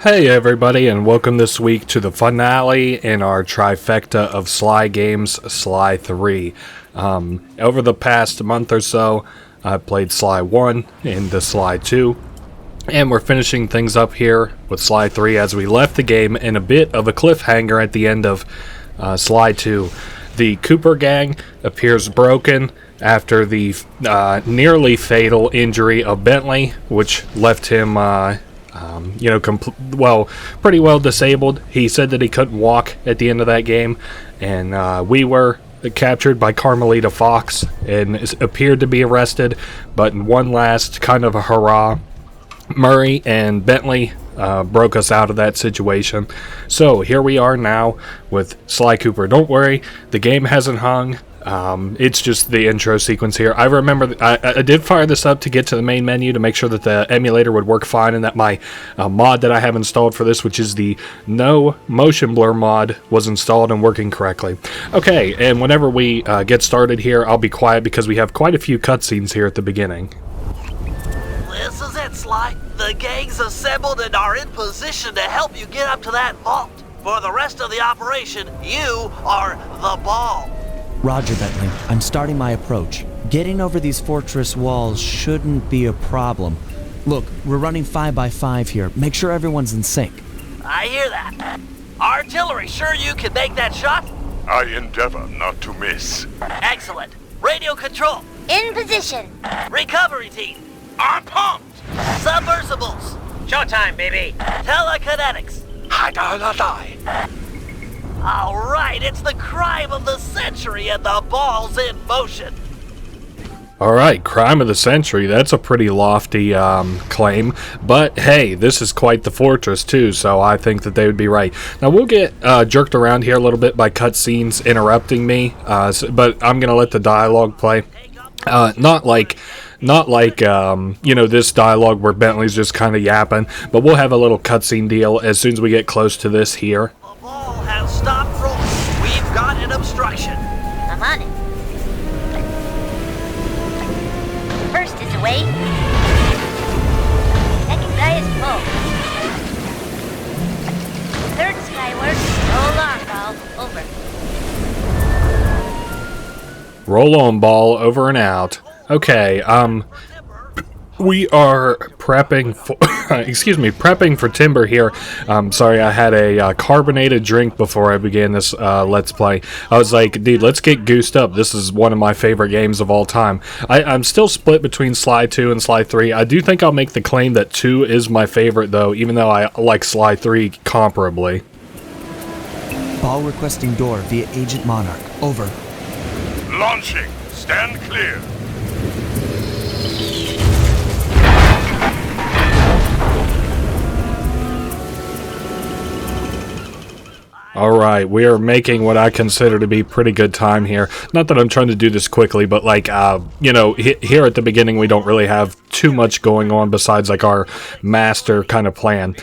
Hey everybody, and welcome this week to the finale in our trifecta of Sly games, Sly 3. Over the past month or so, I played Sly 1 into Sly 2, and we're finishing things up here with Sly 3 as we left the game in a bit of a cliffhanger at the end of Sly 2. The Cooper gang appears broken after the nearly fatal injury of Bentley, which left him pretty well disabled. He said that he couldn't walk at the end of that game, and we were captured by Carmelita Fox and appeared to be arrested, but in one last kind of a hurrah, Murray and Bentley broke us out of that situation. So here we are now with Sly Cooper. Don't worry, the game hasn't hung. It's just the intro sequence here. I remember I did fire this up to get to the main menu to make sure that the emulator would work fine, and that my mod that I have installed for this, which is the no motion blur mod, was installed and working correctly. Okay, and whenever we get started here, I'll be quiet because we have quite a few cutscenes here at the beginning. This is it, Sly. The gang's assembled and are in position to help you get up to that vault. For the rest of the operation, you are the ball. Roger, Bentley. I'm starting my approach. Getting over these fortress walls shouldn't be a problem. Look, we're running 5x5 here. Make sure everyone's in sync. I hear that. Artillery, sure you can make that shot? I endeavor not to miss. Excellent. Radio control. In position. Recovery team. I'm pumped! Submersibles. Showtime, baby. Telekinetics. Hi-da-la-die. All right, it's the crime of the century and the ball's in motion. Alright, crime of the century, that's a pretty lofty claim, but hey, this is quite the fortress too, so I think that they would be right. Now we'll get jerked around here a little bit by cutscenes interrupting me, but I'm going to let the dialogue play. Not like this dialogue where Bentley's just kind of yapping, but we'll have a little cutscene deal as soon as we get close to this here. The ball has stopped rolling. We've got an obstruction. I'm on it. First is away. Second guy is full. Third skyward. Roll on, ball. Over. Roll on, ball, over and out. Okay, we are prepping for, prepping for timber here. Sorry, I had a carbonated drink before I began this Let's Play. I was like, dude, let's get goosed up. This is one of my favorite games of all time. I'm still split between Sly 2 and Sly 3. I do think I'll make the claim that 2 is my favorite, though, even though I like Sly 3 comparably. Ball requesting door via Agent Monarch. Over. Launching. Stand clear. Alright, we are making what I consider to be pretty good time here. Not that I'm trying to do this quickly, but like, here at the beginning we don't really have too much going on besides like our master kind of plan.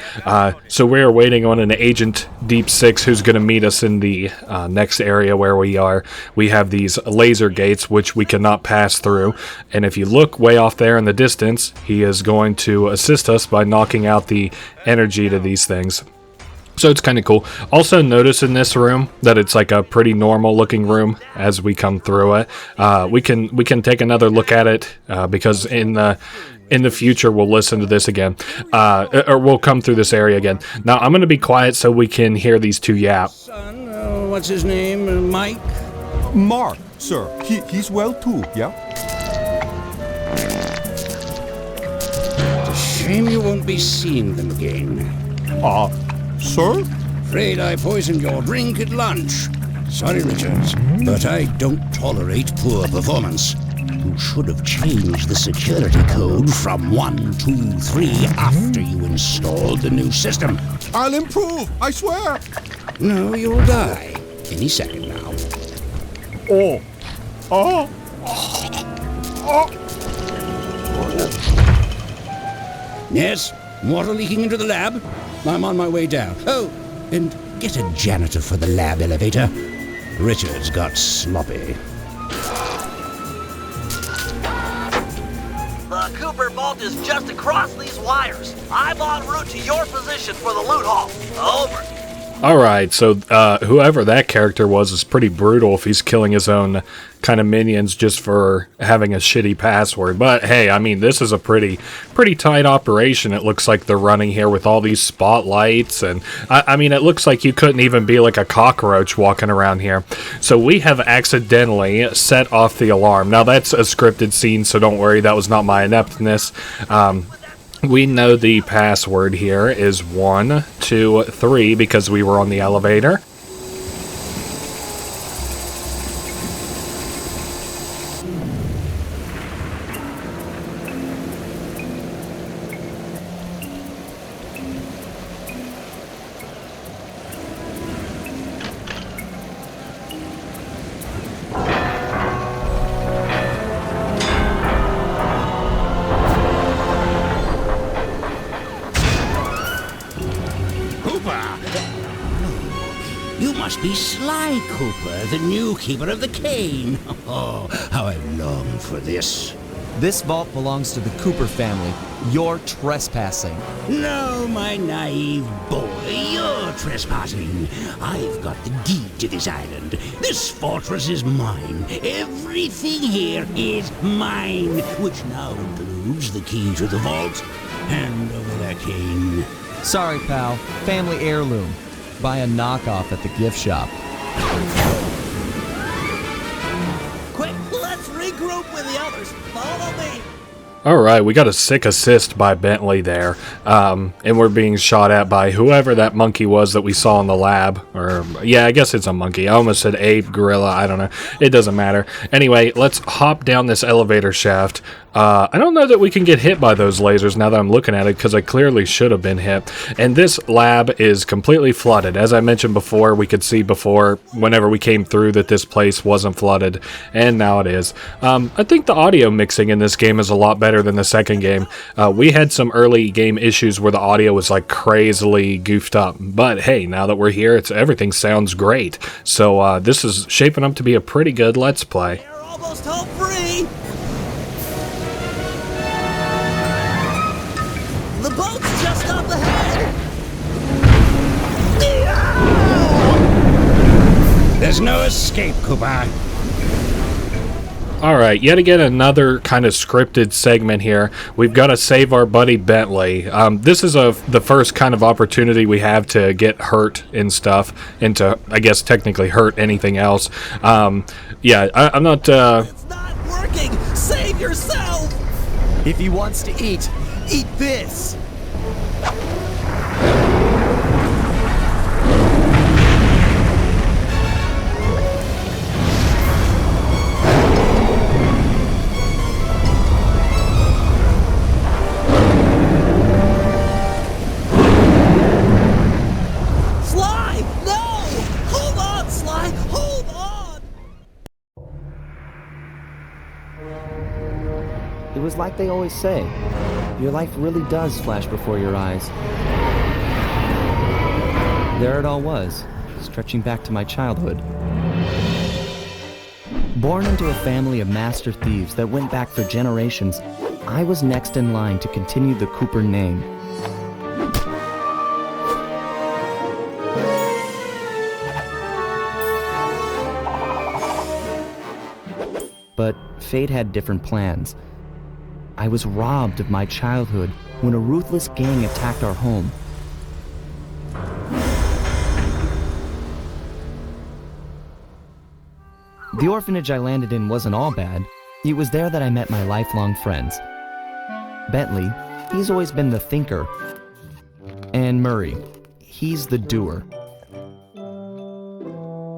So we are waiting on an Agent Deep 6 who's going to meet us in the next area where we are. We have these laser gates which we cannot pass through, and if you look way off there in the distance, he is going to assist us by knocking out the energy to these things. So it's kind of cool. Also notice in this room that it's like a pretty normal looking room as we come through it. We can take another look at it because in the future we'll listen to this again, or we'll come through this area again. Now I'm going to be quiet so we can hear these two yap. Son, what's his name? Mike? Mark, sir. He's well too, yeah? It's a shame you won't be seeing them again. Sir? Afraid I poisoned your drink at lunch. Sorry, Richards, but I don't tolerate poor performance. You should have changed the security code from 1, 2, 3 after you installed the new system. I'll improve, I swear. No, you'll die. Any second now. Yes? Water leaking into the lab? I'm on my way down. Oh, and get a janitor for the lab elevator. Richards got sloppy. The Cooper vault is just across these wires. I'm en route to your position for the loot haul. Over. Alright, so whoever that character was is pretty brutal if he's killing his own kind of minions just for having a shitty password. But hey, I mean, this is a pretty tight operation. It looks like they're running here with all these spotlights, and I mean, it looks like you couldn't even be like a cockroach walking around here. So we have accidentally set off the alarm. Now that's a scripted scene, so don't worry, that was not my ineptness. We know the password here is 1, 2, 3 because we were on the elevator. You must be Sly Cooper, the new keeper of the cane. Oh, how I long for this. This vault belongs to the Cooper family. You're trespassing. No, my naive boy, you're trespassing. I've got the deed to this island. This fortress is mine. Everything here is mine, which now includes the key to the vault. Hand over that cane. Sorry, pal. Family heirloom. Buy a knockoff at the gift shop. Quick, let's regroup with the others. Follow me. Alright, we got a sick assist by Bentley there, and we're being shot at by whoever that monkey was that we saw in the lab, or, yeah, I guess it's a monkey. I almost said ape, gorilla, I don't know. It doesn't matter. Anyway, let's hop down this elevator shaft. I don't know that we can get hit by those lasers now that I'm looking at it, because I clearly should have been hit. And this lab is completely flooded. As I mentioned before, we could see before, whenever we came through, that this place wasn't flooded, and now it is. I think the audio mixing in this game is a lot better than the second game. We had some early game issues where the audio was like crazily goofed up, but hey, now that we're here, everything sounds great. So this is shaping up to be a pretty good Let's Play. We're almost home free. The boat's just up ahead. There's no escape, Cooper. Alright, yet again another kind of scripted segment here. We've got to save our buddy Bentley. This is the first kind of opportunity we have to get hurt and stuff, and to, I guess, technically hurt anything else. Yeah, I'm not... It's not working. Save yourself. If he wants to eat this! Sly, no! Hold on, Sly. Hold on. It was like they always say, your life really does flash before your eyes. There it all was, stretching back to my childhood. Born into a family of master thieves that went back for generations, I was next in line to continue the Cooper name. But fate had different plans. I was robbed of my childhood when a ruthless gang attacked our home. The orphanage I landed in wasn't all bad. It was there that I met my lifelong friends. Bentley, he's always been the thinker. And Murray, he's the doer.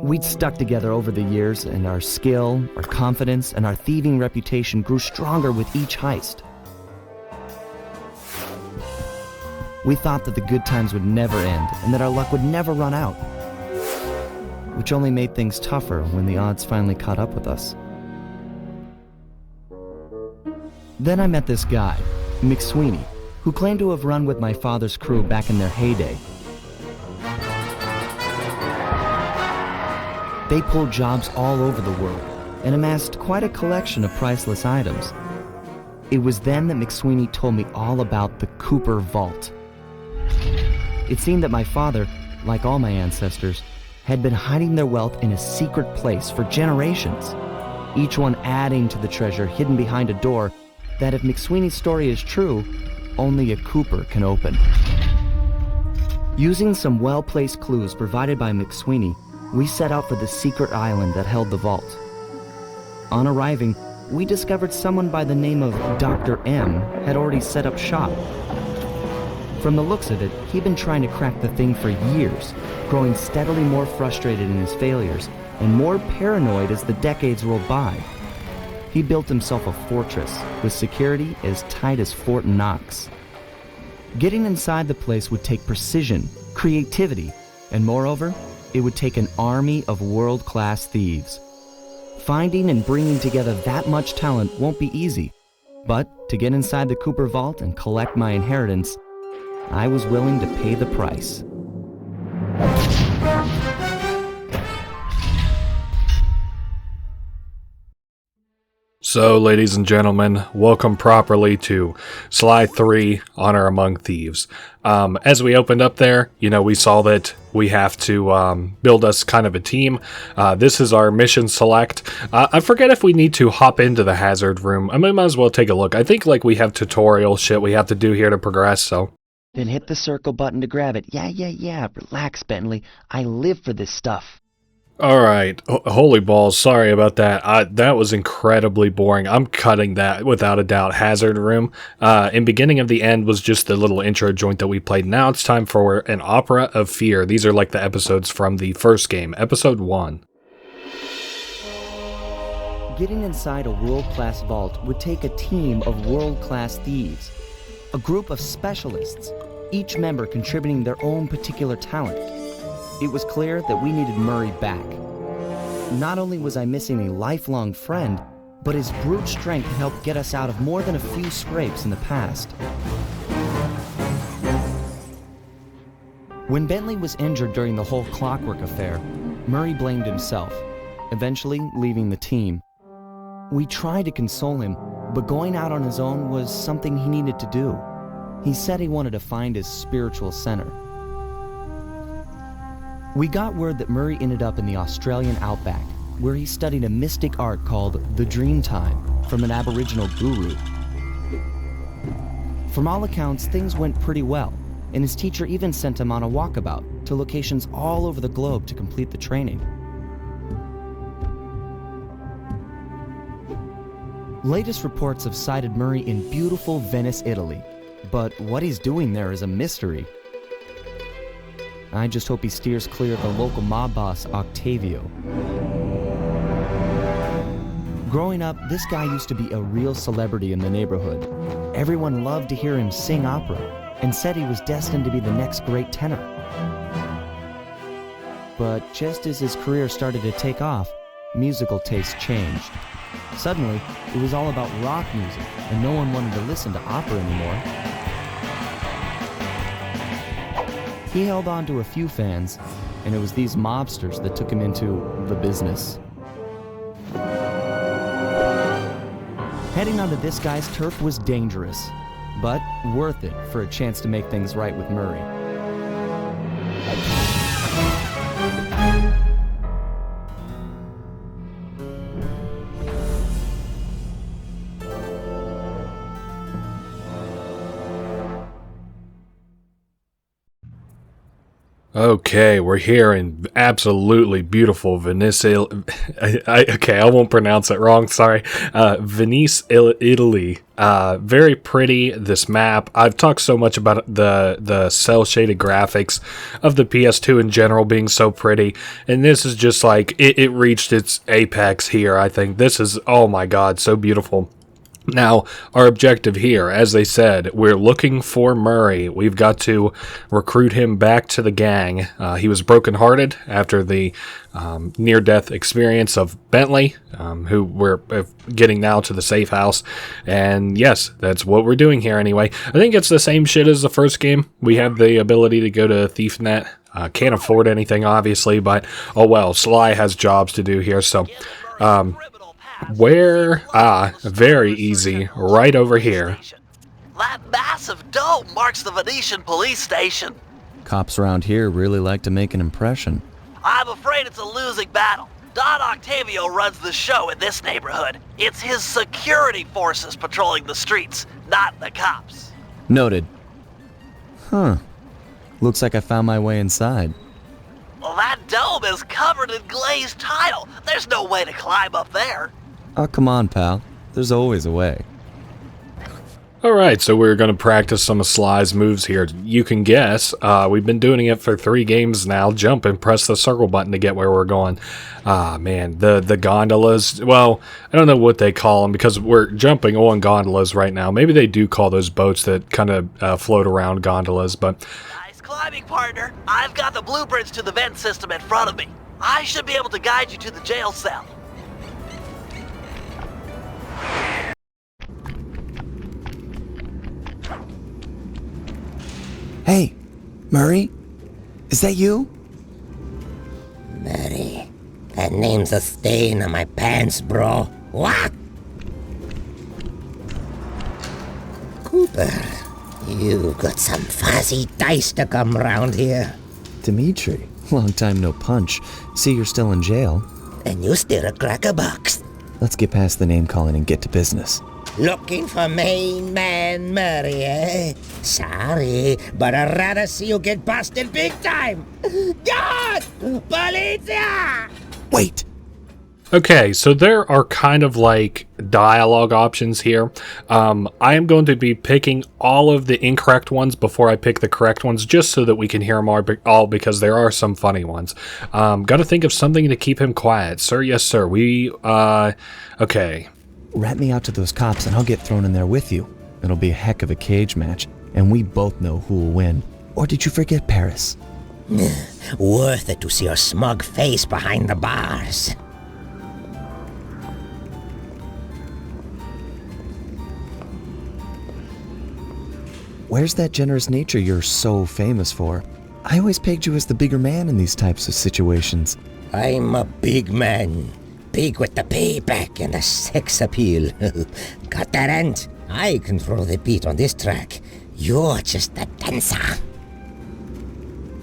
We'd stuck together over the years, and our skill, our confidence, and our thieving reputation grew stronger with each heist. We thought that the good times would never end, and that our luck would never run out. Which only made things tougher when the odds finally caught up with us. Then I met this guy, McSweeney, who claimed to have run with my father's crew back in their heyday. They pulled jobs all over the world and amassed quite a collection of priceless items. It was then that McSweeney told me all about the Cooper Vault. It seemed that my father, like all my ancestors, had been hiding their wealth in a secret place for generations, each one adding to the treasure hidden behind a door that, if McSweeney's story is true, only a Cooper can open. Using some well-placed clues provided by McSweeney, we set out for the secret island that held the vault. On arriving, we discovered someone by the name of Dr. M had already set up shop. From the looks of it, he'd been trying to crack the thing for years, growing steadily more frustrated in his failures and more paranoid as the decades rolled by. He built himself a fortress with security as tight as Fort Knox. Getting inside the place would take precision, creativity, and moreover, it would take an army of world-class thieves. Finding and bringing together that much talent won't be easy, but to get inside the Cooper Vault and collect my inheritance, I was willing to pay the price. So, ladies and gentlemen, welcome properly to Sly 3, Honor Among Thieves. As we opened up there, we saw that we have to build us kind of a team. This is our mission select. I forget if we need to hop into the hazard room. I might as well take a look. I think we have tutorial shit we have to do here to progress, so... Then hit the circle button to grab it. Yeah. Relax, Bentley. I live for this stuff. Alright, holy balls, sorry about that. That was incredibly boring. I'm cutting that without a doubt. Hazard room. In beginning of the end was just the little intro joint that we played. Now it's time for an Opera of Fear. These are like the episodes from the first game, episode 1. Getting inside a world-class vault would take a team of world-class thieves. A group of specialists, each member contributing their own particular talent. It was clear that we needed Murray back. Not only was I missing a lifelong friend, but his brute strength helped get us out of more than a few scrapes in the past. When Bentley was injured during the whole Clockwork affair, Murray blamed himself, eventually leaving the team. We tried to console him, but going out on his own was something he needed to do. He said he wanted to find his spiritual center. We got word that Murray ended up in the Australian outback, where he studied a mystic art called the Dreamtime from an Aboriginal guru. From all accounts, things went pretty well, and his teacher even sent him on a walkabout to locations all over the globe to complete the training. Latest reports have cited Murray in beautiful Venice, Italy, but what he's doing there is a mystery. I just hope he steers clear of the local mob boss, Octavio. Growing up, this guy used to be a real celebrity in the neighborhood. Everyone loved to hear him sing opera and said he was destined to be the next great tenor. But just as his career started to take off, musical tastes changed. Suddenly, it was all about rock music, and no one wanted to listen to opera anymore. He held on to a few fans, and it was these mobsters that took him into the business. Heading onto this guy's turf was dangerous, but worth it for a chance to make things right with Murray. Okay, we're here in absolutely beautiful Venice. Okay, I won't pronounce it wrong. Sorry, Venice, Italy. Very pretty. This map. I've talked so much about the cel shaded graphics of the PS2 in general being so pretty, and this is just like it reached its apex here. I think this is, oh my god, so beautiful. Now, our objective here, as they said, we're looking for Murray. We've got to recruit him back to the gang. He was brokenhearted after the near-death experience of Bentley, who we're getting now to the safe house. And yes, that's what we're doing here anyway. I think it's the same shit as the first game. We have the ability to go to ThiefNet. Can't afford anything, obviously, but oh well, Sly has jobs to do here, so... Where? Ah, very easy. Right over here. That massive dome marks the Venetian police station. Cops around here really like to make an impression. I'm afraid it's a losing battle. Don Octavio runs the show in this neighborhood. It's his security forces patrolling the streets, not the cops. Noted. Huh. Looks like I found my way inside. Well, that dome is covered in glazed tile. There's no way to climb up there. Oh, come on, pal. There's always a way. Alright, so we're going to practice some of Sly's moves here. You can guess. We've been doing it for 3 games now. Jump and press the circle button to get where we're going. Ah, man, the gondolas. Well, I don't know what they call them because we're jumping on gondolas right now. Maybe they do call those boats that kind of float around gondolas, but... Nice climbing, partner. I've got the blueprints to the vent system in front of me. I should be able to guide you to the jail cell. Hey, Murray? Is that you? Murray, that name's a stain on my pants, bro. What? Cooper, you got some fuzzy dice to come round here. Dimitri. Long time no punch. See, you're still in jail. And you still a cracker box. Let's get past the name calling and get to business. Looking for main man Murray, eh? Sorry, but I'd rather see you get busted big time. God! Polizia! Wait! Okay, so there are kind of like dialogue options here. I am going to be picking all of the incorrect ones before I pick the correct ones, just so that we can hear them all, because there are some funny ones. Gotta think of something to keep him quiet. Sir, yes sir, okay. Rat me out to those cops and I'll get thrown in there with you. It'll be a heck of a cage match, and we both know who will win. Or did you forget Paris? Worth it to see your smug face behind the bars. Where's that generous nature you're so famous for? I always pegged you as the bigger man in these types of situations. I'm a big man. Big with the payback and the sex appeal. Got that, Ant? I control the beat on this track. You're just a dancer.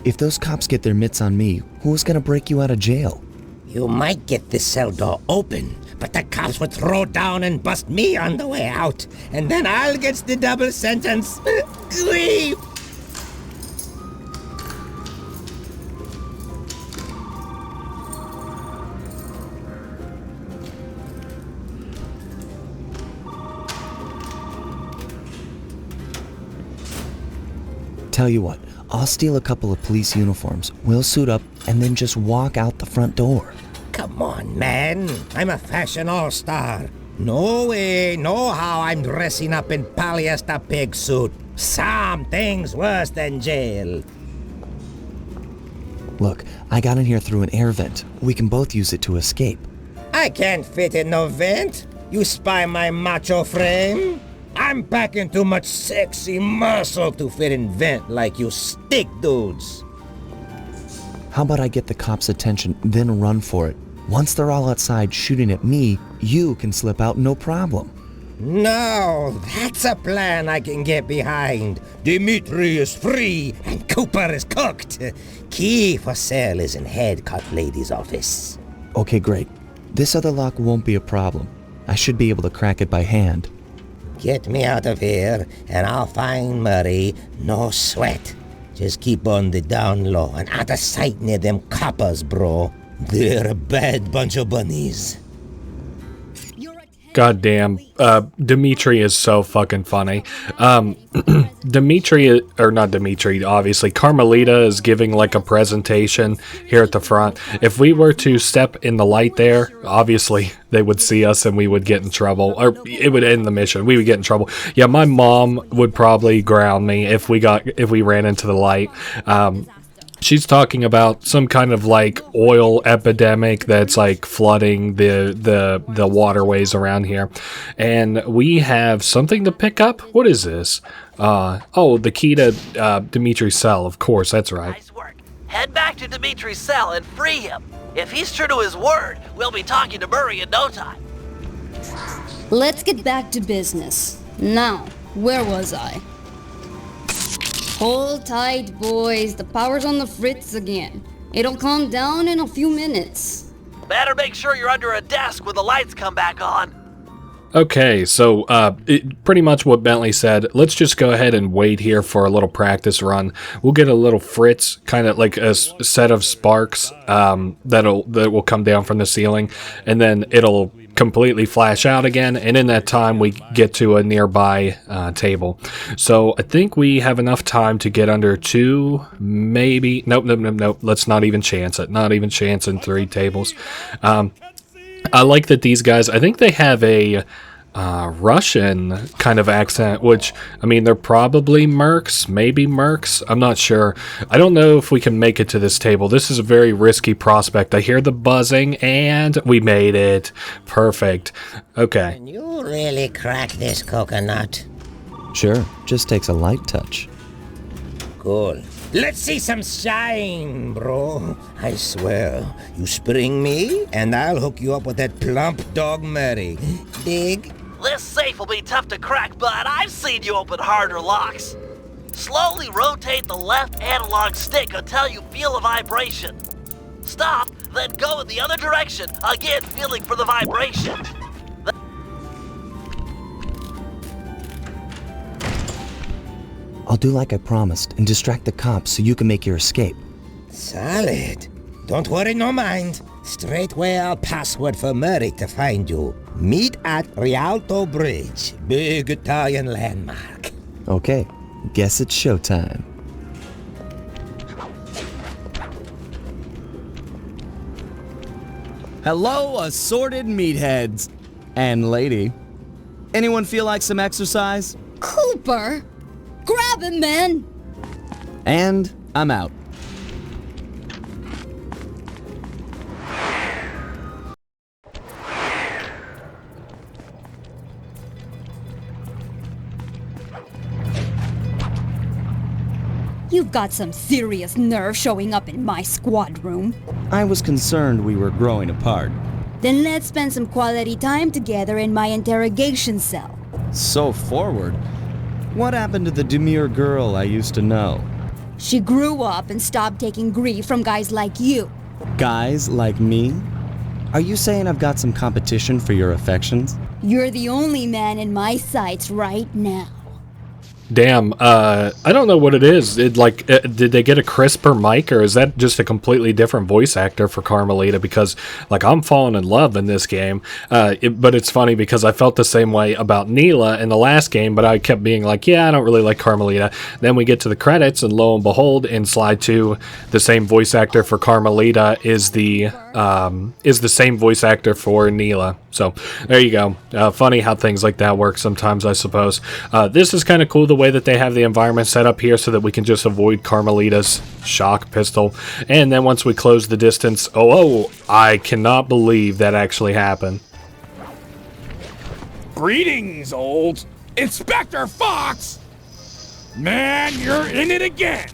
If those cops get their mitts on me, who's gonna break you out of jail? You might get this cell door open, but the cops would throw down and bust me on the way out. And then I'll get the double sentence. Grief! Tell you what, I'll steal a couple of police uniforms, we'll suit up, and then just walk out the front door. Come on, man. I'm a fashion all-star. No way, no how I'm dressing up in polyester pig suit. Some things worse than jail. Look, I got in here through an air vent. We can both use it to escape. I can't fit in no vent. You spy my macho frame? I'm packing too much sexy muscle to fit in vent like you stick dudes. How about I get the cops' attention, then run for it? Once they're all outside shooting at me, you can slip out no problem. No, that's a plan I can get behind. Dimitri is free and Cooper is cooked. Key for cell is in head cut lady's office. Okay, great. This other lock won't be a problem. I should be able to crack it by hand. Get me out of here, and I'll find Murray. No sweat. Just keep on the down low and out of sight near them coppers, bro. They're a bad bunch of bunnies. Goddamn, Dimitri is so fucking funny. Dimitri, or not Dimitri, obviously, Carmelita is giving like a presentation here at the front. If we were to step in the light there, obviously they would see us and we would get in trouble, or it would end the mission. We would get in trouble. Yeah, my mom would probably ground me if we ran into the light. She's talking about some kind of like oil epidemic that's like flooding the waterways around here, and we have something to pick up. What is this? Oh, the key to Dimitri's cell. Of course, that's right. Nice work. Head back to Dimitri's cell and free him. If he's true to his word, we'll be talking to Murray in no time. Let's get back to business. Now, where was I? Hold tight, boys. The power's on the fritz again. It'll calm down in a few minutes. Better make sure you're under a desk when the lights come back on. Okay, so pretty much what Bentley said. Let's just go ahead and wait here for a little practice run. We'll get a little fritz, kind of like a set of sparks that will come down from the ceiling, and then it'll completely flash out again, and in that time we get to a nearby table. So I think we have enough time to get under 2, maybe. Nope. Let's not even chance it. Not even chancing 3 tables. I like that these guys, I think they have a Russian kind of accent, which, I mean, they're probably mercs, maybe mercs, I'm not sure. I don't know if we can make it to this table. This is a very risky prospect. I hear the buzzing, and we made it. Perfect. Okay. Can you really crack this coconut? Sure, just takes a light touch. Cool. Let's see some shine, bro. I swear, you spring me, and I'll hook you up with that plump dog Murray. Dig? This safe will be tough to crack, but I've seen you open harder locks. Slowly rotate the left analog stick until you feel a vibration. Stop, then go in the other direction, again feeling for the vibration. I'll do like I promised and distract the cops so you can make your escape. Solid. Don't worry, no mind. Straightway I'll password for Murray to find you. Meet at Rialto Bridge, big Italian landmark. Okay, guess it's showtime. Hello, assorted meatheads. And lady. Anyone feel like some exercise? Cooper! Grab him, man! And I'm out. You've got some serious nerve showing up in my squad room. I was concerned we were growing apart. Then let's spend some quality time together in my interrogation cell. So forward. What happened to the demure girl I used to know? She grew up and stopped taking grief from guys like you. Guys like me? Are you saying I've got some competition for your affections? You're the only man in my sights right now. Damn, I don't know what it is. Did they get a crisper mic, or is that just a completely different voice actor for Carmelita? Because, like, I'm falling in love in this game. But it's funny because I felt the same way about Neela in the last game, but I kept being like, yeah, I don't really like Carmelita. Then we get to the credits, and lo and behold, in Slide 2, the same voice actor for Carmelita is the same voice actor for Neela. So, there you go. Funny how things like that work sometimes, I suppose. This is kind of cool, the way that they have the environment set up here so that we can just avoid Carmelita's shock pistol. And then once we close the distance... Oh, I cannot believe that actually happened. Greetings, old Inspector Fox! Man, you're in it again!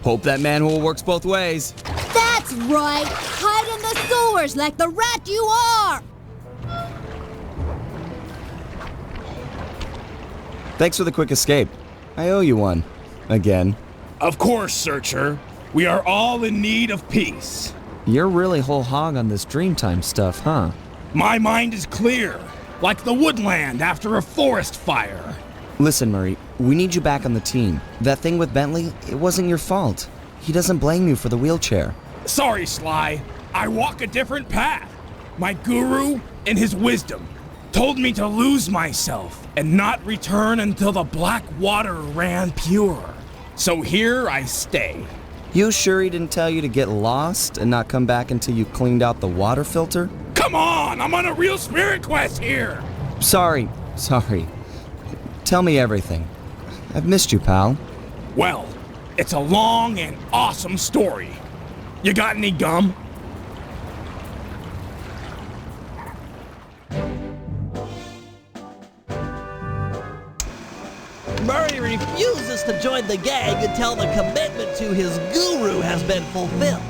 Hope that manhole works both ways. That's right! Hide in the sewers like the rat you are! Thanks for the quick escape. I owe you one. Again. Of course, Searcher. We are all in need of peace. You're really whole hog on this Dreamtime stuff, huh? My mind is clear, like the woodland after a forest fire. Listen, Murray, we need you back on the team. That thing with Bentley, it wasn't your fault. He doesn't blame you for the wheelchair. Sorry, Sly. I walk a different path. My guru, in his wisdom, told me to lose myself and not return until the black water ran pure. So here I stay. You sure he didn't tell you to get lost and not come back until you cleaned out the water filter? Come on, I'm on a real spirit quest here. Sorry. Tell me everything. I've missed you, pal. Well, it's a long and awesome story. You got any gum? Murray refuses to join the gang until the commitment to his guru has been fulfilled.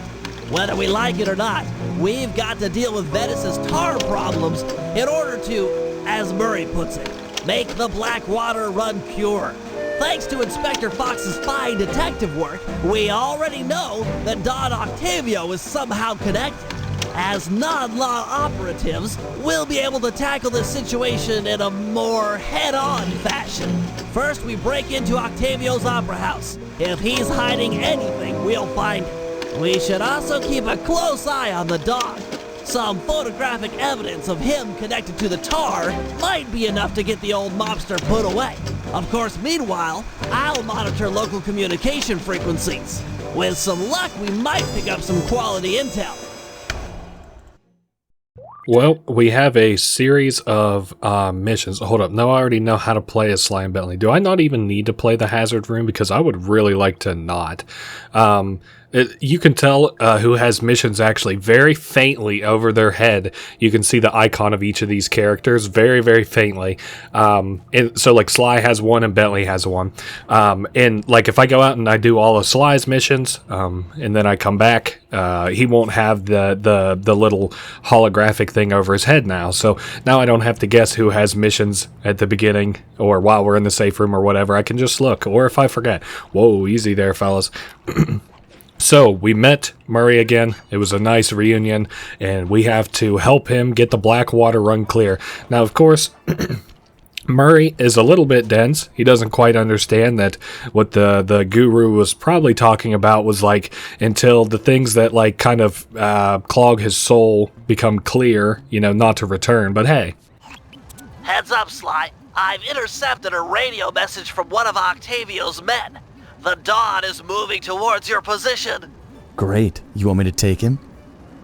Whether we like it or not, we've got to deal with Venice's tar problems in order to as Murray puts it. Make the black water run pure. Thanks to Inspector Fox's fine detective work, we already know that Don Octavio is somehow connected. As non-law operatives, we'll be able to tackle this situation in a more head-on fashion. First, we break into Octavio's opera house. If he's hiding anything, we'll find it. We should also keep a close eye on the dog. Some photographic evidence of him connected to the tar might be enough to get the old mobster put away. Of course, meanwhile, I'll monitor local communication frequencies. With some luck, we might pick up some quality intel. Well, we have a series of missions. Hold up. No, I already know how to play as Sly and Bentley. Do I not even need to play the hazard room? Because I would really like to not. You can tell who has missions actually very faintly over their head. You can see the icon of each of these characters very, very faintly. And so like Sly has one and Bentley has one. And like if I go out and I do all of Sly's missions, and then I come back, he won't have the little holographic thing over his head now. So now I don't have to guess who has missions at the beginning or while we're in the safe room or whatever. I can just look. Or if I forget. Whoa, easy there, fellas. So, we met Murray again. It was a nice reunion, and we have to help him get the black water run clear. Now, of course, Murray is a little bit dense. He doesn't quite understand that what the guru was probably talking about was like until the things that like kind of clog his soul become clear, you know, not to return. But hey. Heads up, Sly. I've intercepted a radio message from one of Octavio's men. The Dawn is moving towards your position. Great. You want me to take him?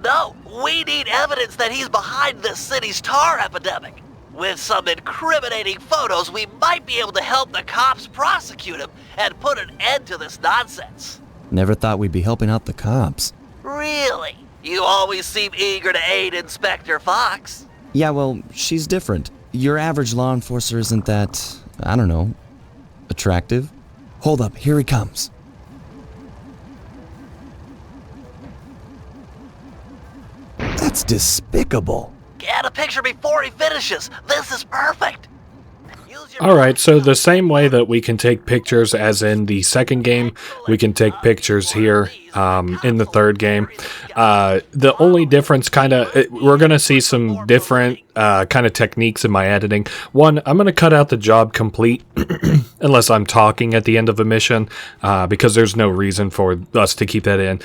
No, we need evidence that he's behind this city's tar epidemic. With some incriminating photos, we might be able to help the cops prosecute him and put an end to this nonsense. Never thought we'd be helping out the cops. Really? You always seem eager to aid Inspector Fox. Yeah, well, she's different. Your average law enforcer isn't that, I don't know, attractive? Hold up, here he comes. That's despicable. Get a picture before he finishes. This is perfect. Alright, so the same way that we can take pictures as in the second game, we can take pictures here in the third game. The only difference we're going to see some different kind of techniques in my editing. One, I'm going to cut out the job complete unless I'm talking at the end of a mission because there's no reason for us to keep that in.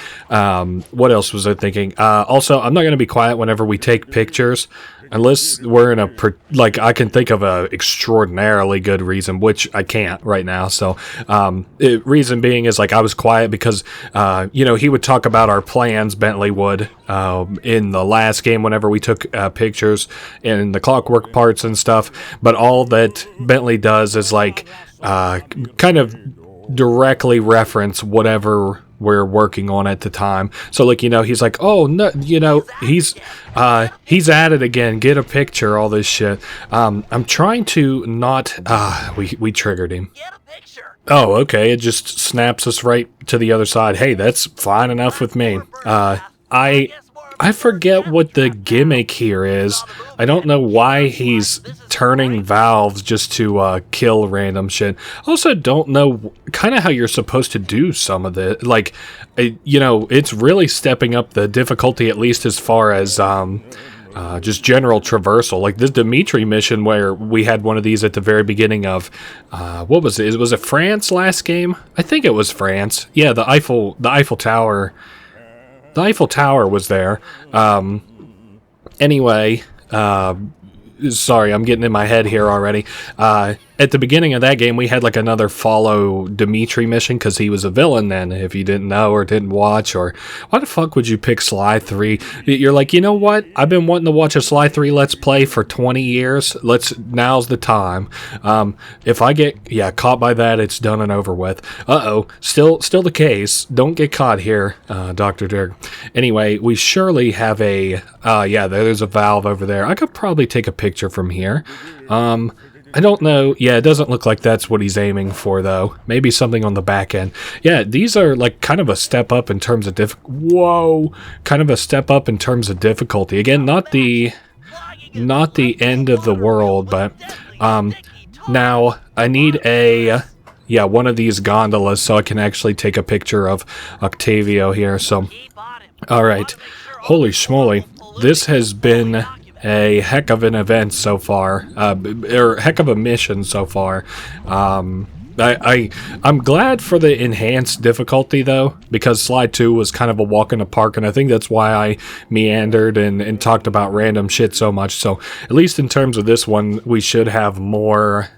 What else was I thinking? Also, I'm not going to be quiet whenever we take pictures. Unless we're in I can think of a extraordinarily good reason, which I can't right now. So, reason being is like I was quiet because, he would talk about our plans, Bentley would, in the last game whenever we took pictures and the clockwork parts and stuff. But all that Bentley does is like, kind of directly reference whatever we're working on at the time. So like, he's like, oh no, he's at it again, get a picture, all this shit. I'm trying to not we triggered him. Oh, okay, it just snaps us right to the other side. Hey, that's fine enough with me. I forget what the gimmick here is. I don't know why he's turning valves just to kill random shit. Also don't know kind of how you're supposed to do some of the, like, it's really stepping up the difficulty, at least as far as just general traversal. Like this Dimitri mission where we had one of these at the very beginning of, what was it? Was it France last game? I think it was France. Yeah, the Eiffel Tower. The Eiffel Tower was there. Anyway, sorry, I'm getting in my head here already. At the beginning of that game, we had like another follow Dimitri mission because he was a villain then, if you didn't know or didn't watch. Or why the fuck would you pick Sly 3? You're like, you know what? I've been wanting to watch a Sly 3 Let's Play for 20 years. Now's the time. If I get caught by that, it's done and over with. Uh-oh. Still the case. Don't get caught here, Dr. Dirk. Anyway, we surely have there's a valve over there. I could probably take a picture from here. I don't know. Yeah, it doesn't look like that's what he's aiming for, though. Maybe something on the back end. Yeah, these are like kind of a step up in terms of kind of a step up in terms of difficulty. Again, not the not the end of the world, but now I need one of these gondolas so I can actually take a picture of Octavio here. So, all right, holy schmoly, this has been a heck of an event so far, or heck of a mission so far. I'm glad for the enhanced difficulty though, because Slide 2 was kind of a walk in the park, and I think that's why I meandered and talked about random shit so much. So at least in terms of this one, we should have more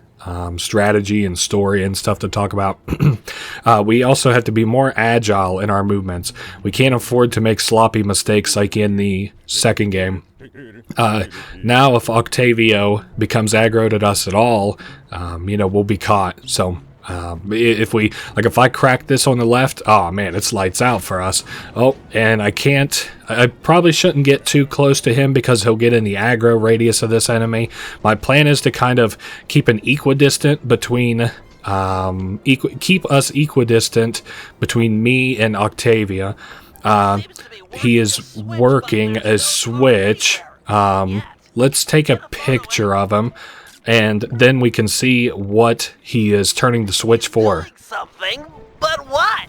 strategy and story and stuff to talk about. We also have to be more agile in our movements. We can't afford to make sloppy mistakes like in the second game. Now if Octavio becomes aggroed at us at all, we'll be caught. So if I crack this on the left, oh man, it's lights out for us. Oh, and I probably shouldn't get too close to him because he'll get in the aggro radius of this enemy. My plan is to kind of keep an equidistant between keep us equidistant between me and Octavia. He is working a switch. Let's take a picture of him, and then we can see what he is turning the switch for. Something, but what?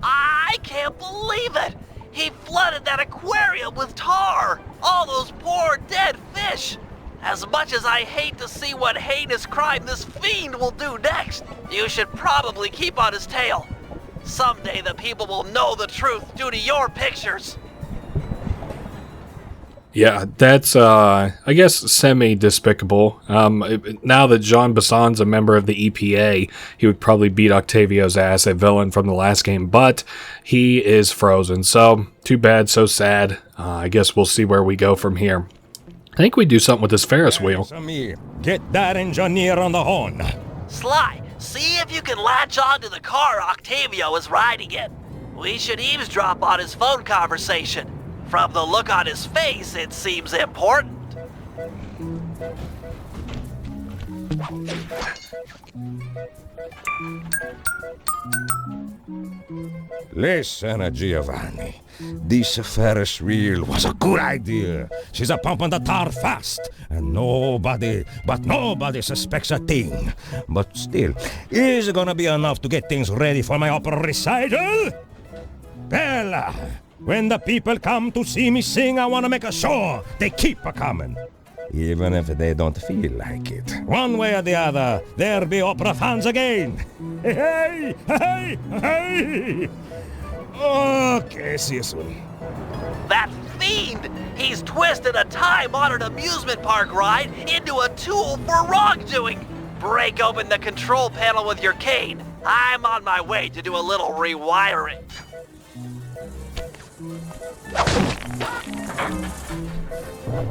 I can't believe it! He flooded that aquarium with tar! All those poor dead fish! As much as I hate to see what heinous crime this fiend will do next, you should probably keep on his tail. Someday the people will know the truth due to your pictures. Yeah, that's, I guess, semi-despicable. Now that Jean Basson's a member of the EPA, he would probably beat Octavio's ass, a villain from the last game, but he is frozen, so too bad, so sad. I guess we'll see where we go from here. I think we do something with this Ferris wheel. Get that engineer on the horn. Sly, see if you can latch onto the car Octavio is riding in. We should eavesdrop on his phone conversation. From the look on his face, it seems important. Listen, Giovanni. This Ferris wheel was a good idea. She's a pumping the tar fast, and nobody suspects a thing. But still, is it gonna be enough to get things ready for my opera recital? Bella, when the people come to see me sing, I want to make sure they keep a-coming. Even if they don't feel like it. One way or the other, there'll be opera fans again. Hey, hey, hey! Okay, see you soon. That fiend! He's twisted a time-honored amusement park ride into a tool for wrongdoing! Break open the control panel with your cane. I'm on my way to do a little rewiring.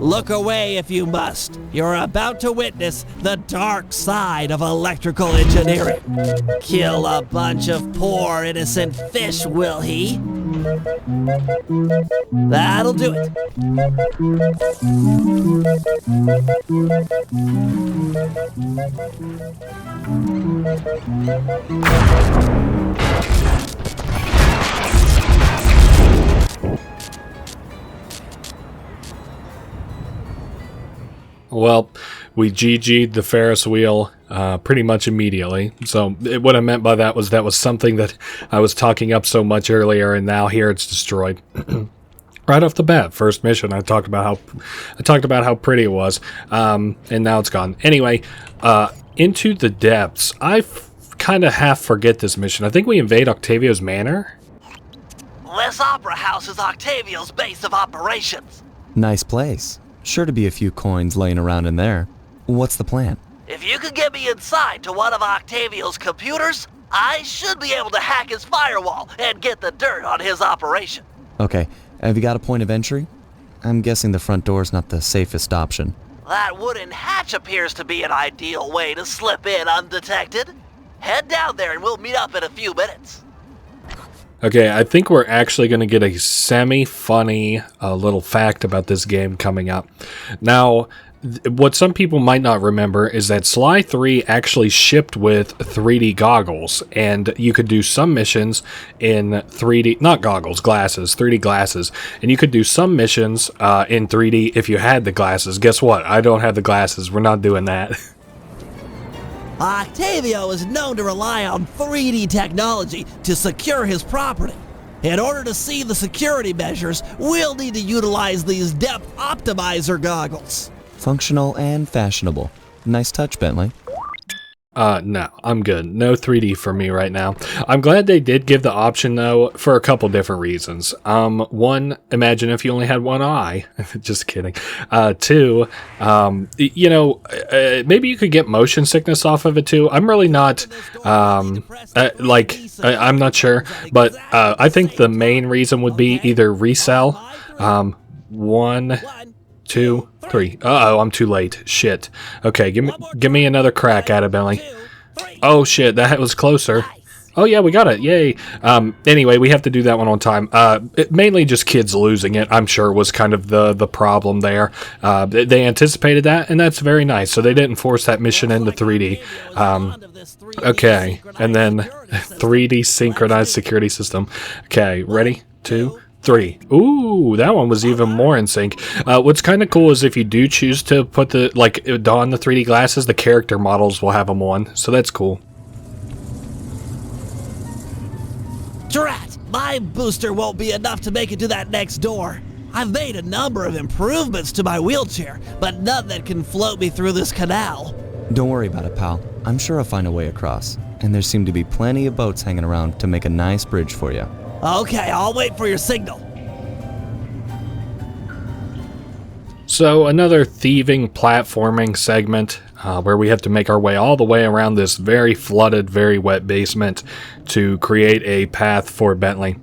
Look away if you must. You're about to witness the dark side of electrical engineering. Kill a bunch of poor innocent fish, will he? That'll do it. Well, we GG'd the Ferris wheel pretty much immediately. So what I meant by that was something that I was talking up so much earlier, and now here it's destroyed. Right off the bat, first mission, I talked about how pretty it was, and now it's gone. Anyway, Into the Depths. I kind of half forget this mission. I think we invade Octavio's manor. This opera house is Octavio's base of operations. Nice place. Sure to be a few coins laying around in there. What's the plan? If you could get me inside to one of Octavio's computers, I should be able to hack his firewall and get the dirt on his operation. Okay, have you got a point of entry? I'm guessing the front door's not the safest option. That wooden hatch appears to be an ideal way to slip in undetected. Head down there and we'll meet up in a few minutes. Okay, I think we're actually going to get a semi-funny little fact about this game coming up. Now, what some people might not remember is that Sly 3 actually shipped with 3D goggles, and you could do some missions in 3D, not goggles, glasses, 3D glasses, and you could do some missions in 3D if you had the glasses. Guess what? I don't have the glasses. We're not doing that. Octavio is known to rely on 3D technology to secure his property. In order to see the security measures, we'll need to utilize these depth optimizer goggles. Functional and fashionable. Nice touch, Bentley. No, I'm good. No 3D for me right now. I'm glad they did give the option, though, for a couple different reasons. One, imagine if you only had one eye. Just kidding. Two, maybe you could get motion sickness off of it, too. I'm really not, I'm not sure. But I think the main reason would be either resell. 1, 2, 3. Uh-oh, I'm too late. Shit. Okay, give me another crack at it, Bentley. Oh shit, that was closer. Oh yeah, we got it. Yay. Anyway, we have to do that one on time. Mainly just kids losing it, I'm sure, was kind of the problem there. They anticipated that, and that's very nice. So they didn't force that mission into 3D. Okay, and then 3D synchronized security system. Okay, ready? 2, 3. Ooh, that one was even more in sync. What's kind of cool is if you do choose to put don the 3D glasses, the character models will have them on, so that's cool. Drat! My booster won't be enough to make it to that next door. I've made a number of improvements to my wheelchair, but none that can float me through this canal. Don't worry about it, pal. I'm sure I'll find a way across. And there seem to be plenty of boats hanging around to make a nice bridge for you. Okay, I'll wait for your signal. So another thieving platforming segment where we have to make our way all the way around this very flooded, very wet basement to create a path for Bentley.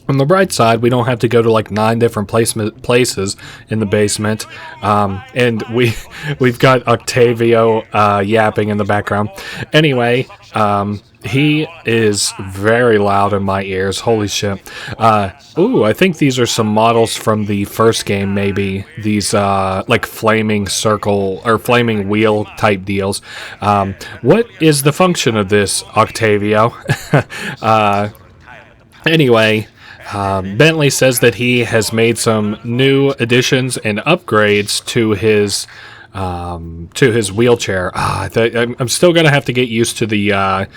On the bright side, we don't have to go to like 9 different places in the basement, and we've got Octavio yapping in the background. Anyway, he is very loud in my ears. Holy shit. Ooh, I think these are some models from the first game, maybe. These, like, flaming circle, or flaming wheel type deals. What is the function of this, Octavio? Anyway, Bentley says that he has made some new additions and upgrades to his wheelchair. I'm still gonna have to get used to the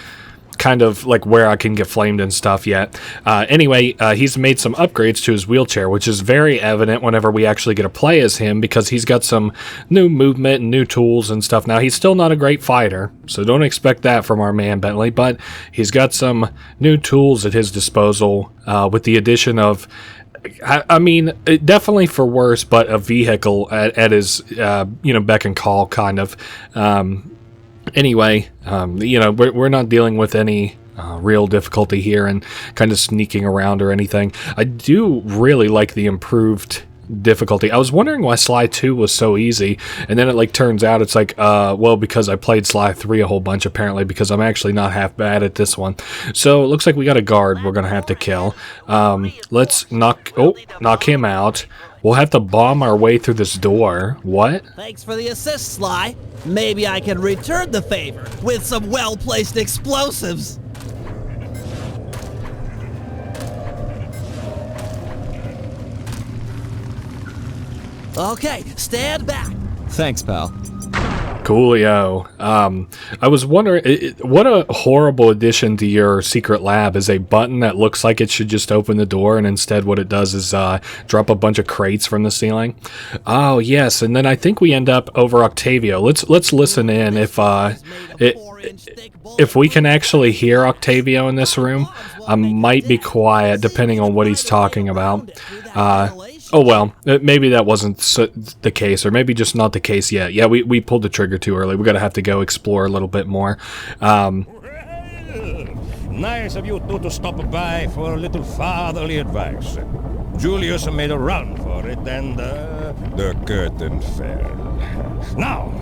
kind of like where I can get flamed and stuff yet. Anyway, he's made some upgrades to his wheelchair, which is very evident whenever we actually get to play as him, because he's got some new movement and new tools and stuff. Now, he's still not a great fighter, so don't expect that from our man Bentley, but he's got some new tools at his disposal with the addition of, I mean, definitely for worse, but a vehicle at his, beck and call, kind of. Anyway, we're not dealing with any real difficulty here and kind of sneaking around or anything. I do really like the improved difficulty. I was wondering why Sly 2 was so easy, and then it turns out it's well, because I played Sly 3 a whole bunch, apparently, because I'm actually not half bad at this one. So it looks like we got a guard we're gonna have to kill. Let's knock him out. We'll have to bomb our way through this door. What? Thanks for the assist, Sly. Maybe I can return the favor with some well-placed explosives. Okay, stand back. Thanks, pal. Coolio. I was wondering, what a horrible addition to your secret lab is a button that looks like it should just open the door, and instead what it does is drop a bunch of crates from the ceiling. Oh yes, and then I think we end up over Octavio. Let's listen in if we can actually hear Octavio in this room. I might be quiet depending on what he's talking about. Oh well, maybe that wasn't the case, or maybe just not the case yet. Yeah, we pulled the trigger too early. We're gonna have to go explore a little bit more. Nice of you two to stop by for a little fatherly advice. Julius made a run for it, and the curtain fell. Now,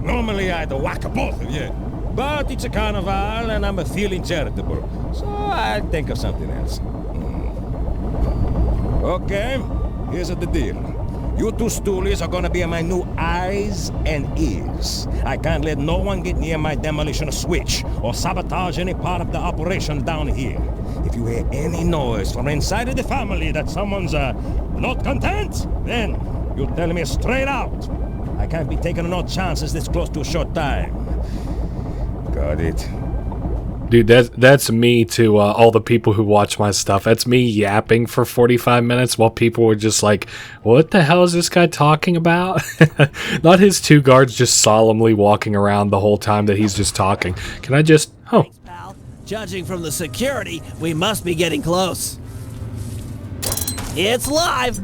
normally I'd whack both of you, but it's a carnival and I'm feeling charitable, so I'd think of something else. Okay. Here's the deal. You two stoolies are gonna be my new eyes and ears. I can't let no one get near my demolition switch or sabotage any part of the operation down here. If you hear any noise from inside of the family that someone's not content, then you tell me straight out. I can't be taking no chances this close to a short time. Got it. Dude, that's me to all the people who watch my stuff. That's me yapping for 45 minutes while people were just like, what the hell is this guy talking about? Not his two guards just solemnly walking around the whole time that he's just talking. Can I just... Oh. Thanks, pal. Judging from the security, we must be getting close. It's live!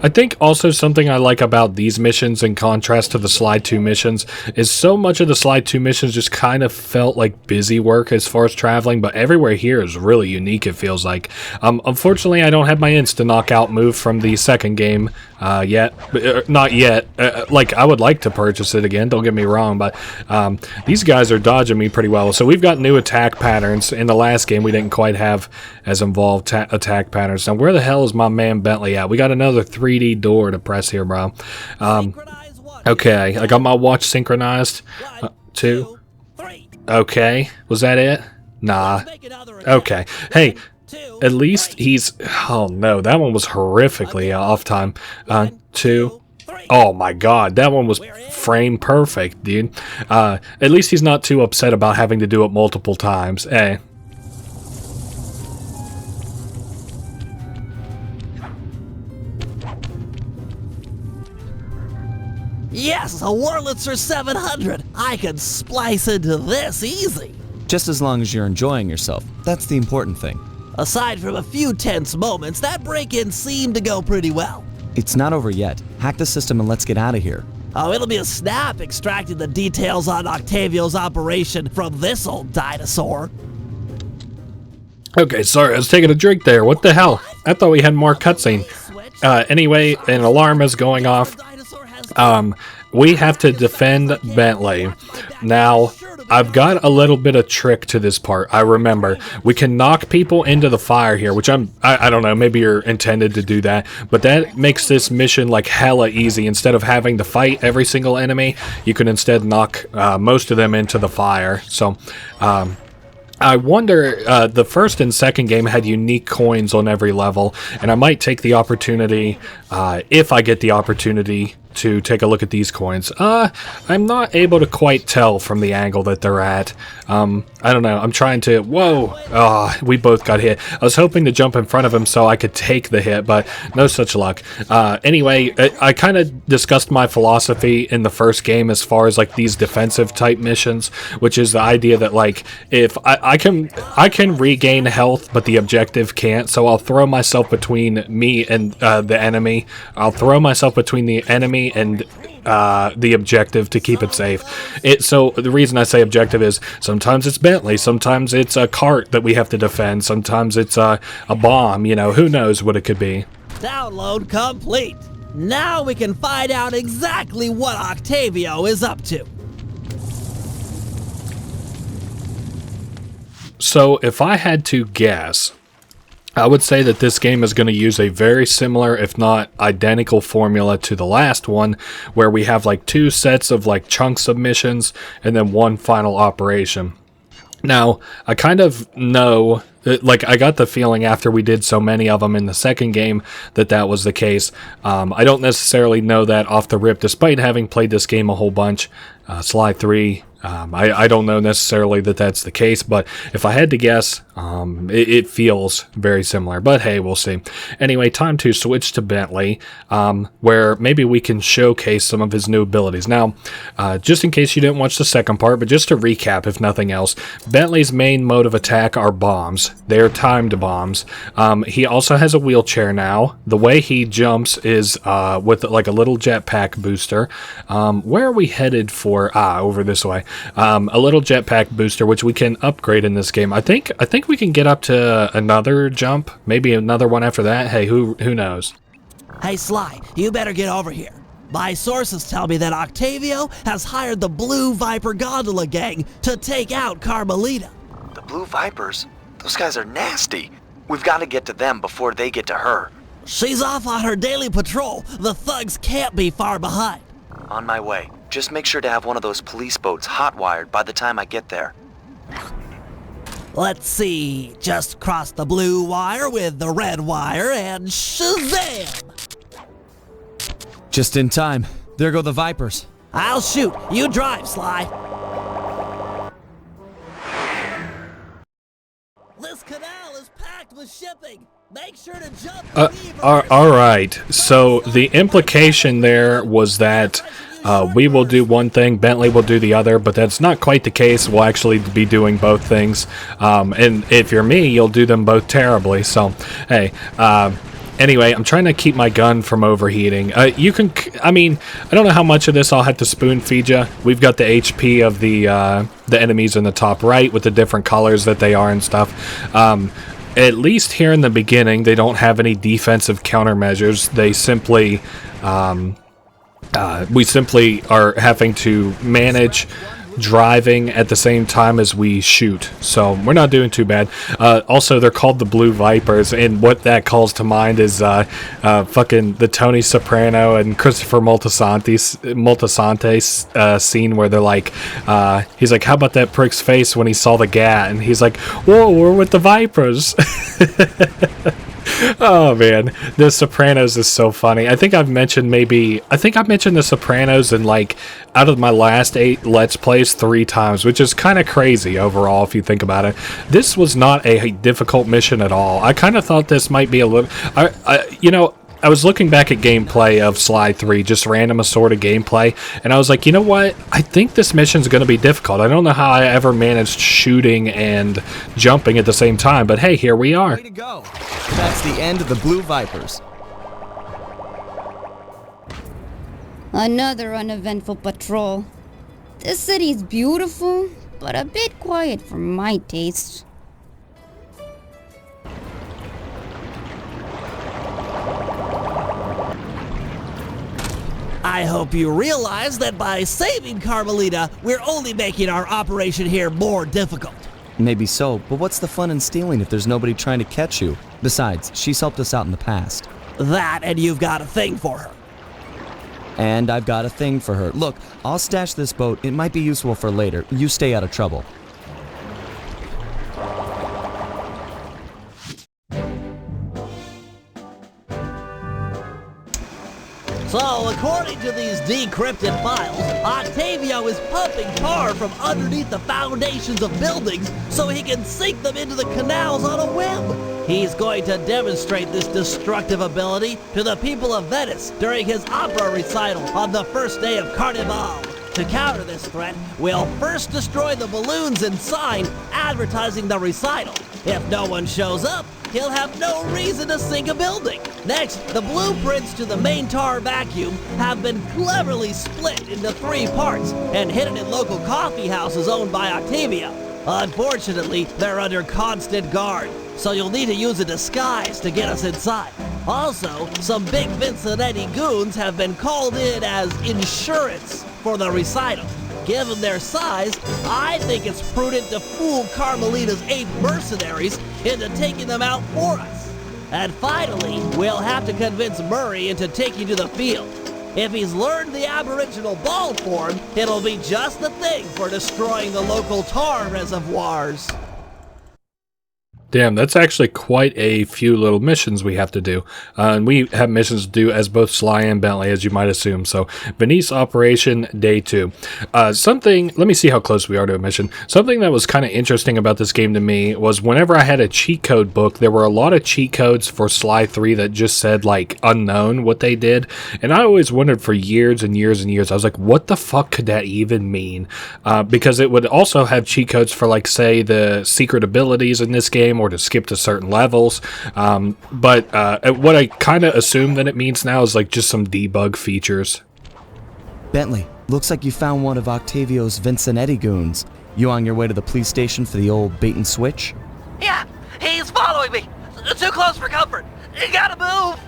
I think also something I like about these missions in contrast to the Slide 2 missions is so much of the Slide 2 missions just kind of felt like busy work as far as traveling, but everywhere here is really unique, it feels like. Unfortunately, I don't have my insta-knockout move from the second game yet. Not yet. Like, I would like to purchase it again, don't get me wrong, but these guys are dodging me pretty well. So we've got new attack patterns. In the last game, we didn't quite have as involved attack patterns. Now, where the hell is my man Bentley at? We got another 3D door to press here, bro. Okay, I got my watch synchronized. 2. Okay, was that it? Nah. Okay. Hey, at least he's... Oh, no, that one was horrifically off time. 2. Oh, my God, that one was frame perfect, dude. At least he's not too upset about having to do it multiple times. Hey. Yes, a Wurlitzer 700. I could splice into this easy. Just as long as you're enjoying yourself. That's the important thing. Aside from a few tense moments, that break-in seemed to go pretty well. It's not over yet. Hack the system and let's get out of here. Oh, it'll be a snap extracting the details on Octavio's operation from this old dinosaur. Okay, sorry, I was taking a drink there. What the hell? I thought we had more cutscene. Anyway, an alarm is going off. We have to defend Bentley. Now, I've got a little bit of trick to this part. I remember we can knock people into the fire here, which I don't know, maybe you're intended to do that, but that makes this mission like hella easy. Instead of having to fight every single enemy, you can instead knock most of them into the fire. So, I wonder, the first and second game had unique coins on every level, and I might take the opportunity, if I get the opportunity, to take a look at these coins. I'm not able to quite tell from the angle that they're at. I don't know, I'm trying to... Whoa! We both got hit. I was hoping to jump in front of him so I could take the hit, but no such luck. Anyway, I kind of discussed my philosophy in the first game as far as like these defensive type missions, which is the idea that like, if I can regain health, but the objective can't, so I'll throw myself between me and the enemy. I'll throw myself between the enemy and the objective to keep it safe. So the reason I say objective is sometimes it's Bentley, sometimes it's a cart that we have to defend, sometimes it's a bomb, you know, who knows what it could be. Download complete. Now we can find out exactly what Octavio is up to. So if I had to guess, I would say that this game is going to use a very similar, if not identical, formula to the last one, where we have like 2 sets of like chunks of missions and then one final operation. Now, I kind of know, like I got the feeling after we did so many of them in the second game that that was the case. I don't necessarily know that off the rip, despite having played this game a whole bunch. Slide 3, I don't know necessarily that that's the case, but if I had to guess, it feels very similar. But hey, we'll see. Anyway, time to switch to Bentley, where maybe we can showcase some of his new abilities. Now, just in case you didn't watch the second part, but just to recap, if nothing else, Bentley's main mode of attack are bombs. They're timed bombs. He also has a wheelchair now. The way he jumps is with like a little jetpack booster. Where are we headed for? Over this way. A little jetpack booster, which we can upgrade in this game. I think we can get up to another jump, maybe another one after that. Hey, who knows? Hey Sly, you better get over here. My sources tell me that Octavio has hired the Blue Viper Gondola gang to take out Carmelita. The Blue Vipers? Those guys are nasty. We've got to get to them before they get to her. She's off on her daily patrol. The thugs can't be far behind. On my way. Just make sure to have one of those police boats hot-wired by the time I get there. Let's see. Just cross the blue wire with the red wire and shazam! Just in time. There go the Vipers. I'll shoot. You drive, Sly. This canal is packed with shipping. Make sure to jump. All right. So the implication there was that we will do one thing, Bentley will do the other, but that's not quite the case. We'll actually be doing both things. And if you're me, you'll do them both terribly. So, hey. Anyway, I'm trying to keep my gun from overheating. I don't know how much of this I'll have to spoon feed you. We've got the HP of the enemies in the top right with the different colors that they are and stuff. At least here in the beginning, they don't have any defensive countermeasures. They simply, we simply are having to manage driving at the same time as we shoot, so we're not doing too bad. Also, they're called the Blue Vipers, and what that calls to mind is fucking the Tony Soprano and Christopher Moltisanti scene where they're like, he's like, how about that prick's face when he saw the gat, and he's like, whoa, we're with the Vipers. Oh man, The Sopranos is so funny. I think I've mentioned The Sopranos in like out of my last 8 Let's Plays 3 times, which is kind of crazy overall if you think about it. This was not a difficult mission at all. I kind of thought this might be a little. I was looking back at gameplay of Sly 3, just random assorted gameplay, and I was like, you know what? I think this mission's going to be difficult. I don't know how I ever managed shooting and jumping at the same time, but hey, here we are. Way to go. That's the end of the Blue Vipers. Another uneventful patrol. This city's beautiful, but a bit quiet for my taste. I hope you realize that by saving Carmelita, we're only making our operation here more difficult. Maybe so, but what's the fun in stealing if there's nobody trying to catch you? Besides, she's helped us out in the past. That, and you've got a thing for her. And I've got a thing for her. Look, I'll stash this boat. It might be useful for later. You stay out of trouble. So, according to these decrypted files, Octavio is pumping tar from underneath the foundations of buildings so he can sink them into the canals on a whim. He's going to demonstrate this destructive ability to the people of Venice during his opera recital on the first day of Carnival. To counter this threat, we'll first destroy the balloons and sign advertising the recital. If no one shows up, he'll have no reason to sink a building. Next, the blueprints to the main tar vacuum have been cleverly split into 3 parts and hidden in local coffee houses owned by Octavia. Unfortunately, they're under constant guard, so you'll need to use a disguise to get us inside. Also, some big Vincenetti goons have been called in as insurance for the recital. Given their size, I think it's prudent to fool Carmelita's 8 mercenaries into taking them out for us. And finally, we'll have to convince Murray into taking to the field. If he's learned the aboriginal ball form, it'll be just the thing for destroying the local tar reservoirs. Damn, that's actually quite a few little missions we have to do. And we have missions to do as both Sly and Bentley, as you might assume. So, Venice Operation Day 2. Let me see how close we are to a mission. Something that was kind of interesting about this game to me was whenever I had a cheat code book, there were a lot of cheat codes for Sly 3 that just said, like, unknown what they did. And I always wondered for years and years and years, I was like, what the fuck could that even mean? Because it would also have cheat codes for, like, say, the secret abilities in this game, or to skip to certain levels, but what I kind of assume that it means now is like just some debug features. Bentley, looks like you found one of Octavio's Vincenetti goons. You on your way to the police station for the old bait and switch? Yeah, he's following me. Too close for comfort. You gotta move.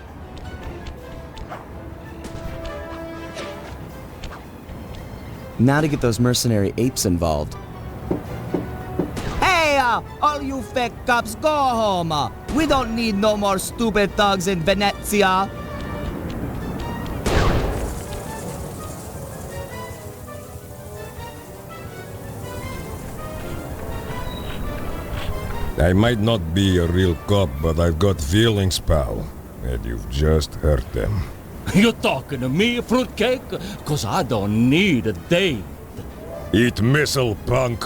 Now to get those mercenary apes involved. Hey, Hey, all you fake cops, go home. We don't need no more stupid thugs in Venezia. I might not be a real cop, but I've got feelings, pal. And you've just hurt them. You talking to me, fruitcake? Cause I don't need a date. Eat missile, punk.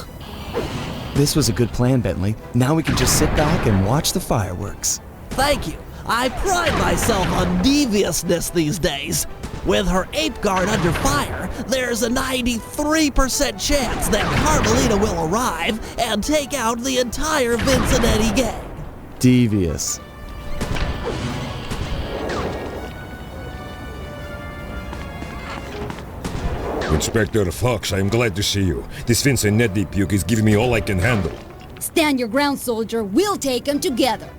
This was a good plan, Bentley. Now we can just sit back and watch the fireworks. Thank you. I pride myself on deviousness these days. With her ape guard under fire, there's a 93% chance that Carmelita will arrive and take out the entire Vincenetti gang. Devious. Inspector Fox, I am glad to see you. This Vincenetti puke is giving me all I can handle. Stand your ground, soldier. We'll take them together.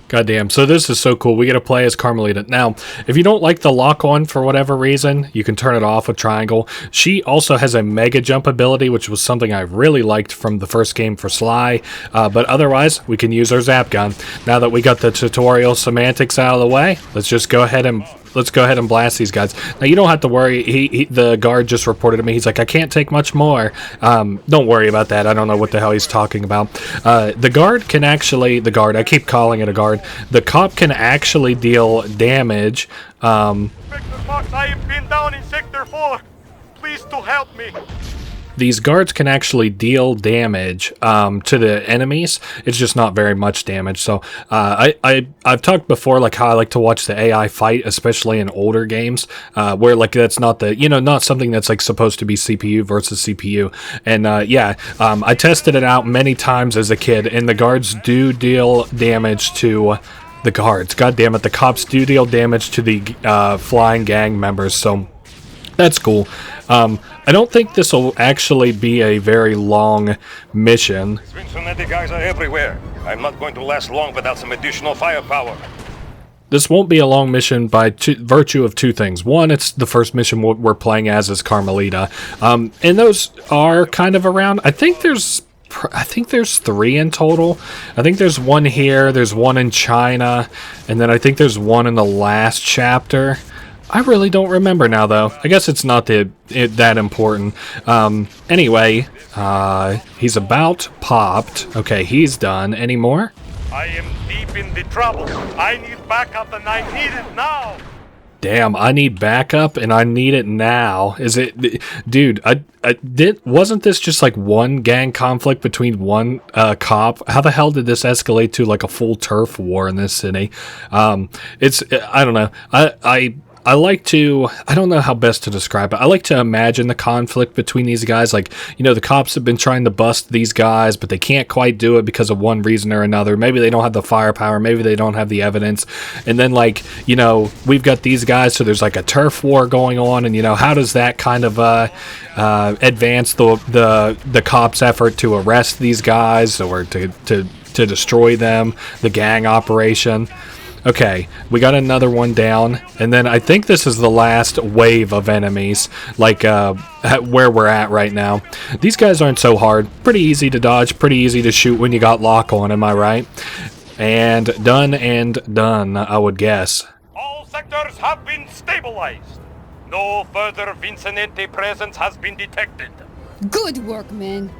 Goddamn, so this is so cool. We get to play as Carmelita. Now, if you don't like the lock-on for whatever reason, you can turn it off with triangle. She also has a mega jump ability, which was something I really liked from the first game for Sly. But otherwise, we can use our zap gun. Now that we got the tutorial semantics out of the way, let's go ahead and blast these guys. Now, you don't have to worry. The guard just reported to me. He's like, I can't take much more. Don't worry about that. I don't know what the hell he's talking about. The guard can actually... The guard, I keep calling it a guard. The cop can actually deal damage. Inspector Fox, I have been down in Sector 4. Please to help me. These guards can actually deal damage to the enemies. It's just not very much damage. So I've talked before like how I like to watch the AI fight, especially in older games, where like that's not the not something that's like supposed to be CPU versus CPU. And I tested it out many times as a kid, and the guards do deal damage to the guards. God damn it, the cops do deal damage to the flying gang members. So that's cool. I don't think this will actually be a very long mission. These Vincenetti guys are everywhere. I'm not going to last long without some additional firepower. This won't be a long mission by virtue of two things. One, it's the first mission we're playing as Carmelita. And those are kind of around. I think there's 3 in total. I think there's one here, there's one in China, and then I think there's one in the last chapter. I really don't remember now, though. I guess it's not that important. Anyway, he's about popped. Okay, he's done. Any more? I am deep in the trouble. I need backup and I need it now. Damn, I need backup and I need it now. Is it... Dude, wasn't this just like one gang conflict between one cop? How the hell did this escalate to like a full turf war in this city? I don't know. I like to, I don't know how best to describe it. I like to imagine the conflict between these guys. Like, the cops have been trying to bust these guys, but they can't quite do it because of one reason or another. Maybe they don't have the firepower. Maybe they don't have the evidence. And then, like, we've got these guys, so there's like a turf war going on. And, how does that kind of advance the cops' effort to arrest these guys or to destroy them, the gang operation? Okay, we got another one down, and then I think this is the last wave of enemies, like where we're at right now. These guys aren't so hard. Pretty easy to dodge, pretty easy to shoot when you got lock on, am I right? And done, I would guess. All sectors have been stabilized. No further Vincenetti presence has been detected. Good work, man.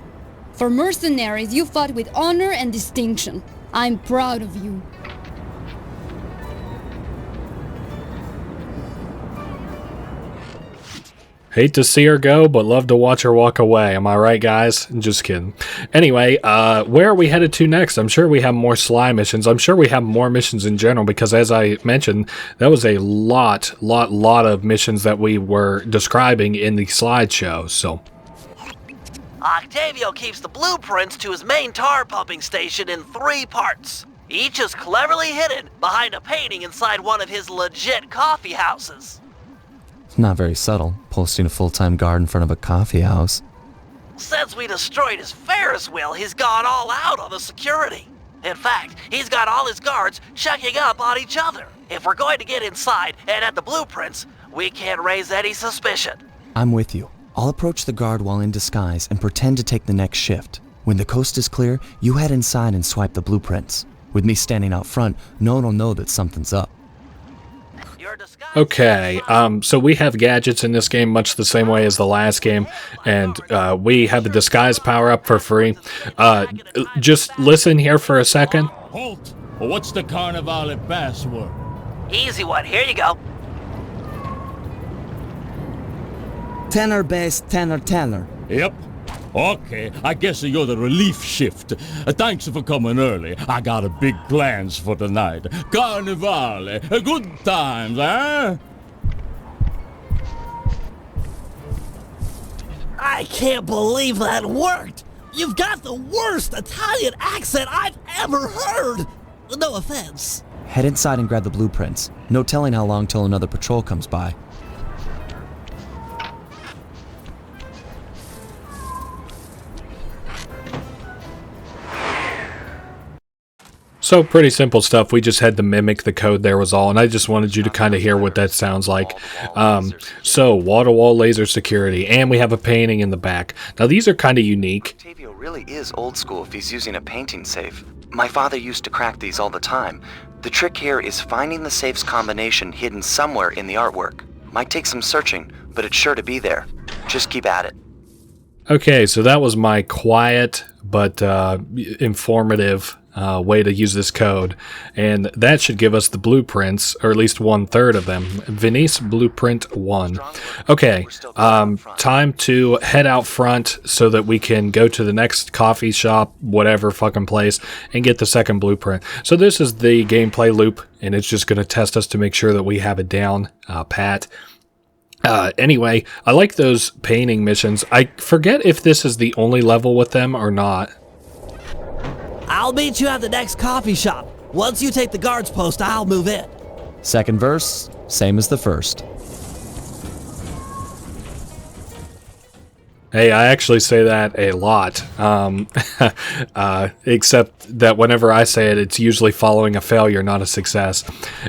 For mercenaries, you fought with honor and distinction. I'm proud of you. Hate to see her go, but love to watch her walk away. Am I right, guys? Just kidding. Anyway, where are we headed to next? I'm sure we have more Sly missions. I'm sure we have more missions in general, because as I mentioned, that was a lot of missions that we were describing in the slideshow, so... Octavio keeps the blueprints to his main tar pumping station in 3 parts. Each is cleverly hidden behind a painting inside one of his legit coffee houses. Not very subtle, posting a full-time guard in front of a coffee house. Since we destroyed his Ferris wheel, he's gone all out on the security. In fact, he's got all his guards checking up on each other. If we're going to get inside and at the blueprints, we can't raise any suspicion. I'm with you. I'll approach the guard while in disguise and pretend to take the next shift. When the coast is clear, you head inside and swipe the blueprints. With me standing out front, no one will know that something's up. Okay, so we have gadgets in this game much the same way as the last game, and we have a disguise power-up for free. Just listen here for a second. Halt! What's the Carnivale password? Easy one, here you go. Tenor bass, tenor. Yep. Okay, I guess you're the relief shift. Thanks for coming early. I got a big plans for tonight. Carnivale, good times, eh? I can't believe that worked! You've got the worst Italian accent I've ever heard! No offense. Head inside and grab the blueprints. No telling how long till another patrol comes by. So pretty simple stuff. We just had to mimic the code there was all, and I just wanted you to kind of hear what that sounds like. So wall-to-wall laser security, and we have a painting in the back. Now these are kind of unique. Octavio really is old school if he's using a painting safe. My father used to crack these all the time. The trick here is finding the safe's combination hidden somewhere in the artwork. Might take some searching, but it's sure to be there. Just keep at it. Okay, so that was my quiet but informative way to use this code, and that should give us the blueprints, or at least 1/3 of them. Venice Blueprint 1. Okay, time to head out front so that we can go to the next coffee shop, whatever fucking place, and get the second blueprint. So this is the gameplay loop, and it's just going to test us to make sure that we have it down pat. Anyway, I like those painting missions. I forget if this is the only level with them or not. I'll meet you at the next coffee shop. Once you take the guard's post, I'll move in. Second verse, same as the first. Hey, I actually say that a lot, except that whenever I say it, it's usually following a failure, not a success.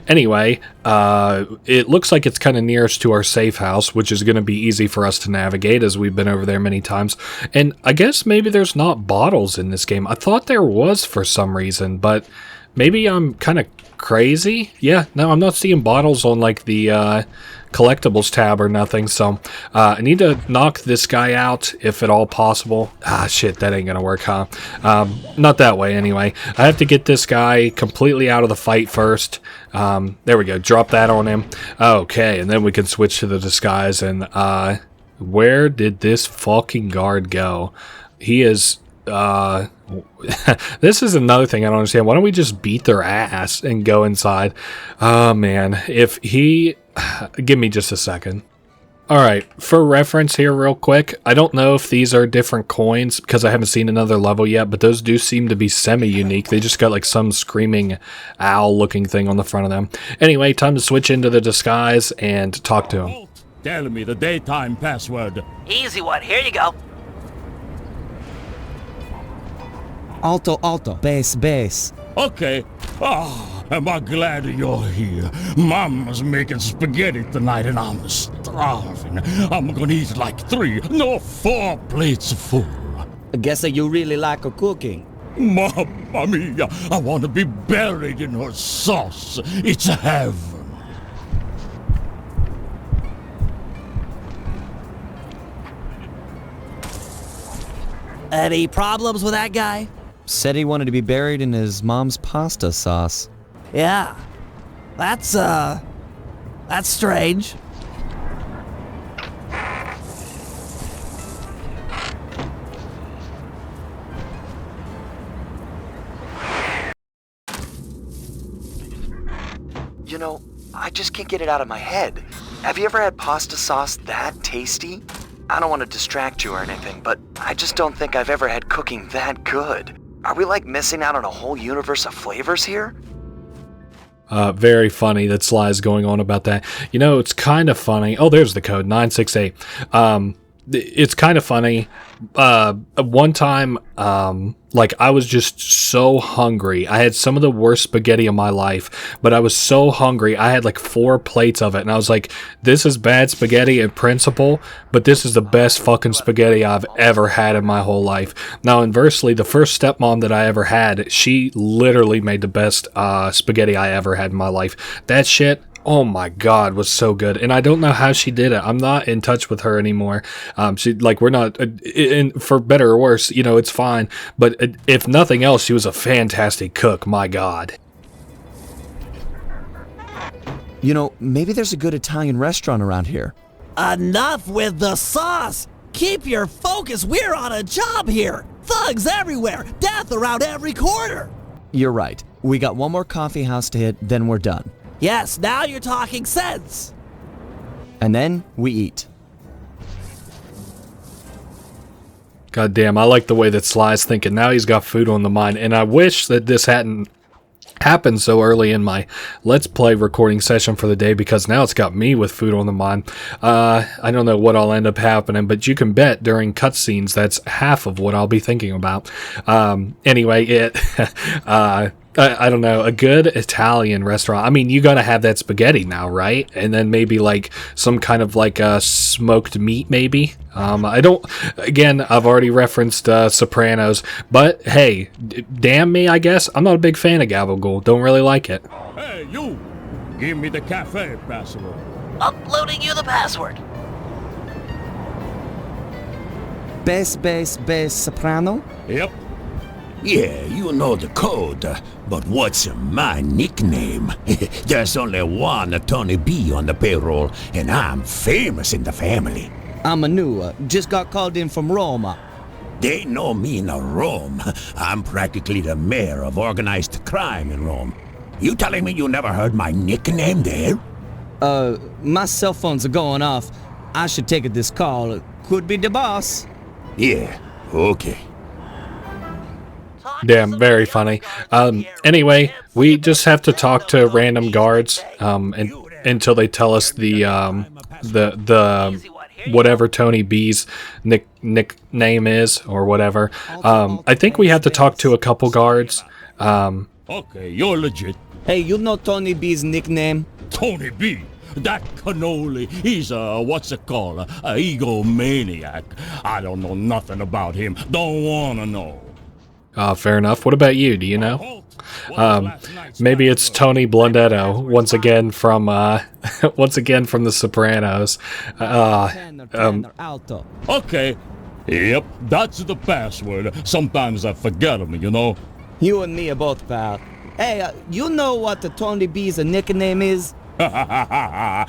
Anyway, it looks like it's kind of nearest to our safe house, which is going to be easy for us to navigate as we've been over there many times. And I guess maybe there's not bottles in this game. I thought there was for some reason, but maybe I'm kind of crazy. Yeah, no, I'm not seeing bottles on like the collectibles tab or nothing, so I need to knock this guy out if at all possible. Ah, shit, that ain't gonna work, huh? Not that way anyway. I have to get this guy completely out of the fight first. There we go, drop that on him. Okay, and then we can switch to the disguise, and where did this fucking guard go? He is this is another thing I don't understand. Why don't we just beat their ass and go inside? Oh man, if he give me just a second. Alright, for reference here real quick, I don't know if these are different coins because I haven't seen another level yet, but those do seem to be semi-unique. They just got like some screaming owl looking thing on the front of them. Anyway, time to switch into the disguise and talk to him. Tell me the daytime password. Easy one, here you go. Alto, bass. Okay. Am I glad you're here. Mama's making spaghetti tonight and I'm starving. I'm gonna eat like 4 plates full. I guess that you really like cooking. Mamma mia, I want to be buried in her sauce. It's heaven. Any problems with that guy? Said he wanted to be buried in his mom's pasta sauce. Yeah. That's strange. You know, I just can't get it out of my head. Have you ever had pasta sauce that tasty? I don't want to distract you or anything, but I just don't think I've ever had cooking that good. Are we like missing out on a whole universe of flavors here? Very funny that Sly's going on about that. You know, it's kind of funny. Oh, there's the code, 968. it's kind of funny. One time, like I was just so hungry. I had some of the worst spaghetti of my life, but I was so hungry. I had like 4 plates of it, and I was like, this is bad spaghetti in principle, but this is the best fucking spaghetti I've ever had in my whole life. Now, inversely, the first stepmom that I ever had, she literally made the best spaghetti I ever had in my life. That shit, oh my God, was so good. And I don't know how she did it. I'm not in touch with her anymore. She, like, we're not, for better or worse, you know, it's fine. But if nothing else, she was a fantastic cook. My God. You know, maybe there's a good Italian restaurant around here. Enough with the sauce! Keep your focus, we're on a job here! Thugs everywhere, death around every corner! You're right. We got one more coffee house to hit, then we're done. Yes, now you're talking sense! And then we eat. God damn, I like the way that Sly's thinking. Now he's got food on the mind, and I wish that this hadn't happened so early in my Let's Play recording session for the day, because now it's got me with food on the mind. I don't know what I'll end up happening, but you can bet during cutscenes that's half of what I'll be thinking about. Anyway, I don't know, a good Italian restaurant. I mean, you gotta have that spaghetti now, right? And then maybe like some kind of like smoked meat, maybe. Again, I've already referenced Sopranos, but hey, damn me, I guess. I'm not a big fan of gabagool. Don't really like it. Hey, you! Give me the cafe password. Uploading you the password. Base soprano? Yep. Yeah, you know the code, but what's my nickname? There's only one Tony B on the payroll, and I'm famous in the family. I'm a new, just got called in from Roma. They know me in Rome. I'm practically the mayor of organized crime in Rome. You telling me you never heard my nickname there? My cell phones are going off. I should take this call. Could be the boss. Yeah, okay. Damn, very funny. Anyway, we just have to talk to random guards until they tell us the whatever Tony B's nickname is or whatever. I think we have to talk to a couple guards. Okay, you're legit. Hey, you know Tony B's nickname? Tony B? That cannoli, he's what's it called? A egomaniac. I don't know nothing about him. Don't wanna know. Fair enough. What about you? Do you know? Maybe it's Tony Blundetto once again from The Sopranos. Okay. Yep, that's the password. Sometimes I forget them, you know. You and me are both, pal. Hey, you know what the Tony B's nickname is? Yeah,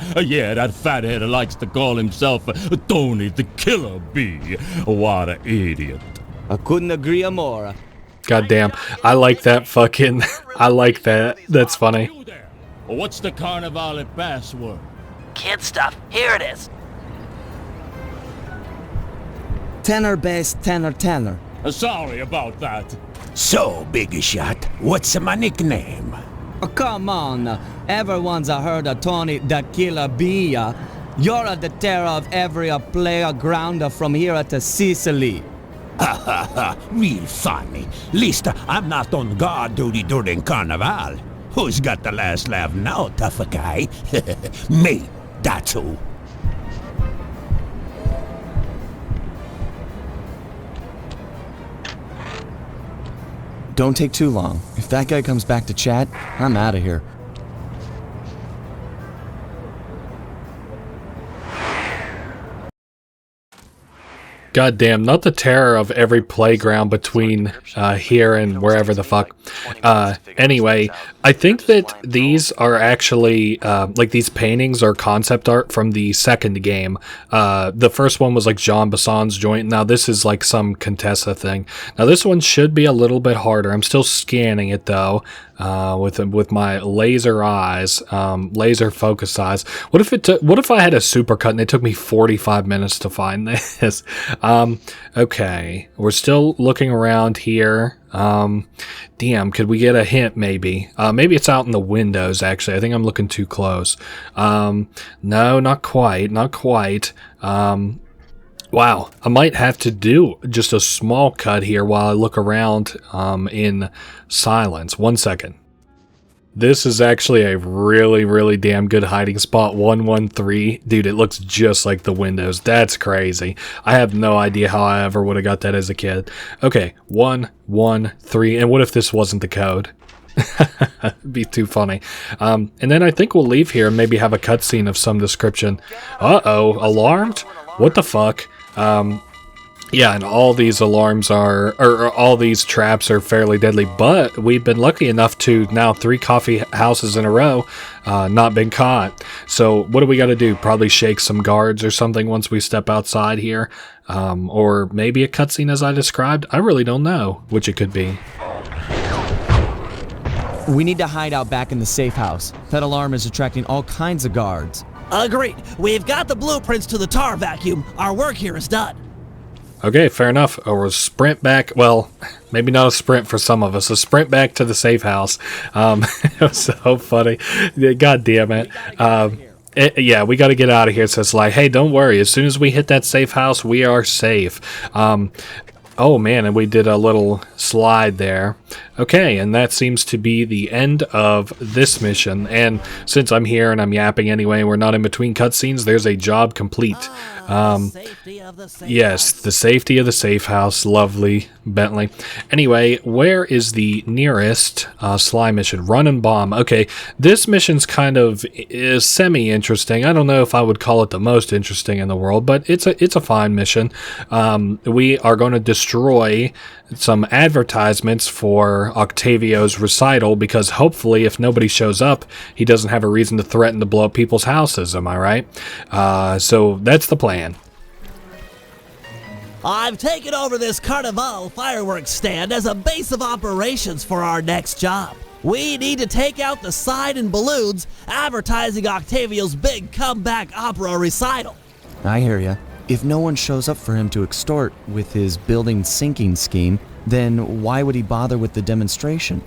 that fathead likes to call himself Tony the Killer Bee. What an idiot. I couldn't agree more. Goddamn, I like that fucking... I like that. That's funny. What's the Carnivale password? Kid stuff. Here it is. Tenor bass, tenor. Sorry about that. So, Big Shot, what's my nickname? Oh, come on. Everyone's heard of Tony the Killer Bee. You're the terror of every playground from here to Sicily. Ha ha ha, real funny. Least I'm not on guard duty during Carnival. Who's got the last laugh now, tough guy? Me, that's who. Don't take too long. If that guy comes back to chat, I'm out of here. Goddamn, not the terror of every playground between here and wherever the fuck. Anyway, I think that these are actually, like these paintings are concept art from the second game. The first one was like Jean Basson's joint. Now this is like some Contessa thing. Now this one should be a little bit harder. I'm still scanning it though. With my laser eyes, laser focused eyes. What if I had a supercut and it took me 45 minutes to find this? Okay, we're still looking around here. Damn, could we get a hint maybe? Maybe it's out in the windows actually. I think I'm looking too close. No, not quite. Wow, I might have to do just a small cut here while I look around in silence. 1 second. This is actually a really, really damn good hiding spot. 113. Dude, it looks just like the windows. That's crazy. I have no idea how I ever would have got that as a kid. Okay, 113. And what if this wasn't the code? It'd be too funny. And then I think we'll leave here and maybe have a cutscene of some description. Uh-oh, alarmed? What the fuck? Yeah, and all these alarms or all these traps are fairly deadly, but we've been lucky enough to now 3 coffee houses in a row not been caught. So what do we got to do? Probably shake some guards or something once we step outside here. Or maybe a cutscene as I described. I really don't know which it could be. We need to hide out back in the safe house. That alarm is attracting all kinds of guards. Agreed. We've got the blueprints to the tar vacuum. Our work here is done. Okay, fair enough. Or a sprint back. Well, maybe not a sprint for some of us. A sprint back to the safe house. It was so funny. God damn it. Yeah, we got to get out of here. So it's like, hey, don't worry. As soon as we hit that safe house, we are safe. Oh man, and we did a little slide there. Okay, and that seems to be the end of this mission. And since I'm here and I'm yapping anyway, we're not in between cutscenes, there's a job complete. Yes, the safety of the safe house. Lovely, Bentley. Anyway, where is the nearest Sly mission? Run and bomb. Okay, this mission's kind of is semi-interesting. I don't know if I would call it the most interesting in the world, but it's a fine mission. We are going to destroy some advertisements for Octavio's recital because hopefully if nobody shows up, he doesn't have a reason to threaten to blow up people's houses, am I right? So that's the plan. I've taken over this Carnival fireworks stand as a base of operations for our next job. We need to take out the sign and balloons advertising Octavio's big comeback opera recital. I hear ya. If no one shows up for him to extort with his building sinking scheme, then why would he bother with the demonstration?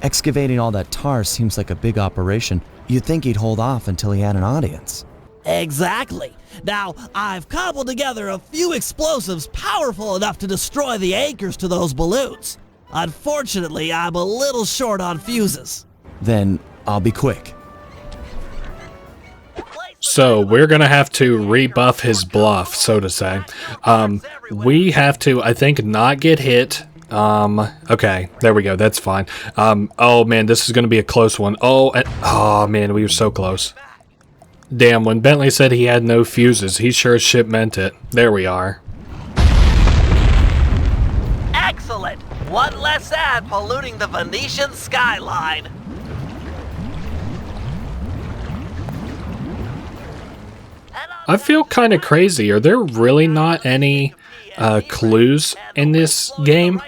Excavating all that tar seems like a big operation. You'd think he'd hold off until he had an audience. Exactly. Now, I've cobbled together a few explosives powerful enough to destroy the anchors to those balloons. Unfortunately, I'm a little short on fuses. Then I'll be quick. So we're going to have to rebuff his bluff, so to say. We have to, I think, not get hit. Okay, there we go. That's fine. Oh man, this is going to be a close one. Oh man, we were so close. Damn, when Bentley said he had no fuses, he sure as shit meant it. There we are. Excellent! One less ad polluting the Venetian skyline. I feel kind of crazy. Are there really not any clues in this game?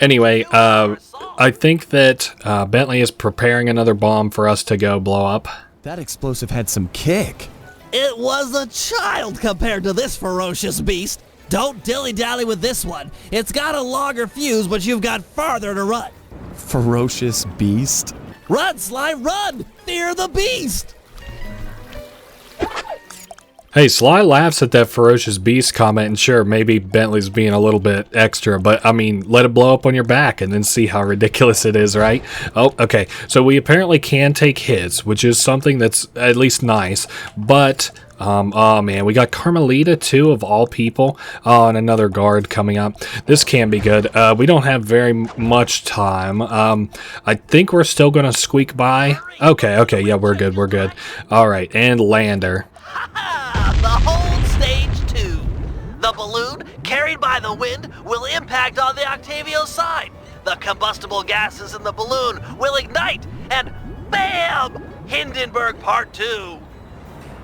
Anyway, I think that Bentley is preparing another bomb for us to go blow up. That explosive had some kick. It was a child compared to this ferocious beast. Don't dilly-dally with this one. It's got a longer fuse, but you've got farther to run. Ferocious beast? Run, Sly, run! Fear the beast! Hey, Sly laughs at that ferocious beast comment, and sure, maybe Bentley's being a little bit extra, but I mean, let it blow up on your back and then see how ridiculous it is, right? Oh, okay, so we apparently can take hits, which is something that's at least nice, but, oh man, we got Carmelita too, of all people. Oh, and another guard coming up. This can be good. We don't have very much time. I think we're still gonna squeak by. Okay, yeah, we're good. All right, and lander. The whole stage 2. The balloon, carried by the wind, will impact on the Octavio side. The combustible gases in the balloon will ignite, and BAM! Hindenburg Part 2.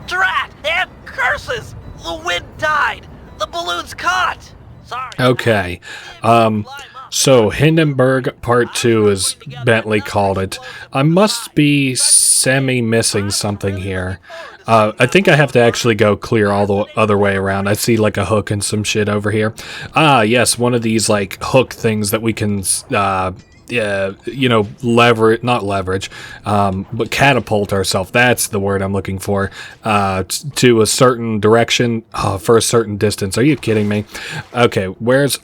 Drat and curses! The wind died. The balloon's caught. Sorry. Okay. So Hindenburg Part 2, as Bentley called it. I must be semi-missing something here. I think I have to actually go clear all the other way around. I see like a hook and some shit over here. Ah, yes, one of these like hook things that we can not leverage, but catapult ourselves. That's the word I'm looking for. To a certain direction for a certain distance. Are you kidding me? Okay,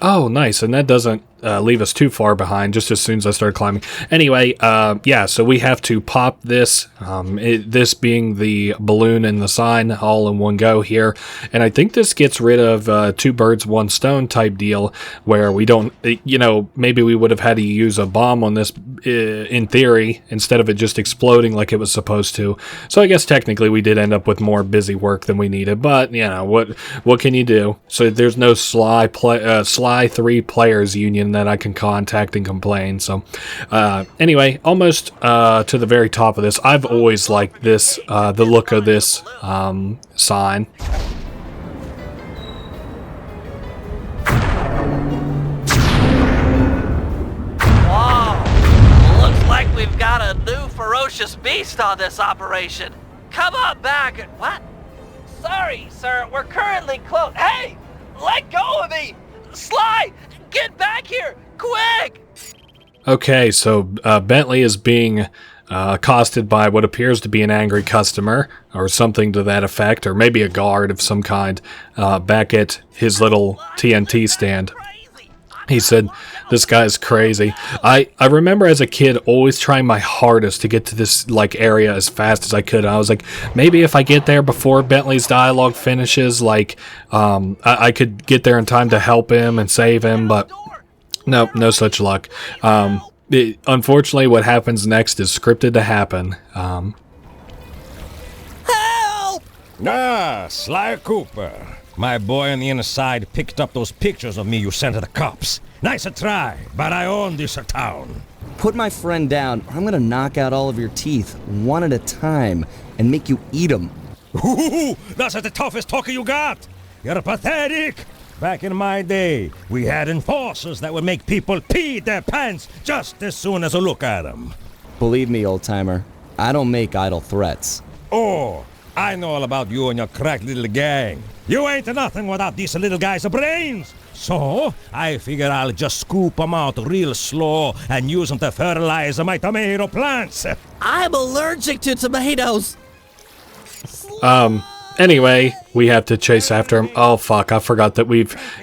oh, nice, and that doesn't leave us too far behind just as soon as I started climbing. Anyway, yeah, so we have to pop this, this being the balloon and the sign all in one go here. And I think this gets rid of 2 birds, 1 stone type deal where we don't, maybe we would have had to use a bomb on this in theory instead of it just exploding like it was supposed to. So I guess technically we did end up with more busy work than we needed, but what can you do? So there's no Sly 3 players union that I can contact and complain. So anyway, almost to the very top of this. I've always liked this, the look of this sign. Whoa! Looks like we've got a new ferocious beast on this operation. Come on back. What? Sorry, sir. We're currently closed. Hey! Let go of me! Sly! Get back here! Quick! Okay, so Bentley is being accosted by what appears to be an angry customer or something to that effect, or maybe a guard of some kind back at his little TNT stand. He said, "This guy's crazy." I remember as a kid always trying my hardest to get to this area as fast as I could. I was like, maybe if I get there before Bentley's dialogue finishes, I could get there in time to help him and save him, but no such luck. Unfortunately, what happens next is scripted to happen. Help! Sly Cooper. My boy on the inside picked up those pictures of me you sent to the cops. Nice try, but I own this town. Put my friend down, or I'm gonna knock out all of your teeth, one at a time, and make you eat them. Ooh, that's the toughest talker you got. You're pathetic. Back in my day, we had enforcers that would make people pee their pants just as soon as a look at them. Believe me, old-timer, I don't make idle threats. Oh, I know all about you and your crack little gang. You ain't nothing without these little guys' brains. So, I figure I'll just scoop them out real slow and use them to fertilize my tomato plants. I'm allergic to tomatoes. Anyway, we have to chase after him. Oh fuck, I forgot that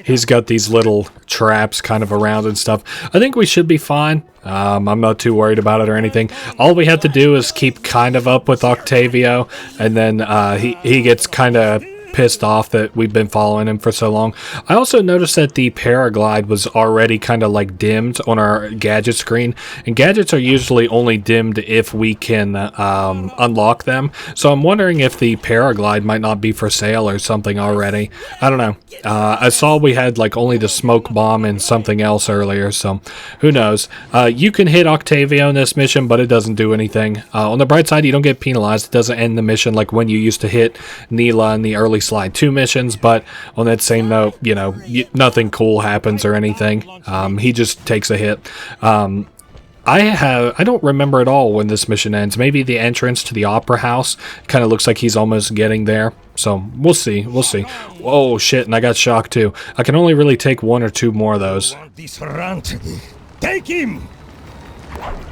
he's got these little traps kind of around and stuff. I think we should be fine. I'm not too worried about it or anything. All we have to do is keep kind of up with Octavio, and then he gets kind of pissed off that we've been following him for so long. I also noticed that the paraglide was already kind of dimmed on our gadget screen, and gadgets are usually only dimmed if we can unlock them. So I'm wondering if the paraglide might not be for sale or something already. I don't know. I saw we had only the smoke bomb and something else earlier, so who knows. You can hit Octavio in this mission, but it doesn't do anything. On the bright side, you don't get penalized. It doesn't end the mission like when you used to hit Neela in the early Slide 2 missions, but on that same note, nothing cool happens or anything. He just takes a hit. I don't remember at all when this mission ends. Maybe the entrance to the opera house kind of looks like he's almost getting there. So we'll see. Oh shit, and I got shocked too. I can only really take 1 or 2 more of those. Take him!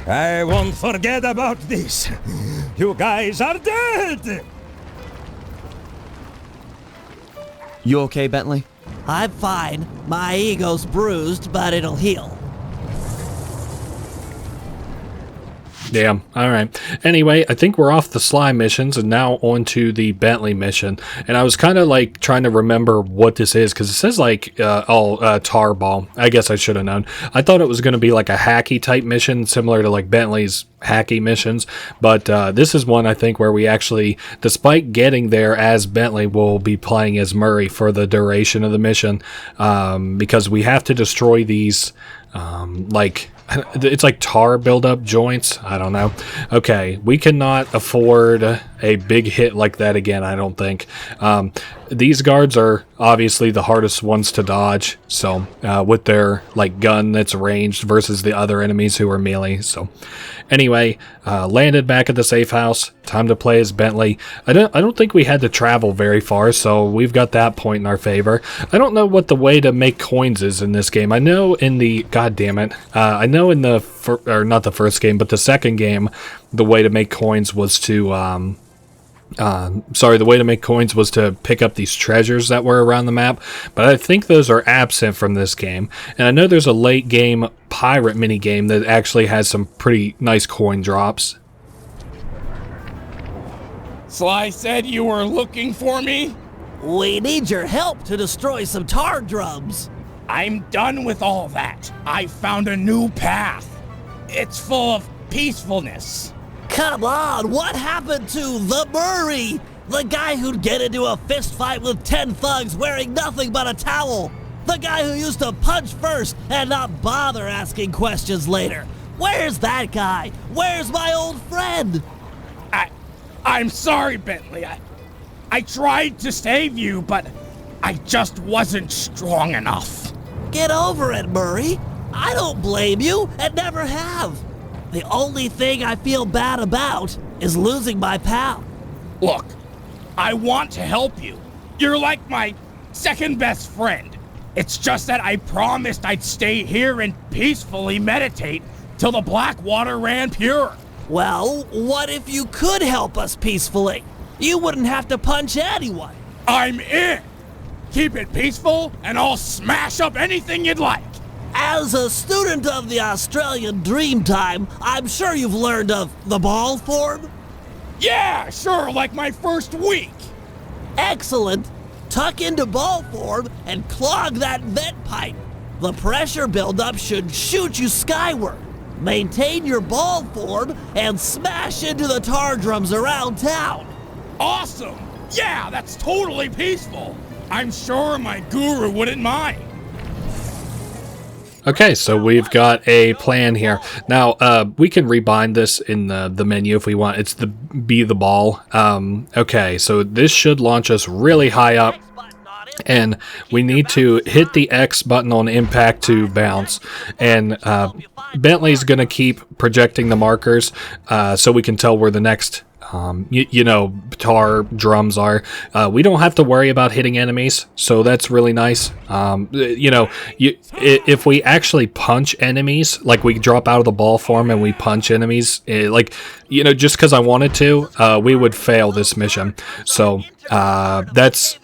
I won't forget about this. You guys are dead! You okay, Bentley? I'm fine. My ego's bruised, but it'll heal. Damn. Alright. Anyway, I think we're off the Sly missions and now on to the Bentley mission. And I was kind of trying to remember what this is, because it says tar ball. I guess I should have known. I thought it was going to be a hacky type mission, similar to Bentley's hacky missions. But this is one, I think, where we actually, despite getting there as Bentley, will be playing as Murray for the duration of the mission. Because we have to destroy these, it's tar buildup joints. I don't know. Okay, we cannot afford a big hit like that again, I don't think. These guards are obviously the hardest ones to dodge, so with their like gun that's ranged versus the other enemies who are melee. So anyway, landed back at the safe house. Time to play as Bentley. I don't think we had to travel very far, so we've got that point in our favor. I don't know what the way to make coins is in this game. I know in the I know in the not the first game, but the second game, the way to make coins was to the way to make coins was to pick up these treasures that were around the map, but I think those are absent from this game. And I know there's a late game pirate mini game that actually has some pretty nice coin drops. Sly said you were looking for me? We need your help to destroy some tar drums. I'm done with all that. I found a new path. It's full of peacefulness. Come on, what happened to the Murray? The guy who'd get into a fist fight with 10 thugs wearing nothing but a towel. The guy who used to punch first and not bother asking questions later. Where's that guy? Where's my old friend? I'm sorry, Bentley. I tried to save you, but I just wasn't strong enough. Get over it, Murray. I don't blame you and never have. The only thing I feel bad about is losing my pal. Look, I want to help you. You're like my second best friend. It's just that I promised I'd stay here and peacefully meditate till the black water ran pure. Well, what if you could help us peacefully? You wouldn't have to punch anyone. I'm in. Keep it peaceful and I'll smash up anything you'd like. As a student of the Australian Dreamtime, I'm sure you've learned of the ball form? Yeah, sure, like my first week. Excellent. Tuck into ball form and clog that vent pipe. The pressure buildup should shoot you skyward. Maintain your ball form and smash into the tar drums around town. Awesome! Yeah, that's totally peaceful. I'm sure my guru wouldn't mind. Okay, so we've got a plan here. Now, we can rebind this in the menu if we want. It's the Be the Ball. Okay, so this should launch us really high up. And we need to hit the X button on impact to bounce. And Bentley's going to keep projecting the markers so we can tell where the next tar drums are. We don't have to worry about hitting enemies, so that's really nice. If we actually punch enemies, like we drop out of the ball form and we punch enemies, just because I wanted to, we would fail this mission. So that's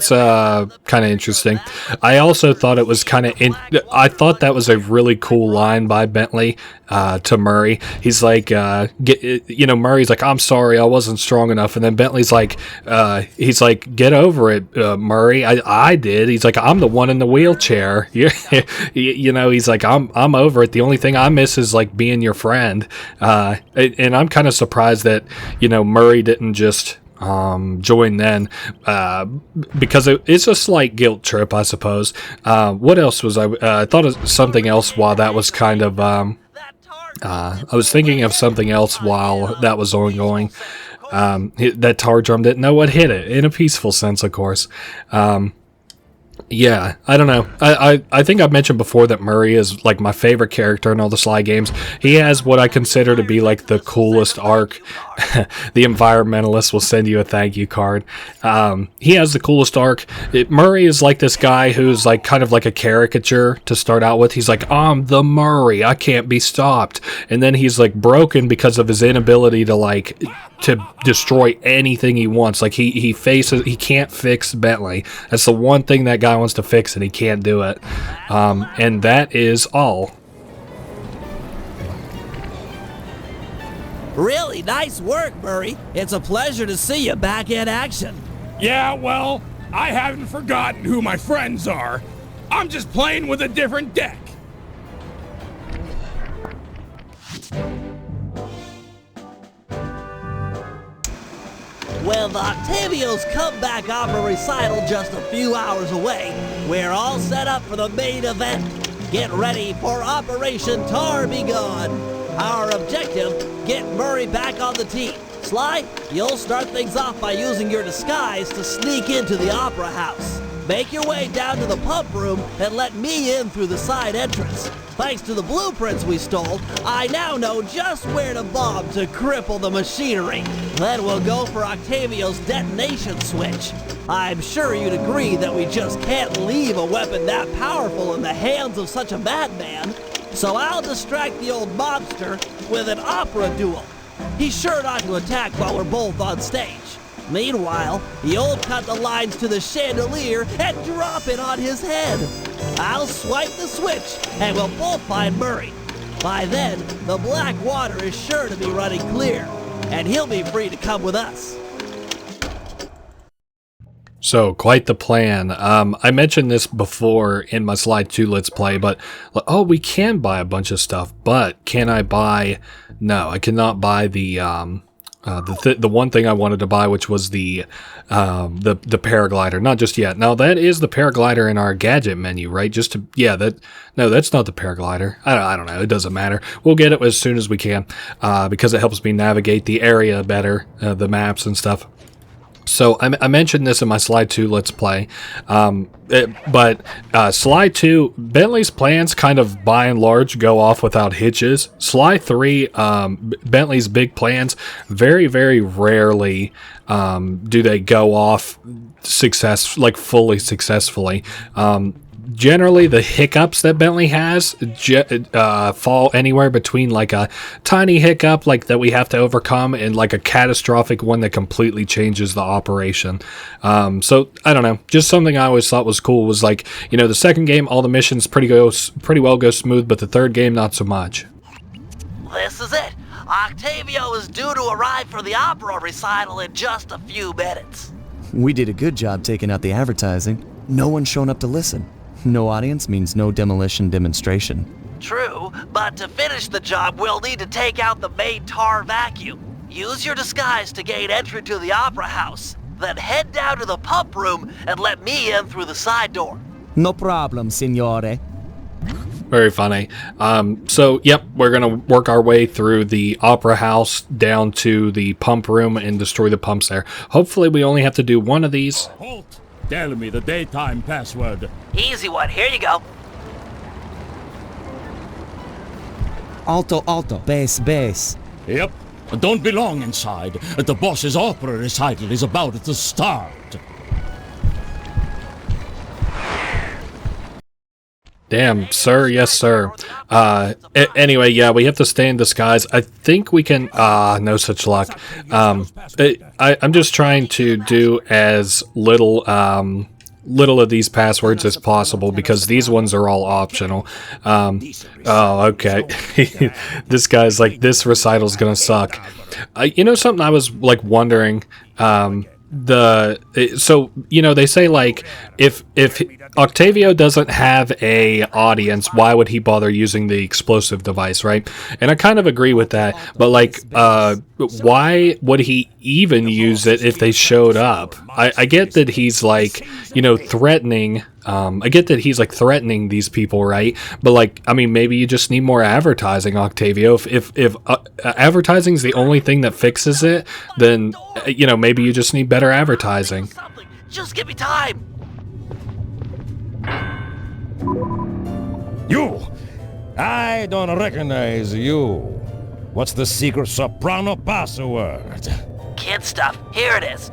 kind of interesting. I also thought it was I thought that was a really cool line by Bentley to Murray. He's like, Murray's like, I'm sorry, I wasn't strong enough. And then Bentley's like, get over it, Murray. I did. He's like, I'm the one in the wheelchair. He's like, I'm over it. The only thing I miss is like being your friend. And I'm kind of surprised that, Murray didn't just join then, because it's a slight guilt trip, I suppose. What else was I thought of something else while that was kind of, I was thinking of something else while that was ongoing. That tar drum didn't know what hit it, in a peaceful sense, of course. Yeah, I don't know. I think I've mentioned before that Murray is like my favorite character in all the Sly games. He has what I consider to be like the coolest arc. The environmentalist will send you a thank you card. He has the coolest arc. Murray is like this guy who's like kind of like a caricature to start out with. He's like, I'm the Murray, I can't be stopped. And then he's like broken because of his inability to destroy anything he wants. Like he can't fix Bentley. That's the one thing that guy wants to fix, and he can't do it. And that is all. Really nice work, Murray. It's a pleasure to see you back in action. Yeah, well, I haven't forgotten who my friends are. I'm just playing with a different deck. With Octavio's comeback opera recital just a few hours away, we're all set up for the main event. Get ready for Operation Tar Be Gone. Our objective, get Murray back on the team. Sly, you'll start things off by using your disguise to sneak into the opera house. Make your way down to the pump room and let me in through the side entrance. Thanks to the blueprints we stole, I now know just where to bomb to cripple the machinery. Then we'll go for Octavio's detonation switch. I'm sure you'd agree that we just can't leave a weapon that powerful in the hands of such a madman. So I'll distract the old mobster with an opera duel. He's sure not to attack while we're both on stage. Meanwhile, you'll cut the lines to the chandelier and drop it on his head. I'll swipe the switch, and we'll both find Murray. By then, the black water is sure to be running clear, and he'll be free to come with us. So, quite the plan. I mentioned this before in my Sly 2 Let's Play, but, oh, we can buy a bunch of stuff, but can I buy... No, I cannot buy the one thing I wanted to buy, which was the paraglider. Not just yet. Now, that is the paraglider in our gadget menu, right? Just to... Yeah, no, that's not the paraglider. I don't know. It doesn't matter. We'll get it as soon as we can, because it helps me navigate the area better, the maps and stuff. So I mentioned this in my Sly 2 Let's Play, but Sly 2, Bentley's plans kind of by and large go off without hitches. Sly 3, Bentley's big plans, very, very rarely do they go off fully successfully. Generally, the hiccups that Bentley has fall anywhere between like a tiny hiccup like that we have to overcome and like a catastrophic one that completely changes the operation. So I don't know, just something I always thought was cool was like, you know, the second game, all the missions pretty well go smooth, but the third game, not so much. This is it. Octavio is due to arrive for the opera recital in just a few minutes. We did a good job taking out the advertising. No one's shown up to listen. No audience means no demolition demonstration. True, but to finish the job, we'll need to take out the main tar vacuum. Use your disguise to gain entry to the opera house. Then head down to the pump room and let me in through the side door. No problem, signore. Very funny. So, yep, we're going to work our way through the opera house down to the pump room and destroy the pumps there. Hopefully we only have to do one of these. Halt! Tell me the daytime password. Easy one, here you go. Alto, alto, bass, bass. Yep. Don't be long inside. The boss's opera recital is about to start. Damn, sir, yes, sir. Anyway, yeah, we have to stay in disguise. I think we can... no such luck. I'm just trying to do as little of these passwords as possible because these ones are all optional. Oh, okay. This guy's like, this recital's gonna suck. You know something I was, like, wondering... so you know they say like if Octavio doesn't have a audience, why would he bother using the explosive device, right? And I kind of agree with that, but like why would he even use it if they showed up? I get that he's like, you know, threatening. I get that he's like threatening these people, right? But like, I mean, maybe you just need more advertising, Octavio. If advertising's the only thing that fixes it, then you know maybe you just need better advertising. Just give me time. You! I don't recognize you. What's the secret soprano password? Kid stuff. Here it is.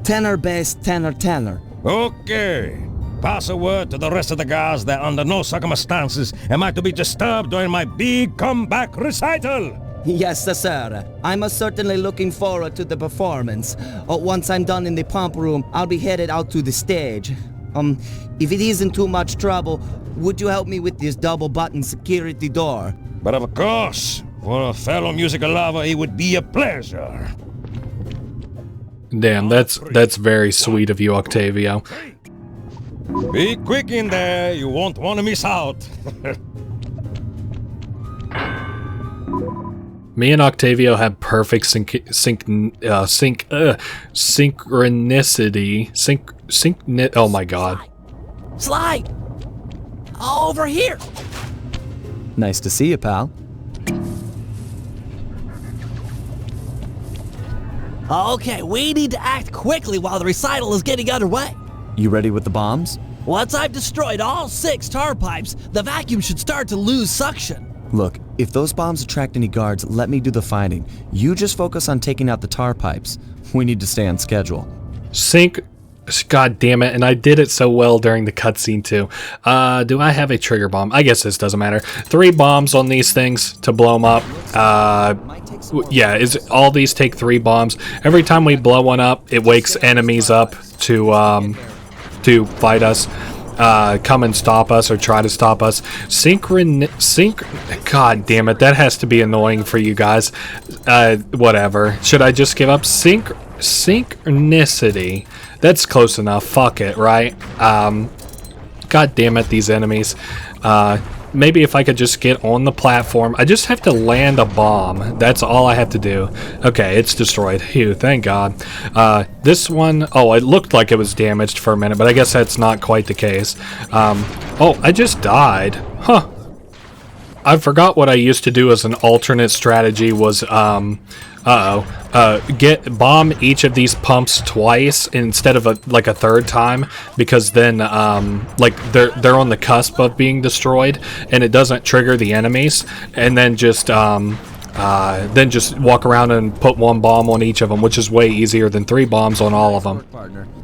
Tenor, bass, tenor, tenor. Okay. Pass a word to the rest of the guys that under no circumstances am I to be disturbed during my big comeback recital. Yes, sir. I'm certainly looking forward to the performance. Once I'm done in the pump room, I'll be headed out to the stage. If it isn't too much trouble, would you help me with this double-button security door? But of course, for a fellow musical lover, it would be a pleasure. Damn, that's very sweet of you, Octavio. Be quick in there, you won't want to miss out. Me and Octavio have perfect synchronicity. Oh my god. Sly! Over here! Nice to see you, pal. Okay, we need to act quickly while the recital is getting underway. You ready with the bombs? Once I've destroyed all 6 tar pipes, the vacuum should start to lose suction. Look, if those bombs attract any guards, let me do the fighting. You just focus on taking out the tar pipes. We need to stay on schedule. Sync. God damn it, and I did it so well during the cutscene too. Do I have a trigger bomb? I guess this doesn't matter. 3 bombs on these things to blow them up. Yeah, all these take 3 bombs. Every time we blow one up, it wakes enemies up to fight us. Come and stop us or try to stop us. God damn it, that has to be annoying for you guys. Whatever. Should I just give up? Synchronicity. That's close enough. Fuck it, right? God damn it, these enemies. Maybe if I could just get on the platform. I just have to land a bomb. That's all I have to do. Okay, it's destroyed. Phew, thank God. This one, oh, it looked like it was damaged for a minute, but I guess that's not quite the case. Oh, I just died. Huh. I forgot what I used to do as an alternate strategy was, bomb each of these pumps twice instead of a third time, because then like they're on the cusp of being destroyed and it doesn't trigger the enemies, and then just walk around and put 1 bomb on each of them, which is way easier than 3 bombs on all of them.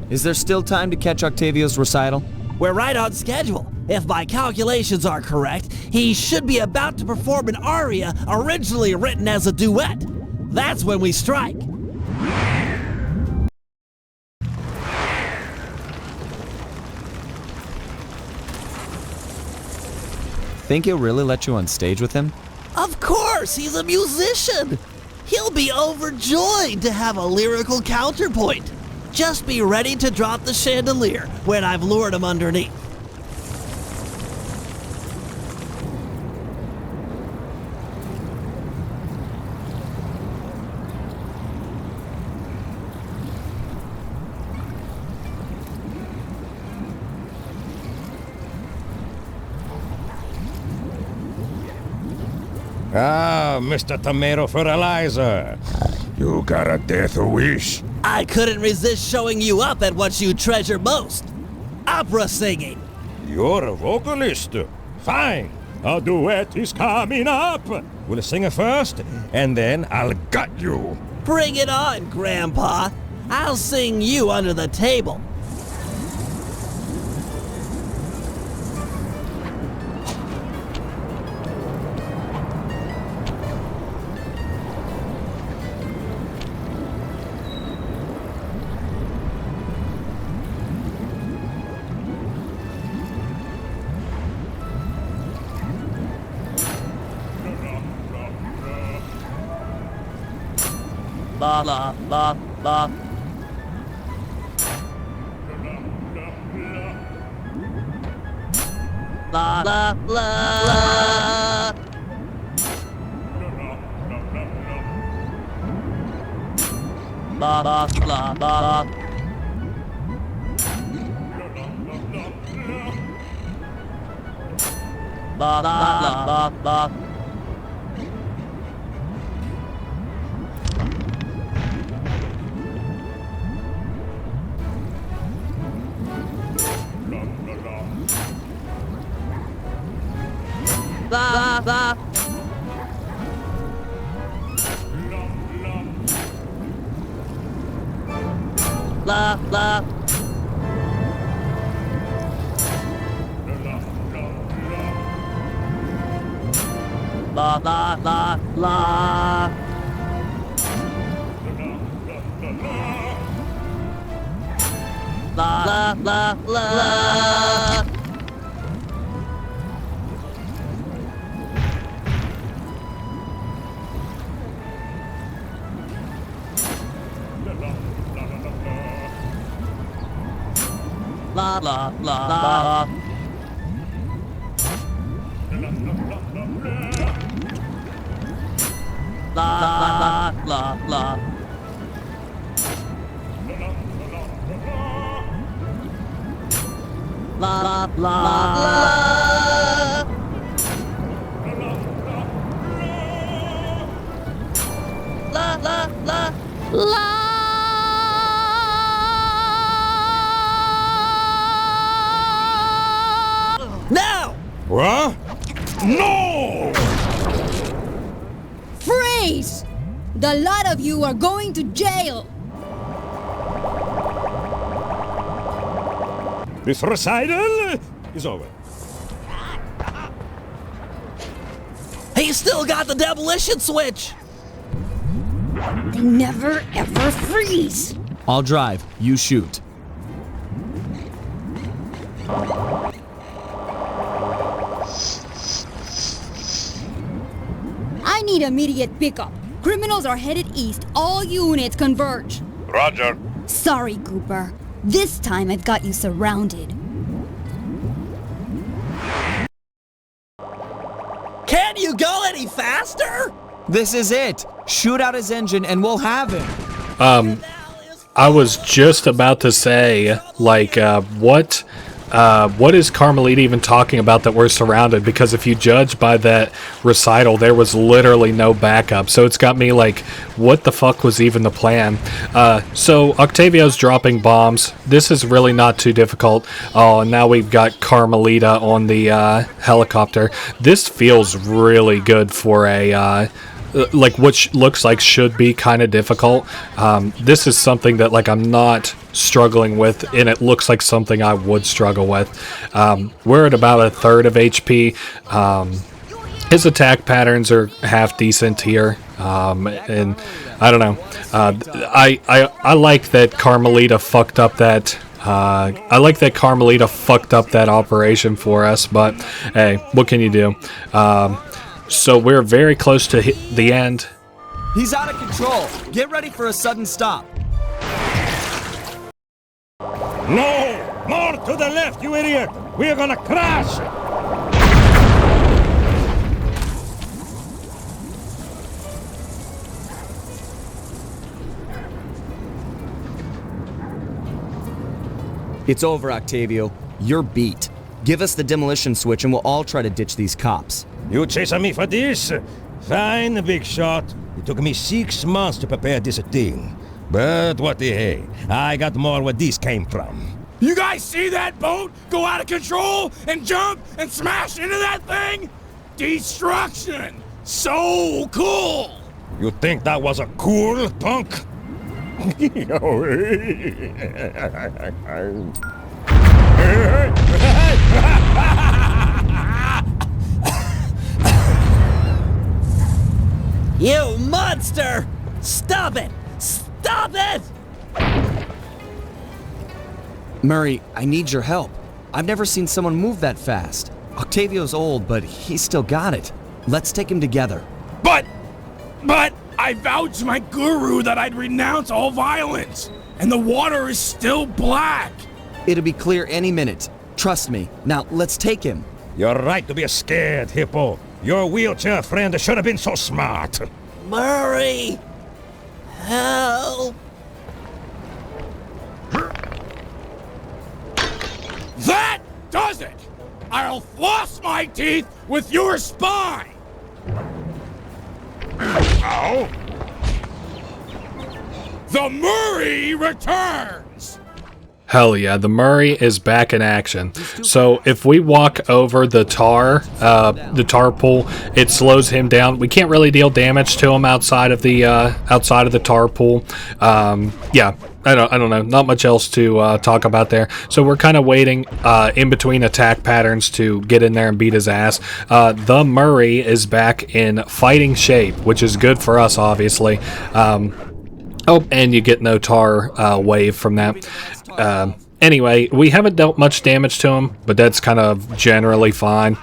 Is there still time to catch Octavio's recital? We're right on schedule. If my calculations are correct, he should be about to perform an aria originally written as a duet. That's when we strike. Think he'll really let you on stage with him? Of course, he's a musician. He'll be overjoyed to have a lyrical counterpoint. Just be ready to drop the chandelier when I've lured him underneath. Ah, Mr. Tomato Fertilizer. You got a death wish? I couldn't resist showing you up at what you treasure most. Opera singing. You're a vocalist. Fine. A duet is coming up. We'll sing it first, and then I'll gut you. Bring it on, Grandpa. I'll sing you under the table. La la la la. La la la. La la la la. La la la la. La la. La la. La la la la. La la la la. La la la la. La la la la. La la la la. La la la la. What? No! Freeze! The lot of you are going to jail! This recital is over. He's still got the demolition switch! They never ever freeze! I'll drive, you shoot. I need immediate pickup. Criminals are headed east. All units converge. Roger. Sorry, Cooper. This time I've got you surrounded. Can't you go any faster? This is it. Shoot out his engine and we'll have him. I was just about to say, like, what is Carmelita even talking about that we're surrounded? Because if you judge by that recital, there was literally no backup. So it's got me like, what the fuck was even the plan? So Octavio's dropping bombs. This is really not too difficult. Oh, and now we've got Carmelita on the helicopter. This feels really good for a... like what looks like should be kind of difficult. This is something that like I'm not struggling with, and it looks like something I would struggle with. We're at about a third of HP. His attack patterns are half decent here, and I don't know. I like that Carmelita fucked up that. I like that Carmelita fucked up that operation for us, but hey, what can you do? So we're very close to the end. He's out of control. Get ready for a sudden stop. No! More to the left, you idiot! We're gonna crash! It's over, Octavio. You're beat. Give us the demolition switch and we'll all try to ditch these cops. You chasing me for this? Fine, big shot. It took me 6 months to prepare this thing. But what the hey? I got more where this came from. You guys see that boat go out of control and jump and smash into that thing? Destruction! So cool! You think that was a cool, punk? You monster! Stop it! Stop it! Murray, I need your help. I've never seen someone move that fast. Octavio's old, but he's still got it. Let's take him together. But I vowed to my guru that I'd renounce all violence, and the water is still black. It'll be clear any minute. Trust me. Now, let's take him. You're right to be scared, Hippo. Your wheelchair friend should have been so smart. Murray! Help! That does it! I'll floss my teeth with your spine! Ow! The Murray returns! Hell yeah, the Murray is back in action. So if we walk over the tar pool, it slows him down. We can't really deal damage to him outside of the tar pool. Yeah, I don't know, not much else to talk about there. So we're kind of waiting in between attack patterns to get in there and beat his ass. The Murray is back in fighting shape, which is good for us, obviously. Oh, and you get no tar wave from that. Anyway, we haven't dealt much damage to him, but that's kind of generally fine.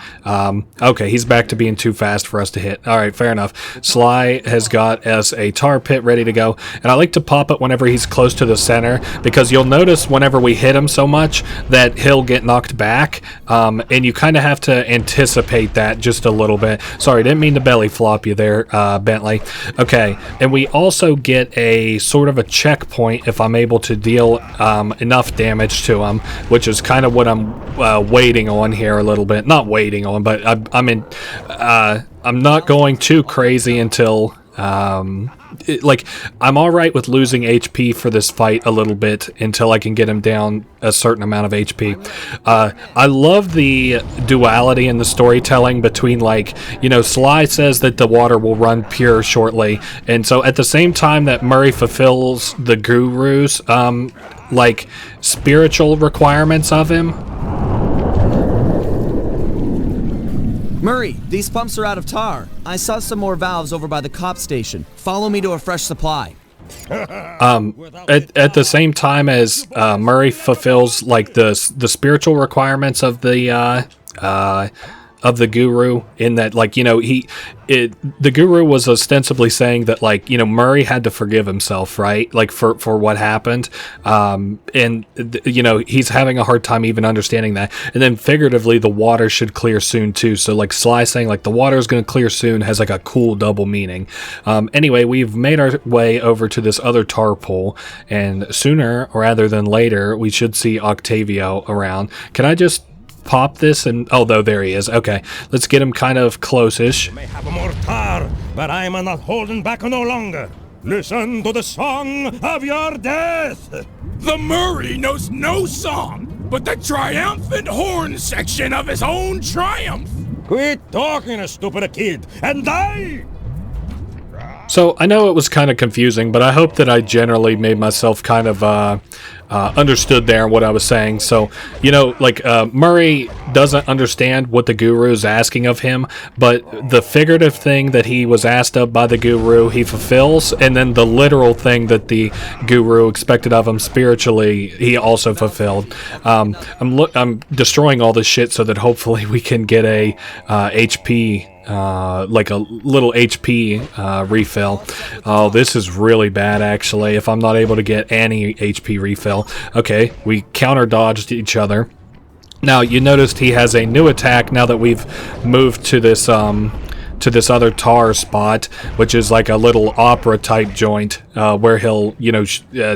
Okay, he's back to being too fast for us to hit. Alright, fair enough. Sly has got us a tar pit ready to go, and I like to pop it whenever he's close to the center, because you'll notice whenever we hit him so much that he'll get knocked back, and you kind of have to anticipate that just a little bit. Sorry, didn't mean to belly flop you there, Bentley. Okay, and we also get a sort of a checkpoint if I'm able to deal enough damage to him, which is kind of what I'm waiting on here a little bit. Not waiting on, but I'm not going too crazy until like, I'm all right with losing HP for this fight a little bit until I can get him down a certain amount of HP. I love the duality in the storytelling between, like, you know, Sly says that the water will run pure shortly, and so at the same time that Murray fulfills the guru's like spiritual requirements of him. Murray, these pumps are out of tar. I saw some more valves over by the cop station. Follow me to a fresh supply. At the same time as Murray fulfills like the spiritual requirements of the guru, in that, like, you know, the guru was ostensibly saying that, like, you know, Murray had to forgive himself, right, like for what happened, and you know, he's having a hard time even understanding that. And then figuratively, the water should clear soon too, so like Sly saying like the water is going to clear soon has like a cool double meaning. Anyway, we've made our way over to this other tar pool, and sooner rather than later we should see Octavio around. Can I just pop this? And oh, though, there he is. Okay, let's get him kind of close-ish. May have more tar, but I'm not holding back no longer. Listen to the song of your death. The Murray knows no song, but the triumphant horn section of his own triumph. Quit talking, stupid kid, and die! So I know it was kind of confusing, but I hope that I generally made myself kind of understood there what I was saying. So, you know, like, Murray doesn't understand what the guru is asking of him, but the figurative thing that he was asked of by the guru, he fulfills, and then the literal thing that the guru expected of him spiritually, he also fulfilled. I'm destroying all this shit so that hopefully we can get a HP, like a little HP refill. Oh, this is really bad, actually, if I'm not able to get any HP refill. Okay, we counter dodged each other. Now, you noticed he has a new attack now that we've moved to this other tar spot, which is like a little opera type joint, where he'll, you know,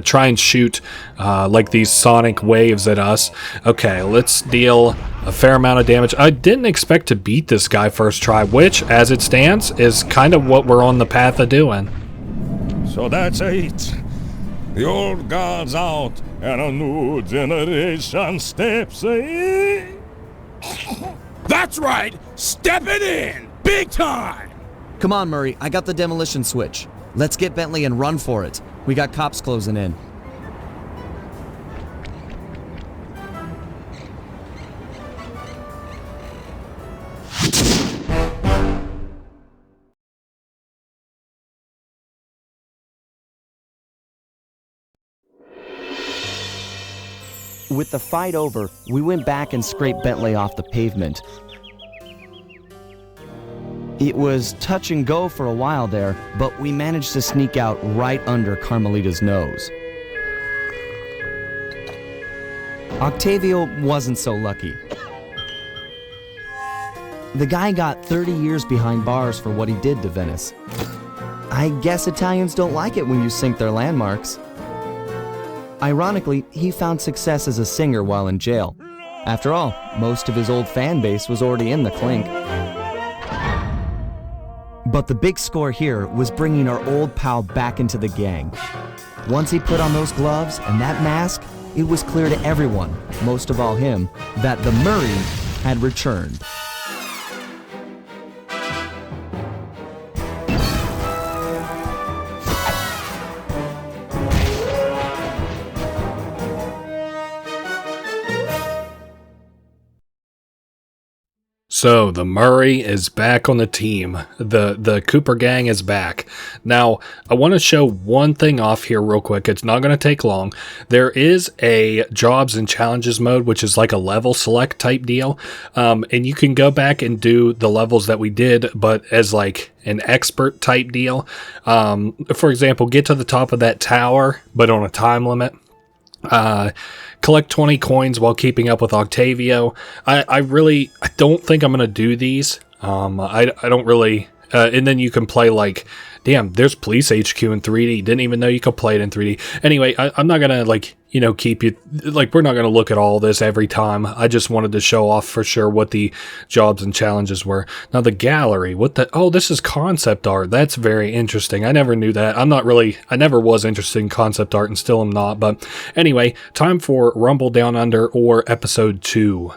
try and shoot like these sonic waves at us. Okay, let's deal a fair amount of damage. I didn't expect to beat this guy first try, which, as it stands, is kind of what we're on the path of doing. So that's it. The old guard's out, and a new generation steps in. That's right, stepping in, big time. Come on, Murray, I got the demolition switch. Let's get Bentley and run for it. We got cops closing in. With the fight over, we went back and scraped Bentley off the pavement. It was touch and go for a while there, but we managed to sneak out right under Carmelita's nose. Octavio wasn't so lucky. The guy got 30 years behind bars for what he did to Venice. I guess Italians don't like it when you sink their landmarks. Ironically, he found success as a singer while in jail. After all, most of his old fan base was already in the clink. But the big score here was bringing our old pal back into the gang. Once he put on those gloves and that mask, it was clear to everyone, most of all him, that the Murray had returned. So the Murray is back on the team. The Cooper gang is back. Now, I want to show one thing off here real quick. It's not going to take long. There is a jobs and challenges mode, which is like a level select type deal. And you can go back and do the levels that we did, but as like an expert type deal. For example, get to the top of that tower, but on a time limit. Collect 20 coins while keeping up with Octavio. I don't think I'm going to do these. I don't really And then you can play like, damn, there's Police HQ in 3D. Didn't even know you could play it in 3D. Anyway, I'm not gonna like, you know, keep you, like, we're not gonna look at all this every time. I just wanted to show off for sure what the jobs and challenges were. Now the gallery, what the, oh, this is concept art. That's very interesting. I never knew that. I never was interested in concept art and still am not. But anyway, time for Rumble Down Under or episode 2.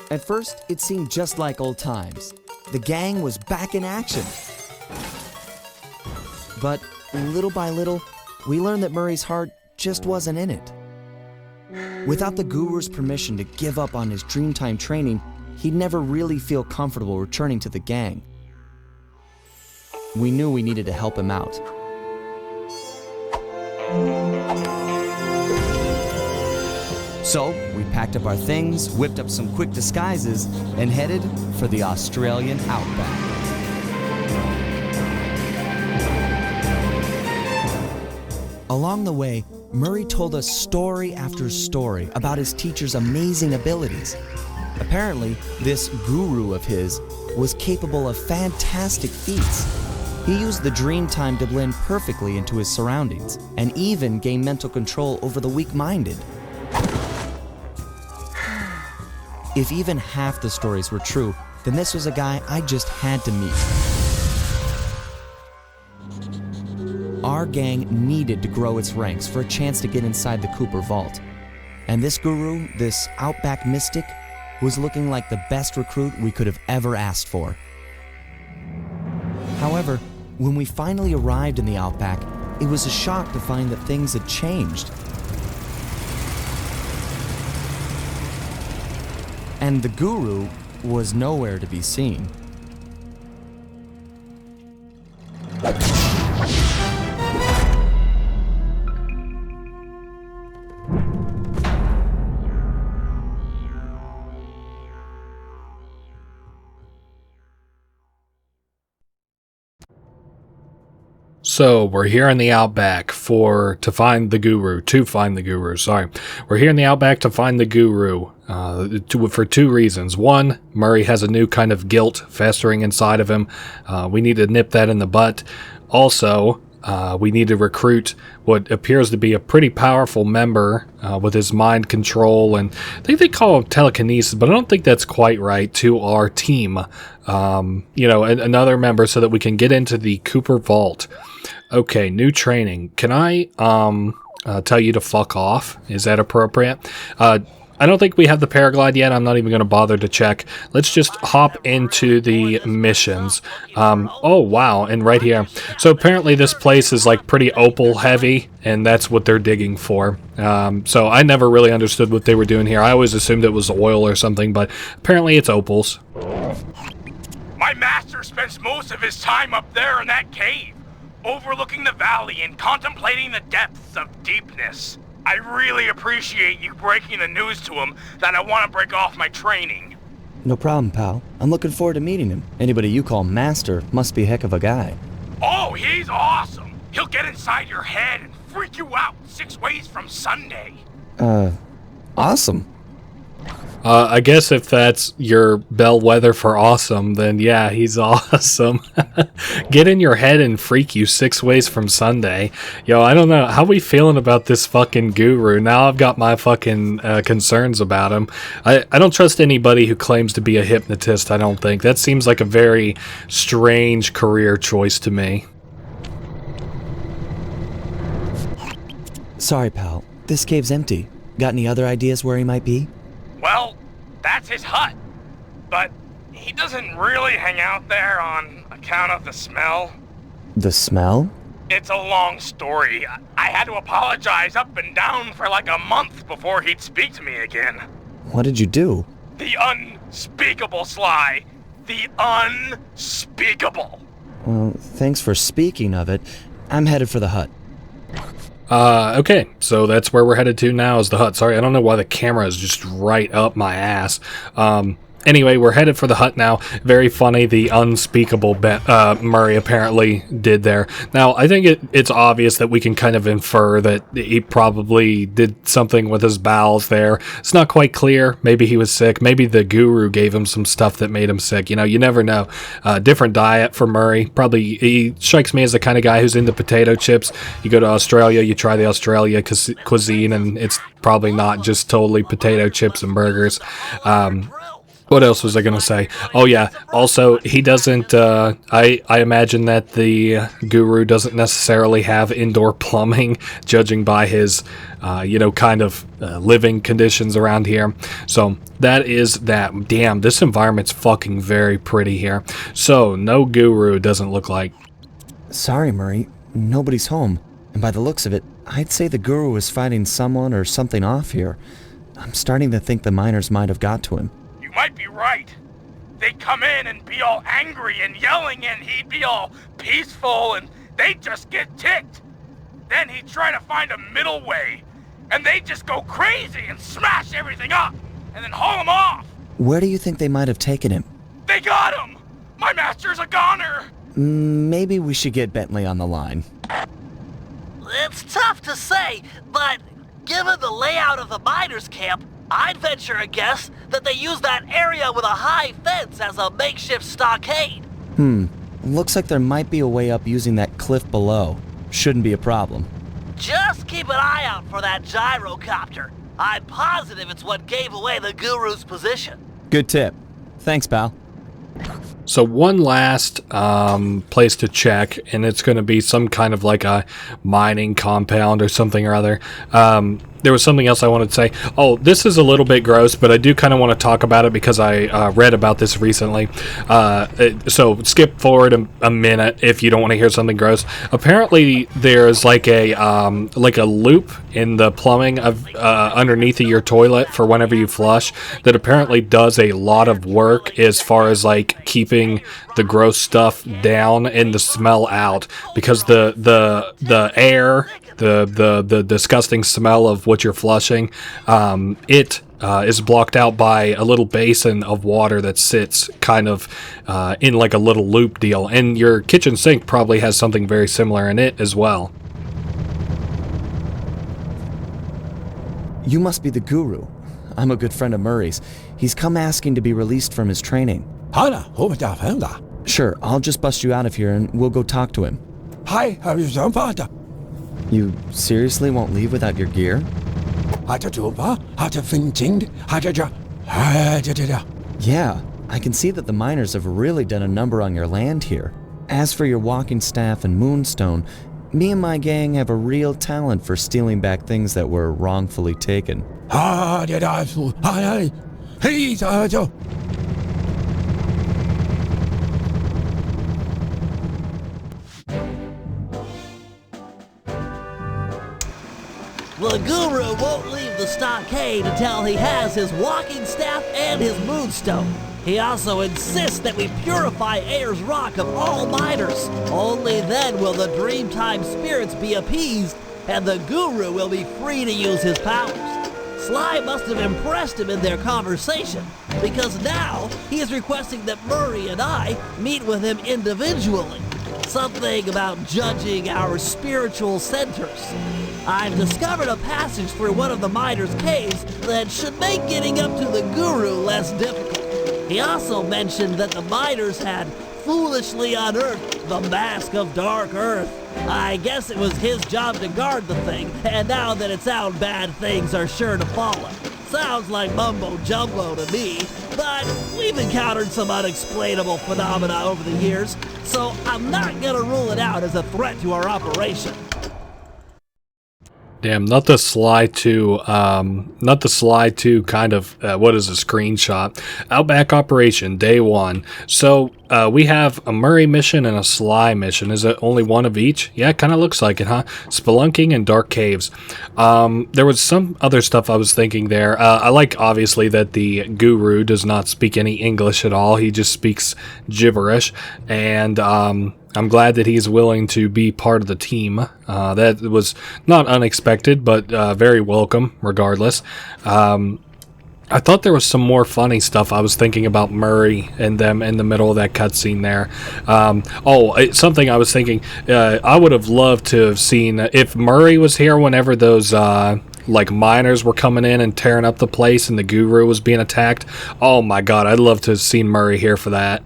At first, it seemed just like old times. The gang was back in action. But little by little, we learned that Murray's heart just wasn't in it. Without the Guru's permission to give up on his Dreamtime training, he'd never really feel comfortable returning to the gang. We knew we needed to help him out. So, we packed up our things, whipped up some quick disguises, and headed for the Australian outback. Along the way, Murray told us story after story about his teacher's amazing abilities. Apparently, this guru of his was capable of fantastic feats. He used the Dreamtime to blend perfectly into his surroundings, and even gain mental control over the weak-minded. If even half the stories were true, then this was a guy I just had to meet. Our gang needed to grow its ranks for a chance to get inside the Cooper Vault. And this guru, this Outback mystic, was looking like the best recruit we could have ever asked for. However, when we finally arrived in the Outback, it was a shock to find that things had changed. And the guru was nowhere to be seen. So we're here in the Outback to find the Guru. Sorry, we're here in the Outback to find the Guru for two reasons. One, Murray has a new kind of guilt festering inside of him. We need to nip that in the butt. Also, we need to recruit what appears to be a pretty powerful member with his mind control, and I think they call him telekinesis, but I don't think that's quite right, to our team. You know, another member so that we can get into the Cooper Vault. Okay, new training. Can I tell you to fuck off? Is that appropriate? I don't think we have the paraglide yet. I'm not even going to bother to check. Let's just hop into the missions. Oh, wow. And right here. So apparently this place is like pretty opal heavy, and that's what they're digging for. So I never really understood what they were doing here. I always assumed it was oil or something, but apparently it's opals. My master spends most of his time up there in that cave, overlooking the valley and contemplating the depths of deepness. I really appreciate you breaking the news to him that I want to break off my training. No problem, pal. I'm looking forward to meeting him. Anybody you call master must be a heck of a guy. Oh, he's awesome. He'll get inside your head and freak you out 6 ways from Sunday. Awesome. I guess if that's your bellwether for awesome, then yeah, he's awesome. Get in your head and freak you 6 ways from Sunday. Yo, I don't know. How we feeling about this fucking guru? Now I've got my fucking concerns about him. I don't trust anybody who claims to be a hypnotist, I don't think. That seems like a very strange career choice to me. Sorry, pal. This cave's empty. Got any other ideas where he might be? Well, that's his hut. But he doesn't really hang out there on account of the smell. The smell? It's a long story. I had to apologize up and down for like a month before he'd speak to me again. What did you do? The unspeakable, Sly. The unspeakable. Well, thanks for speaking of it. I'm headed for the hut. Okay, so that's where we're headed to now, is the hut. Sorry, I don't know why the camera is just right up my ass. Anyway, we're headed for the hut now. Very funny, the unspeakable Murray apparently did there. Now, I think it's obvious that we can kind of infer that he probably did something with his bowels there. It's not quite clear. Maybe he was sick. Maybe the guru gave him some stuff that made him sick. You know, you never know. Different diet for Murray. Probably, he strikes me as the kind of guy who's into potato chips. You go to Australia, you try the Australia cuisine, and it's probably not just totally potato chips and burgers. What else was I going to say? Oh, yeah. Also, he doesn't, I imagine that the guru doesn't necessarily have indoor plumbing, judging by his, kind of living conditions around here. So, that is that. Damn, this environment's fucking very pretty here. So, no guru doesn't look like. Sorry, Murray. Nobody's home. And by the looks of it, I'd say the guru is fighting someone or something off here. I'm starting to think the miners might have got to him. You might be right. They'd come in and be all angry and yelling, and he'd be all peaceful, and they'd just get ticked. Then he'd try to find a middle way, and they'd just go crazy and smash everything up, and then haul him off. Where do you think they might have taken him? They got him! My master's a goner! Maybe we should get Bentley on the line. It's tough to say, but given the layout of the miners' camp, I'd venture a guess that they use that area with a high fence as a makeshift stockade. Looks like there might be a way up using that cliff below. Shouldn't be a problem. Just keep an eye out for that gyrocopter. I'm positive it's what gave away the guru's position. Good tip. Thanks, pal. So one last place to check, and it's going to be some kind of like a mining compound or something or other. There was something else I wanted to say. Oh, this is a little bit gross, but I do kind of want to talk about it because I read about this recently. So skip forward a minute if you don't want to hear something gross. Apparently, there's like a loop in the plumbing of underneath of your toilet for whenever you flush that apparently does a lot of work as far as like keeping the gross stuff down and the smell out, because the air, the disgusting smell of what you're flushing, it is blocked out by a little basin of water that sits kind of in like a little loop deal, and your kitchen sink probably has something very similar in it as well. You must be the guru. I'm a good friend of Murray's. He's come asking to be released from his training. Sure, I'll just bust you out of here and we'll go talk to him. You seriously won't leave without your gear? Yeah, I can see that the miners have really done a number on your land here. As for your walking staff and moonstone, me and my gang have a real talent for stealing back things that were wrongfully taken. The guru won't leave the stockade until he has his walking staff and his moonstone. He also insists that we purify Ayers Rock of all miners. Only then will the Dreamtime spirits be appeased, and the guru will be free to use his powers. Sly must have impressed him in their conversation, because now he is requesting that Murray and I meet with him individually. Something about judging our spiritual centers. I've discovered a passage through one of the miners' caves that should make getting up to the guru less difficult. He also mentioned that the miners had foolishly unearthed the Mask of Dark Earth. I guess it was his job to guard the thing, and now that it's out, bad things are sure to follow. Sounds like mumbo-jumbo to me, but we've encountered some unexplainable phenomena over the years, so I'm not gonna rule it out as a threat to our operation. Damn, not the Sly 2 kind of, what is a screenshot? Outback Operation, Day 1. So, we have a Murray mission and a Sly mission. Is it only one of each? Yeah, it kind of looks like it, huh? Spelunking and Dark Caves. There was some other stuff I was thinking there. I like, obviously, that the guru does not speak any English at all. He just speaks gibberish. And, I'm glad that he's willing to be part of the team. That was not unexpected, but very welcome, regardless. I thought there was some more funny stuff. I was thinking about Murray and them in the middle of that cutscene there. Something I was thinking, I would have loved to have seen, if Murray was here whenever those, like, miners were coming in and tearing up the place and the guru was being attacked. Oh my god, I'd love to have seen Murray here for that.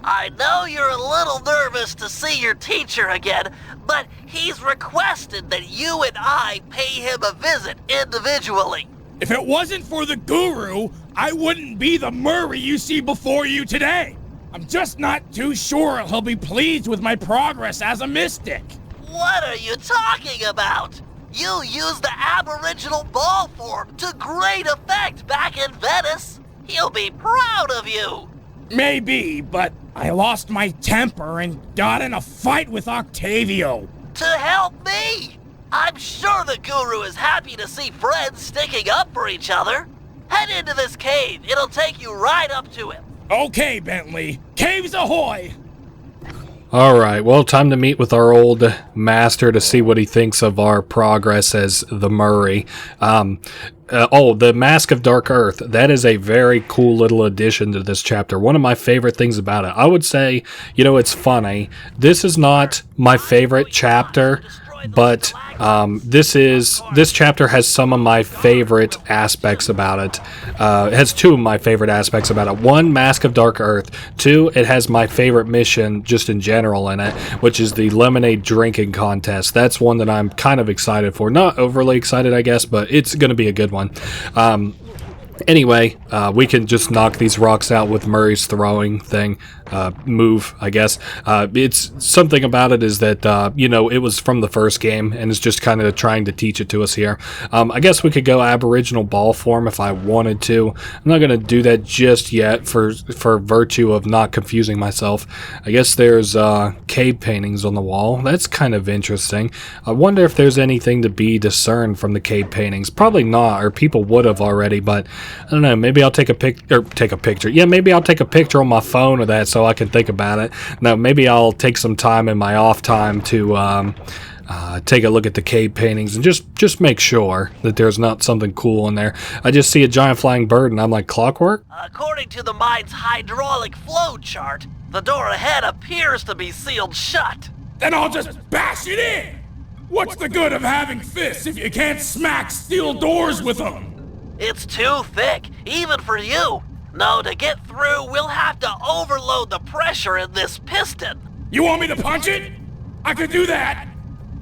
I know you're a little nervous to see your teacher again, but he's requested that you and I pay him a visit individually. If it wasn't for the guru, I wouldn't be the Murray you see before you today. I'm just not too sure he'll be pleased with my progress as a mystic. What are you talking about? You used the Aboriginal ball form to great effect back in Venice. He'll be proud of you. Maybe, but I lost my temper and got in a fight with Octavio. To help me? I'm sure the guru is happy to see friends sticking up for each other. Head into this cave. It'll take you right up to him. Okay, Bentley. Caves ahoy! Alright, well, time to meet with our old master to see what he thinks of our progress as the Murray. The Mask of Dark Earth. That is a very cool little addition to this chapter. One of my favorite things about it. I would say, it's funny. This is not my favorite chapter, but this chapter has some of my favorite aspects about it. It has two of my favorite aspects about it. One, Mask of Dark Earth. Two, it has my favorite mission just in general in it, which is the lemonade drinking contest. That's one that I'm kind of excited for. Not overly excited, I guess, but it's going to be a good one. Anyway, we can just knock these rocks out with Murray's throwing thing, move, I guess. It's something about it is that, it was from the first game, and it's just kind of trying to teach it to us here. I guess we could go Aboriginal ball form if I wanted to. I'm not going to do that just yet for virtue of not confusing myself. I guess there's cave paintings on the wall. That's kind of interesting. I wonder if there's anything to be discerned from the cave paintings. Probably not, or people would have already, but I don't know, maybe I'll take a picture. Yeah, maybe I'll take a picture on my phone of that so I can think about it. No, maybe I'll take some time in my off time to take a look at the cave paintings and just make sure that there's not something cool in there. I just see a giant flying bird and I'm like, clockwork? According to the mine's hydraulic flow chart, the door ahead appears to be sealed shut. Then I'll just bash it in! What's the good of having fists if you can't smack steel doors with them? It's too thick, even for you. No, to get through, we'll have to overload the pressure in this piston. You want me to punch it? I could do that.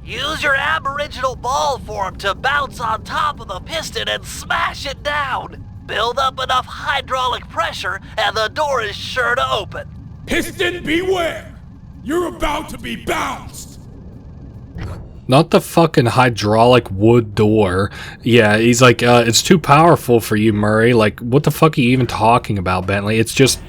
Use your Aboriginal ball form to bounce on top of the piston and smash it down. Build up enough hydraulic pressure and the door is sure to open. Piston beware! You're about to be bounced! Not the fucking hydraulic wood door. Yeah, he's like, it's too powerful for you, Murray. Like, what the fuck are you even talking about, Bentley? It's just,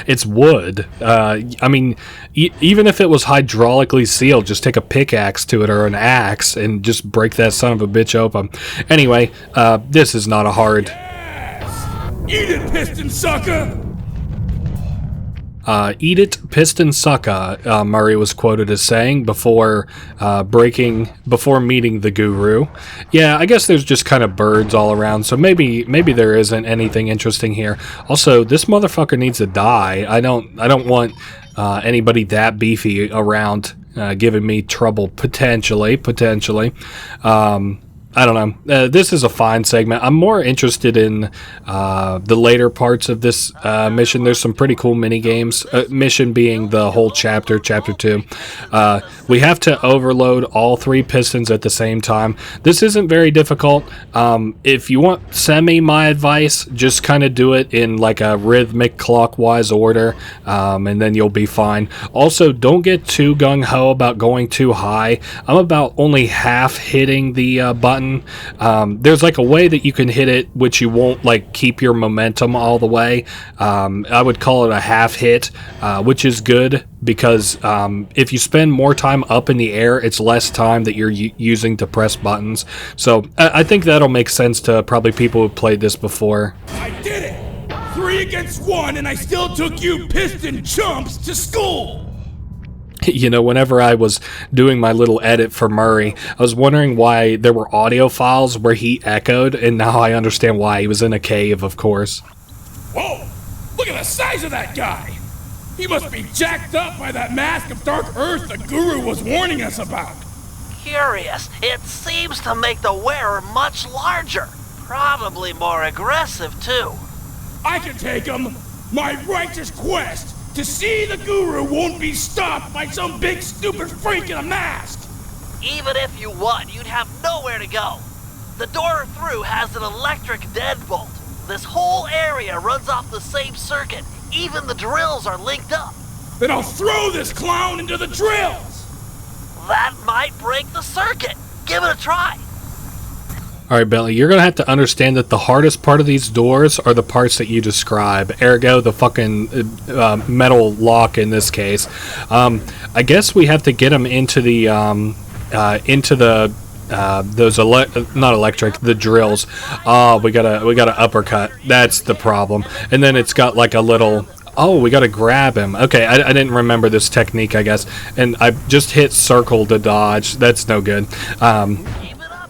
it's wood. I mean, even if it was hydraulically sealed, just take a pickaxe to it or an axe and just break that son of a bitch open. Anyway, this is not a hard... Yes! Eat it, piston sucker! Eat it, piston sucker, Murray was quoted as saying before meeting the guru. Yeah, I guess there's just kind of birds all around, so maybe there isn't anything interesting here. Also, this motherfucker needs to die. I don't want anybody that beefy around giving me trouble potentially. I don't know. This is a fine segment. I'm more interested in the later parts of this mission. There's some pretty cool mini games. Mission being the whole chapter 2. We have to overload all 3 pistons at the same time. This isn't very difficult. If you want my advice, just kind of do it in like a rhythmic clockwise order, and then you'll be fine. Also, don't get too gung-ho about going too high. I'm about only half hitting the button. There's like a way that you can hit it which you won't like keep your momentum all the way. I would call it a half hit, which is good because if you spend more time up in the air, it's less time that you're using to press buttons. So I think that'll make sense to probably people who've played this before. I did it! 3 against 1 and I still took you piston chumps to school! You know, whenever I was doing my little edit for Murray, I was wondering why there were audio files where he echoed, and now I understand why. He was in a cave, of course. Whoa! Look at the size of that guy! He must be jacked up by that mask of dark earth the guru was warning us about. Curious, it seems to make the wearer much larger. Probably more aggressive, too. I can take him! My righteous quest to see the guru won't be stopped by some big stupid freak in a mask! Even if you won, you'd have nowhere to go. The door through has an electric deadbolt. This whole area runs off the same circuit. Even the drills are linked up. Then I'll throw this clown into the drills! That might break the circuit. Give it a try. Alright, Bentley, you're going to have to understand that the hardest part of these doors are the parts that you describe. Ergo, the fucking metal lock in this case. I guess we have to get them into the, not electric, the drills. Oh, we gotta uppercut. That's the problem. And then it's got like a little... Oh, we gotta grab him. Okay, I didn't remember this technique, I guess. And I just hit circle to dodge. That's no good.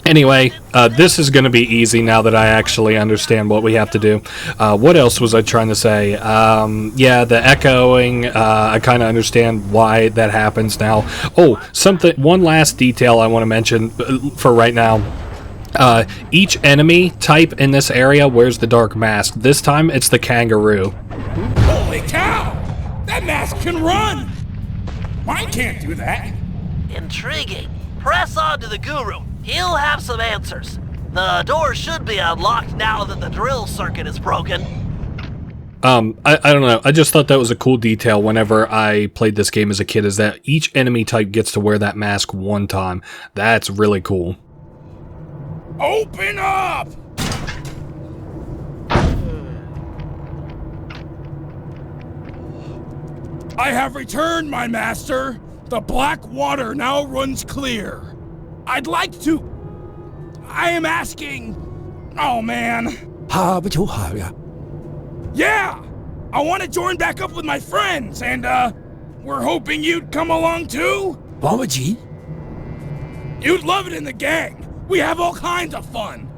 Anyway, this is going to be easy now that I actually understand what we have to do. What else was I trying to say? Yeah, the echoing, I kind of understand why that happens now. Oh, one last detail I want to mention for right now. Each enemy type in this area wears the dark mask. This time, it's the kangaroo. Holy cow! That mask can run! Mine can't do that. Intriguing. Press on to the guru. He'll have some answers. The door should be unlocked now that the drill circuit is broken. I don't know. I just thought that was a cool detail whenever I played this game as a kid, is that each enemy type gets to wear that mask one time. That's really cool. Open up! I have returned, my master. The black water now runs clear. I'd like to... I am asking... Oh, man. Yeah! I want to join back up with my friends, and, we're hoping you'd come along, too? You'd love it in the gang. We have all kinds of fun.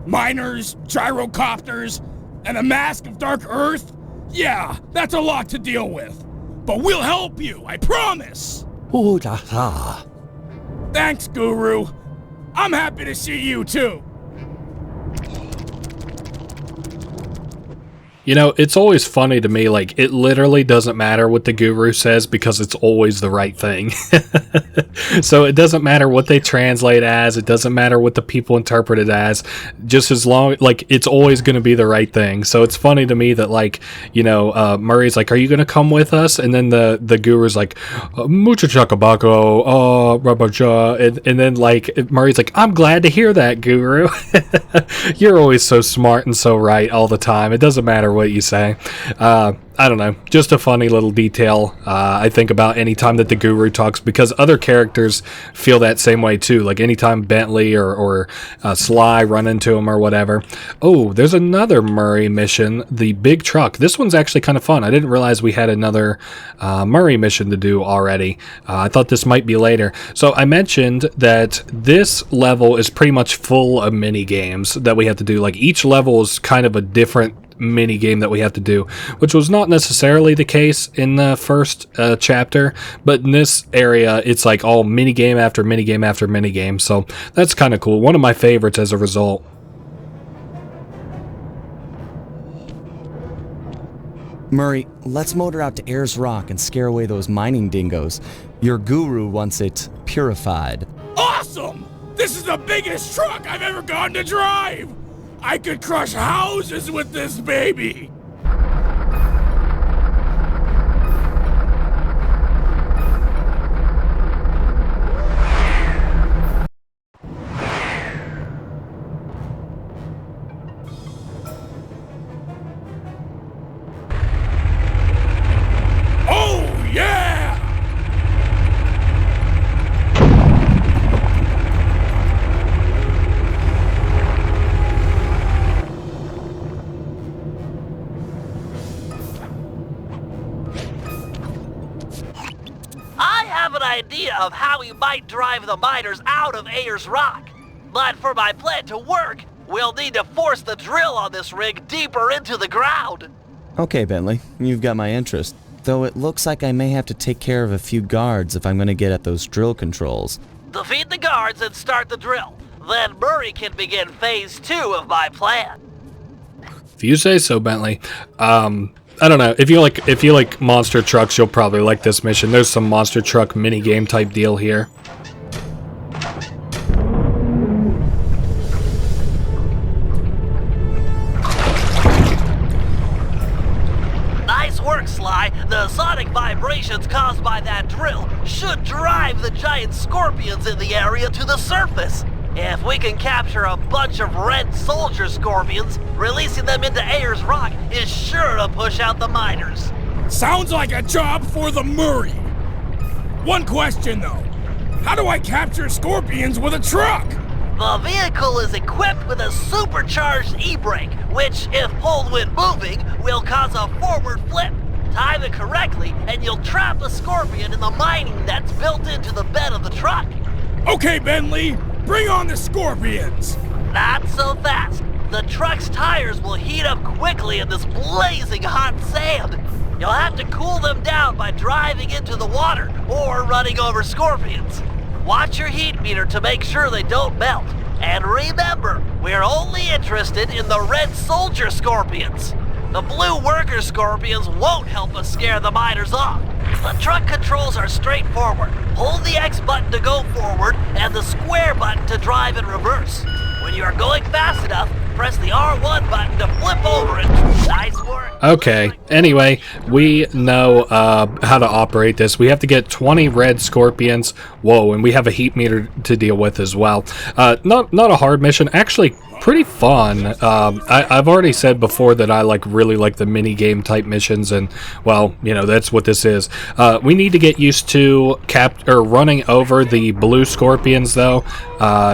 Miners, gyrocopters, and a mask of dark earth? Yeah, that's a lot to deal with. But we'll help you, I promise! Thanks, Guru. I'm happy to see you, too. You know, it's always funny to me, like, it literally doesn't matter what the guru says because it's always the right thing. So it doesn't matter what they translate as, it doesn't matter what the people interpret it as, just as long, like, it's always going to be the right thing. So it's funny to me that, like, you know, Murray's like, are you going to come with us? And then the guru's like, mucho chacabako, oh, rabaja, and then, like, Murray's like, I'm glad to hear that, guru. You're always so smart and so right all the time. It doesn't matter what you say. I don't know, just a funny little detail I think about anytime that the guru talks, because other characters feel that same way too, like anytime Bentley or Sly run into him or whatever. Oh, there's another Murray mission, the big truck. This one's actually kind of fun. I didn't realize we had another Murray mission to do already. I thought this might be later. So I mentioned that this level is pretty much full of mini games that we have to do. Like each level is kind of a different mini game that we have to do, which was not necessarily the case in the first chapter, but in this area it's like all mini game after mini game after mini game, so that's kind of cool. One of my favorites as a result. Murray, let's motor out to Ayers Rock and scare away those mining dingoes. Your guru wants it purified. Awesome! This is the biggest truck I've ever gotten to drive! I could crush houses with this baby! Oh, yeah! of how we might drive the miners out of Ayers Rock. But for my plan to work, we'll need to force the drill on this rig deeper into the ground. Okay, Bentley, you've got my interest. Though it looks like I may have to take care of a few guards if I'm going to get at those drill controls. Defeat the guards and start the drill. Then Murray can begin phase 2 of my plan. If you say so, Bentley. I don't know. If you like monster trucks, you'll probably like this mission. There's some monster truck mini game type deal here. Nice work, Sly. The sonic vibrations caused by that drill should drive the giant scorpions in the area to the surface. If we can capture a bunch of red soldier scorpions, releasing them into Ayers Rock is sure to push out the miners. Sounds like a job for the Murray. One question though, how do I capture scorpions with a truck? The vehicle is equipped with a supercharged e-brake, which, if pulled when moving, will cause a forward flip. Time it correctly, and you'll trap a scorpion in the mining nets built into the bed of the truck. Okay, Bentley, bring on the scorpions! Not so fast. The truck's tires will heat up quickly in this blazing hot sand. You'll have to cool them down by driving into the water or running over scorpions. Watch your heat meter to make sure they don't melt. And remember, we're only interested in the red soldier scorpions. The blue worker scorpions won't help us scare the miners off. The truck controls are straightforward. Hold the X button to go forward and the square button to drive in reverse. When you are going fast enough, press the R1 button to flip over it. Nice work. Okay, anyway, we know how to operate this. We have to get 20 red scorpions. Whoa, and we have a heat meter to deal with as well. Not a hard mission, actually pretty fun. I've already said before that I really like the mini game type missions, and well, you know, that's what this is. We need to get used to running over the blue scorpions though,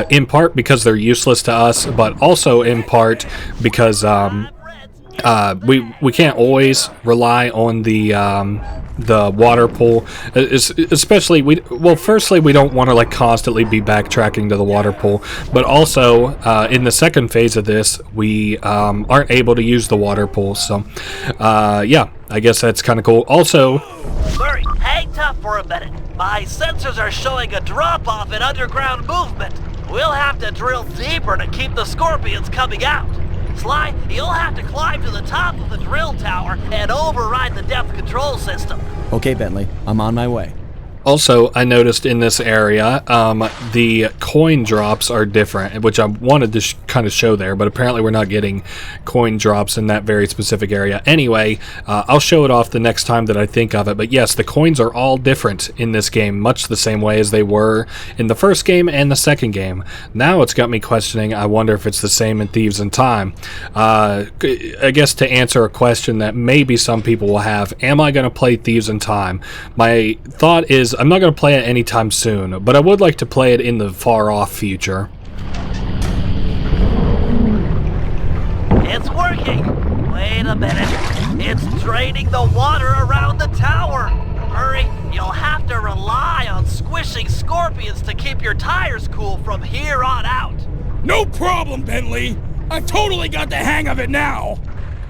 in part because they're useless to us, but also in part because we can't always rely on the water pool, especially firstly we don't want to constantly be backtracking to the water pool, but also in the second phase of this we aren't able to use the water pool, so yeah, I guess that's kind of cool. Also, Murray, hang tough for a minute. My sensors are showing a drop-off in underground movement. We'll have to drill deeper to keep the scorpions coming out. Sly, you'll have to climb to the top of the drill tower and override the depth control system. Okay, Bentley, I'm on my way. Also, I noticed in this area, the coin drops are different, which I wanted to kind of show there, but apparently we're not getting coin drops in that very specific area. Anyway, I'll show it off the next time that I think of it, but yes, the coins are all different in this game, much the same way as they were in the first game and the second game. Now it's got me questioning, I wonder if it's the same in Thieves in Time. I guess to answer a question that maybe some people will have, am I going to play Thieves in Time? My thought is, I'm not going to play it anytime soon, but I would like to play it in the far-off future. It's working! Wait a minute. It's draining the water around the tower. Murray, you'll have to rely on squishing scorpions to keep your tires cool from here on out. No problem, Bentley. I totally got the hang of it now.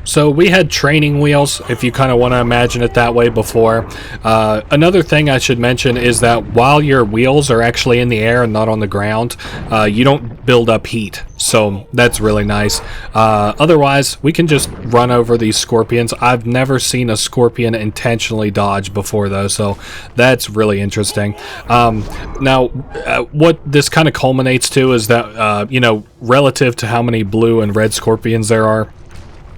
So we had training wheels, if you kind of want to imagine it that way, before. Another thing I should mention is that while your wheels are actually in the air and not on the ground, you don't build up heat. So that's really nice. Otherwise, we can just run over these scorpions. I've never seen a scorpion intentionally dodge before, though, so that's really interesting. Now, what this kind of culminates to is that, you know, relative to how many blue and red scorpions there are,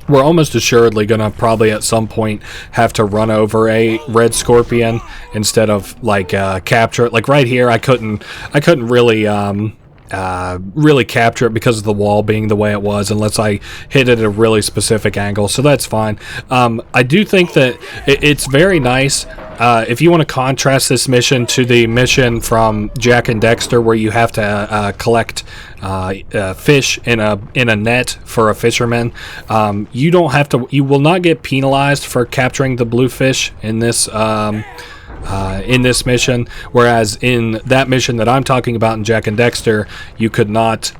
we're almost assuredly going to probably at some point have to run over a red scorpion instead of capture it. Like right here, I couldn't really really capture it because of the wall being the way it was, unless I hit it at a really specific angle, so that's fine. I do think that it's very nice if you want to contrast this mission to the mission from Jack and Dexter, where you have to collect fish in a net for a fisherman. You will not get penalized for capturing the blue fish in this in this mission, whereas in that mission that I'm talking about in Jack and Dexter, you could not,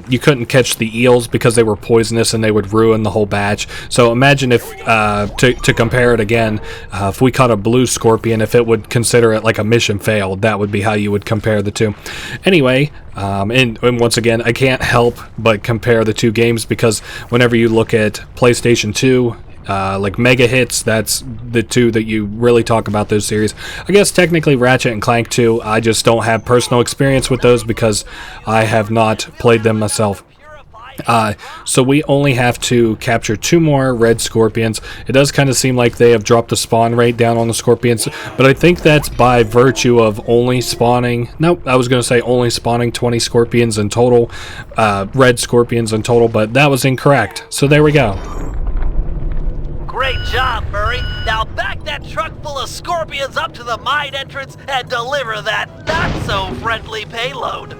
you couldn't catch the eels because they were poisonous and they would ruin the whole batch. So imagine if, to compare it again, if we caught a blue scorpion, if it would consider it like a mission failed, that would be how you would compare the two. Anyway, and once again, I can't help but compare the two games because whenever you look at PlayStation 2, like mega hits, that's the two that you really talk about those series. I guess technically Ratchet and Clank 2, I just don't have personal experience with those because I have not played them myself. So we only have to capture 2 more red scorpions. It does kind of seem like they have dropped the spawn rate down on the scorpions, but I think that's by virtue of only spawning, nope, I was going to say only spawning 20 scorpions in total, red scorpions in total, but that was incorrect. So there we go. Great job, Murray. Now back that truck full of scorpions up to the mine entrance and deliver that not-so-friendly payload.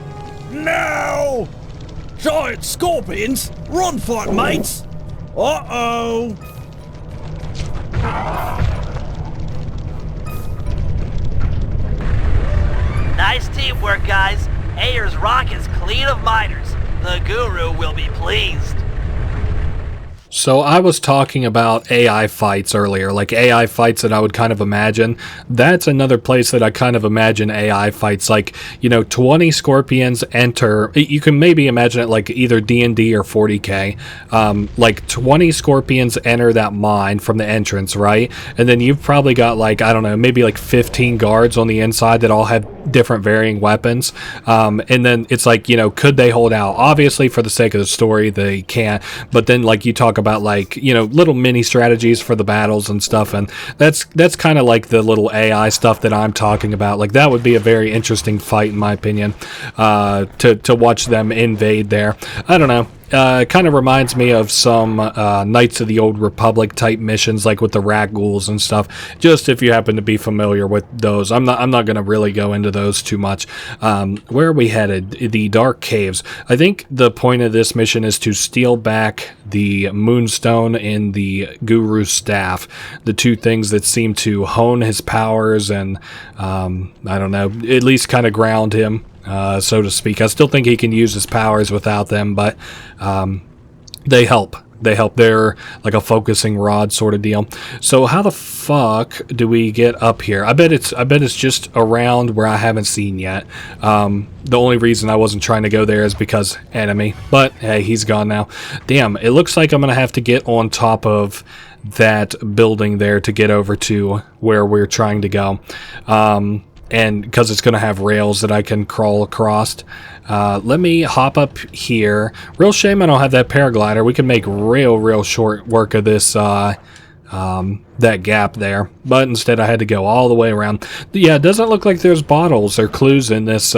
No! Giant scorpions? Run for it, mates! Uh-oh! Nice teamwork, guys. Ayer's rock is clean of miners. The Guru will be pleased. So I was talking about AI fights earlier, like AI fights that I would kind of imagine. That's another place that I kind of imagine AI fights, like, you know, 20 scorpions enter. You can maybe imagine it like either D&D or 40K. Like 20 scorpions enter that mine from the entrance, right? And then you've probably got like, I don't know, maybe like 15 guards on the inside that all have different varying weapons. And then it's like, you know, could they hold out? Obviously, for the sake of the story, they can't. But then like you talk about like, you know, little mini strategies for the battles and stuff, and that's kind of like the little AI stuff that I'm talking about. Like that would be a very interesting fight in my opinion, to watch them invade there. I don't know. Kind of reminds me of some Knights of the Old Republic type missions, like with the rat ghouls and stuff. Just if you happen to be familiar with those, I'm not going to really go into those too much. Where are we headed? The Dark Caves. I think the point of this mission is to steal back the Moonstone and the Guru Staff, the two things that seem to hone his powers and I don't know, at least kind of ground him. So to speak. I still think he can use his powers without them, but they help. They're like a focusing rod sort of deal. So how the fuck do we get up here? I bet it's just around where I haven't seen yet. The only reason I wasn't trying to go there is because enemy. But hey, he's gone now. Damn, it looks like I'm gonna have to get on top of that building there to get over to where we're trying to go. And because it's going to have rails that I can crawl across. Let me hop up here. Real shame I don't have that paraglider. We can make real short work of this, that gap there. But instead I had to go all the way around. Yeah, it doesn't look like there's bottles or clues in this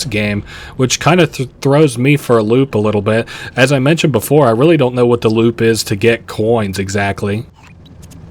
game, which kind of throws me for a loop a little bit. As I mentioned before, I really don't know what the loop is to get coins exactly.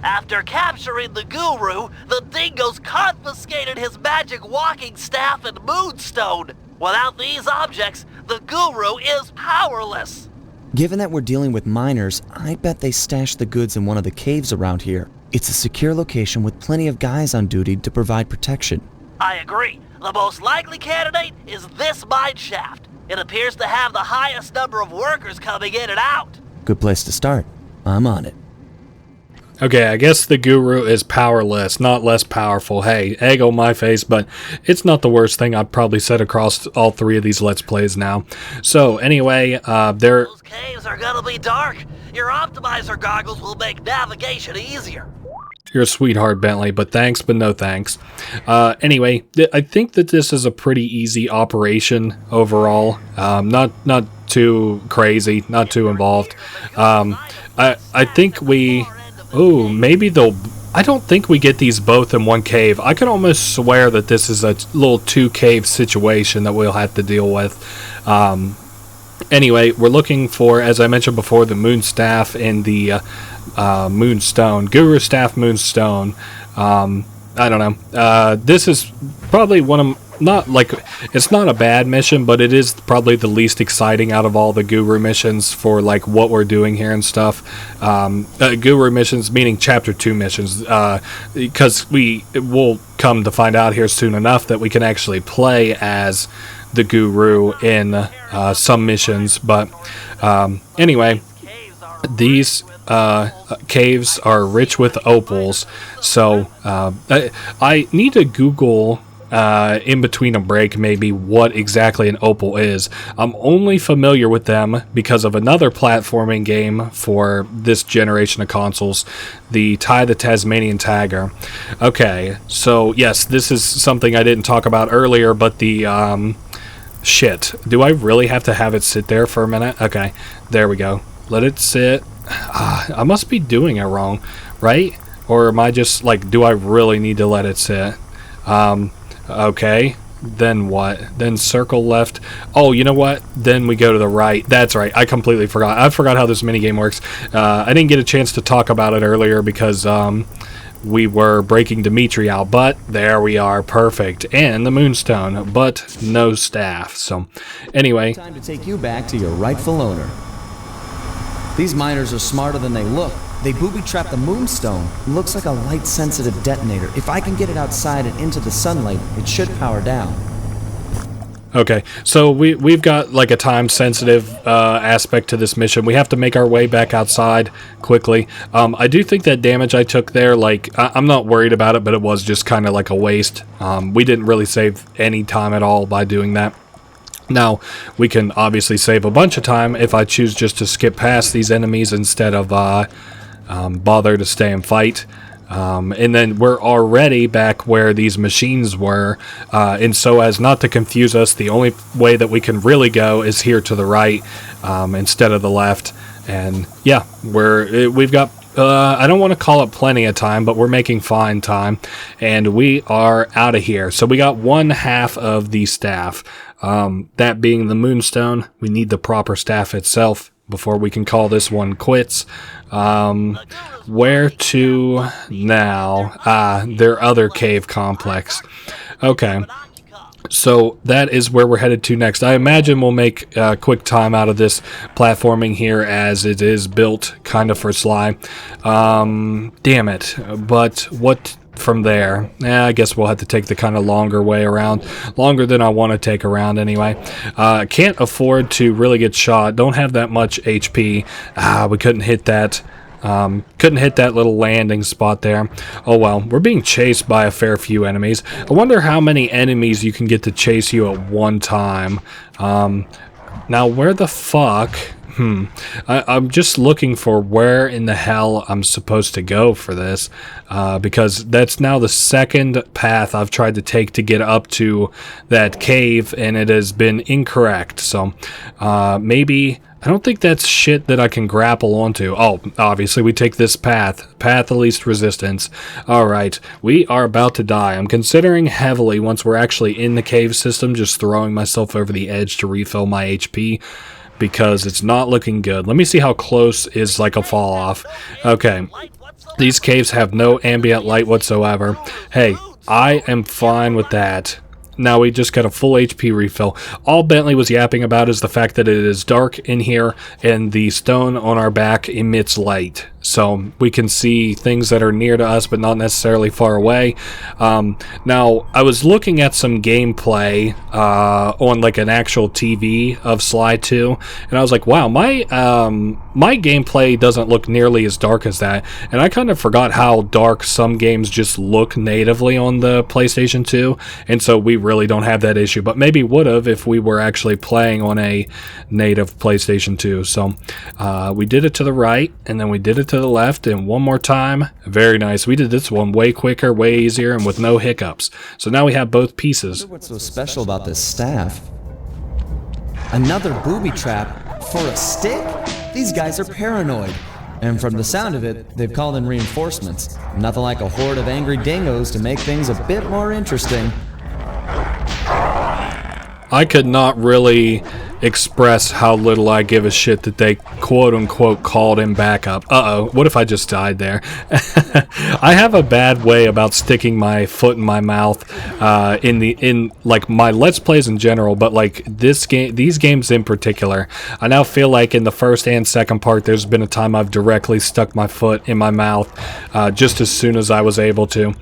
After capturing the Guru, the dingoes confiscated his magic walking staff and Moonstone. Without these objects, the Guru is powerless. Given that we're dealing with miners, I bet they stashed the goods in one of the caves around here. It's a secure location with plenty of guys on duty to provide protection. I agree. The most likely candidate is this mine shaft. It appears to have the highest number of workers coming in and out. Good place to start. I'm on it. Okay, I guess the Guru is powerless, not less powerful. Hey, egg on my face, but it's not the worst thing I've probably said across all 3 of these Let's Plays now. So, anyway, Those caves are gonna be dark. Your optimizer goggles will make navigation easier. You're a sweetheart, Bentley, but thanks, but no thanks. Anyway, I think that this is a pretty easy operation overall. Not too crazy, not too involved. I think we... Oh, maybe they'll... I don't think we get these both in one cave. I could almost swear that this is a little 2-cave situation that we'll have to deal with. Anyway, we're looking for, as I mentioned before, the Moon Staff and the Moonstone. Guru Staff, Moonstone. I don't know. This is probably one of... not like, it's not a bad mission, but it is probably the least exciting out of all the Guru missions for like what we're doing here and stuff. Guru missions meaning chapter 2 missions, because we'll come to find out here soon enough that we can actually play as the Guru in some missions. But anyway, these caves are rich with opals, so I need to Google in between a break maybe what exactly an opal is. I'm only familiar with them because of another platforming game for this generation of consoles, the the Tasmanian Tiger. Okay, so yes, this is something I didn't talk about earlier, but the shit, do I really have to have it sit there for a minute? Okay, there we go. Let it sit. I must be doing it wrong, right? Or am I just like, do I really need to let it sit? Okay, then what? Then circle left. Oh, you know what? Then we go to the right. That's right, I completely forgot. I forgot how this minigame works. I didn't get a chance to talk about it earlier because we were breaking Dimitri out, but there we are, perfect. And the Moonstone, but no staff. So anyway, time to take you back to your rightful owner. These miners are smarter than they look. They booby-trapped the Moonstone. It looks like a light-sensitive detonator. If I can get it outside and into the sunlight, it should power down. okay, so we've got like a time-sensitive aspect to this mission. We have to make our way back outside quickly. I do think that damage I took there, like, I'm not worried about it, but it was just kind of like a waste. We didn't really save any time at all by doing that. Now, we can obviously save a bunch of time if I choose just to skip past these enemies instead of bother to stay and fight. And then we're already back where these machines were, and so as not to confuse us, the only way that we can really go is here to the right instead of the left. And yeah, we've got I don't want to call it plenty of time, but we're making fine time, and we are out of here. So we got one half of the staff, that being the Moonstone. We need the proper staff itself before we can call this one quits. Where to now? Their other cave complex. Okay. So that is where we're headed to next. I imagine we'll make quick time out of this platforming here as it is built kind of for Sly. Damn it. But what from there? I guess we'll have to take the kind of longer way around. Longer than I want to take around anyway. Can't afford to really get shot. Don't have that much HP. We couldn't hit that. Couldn't hit that little landing spot there. Oh well, we're being chased by a fair few enemies. I wonder how many enemies you can get to chase you at one time. Now where the fuck? I'm just looking for where in the hell I'm supposed to go for this, because that's now the second path I've tried to take to get up to that cave, and it has been incorrect. So maybe I don't think that's shit that I can grapple onto. Oh, obviously we take this path of least resistance. Alright, we are about to die. I'm considering heavily, once we're actually in the cave system, just throwing myself over the edge to refill my HP, because it's not looking good. Let me see how close is like a fall off. Okay, these caves have no ambient light whatsoever. Hey, I am fine with that. Now we just got a full HP refill. All Bentley was yapping about is the fact that it is dark in here and the stone on our back emits light. So we can see things that are near to us but not necessarily far away. Now I was looking at some gameplay on like an actual TV of Sly 2, and I was like, wow, my gameplay doesn't look nearly as dark as that. And I kind of forgot how dark some games just look natively on the PlayStation 2, and so we really don't have that issue, but maybe would have if we were actually playing on a native PlayStation 2. So we did it to the right, and then we did it to the left, and one more time. Very nice. We did this one way quicker, way easier, and with no hiccups. So now we have both pieces. What's so special about this staff? Another booby trap for a stick? These guys are paranoid. And from the sound of it, they've called in reinforcements. Nothing like a horde of angry dingoes to make things a bit more interesting. I could not really express how little I give a shit that they quote-unquote called him back up. Uh-oh, what if I just died there? I have a bad way about sticking my foot in my mouth in like my Let's Plays in general, but like these games in particular. I now feel like in the first and second part there's been a time I've directly stuck my foot in my mouth just as soon as I was able to.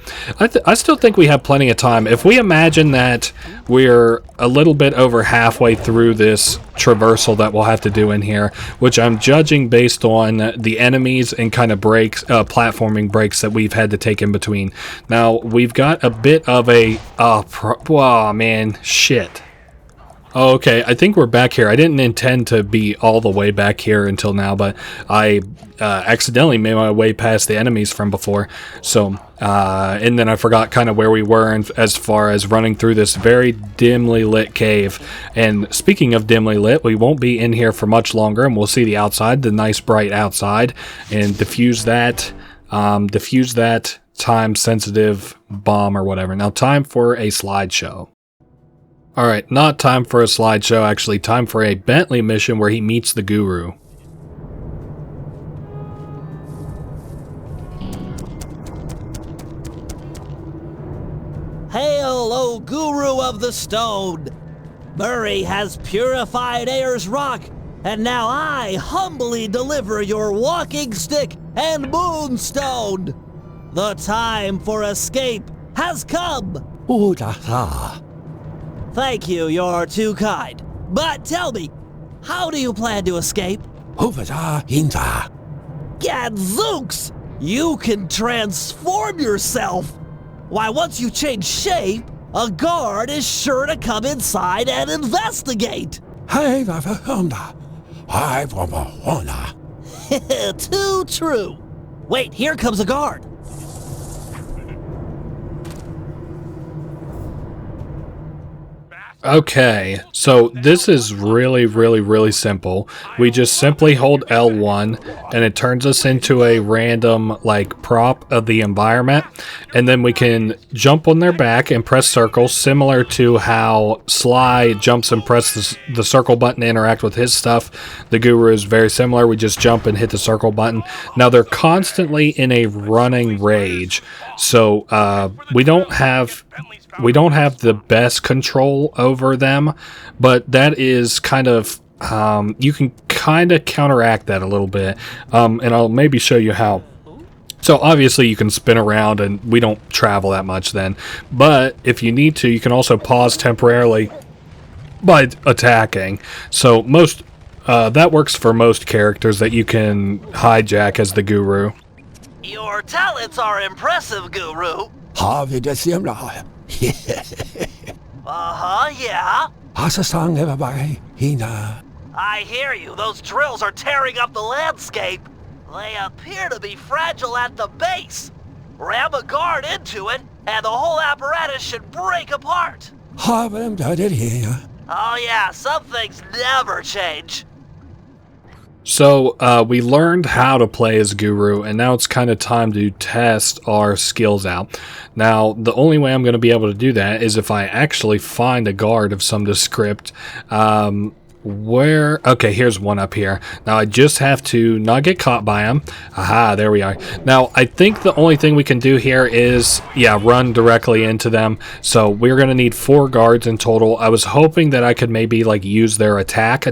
I still think we have plenty of time. If we imagine that we're a little bit over halfway through this traversal that we'll have to do in here, which I'm judging based on the enemies and kind of breaks, platforming breaks that we've had to take in between. Now, we've got a bit of a... oh, man, shit. Oh, okay, I think we're back here. I didn't intend to be all the way back here until now, but I accidentally made my way past the enemies from before. So, and then I forgot kind of where we were as far as running through this very dimly lit cave. And speaking of dimly lit, we won't be in here for much longer, and we'll see the outside, the nice bright outside, and defuse that time-sensitive bomb or whatever. Now, time for a slideshow. Alright, not time for a slideshow, actually time for a Bentley mission where he meets the guru. Hail, O Guru of the Stone! Murray has purified Ayer's rock, and now I humbly deliver your walking stick and moonstone! The time for escape has come! Thank you, you're too kind. But tell me, how do you plan to escape? Gadzooks! You can transform yourself! Why, once you change shape, a guard is sure to come inside and investigate! Too true! Wait, here comes a guard! Okay, so this is really simple. We just simply hold L1 and it turns us into a random like prop of the environment, and then we can jump on their back and press circle, similar to how Sly jumps and presses the circle button to interact with his stuff. The Guru is very similar. We just jump and hit the circle button. Now they're constantly in a running rage, so we don't have the best control over them, but that is kind of, you can kind of counteract that a little bit, and I'll maybe show you how. So obviously you can spin around and we don't travel that much then, but if you need to, you can also pause temporarily by attacking. So most, that works for most characters that you can hijack as the Guru. Your talents are impressive, Guru. Yeah. I hear you. Those drills are tearing up the landscape. They appear to be fragile at the base. Ram a guard into it, and the whole apparatus should break apart. Oh yeah, some things never change. So, we learned how to play as Guru, and now it's kind of time to test our skills out. Now, the only way I'm going to be able to do that is if I actually find a guard of some descript. Okay, here's one up here. Now, I just have to not get caught by him. Aha, there we are. Now, I think the only thing we can do here is, yeah, run directly into them. So, we're going to need 4 guards in total. I was hoping that I could maybe, like, use their attack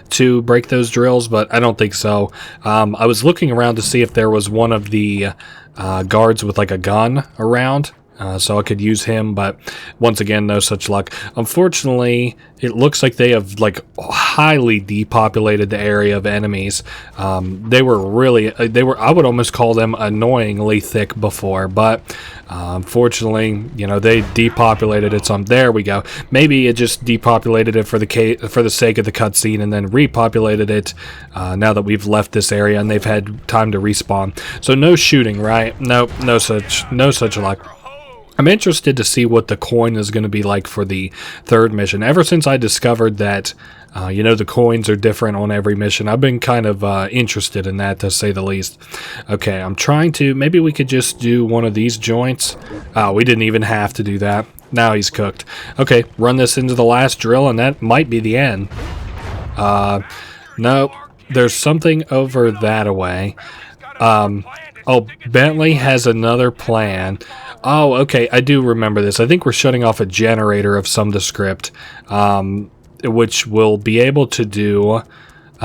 to break those drills, but I don't think so. I was looking around to see if there was one of the guards with, like, a gun around. So I could use him, but once again, no such luck. Unfortunately, it looks like they have like highly depopulated the area of enemies. They were I would almost call them annoyingly thick before, but unfortunately, you know, they depopulated it some. There we go. Maybe it just depopulated it for the sake of the cutscene, and then repopulated it now that we've left this area and they've had time to respawn. So no shooting, right? Nope, no such luck. I'm interested to see what the coin is going to be like for the 3rd mission. Ever since I discovered that, you know, the coins are different on every mission, I've been kind of interested in that, to say the least. Okay, I'm trying to, maybe we could just do one of these joints. We didn't even have to do that. Now he's cooked. Okay, run this into the last drill, and that might be the end. No, there's something over that away. Oh, Bentley has another plan. Oh, okay, I do remember this. I think we're shutting off a generator of some descript, which will be able to do...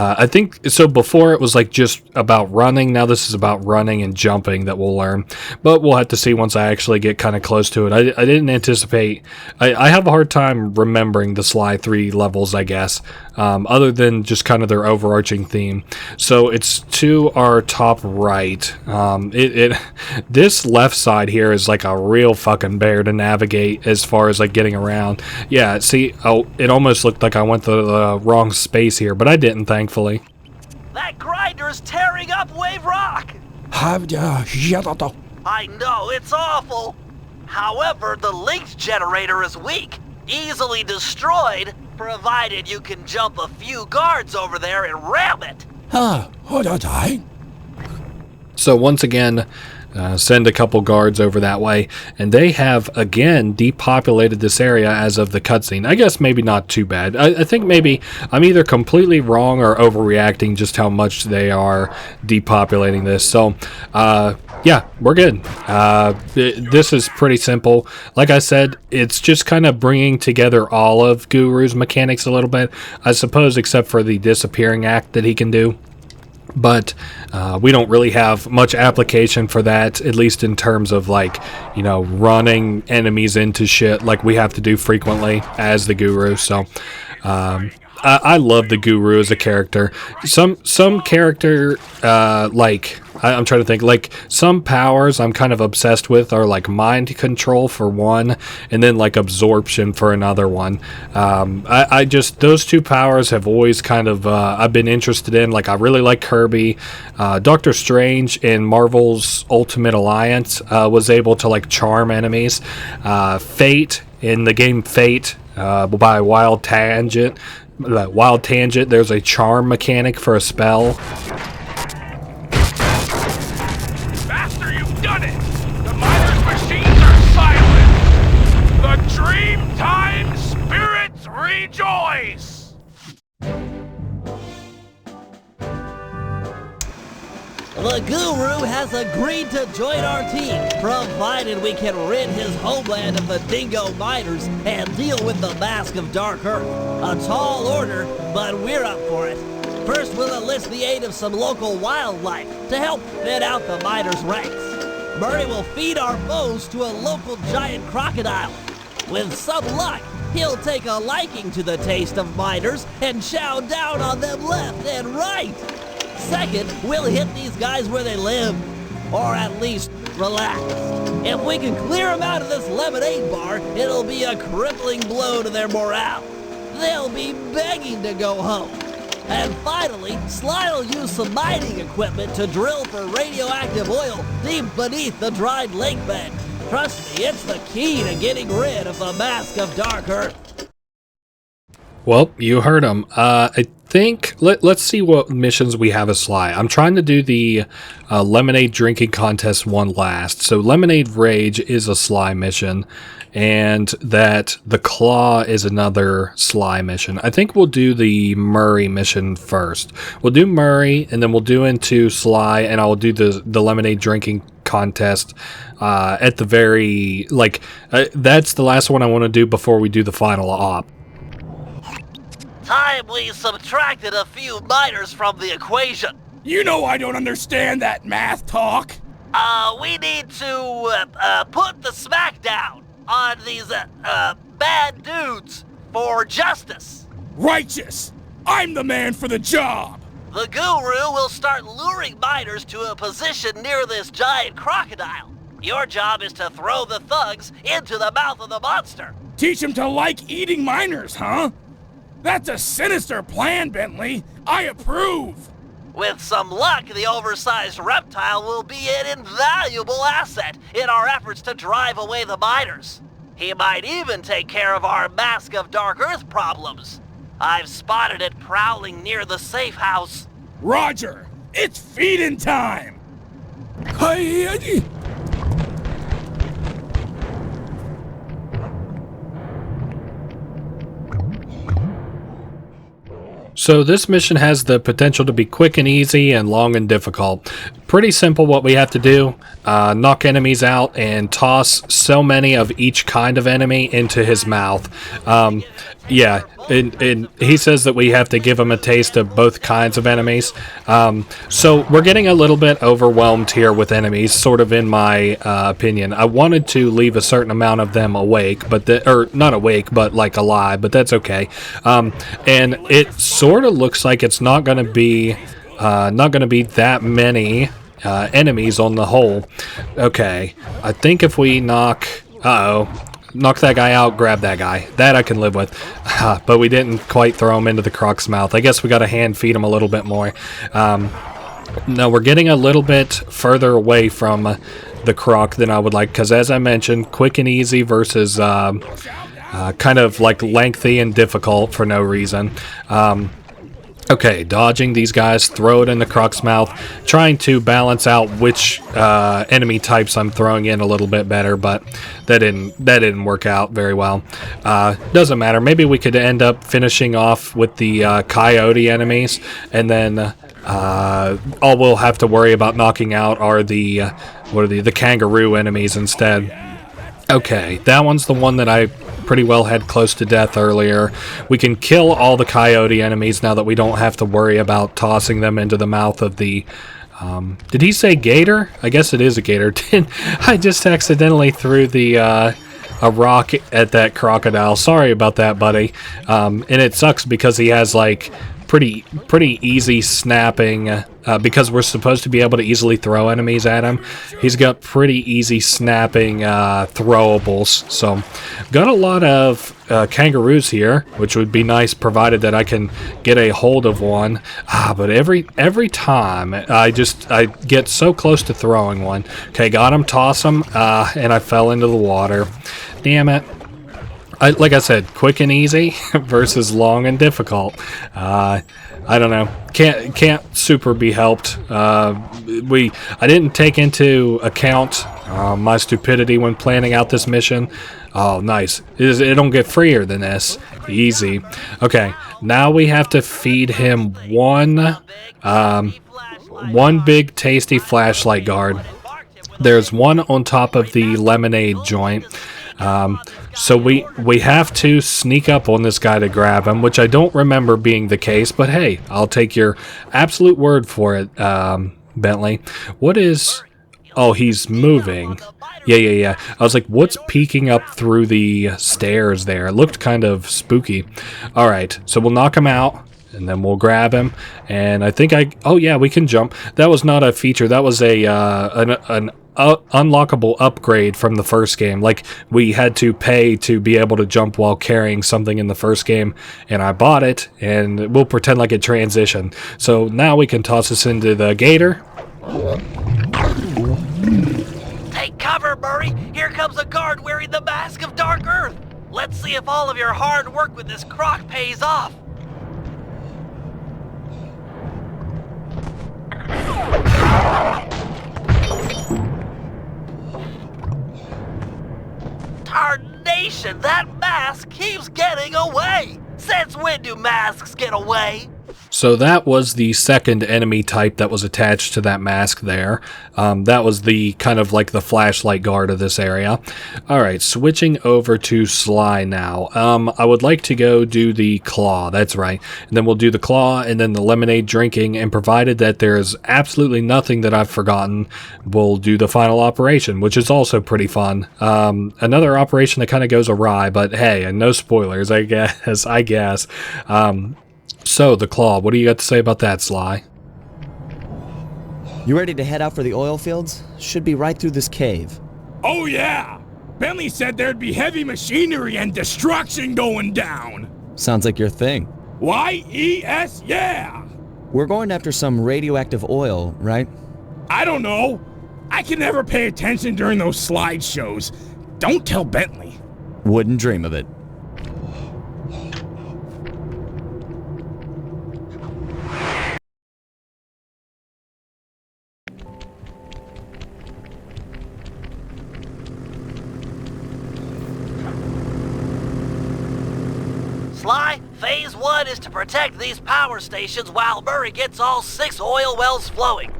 I think, so before it was like just about running, now this is about running and jumping that we'll learn. But we'll have to see once I actually get kind of close to it. I didn't anticipate... I have a hard time remembering the Sly 3 levels, I guess, other than just kind of their overarching theme. So it's to our top right. This left side here is like a real fucking bear to navigate as far as like getting around. Yeah, see, it almost looked like I went to the wrong space here, but I didn't, thankfully. That grinder's tearing up Wave Rock! I know, it's awful. However, the linked generator is weak, easily destroyed, provided you can jump a few guards over there and ram it. So once again, send a couple guards over that way, and they have again depopulated this area as of the cutscene. I guess maybe not too bad. I think maybe I'm either completely wrong or overreacting just how much they are depopulating this. So yeah, we're good. This is pretty simple. Like I said, it's just kind of bringing together all of Guru's mechanics a little bit, I suppose, except for the disappearing act that he can do. But we don't really have much application for that, at least in terms of, like, you know, running enemies into shit like we have to do frequently as the Guru. So I love the Guru as a character. Some character, like, I'm trying to think, like, some powers I'm kind of obsessed with are, like, mind control for one, and then, like, absorption for another one. I just, those two powers have always kind of, I've been interested in. Like, I really like Kirby. Doctor Strange in Marvel's Ultimate Alliance was able to, like, charm enemies. Fate, in the game Fate, by Wild Tangent, there's a charm mechanic for a spell. Master, you've done it! The miners' machines are silent! The Dreamtime spirits rejoice! The Guru has agreed to join our team, provided we can rid his homeland of the Dingo Miners and deal with the Mask of Dark Earth. A tall order, but we're up for it. First, we'll enlist the aid of some local wildlife to help thin out the miners' ranks. Murray will feed our foes to a local giant crocodile. With some luck, he'll take a liking to the taste of miners and chow down on them left and right. Second, we'll hit these guys where they live, or at least relax. If we can clear them out of this lemonade bar, it'll be a crippling blow to their morale. They'll be begging to go home. And finally, Sly will use some mining equipment to drill for radioactive oil deep beneath the dried lake bed. Trust me, it's the key to getting rid of the Mask of Dark Earth. Well, you heard him. I think let's see what missions we have as Sly. I'm trying to do the lemonade drinking contest one last. So Lemonade Rage is a Sly mission, and that the Claw is another Sly mission. I think we'll do the Murray mission first. We'll do Murray, and then we'll do into Sly, and I'll do the lemonade drinking contest at the very, like, that's the last one I want to do before we do the final op. Time we subtracted a few miners from the equation. You know I don't understand that math talk. We need to put the smack down on these bad dudes for justice. Righteous! I'm the man for the job! The Guru will start luring miners to a position near this giant crocodile. Your job is to throw the thugs into the mouth of the monster. Teach them to like eating miners, huh? That's a sinister plan, Bentley. I approve. With some luck, the oversized reptile will be an invaluable asset in our efforts to drive away the miners. He might even take care of our Mask of Dark Earth problems. I've spotted it prowling near the safe house. Roger! It's feeding time! So this mission has the potential to be quick and easy and long and difficult. Pretty simple what we have to do. Knock enemies out and toss so many of each kind of enemy into his mouth. Yeah, and he says that we have to give him a taste of both kinds of enemies. So we're getting a little bit overwhelmed here with enemies, sort of in my opinion. I wanted to leave a certain amount of them awake, but or not awake, but like alive, but that's okay. And it sort of looks like it's not going to be that many enemies on the whole. Okay, I think if we knock that guy out, grab that guy. That I can live with. But we didn't quite throw him into the croc's mouth. I guess we got to hand feed him a little bit more. No, we're getting a little bit further away from the croc than I would like, because as I mentioned, quick and easy versus kind of like lengthy and difficult for no reason. Okay, dodging these guys, throw it in the croc's mouth, trying to balance out which enemy types I'm throwing in a little bit better, but that didn't work out very well. Doesn't matter. Maybe we could end up finishing off with the coyote enemies, and then all we'll have to worry about knocking out are the kangaroo enemies instead. Okay, that one's the one that I pretty well had close to death earlier. We can kill all the coyote enemies now that we don't have to worry about tossing them into the mouth of the... did he say gator? I guess it is a gator. I just accidentally threw a rock at that crocodile. Sorry about that, buddy. And it sucks because he has like pretty easy snapping, because we're supposed to be able to easily throw enemies at him. He's got pretty easy snapping throwables. So got a lot of kangaroos here, which would be nice provided that I can get a hold of one. But every time I get so close to throwing one. Okay, got him, toss him, and I fell into the water. Damn it. Like I said, quick and easy versus long and difficult. I don't know. Can't super be helped. I didn't take into account my stupidity when planning out this mission. Oh, nice. It don't get freer than this. Easy. Okay, now we have to feed him one big tasty flashlight guard. There's one on top of the lemonade joint. So we have to sneak up on this guy to grab him, which I don't remember being the case, but hey, I'll take your absolute word for it, Bentley. What is... Oh, he's moving. Yeah. I was like, what's peeking up through the stairs there? It looked kind of spooky. Alright, so we'll knock him out, and then we'll grab him, and I think oh yeah, we can jump. That was not a feature, that was an unlockable upgrade from the first game. Like, we had to pay to be able to jump while carrying something in the first game, and I bought it, and we'll pretend like it transitioned. So now we can toss us into the gator. Take cover, Murray! Here comes a guard wearing the mask of Dark Earth! Let's see if all of your hard work with this croc pays off! Tarnation, that mask keeps getting away! Since when do masks get away? So that was the second enemy type that was attached to that mask there. That was the kind of like the flashlight guard of this area. Alright, switching over to Sly now. I would like to go do the claw, that's right. And then we'll do the claw and then the lemonade drinking, and provided that there's absolutely nothing that I've forgotten, we'll do the final operation, which is also pretty fun. Another operation that kind of goes awry, but hey, and no spoilers, I guess. So, the claw, what do you got to say about that, Sly? You ready to head out for the oil fields? Should be right through this cave. Oh yeah! Bentley said there'd be heavy machinery and destruction going down! Sounds like your thing. Y-E-S, yeah! We're going after some radioactive oil, right? I don't know. I can never pay attention during those slideshows. Don't tell Bentley. Wouldn't dream of it. Sly, phase 1 is to protect these power stations while Murray gets all 6 oil wells flowing.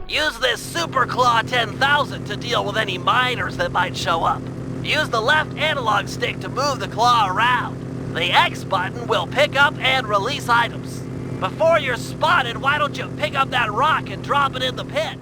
Use this Super Claw 10,000 to deal with any miners that might show up. Use the left analog stick to move the claw around. The X button will pick up and release items. Before you're spotted, why don't you pick up that rock and drop it in the pit?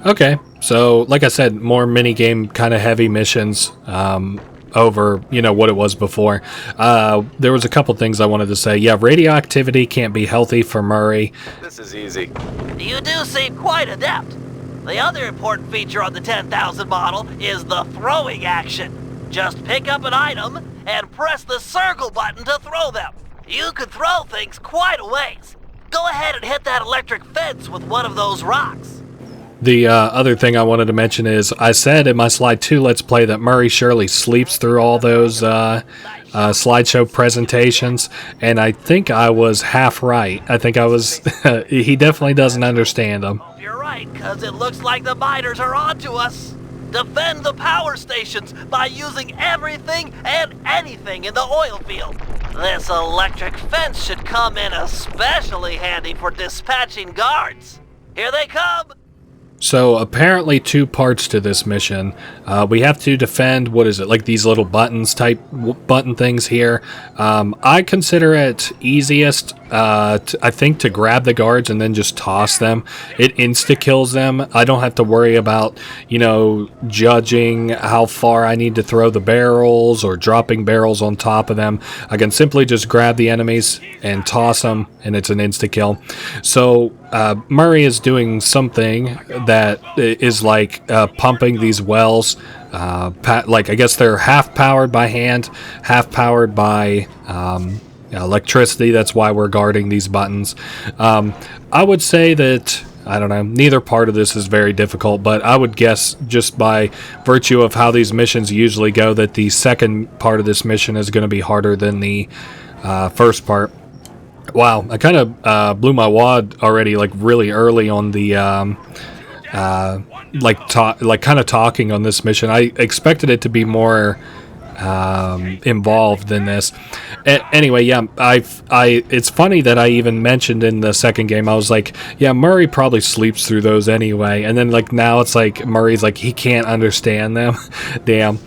Okay, so like I said, more minigame kind of heavy missions over, what it was before. There was a couple things I wanted to say. Yeah, radioactivity can't be healthy for Murray. This is easy. You do seem quite adept. The other important feature on the 10,000 model is the throwing action. Just pick up an item and press the circle button to throw them. You can throw things quite a ways. Go ahead and hit that electric fence with one of those rocks. The other thing I wanted to mention is I said in my Slide 2 Let's Play that Murray surely sleeps through all those slideshow presentations, and I think I was half right. I think I was... he definitely doesn't understand them. You're right, because it looks like the miners are onto us. Defend the power stations by using everything and anything in the oil field. This electric fence should come in especially handy for dispatching guards. Here they come! So apparently 2 parts to this mission. We have to defend, what is it, like these little buttons type button things here. I consider it easiest, I think, to grab the guards and then just toss them. It insta-kills them. I don't have to worry about, judging how far I need to throw the barrels or dropping barrels on top of them. I can simply just grab the enemies and toss them, and it's an insta-kill. So Murray is doing something that is like pumping these wells. Like, I guess they're half powered by hand, half powered by electricity. That's why we're guarding these buttons. I would say that, I don't know, neither part of this is very difficult, but I would guess just by virtue of how these missions usually go that the second part of this mission is going to be harder than the first part. Wow, I kind of blew my wad already, like really early on the kind of talking on this mission. I expected it to be more involved than this. Anyway, yeah, it's funny that I even mentioned in the second game, I was like, yeah, Murray probably sleeps through those anyway, and then like now it's like Murray's like he can't understand them. Damn.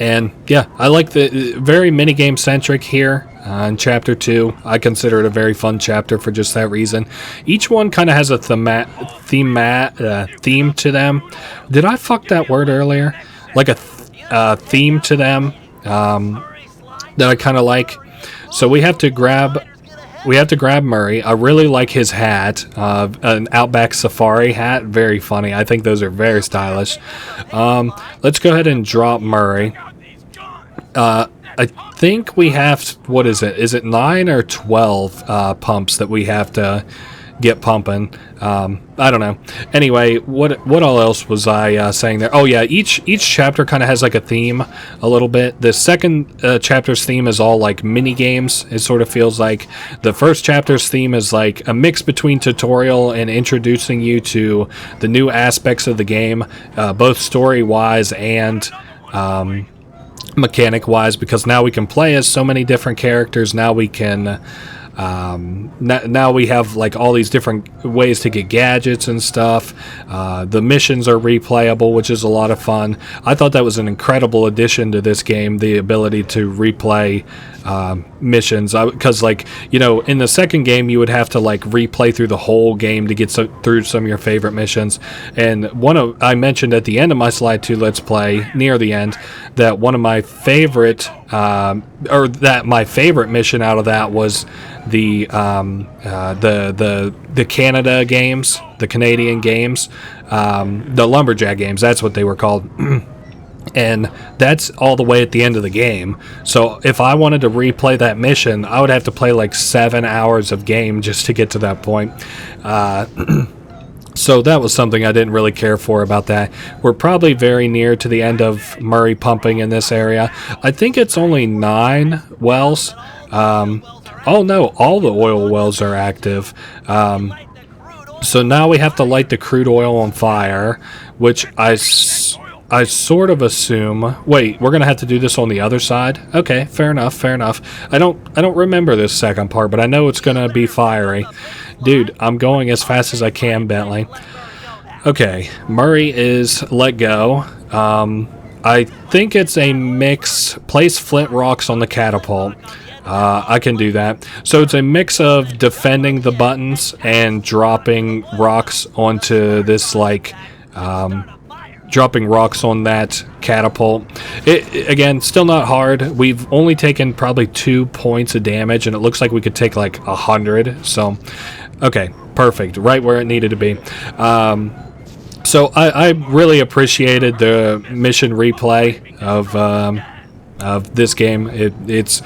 And yeah, I like the very minigame centric here in Chapter 2. I consider it a very fun chapter for just that reason. Each one kind of has a theme to them. Did I fuck that word earlier? Like a theme to them that I kind of like. So we have to grab Murray. I really like his hat, an Outback Safari hat. Very funny. I think those are very stylish. Let's go ahead and drop Murray. I think we have, what is it? Is it 9 or 12 pumps that we have to get pumping? I don't know. Anyway, what all else was I saying there? Oh yeah, each chapter kind of has like a theme a little bit. The second chapter's theme is all like mini games. It sort of feels like the first chapter's theme is like a mix between tutorial and introducing you to the new aspects of the game, both story wise and mechanic wise, because now we can play as so many different characters. Now we can now we have like all these different ways to get gadgets and stuff. The missions are replayable, which is a lot of fun. I thought that was an incredible addition to this game, the ability to replay missions, because like, in the second game you would have to like replay through the whole game to get through some of your favorite missions. And I mentioned at the end of my Slide 2 Let's Play, near the end, that one of my favorite my favorite mission out of that was the Canada games, the Canadian games, the Lumberjack games. That's what they were called. And that's all the way at the end of the game. So if I wanted to replay that mission, I would have to play like 7 hours of game just to get to that point. So that was something I didn't really care for about that. We're probably very near to the end of Murray pumping in this area. I think it's only 9 wells. Oh no, all the oil wells are active. So now we have to light the crude oil on fire, which I sort of assume... Wait, we're going to have to do this on the other side? Okay, fair enough, fair enough. I don't remember this second part, but I know it's going to be fiery. Dude, I'm going as fast as I can, Bentley. Okay, Murray is let go. I think it's a mix. Place flint rocks on the catapult. I can do that. So it's a mix of defending the buttons and dropping rocks onto this, like, dropping rocks on that catapult. Again, still not hard. We've only taken probably 2 points of damage, and it looks like we could take like 100. So, okay, perfect. Right where it needed to be. So I really appreciated the mission replay of this game. It's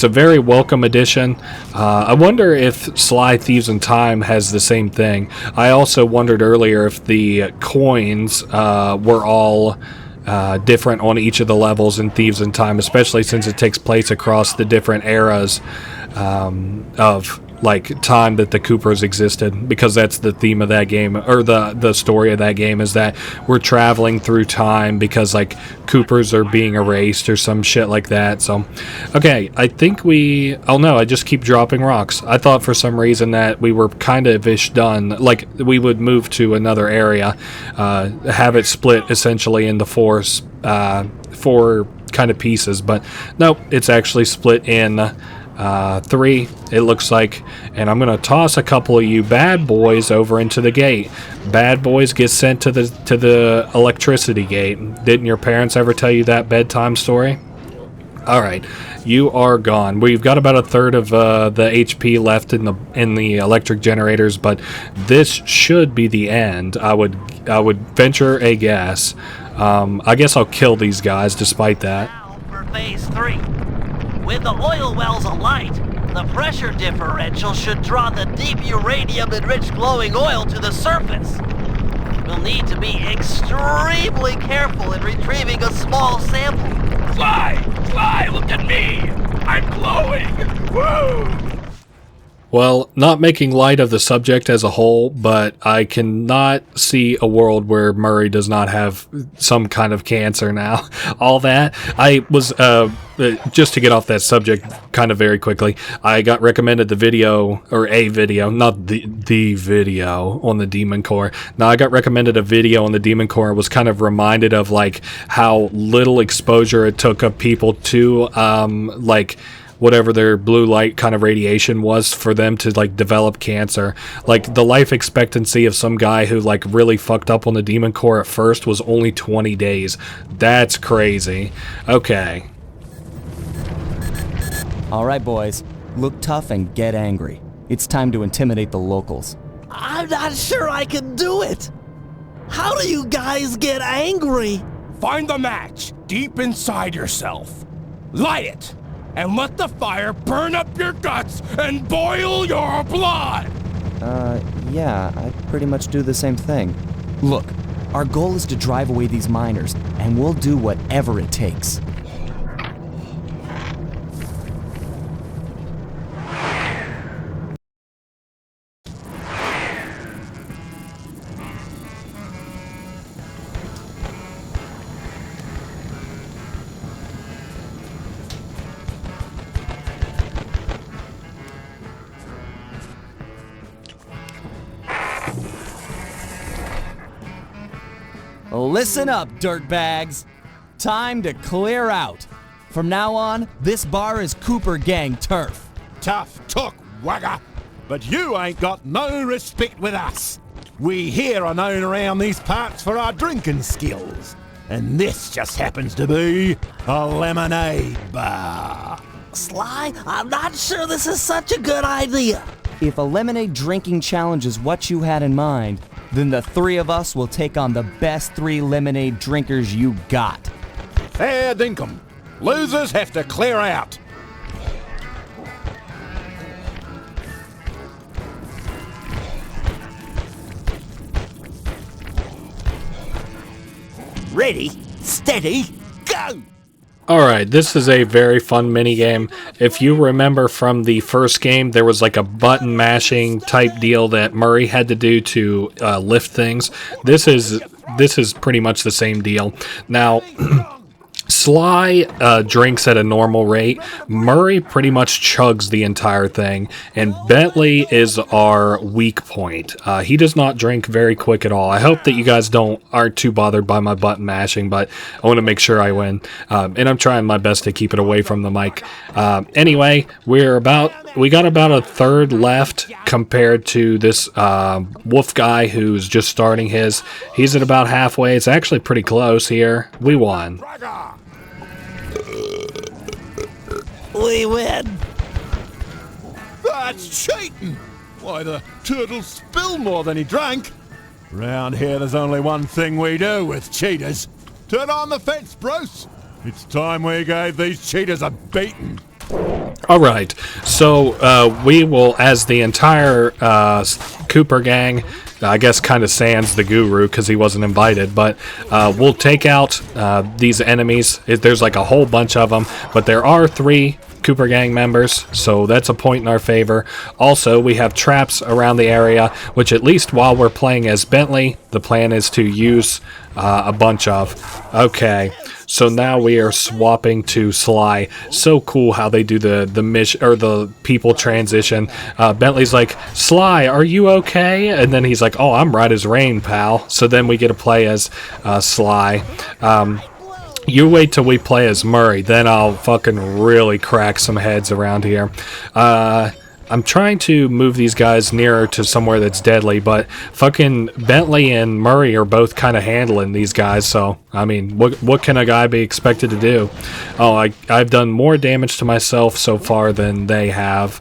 a very welcome addition. I wonder if Sly Thieves in Time has the same thing. I also wondered earlier if the coins were all different on each of the levels in Thieves in Time, especially since it takes place across the different eras of like time that the Coopers existed, because that's the theme of that game, or the story of that game, is that we're traveling through time because like Coopers are being erased or some shit like that. So okay, I think oh no, I just keep dropping rocks. I thought for some reason that we were kind of ish done, like we would move to another area, have it split essentially into four kind of pieces, but nope, it's actually split in 3, it looks like, and I'm gonna toss a couple of you bad boys over into the gate. Bad boys get sent to the electricity gate. Didn't your parents ever tell you that bedtime story? Alright, you are gone. We've got about a third of the HP left in the electric generators, but this should be the end. I would venture a guess. I guess I'll kill these guys despite that. Now for phase 3. With the oil wells alight, the pressure differential should draw the deep uranium-enriched glowing oil to the surface. We'll need to be extremely careful in retrieving a small sample. Sly, look at me! I'm glowing! Woo! Well, not making light of the subject as a whole, but I cannot see a world where Murray does not have some kind of cancer now. All that. I was, just to get off that subject kind of very quickly, I got recommended the video, or a video, not the video on the Demon Core. Now, I got recommended a video on the Demon Core and was kind of reminded of, like, how little exposure it took of people to, like, whatever their blue light kind of radiation was for them to like develop cancer. Like the life expectancy of some guy who like really fucked up on the Demon Core at first was only 20 days. That's crazy. Okay. Alright boys, look tough and get angry. It's time to intimidate the locals. I'm not sure I can do it. How do you guys get angry? Find the match deep inside yourself. Light it. And let the fire burn up your guts and boil your blood! Yeah, I pretty much do the same thing. Look, our goal is to drive away these miners, and we'll do whatever it takes. Listen up, dirtbags. Time to clear out. From now on, this bar is Cooper Gang turf. Tough talk, wagger. But you ain't got no respect with us. We here are known around these parts for our drinking skills. And this just happens to be a lemonade bar. Sly, I'm not sure this is such a good idea. If a lemonade drinking challenge is what you had in mind, then the 3 of us will take on the best 3 lemonade drinkers you got. Fair dinkum. Losers have to clear out. Ready, steady, go! Alright, this is a very fun minigame. If you remember from the first game, there was like a button mashing type deal that Murray had to do to lift things. This is this is pretty much the same deal. Now, Sly drinks at a normal rate. Murray pretty much chugs the entire thing, and Bentley is our weak point. He does not drink very quick at all. I hope that you guys aren't too bothered by my button mashing, but I want to make sure I win, and I'm trying my best to keep it away from the mic. Anyway, we got about a third left compared to this wolf guy who's just starting his. He's at about halfway. It's actually pretty close here. We won. We win. That's cheating. Why, the turtle spilled more than he drank. Round here, there's only one thing we do with cheaters. Turn on the fence, Bruce. It's time we gave these cheaters a beating. Alright, so we will, as the entire Cooper gang, I guess kind of sans the guru because he wasn't invited, but we'll take out these enemies. There's like a whole bunch of them, but there are 3 Cooper gang members, so that's a point in our favor. Also, we have traps around the area, which at least while we're playing as Bentley, the plan is to use a bunch of. Okay, so now we are swapping to Sly. So cool how they do the mission or the people transition. Bentley's like, Sly, are you okay? And then he's like, oh, I'm right as rain, pal. So then we get to play as Sly. You wait till we play as Murray, then I'll fucking really crack some heads around here. I'm trying to move these guys nearer to somewhere that's deadly, but fucking Bentley and Murray are both kind of handling these guys, so, I mean, what can a guy be expected to do? Oh, I've done more damage to myself so far than they have.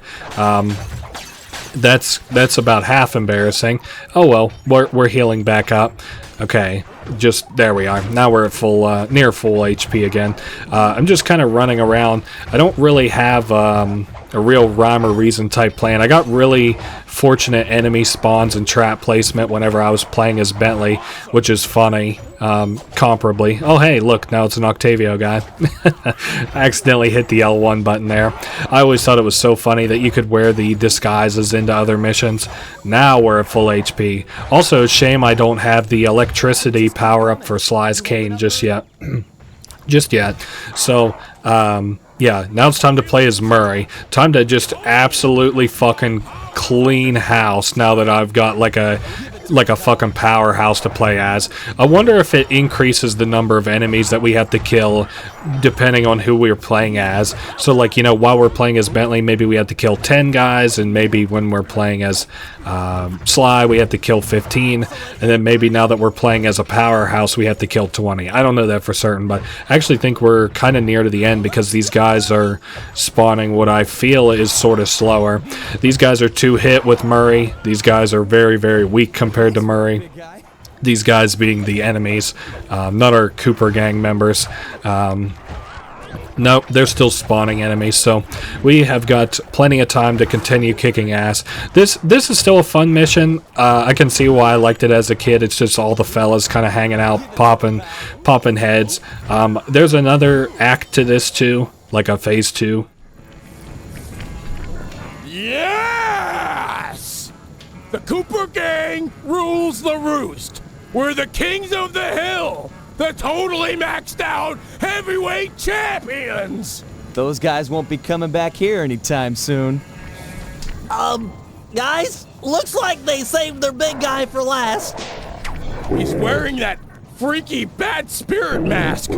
That's about half embarrassing. Oh well, we're healing back up. Okay, just there we are. Now we're at full, near full HP again. I'm just kind of running around. I don't really have a real rhyme or reason type plan. I got really fortunate enemy spawns and trap placement whenever I was playing as Bentley, which is funny, comparably. Oh hey, look, now it's an Octavio guy. I accidentally hit the L1 button there. I always thought it was so funny that you could wear the disguises into other missions. Now we're at full HP. Also, shame I don't have the electricity power up for Sly's cane just yet. Just yet. So, yeah, now it's time to play as Murray. Time to just absolutely fucking clean house now that I've got like a fucking powerhouse to play as. I wonder if it increases the number of enemies that we have to kill depending on who we're playing as. So like, you know, while we're playing as Bentley, maybe we have to kill 10 guys, and maybe when we're playing as Sly, we have to kill 15, and then maybe now that we're playing as a powerhouse, we have to kill 20. I don't know that for certain, but I actually think we're kind of near to the end because these guys are spawning what I feel is sort of slower. These guys are 2-hit with Murray. These guys are very, very weak compared to Murray. These guys being the enemies, not our Cooper gang members. Nope, they're still spawning enemies, so we have got plenty of time to continue kicking ass. This is still a fun mission. I can see why I liked it as a kid. It's just all the fellas kind of hanging out, popping heads. There's another act to this too, like a phase 2. Yes! The Cooper gang rules the roost. We're the kings of the hill. The totally maxed out heavyweight champions! Those guys won't be coming back here anytime soon. Guys, looks like they saved their big guy for last. He's wearing that freaky bad spirit mask.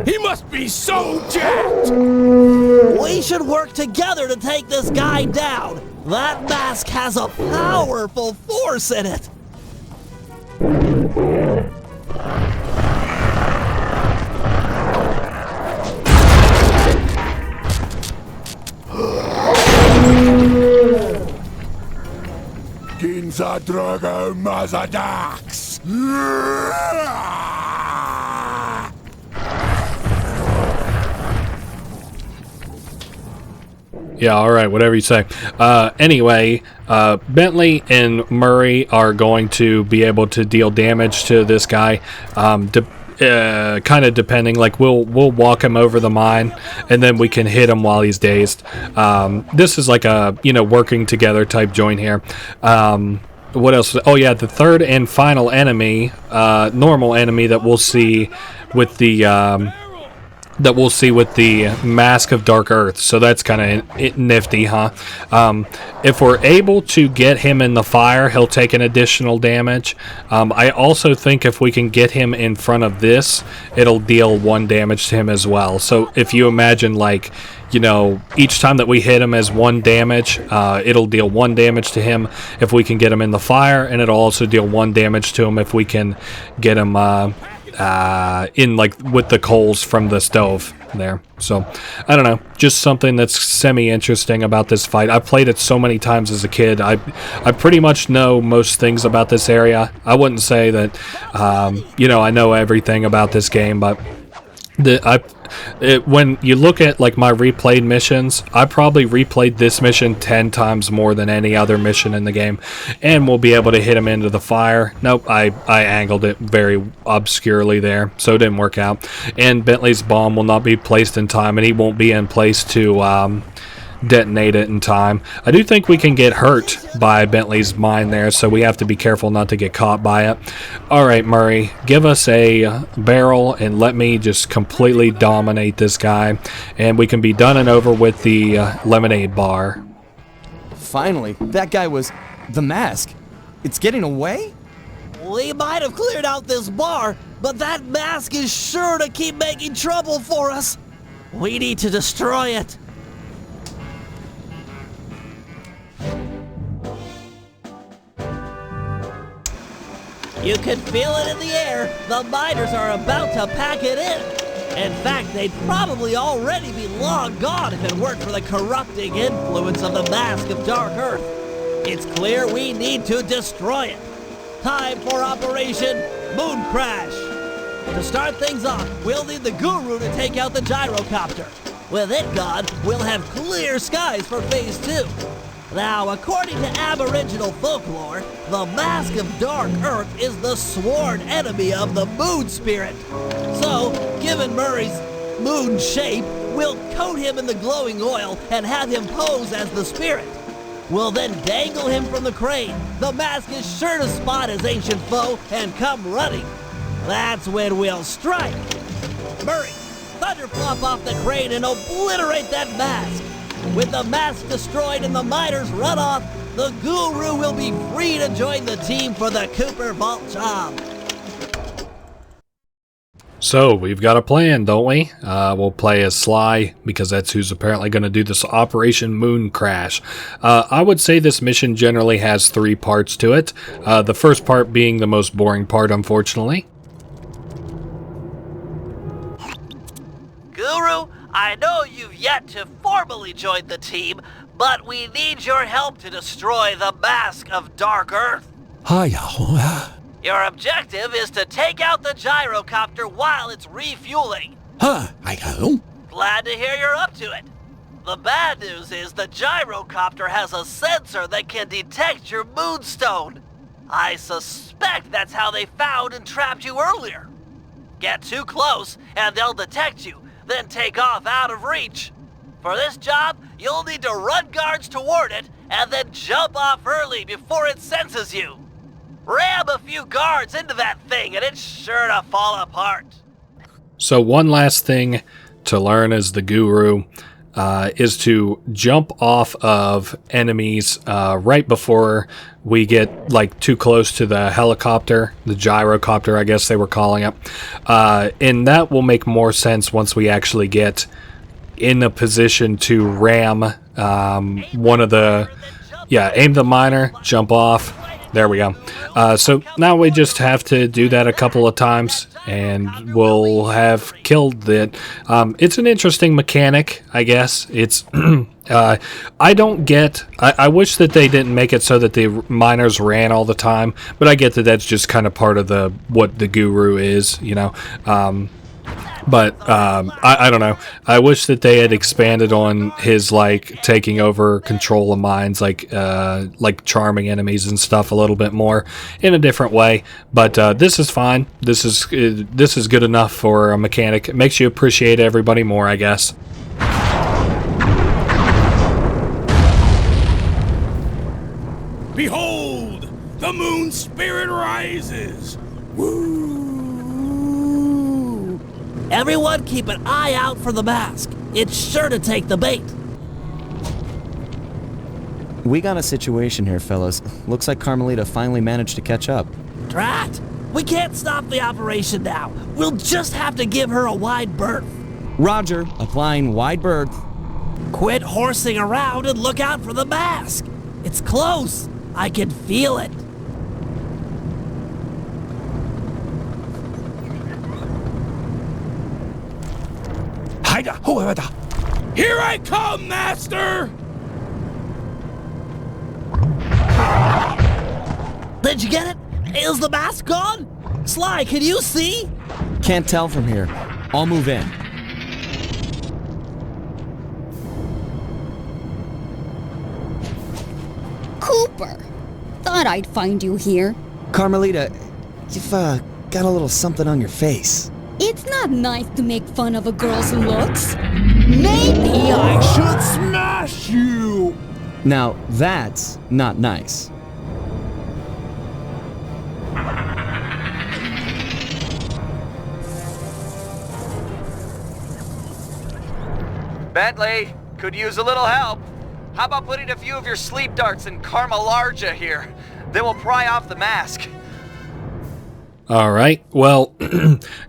He must be so jacked! We should work together to take this guy down. That mask has a powerful force in it. Ginza Drogo Mazadax! Yeah, alright, whatever you say. Anyway, Bentley and Murray are going to be able to deal damage to this guy. Kind of depending, like we'll walk him over the mine and then we can hit him while he's dazed. This is like a, you know, working together type joint here. what else? Oh yeah, the third and final enemy, normal enemy that we'll see with the Mask of Dark Earth. So that's kind of nifty, huh? If we're able to get him in the fire, he'll take an additional damage. I also think if we can get him in front of this, it'll deal 1 damage to him as well. So if you imagine, like, you know, each time that we hit him as 1 damage, it'll deal 1 damage to him if we can get him in the fire, and it'll also deal 1 damage to him if we can get him in, like, with the coals from the stove there. So I don't know, just something that's semi-interesting about this fight. I played it so many times as a kid. I pretty much know most things about this area. I wouldn't say that you know, I know everything about this game, but when you look at, like, my replayed missions, I probably replayed this mission 10 times more than any other mission in the game, and we'll be able to hit him into the fire. Nope, I angled it very obscurely there, so it didn't work out. And Bentley's bomb will not be placed in time, and he won't be in place to detonate it in time. I do think we can get hurt by Bentley's mine there, so we have to be careful not to get caught by it. Alright, Murray, give us a barrel and let me just completely dominate this guy, and we can be done and over with the lemonade bar. Finally, that guy was the mask. It's getting away? We might have cleared out this bar, but that mask is sure to keep making trouble for us. We need to destroy it. You can feel it in the air. The miners are about to pack it in. In fact, they'd probably already be long gone if it weren't for the corrupting influence of the Mask of Dark Earth. It's clear we need to destroy it. Time for Operation Moon Crash. To start things off, we'll need the Guru to take out the gyrocopter. With it gone, we'll have clear skies for Phase 2. Now, according to Aboriginal folklore, the Mask of Dark Earth is the sworn enemy of the Moon Spirit. So, given Murray's moon shape, we'll coat him in the glowing oil and have him pose as the spirit. We'll then dangle him from the crane. The mask is sure to spot his ancient foe and come running. That's when we'll strike. Murray, thunderflop off the crane and obliterate that mask. With the mask destroyed and the miners run off, the Guru will be free to join the team for the Cooper Vault job. So, we've got a plan, don't we? We'll play as Sly, because that's who's apparently going to do this Operation Moon Crash. I would say this mission generally has 3 parts to it. The first part being the most boring part, unfortunately. Guru, I know you've yet to formally join the team, but we need your help to destroy the Mask of Dark Earth. Hiya. Your objective is to take out the gyrocopter while it's refueling. Hiya. Glad to hear you're up to it. The bad news is the gyrocopter has a sensor that can detect your moonstone. I suspect that's how they found and trapped you earlier. Get too close and they'll detect you, then take off out of reach. For this job, you'll need to run guards toward it and then jump off early before it senses you. Ram a few guards into that thing and it's sure to fall apart. So one last thing to learn as the Guru is to jump off of enemies right before we get, like, too close to the helicopter, the gyrocopter, I guess they were calling it. And that will make more sense once we actually get in a position to ram one of the... Yeah, aim the miner, jump off. There we go. So now we just have to do that a couple of times, and we'll have killed it. It's an interesting mechanic, I guess. It's I don't get... I wish that they didn't make it so that the miners ran all the time, but I get that that's just kind of part of what the Guru is, you know. But I don't know. I wish that they had expanded on his, like, taking over control of mines, like charming enemies and stuff a little bit more in a different way. But this is fine. This is good enough for a mechanic. It makes you appreciate everybody more, I guess. Behold, The moon spirit rises! Woo! Everyone keep an eye out for the mask. It's sure to take the bait. We got a situation here, fellas. Looks like Carmelita finally managed to catch up. Drat! We can't stop the operation now. We'll just have to give her a wide berth. Roger, applying wide berth. Quit horsing around and look out for the mask. It's close. I can feel it. Here I come, Master! Did you get it? Is the mask gone? Sly, can you see? Can't tell from here. I'll move in. Cooper! Thought I'd find you here. Carmelita, you've got a little something on your face. It's not nice to make fun of a girl's looks. Maybe I should smash you! Now, that's not nice. Bentley, could use a little help. How about putting a few of your sleep darts in Carmelarja here? Then we'll pry off the mask. All right. Well,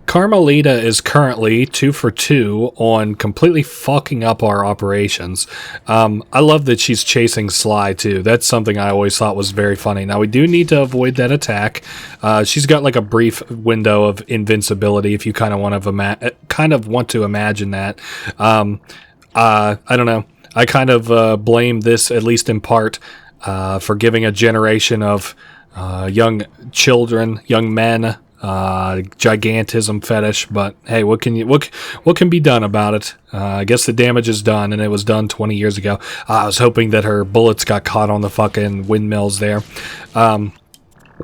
Carmelita is currently 2 for 2 on completely fucking up our operations. I love that she's chasing Sly too. That's something I always thought was very funny. Now we do need to avoid that attack. She's got like a brief window of invincibility if you kind of want to imagine that. I don't know. I kind of blame this, at least in part, for giving a generation of young children, young men, gigantism fetish. But hey, what can be done about it? I guess the damage is done, and it was done 20 years ago. I was hoping that her bullets got caught on the fucking windmills there.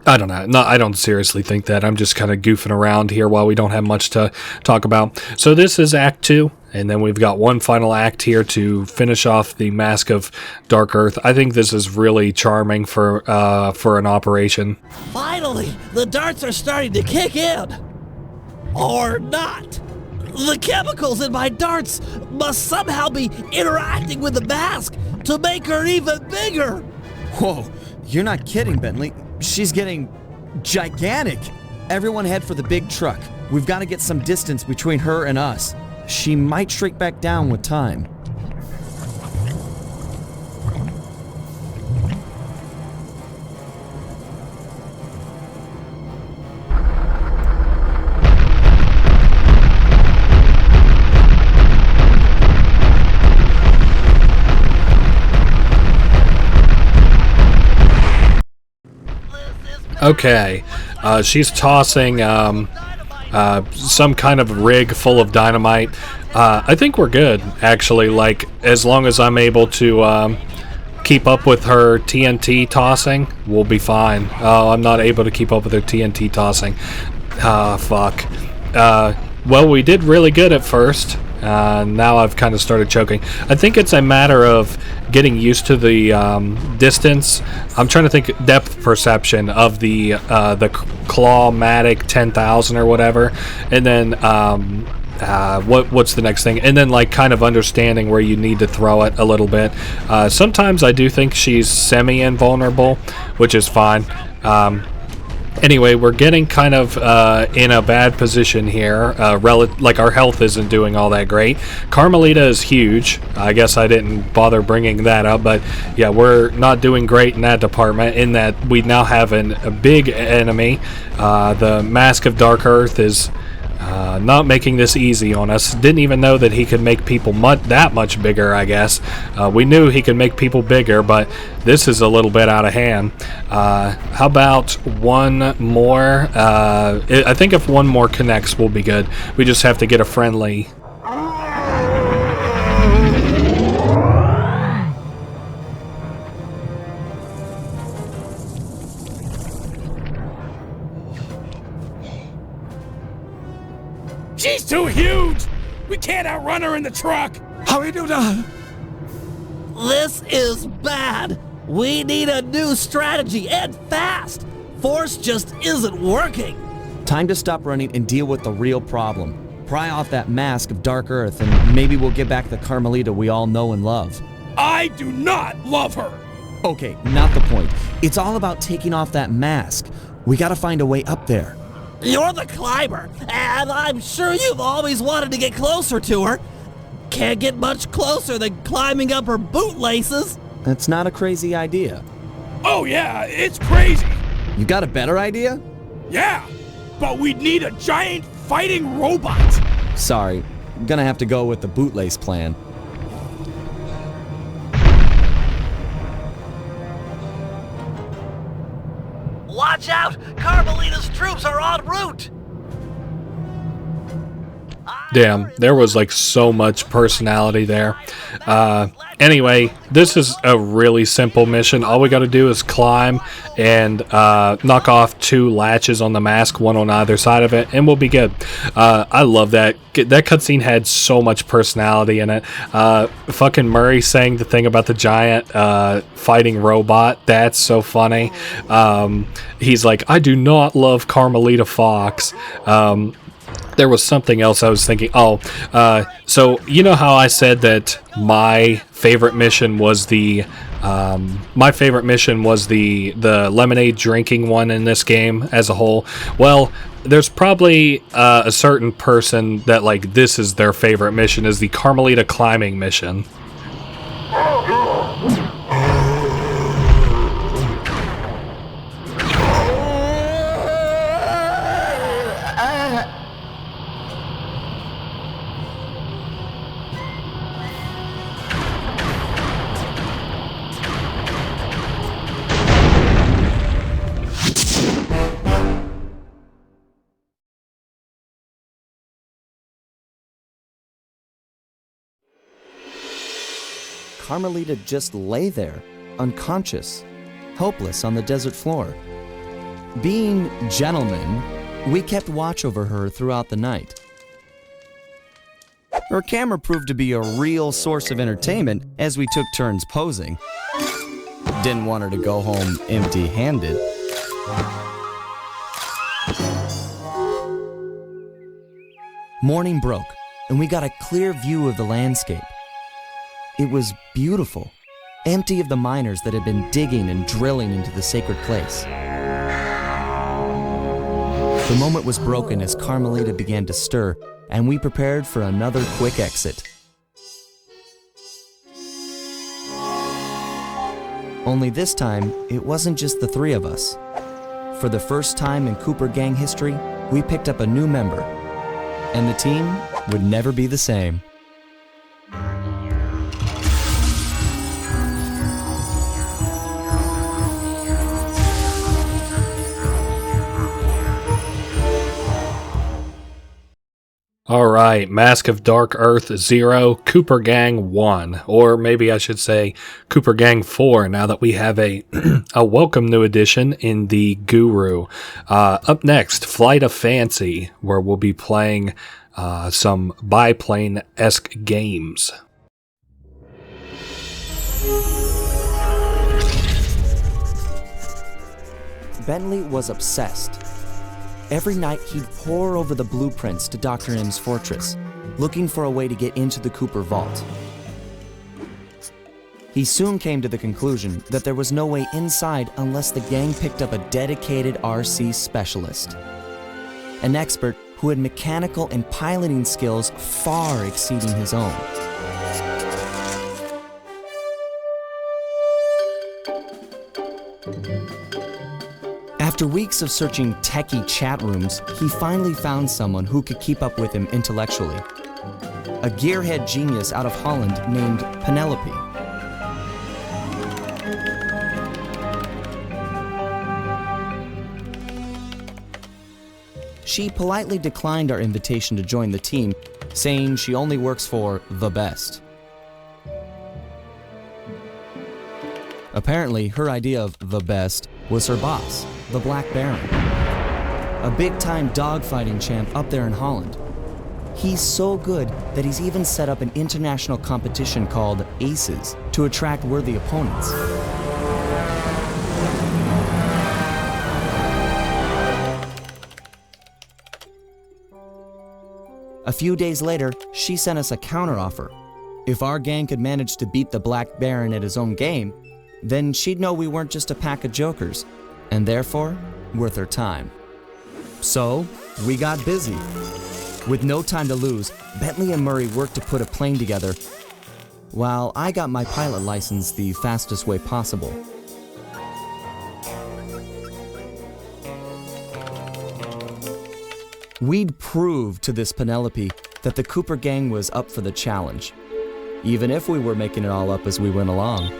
I don't know. No, I don't seriously think that. I'm just kind of goofing around here while we don't have much to talk about. So this is Act 2, and then we've got one final act here to finish off the Mask of Dark Earth. I think this is really charming for an operation. Finally, the darts are starting to kick in. Or not. The chemicals in my darts must somehow be interacting with the mask to make her even bigger. Whoa, you're not kidding, Bentley. She's getting gigantic. Everyone head for the big truck. We've got to get some distance between her and us. She might shrink back down with time. Okay, she's tossing some kind of rig full of dynamite. I think we're good, actually, like, as long as I'm able to keep up with her TNT tossing, we'll be fine. Oh, I'm not able to keep up with her TNT tossing. Fuck. Well, we did really good at first. Now I've kind of started choking. I think it's a matter of getting used to the distance. I'm trying to think depth perception of the Clawmatic 10,000 or whatever, and then what's the next thing? And then like kind of understanding where you need to throw it a little bit. Sometimes I do think she's semi-invulnerable, which is fine. Anyway, we're getting kind of in a bad position here. Like our health isn't doing all that great. Carmelita is huge. I guess I didn't bother bringing that up, but yeah, we're not doing great in that department. In that we now have a big enemy. The Mask of Dark Earth is not making this easy on us. Didn't even know that he could make people that much bigger, I guess. We knew he could make people bigger, but this is a little bit out of hand. How about one more? I think if one more connects, we'll be good. We just have to get a friendly. She's too huge! We can't outrun her in the truck! How we do that? This is bad. We need a new strategy, and fast! Force just isn't working. Time to stop running and deal with the real problem. Pry off that mask of Dark Earth, and maybe we'll get back the Carmelita we all know and love. I do not love her! Okay, not the point. It's all about taking off that mask. We gotta find a way up there. You're the climber, and I'm sure you've always wanted to get closer to her. Can't get much closer than climbing up her bootlaces. That's not a crazy idea. Oh yeah, it's crazy. You got a better idea? Yeah, but we'd need a giant fighting robot. Sorry, gonna have to go with the bootlace plan. Watch out! Carmelita's troops are en route! Damn, there was like so much personality there. Anyway, this is a really simple mission. All we got to do is climb and knock off 2 latches on the mask, one on either side of it, and we'll be good. I love that. That cutscene had so much personality in it. Fucking Murray saying the thing about the giant fighting robot. That's so funny. He's like, I do not love Carmelita Fox. There was something else I was thinking. So you know how I said that my favorite mission was the lemonade drinking one in this game as a whole. Well, there's probably a certain person that like this is their favorite mission, is the Carmelita climbing mission. Carmelita just lay there, unconscious, helpless on the desert floor. Being gentlemen, we kept watch over her throughout the night. Her camera proved to be a real source of entertainment as we took turns posing. Didn't want her to go home empty-handed. Morning broke, and we got a clear view of the landscape. It was beautiful, empty of the miners that had been digging and drilling into the sacred place. The moment was broken as Carmelita began to stir, and we prepared for another quick exit. Only this time, it wasn't just the 3 of us. For the first time in Cooper Gang history, we picked up a new member, and the team would never be the same. Alright, Mask of Dark Earth 0, Cooper Gang 1, or maybe I should say Cooper Gang 4, now that we have a welcome new addition in the Guru. Up next, Flight of Fancy, where we'll be playing some biplane-esque games. Bentley was obsessed. Every night, he'd pore over the blueprints to Dr. M's fortress, looking for a way to get into the Cooper Vault. He soon came to the conclusion that there was no way inside unless the gang picked up a dedicated RC specialist, an expert who had mechanical and piloting skills far exceeding his own. After weeks of searching techie chat rooms, he finally found someone who could keep up with him intellectually. A gearhead genius out of Holland named Penelope. She politely declined our invitation to join the team, saying she only works for the best. Apparently, her idea of the best was her boss, the Black Baron, a big-time dogfighting champ up there in Holland. He's so good that he's even set up an international competition called Aces to attract worthy opponents. A few days later, she sent us a counteroffer. If our gang could manage to beat the Black Baron at his own game, then she'd know we weren't just a pack of jokers, and therefore, worth her time. So, we got busy. With no time to lose, Bentley and Murray worked to put a plane together, while I got my pilot license the fastest way possible. We'd prove to this Penelope that the Cooper gang was up for the challenge, even if we were making it all up as we went along.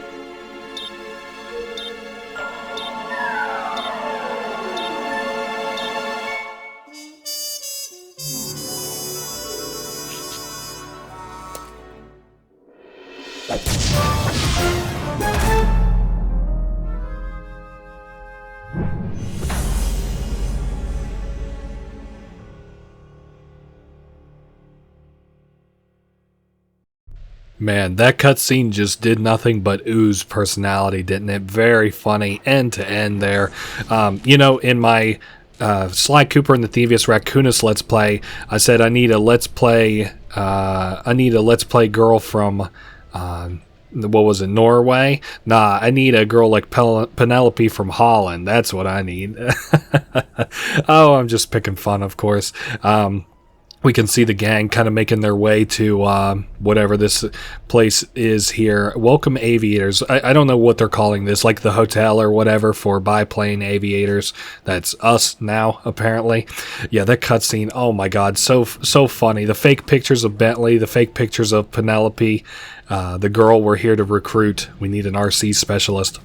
Man, that cutscene just did nothing but ooze personality, didn't it? Very funny, end to end there. In my Sly Cooper and the Thievius Raccoonus Let's Play, I said I need a Let's Play girl from what was it, Norway? Nah, I need a girl like Penelope from Holland. That's what I need. Oh, I'm just picking fun, of course. We can see the gang kind of making their way to whatever this place is here. Welcome Aviators. I don't know what they're calling this, like the hotel or whatever for biplane aviators. That's us now, apparently. Yeah, that cutscene, oh my god, so funny. The fake pictures of Bentley, the fake pictures of Penelope, the girl we're here to recruit. We need an RC specialist.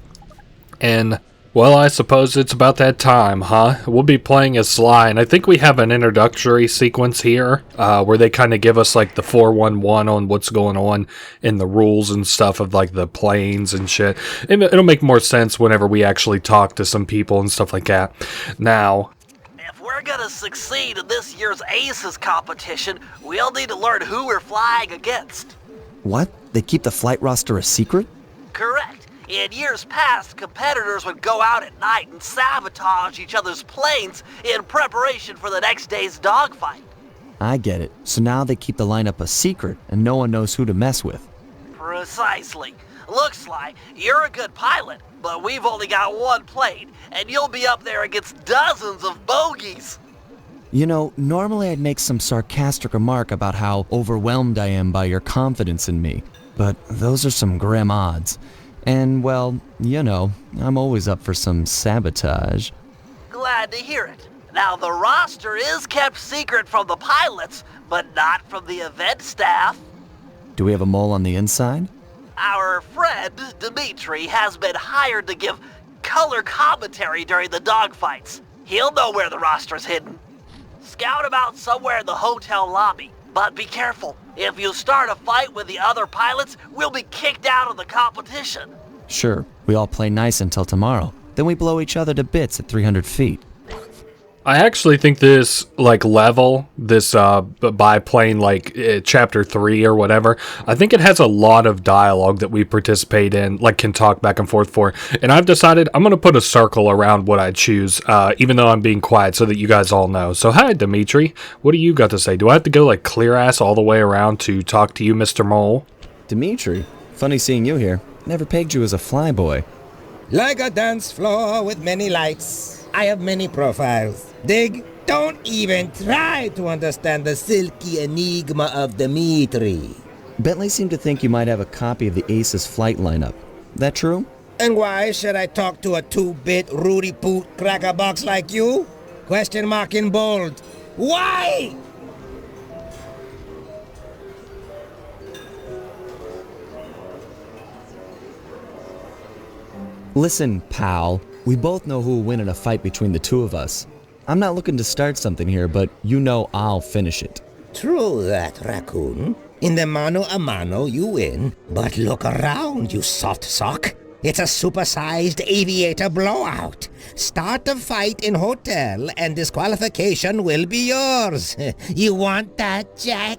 And well, I suppose it's about that time, huh? We'll be playing as Sly, and I think we have an introductory sequence here, where they kind of give us, like, the 411 on what's going on in the rules and stuff of, like, the planes and shit. It'll make more sense whenever we actually talk to some people and stuff like that. Now, if we're gonna succeed in this year's Aces competition, we'll need to learn who we're flying against. What? They keep the flight roster a secret? Correct. In years past, competitors would go out at night and sabotage each other's planes in preparation for the next day's dogfight. I get it. So now they keep the lineup a secret, and no one knows who to mess with. Precisely. Looks like you're a good pilot, but we've only got one plane, and you'll be up there against dozens of bogeys. You know, normally I'd make some sarcastic remark about how overwhelmed I am by your confidence in me, but those are some grim odds. And, well, you know, I'm always up for some sabotage. Glad to hear it. Now, the roster is kept secret from the pilots, but not from the event staff. Do we have a mole on the inside? Our friend, Dimitri, has been hired to give color commentary during the dogfights. He'll know where the roster's hidden. Scout him out somewhere in the hotel lobby. But be careful. If you start a fight with the other pilots, we'll be kicked out of the competition. Sure, we all play nice until tomorrow. Then we blow each other to bits at 300 feet. I actually think this, like, level, this biplane, like, chapter 3 or whatever, I think it has a lot of dialogue that we participate in, like, can talk back and forth for. And I've decided I'm going to put a circle around what I choose, even though I'm being quiet so that you guys all know. So, hi, Dimitri. What do you got to say? Do I have to go, like, clear-ass all the way around to talk to you, Mr. Mole? Dimitri, funny seeing you here. Never pegged you as a flyboy. Like a dance floor with many lights, I have many profiles. Dig? Don't even try to understand the silky enigma of Dimitri. Bentley seemed to think you might have a copy of the Aces flight lineup. That true? And why should I talk to a 2-bit Rudy Poot crackerbox like you? Question mark in bold. Why? Listen, pal. We both know who will win in a fight between the two of us. I'm not looking to start something here, but you know I'll finish it. True that, Raccoon. In the mano a mano, you win. But look around, you soft sock. It's a supersized aviator blowout. Start the fight in hotel, and disqualification will be yours. You want that, Jack?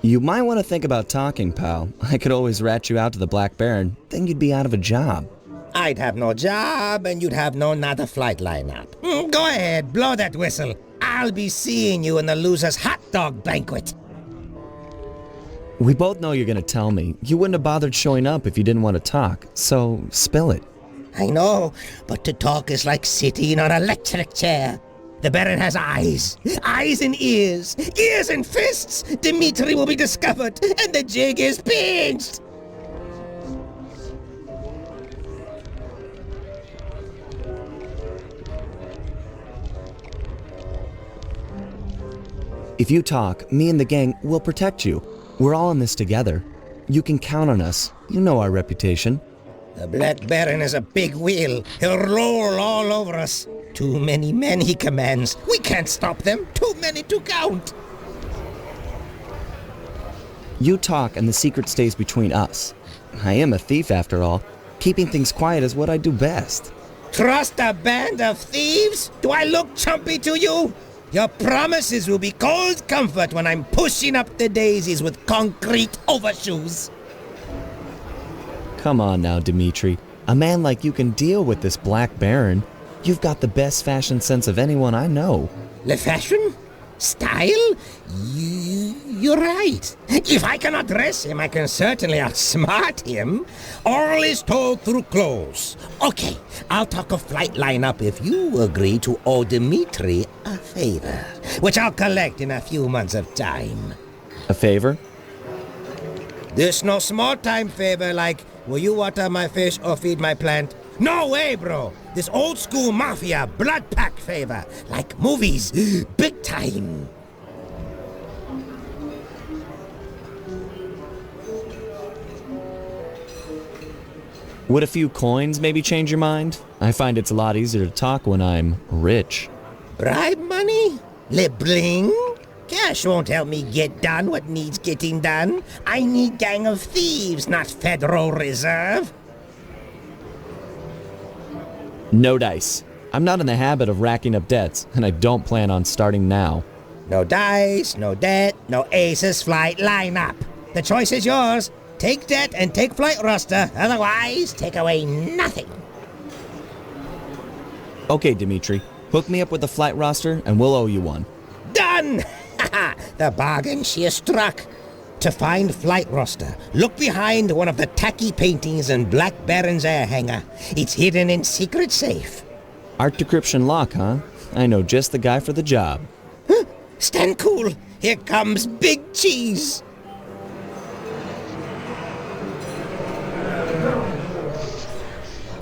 You might want to think about talking, pal. I could always rat you out to the Black Baron, then you'd be out of a job. I'd have no job, and you'd have no nada flight lineup. Go ahead, blow that whistle. I'll be seeing you in the loser's hot dog banquet. We both know you're gonna tell me. You wouldn't have bothered showing up if you didn't want to talk, so spill it. I know, but to talk is like sitting on an electric chair. The Baron has eyes and ears and fists. Dimitri will be discovered, and the jig is pinched. If you talk, me and the gang will protect you. We're all in this together. You can count on us. You know our reputation. The Black Baron is a big wheel. He'll roll all over us. Too many men he commands. We can't stop them. Too many to count. You talk and the secret stays between us. I am a thief after all. Keeping things quiet is what I do best. Trust a band of thieves? Do I look chumpy to you? Your promises will be cold comfort when I'm pushing up the daisies with concrete overshoes. Come on now, Dimitri. A man like you can deal with this Black Baron. You've got the best fashion sense of anyone I know. Le fashion? Style? You're right. If I cannot dress him, I can certainly outsmart him. All is told through clothes. Okay, I'll talk a flight lineup if you agree to owe Dimitri a favor, which I'll collect in a few months of time. A favor? This no small time favor like, will you water my fish or feed my plant? No way, bro. This old school mafia blood pack favor, like movies, big time. Would a few coins maybe change your mind? I find it's a lot easier to talk when I'm rich. Bribe money? Le bling? Cash won't help me get done what needs getting done. I need gang of thieves, not Federal Reserve. No dice. I'm not in the habit of racking up debts, and I don't plan on starting now. No dice, no debt, no aces flight lineup. The choice is yours. Take debt and take flight roster. Otherwise, take away nothing. Okay, Dimitri. Hook me up with the flight roster, and we'll owe you one. Done! The bargain she has struck. To find flight roster, look behind one of the tacky paintings in Black Baron's air hangar. It's hidden in secret safe. Art decryption lock, huh? I know just the guy for the job. Stand cool. Here comes Big Cheese.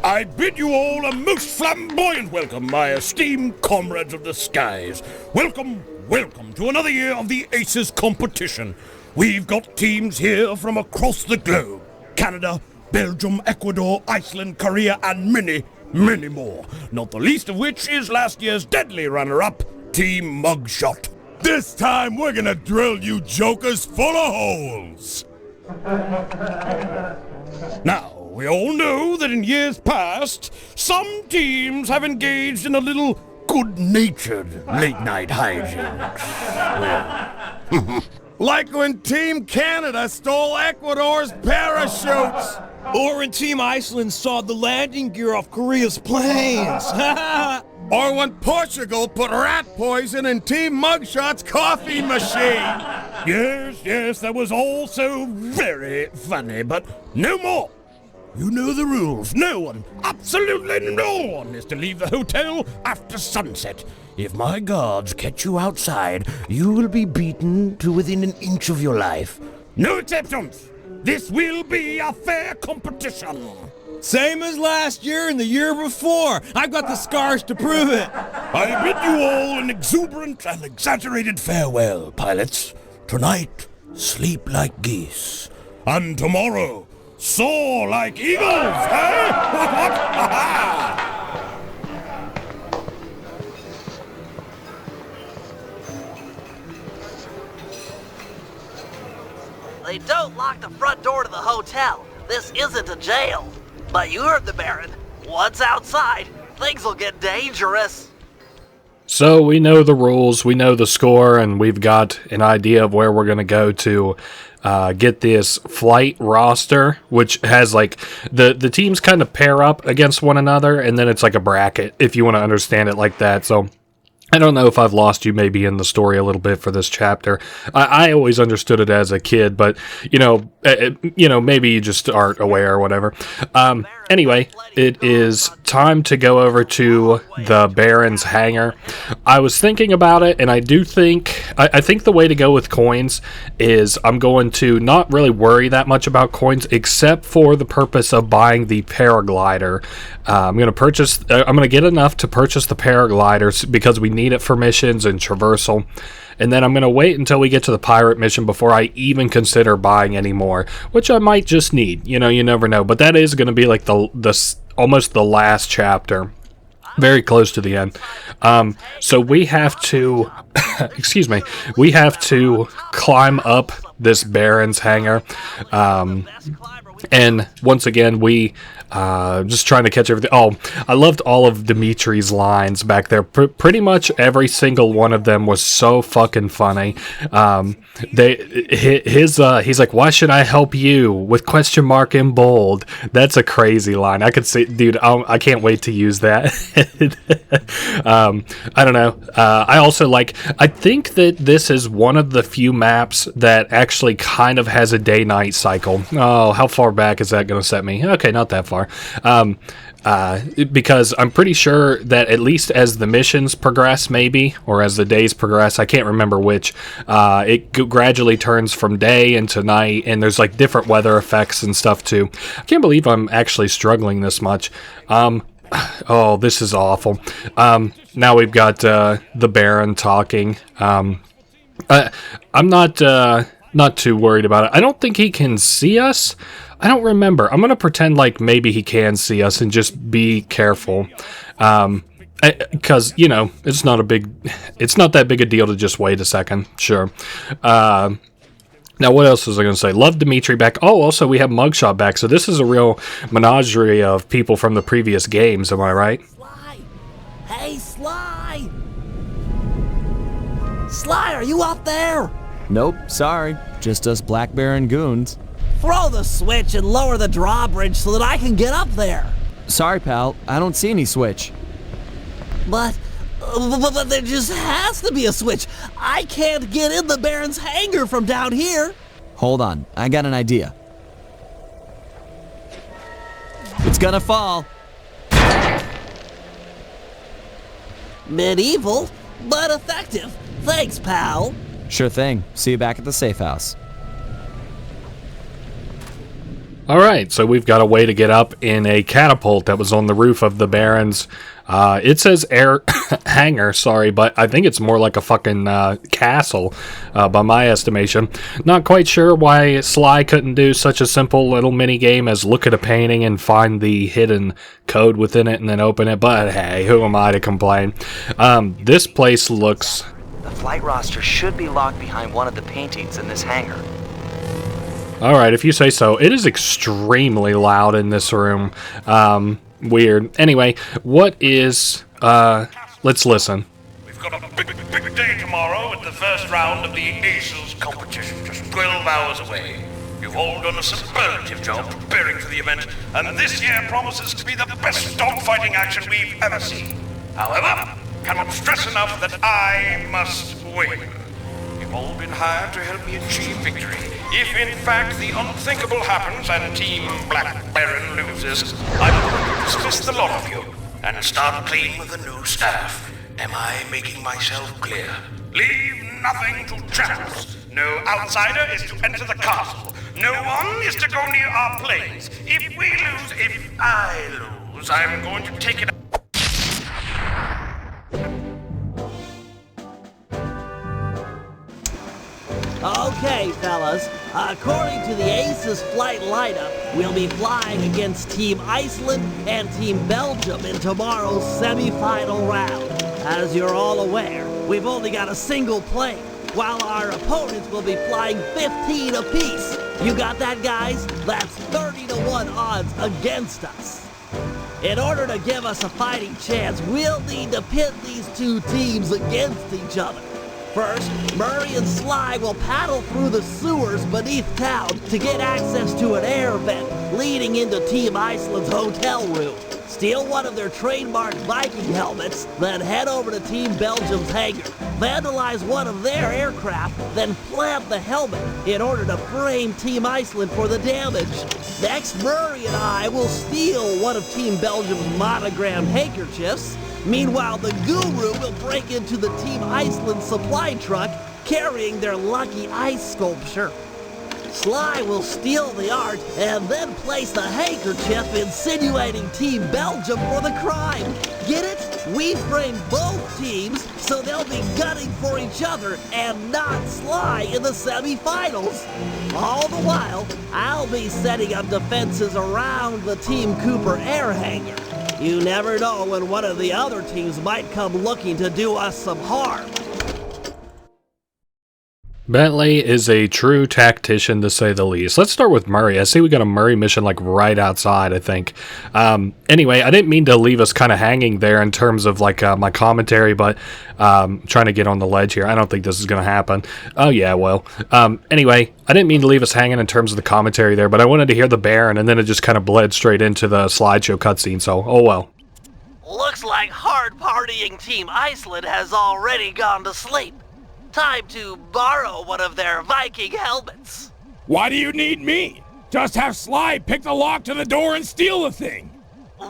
I bid you all a most flamboyant welcome, my esteemed comrades of the skies. Welcome, welcome to another year of the Aces competition. We've got teams here from across the globe. Canada, Belgium, Ecuador, Iceland, Korea, and many, many more. Not the least of which is last year's deadly runner-up, Team Mugshot. This time we're gonna drill you jokers full of holes. Now, we all know that in years past, some teams have engaged in a little good-natured late-night hijinks. Like when Team Canada stole Ecuador's parachutes. Or when Team Iceland sawed the landing gear off Korea's planes. Or when Portugal put rat poison in Team Mugshot's coffee machine. Yes, that was all so very funny, but no more. You know the rules. No one, absolutely no one, is to leave the hotel after sunset. If my guards catch you outside, you will be beaten to within an inch of your life. No exceptions. This will be a fair competition. Same as last year and the year before. I've got the scars to prove it. I bid you all an exuberant and exaggerated farewell, pilots. Tonight, sleep like geese. And tomorrow, soar like eagles, eh? They don't lock the front door to the hotel. This isn't a jail. But you heard the Baron. Once outside, things will get dangerous. So we know the rules, we know the score, and we've got an idea of where we're going to go to get this flight roster, which has like the teams kind of pair up against one another, and then it's like a bracket if you want to understand it like that. So I don't know if I've lost you maybe in the story a little bit for this chapter. I always understood it as a kid, but, maybe you just aren't aware or whatever. Anyway, it is time to go over to the Baron's hangar. I was thinking about it, and I think the way to go with coins is I'm going to not really worry that much about coins, except for the purpose of buying the paraglider. I'm going to get enough to purchase the paragliders because we need it for missions and traversal. And then I'm going to wait until we get to the pirate mission before I even consider buying any more, which I might just need. You never know. But that is going to be like the almost the last chapter. Very close to the end. So we have to, excuse me, we have to climb up this Baron's hangar. And once again, we just trying to catch everything. Oh, I loved all of Dimitri's lines back there. Pretty much every single one of them was so fucking funny. He's like, "Why should I help you?" with question mark in bold. That's a crazy line. I could see, dude. I can't wait to use that. I don't know. I think that this is one of the few maps that actually kind of has a day-night cycle. Oh, how far back is that going to set me? Okay, not that far. Because I'm pretty sure that at least as the missions progress, maybe, or as the days progress, I can't remember which, it gradually turns from day into night, and there's like different weather effects and stuff too. I can't believe I'm actually struggling this much. Oh, this is awful. Now we've got the Baron talking. I'm not too worried about it. I don't think he can see us. I don't remember. I'm going to pretend like maybe he can see us and just be careful. Because, it's not that big a deal to just wait a second. Sure. Now, what else was I going to say? Love Dimitri back. Oh, also, we have Mugshot back. So this is a real menagerie of people from the previous games. Am I right? Sly! Hey, Sly! Sly, are you up there? Nope, sorry. Just us Black Baron goons. Throw the switch and lower the drawbridge so that I can get up there. Sorry, pal. I don't see any switch. But there just has to be a switch. I can't get in the Baron's hangar from down here. Hold on. I got an idea. It's gonna fall. Medieval, but effective. Thanks, pal. Sure thing. See you back at the safe house. Alright, so we've got a way to get up in a catapult that was on the roof of the Baron's. It says air hangar, sorry, but I think it's more like a fucking castle, by my estimation. Not quite sure why Sly couldn't do such a simple little mini game as look at a painting and find the hidden code within it and then open it, but hey, who am I to complain? This place looks... The flight roster should be locked behind one of the paintings in this hangar. Alright, if you say so. It is extremely loud in this room. Weird. Anyway, what is... let's listen. We've got a big day tomorrow at the first round of the Aces competition, just 12 hours away. You've all done a superlative job preparing for the event, and this year promises to be the best dogfighting action we've ever seen. However, cannot stress enough that I must win. You've all been hired to help me achieve victory. If in fact the unthinkable happens and Team Black Baron loses, I'm going to dismiss the lot of you and start clean with the new staff. Am I making myself clear? Leave nothing to chance. No outsider is to enter the castle. No one is to go near our planes. If I lose, I'm going to take it. Okay, fellas. According to the Aces flight lineup, we'll be flying against Team Iceland and Team Belgium in tomorrow's semi-final round. As you're all aware, we've only got a single plane, while our opponents will be flying 15 apiece. You got that, guys? That's 30-1 odds against us. In order to give us a fighting chance, we'll need to pit these two teams against each other. First, Murray and Sly will paddle through the sewers beneath town to get access to an air vent leading into Team Iceland's hotel room. Steal one of their trademark Viking helmets, then head over to Team Belgium's hangar. Vandalize one of their aircraft, then plant the helmet in order to frame Team Iceland for the damage. Next, Murray and I will steal one of Team Belgium's monogrammed handkerchiefs. Meanwhile, the Guru will break into the Team Iceland supply truck carrying their lucky ice sculpture. Sly will steal the art and then place the handkerchief insinuating Team Belgium for the crime. Get it? We frame both teams so they'll be gunning for each other and not Sly in the semifinals. All the while, I'll be setting up defenses around the Team Cooper air hangar. You never know when one of the other teams might come looking to do us some harm. Bentley is a true tactician, to say the least. Let's start with Murray. I see we got a Murray mission like right outside, I think. Anyway, I didn't mean to leave us kind of hanging there in terms of like my commentary, but trying to get on the ledge here. I don't think this is going to happen. Oh yeah, well. Anyway, I didn't mean to leave us hanging in terms of the commentary there, but I wanted to hear the Baron, and then it just kind of bled straight into the slideshow cutscene, so oh well. Looks like hard-partying Team Iceland has already gone to sleep. Time to borrow one of their Viking helmets. Why do you need me? Just have Sly pick the lock to the door and steal the thing.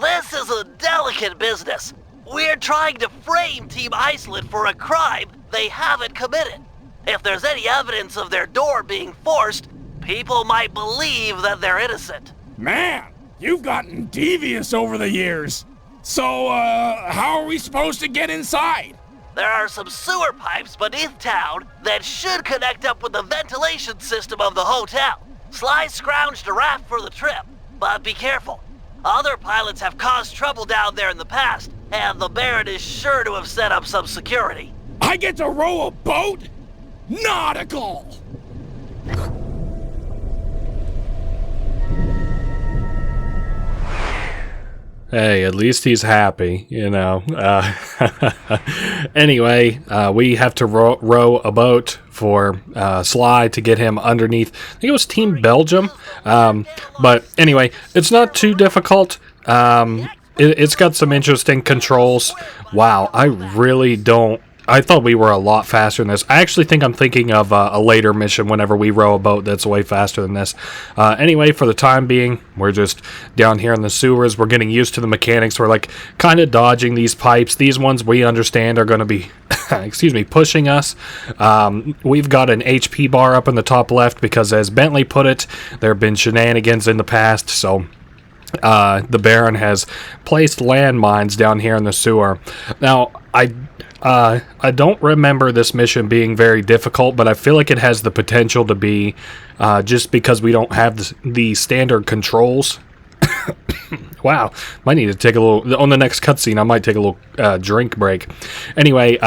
This is a delicate business. We're trying to frame Team Iceland for a crime they haven't committed. If there's any evidence of their door being forced, people might believe that they're innocent. Man, you've gotten devious over the years. So, how are we supposed to get inside? There are some sewer pipes beneath town that should connect up with the ventilation system of the hotel. Sly scrounged a raft for the trip, but be careful. Other pilots have caused trouble down there in the past, and the Baron is sure to have set up some security. I get to row a boat? Nautical! Hey, at least he's happy, you know. Anyway, we have to row a boat for Sly to get him underneath. I think it was Team Belgium. But anyway, it's not too difficult. It's got some interesting controls. Wow, I really don't... I thought we were a lot faster than this. I actually think I'm thinking of a later mission whenever we row a boat that's way faster than this. Anyway, for the time being, we're just down here in the sewers. We're getting used to the mechanics. We're like kind of dodging these pipes. These ones we understand are going to be, excuse me, pushing us. We've got an HP bar up in the top left because, as Bentley put it, there have been shenanigans in the past, so... the Baron has placed landmines down here in the sewer. Now, I don't remember this mission being very difficult, but I feel like it has the potential to be, just because we don't have the standard controls. Wow, might need to take a little... On the next cutscene, I might take a little drink break. Anyway,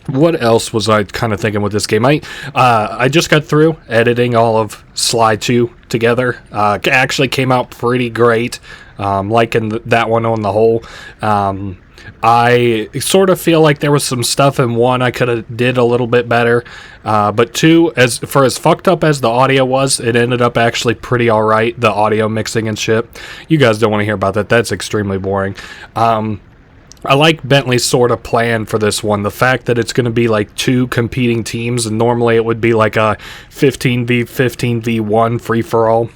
what else was I kind of thinking with this game? I just got through editing all of Sly 2 together. Actually came out pretty great, liking that one on the whole. I sort of feel like there was some stuff in 1 I could have did a little bit better, but 2, as fucked up as the audio was, it ended up actually pretty alright, the audio mixing and shit. You guys don't want to hear about that, that's extremely boring. I like Bentley's sort of plan for this one. The fact that it's going to be like 2 competing teams, and normally it would be like a 15v1 free-for-all.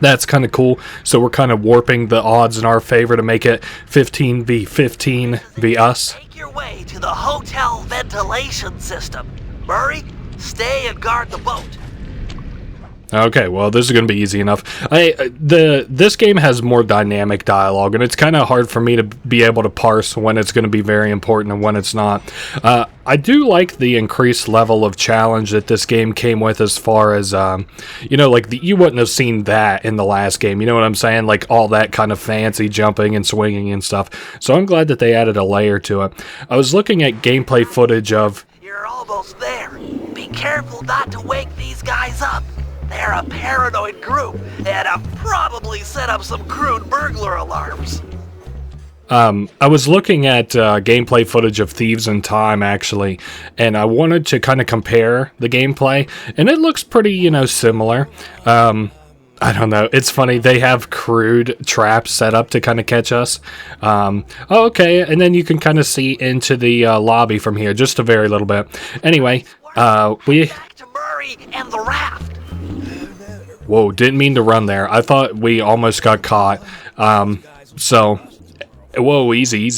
That's kind of cool. So we're kind of warping the odds in our favor to make it 15v15 v us. Make your way to the hotel ventilation system. Murray, stay and guard the boat. Okay, well, this is going to be easy enough. This game has more dynamic dialogue, and it's kind of hard for me to be able to parse when it's going to be very important and when it's not. I do like the increased level of challenge that this game came with, as far as, you know, like, you wouldn't have seen that in the last game. You know what I'm saying? Like, all that kind of fancy jumping and swinging and stuff. So I'm glad that they added a layer to it. I was looking at gameplay footage of... You're almost there. Be careful not to wake these guys up. They're a paranoid group, and have probably set up some crude burglar alarms. I was looking at gameplay footage of Thieves in Time, actually, and I wanted to kind of compare the gameplay, and it looks pretty, you know, similar. I don't know. It's funny. They have crude traps set up to kind of catch us. Okay. And then you can kind of see into the lobby from here, just a very little bit. Anyway, we... Back to Murray and the raft. Whoa, didn't mean to run there. I thought we almost got caught. Whoa, easy.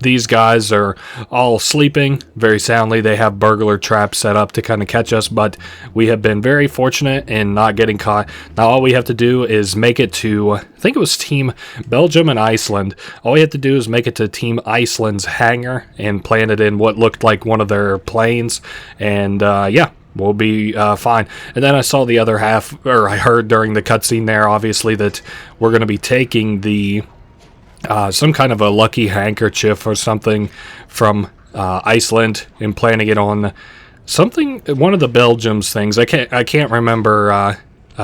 These guys are all sleeping very soundly. They have burglar traps set up to kind of catch us, but we have been very fortunate in not getting caught. Now all we have to do is make it to, I think it was Team Belgium and Iceland. All we have to do is make it to Team Iceland's hangar and plant it in what looked like one of their planes, and yeah. We'll be fine. And then I saw the other half, or I heard during the cutscene there, obviously, that we're going to be taking the some kind of a lucky handkerchief or something from Iceland and planting it on something, one of the Belgium's things. I can't remember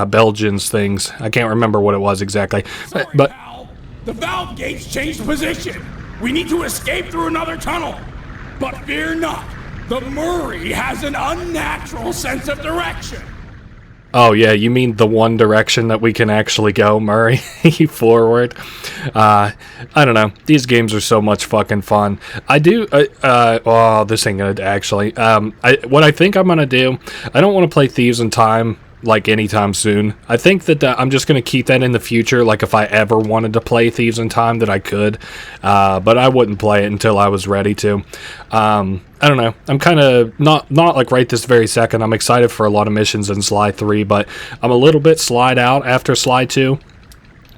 Belgium's things. I can't remember what it was exactly. Sorry, but pal. The valve gates changed position. We need to escape through another tunnel. But fear not. The Murray has an unnatural sense of direction. Oh yeah, you mean the one direction that we can actually go, Murray? Forward. I don't know. These games are so much fucking fun. I do. This ain't gonna actually. What I think I'm gonna do. I don't want to play Thieves in Time like anytime soon. I think that I'm just gonna keep that in the future. Like if I ever wanted to play Thieves in Time, that I could. But I wouldn't play it until I was ready to. I don't know. I'm kind of not like right this very second. I'm excited for a lot of missions in Sly 3, but I'm a little bit slide out after Sly 2.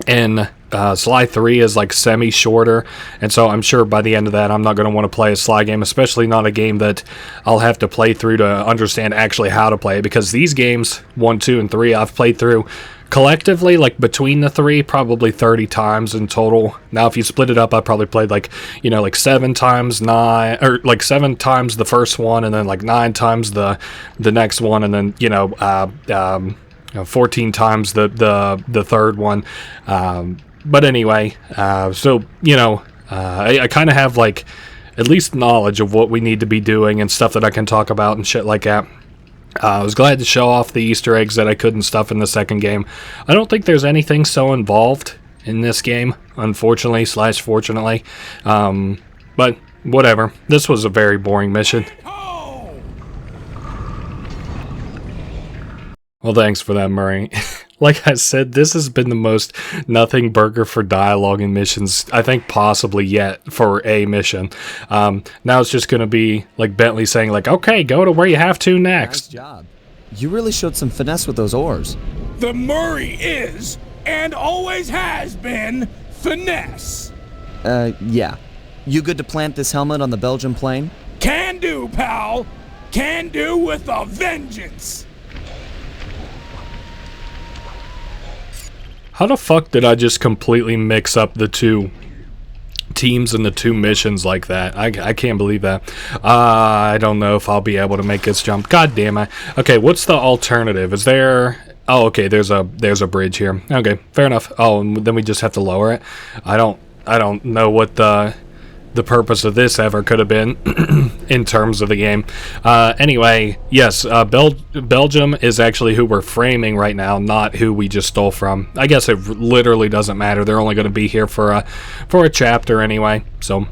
And Sly 3 is like semi-shorter, and so I'm sure by the end of that I'm not going to want to play a Sly game, especially not a game that I'll have to play through to understand actually how to play, because these games, 1, 2, and 3, I've played through collectively, like between the three, probably 30 times in total. Now if you split it up, I probably played like 7 times 9, or like 7 times the first one, and then like 9 times the next one, and then 14 times the third one. But anyway, I kind of have like at least knowledge of what we need to be doing and stuff that I can talk about and shit like that. I was glad to show off the Easter eggs that I couldn't stuff in the second game. I don't think there's anything so involved in this game, unfortunately / fortunately. But whatever. This was a very boring mission. Well, thanks for that, Murray. Like I said, this has been the most nothing burger for dialogue and missions, I think possibly yet, for a mission. Now it's just going to be like Bentley saying like, okay, go to where you have to next. Nice job. You really showed some finesse with those oars. The Murray is, and always has been, finesse. Yeah. You good to plant this helmet on the Belgian plane? Can do, pal. Can do with a vengeance. How the fuck did I just completely mix up the two teams and the two missions like that? I can't believe that. I don't know if I'll be able to make this jump. God damn it. Okay, what's the alternative? Is there... Oh, okay, there's a bridge here. Okay, fair enough. Oh, and then we just have to lower it. I don't know what the purpose of this ever could have been in terms of the game. Anyway, yes, Belgium is actually who we're framing right now, not who we just stole from. I guess it literally doesn't matter. They're only going to be here for a chapter anyway. So,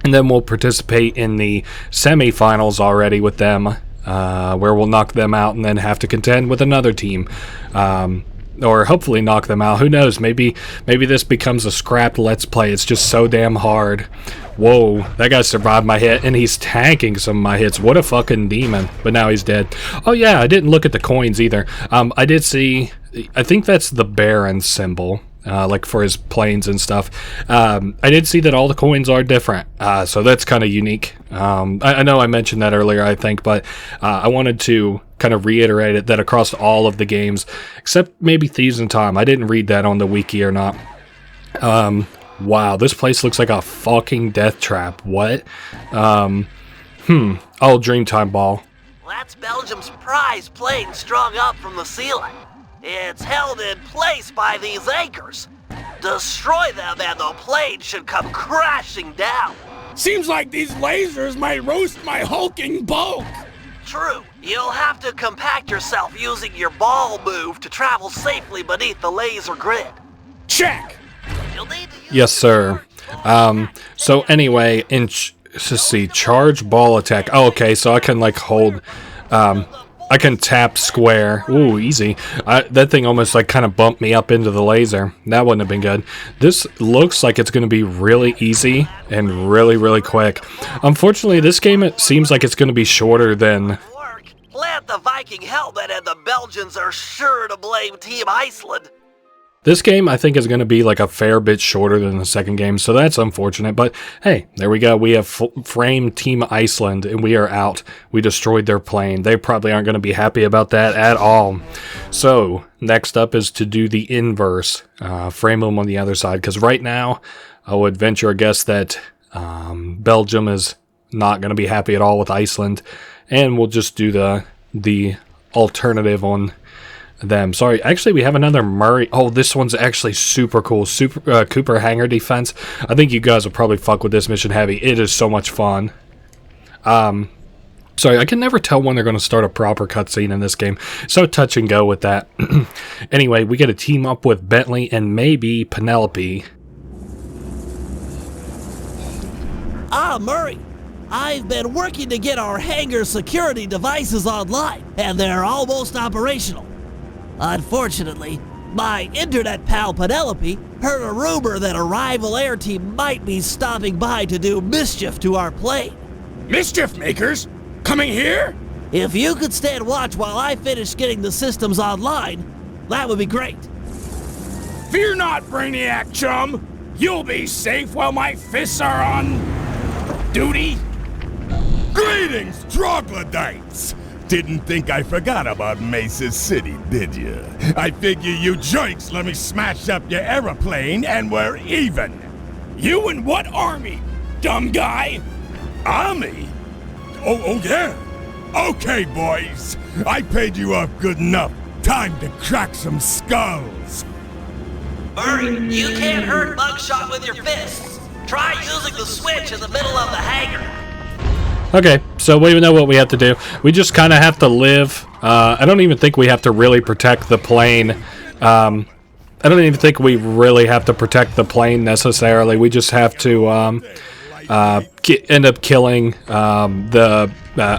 and then we'll participate in the semifinals already with them, where we'll knock them out and then have to contend with another team. Or hopefully knock them out. Who knows? Maybe this becomes a scrapped Let's Play. It's just so damn hard. Whoa, that guy survived my hit, and he's tanking some of my hits. What a fucking demon. But now he's dead. Oh yeah, I didn't look at the coins either. I did see, I think that's the Baron symbol. Like for his planes and stuff. I did see that all the coins are different, so that's kind of unique. I know I mentioned that earlier, I think, but I wanted to kind of reiterate it, that across all of the games, except maybe Thieves in Time, I didn't read that on the wiki or not. Wow, this place looks like a fucking death trap. What? Oh, Dreamtime Ball. That's Belgium's prize plane strung up from the ceiling. It's held in place by these anchors. Destroy them and the plane should come crashing down. Seems like these lasers might roast my hulking bulk. true. You'll have to compact yourself using your ball move to travel safely beneath the laser grid. Check! You'll need to use Yes, sir. So anyway, let's see, charge ball attack. Oh, okay, so I can like hold, I can tap square. Ooh, easy. That thing almost like kind of bumped me up into the laser. That wouldn't have been good. This looks like it's going to be really easy and really, really quick. Unfortunately, this game, it seems like it's going to be shorter than... Plant the Viking helmet and the Belgians are sure to blame Team Iceland. This game, I think, is going to be like a fair bit shorter than the second game, so that's unfortunate. But hey, there we go. We have framed Team Iceland, and we are out. We destroyed their plane. They probably aren't going to be happy about that at all. So next up is to do the inverse, frame them on the other side. Because right now, I would venture a guess that Belgium is not going to be happy at all with Iceland, and we'll just do the alternative on them. Sorry, actually we have another Murray. Oh, this one's actually super cool. Cooper Hangar Defense. I think you guys will probably fuck with this mission heavy. It is so much fun. Sorry, I can never tell when they're going to start a proper cutscene in this game. So touch and go with that. Anyway, we get to team up with Bentley and maybe Penelope. Murray. I've been working to get our hangar security devices online, and they're almost operational. Unfortunately, my internet pal Penelope heard a rumor that a rival air team might be stopping by to do mischief to our plane. Mischief makers? Coming here? If you could stand watch while I finish getting the systems online, that would be great. Fear not, Brainiac chum. You'll be safe while my fists are on duty. Greetings, troglodytes! Didn't think I forgot about Mesa City, did you? I figure you joints let me smash up your aeroplane and we're even. You and what army, dumb guy? Army? Oh yeah. Okay, boys. I paid you off good enough. Time to crack some skulls. Murray, you can't hurt Mugshot with your fists. Try using the switch in the middle of the hangar. Okay, so we know what we have to do. We just kind of have to live. I don't even think we have to really protect the plane. I don't even think we really have to protect the plane necessarily. We just have to end up killing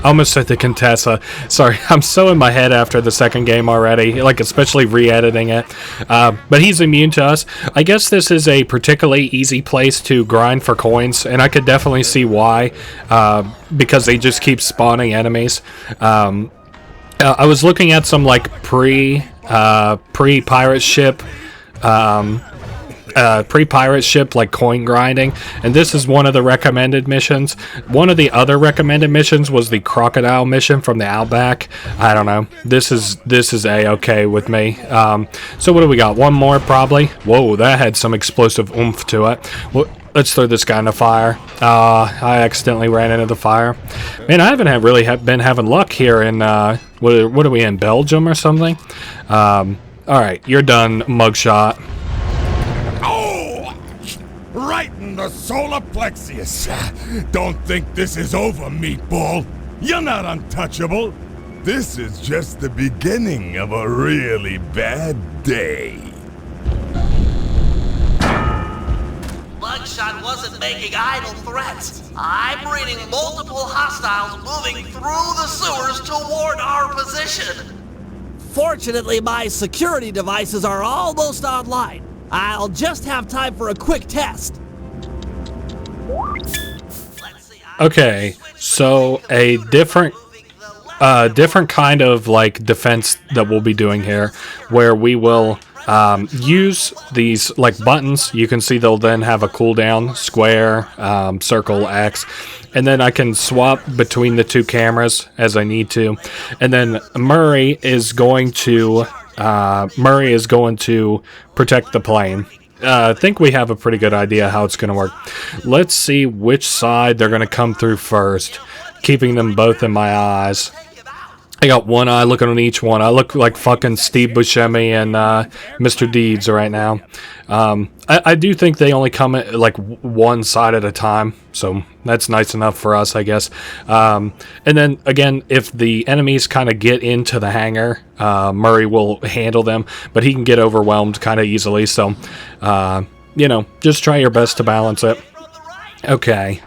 almost said the Contessa. Sorry, I'm so in my head after the second game already, like especially re-editing it. But he's immune to us. I guess this is a particularly easy place to grind for coins, and I could definitely see why, because they just keep spawning enemies. I was looking at some like pre-pirate ship like coin grinding, and this is one of the recommended missions. One of the other recommended missions was the crocodile mission from the Outback. I don't know. This is a-okay with me. So what do we got? One more probably. Whoa, that had some explosive oomph to it. Let's throw this guy in the fire. I accidentally ran into the fire. Man, I haven't really been having luck here in what are we in, Belgium or something? All right, you're done, Mugshot. Right in the solar plexus. Don't think this is over, meatball. You're not untouchable. This is just the beginning of a really bad day. Mugshot wasn't making idle threats. I'm reading multiple hostiles moving through the sewers toward our position. Fortunately, my security devices are almost online. I'll just have time for a quick test. Okay, so a different kind of like defense that we'll be doing here, where we will use these like buttons. You can see they'll then have a cooldown: square, circle, X, and then I can swap between the two cameras as I need to. And then Murray is going to protect the plane. I think we have a pretty good idea how it's going to work. Let's see which side they're going to come through first, keeping them both in my eyes. I got one eye looking on each one. I look like fucking Steve Buscemi and Mr. Deeds right now. I do think they only come at like one side at a time, so that's nice enough for us, I guess. And then again, if the enemies kind of get into the hangar, Murray will handle them, but he can get overwhelmed kind of easily. So, you know, just try your best to balance it. Okay.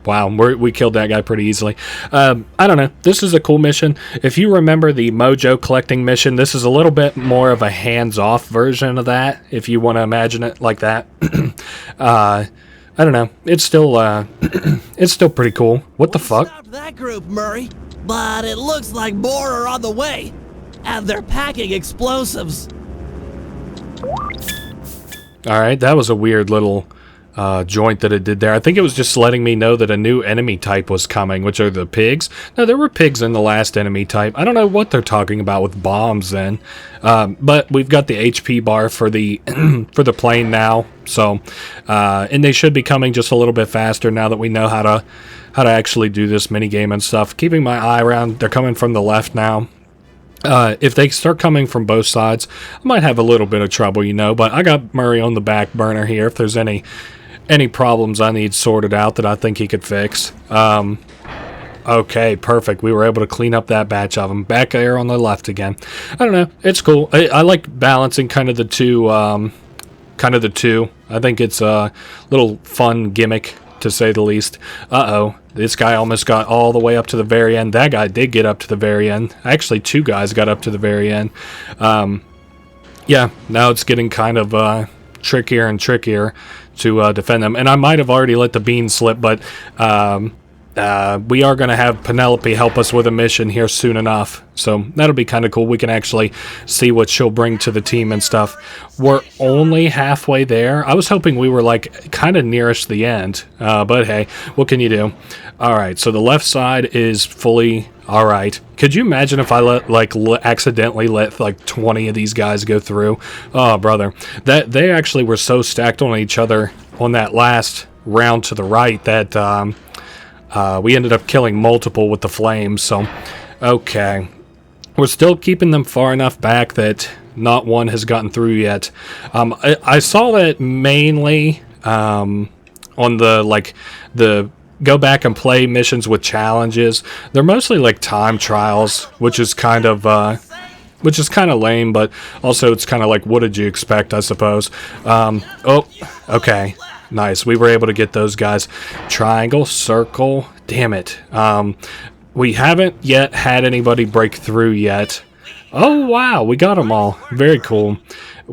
Wow, we killed that guy pretty easily. I don't know. This is a cool mission. If you remember the Mojo collecting mission, this is a little bit more of a hands-off version of that, if you want to imagine it like that. I don't know. It's still it's still pretty cool. What the fuck? Stopped that group, Murray, but it looks like more are on the way, and they're packing explosives. All right, that was a weird little joint that it did there. I think it was just letting me know that a new enemy type was coming, which are the pigs. No, there were pigs in the last enemy type. I don't know what they're talking about with bombs then. But we've got the HP bar for the for the plane now. So, and they should be coming just a little bit faster now that we know how to actually do this mini game and stuff. Keeping my eye around, they're coming from the left now. If they start coming from both sides, I might have a little bit of trouble, you know, but I got Murray on the back burner here if there's any problems I need sorted out that I think he could fix. Okay, perfect. We were able to clean up that batch of them. Back there on the left again. I don't know. It's cool. I like balancing kind of the two. I think it's a little fun gimmick, to say the least. Uh-oh. This guy almost got all the way up to the very end. That guy did get up to the very end. Actually, two guys got up to the very end. Yeah, now it's getting kind of trickier and trickier to defend them. And I might have already let the bean slip, but we are going to have Penelope help us with a mission here soon enough. So that'll be kind of cool. We can actually see what she'll bring to the team and stuff. We're only halfway there. I was hoping we were like kind of nearest the end. But hey, what can you do? All right, so the left side is fully... All right. Could you imagine if I accidentally let like 20 of these guys go through? Oh, brother. That they actually were so stacked on each other on that last round to the right that we ended up killing multiple with the flames. So, okay. We're still keeping them far enough back that not one has gotten through yet. I saw that mainly on the go back and play missions with challenges. They're mostly like time trials, which is kind of lame, but also it's kind of like, what did you expect, I suppose. Oh, okay, nice. We were able to get those guys. Triangle, circle, damn it. We haven't yet had anybody break through yet. Oh wow, we got them all. Very cool.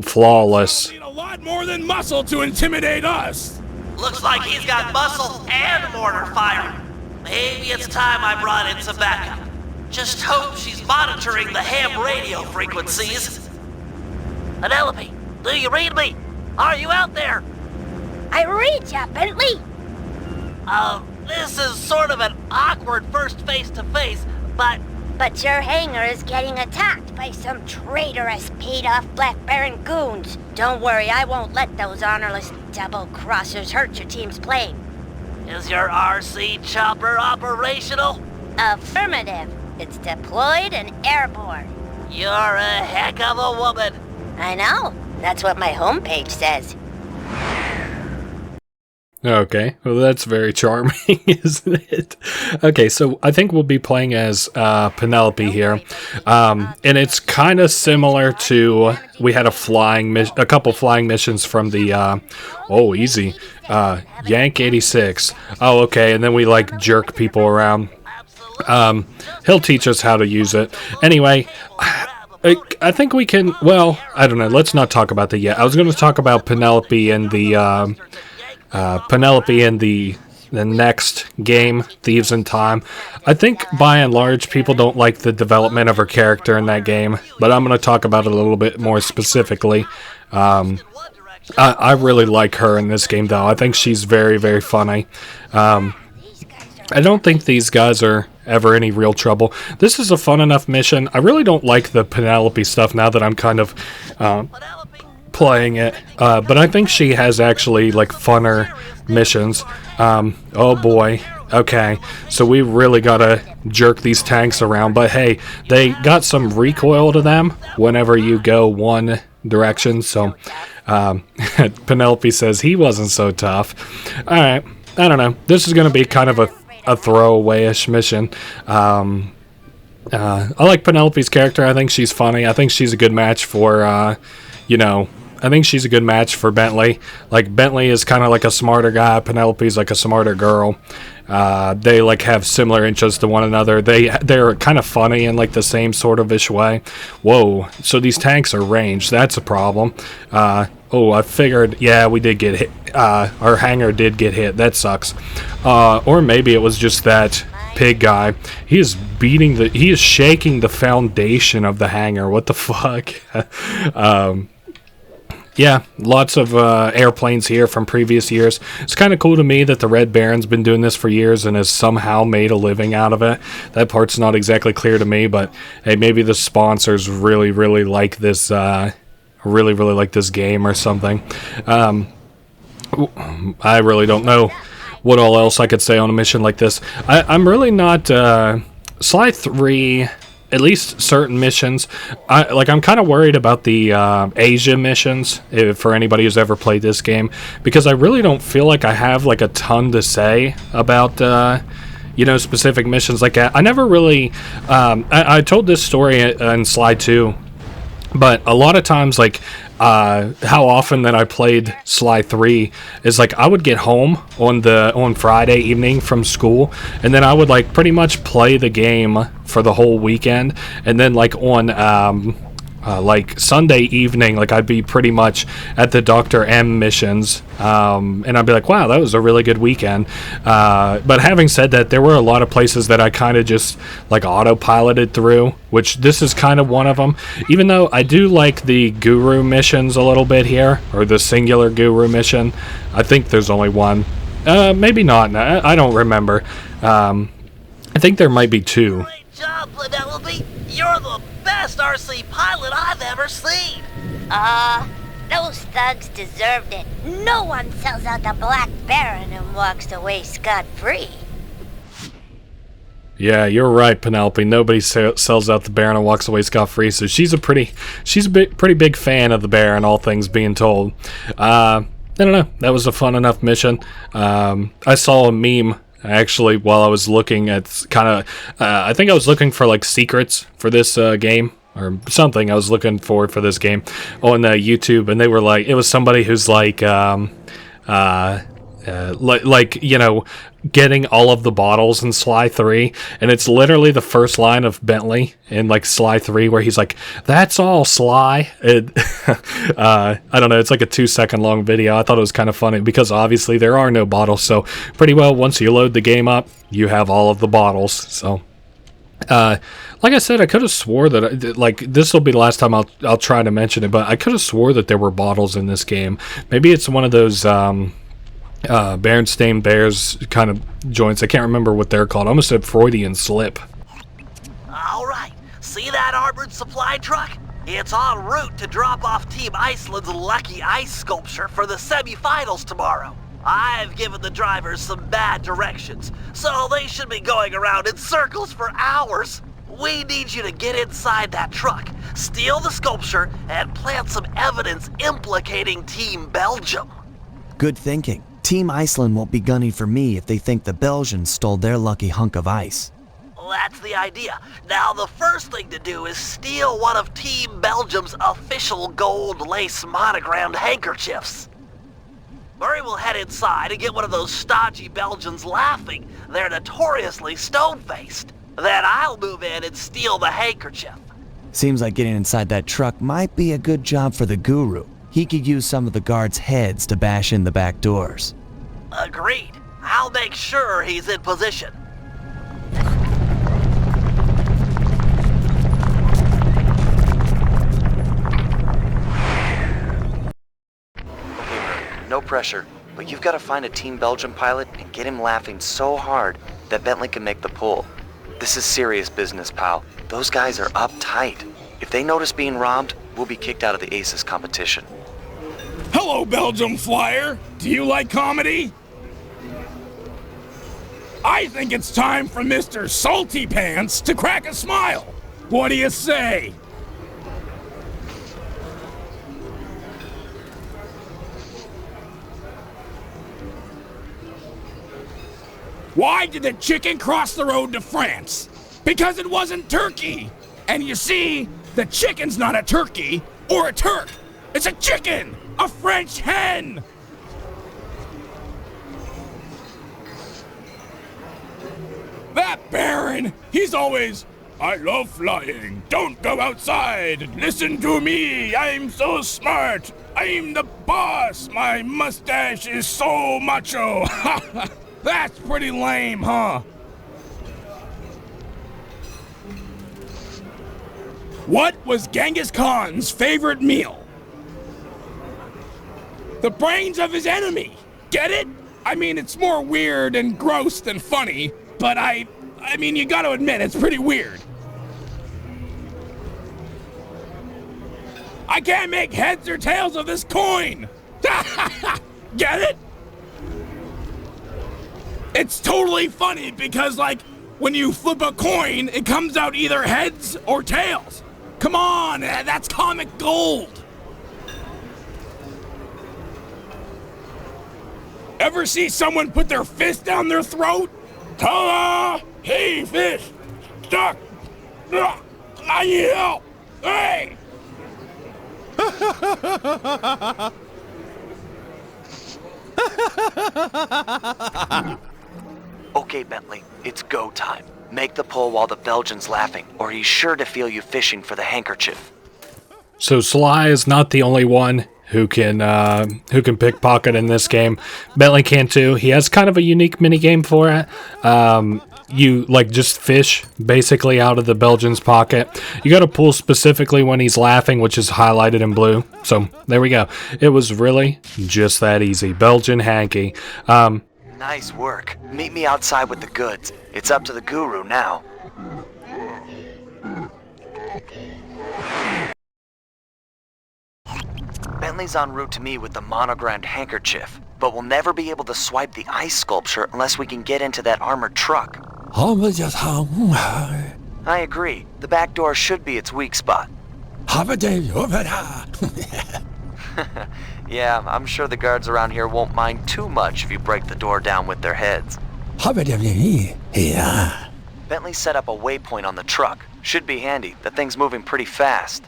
Flawless. Need a lot more than muscle to intimidate us. Looks like he's got muscle and mortar fire. Maybe it's time I brought in some backup. Just hope she's monitoring the ham radio frequencies. Penelope, do you read me? Are you out there? I read ya, Bentley. This is sort of an awkward first face-to-face, but... But your hangar is getting attacked by some traitorous, paid-off Black Baron goons. Don't worry, I won't let those honorless double-crossers hurt your team's plane. Is your RC chopper operational? Affirmative. It's deployed and airborne. You're a heck of a woman. I know. That's what my homepage says. Okay, well that's very charming, isn't it? Okay, so I think we'll be playing as Penelope here, and it's kind of similar to, we had a couple flying missions from the, oh easy, Yank 86. Oh okay, and then we like jerk people around. He'll teach us how to use it. Anyway, I think we can, well, I don't know, let's not talk about that yet. I was going to talk about Penelope and the, the next game, Thieves in Time. I think by and large people don't like the development of her character in that game, but I'm going to talk about it a little bit more specifically. I really like her in this game though. I think she's very, very funny. I don't think these guys are ever any real trouble. This is a fun enough mission. I really don't like the Penelope stuff now that I'm kind of playing it, but I think she has actually like funner missions. Oh boy, Okay, so we really gotta jerk these tanks around, but hey, they got some recoil to them whenever you go one direction, so Penelope says he wasn't so tough. Alright, I don't know. This is gonna be kind of a throwaway-ish mission. I like Penelope's character. I think she's funny. I think she's a good match for, you know, I think she's a good match for Bentley. Like, Bentley is kind of like a smarter guy. Penelope's like a smarter girl. They, like, have similar interests to one another. They're kind of funny in, like, the same sort of ish way. Whoa. So these tanks are ranged. That's a problem. Oh, I figured, yeah, we did get hit. Our hangar did get hit. That sucks. Or maybe it was just that pig guy. He is shaking the foundation of the hangar. What the fuck? Yeah, lots of airplanes here from previous years. It's kind of cool to me that the Red Baron's been doing this for years and has somehow made a living out of it. That part's not exactly clear to me, but hey, maybe the sponsors really, really like this, really like this game or something. I really don't know what all else I could say on a mission like this. I'm really not, Sly 3... At least certain missions. I'm kind of worried about the Asia missions, for anybody who's ever played this game, because I really don't feel like I have like a ton to say about you know, specific missions. Like, I never really I told this story in Sly 2, but a lot of times, like, how often that I played Sly 3 is like I would get home on Friday evening from school, and then I would like pretty much play the game for the whole weekend, and then like on like Sunday evening, like I'd be pretty much at the Dr. M missions, and I'd be like, wow, that was a really good weekend. But having said that, there were a lot of places that I kind of just like autopiloted through, which this is kind of one of them. Even though I do like the Guru missions a little bit here, or the singular Guru mission. I think there's only one. Maybe not. I don't remember. I think there might be two. Great job, Penelope. You're the best RC pilot I've ever seen. Those thugs deserved it. No one sells out the Black Baron and walks away scot-free. Yeah, you're right, Penelope. Nobody sells out the Baron and walks away scot-free, so she's a pretty big fan of the Baron, all things being told. I don't know. That was a fun enough mission. I saw a meme, actually, while I was looking at I think I was looking for, like, secrets for this game, or something I was looking for this game on YouTube, and they were like, it was somebody who's like, you know, getting all of the bottles in Sly 3, and it's literally the first line of Bentley in like Sly 3 where he's like, "That's all, Sly." I don't know, it's like a 2-second long video. I thought it was kind of funny because obviously there are no bottles, so pretty well once you load the game up, you have all of the bottles. So like I said, I could have swore that, like, this will be the last time I'll try to mention it, but I could have swore that there were bottles in this game. Maybe it's one of those Berenstain Bears kind of joints. I can't remember what they're called. I almost said Freudian slip. All right, see that armored supply truck? It's en route to drop off Team Iceland's Lucky Ice sculpture for the semifinals tomorrow. I've given the drivers some bad directions, so they should be going around in circles for hours. We need you to get inside that truck, steal the sculpture, and plant some evidence implicating Team Belgium. Good thinking. Team Iceland won't be gunning for me if they think the Belgians stole their lucky hunk of ice. That's the idea. Now the first thing to do is steal one of Team Belgium's official gold lace monogrammed handkerchiefs. Murray will head inside and get one of those stodgy Belgians laughing. They're notoriously stone-faced. Then I'll move in and steal the handkerchief. Seems like getting inside that truck might be a good job for the Guru. He could use some of the guards' heads to bash in the back doors. Agreed. I'll make sure he's in position. No pressure, but you've got to find a Team Belgium pilot and get him laughing so hard that Bentley can make the pull. This is serious business, pal. Those guys are uptight. If they notice being robbed, we'll be kicked out of the Aces competition. Hello, Belgium Flyer. Do you like comedy? I think it's time for Mr. Salty Pants to crack a smile. What do you say? Why did the chicken cross the road to France? Because it wasn't turkey. And you see, the chicken's not a turkey or a Turk. It's a chicken, a French hen. That Baron, he's always, I love flying. Don't go outside. Listen to me. I'm so smart. I'm the boss. My mustache is so macho. That's pretty lame, huh? What was Genghis Khan's favorite meal? The brains of his enemy. Get it? I mean, it's more weird and gross than funny, but I mean, you gotta admit, it's pretty weird. I can't make heads or tails of this coin. Get it? It's totally funny because, like, when you flip a coin, it comes out either heads or tails. Come on, that's comic gold. Ever see someone put their fist down their throat? Ta-da! Hey, fish! Stuck! I need help! Hey! Okay, Bentley, it's go time. Make the pull while the Belgian's laughing, or he's sure to feel you fishing for the handkerchief. So Sly is not the only one who can pickpocket in this game. Bentley can too. He has kind of a unique minigame for it. You like just fish basically out of the Belgian's pocket. You got to pull specifically when he's laughing, which is highlighted in blue. So there we go. It was really just that easy. Belgian hanky. Nice work. Meet me outside with the goods. It's up to the guru now. Bentley's en route to me with the monogrammed handkerchief, but we'll never be able to swipe the ice sculpture unless we can get into that armored truck. I agree. The back door should be its weak spot. Yeah, I'm sure the guards around here won't mind too much if you break the door down with their heads. Bentley set up a waypoint on the truck. Should be handy. The thing's moving pretty fast.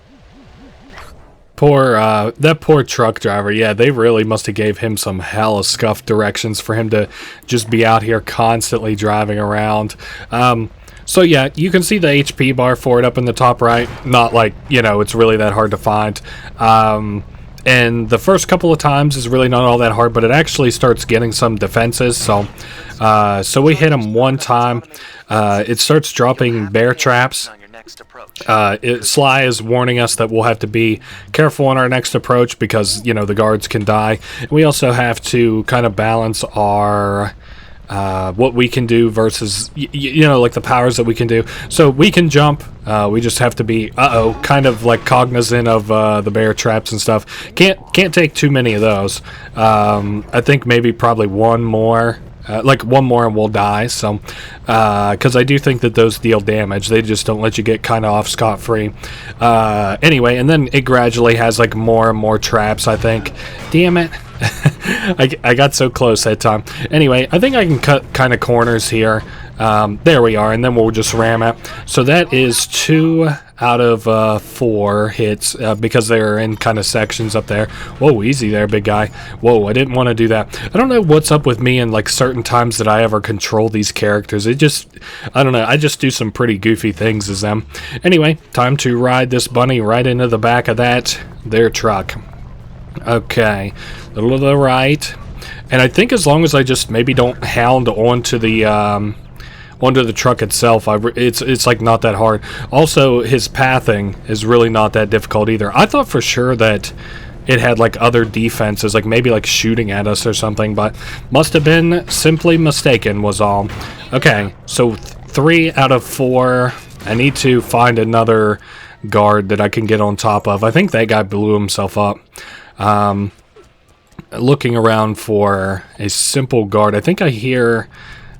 That poor truck driver. Yeah, they really must have gave him some hella scuffed directions for him to just be out here constantly driving around. So yeah, you can see the HP bar for it up in the top right. Not like, it's really that hard to find. And the first couple of times is really not all that hard, but it actually starts getting some defenses. So we hit him one time. It starts dropping bear traps. Sly is warning us that we'll have to be careful on our next approach because, the guards can die. We also have to kind of balance our what we can do versus, like the powers that we can do. So we can jump. We just have to be, kind of like cognizant of the bear traps and stuff. Can't take too many of those. I think maybe probably one more. One more and we'll die. So, because I do think that those deal damage. They just don't let you get kind of off scot-free. Anyway, and then it gradually has like more and more traps, I think. Damn it. I got so close that time. Anyway, I think I can cut kind of corners here. There we are, and then we'll just ram it. So that is 2 out of 4 hits because they're in kind of sections up there. Whoa, easy there, big guy. Whoa, I didn't want to do that. I don't know what's up with me and like certain times that I ever control these characters. I don't know. I just do some pretty goofy things as them. Anyway, time to ride this bunny right into the back of their truck. Okay, a little to the right. And I think as long as I just maybe don't hound onto the truck itself, it's like not that hard. Also, his pathing is really not that difficult either. I thought for sure that it had like other defenses, like maybe like shooting at us or something, but must have been simply mistaken was all. Okay, so 3 out of 4. I need to find another guard that I can get on top of. I think that guy blew himself up. Looking around for a simple guard. I think I hear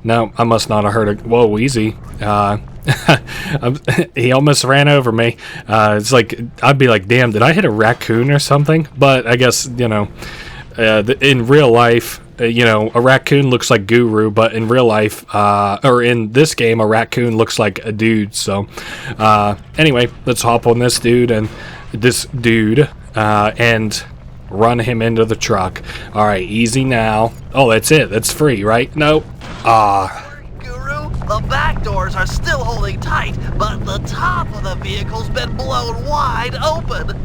No, I must not have heard it. Whoa, easy. He almost ran over me. It's like, I'd be like, damn, did I hit a raccoon or something? But I guess, you know, in real life, you know, a raccoon looks like Guru, but in real life, or in this game, a raccoon looks like a dude. So, anyway, let's hop on this dude and and run him into the truck. All right, easy now. Oh, that's it. That's free, right? No. Guru, the back doors are still holding tight, but the top of the vehicle's been blown wide open.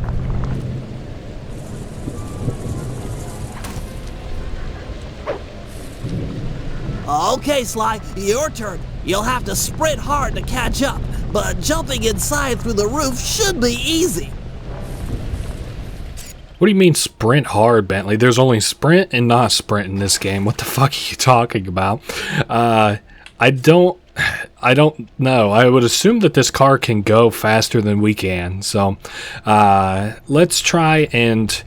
Okay, Sly, your turn. You'll have to sprint hard to catch up, but jumping inside through the roof should be easy. What do you mean sprint hard, Bentley? There's only sprint and not sprint in this game. What the fuck are you talking about? I don't know. I would assume that this car can go faster than we can. So let's try and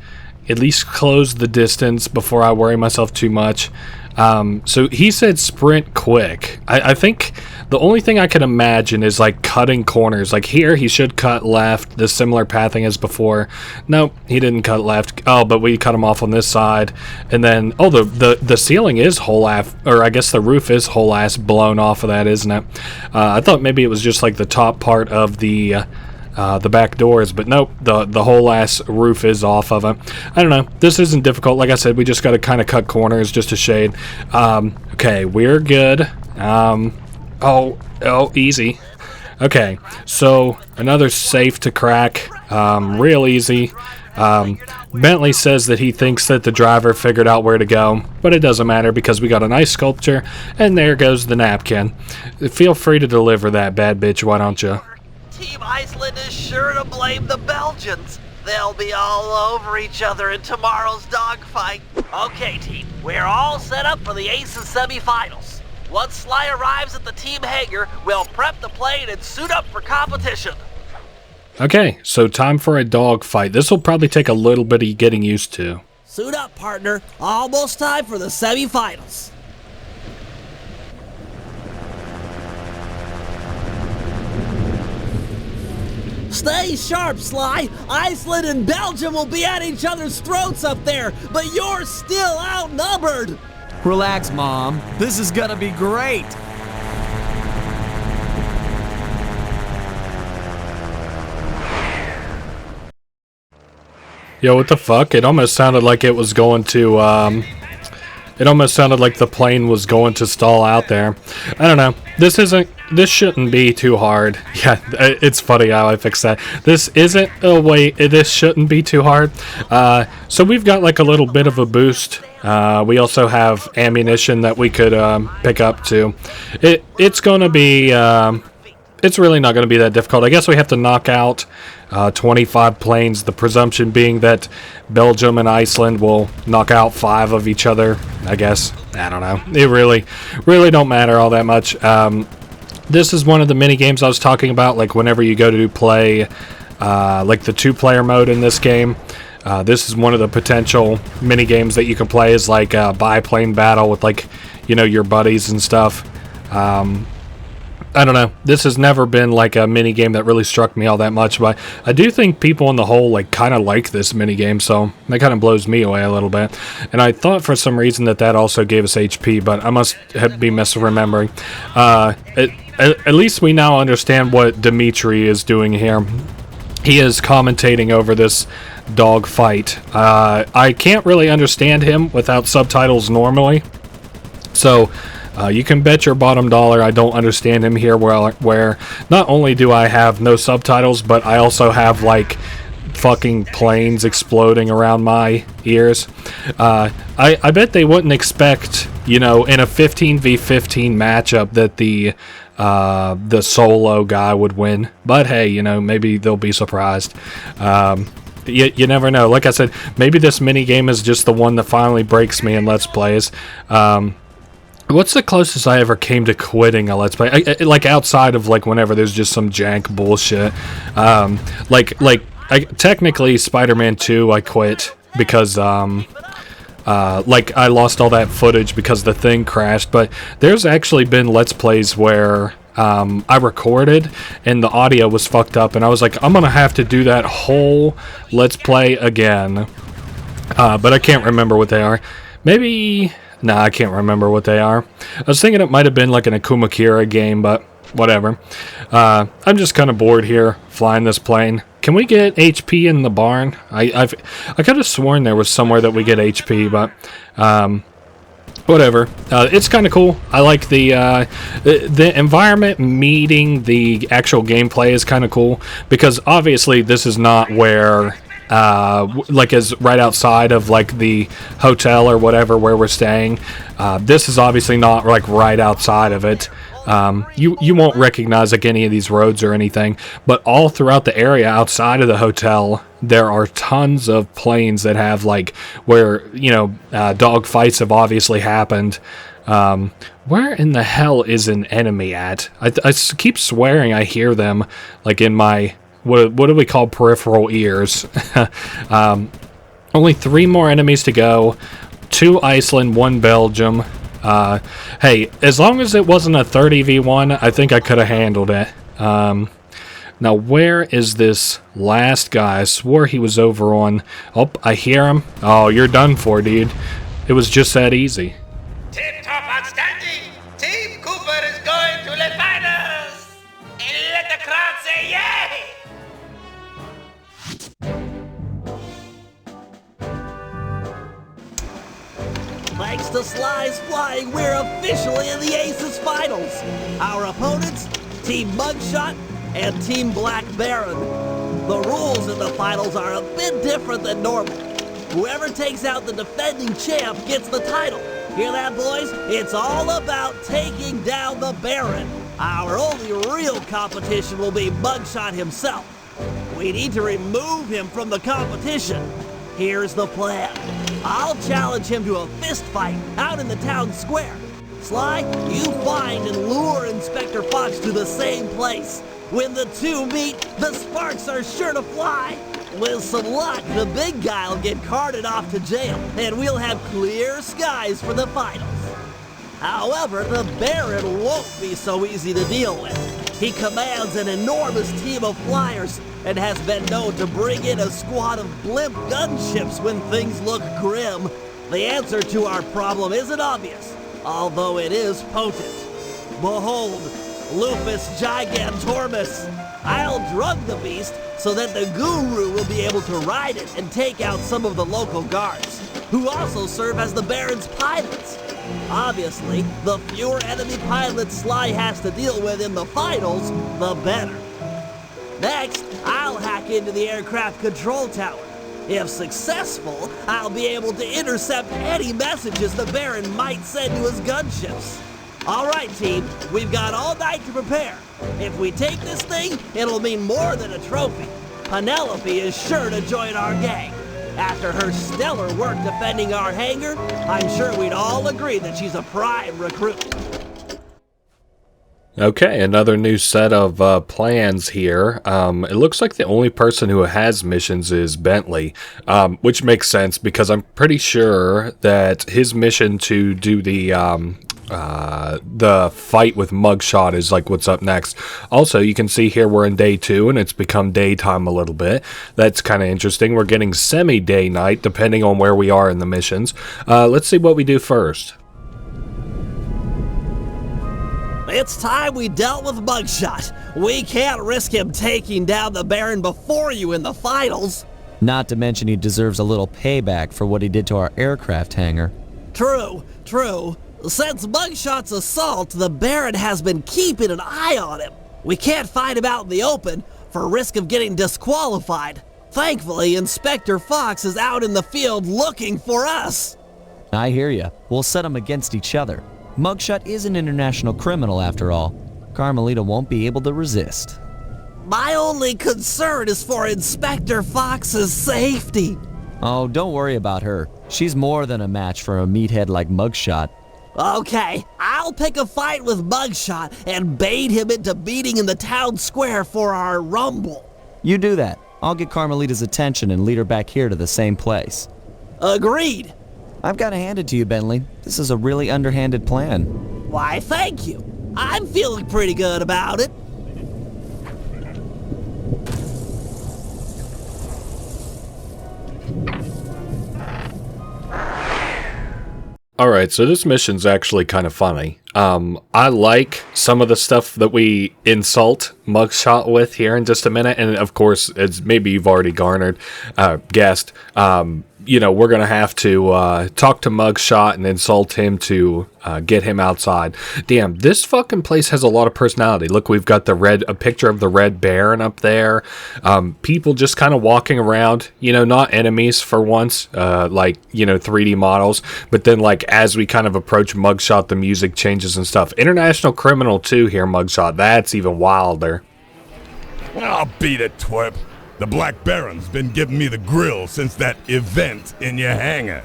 at least close the distance before I worry myself too much. So he said sprint quick. I think the only thing I can imagine is like cutting corners. Like here, he should cut left, the similar pathing as before. Nope, he didn't cut left. Oh, but we cut him off on this side. And then, oh, the ceiling is whole ass, or I guess the roof is whole ass blown off of that, isn't it? I thought maybe it was just like the top part of the back doors, but nope, the whole ass roof is off of it. I don't know, this isn't difficult. Like I said, we just got to kind of cut corners just a shade. Okay, we're good. Oh, easy. Okay, so another safe to crack, real easy. Bentley says that he thinks that the driver figured out where to go, but it doesn't matter because we got a nice sculpture, and there goes the napkin. Feel free to deliver that, bad bitch, why don't you? Team Iceland is sure to blame the Belgians. They'll be all over each other in tomorrow's dogfight. Okay, team, we're all set up for the Aces semifinals. Once Sly arrives at the team hangar, we'll prep the plane and suit up for competition. Okay, so time for a dogfight. This will probably take a little bit of getting used to. Suit up, partner. Almost time for the semifinals. Stay sharp, Sly. Iceland and Belgium will be at each other's throats up there, but you're still outnumbered. Relax, Mom. This is gonna be great. Yo, what the fuck? It almost sounded like it was going to, it almost sounded like the plane was going to stall out there. I don't know. This shouldn't be too hard. Yeah, it's funny how I fixed that. This shouldn't be too hard. So we've got like a little bit of a boost. We also have ammunition that we could pick up too. It's gonna be, it's really not gonna be that difficult. I guess we have to knock out 25 planes, the presumption being that Belgium and Iceland will knock out 5 of each other, I guess. I don't know. It really don't matter all that much. This is one of the mini games I was talking about, like whenever you go to play like the 2-player mode in this game. This is one of the potential mini games that you can play, is like a biplane battle with, like, you know, your buddies and stuff. I don't know. This has never been like a mini game that really struck me all that much, but I do think people on the whole like kind of like this mini game, so that kind of blows me away a little bit. And I thought for some reason that also gave us HP, but I must be misremembering. At least we now understand what Dimitri is doing here. He is commentating over this dog fight. I can't really understand him without subtitles normally, so you can bet your bottom dollar I don't understand him here, where not only do I have no subtitles, but I also have like fucking planes exploding around my ears. I bet they wouldn't expect, you know, in a 15v15 matchup that the solo guy would win, but hey, you know, maybe they'll be surprised. You never know. Like I said, maybe this mini game is just the one that finally breaks me in Let's Plays. What's the closest I ever came to quitting a Let's Play? Like outside of like whenever there's just some jank bullshit. Technically Spider-Man 2 I quit because like I lost all that footage because the thing crashed, but there's actually been Let's Plays where I recorded and the audio was fucked up, and I was like, I'm gonna have to do that whole Let's Play again. But I can't remember what they are. Maybe... Nah, I can't remember what they are. I was thinking it might have been like an Akuma Kira game, but whatever. I'm just kind of bored here, flying this plane. Can we get HP in the barn? I could have sworn there was somewhere that we get HP, but whatever. It's kind of cool. I like the environment meeting the actual gameplay is kind of cool, because obviously this is not where like is right outside of like the hotel or whatever where we're staying. This is obviously not like right outside of it. You won't recognize like any of these roads or anything, but all throughout the area outside of the hotel there are tons of planes that have like where, you know, dog fights have obviously happened. Where in the hell is an enemy at? I keep swearing I hear them like in my what do we call peripheral ears. Only 3 more enemies to go. 2 Iceland, 1 Belgium. Hey, as long as it wasn't a 30v1, I think I could have handled it. Now, where is this last guy? I swore he was over on... Oh, I hear him. Oh, you're done for, dude. It was just that easy. Tip-top outstanding! Team Cooper is going to the finals! And let the crowd say yay! Thanks to Sly's flying, we're officially in the Aces Finals. Our opponents, Team Mugshot and Team Black Baron. The rules in the finals are a bit different than normal. Whoever takes out the defending champ gets the title. Hear that, boys? It's all about taking down the Baron. Our only real competition will be Mugshot himself. We need to remove him from the competition. Here's the plan. I'll challenge him to a fist fight out in the town square. Sly, you find and lure Inspector Fox to the same place. When the two meet, the sparks are sure to fly. With some luck, the big guy will get carted off to jail, and we'll have clear skies for the finals. However, the Baron won't be so easy to deal with. He commands an enormous team of flyers and has been known to bring in a squad of blimp gunships when things look grim. The answer to our problem isn't obvious, although it is potent. Behold, Lupus Gigantormus. I'll drug the beast so that the Guru will be able to ride it and take out some of the local guards, who also serve as the Baron's pilots. Obviously, the fewer enemy pilots Sly has to deal with in the finals, the better. Next, I'll hack into the aircraft control tower. If successful, I'll be able to intercept any messages the Baron might send to his gunships. All right, team, we've got all night to prepare. If we take this thing, it'll mean more than a trophy. Penelope is sure to join our gang. After her stellar work defending our hangar, I'm sure we'd all agree that she's a prime recruit. Okay, another new set of plans here. It looks like the only person who has missions is Bentley, which makes sense because I'm pretty sure that his mission to do the fight with Mugshot is like what's up next. Also, you can see here we're in day 2 and it's become daytime a little bit. That's kind of interesting. We're getting semi-day night depending on where we are in the missions. Let's see what we do first. It's time we dealt with Mugshot. We can't risk him taking down the Baron before you in the finals. Not to mention he deserves a little payback for what he did to our aircraft hangar. True. Since Mugshot's assault, the Baron has been keeping an eye on him. We can't fight him out in the open for risk of getting disqualified. Thankfully, Inspector Fox is out in the field looking for us. I hear ya. We'll set them against each other. Mugshot is an international criminal after all. Carmelita won't be able to resist. My only concern is for Inspector Fox's safety. Oh, don't worry about her. She's more than a match for a meathead like Mugshot. Okay, I'll pick a fight with Mugshot and bait him into meeting in the town square for our rumble. You do that. I'll get Carmelita's attention and lead her back here to the same place. Agreed. I've got to hand it to you, Bentley. This is a really underhanded plan. Why, thank you. I'm feeling pretty good about it. Alright, so this mission's actually kind of funny. I like some of the stuff that we insult Mugshot with here in just a minute, and of course, as maybe you've already guessed, you know, we're gonna have to talk to Mugshot and insult him to get him outside. Damn, this fucking place has a lot of personality. Look, we've got a picture of the Red Baron up there. People just kind of walking around, you know, not enemies for once, like, you know, 3D models. But then, like, as we kind of approach Mugshot, the music changes and stuff. International Criminal too here, Mugshot. That's even wilder. I'll beat it, twerp. The Black Baron's been giving me the grill since that event in your hangar.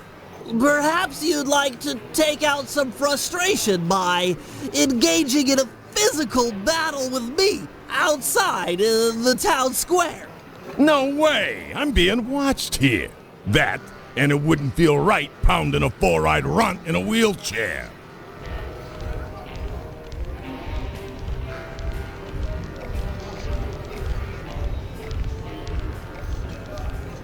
Perhaps you'd like to take out some frustration by engaging in a physical battle with me outside the town square. No way! I'm being watched here. That, and it wouldn't feel right pounding a four-eyed runt in a wheelchair.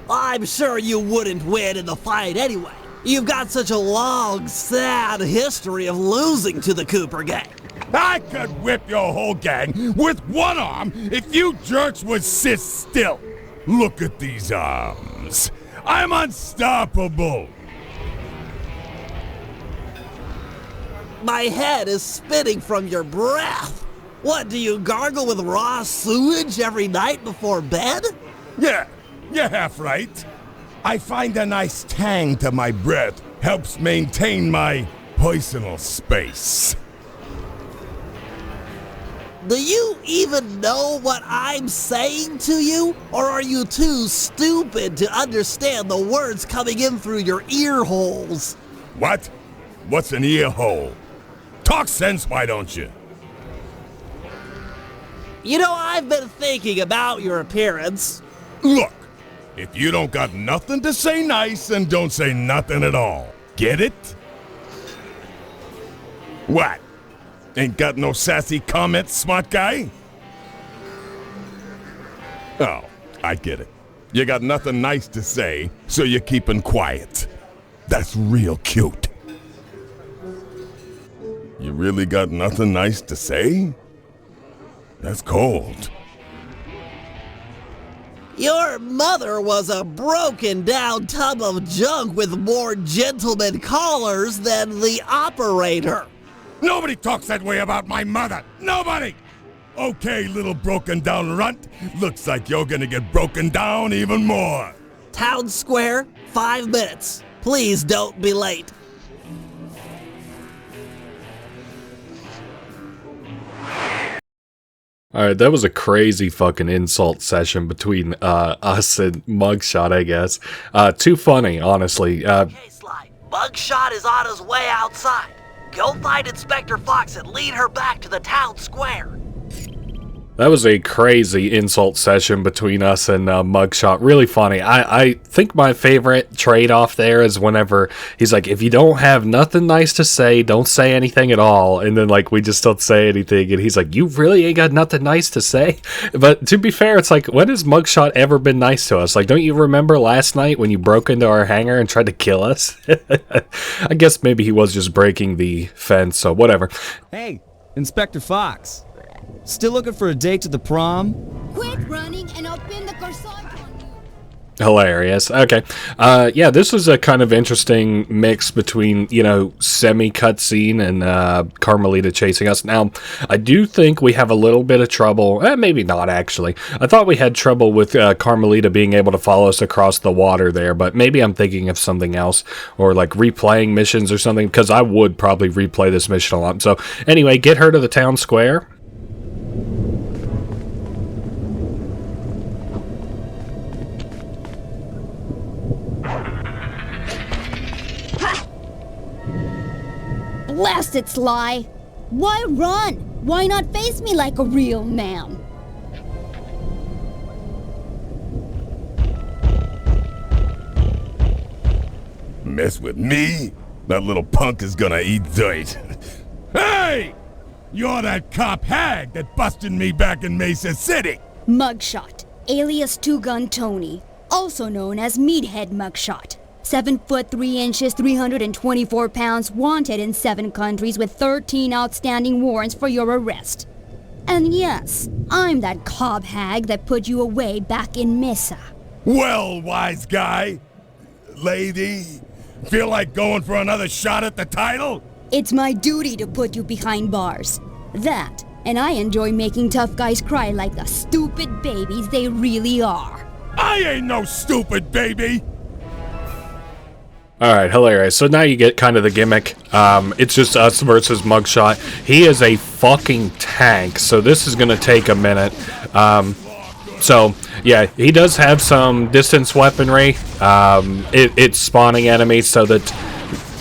I'm sure you wouldn't win in the fight anyway. You've got such a long, sad history of losing to the Cooper gang. I could whip your whole gang with one arm if you jerks would sit still. Look at these arms. I'm unstoppable. My head is spinning from your breath. What, do you gargle with raw sewage every night before bed? Yeah, you're half right. I find a nice tang to my breath helps maintain my personal space. Do you even know what I'm saying to you? Or are you too stupid to understand the words coming in through your ear holes? What? What's an ear hole? Talk sense, why don't you? You know, I've been thinking about your appearance. Look, if you don't got nothing to say nice, then don't say nothing at all. Get it? What? Ain't got no sassy comments, smart guy? Oh, I get it. You got nothing nice to say, so you're keeping quiet. That's real cute. You really got nothing nice to say? That's cold. Your mother was a broken down tub of junk with more gentleman callers than the operator. Nobody talks that way about my mother. Nobody! Okay, little broken down runt. Looks like you're gonna get broken down even more. Town Square, 5 minutes. Please don't be late. Alright, that was a crazy fucking insult session between us and Mugshot, I guess. Too funny, honestly. Okay, Sly. Mugshot is on his way outside. Go find Inspector Fox and lead her back to the town square. That was a crazy insult session between us and Mugshot. Really funny. I think my favorite trade-off there is whenever he's like, if you don't have nothing nice to say, don't say anything at all. And then, like, we just don't say anything. And he's like, you really ain't got nothing nice to say? But to be fair, it's like, when has Mugshot ever been nice to us? Like, don't you remember last night when you broke into our hangar and tried to kill us? I guess maybe he was just breaking the fence, so whatever. Hey, Inspector Fox. Still looking for a date to the prom? Quit running and I'll pin the corsage on you. Hilarious. Okay. Yeah, this was a kind of interesting mix between, you know, semi-cutscene and Carmelita chasing us. Now, I do think we have a little bit of trouble. Maybe not, actually. I thought we had trouble with Carmelita being able to follow us across the water there, but maybe I'm thinking of something else, or like replaying missions or something, because I would probably replay this mission a lot. So, anyway, get her to the town square. Blast it, Sly! Why run? Why not face me like a real man? mess with me, that little punk is gonna eat dirt. Hey! You're that cop hag that busted me back in Mesa City! Mugshot, alias Two Gun Tony, also known as Meathead Mugshot. 7 foot 3 inches, 324 pounds, wanted in 7 countries with 13 outstanding warrants for your arrest. And yes, I'm that cob hag that put you away back in Mesa. Well, wise guy, lady, feel like going for another shot at the title? It's my duty to put you behind bars. That, and I enjoy making tough guys cry like the stupid babies they really are. I ain't no stupid baby! Alright, hilarious. So now you get kind of the gimmick. It's just us versus Mugshot. He is a fucking tank, so this is going to take a minute. So, yeah, he does have some distance weaponry. It's spawning enemies so that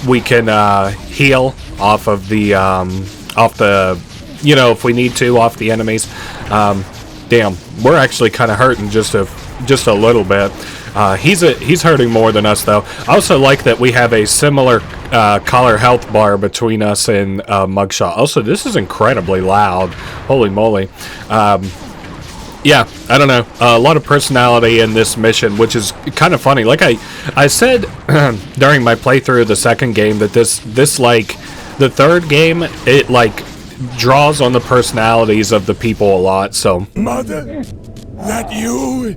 we can heal off of the, you know, if we need to, off the enemies. Damn, we're actually kind of hurting just a little bit. He's hurting more than us, though. I also like that we have a similar collar health bar between us and Mugshot. Also, this is incredibly loud. Holy moly. Yeah, I don't know. A lot of personality in this mission, which is kind of funny. Like I said during my playthrough of the second game, that this like, the third game, it like draws on the personalities of the people a lot, so. Mother, that you?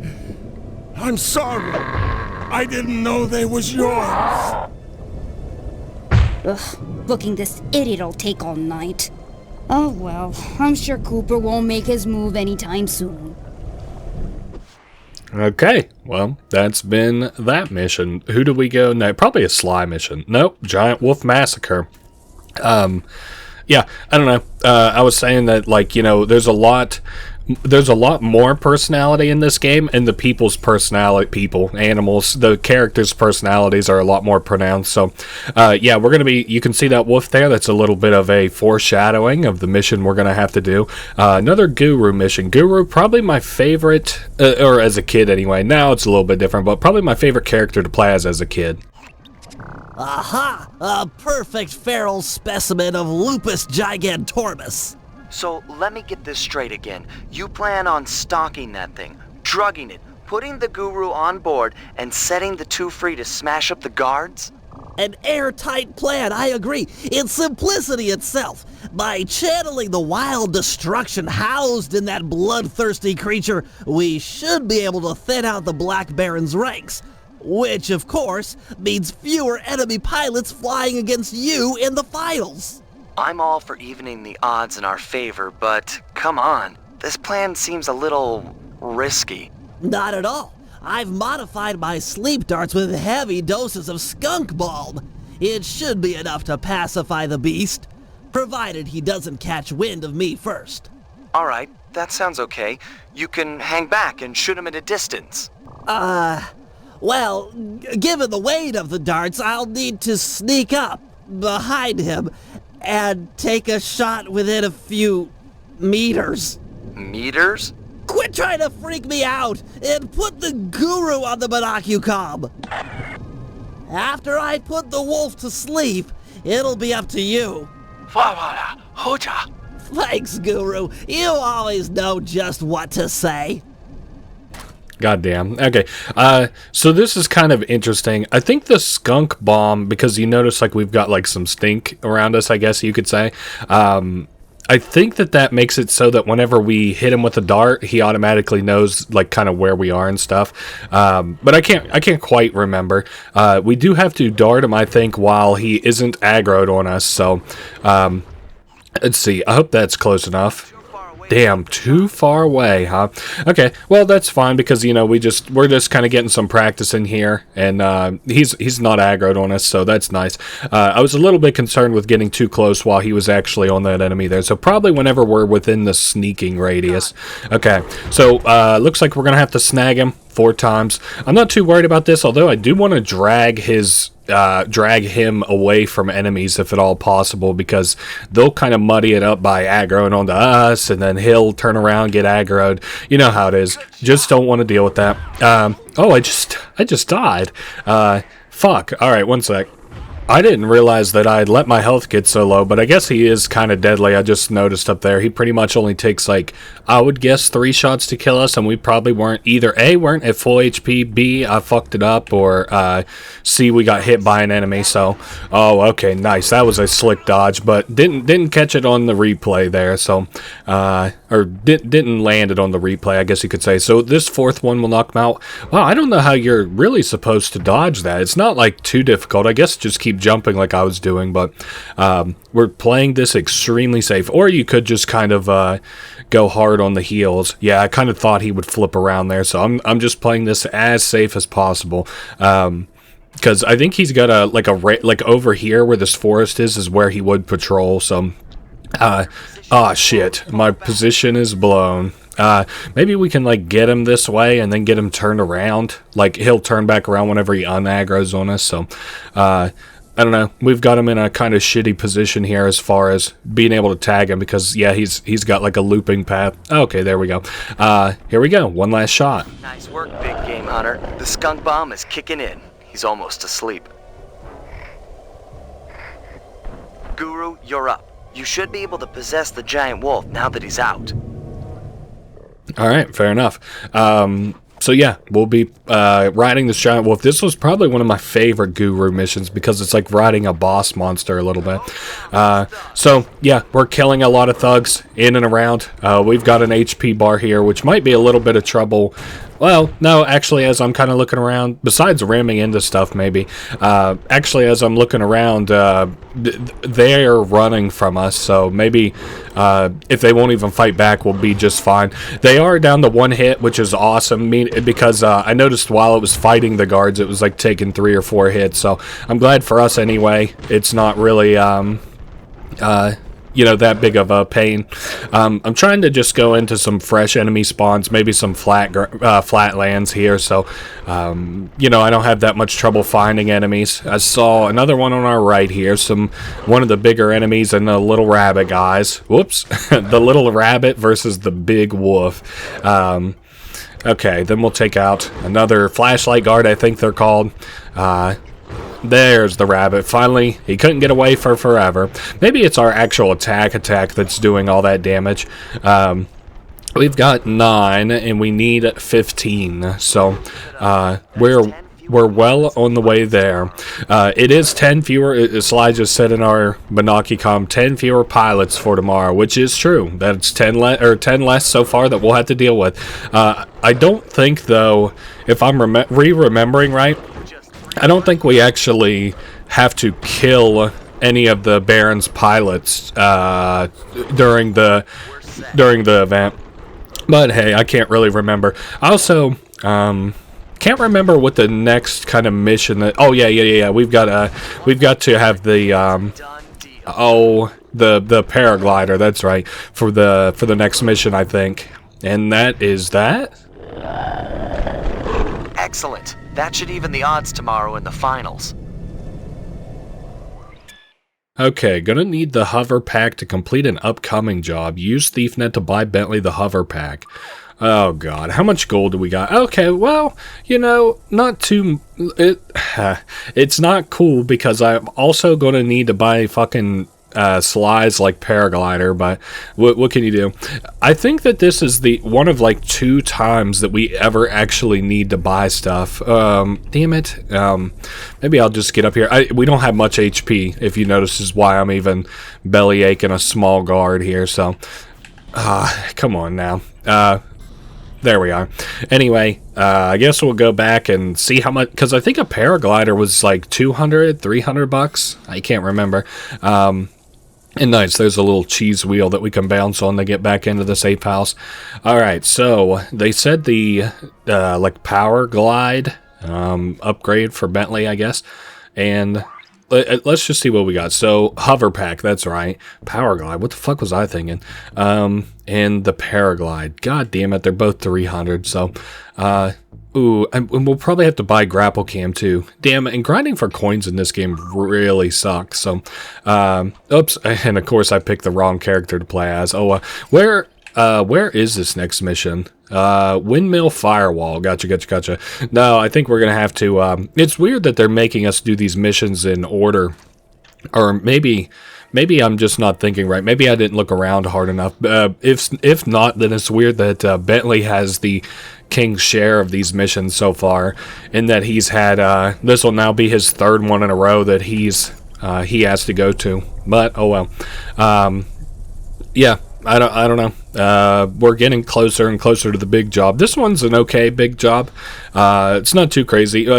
I'm sorry. I didn't know they was yours. Ugh, booking this idiot'll take all night. Oh well, I'm sure Cooper won't make his move anytime soon. Okay, well, that's been that mission. Who do we go next? Probably a Sly mission. Nope, Giant Wolf Massacre. Yeah, I don't know. I was saying that, like, you know, there's a lot more personality in this game, and the people's personality, animals, the characters' personalities are a lot more pronounced. So, yeah, we're going to be, you can see that wolf there. That's a little bit of a foreshadowing of the mission we're going to have to do. Another Guru mission. Guru, probably my favorite, or as a kid anyway. Now it's a little bit different, but probably my favorite character to play as a kid. Aha! A perfect feral specimen of Lupus gigantormus. So let me get this straight again. You plan on stalking that thing, drugging it, putting the Guru on board, and setting the two free to smash up the guards? An airtight plan, I agree. It's simplicity itself. By channeling the wild destruction housed in that bloodthirsty creature, we should be able to thin out the Black Baron's ranks. Which, of course, means fewer enemy pilots flying against you in the finals. I'm all for evening the odds in our favor, but come on. This plan seems a little risky. Not at all. I've modified my sleep darts with heavy doses of skunk balm. It should be enough to pacify the beast, provided he doesn't catch wind of me first. All right, that sounds okay. You can hang back and shoot him at a distance. Well, given the weight of the darts, I'll need to sneak up behind him and take a shot within a few meters. Meters? Quit trying to freak me out and put the Guru on the binocucob. After I put the wolf to sleep, it'll be up to you. Thanks, Guru. You always know just what to say. Goddamn. Okay. So this is kind of interesting. I think the skunk bomb, because you notice like we've got like some stink around us, I guess you could say. I think that makes it so that whenever we hit him with a dart, he automatically knows like kind of where we are and stuff. But I can't quite remember. We do have to dart him, I think, while he isn't aggroed on us. So let's see. I hope that's close enough. Damn, too far away, huh? Okay, well that's fine because, you know, we're just kind of getting some practice in here, and he's not aggroed on us, so that's nice. I was a little bit concerned with getting too close while he was actually on that enemy there, so probably whenever we're within the sneaking radius. Okay, so looks like we're gonna have to snag him 4 times. I'm not too worried about this, although I do want to drag him away from enemies if at all possible, because they'll kind of muddy it up by aggroing onto us, and then he'll turn around, get aggroed. You know how it is. Just don't want to deal with that. Oh, I just died. Fuck. Alright, one sec. I didn't realize that I'd let my health get so low, but I guess he is kind of deadly. I just noticed up there. He pretty much only takes, like, I would guess 3 shots to kill us, and we probably weren't either A, weren't at full HP, B, I fucked it up, or C, we got hit by an enemy, so, oh, okay, nice. That was a slick dodge, but didn't catch it on the replay there, so, or didn't land it on the replay, I guess you could say. So this 4th one will knock him out. Wow, I don't know how you're really supposed to dodge that. It's not, like, too difficult. I guess just keep jumping like I was doing, but we're playing this extremely safe. Or you could just kind of go hard on the heels. Yeah, I kind of thought he would flip around there, so I'm just playing this as safe as possible. Because I think he's got a like over here where this forest is where he would patrol. So, shit, my position is blown. Maybe we can, like, get him this way and then get him turned around. Like, he'll turn back around whenever he unaggroes on us, so, I don't know. We've got him in a kind of shitty position here as far as being able to tag him because, yeah, he's got, like, a looping path. Okay, there we go. Here we go. One last shot. Nice work, big game hunter. The skunk bomb is kicking in. He's almost asleep. Guru, you're up. You should be able to possess the giant wolf now that he's out. Alright, fair enough. So yeah, we'll be riding this giant wolf. This was probably one of my favorite Guru missions because it's like riding a boss monster a little bit. So yeah, we're killing a lot of thugs in and around. We've got an HP bar here, which might be a little bit of trouble. Well, no, actually, as I'm kind of looking around, besides ramming into stuff, maybe, actually, as I'm looking around, they're running from us, so maybe if they won't even fight back, we'll be just fine. They are down to 1 hit, which is awesome, because I noticed while it was fighting the guards, it was like taking 3 or 4 hits, so I'm glad for us anyway. It's not really, you know, that big of a pain. I'm trying to just go into some fresh enemy spawns, maybe some flat lands here, so, you know, I don't have that much trouble finding enemies. I saw another one on our right here, one of the bigger enemies and the little rabbit guys. Whoops. The little rabbit versus the big wolf. Okay, then we'll take out another flashlight guard, I think they're called. There's the rabbit. Finally, he couldn't get away for forever. Maybe it's our actual attack that's doing all that damage. We've got 9, and we need 15. So, we're well on the way there. It is 10 fewer, as Sly just said in our Monarchy-Com, 10 fewer pilots for tomorrow, which is true. That's 10 less so far that we'll have to deal with. I don't think, though, if I'm remembering right, I don't think we actually have to kill any of the Baron's pilots during the event. But hey, I can't really remember. I also can't remember what the next kind of mission that. Oh yeah. We've got to have the the paraglider. That's right, for the next mission, I think. And that is that. Excellent. That should even the odds tomorrow in the finals. Okay, gonna need the hover pack to complete an upcoming job. Use ThiefNet to buy Bentley the hover pack. Oh god, how much gold do we got? Okay, well, you know, not too... It's not cool because I'm also gonna need to buy fucking... slides like paraglider, but what can you do? I think that this is the one of like 2 times that we ever actually need to buy stuff. Damn it. Maybe I'll just get up here. We don't have much HP, if you notice, is why I'm even belly aching a small guard here, so come on now. There we are. Anyway, I guess we'll go back and see how much, because I think a paraglider was like 200, 300 bucks. I can't remember. And nice, there's a little cheese wheel that we can bounce on to get back into the safe house. Alright, so they said the like power glide upgrade for Bentley, I guess. And let's just see what we got. So hover pack, that's right. Power glide, what the fuck was I thinking? And the paraglide. God damn it, they're both 300. So ooh, and we'll probably have to buy grapple cam too. Damn, and grinding for coins in this game really sucks. So, oops, and of course I picked the wrong character to play as. Oh, where is this next mission? Windmill firewall. Gotcha. No, I think we're gonna have to, it's weird that they're making us do these missions in order. Or maybe I'm just not thinking right. Maybe I didn't look around hard enough. If not, then it's weird that Bentley has the king's share of these missions so far, in that he's had, this will now be his third one in a row that he has to go to. But oh well. Yeah, I don't know. We're getting closer and closer to the big job. This one's an okay big job. It's not too crazy.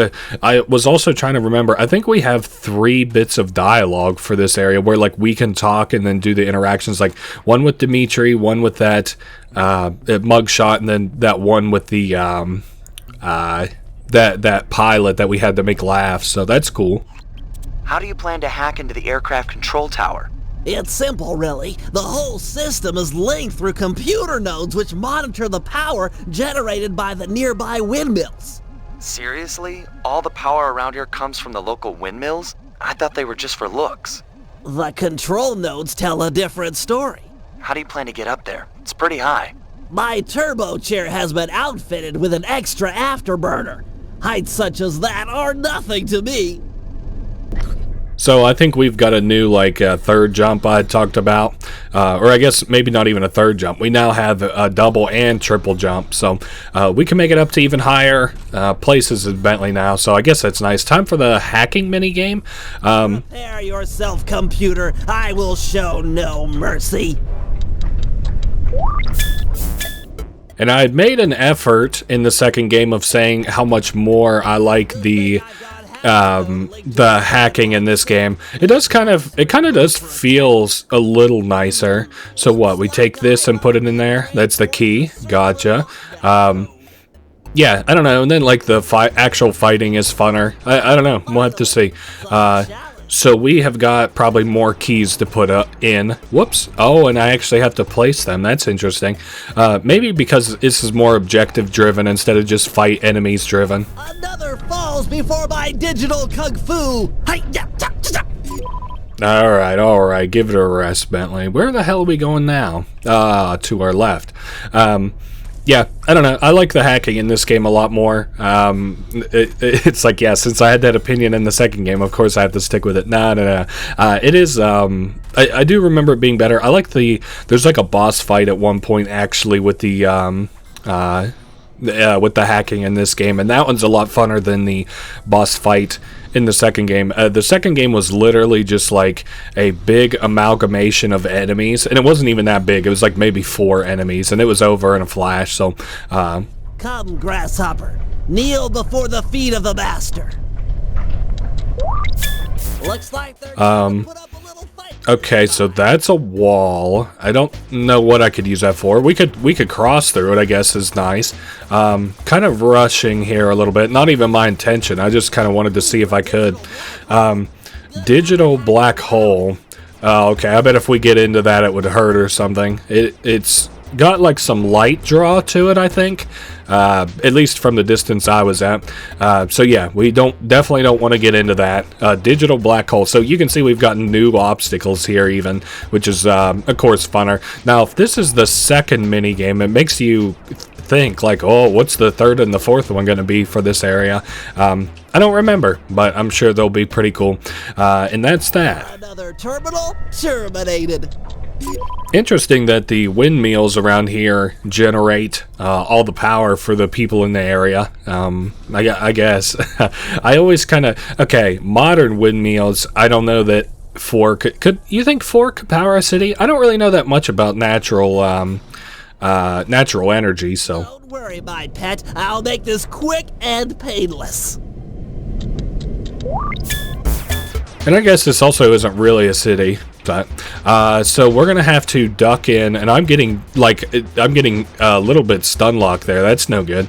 I was also trying to remember, I think we have 3 bits of dialogue for this area where like we can talk and then do the interactions, like one with Dimitri, one with that mugshot, and then that one with the that pilot that we had to make laugh. So that's cool. How do you plan to hack into the aircraft control tower? It's simple, really. The whole system is linked through computer nodes which monitor the power generated by the nearby windmills. Seriously? All the power around here comes from the local windmills? I thought they were just for looks. The control nodes tell a different story. How do you plan to get up there? It's pretty high. My turbo chair has been outfitted with an extra afterburner. Heights such as that are nothing to me. So I think we've got a new, like, third jump I talked about. Or I guess maybe not even a third jump. We now have a double and triple jump. So we can make it up to even higher places in Bentley now. So I guess that's nice. Time for the hacking minigame. Prepare yourself, computer. I will show no mercy. And I had made an effort in the second game of saying how much more I like the hacking in this game. It kind of does feels a little nicer. So what, we take this and put it in there? That's the key. Gotcha. Yeah, I don't know. And then like the actual fighting is funner. I don't know. We'll have to see. So we have got probably more keys to put in. Whoops. Oh, and I actually have to place them. That's interesting. Maybe because this is more objective driven instead of just fight enemies driven. Another falls before my digital kung fu. Alright. Give it a rest, Bentley. Where the hell are we going now? To our left. Yeah, I don't know. I like the hacking in this game a lot more. It's like, yeah, since I had that opinion in the second game, of course I have to stick with it. No. It is, I do remember it being better. I like there's like a boss fight at one point, actually, with the hacking in this game, and that one's a lot funner than the boss fight in the second game. The second game was literally just like a big amalgamation of enemies, and it wasn't even that big. It was like maybe 4 enemies, and it was over in a flash. So come, grasshopper, kneel before the feet of the master. Looks like they're gonna put up a little fight. Okay, so that's a wall. I don't know what I could use that for. We could cross through it, I guess, is nice. Kind of rushing here a little bit. Not even my intention. I just kind of wanted to see if I could. Digital black hole. Okay, I bet if we get into that, it would hurt or something. It's got like some light draw to it, I think. At least from the distance I was at. So yeah, we definitely don't want to get into that. Digital black hole. So you can see we've gotten new obstacles here even, which is of course funner. Now if this is the second mini game, it makes you think like, oh, what's the third and the fourth one going to be for this area? I don't remember, but I'm sure they'll be pretty cool. And that's that. Another terminal terminated. Interesting that the windmills around here generate all the power for the people in the area. I guess. I always kind of... Okay, modern windmills, I don't know that 4 could you think 4 could power a city? I don't really know that much about natural energy, so... Don't worry, my pet. I'll make this quick and painless. And I guess this also isn't really a city, but so we're gonna have to duck in, and I'm getting a little bit stun lock there. That's no good.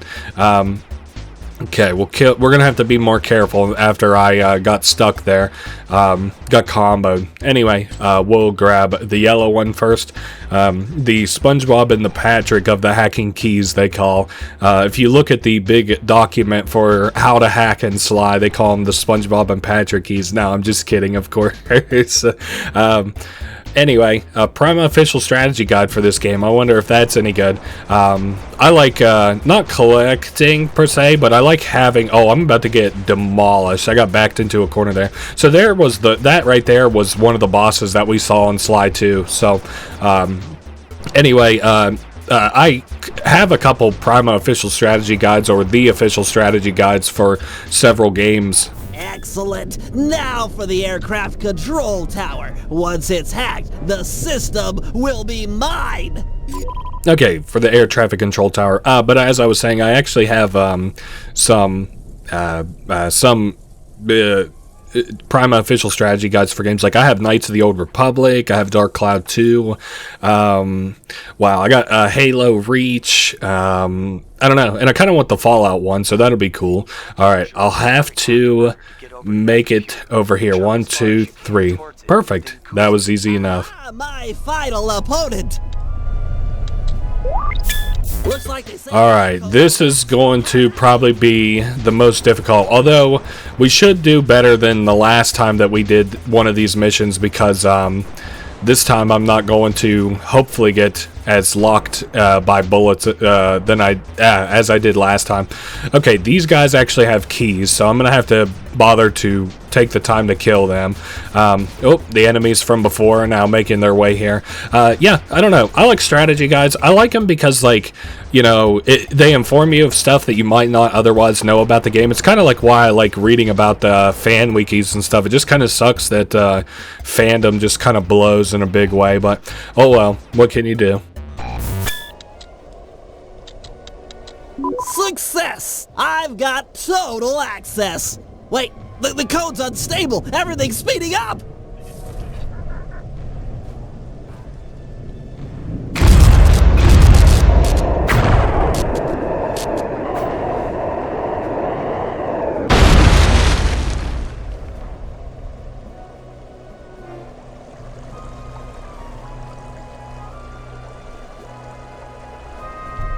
Okay, we're gonna have to be more careful after I got stuck there, got comboed. Anyway, we'll grab the yellow one first. The SpongeBob and the Patrick of the hacking keys, they call. If you look at the big document for how to hack and Sly, they call them the SpongeBob and Patrick keys. No, I'm just kidding, of course. Anyway, Prima official strategy guide for this game. I wonder if that's any good. I like, not collecting per se, but I like having, oh, I'm about to get demolished. I got backed into a corner there. So there was that right there was one of the bosses that we saw in Sly 2. So, anyway, I have a couple Prima official strategy guides, or the official strategy guides for several games. Excellent. Now for the aircraft control tower. Once it's hacked, the system will be mine. Okay, for the air traffic control tower. But as I was saying, I actually have some Prima official strategy guides for games. Like, I have Knights of the Old Republic, I have Dark Cloud 2, wow, I got Halo Reach, I don't know, and I kind of want the Fallout one, so that'll be cool. Alright, I'll have to make it over here. 1, 2, 3. Perfect. That was easy enough. My final opponent. Looks like they say. Alright, this is going to probably be the most difficult, although we should do better than the last time that we did one of these missions, because this time I'm not going to hopefully get as locked by bullets as I did last time. Okay, these guys actually have keys, so I'm gonna have to bother to take the time to kill them. Oh, the enemies from before are now making their way here. Yeah, I don't know. I like strategy guides. I like them because, like, you know, they inform you of stuff that you might not otherwise know about the game. It's kind of like why I like reading about the fan wikis and stuff. It just kind of sucks that fandom just kind of blows in a big way, but oh well, what can you do? Success! I've got total access. Wait, the code's unstable. Everything's speeding up.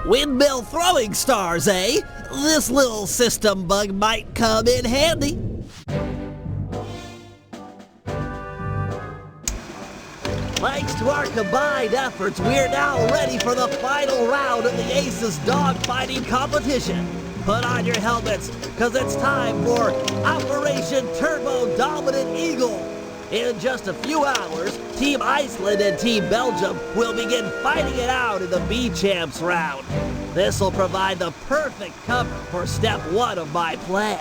Windmill throwing stars, eh? This little system bug might come in handy. Thanks to our combined efforts, we're now ready for the final round of the Aces dogfighting competition. Put on your helmets, because it's time for Operation Turbo Dominant Eagle. In just a few hours, Team Iceland and Team Belgium will begin fighting it out in the B-Champs round. This will provide the perfect cover for step 1 of my plan.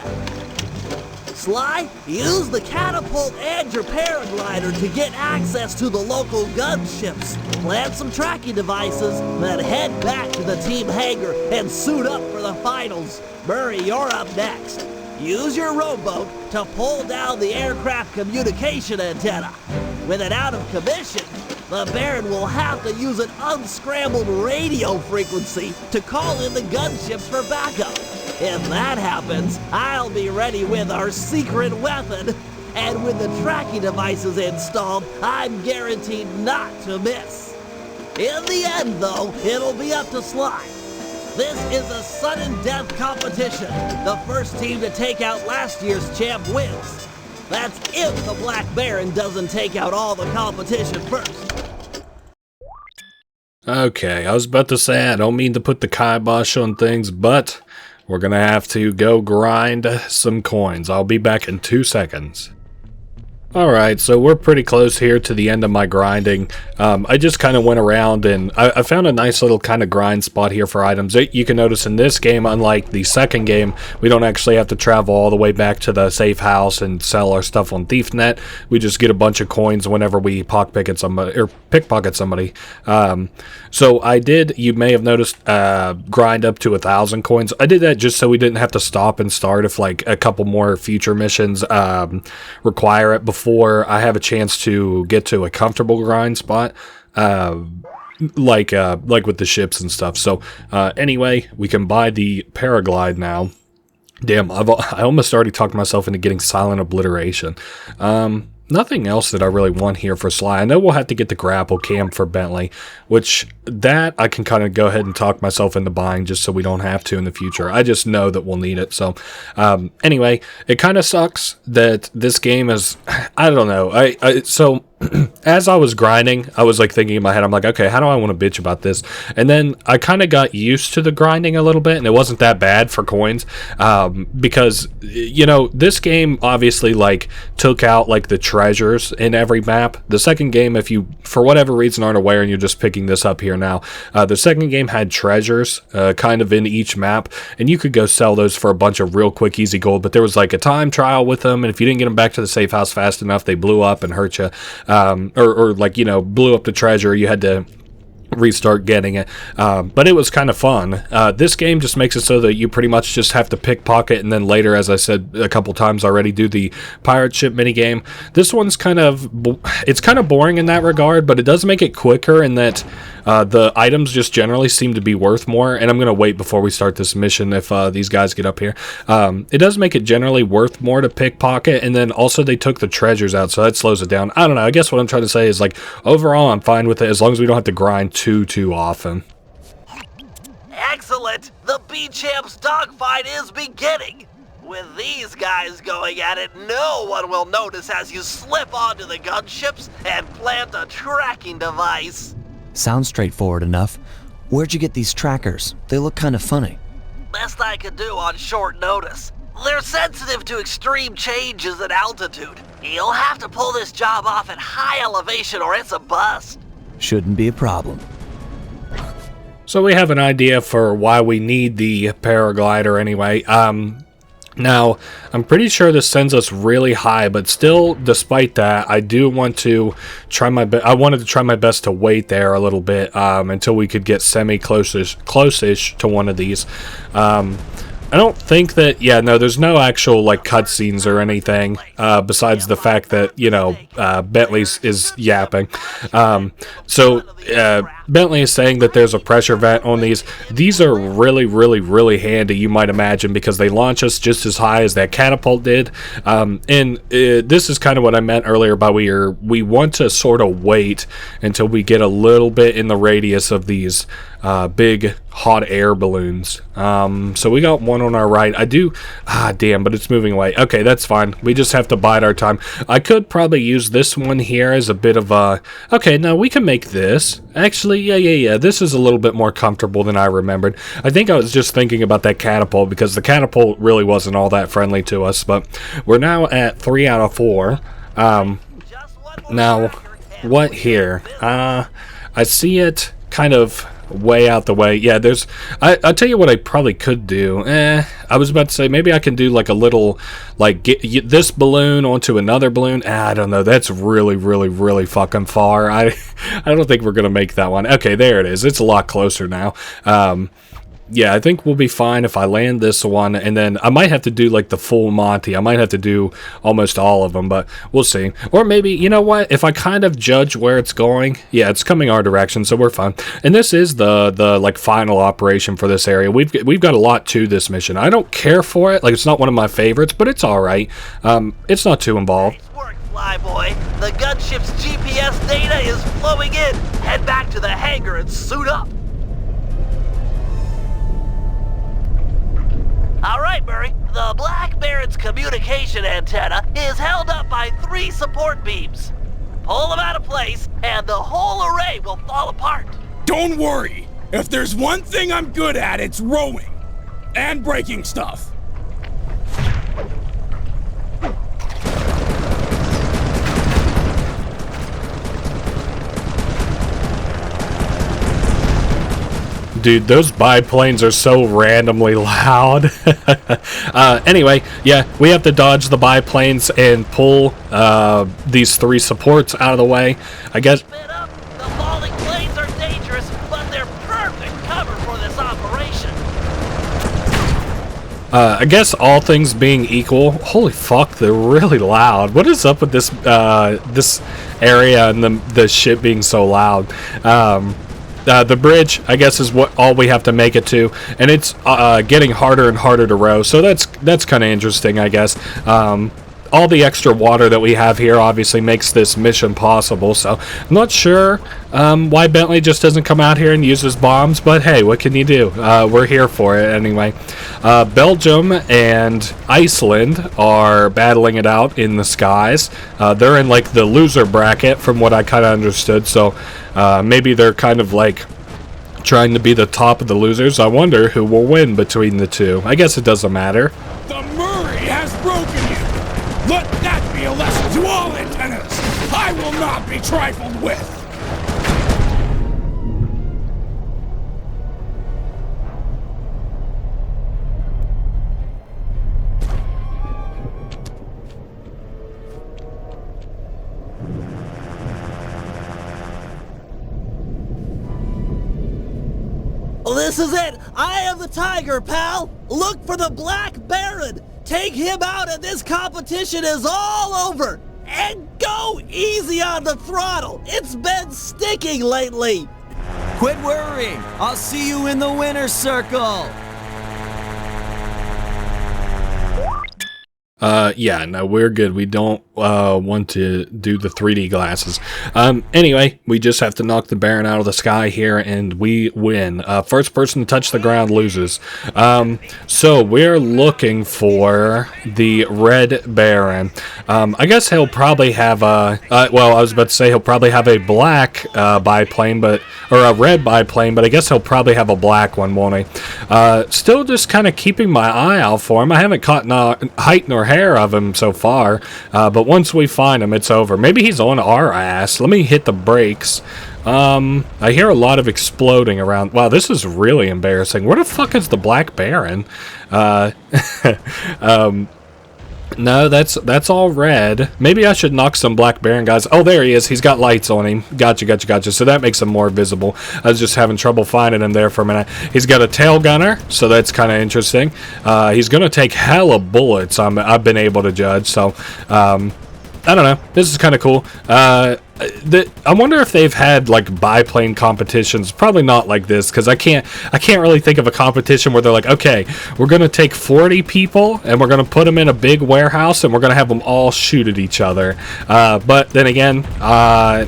Sly, use the catapult and your paraglider to get access to the local gunships. Plant some tracking devices, then head back to the team hangar and suit up for the finals. Murray, you're up next. Use your rowboat to pull down the aircraft communication antenna. With it out of commission, the Baron will have to use an unscrambled radio frequency to call in the gunships for backup. If that happens, I'll be ready with our secret weapon. And with the tracking devices installed, I'm guaranteed not to miss. In the end, though, it'll be up to Sly. This is a sudden death competition. The first team to take out last year's champ wins. That's if the Black Baron doesn't take out all the competition first. Okay, I was about to say I don't mean to put the kibosh on things, but we're gonna have to go grind some coins. I'll be back in 2 seconds. Alright, so we're pretty close here to the end of my grinding. I just kind of went around and I found a nice little kind of grind spot here for items. You can notice in this game, unlike the second game, we don't actually have to travel all the way back to the safe house and sell our stuff on ThiefNet. We just get a bunch of coins whenever we pickpocket somebody. So I did, you may have noticed, grind up to 1,000 coins. I did that just so we didn't have to stop and start if like a couple more future missions require it before I have a chance to get to a comfortable grind spot, like with the ships and stuff. So anyway, we can buy the paraglide now. Damn, I almost already talked myself into getting silent obliteration. Nothing else that I really want here for Sly. I know we'll have to get the grapple cam for Bentley, which that I can kind of go ahead and talk myself into buying just so we don't have to in the future. I just know that we'll need it. So anyway, it kind of sucks that this game is, I don't know. So as I was grinding, I was like thinking in my head, I'm like, okay, how do I want to bitch about this? And then I kind of got used to the grinding a little bit, and it wasn't that bad for coins, because, you know, this game obviously like took out like the treasures in every map. The second game, if you for whatever reason aren't aware and you're just picking this up here now, the second game had treasures kind of in each map, and you could go sell those for a bunch of real quick easy gold, but there was like a time trial with them, and if you didn't get them back to the safe house fast enough, they blew up and hurt you. Or like, you know, blew up the treasure. You had to restart getting it, but it was kind of fun. This game just makes it so that you pretty much just have to pickpocket, and then later, as I said a couple times already, do the pirate ship minigame. This one's kind of boring in that regard, but it does make it quicker in that the items just generally seem to be worth more, and I'm going to wait before we start this mission if these guys get up here. It does make it generally worth more to pickpocket, and then also they took the treasures out, so that slows it down. I don't know, I guess what I'm trying to say is, like, overall I'm fine with it as long as we don't have to grind too often. Excellent! The B-Champs dogfight is beginning! With these guys going at it, no one will notice as you slip onto the gunships and plant a tracking device. Sounds straightforward enough. Where'd you get these trackers? They look kind of funny. Best I could do on short notice. They're sensitive to extreme changes in altitude. You'll have to pull this job off at high elevation or it's a bust. Shouldn't be a problem. So we have an idea for why we need the paraglider anyway. Now, I'm pretty sure this sends us really high, but still, despite that, I do want to try my best. I wanted to try my best to wait there a little bit until we could get close-ish to one of these. I don't think that, yeah, no, there's no actual, like, cutscenes or anything, besides the fact that, you know, Bentley is yapping. Bentley is saying that there's a pressure vent on these. These are really handy, you might imagine, because they launch us just as high as that catapult did. This is kind of what I meant earlier by we want to sort of wait until we get a little bit in the radius of these big hot air balloons. So we got one on our right. Damn, but it's moving away. Okay, that's fine. We just have to bide our time. I could probably use this one here as a bit of a... Okay, now we can make this. Actually, yeah. This is a little bit more comfortable than I remembered. I think I was just thinking about that catapult because the catapult really wasn't all that friendly to us, but we're now at 3 out of 4. Now, what here? I see it kind of way out the way. Yeah, there's... I'll tell you what I probably could do. I was about to say, maybe I can do like a little... Like, get this balloon onto another balloon. I don't know. That's really fucking far. I don't think we're going to make that one. Okay, there it is. It's a lot closer now. Yeah, I think we'll be fine if I land this one, and then I might have to do like the full Monty. I might have to do almost all of them, but we'll see. Or maybe, you know what, if I kind of judge where it's going, yeah, it's coming our direction, so we're fine. And this is the like final operation for this area. We've got a lot to this mission. I don't care for it, like it's not one of my favorites, but it's alright. It's not too involved. Nice work, Flyboy. The gunship's GPS data is flowing in. Head back to the hangar and suit up. Alright, Murray. The Black Baron's communication antenna is held up by 3 support beams. Pull them out of place, and the whole array will fall apart. Don't worry. If there's one thing I'm good at, it's rowing. And breaking stuff. Dude, those biplanes are so randomly loud. Anyway, yeah, we have to dodge the biplanes and pull these 3 supports out of the way. I guess... The falling planes are dangerous, but they're perfect cover for this operation. I guess all things being equal... Holy fuck, they're really loud. What is up with this this area and the shit being so loud? The bridge, I guess, is all we have to make it to, and it's getting harder and harder to row, so that's kind of interesting, I guess. all the extra water that we have here obviously makes this mission possible, so I'm not sure why Bentley just doesn't come out here and uses bombs, but hey, what can you do? We're here for it anyway. Belgium and Iceland are battling it out in the skies. They're in like the loser bracket from what I kind of understood, so maybe they're kind of like trying to be the top of the losers. I wonder who will win between the two. I guess it doesn't matter. The Murray has broken you! Let that be a lesson to all antennas! I will not be trifled with! This is it! I am the tiger, pal! Look for the Black Baron! Take him out and this competition is all over! And go easy on the throttle! It's been sticking lately! Quit worrying! I'll see you in the winner's circle! Yeah, no, we're good. We don't want to do the 3D glasses. Anyway, we just have to knock the Baron out of the sky here, and we win. First person to touch the ground loses. So we're looking for the Red Baron. I guess he'll probably have a, well, I was about to say he'll probably have a black biplane, but, or a red biplane, but I guess he'll probably have a black one, won't he? Still just kind of keeping my eye out for him. I haven't caught height nor hair of him so far, but once we find him, it's over. Maybe he's on our ass. Let me hit the brakes. I hear a lot of exploding around. Wow, this is really embarrassing. Where the fuck is the Black Baron? No, that's all red. Maybe I should knock some Black Baron guys. Oh, there he is. He's got lights on him. Gotcha. So that makes him more visible. I was just having trouble finding him there for a minute. He's got a tail gunner, so that's kind of interesting. He's going to take hella bullets, I've been able to judge. So, I don't know. This is kind of cool. I wonder if they've had like biplane competitions. Probably not like this, because I can't really think of a competition where they're like, okay, we're gonna take 40 people and we're gonna put them in a big warehouse and we're gonna have them all shoot at each other. But then again,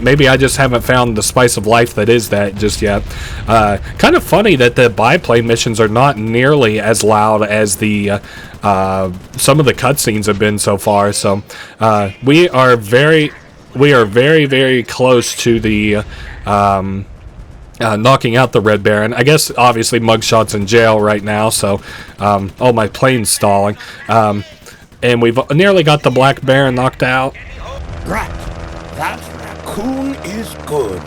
maybe I just haven't found the spice of life that is that just yet. Kind of funny that the biplane missions are not nearly as loud as the some of the cutscenes have been so far. So we are very, very close to the knocking out the Red Baron. I guess obviously Mugshot's in jail right now, so oh, my plane's stalling. And we've nearly got the Black Baron knocked out. Right, that raccoon is good.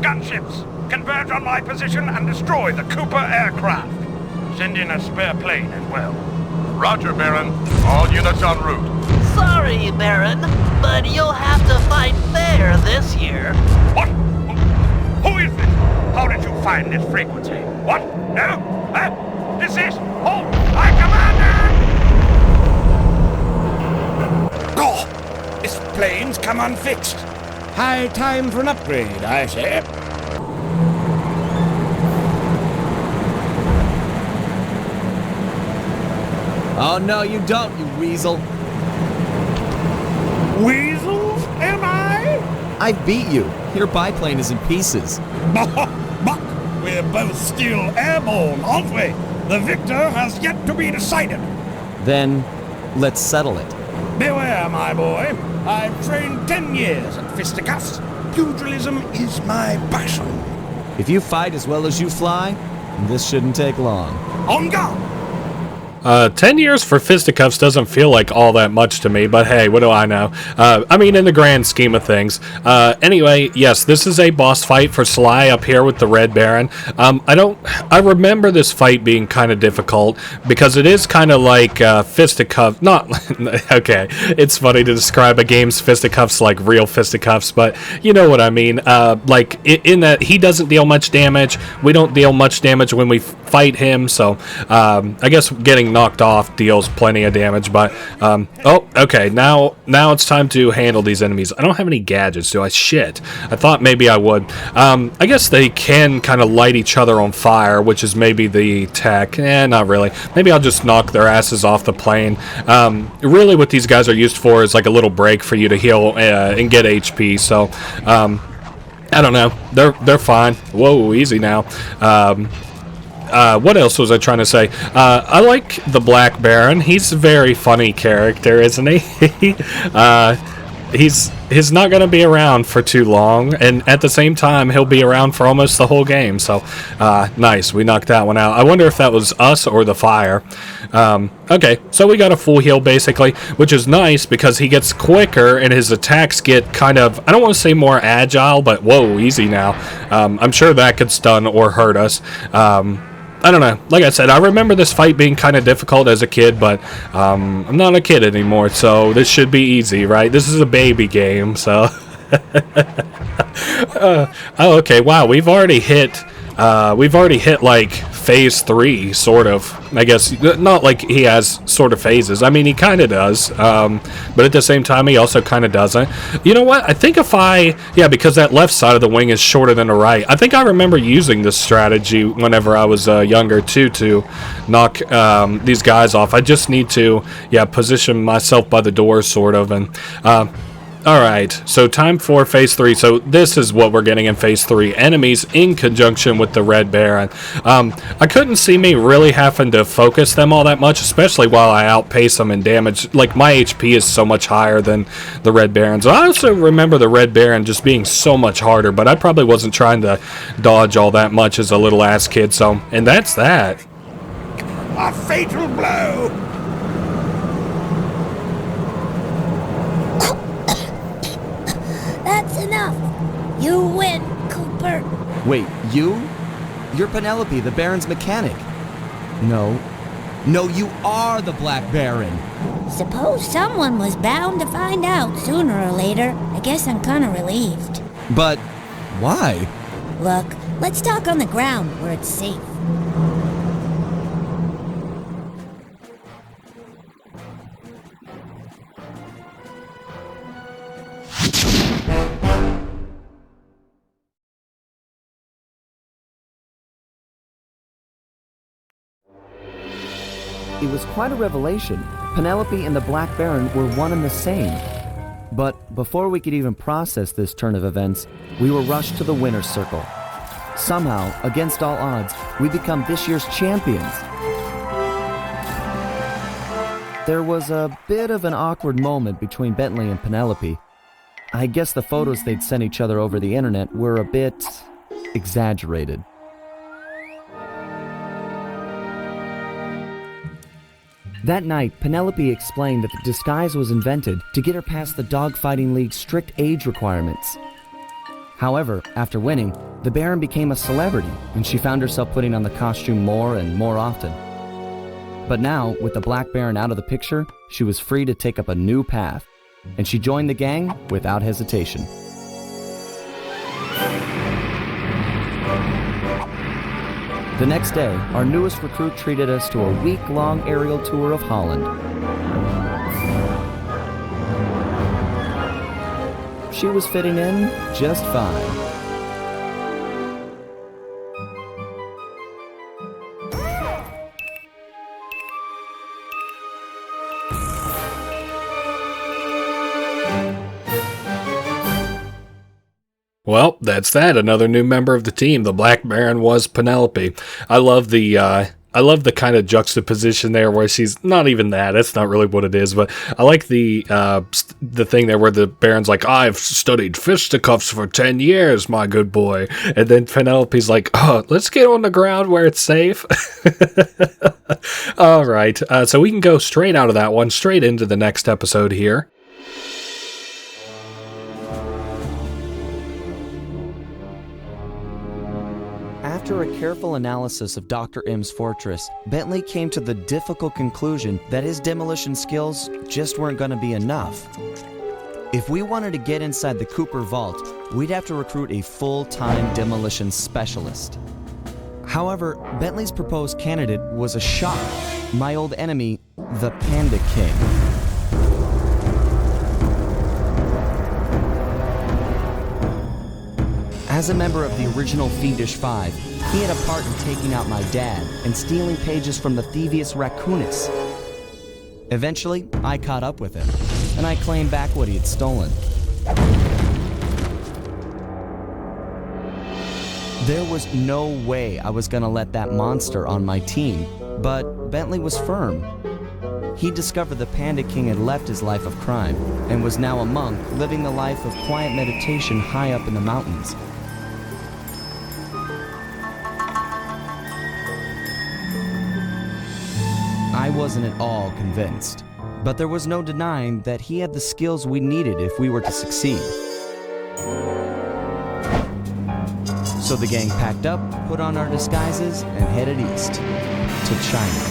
Gunships, converge on my position and destroy the Cooper aircraft. Send in a spare plane as well. Roger, Baron. All units en route. Sorry, Baron, but you'll have to fight fair this year. What? Who is this? How did you find this frequency? What? No? Desist! Hold! I command! Oh! This plane's come unfixed. High time for an upgrade, I say. Oh, no, you don't, you weasel. Weasels, am I? I beat you. Your biplane is in pieces. Buck, we're both still airborne, aren't we? The victor has yet to be decided. Then, let's settle it. Beware, my boy. I've trained 10 years at fisticuffs. Pugilism is my passion. If you fight as well as you fly, this shouldn't take long. On guard! 10 years for fisticuffs doesn't feel like all that much to me, but hey, what do I know? I mean, in the grand scheme of things. Anyway, yes, this is a boss fight for Sly up here with the Red Baron. I remember this fight being kind of difficult because it is kind of like fisticuffs. Not, okay, it's funny to describe a game's fisticuffs like real fisticuffs, but you know what I mean. Like, in that he doesn't deal much damage, we don't deal much damage when we fight him, so I guess getting knocked off deals plenty of damage, but oh, okay, now it's time to handle these enemies. I don't have any gadgets, do I? Shit. I thought maybe I would. I guess they can kind of light each other on fire, which is maybe the tech. Not really. Maybe I'll just knock their asses off the plane. Really what these guys are used for is like a little break for you to heal and get HP, so I don't know. They're fine. Whoa, easy now. What else was I trying to say? I like the Black Baron. He's a very funny character, isn't he? He's not going to be around for too long, and at the same time, he'll be around for almost the whole game. So, nice. We knocked that one out. I wonder if that was us or the fire. Okay, so we got a full heal, basically, which is nice because he gets quicker, and his attacks get kind of, I don't want to say more agile, but whoa, easy now. I'm sure that could stun or hurt us. I don't know. Like I said, I remember this fight being kind of difficult as a kid, but I'm not a kid anymore, so this should be easy, right? This is a baby game, so... oh, okay, wow, we've already hit, like, phase 3, sort of. I guess, not like he has sort of phases. I mean, he kind of does, but at the same time, he also kind of doesn't. You know what? I think yeah, because that left side of the wing is shorter than the right. I think I remember using this strategy whenever I was younger, too, to knock these guys off. I just need to, yeah, position myself by the door, sort of, and... Alright, so time for Phase 3. So this is what we're getting in Phase 3. Enemies in conjunction with the Red Baron. I couldn't see me really having to focus them all that much, especially while I outpace them in damage. Like, my HP is so much higher than the Red Baron's. I also remember the Red Baron just being so much harder, but I probably wasn't trying to dodge all that much as a little ass kid, so... And that's that. A fatal blow! That's enough. You win, Cooper. Wait, you? You're Penelope, the Baron's mechanic. No, you are the Black Baron. Suppose someone was bound to find out sooner or later. I guess I'm kind of relieved. But why? Look, let's talk on the ground where it's safe. It was quite a revelation. Penelope and the Black Baron were one and the same. But before we could even process this turn of events, we were rushed to the winner's circle. Somehow, against all odds, we become this year's champions. There was a bit of an awkward moment between Bentley and Penelope. I guess the photos they'd sent each other over the internet were a bit exaggerated. That night, Penelope explained that the disguise was invented to get her past the Dogfighting League's strict age requirements. However, after winning, the Baron became a celebrity, and she found herself putting on the costume more and more often. But now, with the Black Baron out of the picture, she was free to take up a new path, and she joined the gang without hesitation. The next day, our newest recruit treated us to a week-long aerial tour of Holland. She was fitting in just fine. Well, that's that. Another new member of the team. The Black Baron was Penelope. I love the kind of juxtaposition there where she's not even that. That's not really what it is, but I like the thing there where the Baron's like, I've studied fisticuffs for 10 years, my good boy. And then Penelope's like, oh, let's get on the ground where it's safe. All right. So we can go straight out of that one, straight into the next episode here. After a careful analysis of Dr. M's fortress, Bentley came to the difficult conclusion that his demolition skills just weren't going to be enough. If we wanted to get inside the Cooper vault, we'd have to recruit a full-time demolition specialist. However, Bentley's proposed candidate was a shock. My old enemy, the Panda King. As a member of the original Fiendish Five, he had a part in taking out my dad and stealing pages from the Thievius Raccoonus. Eventually, I caught up with him, and I claimed back what he had stolen. There was no way I was gonna let that monster on my team, but Bentley was firm. He discovered the Panda King had left his life of crime and was now a monk living the life of quiet meditation high up in the mountains. I wasn't at all convinced, but there was no denying that he had the skills we needed if we were to succeed. So the gang packed up, put on our disguises, and headed east to China.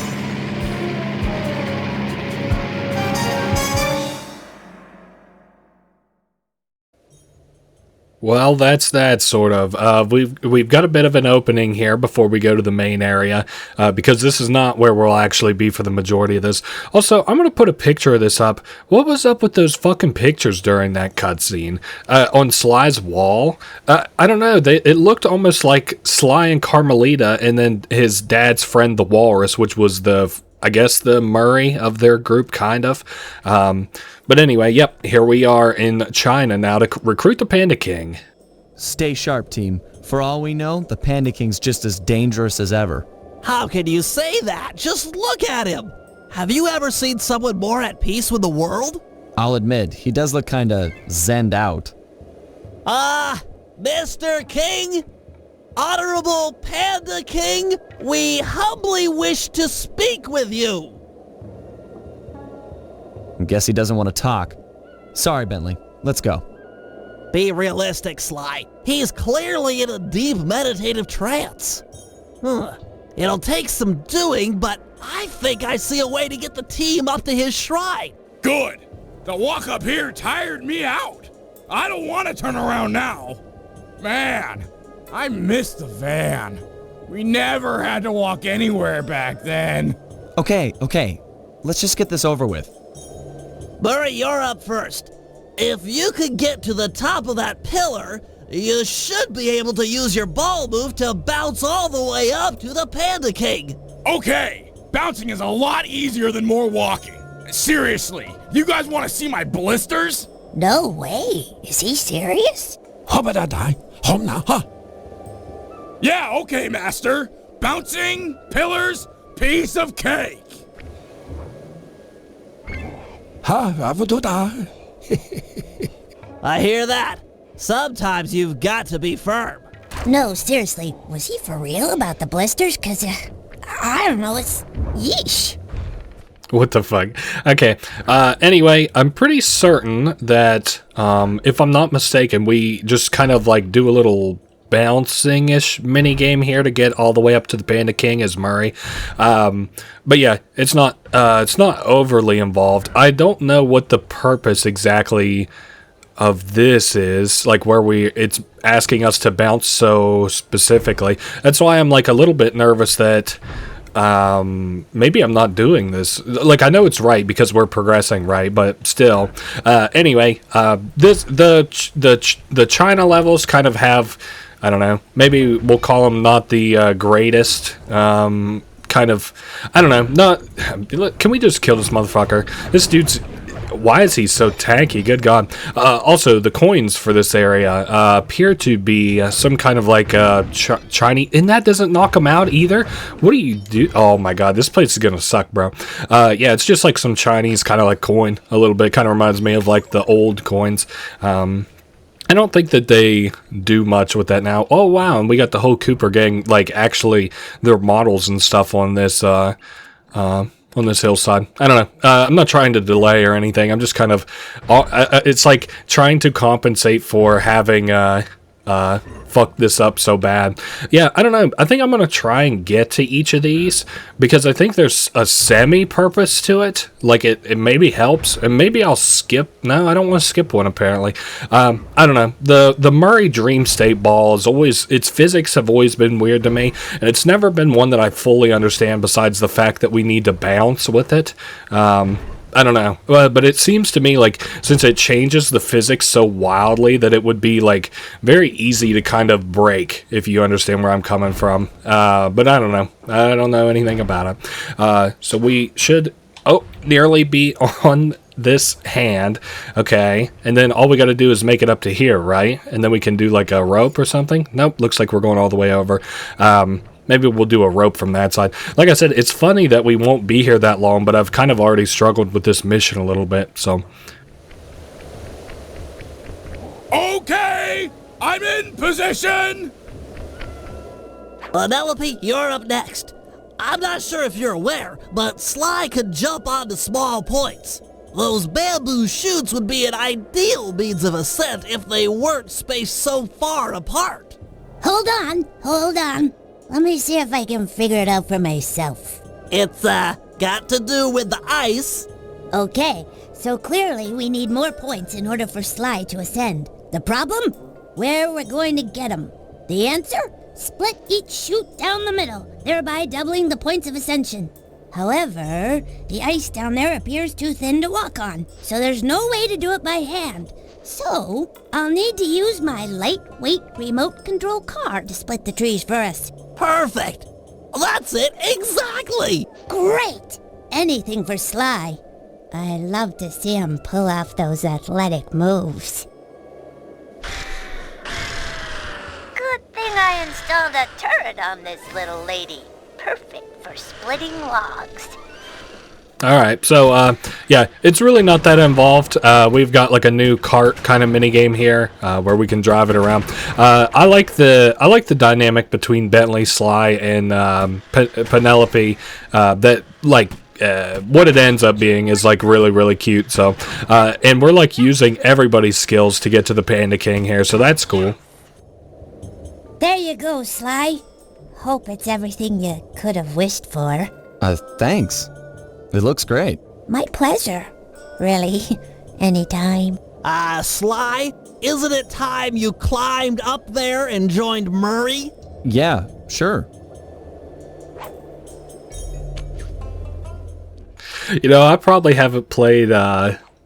Well, that's that sort of. We've got a bit of an opening here before we go to the main area, because this is not where we'll actually be for the majority of this. Also, I'm going to put a picture of this up. What was up with those fucking pictures during that cutscene? On Sly's wall? I don't know. It looked almost like Sly and Carmelita and then his dad's friend, the Walrus, which was I guess the Murray of their group, kind of. But anyway, yep, here we are in China now to recruit the Panda King. Stay sharp, team. For all we know, the Panda King's just as dangerous as ever. How can you say that? Just look at him! Have you ever seen someone more at peace with the world? I'll admit, he does look kinda zenned out. Mr. King? Honorable Panda King, we humbly wish to speak with you. I guess he doesn't want to talk. Sorry, Bentley. Let's go. Be realistic, Sly. He's clearly in a deep meditative trance. It'll take some doing, but I think I see a way to get the team up to his shrine. Good. The walk up here tired me out. I don't want to turn around now. Man, I miss the van. We never had to walk anywhere back then. Okay. Let's just get this over with. Murray, you're up first. If you could get to the top of that pillar, you should be able to use your ball move to bounce all the way up to the Panda King. Okay, bouncing is a lot easier than more walking. Seriously, you guys want to see my blisters? No way. Is he serious? Yeah, okay, master. Bouncing, pillars, piece of cake. I hear that. Sometimes you've got to be firm. No, seriously, was he for real about the blisters? Cause, I don't know, it's yeesh. What the fuck? Okay, anyway, I'm pretty certain that, if I'm not mistaken, we just kind of like do a little bouncing-ish mini game here to get all the way up to the Panda King as Murray. But yeah, it's not overly involved. I don't know what the purpose exactly of this is, like where it's asking us to bounce so specifically. That's why I'm like a little bit nervous that maybe I'm not doing this. Like, I know it's right because we're progressing, right? But still, anyway, the China levels kind of have, I don't know, maybe we'll call them not the greatest, kind of, I don't know, can we just kill this motherfucker? This dude's, why is he so tanky? Good God. Also, the coins for this area appear to be some kind of like Chinese, and that doesn't knock them out either. What do you do? Oh my God, this place is gonna suck, bro. Yeah, it's just like some Chinese kind of like coin, a little bit. Kind of reminds me of like the old coins. I don't think that they do much with that now. Oh wow, and we got the whole Cooper gang, like actually their models and stuff on this hillside. I don't know. I'm not trying to delay or anything. I'm just kind of, it's like trying to compensate for having fuck this up so bad. Yeah, I don't know. I think I'm going to try and get to each of these because I think there's a semi-purpose to it. Like, it maybe helps, and maybe I'll skip. No, I don't want to skip one, apparently. I don't know. The Murray Dream State ball is always, its physics have always been weird to me, and it's never been one that I fully understand besides the fact that we need to bounce with it. I don't know, but it seems to me like since it changes the physics so wildly that it would be like very easy to kind of break, if you understand where I'm coming from. But I don't know. I don't know anything about it. So we should nearly be on this hand. Okay, and then all we got to do is make it up to here, right? And then we can do like a rope or something. Nope, looks like we're going all the way over. Maybe we'll do a rope from that side. Like I said, it's funny that we won't be here that long, but I've kind of already struggled with this mission a little bit, so. Okay, I'm in position. Penelope, you're up next. I'm not sure if you're aware, but Sly could jump onto small points. Those bamboo chutes would be an ideal means of ascent if they weren't spaced so far apart. Hold on. Let me see if I can figure it out for myself. It's, got to do with the ice. Okay, so clearly we need more points in order for Sly to ascend. The problem? Where we're going to get them. The answer? Split each chute down the middle, thereby doubling the points of ascension. However, the ice down there appears too thin to walk on, so there's no way to do it by hand. So, I'll need to use my lightweight remote control car to split the trees for us. Perfect! That's it, exactly! Great! Anything for Sly. I love to see him pull off those athletic moves. Good thing I installed a turret on this little lady. Perfect for splitting logs. Alright, so, yeah, it's really not that involved. We've got, like, a new cart kind of minigame here, where we can drive it around. I like the dynamic between Bentley, Sly, and, Penelope, that, like, what it ends up being is, like, really, really cute, so, and we're, like, using everybody's skills to get to the Panda King here, so that's cool. There you go, Sly. Hope it's everything you could have wished for. Thanks. It looks great. My pleasure. Really. Anytime. Sly, isn't it time you climbed up there and joined Murray? Yeah, sure. You know, I probably haven't played,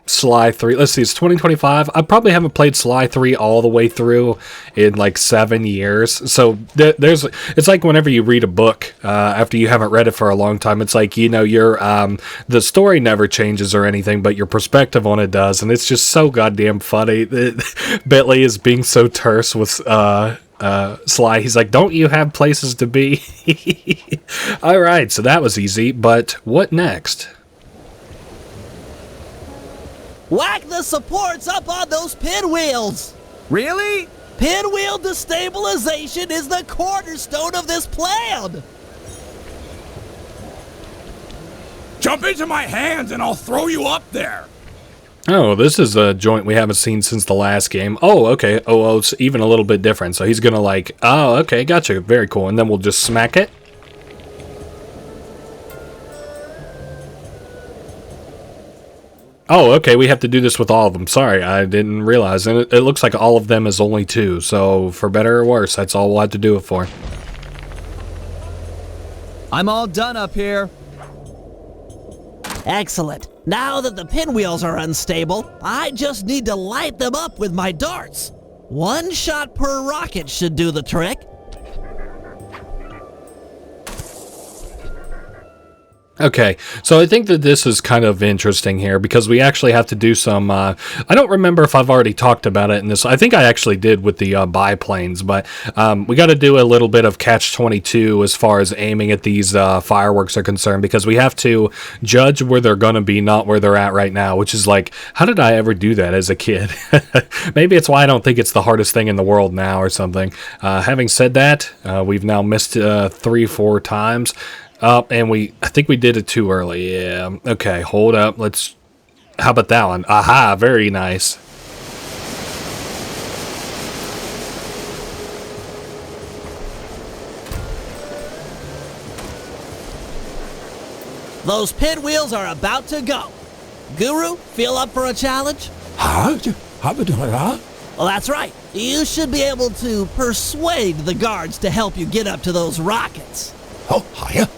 Sly 3. Let's see, it's 2025. I probably haven't played Sly 3 all the way through in like 7 years. So there's, it's like whenever you read a book after you haven't read it for a long time, it's like, you know, your the story never changes or anything, but your perspective on it does, and it's just so goddamn funny. Bentley is being so terse with Sly. He's like, don't you have places to be? All right, so that was easy, but what next? Whack the supports up on those pinwheels! Really? Pinwheel destabilization is the cornerstone of this plan! Jump into my hands and I'll throw you up there! Oh, this is a joint we haven't seen since the last game. Oh, okay. Oh, it's even a little bit different. So he's gonna like, oh, okay, gotcha. Very cool. And then we'll just smack it. Oh, okay, we have to do this with all of them. Sorry, I didn't realize. And it looks like all of them is only 2. So, for better or worse, that's all we'll have to do it for. I'm all done up here. Excellent. Now that the pinwheels are unstable, I just need to light them up with my darts. 1 shot per rocket should do the trick. Okay, so I think that this is kind of interesting here because we actually have to do some, I don't remember if I've already talked about it in this. I think I actually did with the biplanes, but we got to do a little bit of catch-22 as far as aiming at these fireworks are concerned, because we have to judge where they're going to be, not where they're at right now, which is like, how did I ever do that as a kid? Maybe it's why I don't think it's the hardest thing in the world now or something. Having said that, we've now missed 3-4 times. And I think we did it too early. Yeah. Okay, hold up. How about that one? Aha, very nice. Those pinwheels are about to go. Guru, feel up for a challenge? Huh? Well, that's right. You should be able to persuade the guards to help you get up to those rockets. Oh, hiya.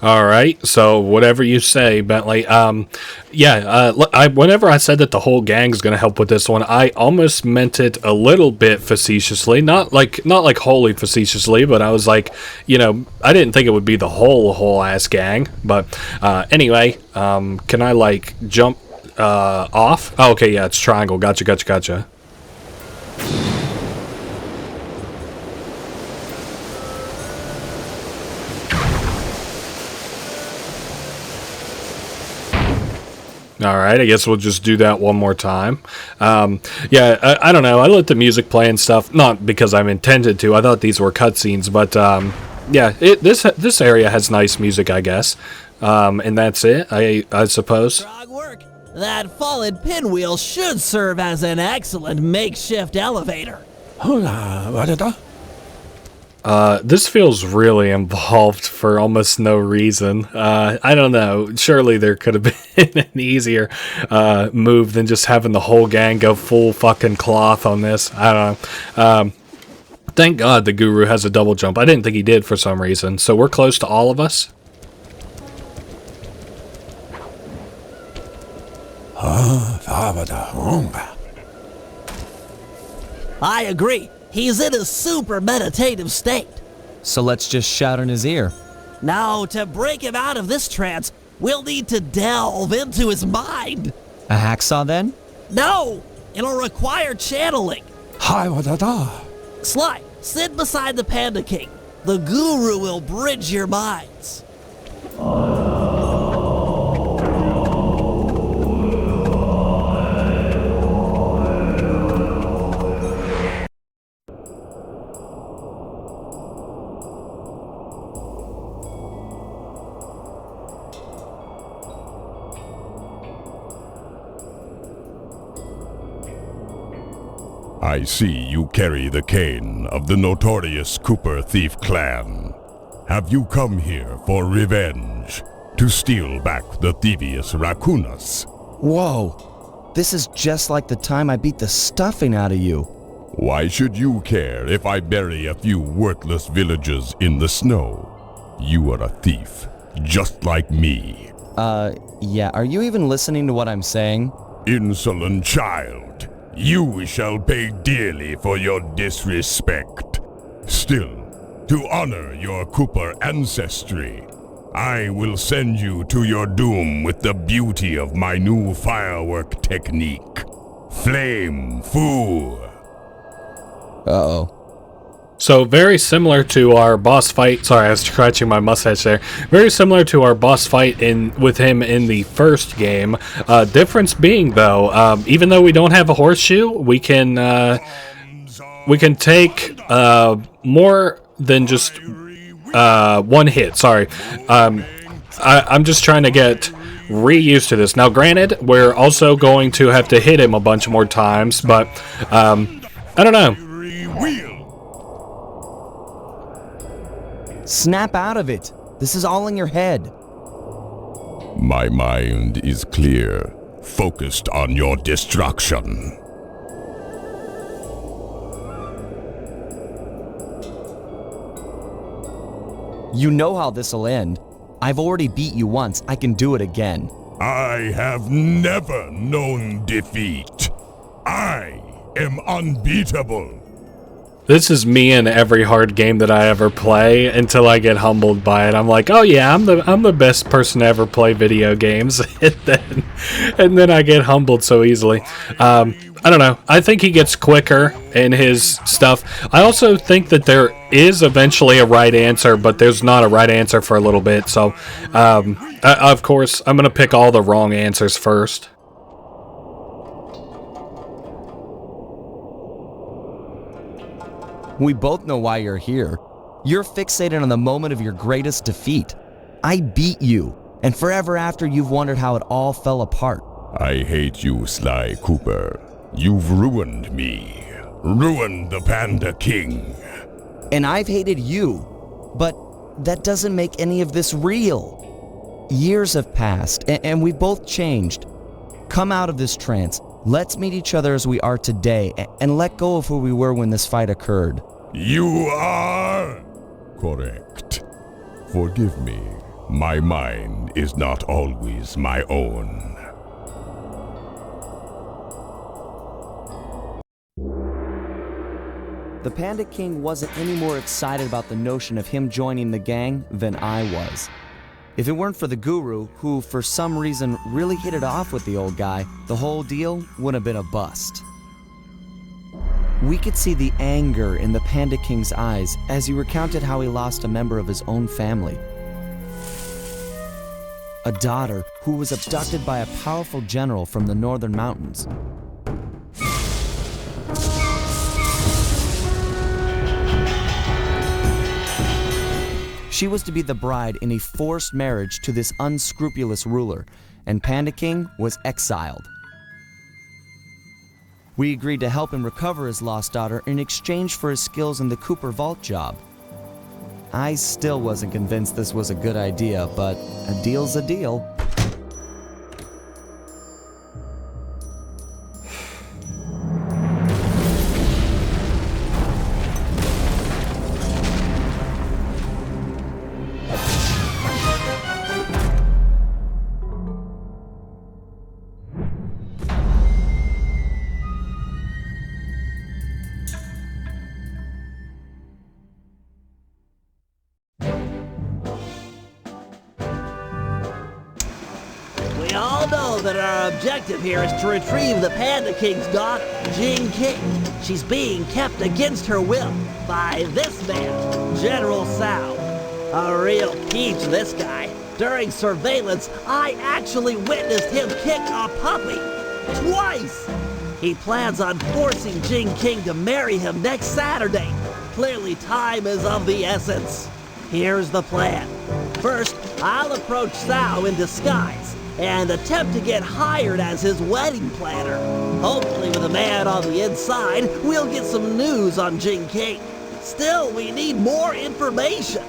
All right, so whatever you say, Bentley. Whenever I said that the whole gang's gonna help with this one, I almost meant it a little bit facetiously, not like wholly facetiously, but I was like, I didn't think it would be the whole ass gang. But anyway, can I like jump off? Oh, okay, yeah, it's triangle. Gotcha. All right, I guess we'll just do that one more time. I don't know. I let the music play and stuff, not because I'm intended to. I thought these were cutscenes, but this area has nice music, I guess. And that's it, I suppose. Strong work. That fallen pinwheel should serve as an excellent makeshift elevator. This feels really involved for almost no reason. I don't know. Surely there could have been an easier move than just having the whole gang go full fucking cloth on this. I don't know. Thank God the Guru has a double jump. I didn't think he did for some reason. So we're close to all of us. I agree. He's in a super meditative state. So let's just shout in his ear. Now, to break him out of this trance, we'll need to delve into his mind. A hacksaw then? No! It'll require channeling. Sly, sit beside the Panda King. The Guru will bridge your minds. I see you carry the cane of the notorious Cooper thief clan. Have you come here for revenge? To steal back the Thievius Raccoonus? Whoa! This is just like the time I beat the stuffing out of you. Why should you care if I bury a few worthless villagers in the snow? You are a thief, just like me. Yeah, are you even listening to what I'm saying? Insolent child, you shall pay dearly for your disrespect. Still, to honor your Cooper ancestry, I will send you to your doom with the beauty of my new firework technique. Flame Fu. Uh-oh. So very similar to our boss fight. Sorry, I was scratching my mustache there. Very similar to our boss fight with him in the first game. Difference being though, even though we don't have a horseshoe, we can take more than just one hit. Sorry, I'm just trying to get reused to this. Now, granted, we're also going to have to hit him a bunch more times, but I don't know. Snap out of it. This is all in your head. My mind is clear, focused on your destruction. You know how this'll end. I've already beat you once. I can do it again. I have never known defeat. I am unbeatable. This is me in every hard game that I ever play until I get humbled by it. I'm like, oh yeah, I'm the best person to ever play video games, and then I get humbled so easily. I don't know. I think he gets quicker in his stuff. I also think that there is eventually a right answer, but there's not a right answer for a little bit. So, of course, I'm gonna pick all the wrong answers first. We both know why you're here. You're fixated on the moment of your greatest defeat. I beat you, and forever after you've wondered how it all fell apart. I hate you, Sly Cooper. You've ruined me. Ruined the Panda King. And I've hated you, but that doesn't make any of this real. Years have passed, and we've both changed. Come out of this trance. Let's meet each other as we are today, and let go of who we were when this fight occurred. You are correct. Forgive me. My mind is not always my own. The Panda King wasn't any more excited about the notion of him joining the gang than I was. If it weren't for the guru, who for some reason really hit it off with the old guy, the whole deal would have been a bust. We could see the anger in the Panda King's eyes as he recounted how he lost a member of his own family. A daughter who was abducted by a powerful general from the northern mountains. She was to be the bride in a forced marriage to this unscrupulous ruler, and Panda King was exiled. We agreed to help him recover his lost daughter in exchange for his skills in the Cooper Vault job. I still wasn't convinced this was a good idea, but a deal's a deal. We all know that our objective here is to retrieve the Panda King's daughter, Jing King. She's being kept against her will by this man, General Sao. A real peach, this guy. During surveillance, I actually witnessed him kick a puppy. Twice! He plans on forcing Jing King to marry him next Saturday. Clearly, time is of the essence. Here's the plan. First, I'll approach Sao in disguise and attempt to get hired as his wedding planner. Hopefully with a man on the inside, we'll get some news on Jing King. Still, we need more information.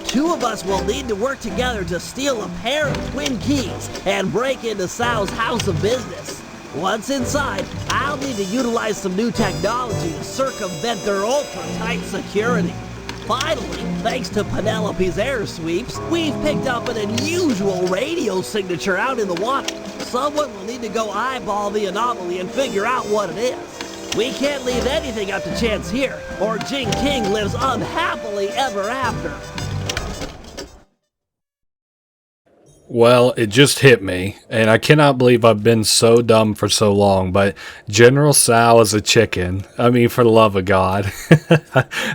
Two of us will need to work together to steal a pair of twin keys and break into Sao's house of business. Once inside, I'll need to utilize some new technology to circumvent their ultra-tight security. Finally, thanks to Penelope's air sweeps, we've picked up an unusual radio signature out in the water. Someone will need to go eyeball the anomaly and figure out what it is. We can't leave anything up to chance here, or Jing King lives unhappily ever after. Well, it just hit me, and I cannot believe I've been so dumb for so long, but General Sao is a chicken. I mean, for the love of God.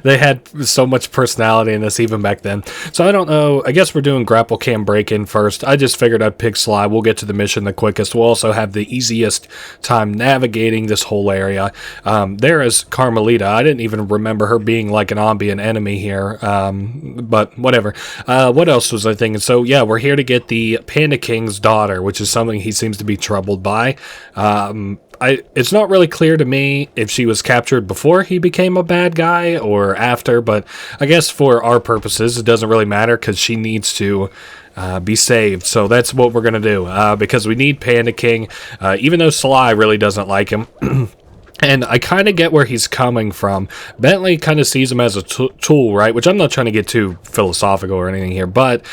They had so much personality in this even back then. So I don't know, I guess we're doing grapple cam break-in first. I just figured I'd pick Sly. We'll get to the mission the quickest. We'll also have the easiest time navigating this whole area. There is Carmelita. I didn't even remember her being like an ambient enemy here, but whatever. What else was I thinking? So yeah, we're here to get the Panda King's daughter, which is something he seems to be troubled by. It's not really clear to me if she was captured before he became a bad guy or after, but I guess for our purposes, it doesn't really matter because she needs to be saved. So that's what we're going to do because we need Panda King, even though Sly really doesn't like him. And I kind of get where he's coming from. Bentley kind of sees him as a tool, right? Which I'm not trying to get too philosophical or anything here, but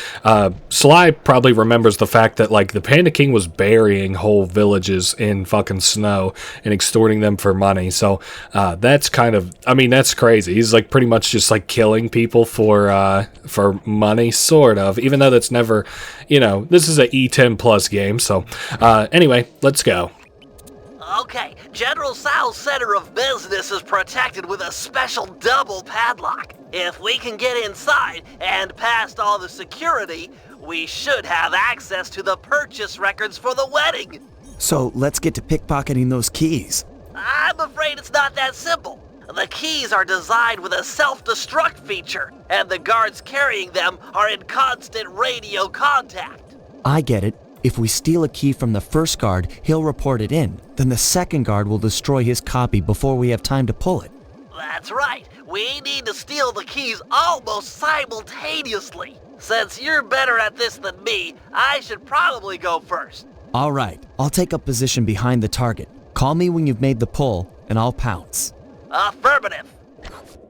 Sly probably remembers the fact that, like, the Panda King was burying whole villages in fucking snow and extorting them for money. So that's kind of, I mean, that's crazy. He's, like, pretty much just, like, killing people for money, sort of, even though that's never, you know, this is a E10 plus game. So anyway, let's go. Okay, General Sao's center of business is protected with a special double padlock. If we can get inside and past all the security, we should have access to the purchase records for the wedding. So let's get to pickpocketing those keys. I'm afraid it's not that simple. The keys are designed with a self-destruct feature, and the guards carrying them are in constant radio contact. I get it. If we steal a key from the first guard, he'll report it in. Then the second guard will destroy his copy before we have time to pull it. That's right. We need to steal the keys almost simultaneously. Since you're better at this than me, I should probably go first. All right, I'll take up position behind the target. Call me when you've made the pull, and I'll pounce. Affirmative.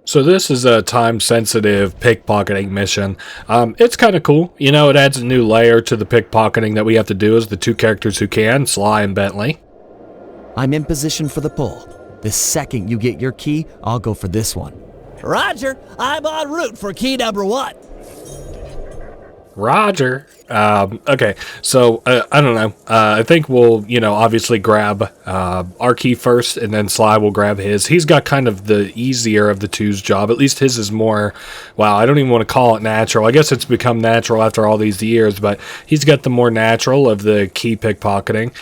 So this is a time-sensitive pickpocketing mission. It's kind of cool. You know, it adds a new layer to the pickpocketing that we have to do as the two characters who can, Sly and Bentley. I'm in position for the pull. The second you get your key, I'll go for this one. Roger, I'm en route for key number 1. Roger. Okay, so I don't know. I think we'll, obviously grab our key first, and then Sly will grab his. He's got kind of the easier of the two's job. At least his is more, wow, I don't even want to call it natural. I guess it's become natural after all these years, but he's got the more natural of the key pickpocketing.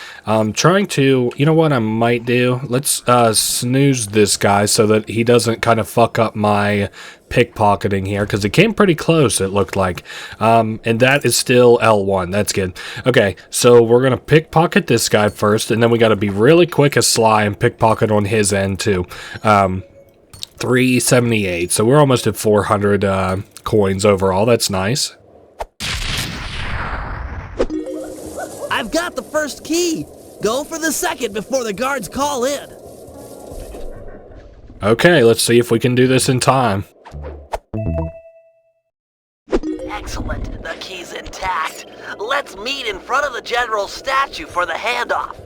Trying to, you know what I might do? Let's snooze this guy so that he doesn't kind of fuck up my pickpocketing here, because it came pretty close, it looked like. And that is still L1. That's good. Okay, so we're going to pickpocket this guy first, and then we got to be really quick as Sly and pickpocket on his end, too. 378, so we're almost at 400 coins overall. That's nice. I've got the first key. Go for the second before the guards call in. Okay, let's see if we can do this in time. Excellent. The key's intact. Let's meet in front of the general statue for the handoff.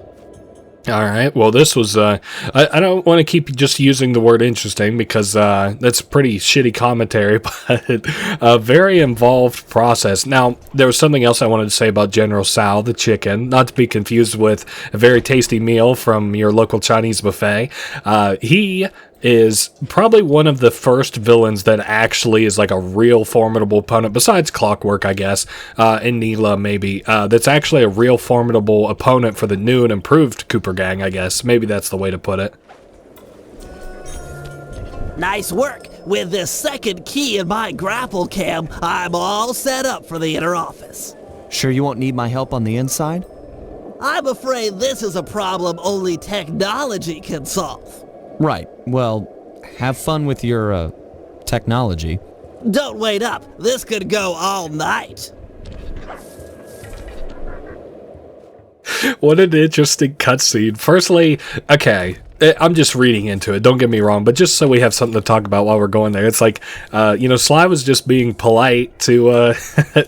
All right. Well, this was, I don't want to keep just using the word interesting because that's pretty shitty commentary, but a very involved process. Now, there was something else I wanted to say about General Sal, the chicken, not to be confused with a very tasty meal from your local Chinese buffet. He is probably one of the first villains that actually is like a real formidable opponent, besides Clockwork, I guess, and Neela, maybe, that's actually a real formidable opponent for the new and improved Cooper Gang, I guess. Maybe that's the way to put it. Nice work. With this second key in my grapple cam, I'm all set up for the inner office. Sure you won't need my help on the inside? I'm afraid this is a problem only technology can solve. Right. Well, have fun with your, technology. Don't wait up. This could go all night. What an interesting cutscene. Firstly, okay, I'm just reading into it, don't get me wrong, but just so we have something to talk about while we're going there, it's like, Sly was just being polite to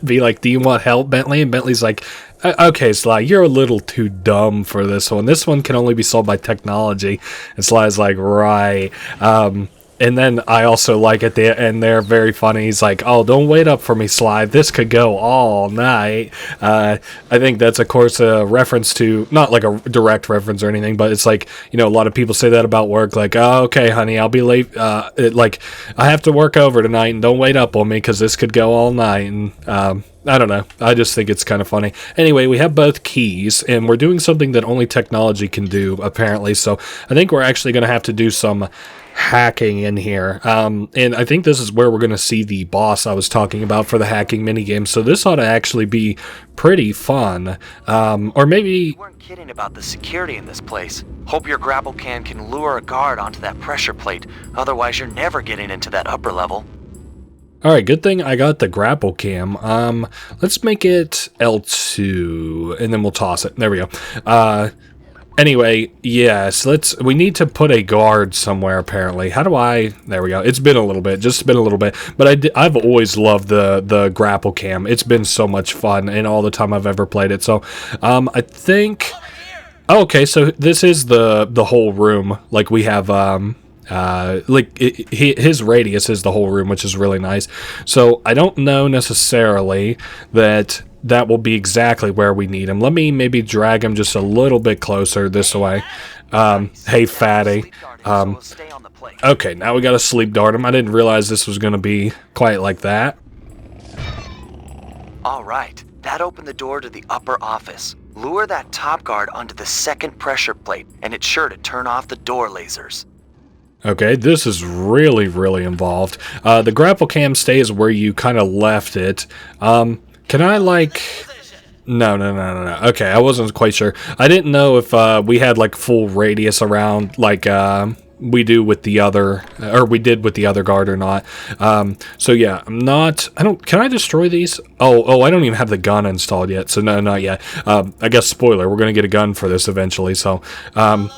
be like, do you want help, Bentley? And Bentley's like, okay, Sly, you're a little too dumb for this one. This one can only be solved by technology. And Sly's like, right. And then I also like at the end there, very funny, he's like, oh, don't wait up for me, Sly. This could go all night. I think that's, of course, a reference to, not like a direct reference or anything, but it's like, a lot of people say that about work, like, oh, okay, honey, I'll be late. Like, I have to work over tonight, and don't wait up on me, because this could go all night. And, I don't know. I just think it's kind of funny. Anyway, we have both keys, and we're doing something that only technology can do, apparently. So I think we're actually going to have to do some hacking in here. And I think this is where we're going to see the boss I was talking about for the hacking minigame. So this ought to actually be pretty fun. Or maybe... You weren't kidding about the security in this place. Hope your grapple can lure a guard onto that pressure plate. Otherwise, you're never getting into that upper level. Alright, good thing I got the grapple cam. Let's make it L2, and then we'll toss it. There we go. Anyway, yes, we need to put a guard somewhere, apparently. How do I... There we go. It's been a little bit, just been a little bit. But I've always loved the grapple cam. It's been so much fun in all the time I've ever played it. So, I think... Oh, okay, so this is the whole room. Like, we have... his radius is the whole room, which is really nice. So I don't know necessarily that will be exactly where we need him. Let me maybe drag him just a little bit closer this way. Hey, fatty. Okay, now we got to sleep dart him. I didn't realize this was going to be quite like that. All right, that opened the door to the upper office. Lure that top guard onto the second pressure plate, and it's sure to turn off the door lasers. Okay, this is really, really involved. The grapple cam stays where you kind of left it. Can I, like... No. Okay, I wasn't quite sure. I didn't know if we had, like, full radius around, like, we do with the other, or we did with the other guard or not. So yeah, can I destroy these? Oh, I don't even have the gun installed yet, so no, not yet. I guess spoiler, we're gonna get a gun for this eventually, so, oh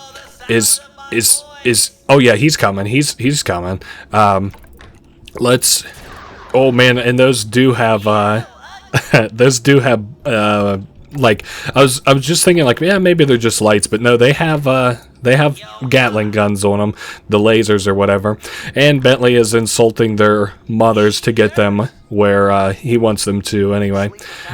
yeah, he's coming, he's coming. Oh man, and those do have, like, I was just thinking, like, yeah, maybe they're just lights, but no, they have Gatling guns on them, the lasers or whatever, and Bentley is insulting their mothers to get them where he wants them to anyway.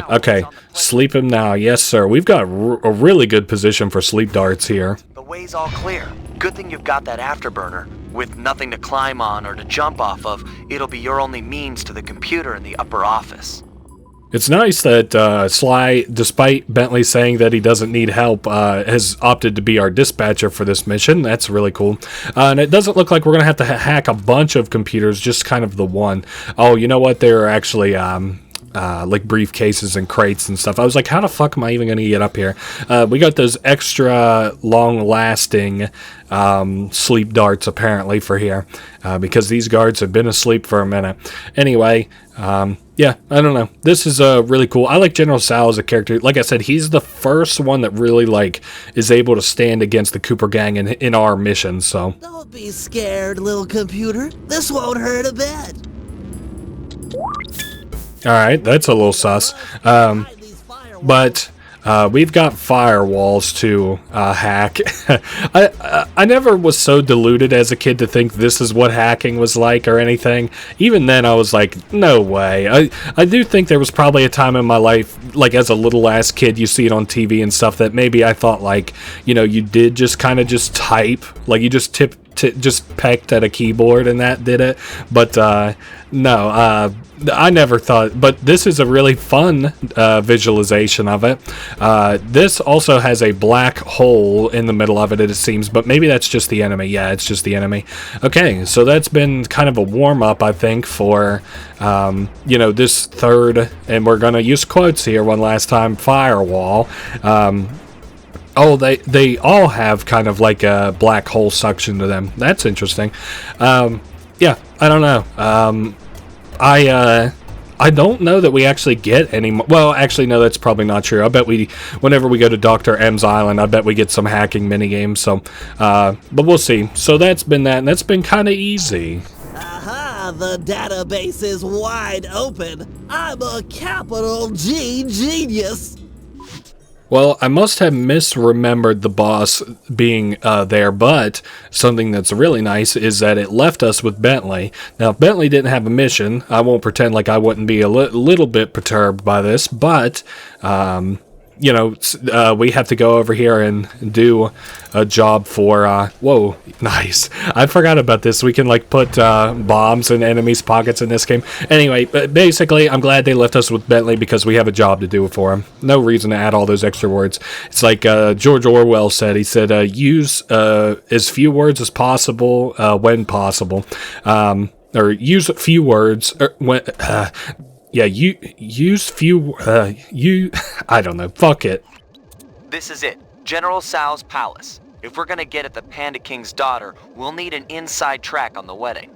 Okay, sleep him now. Yes, sir. We've got a really good position for sleep darts here. The way's all clear. Good thing you've got that afterburner. With nothing to climb on or to jump off of, it'll be your only means to the computer in the upper office. It's nice that Sly, despite Bentley saying that he doesn't need help, has opted to be our dispatcher for this mission. That's really cool. And it doesn't look like we're going to have to hack a bunch of computers, just kind of the one. Oh, you know what? There are actually like briefcases and crates and stuff. I was like, how the fuck am I even going to get up here? We got those extra long-lasting sleep darts apparently for here, because these guards have been asleep for a minute. Anyway, yeah, I don't know. This is really cool. I like General Sal as a character. Like I said, he's the first one that really like is able to stand against the Cooper gang in our mission. So don't be scared, little computer. This won't hurt a bit. All right, that's a little sus. But we've got firewalls to hack. I never was so deluded as a kid to think this is what hacking was like or anything. Even then, I was like, no way. I do think there was probably a time in my life, like as a little ass kid, you see it on TV and stuff, that maybe I thought like, you know, you did just kind of just type, like you just just pecked at a keyboard and that did it. But no, I never thought, but this is a really fun visualization of it. This also has a black hole in the middle of it, it seems, but maybe that's just the enemy. Yeah, it's just the enemy. Okay, so that's been kind of a warm-up, I think, for, you know, this third, and we're going to use quotes here one last time, firewall. Oh, they all have kind of like a black hole suction to them. That's interesting. Yeah, I don't know. I don't know that we actually get any. Well, actually, no, that's probably not true. I bet whenever we go to Dr. M's island, I bet we get some hacking minigames. So, but we'll see. So that's been that, and that's been kind of easy. Aha! The database is wide open. I'm a capital G genius. Well, I must have misremembered the boss being there, but something that's really nice is that it left us with Bentley. Now, if Bentley didn't have a mission, I won't pretend like I wouldn't be a little bit perturbed by this, but, you know, we have to go over here and do a job for, whoa, nice. I forgot about this. We can, like, put bombs in enemies' pockets in this game. Anyway, basically, I'm glad they left us with Bentley because we have a job to do for him. No reason to add all those extra words. It's like George Orwell said. He said, use as few words as possible when possible. Or use few words when... yeah, use few, I don't know, fuck it. This is it, General Sal's palace. If we're gonna get at the Panda King's daughter, we'll need an inside track on the wedding.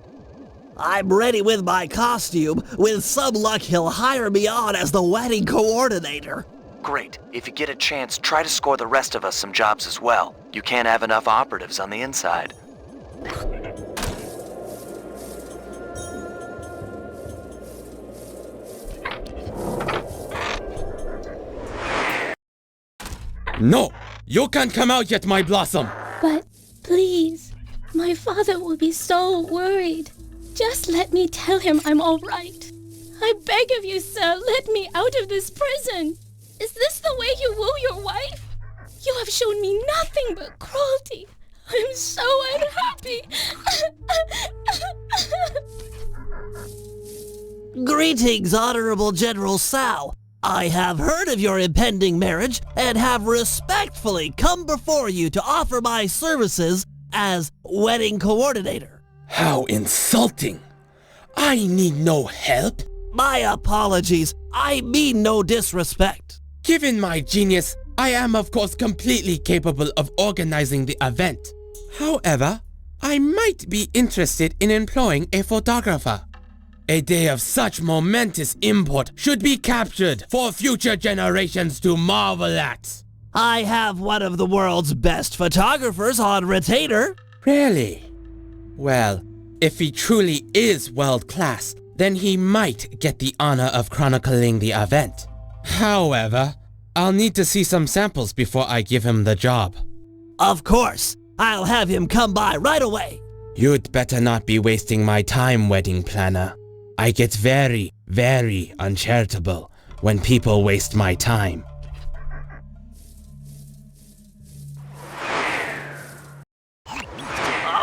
I'm ready with my costume. With some luck, he'll hire me on as the wedding coordinator. Great. If you get a chance, try to score the rest of us some jobs as well. You can't have enough operatives on the inside. No! You can't come out yet, my blossom! But please, my father will be so worried. Just let me tell him I'm all right. I beg of you, sir, let me out of this prison. Is this the way you woo your wife? You have shown me nothing but cruelty. I'm so unhappy. Greetings, Honorable General Sal. I have heard of your impending marriage and have respectfully come before you to offer my services as wedding coordinator. How insulting! I need no help. My apologies. I mean no disrespect. Given my genius, I am of course completely capable of organizing the event. However, I might be interested in employing a photographer. A day of such momentous import should be captured for future generations to marvel at. I have one of the world's best photographers on retainer. Really? Well, if he truly is world-class, then he might get the honor of chronicling the event. However, I'll need to see some samples before I give him the job. Of course. I'll have him come by right away. You'd better not be wasting my time, wedding planner. I get very, very uncharitable when people waste my time.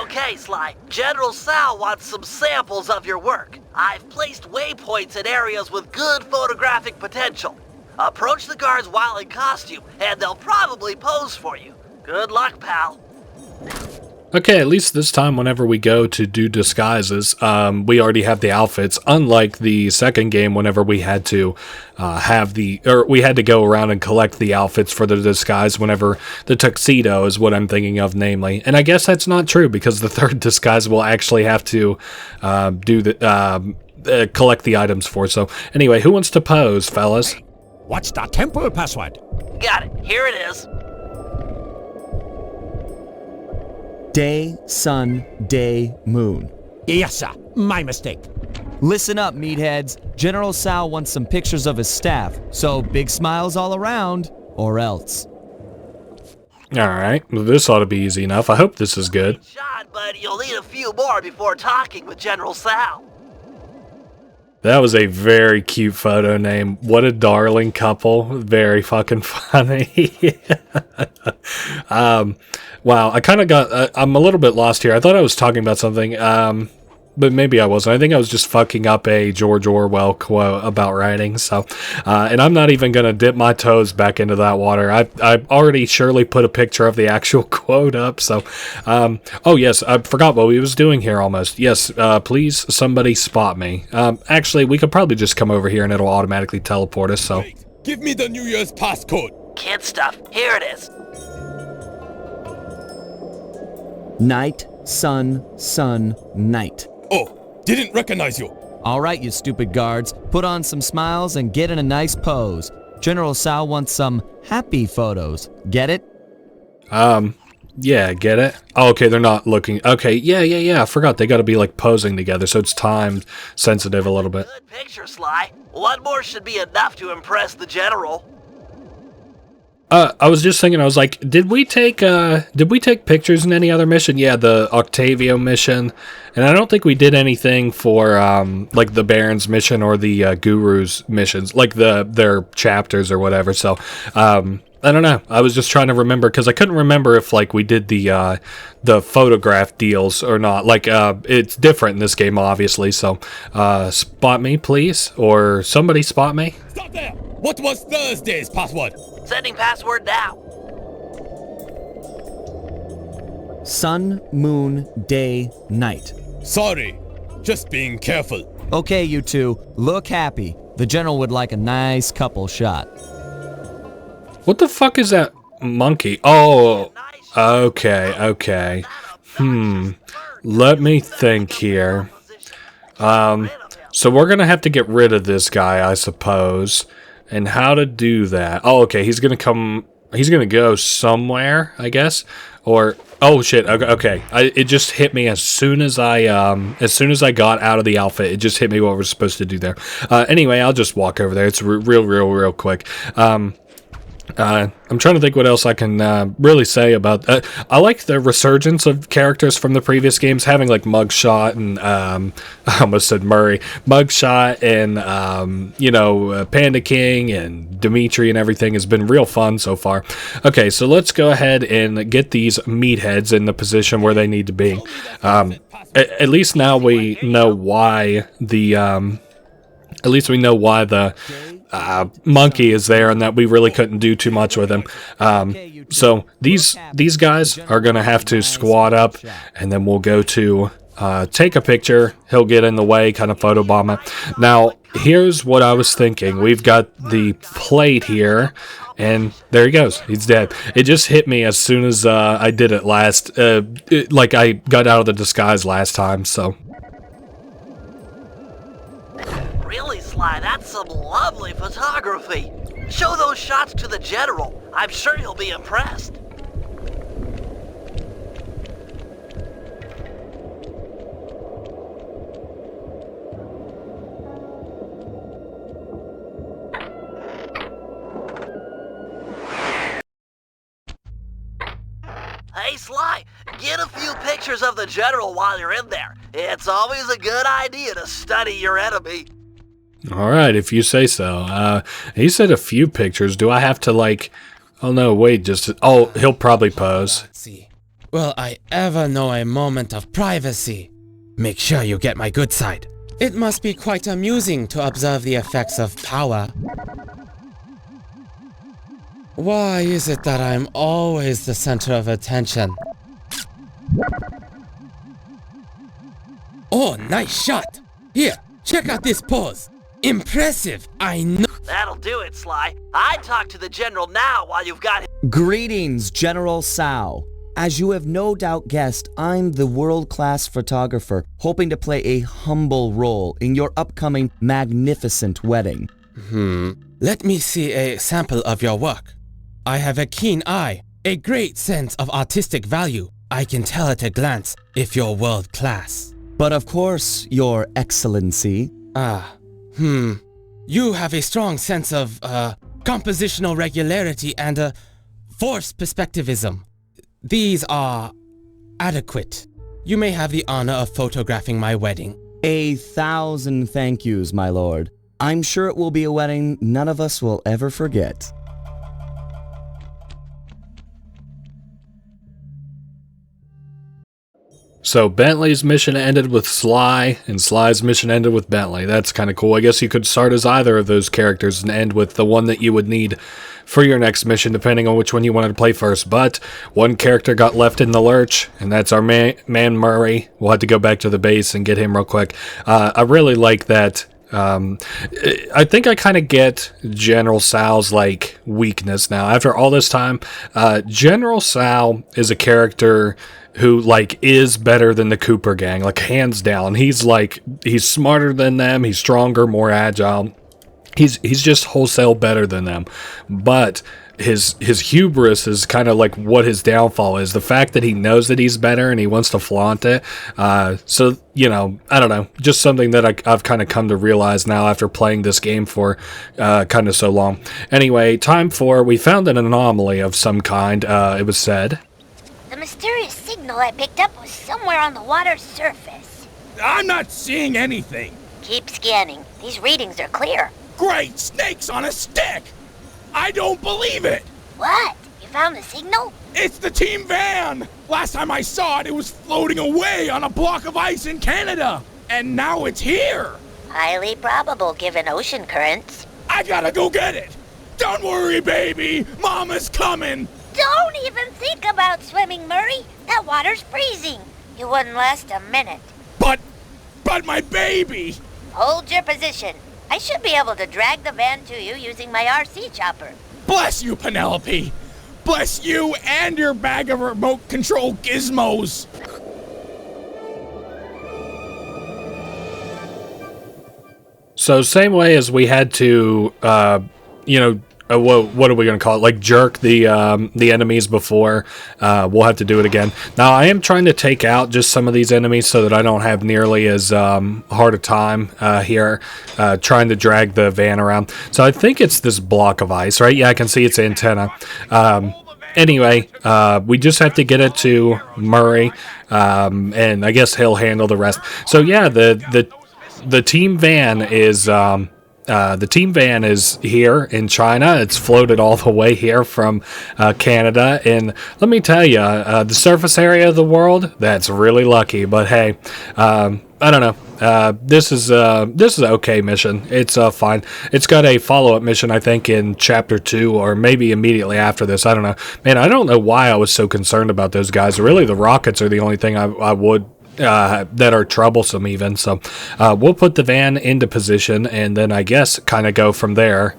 Okay, Sly. General Sal wants some samples of your work. I've placed waypoints in areas with good photographic potential. Approach the guards while in costume, and they'll probably pose for you. Good luck, pal. Okay, at least this time whenever we go to do disguises, we already have the outfits, unlike the second game whenever we had to we had to go around and collect the outfits for the disguise whenever the tuxedo is what I'm thinking of, namely. And I guess that's not true because the third disguise will actually have to collect the items for. So anyway, who wants to pose, fellas? What's the temple password? Got it. Here it is. Day, sun, day, moon. Yes, sir. My mistake. Listen up, meatheads. General Sal wants some pictures of his staff, so big smiles all around, or else. Alright, well, this ought to be easy enough. I hope this is good. Shot, but you'll need a few more before talking with General Sal. That was a very cute photo name. What a darling couple. Very fucking funny. Wow, I kind of got... I'm a little bit lost here. I thought I was talking about something, but maybe I wasn't. I think I was just fucking up a George Orwell quote about writing. So, and I'm not even going to dip my toes back into that water. I've already surely put a picture of the actual quote up. So, oh yes, I forgot what we was doing here almost. Yes, please, somebody spot me. Actually, we could probably just come over here and it'll automatically teleport us. So, Give me the New Year's passcode. Kid stuff. Here it is. Night, sun, sun, night. Oh, didn't recognize you. All right, you stupid guards. Put on some smiles and get in a nice pose. General Sal wants some happy photos. Get it? Yeah, get it? Oh, okay, they're not looking... Okay, yeah, I forgot they gotta be, like, posing together, so it's time sensitive a little bit. Good picture, Sly. One more should be enough to impress the General. I was just thinking, I was like, did we take pictures in any other mission? Yeah, the Octavio mission. And I don't think we did anything for, like, the Baron's mission or the Guru's missions, like their chapters or whatever, so, I don't know. I was just trying to remember, because I couldn't remember if, like, we did the photograph deals or not. Like, it's different in this game, obviously, so, spot me, please, or somebody spot me. Stop there! What was Thursday's password? Sending password now. Sun, moon, day, night. Sorry, just being careful. Okay, you two, look happy. The General would like a nice couple shot. What the fuck is that monkey? Oh, okay. Let me think here. So we're gonna have to get rid of this guy, I suppose. And how to do that? Oh, okay, he's gonna go somewhere, I guess. Or, oh shit, okay. It just hit me as soon as I got out of the outfit. It just hit me what we're supposed to do there. Anyway, I'll just walk over there. It's real quick. I'm trying to think what else I can really say about... I like the resurgence of characters from the previous games, having like Mugshot and... I almost said Murray. Mugshot and, Panda King and Dimitri and everything has been real fun so far. Okay, so let's go ahead and get these meatheads in the position where they need to be. At least now we know why the... At least we know why the monkey is there and that we really couldn't do too much with him. So these guys are going to have to squat up, and then we'll go to take a picture. He'll get in the way, kind of photobomb it. Now, here's what I was thinking. We've got the plate here, And there he goes. He's dead. It just hit me as soon as I did it last. Like I got out of the disguise last time, so. Really, Sly, that's some lovely photography. Show those shots to the General. I'm sure he'll be impressed. Hey, Sly, get a few pictures of the General while you're in there. It's always a good idea to study your enemy. All right, if you say so. He said a few pictures. Do I have to, like... Oh, no, wait, just... Oh, he'll probably pose. Will I ever know a moment of privacy? Make sure you get my good side. It must be quite amusing to observe the effects of power. Why is it that I'm always the center of attention? Oh, nice shot! Here, check out this pose. Impressive, I know. That'll do it, Sly. I'd talk to the General now while you've got him. Greetings, General Sao. As you have no doubt guessed, I'm the world-class photographer, hoping to play a humble role in your upcoming magnificent wedding. Let me see a sample of your work. I have a keen eye, a great sense of artistic value. I can tell at a glance if you're world-class. But of course, Your Excellency. You have a strong sense of, compositional regularity and, force perspectivism. These are adequate. You may have the honor of photographing my wedding. 1,000 thank yous, my lord. I'm sure it will be a wedding none of us will ever forget. So Bentley's mission ended with Sly, and Sly's mission ended with Bentley. That's kind of cool. I guess you could start as either of those characters and end with the one that you would need for your next mission, depending on which one you wanted to play first. But one character got left in the lurch, and that's our man Murray. We'll have to go back to the base and get him real quick. I really like that. I think I kind of get General Sal's like weakness now. After all this time, General Sal is a character who like is better than the Cooper gang, like hands down. He's smarter than them, he's stronger, more agile. He's just wholesale better than them. But his hubris is kind of like what his downfall is. The fact that he knows that he's better and he wants to flaunt it. So, you know, I don't know. Just something that I've kind of come to realize now after playing this game for kind of so long. Anyway, we found an anomaly of some kind, it was said. The mysterious signal I picked up was somewhere on the water's surface. I'm not seeing anything. Keep scanning. These readings are clear. Great snakes on a stick! I don't believe it! What? You found the signal? It's the team van! Last time I saw it, it was floating away on a block of ice in Canada. And now it's here! Highly probable given ocean currents. I gotta go get it! Don't worry, baby! Mama's coming! Don't even think about swimming, Murray. That water's freezing. You wouldn't last a minute. But my baby! Hold your position. I should be able to drag the van to you using my RC chopper. Bless you, Penelope! Bless you and your bag of remote control gizmos! So same way as we had to, what are we going to call it? Like jerk the enemies before. We'll have to do it again. Now, I am trying to take out just some of these enemies so that I don't have nearly as hard a time here trying to drag the van around. So I think it's this block of ice, right? Yeah, I can see its antenna. Anyway, we just have to get it to Murray, and I guess he'll handle the rest. So yeah, the team van is... the team van is here in China. It's floated all the way here from Canada. And let me tell you, the surface area of the world, that's really lucky. But hey, I don't know. This is an okay mission. It's fine. It's got a follow-up mission, I think, in Chapter 2 or maybe immediately after this. I don't know. Man, I don't know why I was so concerned about those guys. Really, the rockets are the only thing I would... that are troublesome even. So we'll put the van into position and then I guess kind of go from there.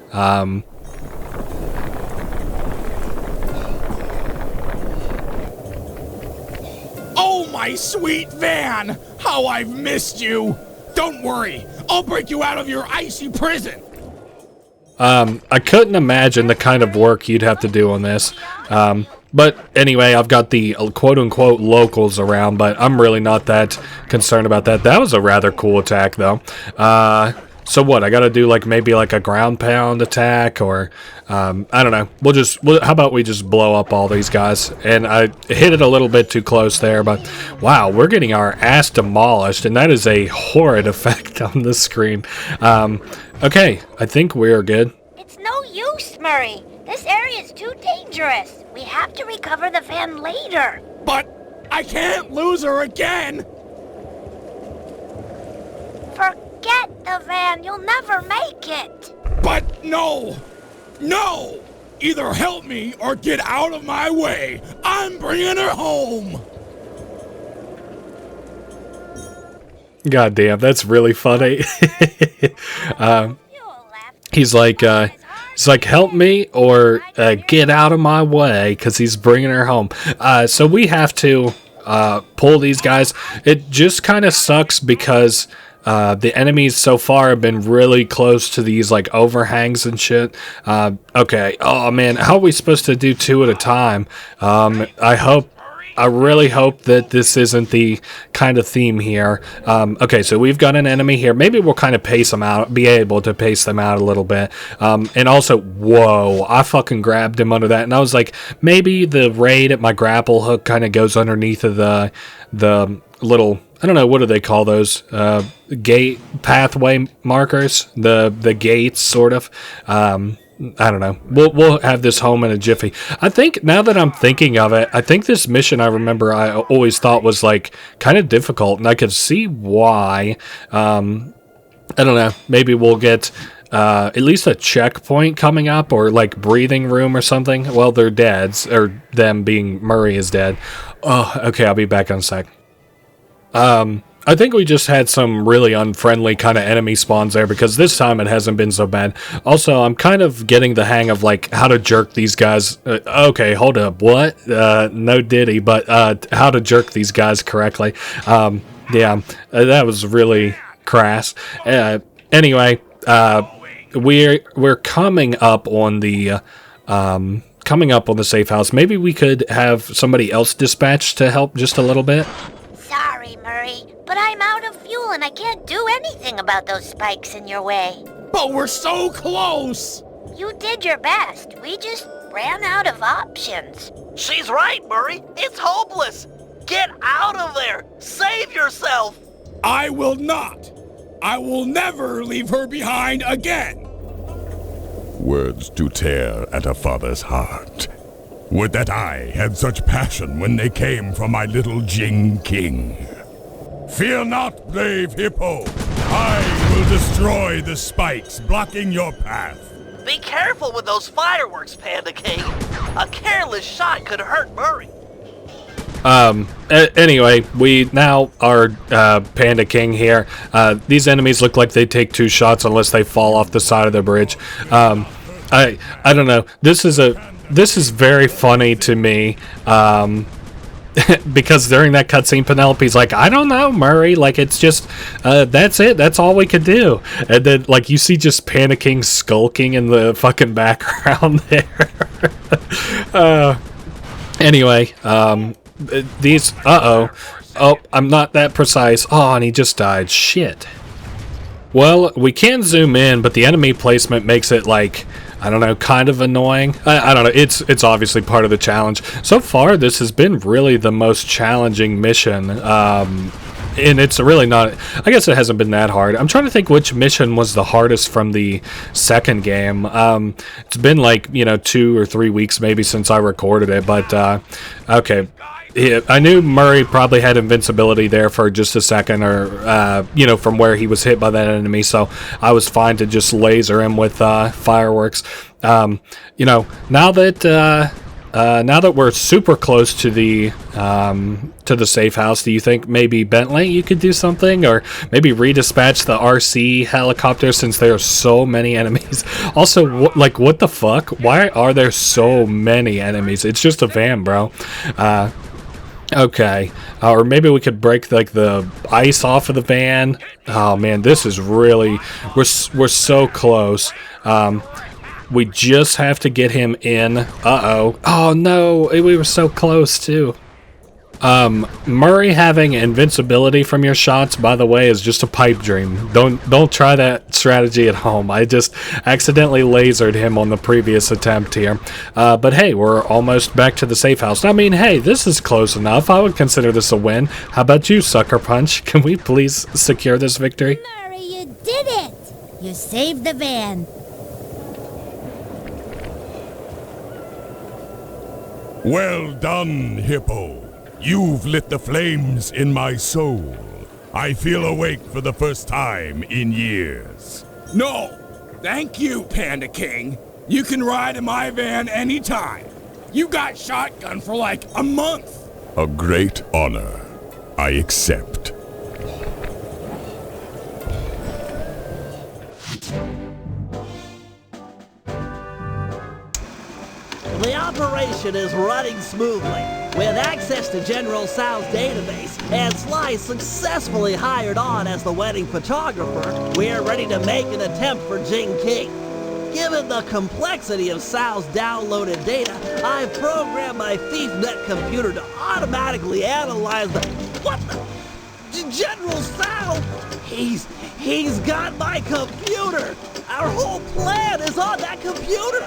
My sweet Van! How I've missed you! Don't worry, I'll break you out of your icy prison! I couldn't imagine the kind of work you'd have to do on this. But anyway, I've got the quote-unquote locals around, but I'm really not that concerned about that. That was a rather cool attack, though. So what, I gotta do like maybe like a ground pound attack, or I don't know. How about we just blow up all these guys? And I hit it a little bit too close there, but wow, we're getting our ass demolished, and that is a horrid effect on the screen. Okay, I think we're good. It's no use, Murray. This area is too dangerous. We have to recover the van later. But I can't lose her again! Forget the van. You'll never make it. But no! No! Either help me or get out of my way. I'm bringing her home! God damn, that's really funny. He's like, help me or get out of my way, because he's bringing her home. So we have to pull these guys. It just kind of sucks because the enemies so far have been really close to these like overhangs and shit. Okay. Oh man, how are we supposed to do 2 at a time? I really hope that this isn't the kind of theme here. Okay, so we've got an enemy here. Maybe we'll kind of pace them out, be able to pace them out a little bit. And also, whoa, I fucking grabbed him under that. And I was like, maybe the raid at my grapple hook kind of goes underneath of the little, I don't know, what do they call those? Gate pathway markers? The gates, sort of. I don't know. We'll have this home in a jiffy. I think, now that I'm thinking of it, I think this mission, I remember I always thought was like kind of difficult, and I could see why. I don't know. Maybe we'll get at least a checkpoint coming up, or like breathing room or something. Well, they're dead, or them being Murray is dead. Oh, okay, I'll be back in a sec. I think we just had some really unfriendly kind of enemy spawns there, because this time it hasn't been so bad. Also, I'm kind of getting the hang of like how to jerk these guys. Okay, hold up. What? No diddy, but how to jerk these guys correctly. Yeah, that was really crass. Anyway, we're coming up on the safe house. Maybe we could have somebody else dispatched to help just a little bit. Sorry, Murray, but I'm out of fuel and I can't do anything about those spikes in your way. But we're so close! You did your best. We just ran out of options. She's right, Murray. It's hopeless. Get out of there. Save yourself. I will not. I will never leave her behind again. Words do tear at a father's heart. Would that I had such passion when they came from my little Jing King. Fear not, brave hippo. I will destroy the spikes blocking your path. Be careful with those fireworks, Panda King. A careless shot could hurt Murray. Anyway, we now are Panda King here. These enemies look like they take 2 shots unless they fall off the side of the bridge. I don't know. This is very funny to me, because during that cutscene, Penelope's like, I don't know, Murray, like, it's just, that's it, that's all we could do. And then, like, you see just Panda King skulking in the fucking background there. Anyway, these, oh, I'm not that precise. Oh, and he just died. Shit. Well, we can zoom in, but the enemy placement makes it, like, I don't know, kind of annoying. I don't know, it's obviously part of the challenge. So far, this has been really the most challenging mission, and it's really not, I guess it hasn't been that hard. I'm trying to think which mission was the hardest from the second game. It's been like, 2 or 3 weeks maybe since I recorded it, but, okay. I knew Murray probably had invincibility there for just a second, or, from where he was hit by that enemy, so I was fine to just laser him with fireworks. Now that we're super close to the safe house, do you think maybe Bentley, you could do something, or maybe redispatch the RC helicopter since there are so many enemies? Also, what the fuck? Why are there so many enemies? It's just a van, bro. Okay, or maybe we could break like the ice off of the van. Oh man, this is really we're so close. We just have to get him in. Uh-oh. Oh no, we were so close too. Murray having invincibility from your shots, by the way, is just a pipe dream. Don't try that strategy at home. I just accidentally lasered him on the previous attempt here. But hey, we're almost back to the safe house. I mean, hey, this is close enough. I would consider this a win. How about you, Sucker Punch? Can we please secure this victory? Murray, you did it! You saved the van. Well done, Hippo. You've lit the flames in my soul. I feel awake for the first time in years. No! Thank you, Panda King. You can ride in my van anytime. You got shotgun for like a month. A great honor. I accept. The operation is running smoothly. With access to General Sal's database and Sly successfully hired on as the wedding photographer, we're ready to make an attempt for Jing King. Given the complexity of Sal's downloaded data, I've programmed my ThiefNet computer to automatically analyze the... What the... General Sal? He's got my computer! Our whole plan is on that computer!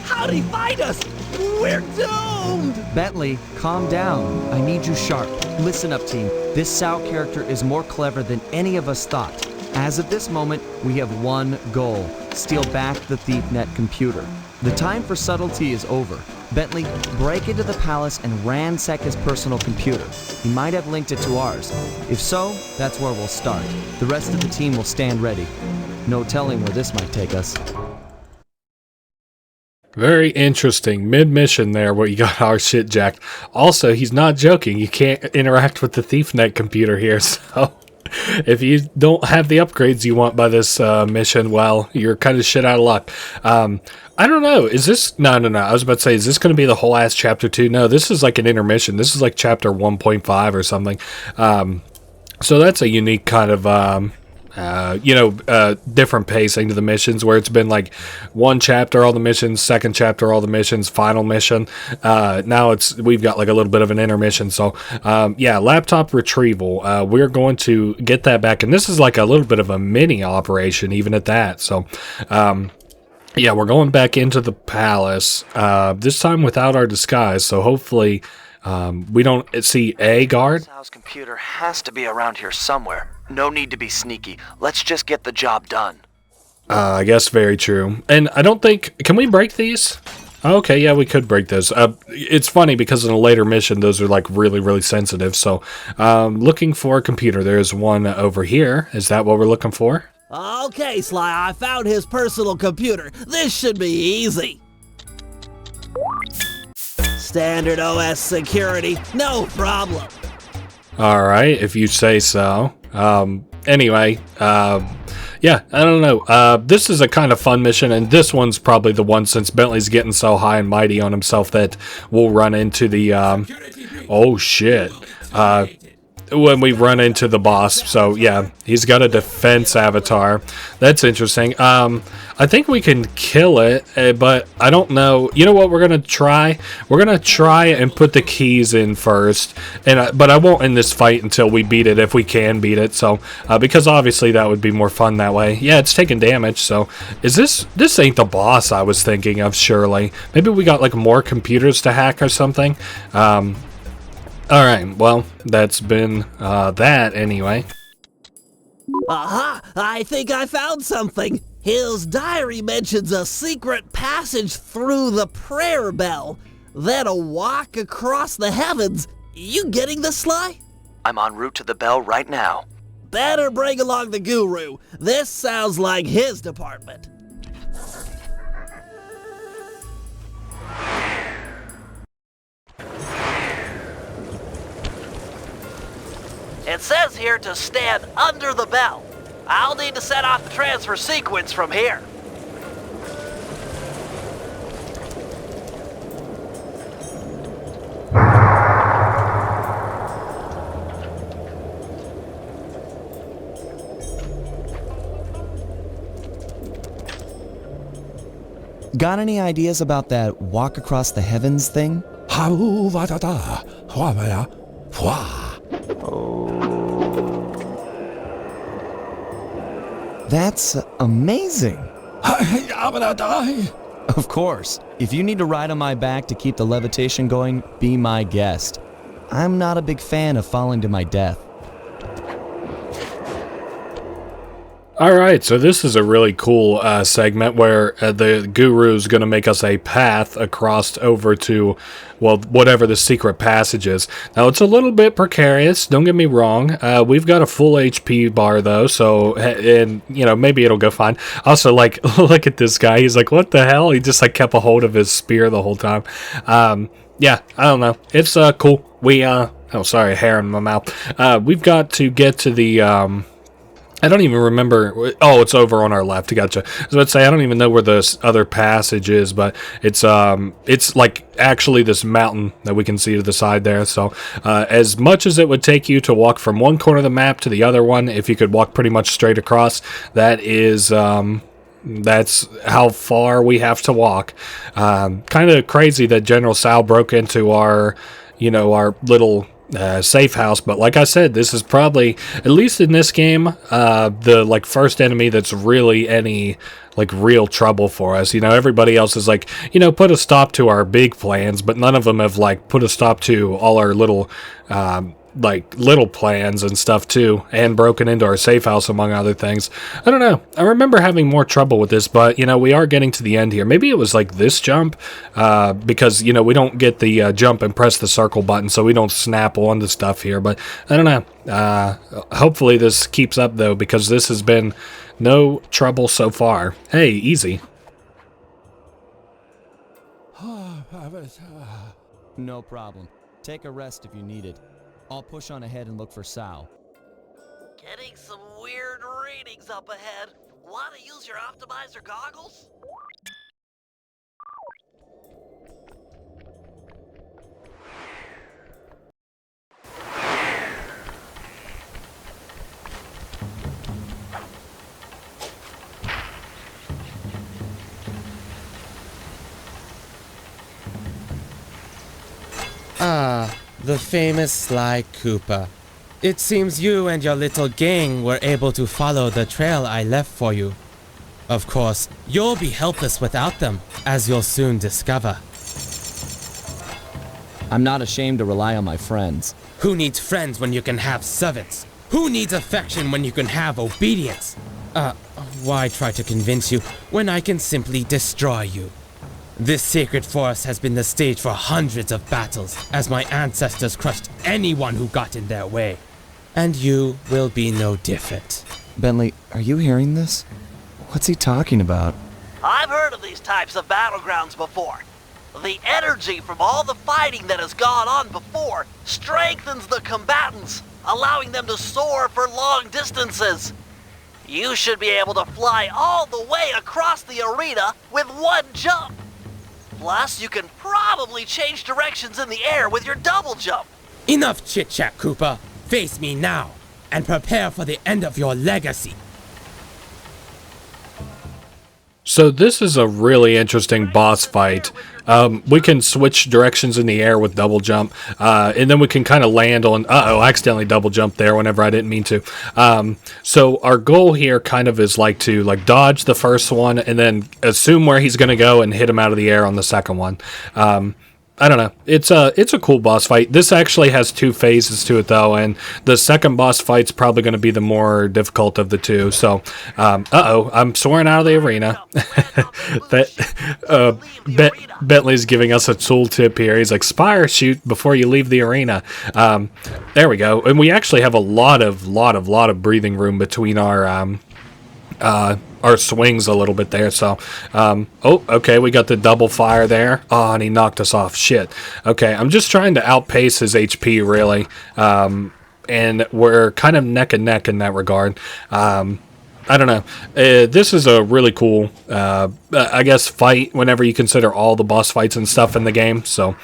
How'd he find us? We're doomed! Bentley, calm down. I need you sharp. Listen up, team. This Sal character is more clever than any of us thought. As of this moment, we have one goal: steal back the ThiefNet computer. The time for subtlety is over. Bentley, break into the palace and ransack his personal computer. He might have linked it to ours. If so, that's where we'll start. The rest of the team will stand ready. No telling where this might take us. Very interesting. Mid-mission there, where you got our shit jacked. Also, he's not joking. You can't interact with the ThiefNet computer here, so... If you don't have the upgrades you want by this mission, well, you're kind of shit out of luck. I don't know. Is this... No. I was about to say, is this going to be the whole ass chapter 2? No, this is like an intermission. This is like chapter 1.5 or something. So that's a unique kind of... different pacing to the missions, where it's been like one chapter, all the missions, second chapter, all the missions, final mission. Now we've got like a little bit of an intermission. So, laptop retrieval. We're going to get that back. And this is like a little bit of a mini operation, even at that. So, we're going back into the palace, this time without our disguise. So hopefully, we don't see a guard. Sal's computer has to be around here somewhere. No need to be sneaky. Let's just get the job done. I guess very true. And I don't think... Can we break these? Okay, yeah, we could break those. It's funny because in a later mission, those are like really, really sensitive. So, looking for a computer. There's one over here. Is that what we're looking for? Okay, Sly, I found his personal computer. This should be easy. Standard OS security, no problem. Alright, if you say so. Anyway, I don't know. This is a kind of fun mission, and this one's probably the one, since Bentley's getting so high and mighty on himself, that we'll run into the, oh shit. When we run into the boss. So yeah, he's got a defense avatar. That's interesting. I think we can kill it, but I don't know. You know what we're gonna try? We're gonna try and put the keys in first, but I won't end this fight until we beat it, if we can beat it. So because obviously that would be more fun that way. Yeah, it's taking damage. So is this ain't the boss I was thinking of? Surely, maybe we got like more computers to hack or something. Alright, well, that's been, that anyway. Aha! I think I found something! His diary mentions a secret passage through the prayer bell, then a walk across the heavens. You getting this, Sly? I'm en route to the bell right now. Better bring along the guru. This sounds like his department. It says here to stand under the bell. I'll need to set off the transfer sequence from here. Got any ideas about that walk across the heavens thing? That's amazing. Of course. If you need to ride on my back to keep the levitation going, be my guest. I'm not a big fan of falling to my death. Alright, so this is a really cool segment where the guru is going to make us a path across over to, well, whatever the secret passage is. Now, it's a little bit precarious, don't get me wrong. We've got a full HP bar, though, so, and, you know, maybe it'll go fine. Also, like, look at this guy. He's like, what the hell? He just, like, kept a hold of his spear the whole time. Yeah, I don't know. It's cool. Oh, sorry, hair in my mouth. We've got to get to the, I don't even remember. Oh, it's over on our left. Gotcha. I was about to say, I don't even know where this other passage is, but it's like actually this mountain that we can see to the side there. So as much as it would take you to walk from one corner of the map to the other one, if you could walk pretty much straight across, that is that's how far we have to walk. Kind of crazy that General Sal broke into our, you know, our little safe house, but like I said, this is probably, at least in this game, the like first enemy that's really any like real trouble for us. You know, everybody else is like, you know, put a stop to our big plans, but none of them have like put a stop to all our little like little plans and stuff too, and broken into our safe house among other things. I don't know. I remember having more trouble with this, but you know, we are getting to the end here. Maybe it was like this jump, because you know, we don't get the jump and press the circle button, so we don't snap onto stuff here, but I don't know. Hopefully this keeps up though, because this has been no trouble so far. Hey, easy. No problem. Take a rest if you need it. I'll push on ahead and look for Sal. Getting some weird readings up ahead. Want to use your optimizer goggles? Ah, the famous Sly Cooper. It seems you and your little gang were able to follow the trail I left for you. Of course, you'll be helpless without them, as you'll soon discover. I'm not ashamed to rely on my friends. Who needs friends when you can have servants? Who needs affection when you can have obedience? Why try to convince you when I can simply destroy you? This sacred forest has been the stage for hundreds of battles, as my ancestors crushed anyone who got in their way. And you will be no different. Bentley, are you hearing this? What's he talking about? I've heard of these types of battlegrounds before. The energy from all the fighting that has gone on before strengthens the combatants, allowing them to soar for long distances. You should be able to fly all the way across the arena with one jump. Plus, you can probably change directions in the air with your double jump. Enough chit-chat, Cooper. Face me now, and prepare for the end of your legacy. So this is a really interesting boss fight. We can switch directions in the air with double jump, and then we can kind of land on... Uh-oh, I accidentally double jumped there whenever I didn't mean to. So our goal here kind of is like to like dodge the first one and then assume where he's going to go and hit him out of the air on the second one. I don't know. It's a cool boss fight. This actually has two phases to it, though, and the second boss fight's probably going to be the more difficult of the two. So, uh-oh, I'm soaring out of the arena. Bentley's giving us a tool tip here. He's like, spire shoot before you leave the arena. There we go. And we actually have a lot of breathing room between our swings a little bit there, so oh, okay, we got the double fire there. Oh, and he knocked us off. Shit. Okay, I'm just trying to outpace his HP, really, and we're kind of neck and neck in that regard. I don't know. This is a really cool, I guess, fight whenever you consider all the boss fights and stuff in the game. So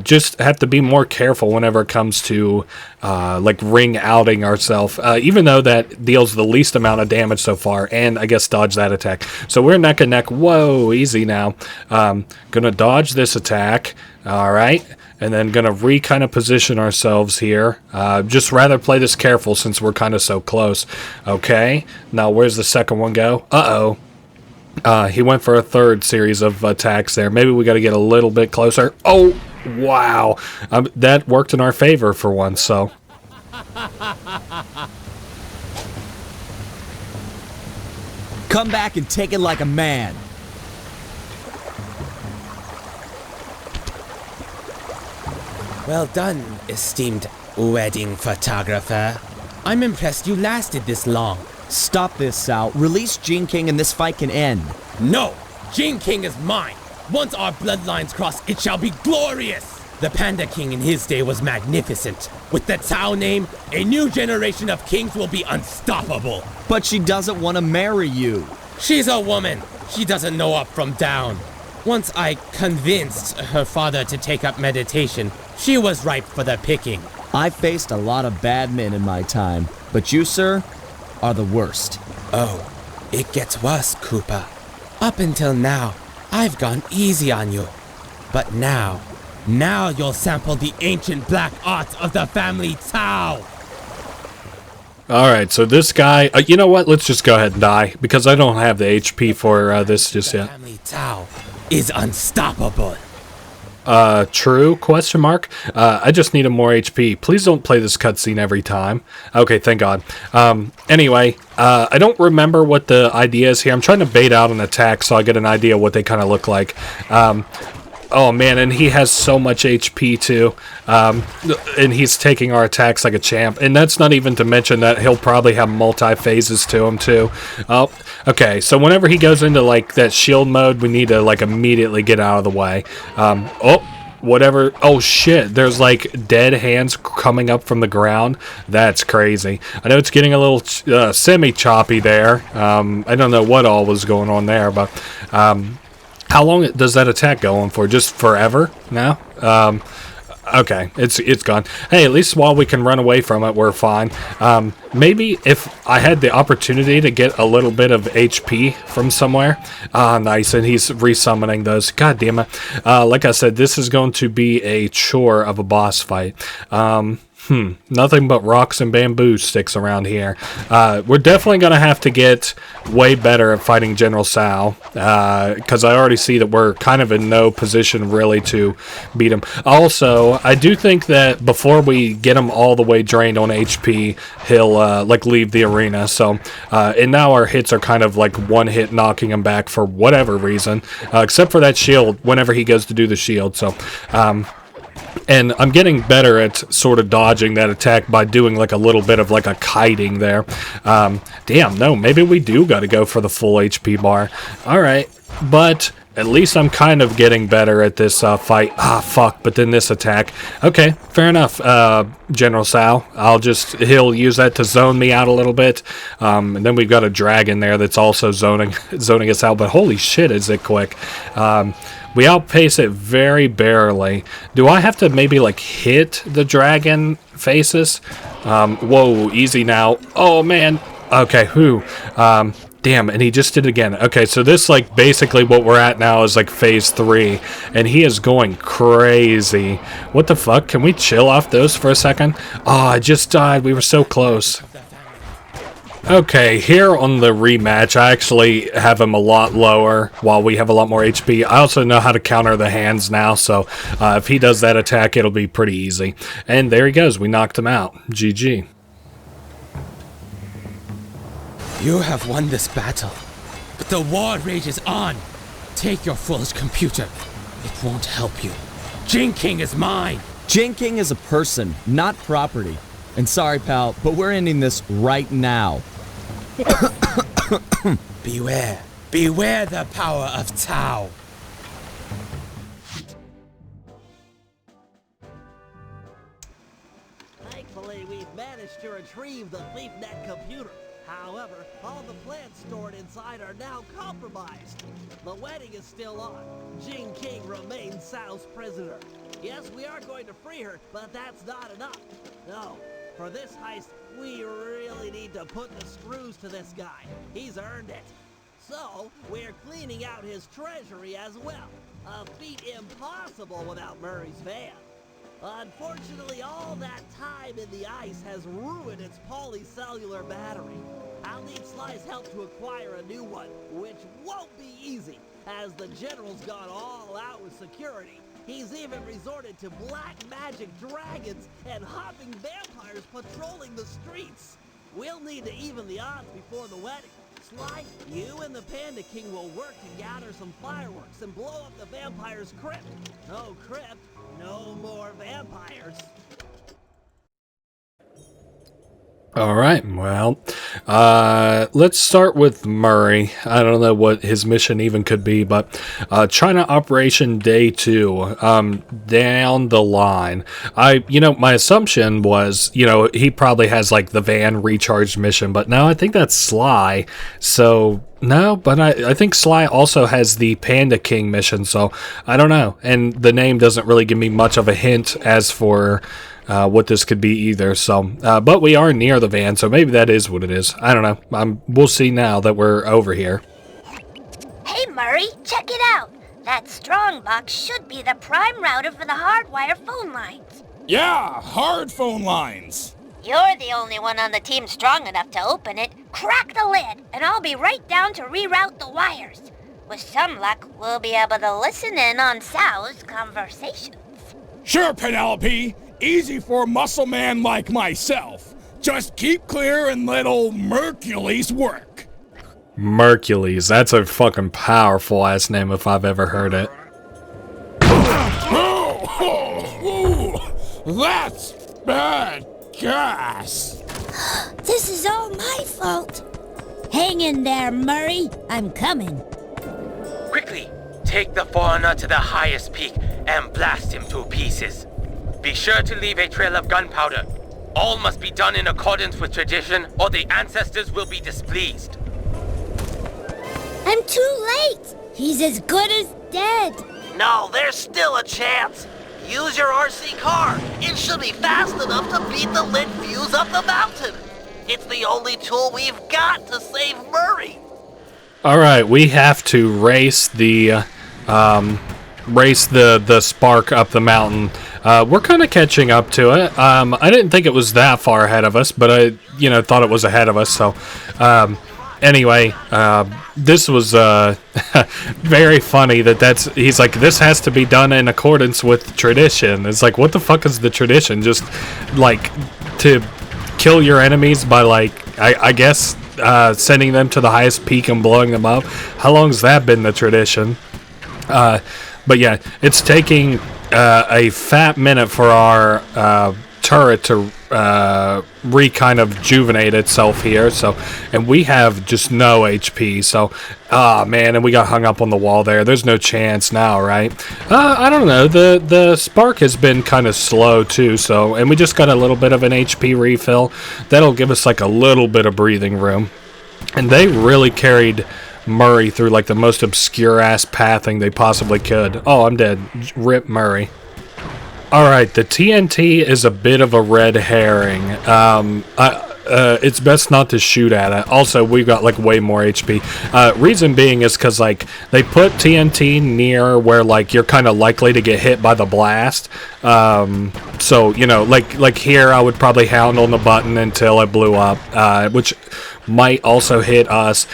just have to be more careful whenever it comes to like ring outing ourselves, even though that deals the least amount of damage so far, and I guess dodge that attack. So we're neck and neck. Whoa, easy now. Gonna dodge this attack. All right. And then gonna kind of position ourselves here. Just rather play this careful since we're kind of so close. Okay, now where's the second one go? Uh-oh. He went for a third series of attacks there. Maybe we got to get a little bit closer. Oh, wow. That worked in our favor for once, so. Come back and take it like a man. Well done, esteemed wedding photographer. I'm impressed you lasted this long. Stop this, Sal. Release Gene King and this fight can end. No! Gene King is mine! Once our bloodlines cross, it shall be glorious! The Panda King in his day was magnificent. With the Tao name, a new generation of kings will be unstoppable. But she doesn't want to marry you. She's a woman. She doesn't know up from down. Once I convinced her father to take up meditation, she was ripe for the picking. I've faced a lot of bad men in my time, but you, sir, are the worst. Oh, it gets worse, Cooper. Up until now, I've gone easy on you. But now you'll sample the ancient black arts of the family Tao. Alright, so this guy, you know what? Let's just go ahead and die, because I don't have the HP for this just yet. Family Tao is unstoppable. True? Question mark? I just need more HP. Please don't play this cutscene every time. Okay, thank God. Anyway, I don't remember what the idea is here. I'm trying to bait out an attack so I get an idea what they kind of look like. Oh man, and he has so much HP too. And he's taking our attacks like a champ. And that's not even to mention that he'll probably have multi-phases to him too. Oh, okay, so whenever he goes into like that shield mode, we need to like immediately get out of the way. Oh, whatever. Oh shit, there's like dead hands coming up from the ground. That's crazy. I know it's getting a little semi-choppy there. I don't know what all was going on there, but how long does that attack go on for? Just forever now? Okay, it's gone. Hey, at least while we can run away from it, we're fine. Maybe if I had the opportunity to get a little bit of HP from somewhere. Ah, nice, and he's resummoning those. God damn it. Like I said, this is going to be a chore of a boss fight. Nothing but rocks and bamboo sticks around here. We're definitely going to have to get way better at fighting General Sal, because I already see that we're kind of in no position really to beat him. Also, I do think that before we get him all the way drained on HP, he'll like leave the arena. So, and now our hits are kind of like one hit knocking him back for whatever reason, except for that shield whenever he goes to do the shield. So, and I'm getting better at sort of dodging that attack by doing like a little bit of like a kiting there. Damn, no, maybe we do got to go for the full HP bar. All right, but at least I'm kind of getting better at this fight. Ah, fuck, but then this attack. Okay, fair enough, General Sal. He'll use that to zone me out a little bit. And then we've got a dragon there that's also zoning us out, but holy shit, is it quick. We outpace it very barely. Do I have to maybe like hit the dragon faces? Whoa, easy now. Oh man. Okay, damn, and he just did it again. Okay, so this like basically what we're at now is like phase 3, and he is going crazy. What the fuck? Can we chill off those for a second? Oh, I just died. We were so close. Okay, here on the rematch, I actually have him a lot lower while we have a lot more HP. I also know how to counter the hands now, so if he does that attack, it'll be pretty easy. And there he goes. We knocked him out. GG. You have won this battle, but the war rages on. Take your foolish computer. It won't help you. Jin King is mine. Jin King is a person, not property. And sorry, pal, but we're ending this right now. Beware. Beware the power of Tao. Thankfully, we've managed to retrieve the ThiefNet computer. However, all the plants stored inside are now compromised. The wedding is still on. Jing King remains Sao's prisoner. Yes, we are going to free her, but that's not enough. No, for this heist, we really need to put the screws to this guy. He's earned it. So, we're cleaning out his treasury as well. A feat impossible without Murray's van. Unfortunately, all that time in the ice has ruined its polycellular battery. I'll need Sly's help to acquire a new one, which won't be easy, as the General's gone all out with security. He's even resorted to black magic dragons and hopping vampires patrolling the streets. We'll need to even the odds before the wedding. Sly, you and the Panda King will work to gather some fireworks and blow up the vampire's crypt. No crypt, no more vampires. All right, well, let's start with Murray. I don't know what his mission even could be, but China Operation Day 2, down the line. My assumption was, he probably has like the van recharge mission, but no, I think that's Sly. So no, but I think Sly also has the Panda King mission, so I don't know. And the name doesn't really give me much of a hint as for what this could be either. So, but we are near the van, so maybe that is what it is. I don't know. We'll see now that we're over here. Hey, Murray, check it out. That strong box should be the prime router for the hardwire phone lines. Yeah, hard phone lines. You're the only one on the team strong enough to open it. Crack the lid, and I'll be right down to reroute the wires. With some luck, we'll be able to listen in on Sao's conversations. Sure, Penelope. Easy for a muscle man like myself. Just keep clear and let old Mercules work. Mercules, that's a fucking powerful ass name if I've ever heard it. That's bad gas. This is all my fault. Hang in there, Murray. I'm coming. Quickly, take the foreigner to the highest peak and blast him to pieces. Be sure to leave a trail of gunpowder. All must be done in accordance with tradition, or the ancestors will be displeased. I'm too late. He's as good as dead. No, there's still a chance. Use your RC car. It should be fast enough to beat the lit fuse up the mountain. It's the only tool we've got to save Murray. All right, we have to race the spark up the mountain. We're kind of catching up to it. I didn't think it was that far ahead of us, but I, thought it was ahead of us. So, anyway, this was very funny he's like, this has to be done in accordance with tradition. It's like, what the fuck is the tradition? Just like to kill your enemies by I guess sending them to the highest peak and blowing them up. How long's that been the tradition? But yeah, it's taking a fat minute for our turret to kind of rejuvenate itself here. So, and we have just no HP. So, man, and we got hung up on the wall there. There's no chance now, right? I don't know. The spark has been kind of slow too. So, and we just got a little bit of an HP refill. That'll give us like a little bit of breathing room. And they really carried Murray through like the most obscure ass pathing they possibly could. Oh, I'm dead. Rip Murray. Alright, the TNT is a bit of a red herring. It's best not to shoot at it. Also, we've got like way more HP. Reason being is because like they put TNT near where like you're kind of likely to get hit by the blast. So like here I would probably hound on the button until it blew up, which might also hit us.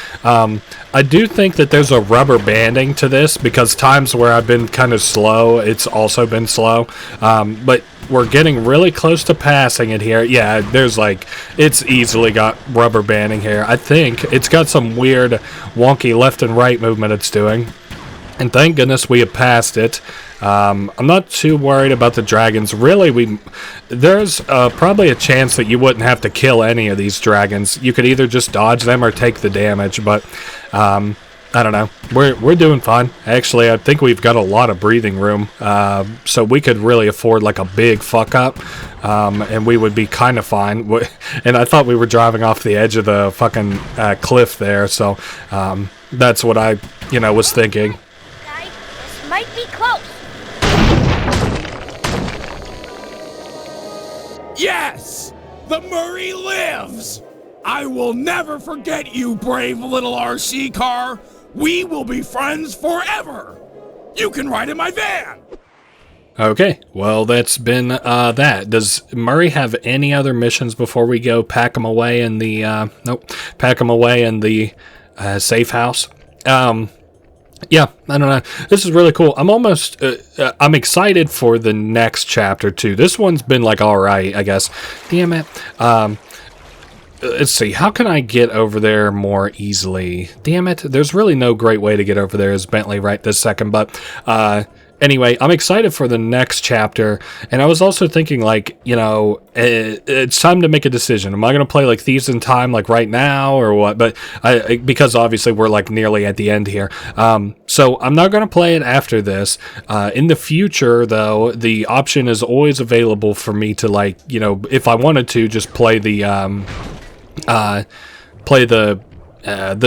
I do think that there's a rubber banding to this because times where I've been kind of slow, it's also been slow. But we're getting really close to passing it here. Yeah, there's like, it's easily got rubber banding here. I think it's got some weird wonky left and right movement it's doing. And thank goodness we have passed it. I'm not too worried about the dragons. Really, there's probably a chance that you wouldn't have to kill any of these dragons. You could either just dodge them or take the damage. But I don't know. We're doing fine. Actually, I think we've got a lot of breathing room, so we could really afford like a big fuck up, and we would be kind of fine. And I thought we were driving off the edge of the fucking cliff there, so that's what I, was thinking. Guys, this might be close. Yes! The Murray lives! I will never forget you, brave little RC car. We will be friends forever. You can ride in my van. Okay, well, that's been that. Does Murray have any other missions before we go pack him away in the, pack him away in the safe house? Yeah, I don't know. This is really cool. I'm excited for the next chapter, too. This one's been, like, alright, I guess. Damn it. Let's see, how can I get over there more easily? Damn it, there's really no great way to get over there as Bentley right this second, but anyway, I'm excited for the next chapter, and I was also thinking, like, it's time to make a decision. Am I going to play, like, Thieves in Time, like, right now, or what? But, because obviously we're, like, nearly at the end here. So I'm not going to play it after this. In the future, though, the option is always available for me to, like, if I wanted to, just play the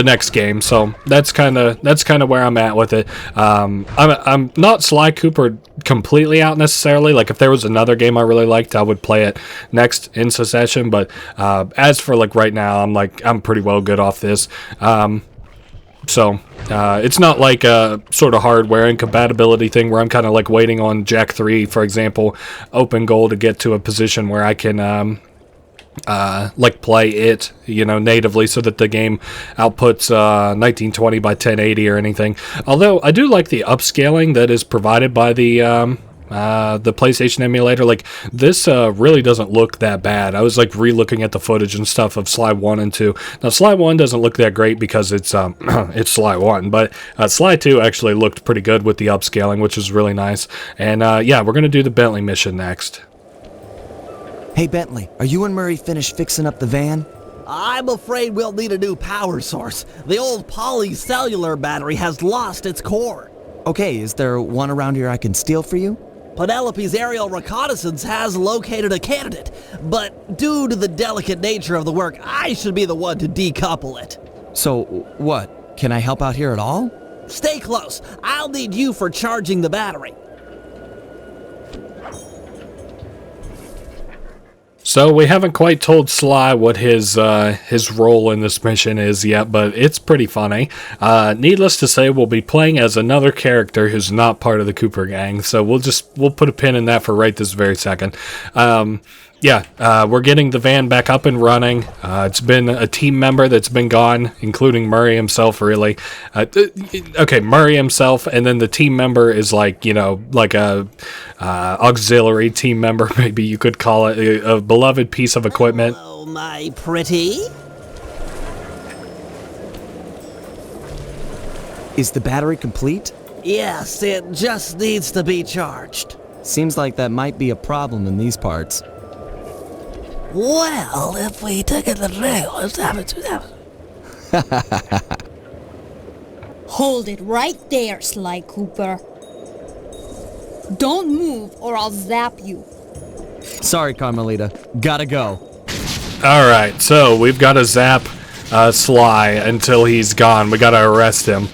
next game. So that's kind of where I'm at with it. I'm not Sly Cooper completely out necessarily. Like, if there was another game I really liked, I would play it next in succession. But as for like right now, I'm pretty well good off this. So it's not like a sort of hardware incompatibility thing where I'm kind of like waiting on Jack 3, for example, open goal to get to a position where I can like play it, natively, so that the game outputs 1920 by 1080 or anything. Although I do like the upscaling that is provided by the PlayStation emulator. Like, this really doesn't look that bad. I was like re-looking at the footage and stuff of Sly 1 and 2. Now, Sly 1 doesn't look that great because it's it's Sly 1, but Sly 2 actually looked pretty good with the upscaling, which is really nice. And yeah, we're gonna do the Bentley mission next. Hey Bentley, are you and Murray finished fixing up the van? I'm afraid we'll need a new power source. The old polycellular battery has lost its core. Okay, is there one around here I can steal for you? Penelope's aerial reconnaissance has located a candidate, but due to the delicate nature of the work, I should be the one to decouple it. So, what? Can I help out here at all? Stay close. I'll need you for charging the battery. So we haven't quite told Sly what his role in this mission is yet, but it's pretty funny. Needless to say, we'll be playing as another character who's not part of the Cooper gang, so we'll put a pin in that for right this very second. Yeah, we're getting the van back up and running. It's been a team member that's been gone, including Murray himself, really. Okay, Murray himself, and then the team member is like, like a auxiliary team member, maybe you could call it, a beloved piece of equipment. Hello, my pretty. Is the battery complete? Yes, it just needs to be charged. Seems like that might be a problem in these parts. Well, if we take it the trail, let's have it. Hold it right there, Sly Cooper. Don't move or I'll zap you. Sorry, Carmelita. Gotta go. Alright, so we've got to zap Sly until he's gone. We got to arrest him.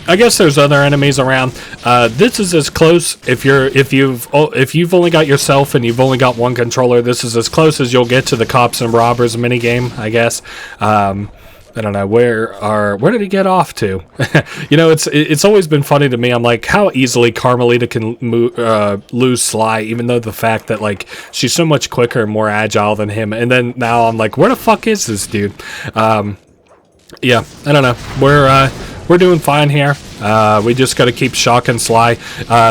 I guess there's other enemies around. This is as close, if you've only got yourself and you've only got one controller, this is as close as you'll get to the cops and robbers minigame, I guess. I don't know, where did he get off to? It's always been funny to me. I'm like, how easily Carmelita can lose Sly, even though the fact that, like, she's so much quicker and more agile than him. And then now I'm like, where the fuck is this dude? Yeah, I don't know. We're doing fine here. We just got to keep shocking Sly.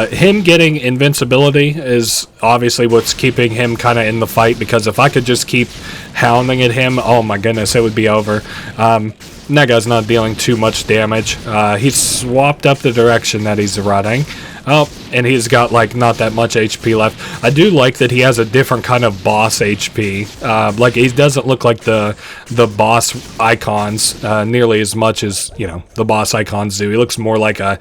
Him getting invincibility is obviously what's keeping him kind of in the fight, because if I could just keep hounding at him, oh my goodness, it would be over. That guy's not dealing too much damage. He's swapped up the direction that he's running. Oh, and he's got, like, not that much HP left. I do like that he has a different kind of boss HP. Like, he doesn't look like the boss icons nearly as much as, you know, the boss icons do. He looks more like a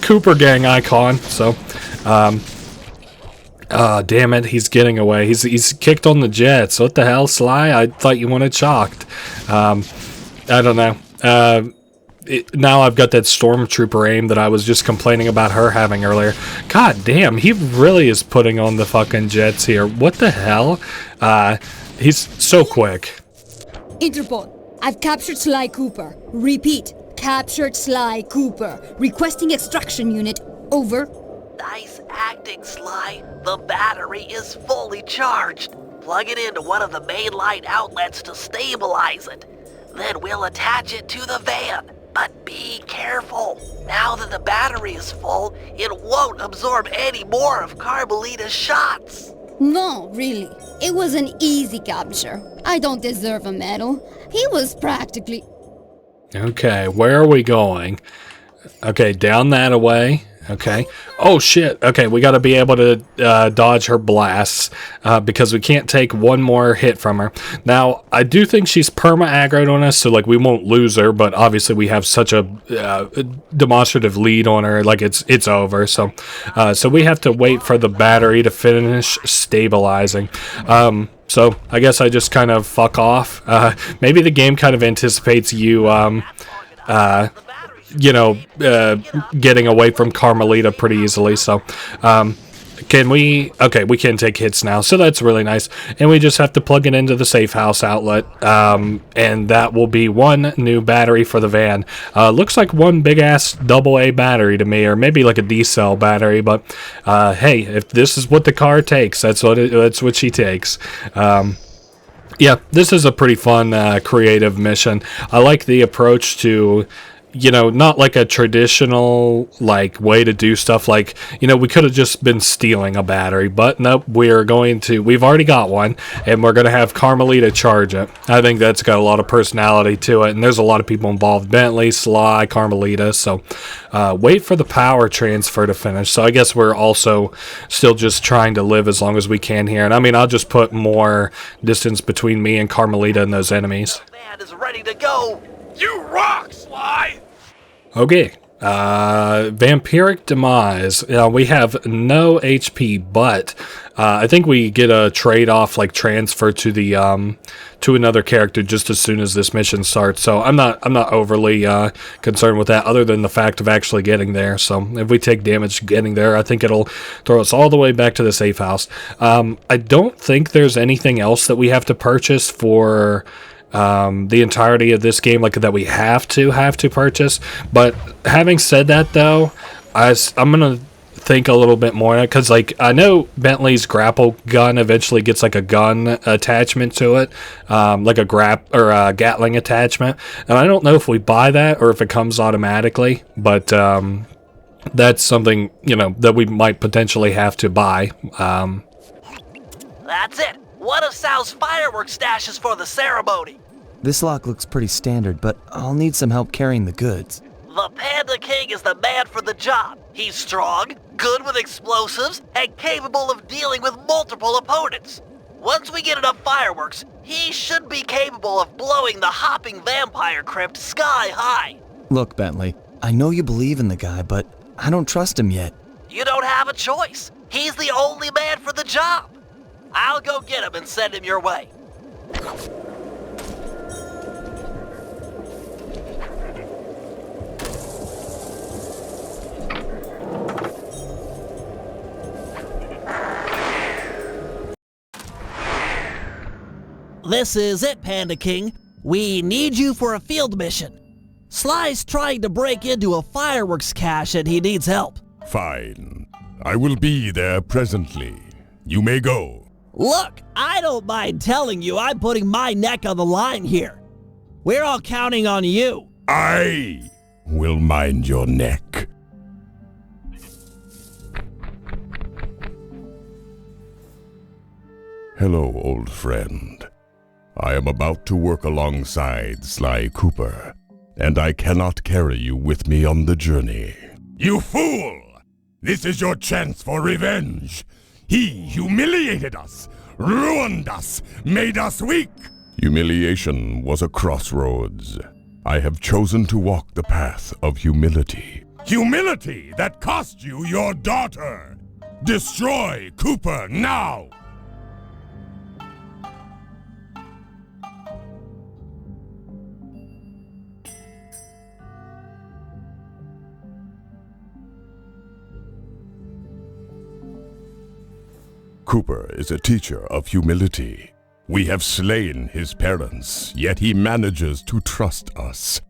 Cooper Gang icon, so... damn it, he's getting away. He's kicked on the jets. What the hell, Sly? I thought you wanted shocked. I don't know. Now I've got that stormtrooper aim that I was just complaining about her having earlier. God damn, he really is putting on the fucking jets here. What the hell? He's so quick. Interpol, I've captured Sly Cooper. Repeat, captured Sly Cooper. Requesting extraction unit. Over. Nice acting, Sly. The battery is fully charged. Plug it into one of the main light outlets to stabilize it. Then we'll attach it to the van. But be careful. Now that the battery is full, it won't absorb any more of Carmelita's shots. No, really. It was an easy capture. I don't deserve a medal. He was practically... Okay, where are we going? Okay, down that away. Okay. Oh, shit. Okay, we got to be able to dodge her blasts because we can't take one more hit from her. Now, I do think she's perma-aggroed on us, so, like, we won't lose her, but obviously we have such a demonstrative lead on her, like, it's over. So we have to wait for the battery to finish stabilizing. So I guess I just kind of fuck off. Maybe the game kind of anticipates you, getting away from Carmelita pretty easily. So, can we... Okay, we can take hits now, so that's really nice. And we just have to plug it into the safe house outlet, and that will be one new battery for the van. Looks like one big-ass AA battery to me, or maybe like a D-cell battery, but hey, if this is what the car takes, that's what she takes. Yeah, this is a pretty fun, creative mission. I like the approach to... not like a traditional, like, way to do stuff. Like, we could have just been stealing a battery, but nope, we've already got one, and we're going to have Carmelita charge it. I think that's got a lot of personality to it, and there's a lot of people involved. Bentley, Sly, Carmelita, so wait for the power transfer to finish. So I guess we're also still just trying to live as long as we can here, and I mean, I'll just put more distance between me and Carmelita and those enemies. The van is ready to go. You rock, Sly! Okay, Vampiric Demise. We have no HP, but I think we get a trade-off, like transfer to the to another character just as soon as this mission starts. So I'm not overly concerned with that, other than the fact of actually getting there. So if we take damage getting there, I think it'll throw us all the way back to the safe house. I don't think there's anything else that we have to purchase for the entirety of this game, like that we have to purchase. But having said that, though, I'm gonna think a little bit more, because like I know Bentley's grapple gun eventually gets like a gun attachment to it, like a Gatling attachment, and I don't know if we buy that or if it comes automatically, but that's something that we might potentially have to buy. That's it. One of Sal's fireworks stashes for the ceremony. This lock looks pretty standard, but I'll need some help carrying the goods. The Panda King is the man for the job. He's strong, good with explosives, and capable of dealing with multiple opponents. Once we get enough fireworks, he should be capable of blowing the hopping vampire crypt sky high. Look, Bentley, I know you believe in the guy, but I don't trust him yet. You don't have a choice. He's the only man for the job. I'll go get him and send him your way. This is it, Panda King. We need you for a field mission. Sly's trying to break into a fireworks cache and he needs help. Fine. I will be there presently. You may go. Look, I don't mind telling you I'm putting my neck on the line here. We're all counting on you. I will mind your neck. Hello, old friend. I am about to work alongside Sly Cooper, and I cannot carry you with me on the journey. You fool! This is your chance for revenge. He humiliated us, ruined us, made us weak. Humiliation was a crossroads. I have chosen to walk the path of humility. Humility that cost you your daughter. Destroy Cooper now! Cooper is a teacher of humility. We have slain his parents, yet he manages to trust us.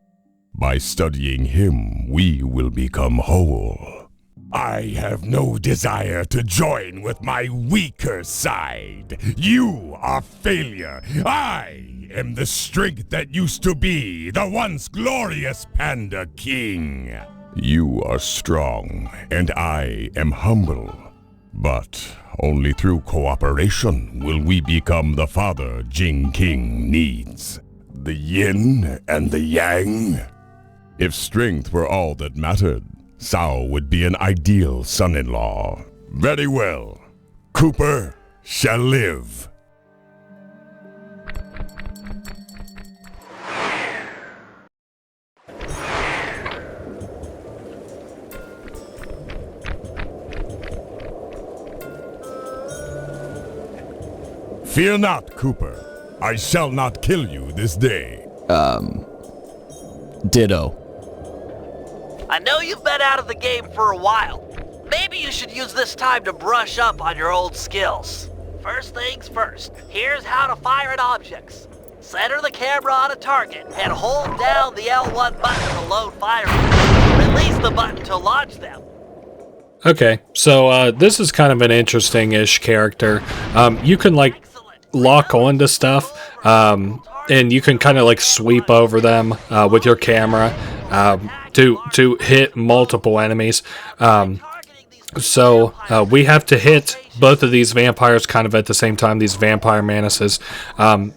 By studying him, we will become whole. I have no desire to join with my weaker side. You are failure. I am the strength that used to be the once glorious Panda King. You are strong, and I am humble. But only through cooperation will we become the father Jing King needs. The yin and the yang. If strength were all that mattered, Cao would be an ideal son-in-law. Very well. Cooper shall live. Fear not, Cooper. I shall not kill you this day. Ditto. I know you've been out of the game for a while. Maybe you should use this time to brush up on your old skills. First things first, here's how to fire at objects. Center the camera on a target and hold down the L1 button to load fire. Release the button to launch them. Okay, so this is kind of an interesting-ish character. You can, like, lock onto stuff, and you can kind of, like, sweep over them with your camera to hit multiple enemies. So we have to hit both of these vampires kind of at the same time, these vampire manises.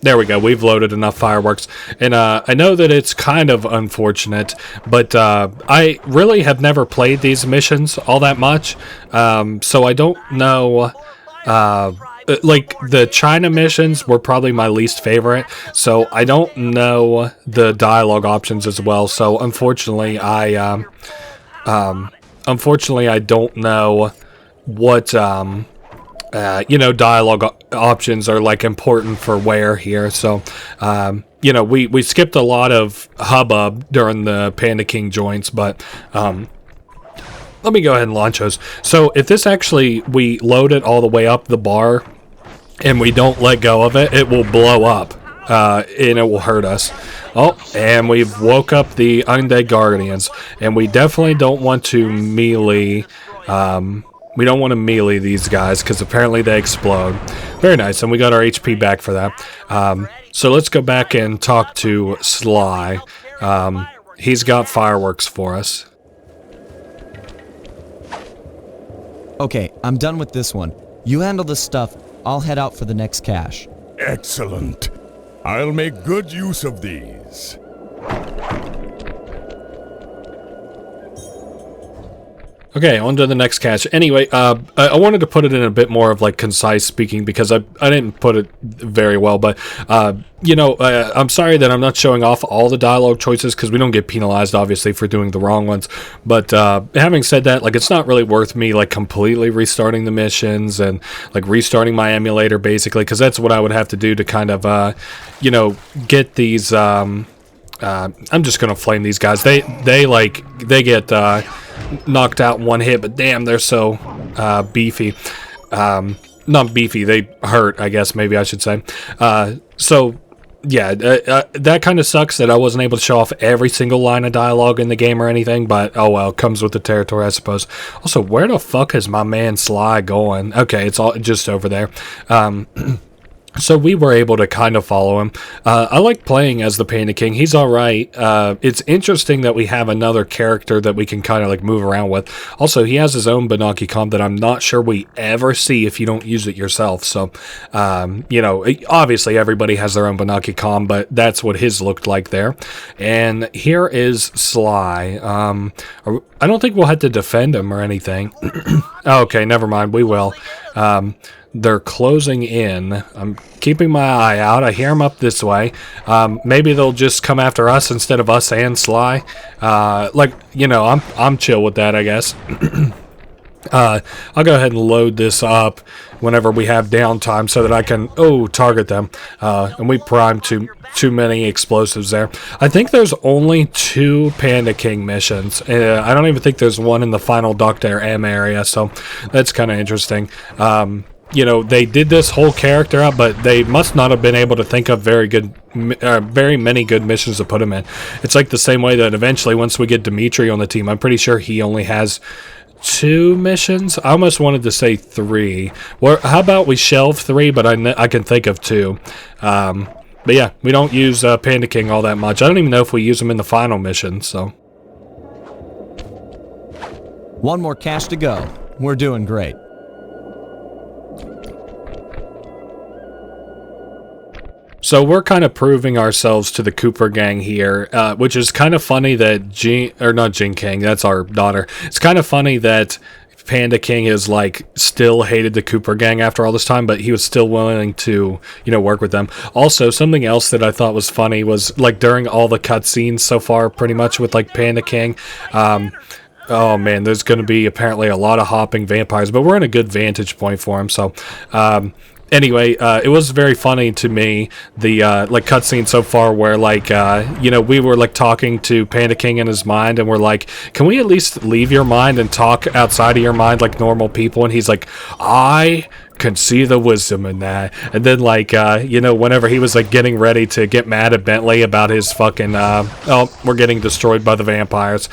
There we go, we've loaded enough fireworks. And I know that it's kind of unfortunate, but I really have never played these missions all that much. So I don't know... like, the China missions were probably my least favorite, so I don't know the dialogue options as well. So unfortunately, I don't know what dialogue options are like important for where here. So we skipped a lot of hubbub during the Panda King joints, but let me go ahead and launch those. So if this actually, we load it all the way up the bar and we don't let go of it, it will blow up and it will hurt us. Oh, and we've woke up the Undead Guardians, and we definitely don't want to melee. We don't want to melee these guys because apparently they explode. Very nice, and we got our HP back for that. So let's go back and talk to Sly. He's got fireworks for us. Okay, I'm done with this one. You handle this stuff. I'll head out for the next cache. Excellent. I'll make good use of these. Okay, on to the next cache. Anyway, I wanted to put it in a bit more of like concise speaking because I didn't put it very well, but I'm sorry that I'm not showing off all the dialogue choices because we don't get penalized obviously for doing the wrong ones. But having said that, like, it's not really worth me like completely restarting the missions and like restarting my emulator basically, because that's what I would have to do to kind of get these. I'm just gonna flame these guys. They get knocked out in one hit, but damn, they're so beefy. Not beefy, they hurt, I guess maybe I should say. So yeah, that kind of sucks that I wasn't able to show off every single line of dialogue in the game or anything, but oh well, comes with the territory, I suppose. Also, where the fuck is my man Sly going? Okay, it's all just over there. So we were able to kind of follow him. I like playing as the Panda King. He's all right. It's interesting that we have another character that we can kind of like move around with. Also, he has his own Banaki comp that I'm not sure we ever see if you don't use it yourself. So, you know, obviously everybody has their own Banaki comp, but that's what his looked like there. And here is Sly. I don't think we'll have to defend him or anything. Okay, never mind. We will. They're closing in. I'm keeping my eye out. I hear them up this way. Maybe they'll just come after us instead of us and Sly. Like, you know, I'm chill with that, I guess. I'll go ahead and load this up whenever we have downtime so that I can, target them. And we primed too many explosives there. I think there's only 2 Panda King missions. I don't even think there's one in the final Dr. M area, so that's kind of interesting. You know, they did this whole character up, but they must not have been able to think of very many good missions to put him in. It's like the same way that eventually, once we get Dimitri on the team, I'm pretty sure he only has 2 missions. I almost wanted to say 3. Well, how about we shelve 3, but I can think of 2. But yeah, we don't use Panda King all that much. I don't even know if we use him in the final mission, so. One more cache to go. We're doing great. So we're kind of proving ourselves to the Cooper gang here, which is kind of funny that not Jin King, that's our daughter. It's kind of funny that Panda King is like still hated the Cooper gang after all this time, but he was still willing to, you know, work with them. Also, something else that I thought was funny was like during all the cutscenes so far, pretty much with like Panda King, oh man, there's going to be apparently a lot of hopping vampires, but we're in a good vantage point for him, so anyway, it was very funny to me, the like cutscene so far where like you know, we were like talking to Panda King in his mind and we're like, can we at least leave your mind and talk outside of your mind like normal people? And he's like, I can see the wisdom in that. And then like you know, whenever he was like getting ready to get mad at Bentley about his fucking we're getting destroyed by the vampires,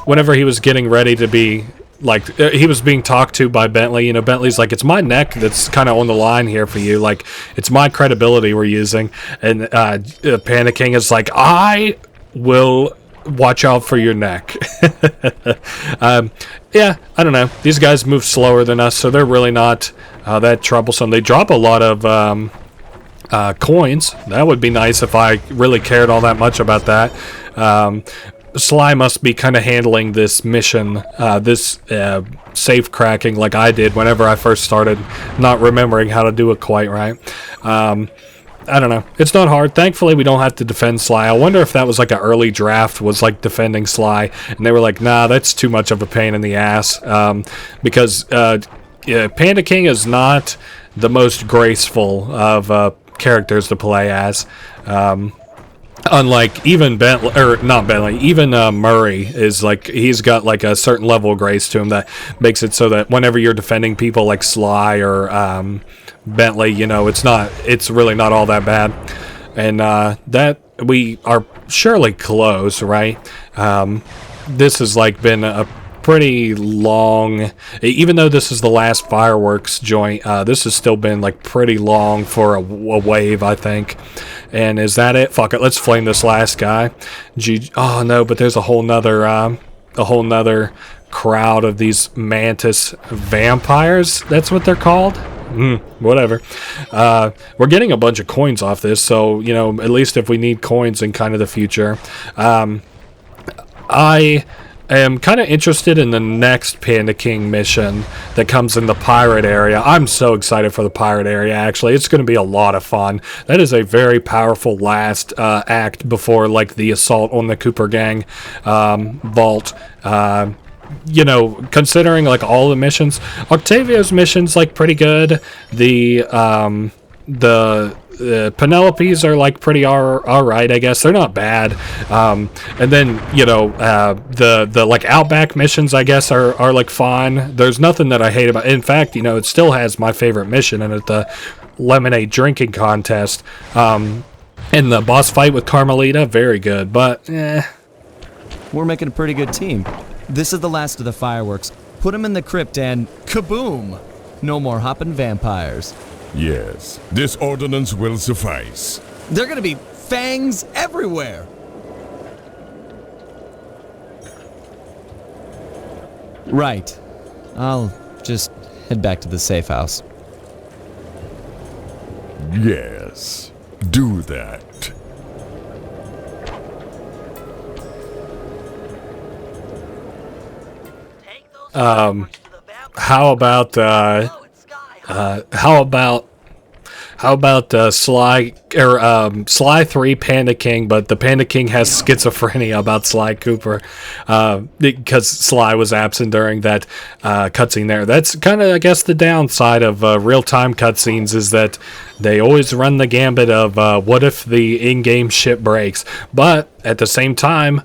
whenever he was getting ready to be like, he was being talked to by Bentley. You know, Bentley's like, it's my neck that's kind of on the line here for you. Like, it's my credibility we're using. And Panda King is like, I will watch out for your neck. Yeah, I don't know. These guys move slower than us, so they're really not that troublesome. They drop a lot of coins. That would be nice if I really cared all that much about that. Sly must be kind of handling this mission, this safe cracking like I did whenever I first started, not remembering how to do it quite right. I don't know. It's not hard. Thankfully, we don't have to defend Sly. I wonder if that was like an early draft was like defending Sly, and they were like, nah, that's too much of a pain in the ass, because Panda King is not the most graceful of characters to play as. Unlike even Bentley, or not Bentley, even Murray is like, he's got like a certain level of grace to him that makes it so that whenever you're defending people like Sly or Bentley, you know, it's really not all that bad. And that we are surely close, right? This has like been a pretty long, even though this is the last fireworks joint, this has still been like pretty long for a wave, I think. And is that it? Fuck it, let's flame this last guy. Oh no, but there's a whole nother crowd of these mantis vampires. That's what they're called. Whatever. We're getting a bunch of coins off this, so you know, at least if we need coins in kind of the future. I am kind of interested in the next Panda King mission that comes in the pirate area. I'm so excited for the pirate area, actually. It's going to be a lot of fun. That is a very powerful last act before like the assault on the Cooper gang vault. You know, considering like all the missions, Octavio's mission's like pretty good. The Penelope's are like pretty alright, I guess. They're not bad. And then, you know, the like Outback missions, I guess, are like fine. There's nothing that I hate about it. In fact, you know, it still has my favorite mission in it, the lemonade drinking contest. And the boss fight with Carmelita, very good, but We're making a pretty good team. This is the last of the fireworks. Put them in the crypt and kaboom! No more hopping vampires. Yes, this ordinance will suffice. They're gonna be fangs everywhere. Right. I'll just head back to the safe house. Yes, do that. How about Sly Sly 3 Panda King, but the Panda King has schizophrenia about Sly Cooper because Sly was absent during that cutscene there. That's kind of, I guess, the downside of real-time cutscenes is that they always run the gambit of what if the in-game ship breaks. But at the same time,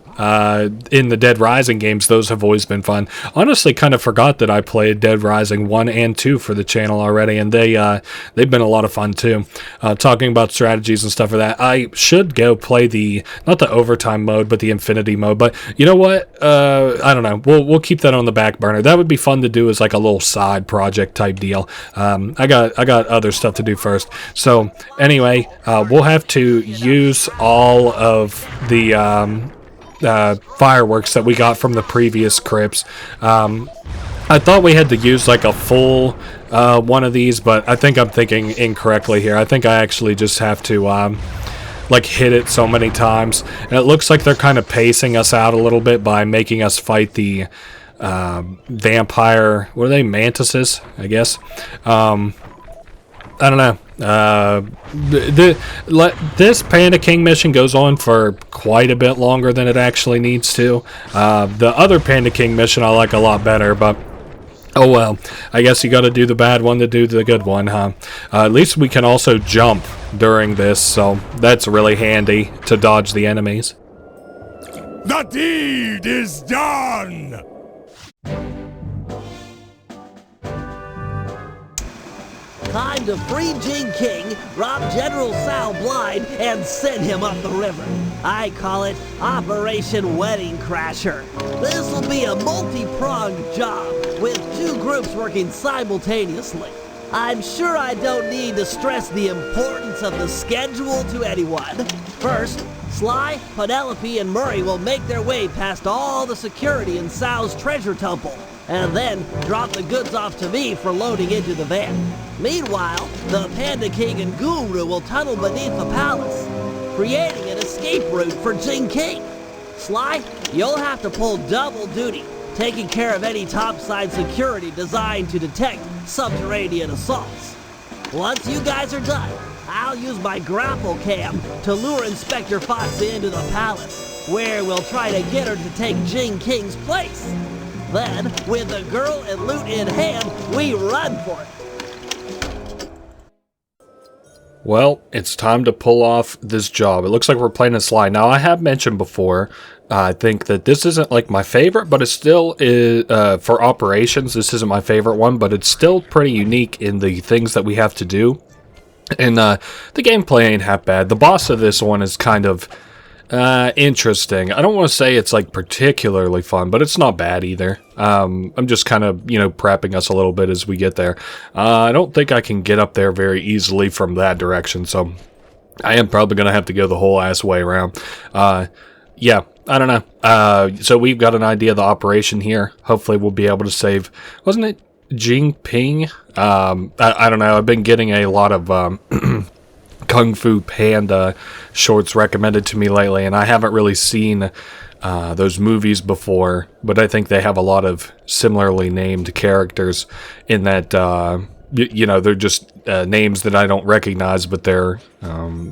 in the Dead Rising games, those have always been fun. Honestly, kind of forgot that I played Dead Rising 1 and 2 for the channel already, and they've been a lot of fun too. Talking about strategies and stuff for that, I should go play not the overtime mode, but the infinity mode. But you know what? I don't know. We'll keep that on the back burner. That would be fun to do as like a little side project type deal. I got other stuff to do first. So anyway, we'll have to use all of the fireworks that we got from the previous crypts. I thought we had to use like a full one of these, but I think I'm thinking incorrectly here. I think I actually just have to like hit it so many times. And it looks like they're kind of pacing us out a little bit by making us fight the vampire, what are they, mantises, I guess. I don't know. This Panda King mission goes on for quite a bit longer than it actually needs to. The other Panda King mission I like a lot better, but oh well. I guess you gotta do the bad one to do the good one, huh? At least we can also jump during this, so that's really handy to dodge the enemies. The deed is done! Time to free Jing King, rob General Sal blind, and send him up the river. I call it Operation Wedding Crasher. This will be a multi-pronged job, with 2 groups working simultaneously. I'm sure I don't need to stress the importance of the schedule to anyone. First, Sly, Penelope, and Murray will make their way past all the security in Sal's treasure temple, and then drop the goods off to me for loading into the van. Meanwhile, the Panda King and Guru will tunnel beneath the palace, creating an escape route for Jing King. Sly, you'll have to pull double duty, taking care of any topside security designed to detect subterranean assaults. Once you guys are done, I'll use my grapple cam to lure Inspector Foxy into the palace, where we'll try to get her to take Jing King's place. Then, with the girl and loot in hand, we run for it. Well, it's time to pull off this job. It looks like we're playing a Sly. Now, I have mentioned before, I think that this isn't like my favorite, but it still is, for operations, this isn't my favorite one, but it's still pretty unique in the things that we have to do. And the gameplay ain't half bad. The boss of this one is kind of interesting. I don't want to say it's like particularly fun, but it's not bad either. I'm just kind of, prepping us a little bit as we get there. I don't think I can get up there very easily from that direction, so I am probably going to have to go the whole ass way around. Yeah, I don't know. So we've got an idea of the operation here. Hopefully we'll be able to save, wasn't it Jing Ping? I don't know. I've been getting a lot of Kung Fu Panda shorts recommended to me lately, and I haven't really seen those movies before, but I think they have a lot of similarly named characters in that, they're just names that I don't recognize, but they're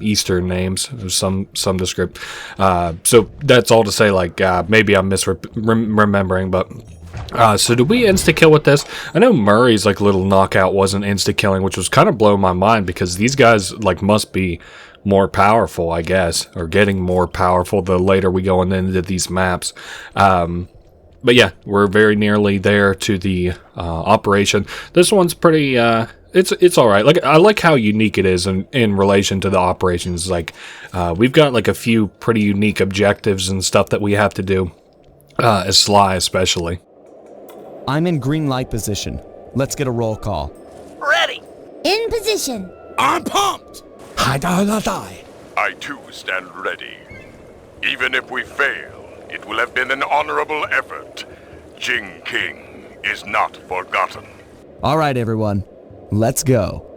Eastern names, some descript. So that's all to say, like, maybe I'm misremembering, but... so did we insta-kill with this? I know Murray's like little knockout wasn't insta-killing, which was kind of blowing my mind because these guys like must be more powerful, I guess, or getting more powerful the later we go into these maps. But yeah, we're very nearly there to the operation. This one's pretty, it's all right. Like, I like how unique it is in relation to the operations. Like, we've got like a few pretty unique objectives and stuff that we have to do, as Sly especially. I'm in green light position. Let's get a roll call. Ready! In position. I'm pumped! I too stand ready. Even if we fail, it will have been an honorable effort. Jing King is not forgotten. All right, everyone. Let's go.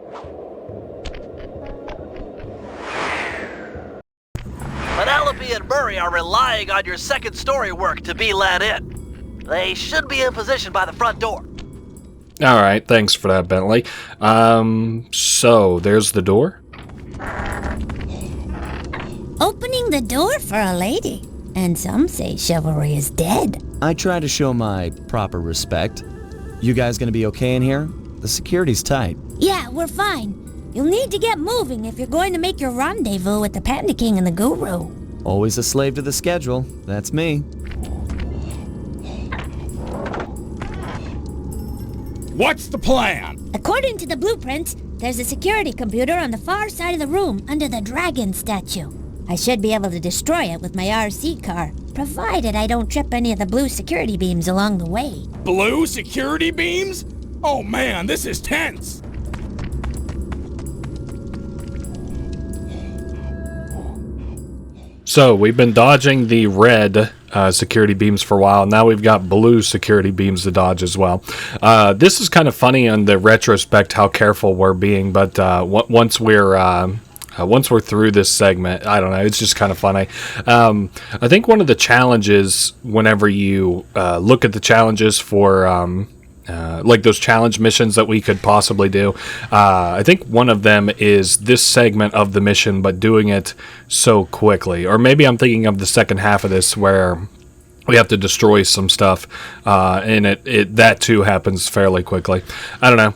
Penelope and Murray are relying on your second story work to be let in. They should be in position by the front door. All right, thanks for that, Bentley. So there's the door. Opening the door for a lady. And some say chivalry is dead. I try to show my proper respect. You guys gonna be okay in here? The security's tight. Yeah, we're fine. You'll need to get moving if you're going to make your rendezvous with the Panda King and the Guru. Always a slave to the schedule. That's me. What's the plan? According to the blueprints, there's a security computer on the far side of the room under the dragon statue. I should be able to destroy it with my RC car, provided I don't trip any of the blue security beams along the way. Blue security beams? Oh man, this is tense. So we've been dodging the red security beams for a while. Now we've got blue security beams to dodge as well. This is kind of funny in the retrospect how careful we're being, but once we're through this segment, I don't know, it's just kind of funny. I think one of the challenges, whenever you look at the challenges for like those challenge missions that we could possibly do, I think one of them is this segment of the mission, but doing it so quickly. Or maybe I'm thinking of the second half of this where we have to destroy some stuff, and that too happens fairly quickly. I don't know.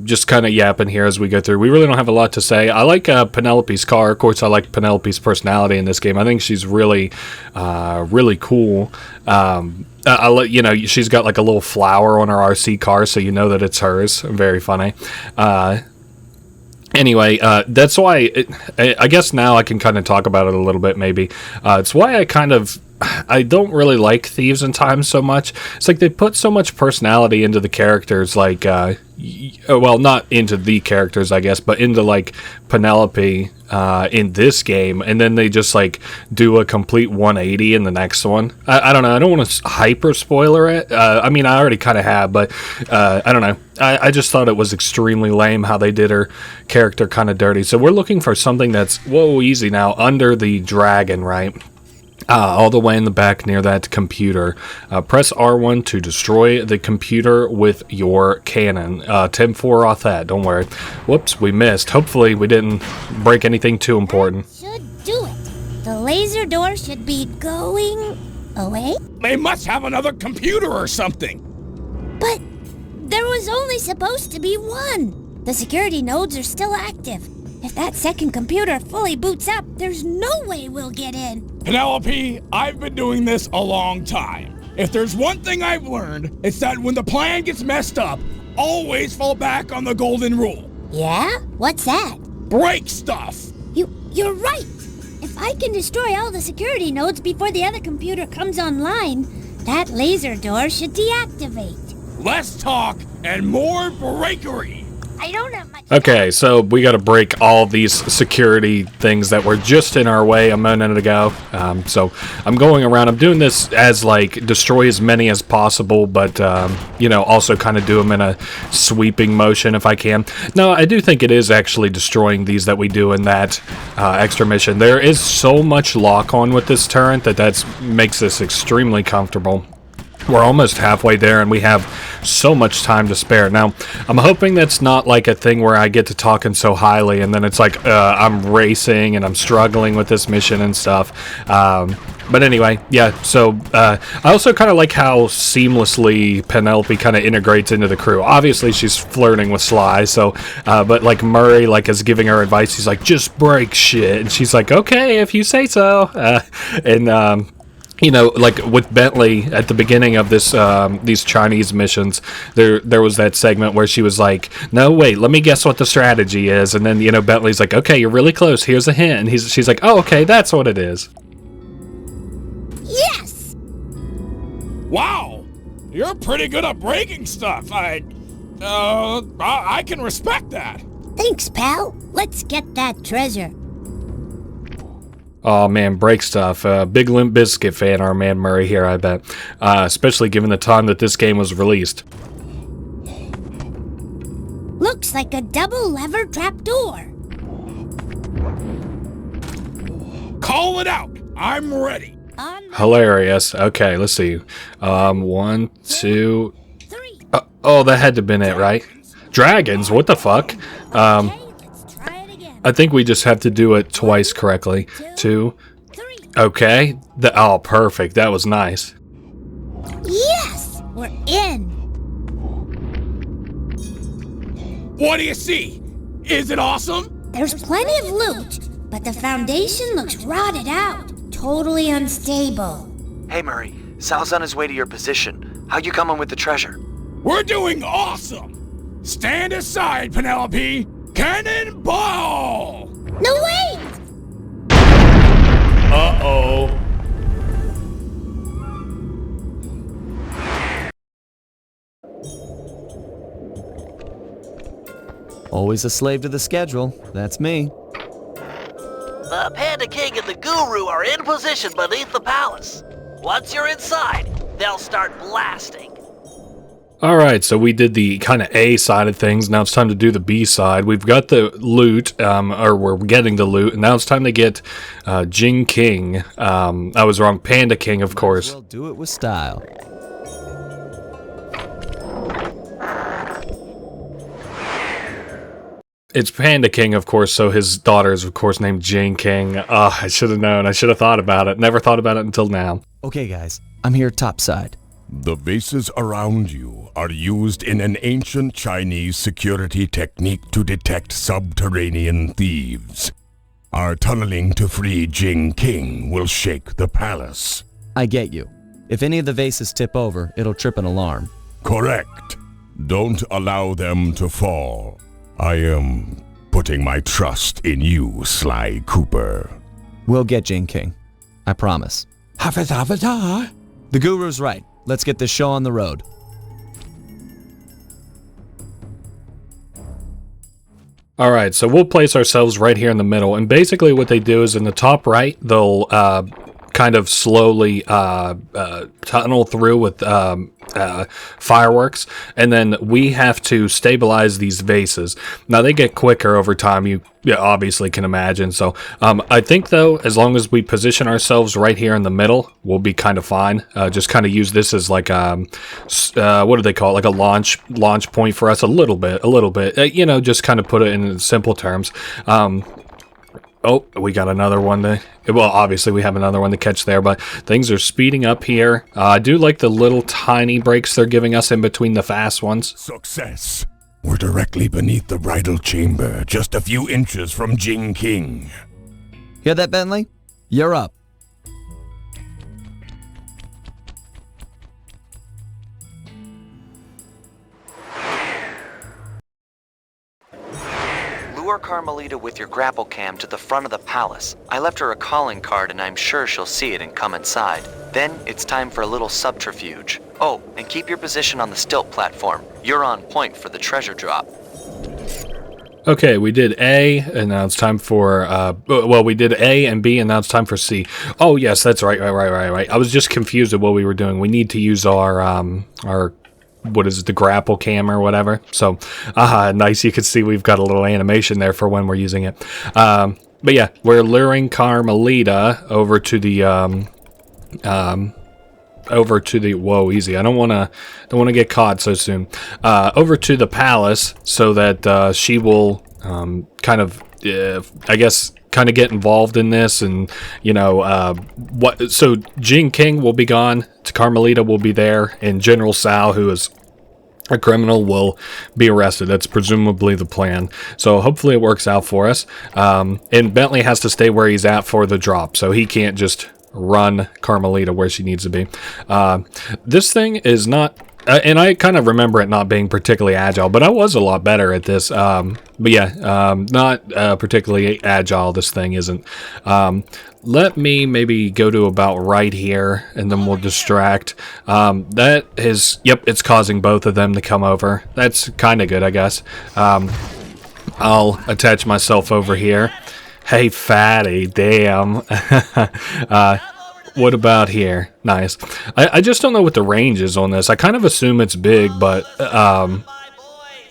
Just kind of yapping here as we go through. We really don't have a lot to say. I like Penelope's car. Of course, I like Penelope's personality in this game. I think she's really, really cool. She's got like a little flower on her RC car, so you know that it's hers. Very funny. Anyway, that's why I guess now I can kind of talk about it a little bit. Maybe it's why I don't really like Thieves in Time so much. It's like they put so much personality into the characters, like, well, not into the characters, I guess, but into, like, Penelope in this game, and then they just, like, do a complete 180 in the next one. I don't know. I don't want to hyper-spoiler it. I mean, I already kind of have, but I don't know. I just thought it was extremely lame how they did her character kind of dirty. So we're looking for something that's, whoa, easy now, under the dragon, right? All the way in the back near that computer. Press R1 to destroy the computer with your cannon. 10-4 off that, don't worry. Whoops, we missed. Hopefully we didn't break anything too important. Should do it. The laser door should be going away. They must have another computer or something. But there was only supposed to be one. The security nodes are still active. If that second computer fully boots up, there's no way we'll get in. Penelope, I've been doing this a long time. If there's one thing I've learned, it's that when the plan gets messed up, always fall back on the golden rule. Yeah? What's that? Break stuff. You're right. If I can destroy all the security nodes before the other computer comes online, that laser door should deactivate. Less talk and more breakery. I don't have much. Okay, so we got to break all these security things that were just in our way a minute ago. So I'm going around. I'm doing this as like destroy as many as possible, but also kind of do them in a sweeping motion if I can. No, I do think it is actually destroying these that we do in that extra mission. There is so much lock on with this turret that makes this extremely comfortable. We're almost halfway there, and we have so much time to spare. Now, I'm hoping that's not like a thing where I get to talking so highly, and then it's like I'm racing and I'm struggling with this mission and stuff. But anyway, yeah, so I also kind of like how seamlessly Penelope kind of integrates into the crew. Obviously, she's flirting with Sly, so, but like Murray is giving her advice. He's like, just break shit. And she's like, okay, if you say so. Like with Bentley at the beginning of this, these Chinese missions, there was that segment where she was like, "No, wait, let me guess what the strategy is," and then Bentley's like, "Okay, you're really close. Here's a hint," and she's like, "Oh, okay, that's what it is." Yes. Wow, you're pretty good at breaking stuff. I can respect that. Thanks, pal. Let's get that treasure. Oh man, break stuff. Big Limp Bizkit fan, our man Murray here, I bet. Especially given the time that this game was released. Looks like a double lever trapdoor. Call it out. I'm ready. Hilarious. Okay, let's see. 1, 2... oh, that had to have been it, right? Dragons? What the fuck? I think we just have to do it twice correctly. 2... okay. Oh, perfect. That was nice. Yes! We're in! What do you see? Is it awesome? There's plenty of loot, but the foundation looks rotted out. Totally unstable. Hey, Murray. Sal's on his way to your position. How you coming with the treasure? We're doing awesome! Stand aside, Penelope! Cannonball! No, wait! Uh-oh. Always a slave to the schedule. That's me. The Panda King and the Guru are in position beneath the palace. Once you're inside, they'll start blasting. Alright, so we did the kind of A side of things. Now it's time to do the B side. We've got the loot, or we're getting the loot, and now it's time to get Jing King. I was wrong. Panda King, of course. We'll do it with style. It's Panda King, of course, so his daughter is, of course, named Jing King. I should have known. I should have thought about it. Never thought about it until now. Okay, guys. I'm here topside. The vases around you are used in an ancient Chinese security technique to detect subterranean thieves. Our tunneling to free Jing King will shake the palace. I get you. If any of the vases tip over, it'll trip an alarm. Correct. Don't allow them to fall. I am putting my trust in you, Sly Cooper. We'll get Jing King. I promise. The Guru's right. Let's get this show on the road. Alright, so we'll place ourselves right here in the middle, and basically what they do is in the top right, they'll kind of slowly tunnel through with fireworks, and then we have to stabilize these vases. Now they get quicker over time, you obviously can imagine, so I think though, as long as we position ourselves right here in the middle, we'll be kind of fine. Just kind of use this as like what do they call it, like a launch point for us, a little bit, you know, just kind of put it in simple terms. Oh, we got another one to... well, obviously we have another one to catch there, but things are speeding up here. I do like the little tiny breaks they're giving us in between the fast ones. Success! We're directly beneath the bridal chamber, just a few inches from Jing King. Hear that, Bentley? You're up. Lure Carmelita with your grapple cam to the front of the palace. I left her a calling card and I'm sure she'll see it and come inside. Then it's time for a little subterfuge. Oh, and keep your position on the stilt platform. You're on point for the treasure drop. Okay, we did A, and now it's time for, well, we did A and B, and now it's time for C. Oh, yes, that's right. I was just confused at what we were doing. We need to use our, what is it, the grapple cam or whatever. So, nice. You can see we've got a little animation there for when we're using it. But yeah, we're luring Carmelita over to the, whoa, easy. I don't want to get caught so soon. Over to the palace so that she will kind of, I guess, kind of get involved in this, and you know, so Jing King will be gone, Carmelita will be there, and General Sal, who is a criminal, will be arrested. That's presumably the plan. So hopefully it works out for us. And Bentley has to stay where he's at for the drop, so he can't just run Carmelita where she needs to be. This thing is not And I kind of remember it not being particularly agile, but I was a lot better at this. But yeah, not particularly agile, this thing isn't. Let me maybe go to about right here, and then we'll distract. That is, yep, it's causing both of them to come over. That's kind of good, I guess. I'll attach myself over here. Hey, fatty, damn. What about here? Nice. I just don't know what the range is on this. I kind of assume it's big, but,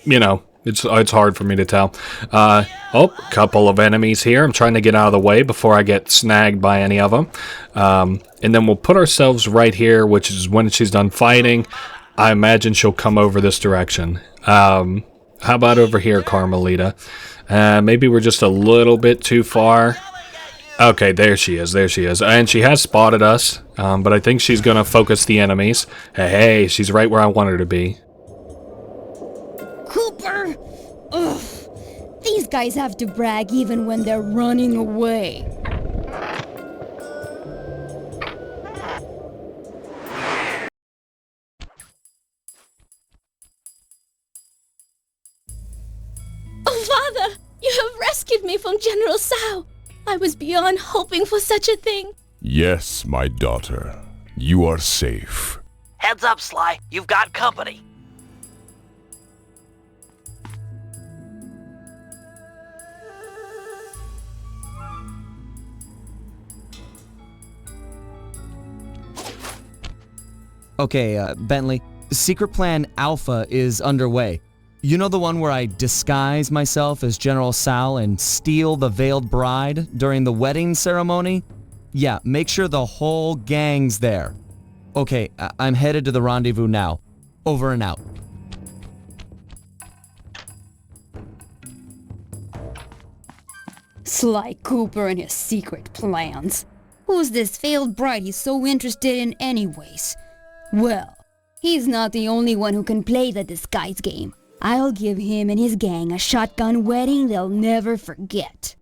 you know, it's hard for me to tell. Oh, couple of enemies here. I'm trying to get out of the way before I get snagged by any of them. And then we'll put ourselves right here, which is when she's done fighting. I imagine she'll come over this direction. How about over here, Carmelita? Maybe we're just a little bit too far. Okay, there she is, and she has spotted us, but I think she's gonna focus the enemies. Hey, she's right where I want her to be. Cooper! Ugh. These guys have to brag even when they're running away. Oh, Father! You have rescued me from General Sao! I was beyond hoping for such a thing. Yes, my daughter. You are safe. Heads up, Sly. You've got company. Okay, Bentley, Secret Plan Alpha is underway. You know the one where I disguise myself as General Sal and steal the veiled bride during the wedding ceremony? Yeah, make sure the whole gang's there. Okay, I'm headed to the rendezvous now. Over and out. Sly Cooper and his secret plans. Who's this failed bride he's so interested in anyways? Well, he's not the only one who can play the disguise game. I'll give him and his gang a shotgun wedding they'll never forget.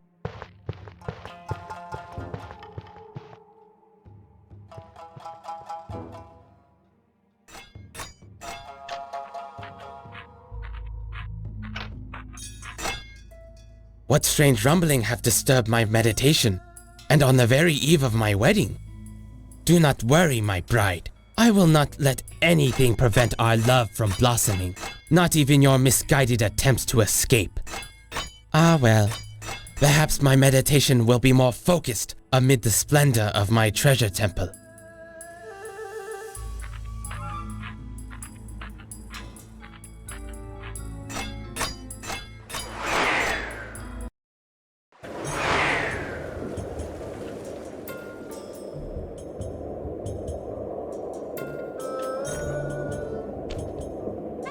What strange rumbling have disturbed my meditation, and on the very eve of my wedding? Do not worry, my bride. I will not let anything prevent our love from blossoming, not even your misguided attempts to escape. Ah well, perhaps my meditation will be more focused amid the splendor of my treasure temple.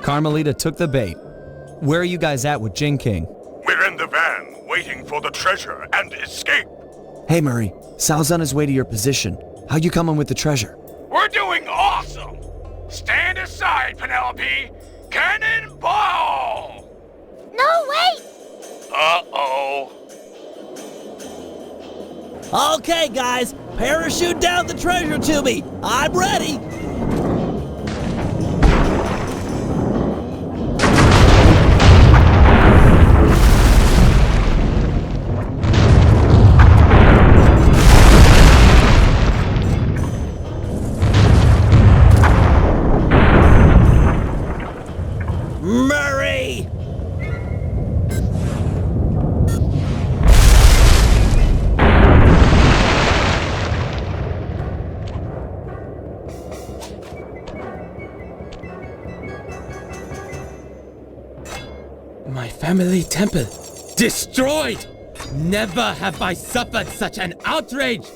Carmelita took the bait. Where are you guys at with Jin King? We're in the van, waiting for the treasure and escape. Hey Murray, Sal's on his way to your position. How you coming with the treasure? We're doing awesome! Stand aside, Penelope! Cannonball! No, wait! Uh-oh. Okay, guys, parachute down the treasure to me. I'm ready. Murray! My family temple destroyed! Never have I suffered such an outrage!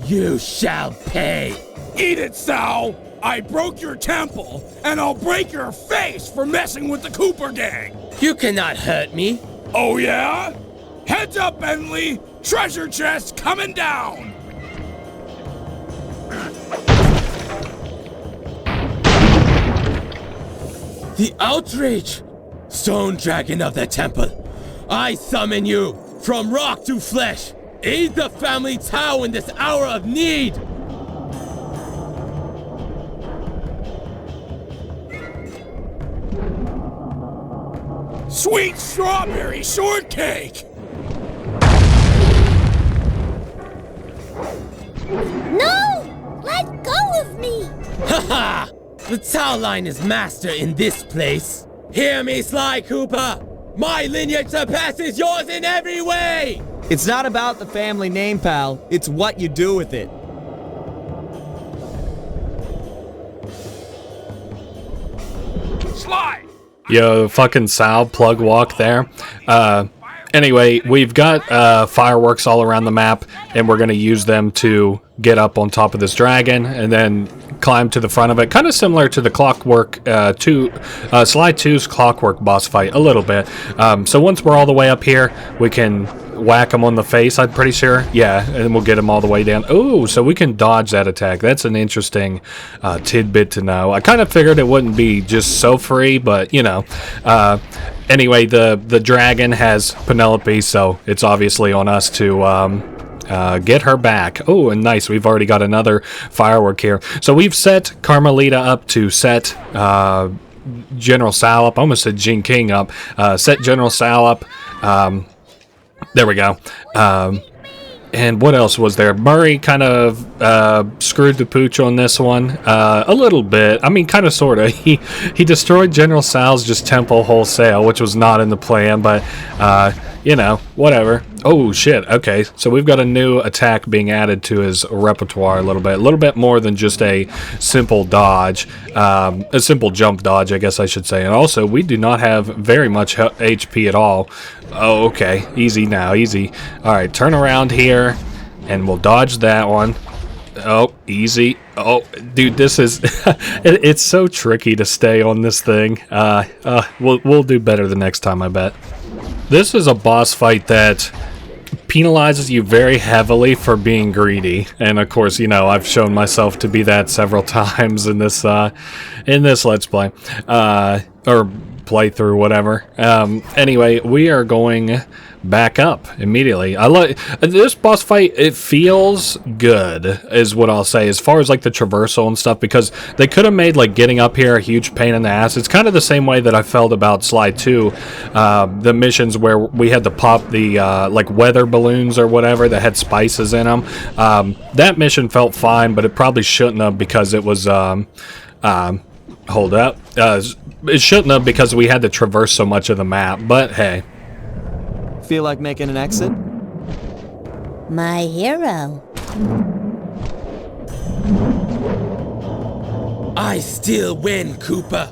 You shall pay! Eat it, Sal! I broke your temple, and I'll break your face for messing with the Cooper gang! You cannot hurt me! Oh yeah? Heads up, Bentley! Treasure chest coming down! The outrage! Stone Dragon of the Temple, I summon you from rock to flesh! Aid the family Tao in this hour of need! sweet strawberry shortcake! No! Let go of me! Haha! The tow line is master in this place. Hear me, Sly Cooper! My lineage surpasses yours in every way! It's not about the family name, pal. It's what you do with it. Sly! Yo, fucking Sal plug walk there. Anyway, we've got fireworks all around the map, and we're going to use them to get up on top of this dragon and then climb to the front of it. Kind of similar to the Clockwork Sly 2's Clockwork boss fight, a little bit. So once we're all the way up here, we can whack him on the face, I'm pretty sure. Yeah, and then we'll get him all the way down. Oh, so we can dodge that attack. That's an interesting tidbit to know. I kind of figured it wouldn't be just so free, but, you know. Anyway, the dragon has Penelope, so it's obviously on us to get her back. Oh, and nice. We've already got another firework here. So we've set Carmelita up to set General Sal up. I almost said Jin King up. Set General Sal up. There we go. And what else was there? Murray kind of screwed the pooch on this one a little bit. I mean, kind of, sort of. He destroyed General Sal's just temple wholesale, which was not in the plan, but, you know, whatever. Oh, shit. Okay, so we've got a new attack being added to his repertoire a little bit more than just a simple dodge, a simple jump dodge, I guess I should say. And also, we do not have very much HP at all. Oh, okay. Easy now, easy. All right, turn around here, and we'll dodge that one. Oh, easy. Oh, dude, this is... it's so tricky to stay on this thing. We'll do better the next time, I bet. This is a boss fight that penalizes you very heavily for being greedy, and of course, you know, I've shown myself to be that several times in this Let's Play, or playthrough, whatever. Anyway, we are going back up immediately. I like this boss fight. It feels good, is what I'll say, as far as like the traversal and stuff, because they could have made like getting up here a huge pain in the ass. It's kind of the same way that I felt about Sly 2, the missions where we had to pop the like weather balloons or whatever that had spices in them. That mission felt fine, but it probably shouldn't have, because it was hold up, it shouldn't have, because we had to traverse so much of the map. But hey. Feel like making an exit? My hero. I still win, Cooper.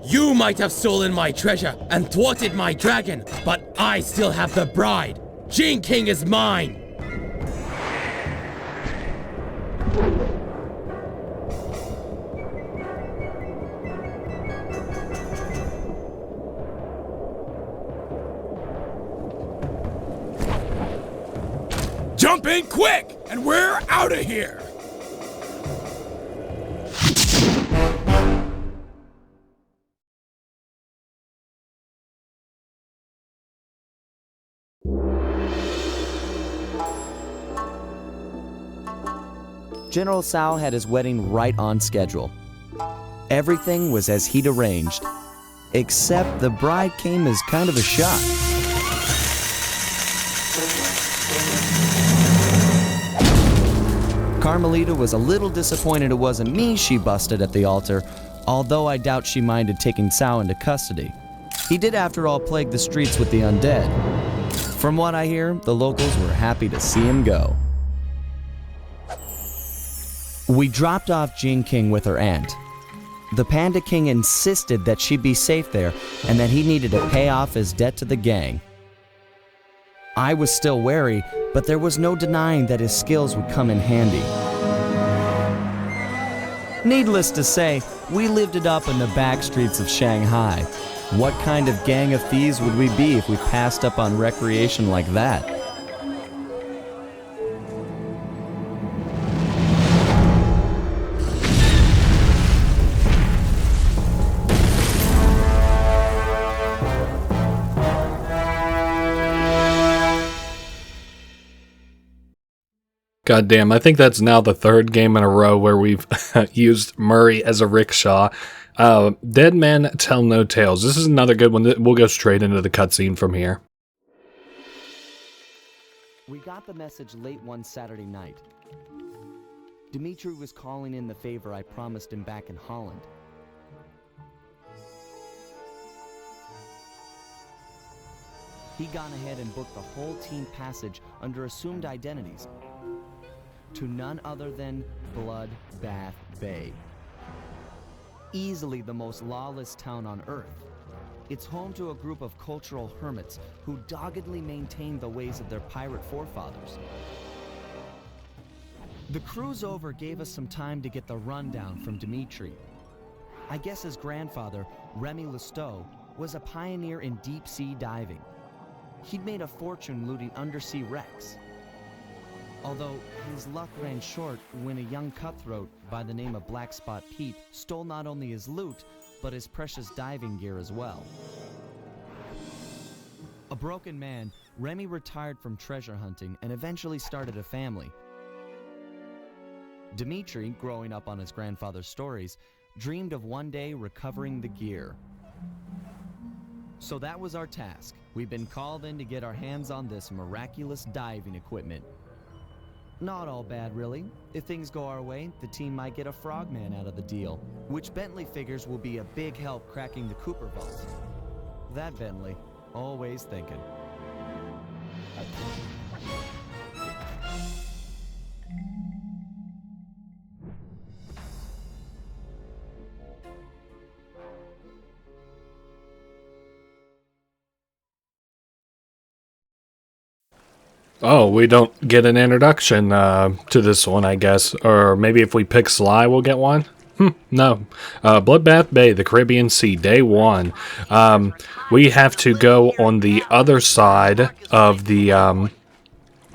You might have stolen my treasure and thwarted my dragon, but I still have the bride. Jin King is mine. Jump in quick, and we're out of here! General Sal had his wedding right on schedule. Everything was as he'd arranged, except the bride came as kind of a shock. Carmelita was a little disappointed it wasn't me she busted at the altar, although I doubt she minded taking Sal into custody. He did, after all, plague the streets with the undead. From what I hear, the locals were happy to see him go. We dropped off Jin King with her aunt. The Panda King insisted that she'd be safe there and that he needed to pay off his debt to the gang. I was still wary, but there was no denying that his skills would come in handy. Needless to say, we lived it up in the back streets of Shanghai. What kind of gang of thieves would we be if we passed up on recreation like that? God damn, I think that's now the third game in a row where we've used Murray as a rickshaw. Dead Men Tell No Tales. This is another good one. We'll go straight into the cutscene from here. We got the message late one Saturday night. Dimitri was calling in the favor I promised him back in Holland. He'd gone ahead and booked the whole team passage under assumed identities to none other than Bloodbath Bay. Easily the most lawless town on Earth. It's home to a group of cultural hermits who doggedly maintain the ways of their pirate forefathers. The cruise over gave us some time to get the rundown from Dimitri. I guess his grandfather, Remy Lestow, was a pioneer in deep-sea diving. He'd made a fortune looting undersea wrecks. Although his luck ran short when a young cutthroat by the name of Black Spot Pete stole not only his loot, but his precious diving gear as well. A broken man, Remy retired from treasure hunting and eventually started a family. Dimitri, growing up on his grandfather's stories, dreamed of one day recovering the gear. So that was our task. We've been called in to get our hands on this miraculous diving equipment. Not all bad, really. If things go our way, the team might get a frogman out of the deal, which Bentley figures will be a big help cracking the Cooper vault. That Bentley, always thinking. Oh, we don't get an introduction to this one, I guess. Or maybe if we pick Sly, we'll get one? No. Bloodbath Bay, the Caribbean Sea, Day 1. We have to go on the other side of the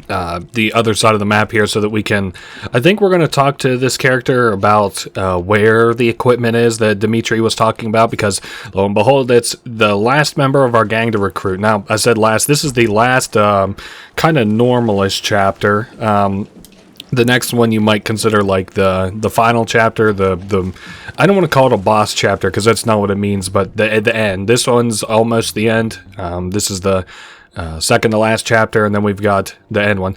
other side of the map here so that we can... I think we're going to talk to this character about where the equipment is that Dimitri was talking about, because lo and behold, it's the last member of our gang to recruit. Now, I said last. This is the last kind of normalish chapter. The next one you might consider like the final chapter, the I don't want to call it a boss chapter because that's not what it means, but the end. This one's almost the end. This is the second to last chapter, and then we've got the end one.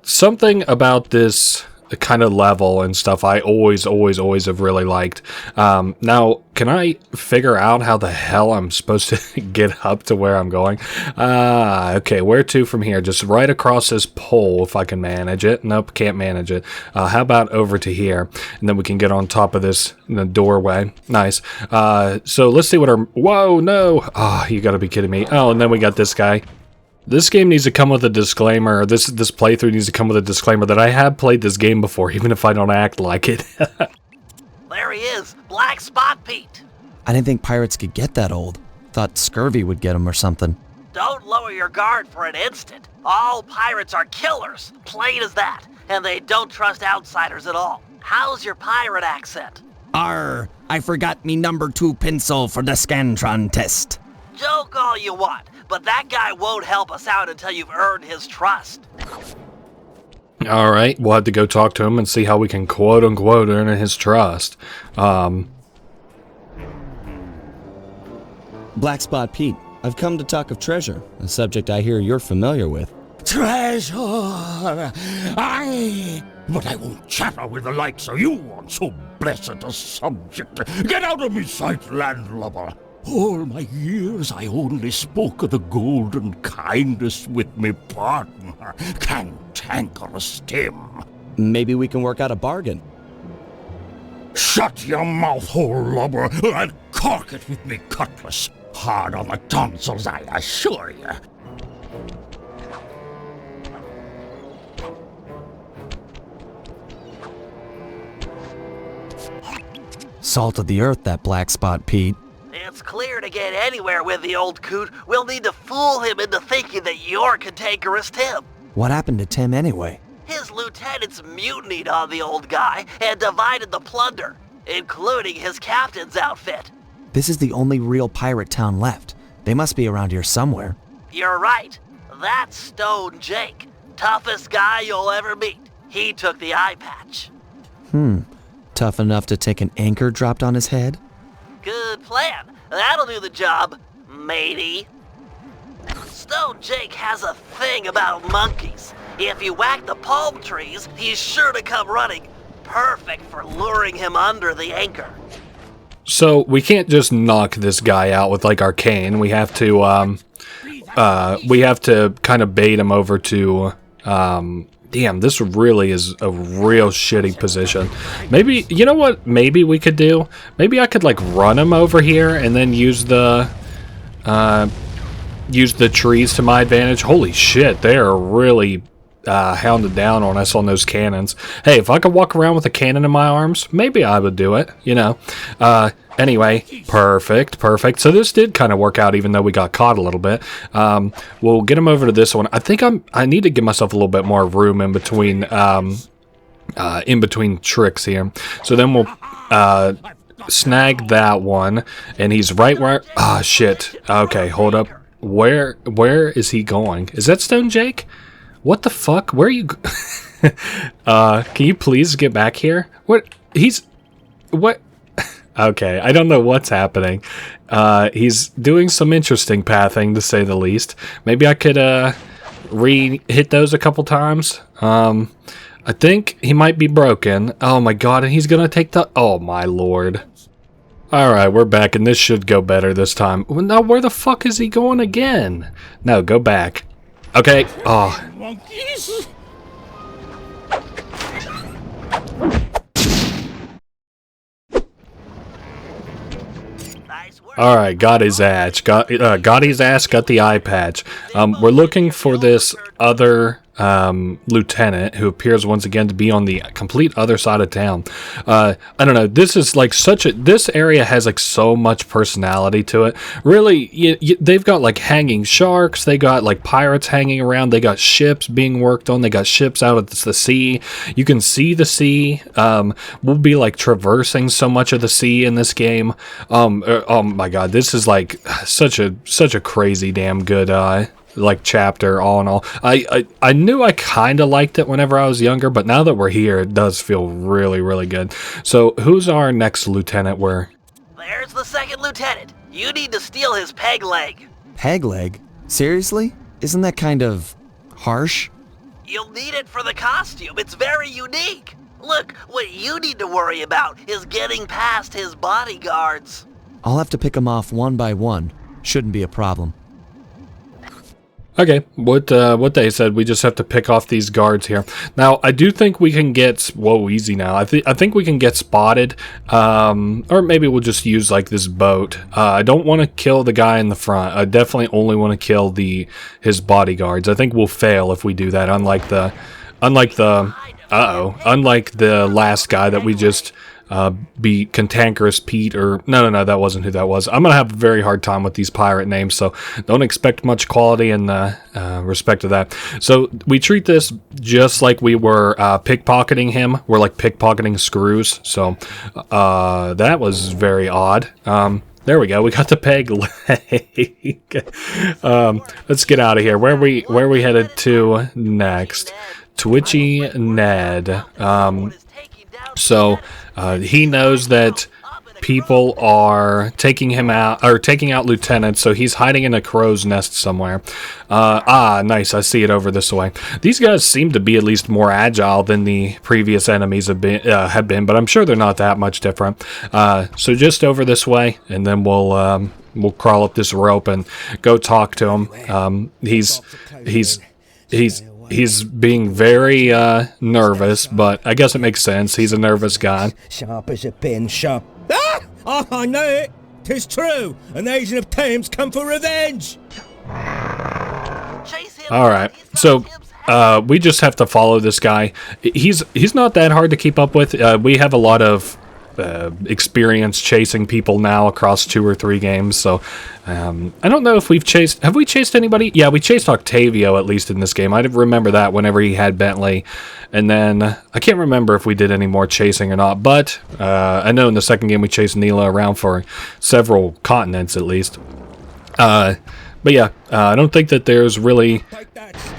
Something about this kind of level and stuff I always have really liked. Now, can I figure out how the hell I'm supposed to get up to where I'm going? Okay, where to from here? Just right across this pole if I can manage it. Nope, can't manage it. How about over to here? And then we can get on top of this doorway. Nice. So let's see what our... Whoa, no! Oh, you gotta be kidding me. Oh, and then we got this guy. This game needs to come with a disclaimer, this playthrough needs to come with a disclaimer that I have played this game before, even if I don't act like it. There he is, Black Spot Pete. I didn't think pirates could get that old. Thought scurvy would get them or something. Don't lower your guard for an instant. All pirates are killers, plain as that, and they don't trust outsiders at all. How's your pirate accent? Arr, I forgot me number 2 pencil for the Scantron test. Joke all you want, but that guy won't help us out until you've earned his trust. Alright, we'll have to go talk to him and see how we can quote-unquote earn his trust. Black Spot Pete, I've come to talk of treasure, a subject I hear you're familiar with. Treasure! Aye! But I won't chatter with the likes of you on so blessed a subject. Get out of me sight, landlubber! All my years I only spoke of the golden kindness with me partner, cantankerous Tim. Maybe we can work out a bargain. Shut your mouth hole, lubber, and cork it with me cutlass. Hard on the tonsils, I assure you. Salt of the earth, that Black Spot Pete. It's clear to get anywhere with the old coot, we'll need to fool him into thinking that you're cantankerous Tim. What happened to Tim anyway? His lieutenants mutinied on the old guy and divided the plunder, including his captain's outfit. This is the only real pirate town left. They must be around here somewhere. You're right. That's Stone Jake. Toughest guy you'll ever meet. He took the eye patch. Tough enough to take an anchor dropped on his head? Good plan. That'll do the job, matey. Stone Jake has a thing about monkeys. If you whack the palm trees, he's sure to come running. Perfect for luring him under the anchor. So we can't just knock this guy out with like arcane. We have to kind of bait him over to damn, this really is a real shitty position. Maybe, you know what maybe we could do? Maybe I could like run him over here and then use the trees to my advantage. Holy shit, they are really hounded down on us on those cannons. Hey, if I could walk around with a cannon in my arms, maybe I would do it, you know. Anyway, perfect. So this did kind of work out, even though we got caught a little bit. We'll get him over to this one. I think I need to give myself a little bit more room in between tricks here. So then we'll snag that one, and he's right where. Ah, shit. Okay, hold up. Where is he going? Is that Stone Jake? What the fuck? Where are you? Can you please get back here? What? Okay, I don't know what's happening. He's doing some interesting pathing, to say the least. Maybe I could re-hit those a couple times. I think he might be broken. Oh my god, and he's gonna take the... Oh my lord. Alright, we're back, and this should go better this time. Well, now, where the fuck is he going again? No, go back. Okay. Oh. Monkeys? Alright, got his ass. Got his ass, got the eye patch. We're looking for this other lieutenant who appears once again to be on the complete other side of town. I don't know, this is like this area has like so much personality to it. Really, they've got like hanging sharks, they got like pirates hanging around, they got ships being worked on, they got ships out at the sea. You can see the sea. We'll be like traversing so much of the sea in this game. Oh my god, this is like such a crazy damn good like chapter all in all. I knew I kind of liked it whenever I was younger, but now that we're here, it does feel really, really good. So who's our next lieutenant? There's the second lieutenant. You need to steal his peg leg. Peg leg? Seriously? Isn't that kind of harsh? You'll need it for the costume. It's very unique. Look, what you need to worry about is getting past his bodyguards. I'll have to pick them off one by one. Shouldn't be a problem. Okay, what they said, we just have to pick off these guards here. Now, I do think we can get... Whoa, easy now. I think we can get spotted, or maybe we'll just use, like, this boat. I don't want to kill the guy in the front. I definitely only want to kill his bodyguards. I think we'll fail if we do that, unlike the last guy that we just... beat Cantankerous Pete, or no, that wasn't who that was. I'm gonna have a very hard time with these pirate names, so don't expect much quality in respect to that. So we treat this just like we were pickpocketing him. We're like pickpocketing screws, so that was very odd. There we go. We got the peg leg. Let's get out of here. Where are we headed to next? Twitchy Ned. So he knows that people are taking him out, or taking out lieutenants, so he's hiding in a crow's nest somewhere. Nice, I see it over this way. These guys seem to be at least more agile than the previous enemies have been, but I'm sure they're not that much different. So just over this way, and then we'll crawl up this rope and go talk to him. He's being very nervous, but I guess it makes sense. He's a nervous guy. Sharp as a pin, sharp. Ah! Oh, I know it! 'Tis true! An agent of Thames come for revenge! Alright, so we just have to follow this guy. He's not that hard to keep up with. We have a lot of experience chasing people now across 2 or 3 games, so I don't know if have we chased anybody? Yeah, we chased Octavio at least in this game. I remember that whenever he had Bentley, and then I can't remember if we did any more chasing or not, but I know in the second game we chased Neela around for several continents at least. But yeah, I don't think that there's really...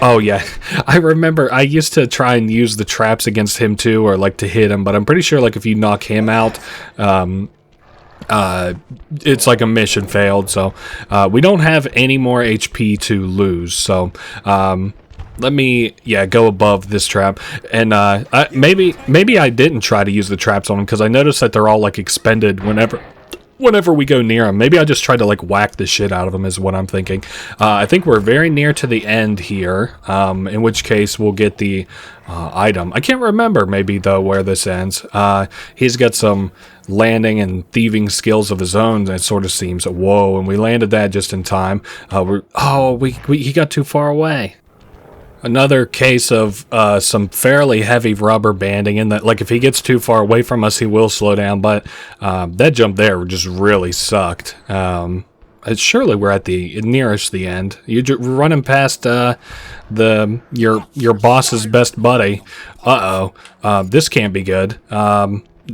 Oh yeah, I remember I used to try and use the traps against him too, or like to hit him, but I'm pretty sure like if you knock him out, it's like a mission failed. So we don't have any more HP to lose. So let me go above this trap, and maybe I didn't try to use the traps on them because I noticed that they're all like expended whenever we go near them. Maybe I just tried to like whack the shit out of them is what I'm thinking. I think we're very near to the end here, in which case we'll get the item. I can't remember maybe though where this ends. He's got some landing and thieving skills of his own, it sort of seems. Whoa, and we landed that just in time. He got too far away. Another case of some fairly heavy rubber banding in that, like, if he gets too far away from us, he will slow down, but that jump there just really sucked. Surely we're at the nearest the end. You're running past your boss's best buddy. This can't be good.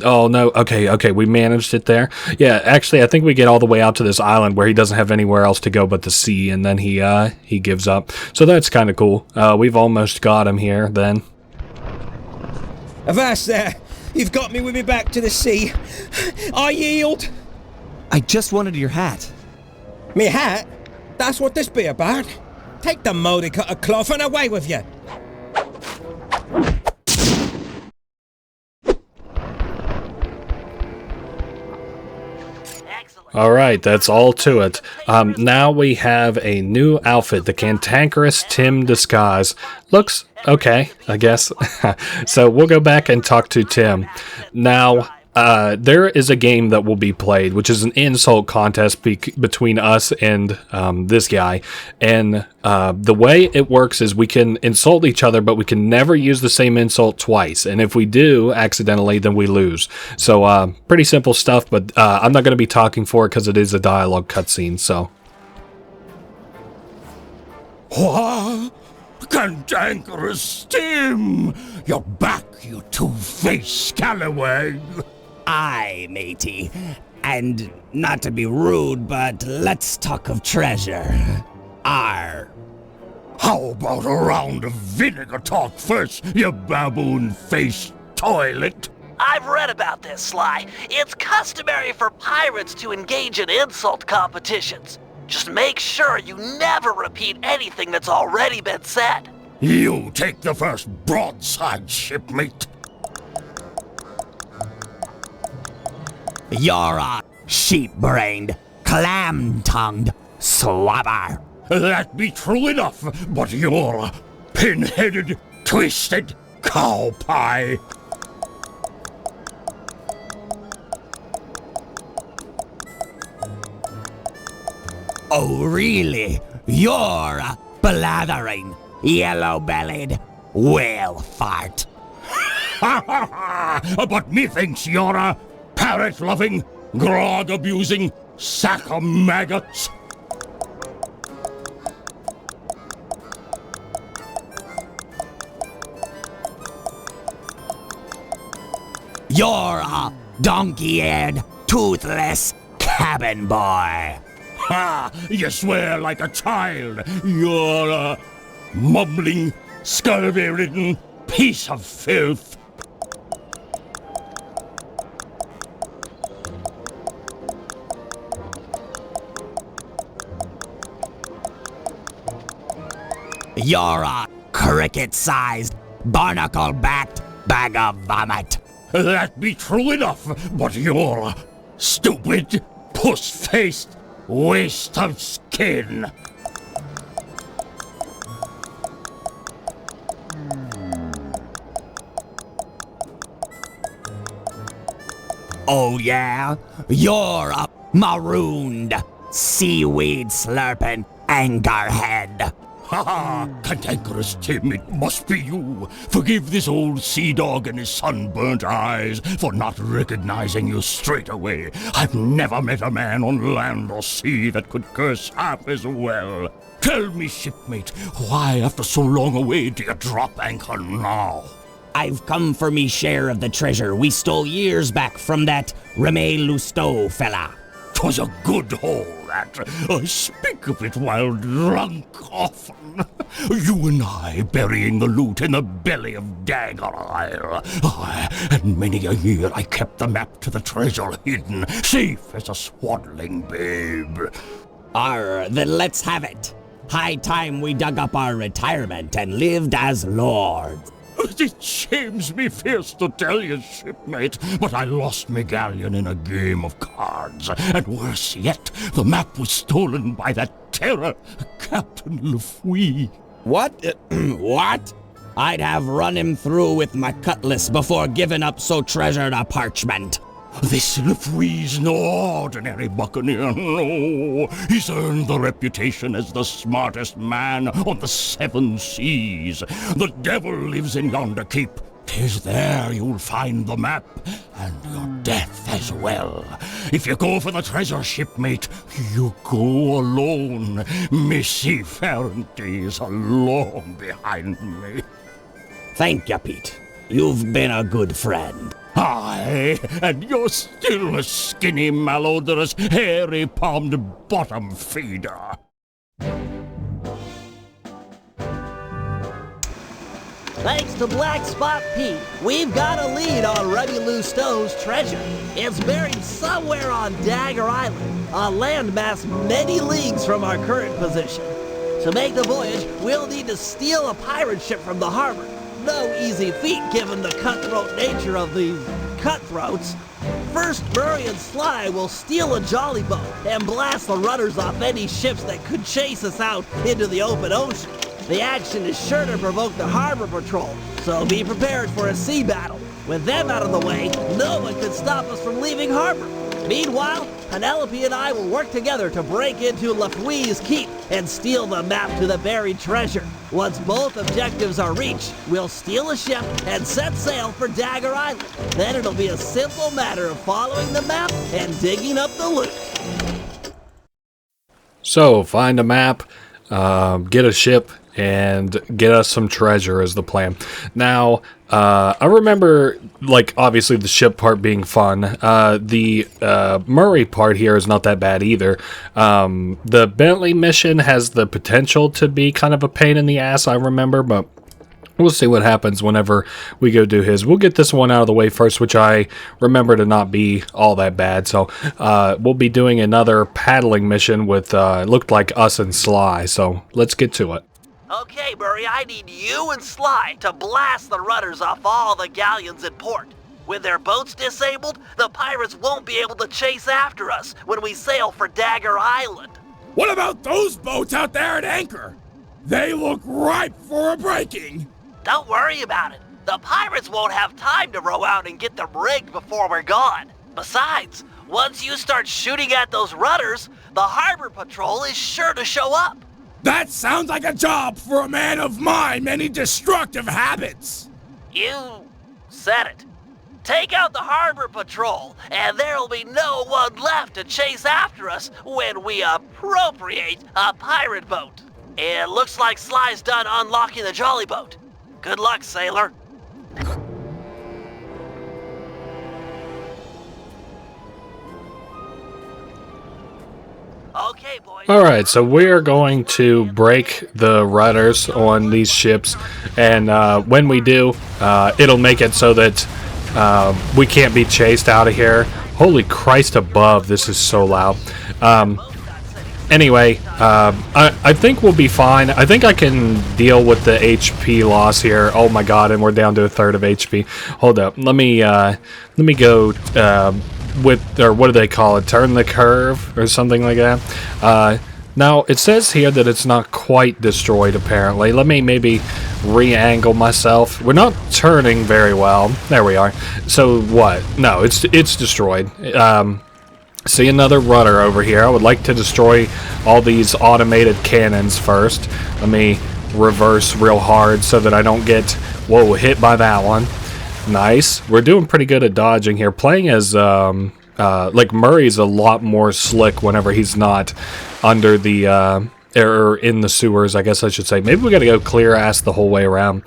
Oh no, okay, we managed it there. Yeah, actually, I think we get all the way out to this island where he doesn't have anywhere else to go but the sea, and then he gives up. So that's kind of cool. We've almost got him here, then. Avast there! You've got me with me back to the sea. I yield! I just wanted your hat. Me hat? That's what this be about? Take the mouldy cut of cloth and away with you! Alright, that's all to it. Now we have a new outfit, the Cantankerous Tim disguise. Looks okay, I guess. So we'll go back and talk to Tim. Now, there is a game that will be played, which is an insult contest between us and this guy. And the way it works is we can insult each other, but we can never use the same insult twice. And if we do accidentally, then we lose. So pretty simple stuff, but I'm not going to be talking for it because it is a dialogue cutscene. So. What? Cantankerous Tim! You're back, you two-faced scallywag! Aye, matey. And not to be rude, but let's talk of treasure. Arr. How about a round of vinegar talk first, you baboon-faced toilet? I've read about this, Sly. It's customary for pirates to engage in insult competitions. Just make sure you never repeat anything that's already been said. You take the first broadside, shipmate. You're a sheep-brained, clam-tongued swabber. That be true enough, but you're a pin-headed, twisted cow pie. Oh, really? You're a blathering, yellow-bellied whale fart. Ha ha ha! But methinks you're a parrot-loving, grog-abusing sack of maggots. You're a donkey-eared, toothless cabin boy. Ha! You swear like a child. You're a mumbling, scurvy-ridden piece of filth. You're a cricket-sized, barnacle-backed bag of vomit. That be true enough, but you're a stupid, puss-faced waste of skin. Oh yeah? You're a marooned, seaweed-slurping anchorhead. Ha ha! Cantankerous Tim, it must be you. Forgive this old sea dog and his sunburnt eyes for not recognizing you straight away. I've never met a man on land or sea that could curse half as well. Tell me, shipmate, why after so long away do you drop anchor now? I've come for me share of the treasure we stole years back from that Reme Lousteau fella. 'Twas a good haul, that. I speak of it while drunk often. You and I burying the loot in the belly of Dagger Isle. Aye, and many a year I kept the map to the treasure hidden, safe as a swaddling babe. Then let's have it. High time we dug up our retirement and lived as lords. It shames me fierce to tell you, shipmate, but I lost me galleon in a game of cards. And worse yet, the map was stolen by that terror, Captain Lefouy. What? What? I'd have run him through with my cutlass before giving up so treasured a parchment. This Lefouy's no ordinary buccaneer, no. He's earned the reputation as the smartest man on the 7 seas. The devil lives in yonder keep. 'Tis there you'll find the map, and your death as well. If you go for the treasure, shipmate, you go alone. Me seafaring days are long behind me. Thank you, Pete. You've been a good friend. Aye, and you're still a skinny, malodorous, hairy-palmed bottom feeder. Thanks to Black Spot Pete, we've got a lead on Remy Lou Stowe's treasure. It's buried somewhere on Dagger Island, a landmass many leagues from our current position. To make the voyage, we'll need to steal a pirate ship from the harbor. No easy feat given the cutthroat nature of these cutthroats. First, Murray and Sly will steal a jolly boat and blast the rudders off any ships that could chase us out into the open ocean. The action is sure to provoke the harbor patrol, so be prepared for a sea battle. With them out of the way, no one could stop us from leaving harbor. Meanwhile, Penelope and I will work together to break into Lefouy's keep and steal the map to the buried treasure. Once both objectives are reached, we'll steal a ship and set sail for Dagger Island. Then it'll be a simple matter of following the map and digging up the loot. So, find a map, get a ship, and get us some treasure is the plan. Now, I remember, like, obviously the ship part being fun. The Murray part here is not that bad either. The Bentley mission has the potential to be kind of a pain in the ass, I remember, but we'll see what happens whenever we go do his. We'll get this one out of the way first, which I remember to not be all that bad. So, we'll be doing another paddling mission with, looked like us and Sly, so let's get to it. Okay, Murray, I need you and Sly to blast the rudders off all the galleons in port. With their boats disabled, the pirates won't be able to chase after us when we sail for Dagger Island. What about those boats out there at anchor? They look ripe for a breaking. Don't worry about it. The pirates won't have time to row out and get them rigged before we're gone. Besides, once you start shooting at those rudders, the harbor patrol is sure to show up. That sounds like a job for a man of my many destructive habits. You said it. Take out the harbor patrol, and there'll be no one left to chase after us when we appropriate a pirate boat. It looks like Sly's done unlocking the jolly boat. Good luck, sailor. Okay, boys. Alright, so we are going to break the rudders on these ships, and when we do, it'll make it so that we can't be chased out of here. Holy Christ above, this is so loud. Anyway, I think we'll be fine. I think I can deal with the HP loss here. Oh my god, and we're down to a third of HP. Hold up, let me go with, or what do they call it, turn the curve or something like that. Now it says here that it's not quite destroyed apparently. Let me maybe re-angle myself. We're not turning very well. There we are. So what? No, it's destroyed. See another rudder over here. I would like to destroy all these automated cannons first. Let me reverse real hard so that I don't get, whoa, hit by that one. Nice. We're doing pretty good at dodging here. Playing as, like, Murray's a lot more slick whenever he's not under the, or in the sewers, I guess I should say. Maybe we gotta go clear ass the whole way around.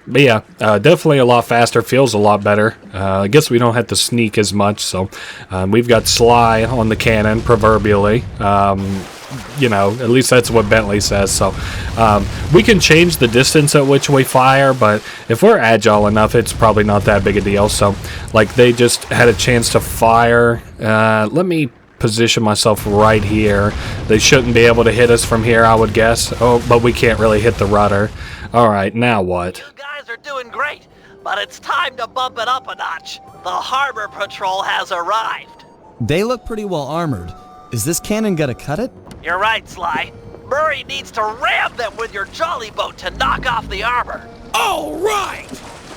But yeah, definitely a lot faster, feels a lot better. I guess we don't have to sneak as much, so we've got Sly on the cannon, proverbially. you know, at least that's what Bentley says. So we can change the distance at which we fire, but if we're agile enough, it's probably not that big a deal. So, like, they just had a chance to fire. Let me position myself right here. They shouldn't be able to hit us from here, I would guess. Oh, but we can't really hit the rudder. All right, now what? You guys are doing great, but it's time to bump it up a notch. The harbor patrol has arrived. They look pretty well armored. Is this cannon gonna cut it? You're right, Sly. Murray needs to ram them with your jolly boat to knock off the armor. All right!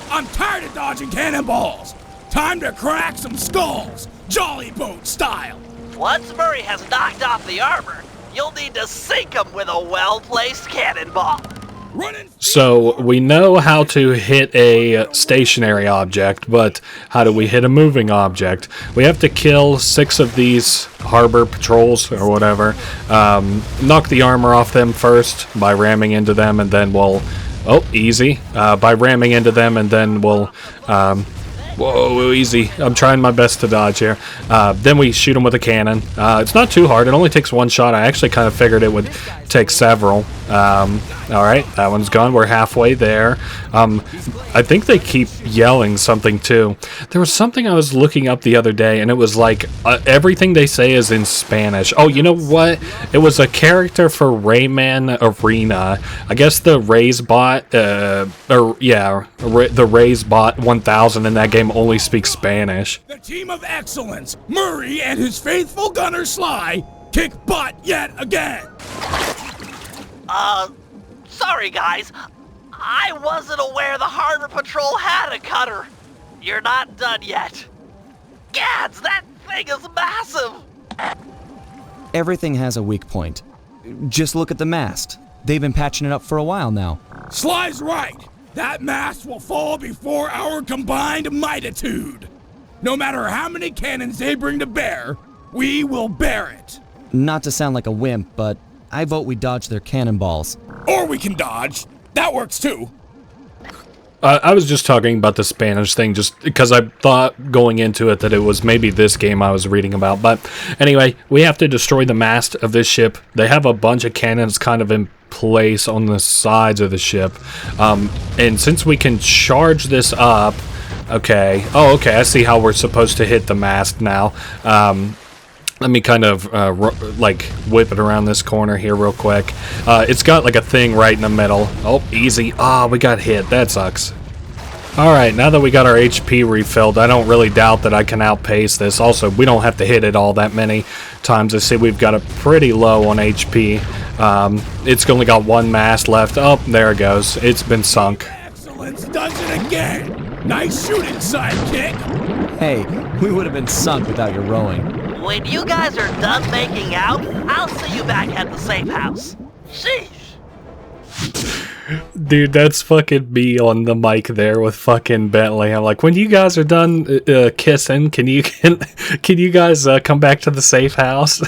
I'm tired of dodging cannonballs. Time to crack some skulls, jolly boat style. Once Murray has knocked off the armor, you'll need to sink him with a well-placed cannonball. So we know how to hit a stationary object, but how do we hit a moving object? We have to kill 6 of these harbor patrols or whatever. Knock the armor off them first by ramming into them, and then we'll... Oh, easy. By ramming into them, and then we'll... Whoa, easy. I'm trying my best to dodge here. Then we shoot them with a cannon. It's not too hard. It only takes 1 shot. I actually kind of figured it would take several. Alright, that one's gone. We're halfway there. I think they keep yelling something too. There was something I was looking up the other day, and it was like everything they say is in Spanish. Oh, you know what? It was a character for Rayman Arena. I guess the Raise Bot, the Raise Bot 1000 in that game only speaks Spanish. The team of excellence, Murray and his faithful gunner Sly, kick butt yet again. Sorry guys. I wasn't aware the harbor patrol had a cutter. You're not done yet. Gads, that thing is massive. Everything has a weak point. Just look at the mast. They've been patching it up for a while now. Sly's right. That mast will fall before our combined mightitude. No matter how many cannons they bring to bear, we will bear it. Not to sound like a wimp, but I vote we dodge their cannonballs. Or we can dodge. That works too. I was just talking about the Spanish thing just because I thought going into it that it was maybe this game I was reading about. But anyway, we have to destroy the mast of this ship. They have a bunch of cannons kind of in place on the sides of the ship. And since we can charge this up... Okay. Oh, okay. I see how we're supposed to hit the mast now. Let me kind of, like, whip it around this corner here real quick. It's got, like, a thing right in the middle. Oh, easy. Ah, we got hit. That sucks. Alright, now that we got our HP refilled, I don't really doubt that I can outpace this. Also, we don't have to hit it all that many times. I see we've got it pretty low on HP. It's only got 1 mast left. Oh, there it goes. It's been sunk. Excellence does it again. Nice shooting, sidekick. Hey, we would have been sunk without your rowing. When you guys are done making out, I'll see you back at the safe house. Sheesh. Dude, that's fucking me on the mic there with fucking Bentley. I'm like, when you guys are done kissing, can you guys come back to the safe house?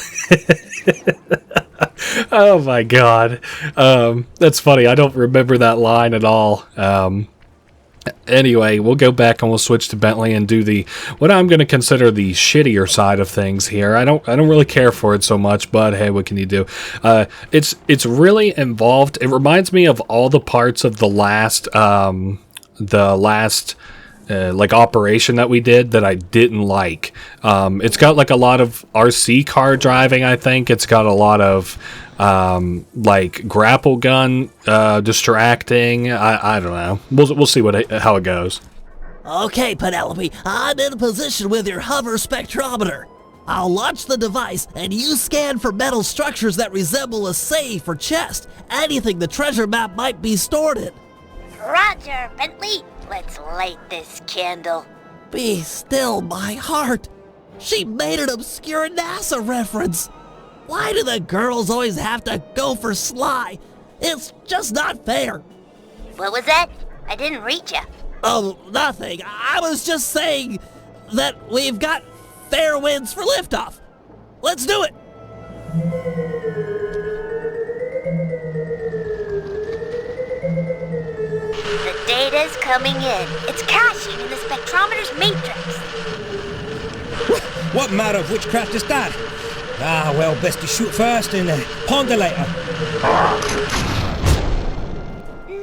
Oh my god. That's funny. I don't remember that line at all. Anyway, we'll go back and we'll switch to Bentley and do what I'm going to consider the shittier side of things here. I don't really care for it so much, but hey, what can you do? It's really involved. It reminds me of all the parts of the last like operation that we did that I didn't like. It's got like a lot of RC car driving, I think. It's got a lot of like grapple gun distracting. I don't know. We'll see how it goes. Okay, Penelope, I'm in position with your hover spectrometer. I'll launch the device, and you scan for metal structures that resemble a safe or chest, anything the treasure map might be stored in. Roger, Bentley. Let's light this candle. Be still, my heart. She made an obscure NASA reference. Why do the girls always have to go for Sly? It's just not fair. What was that? I didn't read ya. Oh, nothing. I was just saying that we've got fair winds for liftoff. Let's do it. The data's coming in. It's caching in the spectrometer's matrix. What matter of witchcraft is that? Ah, well, best to shoot first and ponder later.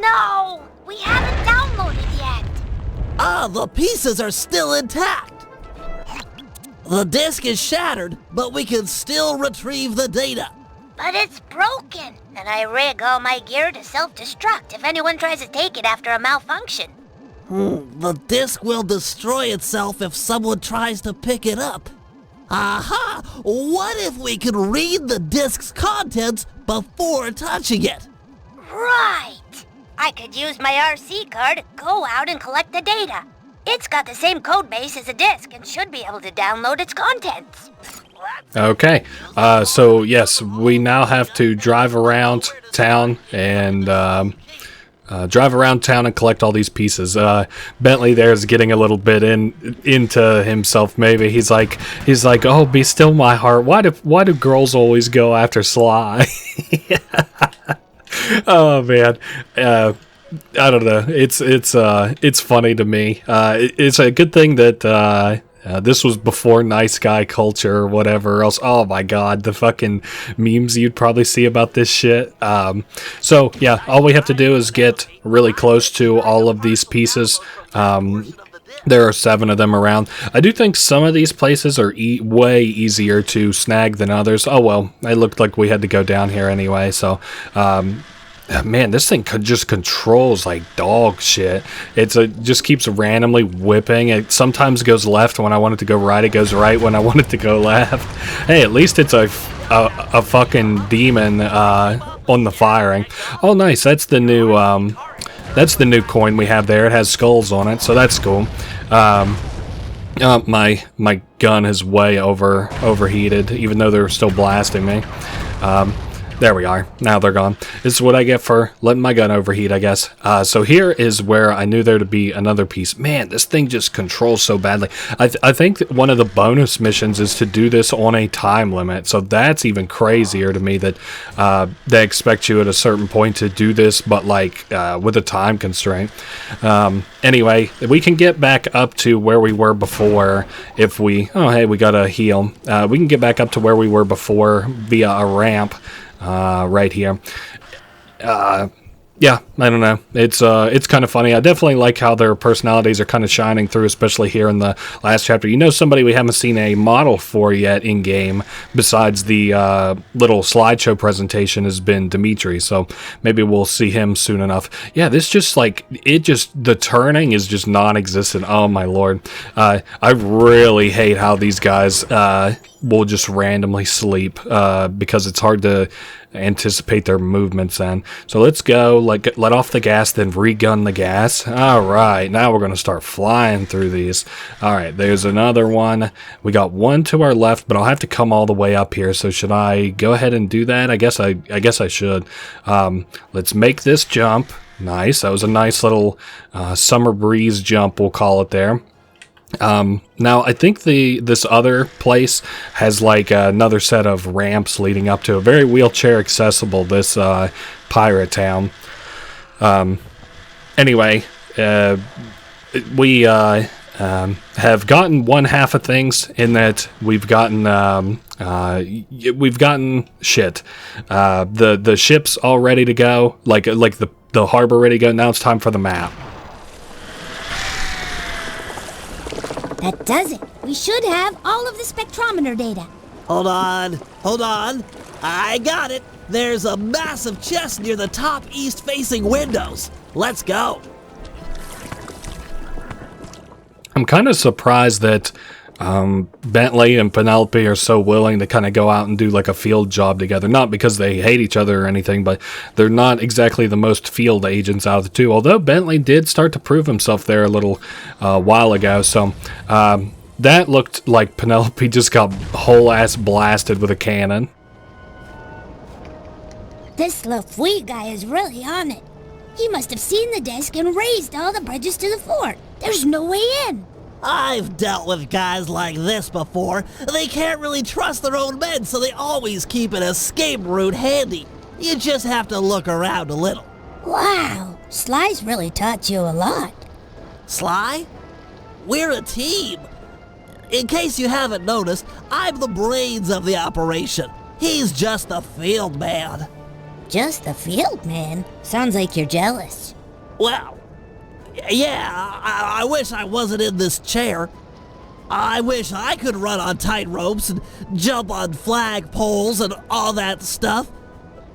No! We haven't downloaded yet. Ah, the pieces are still intact. The disk is shattered, but we can still retrieve the data. But it's broken, and I rig all my gear to self-destruct if anyone tries to take it after a malfunction. The disk will destroy itself if someone tries to pick it up. Aha! What if we could read the disk's contents before touching it? Right! I could use my RC card, go out and collect the data. It's got the same code base as a disk and should be able to download its contents. Okay, so yes, we now have to drive around town and collect all these pieces. Bentley there's getting a little bit into himself. Maybe he's like, oh, be still my heart. Why do girls always go after Sly? Oh man. I don't know. It's funny to me. It's a good thing that this was before nice guy culture or whatever else. Oh my god, the fucking memes you'd probably see about this shit. So yeah, all we have to do is get really close to all of these pieces. There are 7 of them around. I do think some of these places are way easier to snag than others. Oh well, it looked like we had to go down here anyway, so man, this thing just controls like dog shit. It just keeps randomly whipping. It sometimes goes left when I want it to go right. It goes right when I want it to go left. Hey, at least it's a fucking demon on the firing. Oh, nice. That's the new coin we have there. It has skulls on it, so that's cool. My gun is way overheated, even though they're still blasting me. There we are. Now they're gone. This is what I get for letting my gun overheat, I guess. So here is where I knew there to be another piece. Man, this thing just controls so badly. I think that one of the bonus missions is to do this on a time limit. So that's even crazier to me that they expect you at a certain point to do this, but like with a time constraint. Anyway, we can get back up to where we were before if we... Oh, hey, we got a heal. We can get back up to where we were before via a ramp. Right here. Yeah, I don't know. It's kind of funny. I definitely like how their personalities are kind of shining through, especially here in the last chapter. You know, somebody we haven't seen a model for yet in game, besides the little slideshow presentation, has been Dimitri. So maybe we'll see him soon enough. Yeah, this just the turning is just non-existent. Oh my lord. I really hate how these guys will just randomly sleep because it's hard to anticipate their movements then. So let's go, let off the gas, then re-gun the gas. Alright, now we're going to start flying through these. Alright, there's another one. We got one to our left, but I'll have to come all the way up here. So should I go ahead and do that? I guess I should. Let's make this jump. Nice, that was a nice little summer breeze jump, we'll call it there. Now I think this other place has like another set of ramps leading up to a very wheelchair accessible, this pirate town. Anyway, we have gotten one half of things in that we've gotten shit. The ship's all ready to go, like the harbor ready to go. Now it's time for the map. That does it. We should have all of the spectrometer data. Hold on. I got it. There's a massive chest near the top east-facing windows. Let's go. I'm kind of surprised that Bentley and Penelope are so willing to kind of go out and do like a field job together. Not because they hate each other or anything, but they're not exactly the most field agents out of the two. Although Bentley did start to prove himself there a little while ago. So that looked like Penelope just got whole ass blasted with a cannon. This Lafouille guy is really on it. He must have seen the disc and raised all the bridges to the fort. There's no way in. I've dealt with guys like this before. They can't really trust their own men, so they always keep an escape route handy. You just have to look around a little. Wow, Sly's really taught you a lot. Sly? We're a team. In case you haven't noticed, I'm the brains of the operation. He's just the field man. Just the field man? Sounds like you're jealous. Well, yeah, I wish I wasn't in this chair. I wish I could run on tight ropes and jump on flag poles and all that stuff,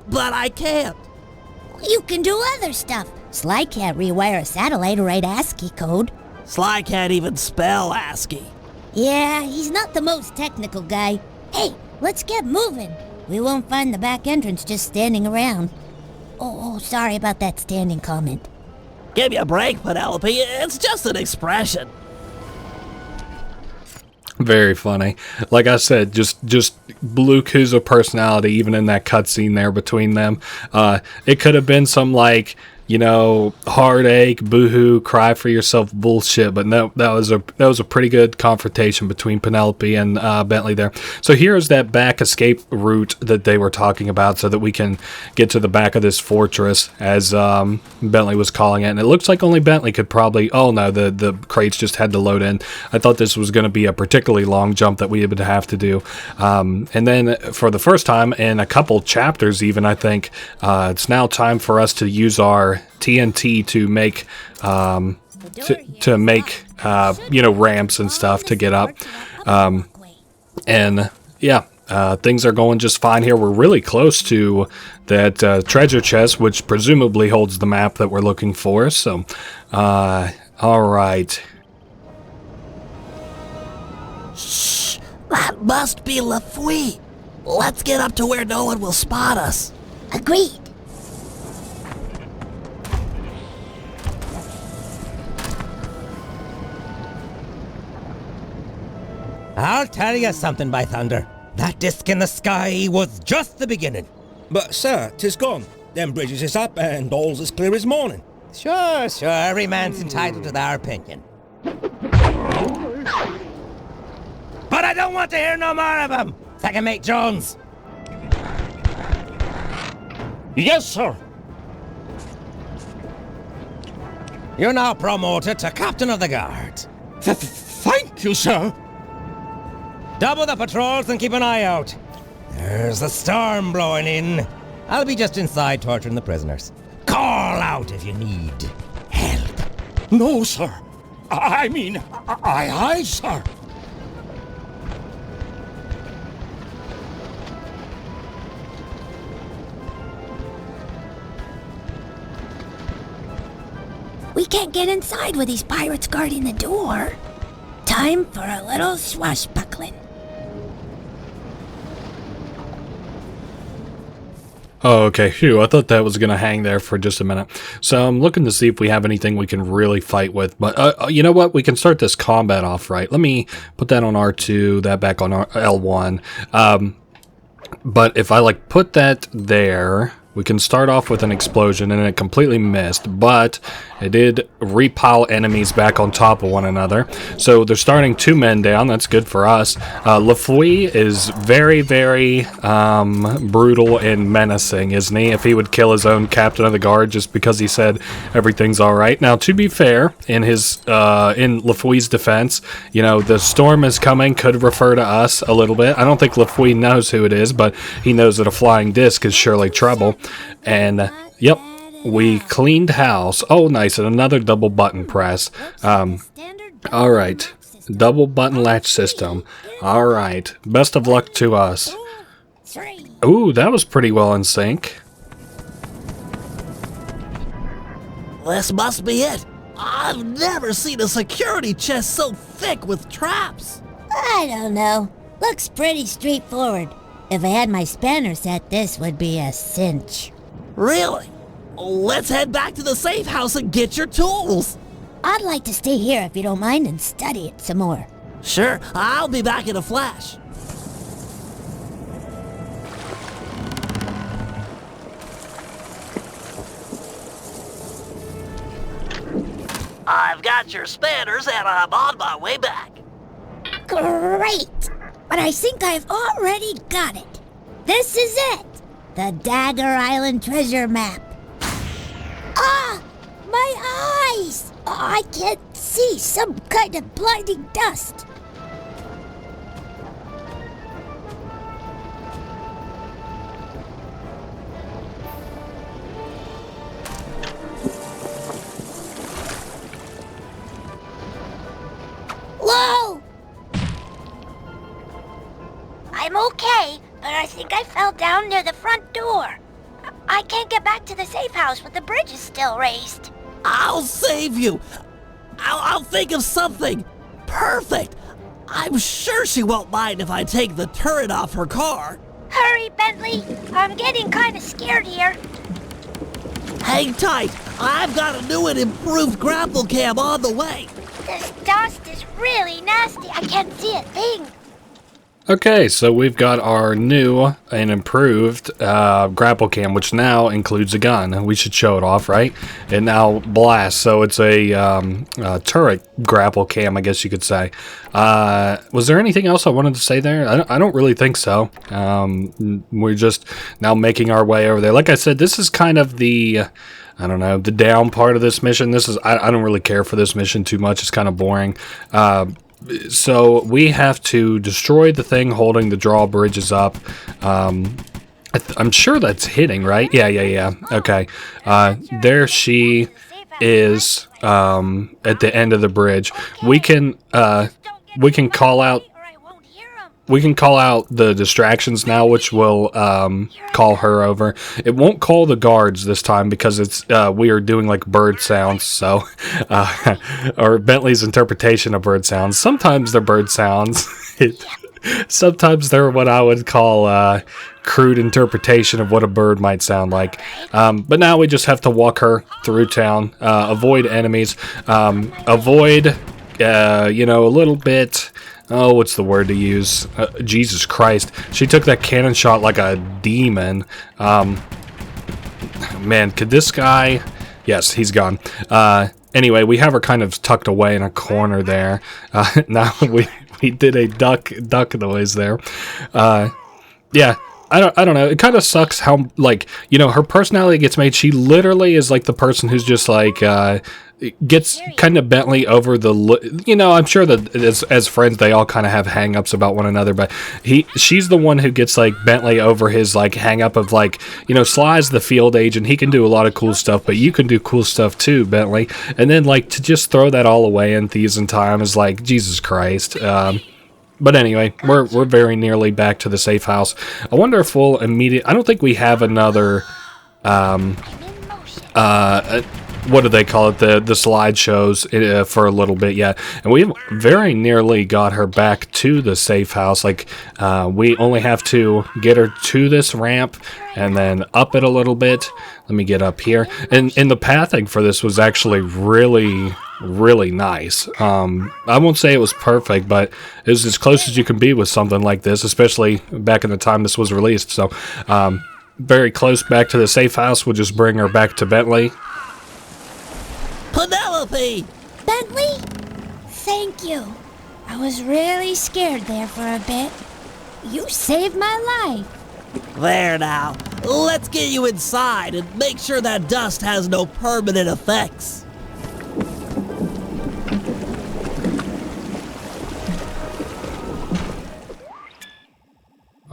but I can't. You can do other stuff. Sly can't rewire a satellite or write ASCII code. Sly can't even spell ASCII. Yeah, he's not the most technical guy. Hey, let's get moving. We won't find the back entrance just standing around. Oh, sorry about that standing comment. Give me a break, Penelope. It's just an expression. Very funny. Like I said, just Blue Kuzo personality, even in that cutscene there between them. It could have been some like, you know, heartache, boohoo, cry for yourself bullshit, but no, that was a pretty good confrontation between Penelope and Bentley there. So here's that back escape route that they were talking about, so that we can get to the back of this fortress, as Bentley was calling it. And it looks like only Bentley could probably. Oh no, the crates just had to load in. I thought this was going to be a particularly long jump that we would have to do. And then for the first time in a couple chapters, even I think it's now time for us to use our TNT to make to make you know, ramps and stuff to get up, and yeah, things are going just fine here. We're really close to that treasure chest, which presumably holds the map that we're looking for. So all right. Shh, that must be Lafouille. Let's get up to where no one will spot us. Agreed. I'll tell you something, by thunder. That disc in the sky was just the beginning. But, sir, 'tis gone. Them bridges is up and all's as clear as morning. Sure, every man's entitled to their opinion. But I don't want to hear no more of them. Second Mate Jones. Yes, sir. You're now promoted to Captain of the Guard. Thank you, sir. Double the patrols and keep an eye out. There's a storm blowing in. I'll be just inside torturing the prisoners. Call out if you need help. No, sir. I mean, aye, sir. We can't get inside with these pirates guarding the door. Time for a little swashbuckling. Oh, okay. Phew, I thought that was going to hang there for just a minute. So I'm looking to see if we have anything we can really fight with. But you know what? We can start this combat off right. Let me put that on R2, that back on L1. But if I like put that there, we can start off with an explosion, and it completely missed, but it did repile enemies back on top of one another. So they're starting 2 men down. That's good for us. Lafouille is very, very brutal and menacing, isn't he? If he would kill his own captain of the guard just because he said everything's all right. Now, to be fair, in his in Lafouille's defense, you know, the storm is coming could refer to us a little bit. I don't think Lafouille knows who it is, but he knows that a flying disc is surely trouble. And yep, we cleaned house. Oh, nice, and another double button press. All right, double button latch system. All right, best of luck to us. Ooh, that was pretty well in sync. This must be it. I've never seen a security chest so thick with traps. I don't know. Looks pretty straightforward. If I had my spanner set, this would be a cinch. Really? Let's head back to the safe house and get your tools. I'd like to stay here if you don't mind and study it some more. Sure, I'll be back in a flash. I've got your spanners and I'm on my way back. Great! But I think I've already got it. This is it! The Dagger Island treasure map. Ah! My eyes! I can't see, some kind of blinding dust. I think I fell down near the front door. I can't get back to the safe house with the bridge is still raised. I'll save you. I'll think of something. Perfect. I'm sure she won't mind if I take the turret off her car. Hurry, Bentley. I'm getting kind of scared here. Hang tight. I've got a new and improved grapple cam on the way. This dust is really nasty. I can't see a thing. Okay, so we've got our new and improved grapple cam, which now includes a gun. We should show it off, right? It now blasts, so it's a turret grapple cam, I guess you could say. Was there anything else I wanted to say there? I don't really think so. We're just now making our way over there. Like I said, this is kind of the... I don't know, the down part of this mission. This is I don't really care for this mission too much. It's kind of boring. So we have to destroy the thing holding the drawbridges up. I'm sure that's hitting, right? Yeah. Okay. There she is at the end of the bridge. We can call out. We can call out the distractions now, which will call her over. It won't call the guards this time because it's we are doing like bird sounds, so or Bentley's interpretation of bird sounds. Sometimes they're bird sounds. Sometimes they're what I would call crude interpretation of what a bird might sound like. But now we just have to walk her through town, avoid enemies, avoid a little bit. Oh, what's the word to use? Jesus Christ. She took that cannon shot like a demon. Man, could this guy... Yes, he's gone. Anyway, we have her kind of tucked away in a corner there. Now we did a duck noise there. Yeah. I don't know. It kind of sucks how, like, her personality gets made. She literally is like the person who's just like, gets kind of Bentley over the, I'm sure that as friends, they all kind of have hang-ups about one another, but she's the one who gets like Bentley over his like hang-up of like, Sly's the field agent. He can do a lot of cool stuff, but you can do cool stuff too, Bentley. And then like to just throw that all away in Thieves in Time is like, Jesus Christ. But anyway, we're very nearly back to the safe house. I wonder if we'll I don't think we have another, what do they call it? The slideshows for a little bit yet. And we very nearly got her back to the safe house. Like, we only have to get her to this ramp and then up it a little bit. Let me get up here. And the pathing for this was actually really nice. I won't say it was perfect, but it was as close as you can be with something like this, especially back in the time this was released. So, very close back to the safe house. We'll just bring her back to Bentley. Penelope! Bentley? Thank you. I was really scared there for a bit. You saved my life. There now. Let's get you inside and make sure that dust has no permanent effects.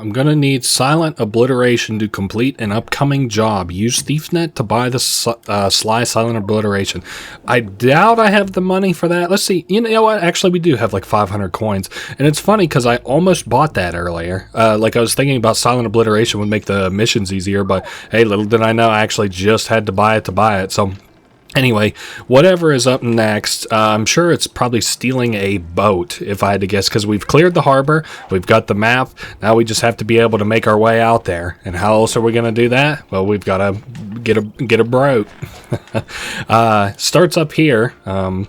I'm gonna need silent obliteration to complete an upcoming job. Use ThiefNet to buy the Sly silent obliteration. I doubt I have the money for that. Let's see. You know what? Actually, we do have like 500 coins. And it's funny because I almost bought that earlier. Like I was thinking about silent obliteration would make the missions easier, but hey, little did I know I actually just had to buy it. So anyway, whatever is up next, I'm sure it's probably stealing a boat, if I had to guess, because we've cleared the harbor, we've got the map, now we just have to be able to make our way out there. And how else are we going to do that? Well, we've got to get a boat. Starts up here. Okay,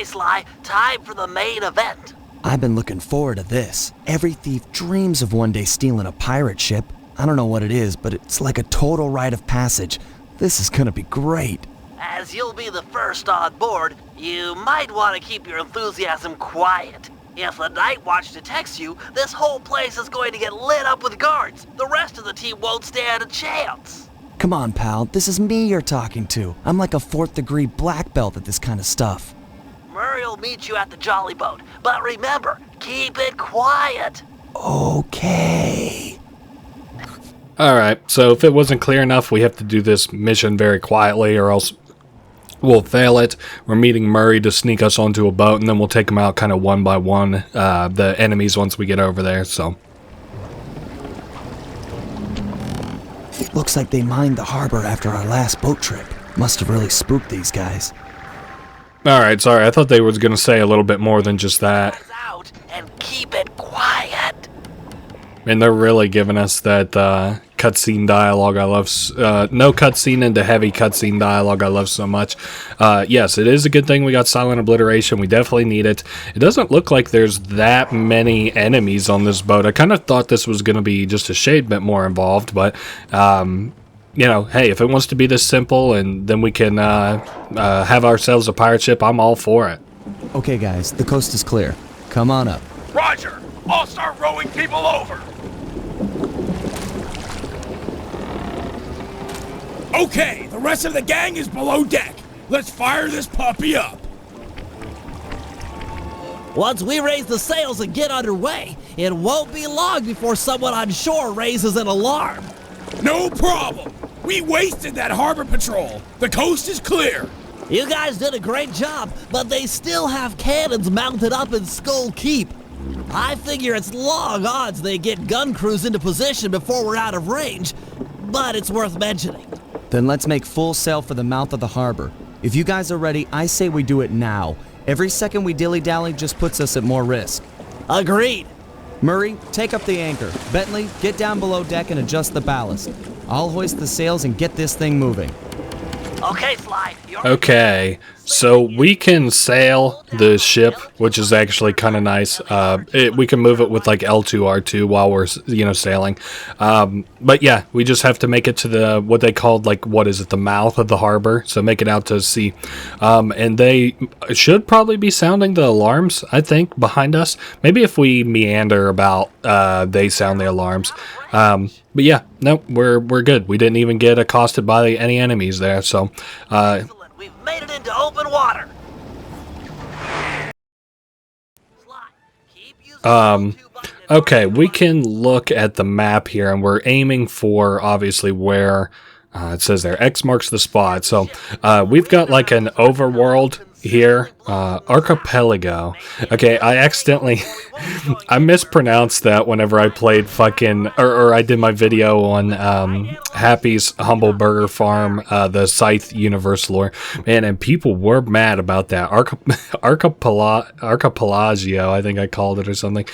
Sly, time for the main event. I've been looking forward to this. Every thief dreams of one day stealing a pirate ship. I don't know what it is, but it's like a total rite of passage. This is gonna be great. As you'll be the first on board, you might want to keep your enthusiasm quiet. If the Night Watch detects you, this whole place is going to get lit up with guards. The rest of the team won't stand a chance. Come on, pal. This is me you're talking to. I'm like a 4th degree black belt at this kind of stuff. Murray will meet you at the Jolly Boat, but remember, keep it quiet. Okay. Alright, so if it wasn't clear enough, we have to do this mission very quietly or else we'll fail it. We're meeting Murray to sneak us onto a boat, and then we'll take them out kind of one by one, the enemies once we get over there, so. Looks like they mined the harbor after our last boat trip. Must have really spooked these guys. Alright, sorry, I thought they was gonna say a little bit more than just that. Out and keep it quiet. And they're really giving us that cutscene dialogue I love. No cutscene into heavy cutscene dialogue I love so much. Yes, it is a good thing we got silent obliteration. We definitely need it. It doesn't look like there's that many enemies on this boat. I kind of thought this was going to be just a shade bit more involved, but you know, hey, if it wants to be this simple and then we can have ourselves a pirate ship, I'm all for it. Okay, guys, the coast is clear. Come on up. Roger! I'll start rowing people over! Okay, the rest of the gang is below deck. Let's fire this puppy up. Once we raise the sails and get underway, it won't be long before someone on shore raises an alarm. No problem. We wasted that harbor patrol. The coast is clear. You guys did a great job, but they still have cannons mounted up in Skull Keep. I figure it's long odds they get gun crews into position before we're out of range, but it's worth mentioning. Then let's make full sail for the mouth of the harbor. If you guys are ready, I say we do it now. Every second we dilly-dally just puts us at more risk. Agreed. Murray, take up the anchor. Bentley, get down below deck and adjust the ballast. I'll hoist the sails and get this thing moving. Okay, Sly. Okay, so we can sail the ship, which is actually kind of nice. We can move it with like L2, R2 while we're, you know, sailing. But yeah, we just have to make it to the, what they called, like, what is it, the mouth of the harbor. So make it out to sea. And they should probably be sounding the alarms, I think, behind us. Maybe if we meander about, they sound the alarms. But yeah, no, we're good. We didn't even get accosted by any enemies there, so We've made it into open water. Okay, we can look at the map here, and we're aiming for, obviously, where it says there, X marks the spot. So we've got like an overworld here, archipelago. Okay, I accidentally I mispronounced that whenever I played fucking or I did my video on Happy's Humble Burger Farm, the Scythe universe lore, man, and people were mad about that. Archipelagio, I think I called it, or something.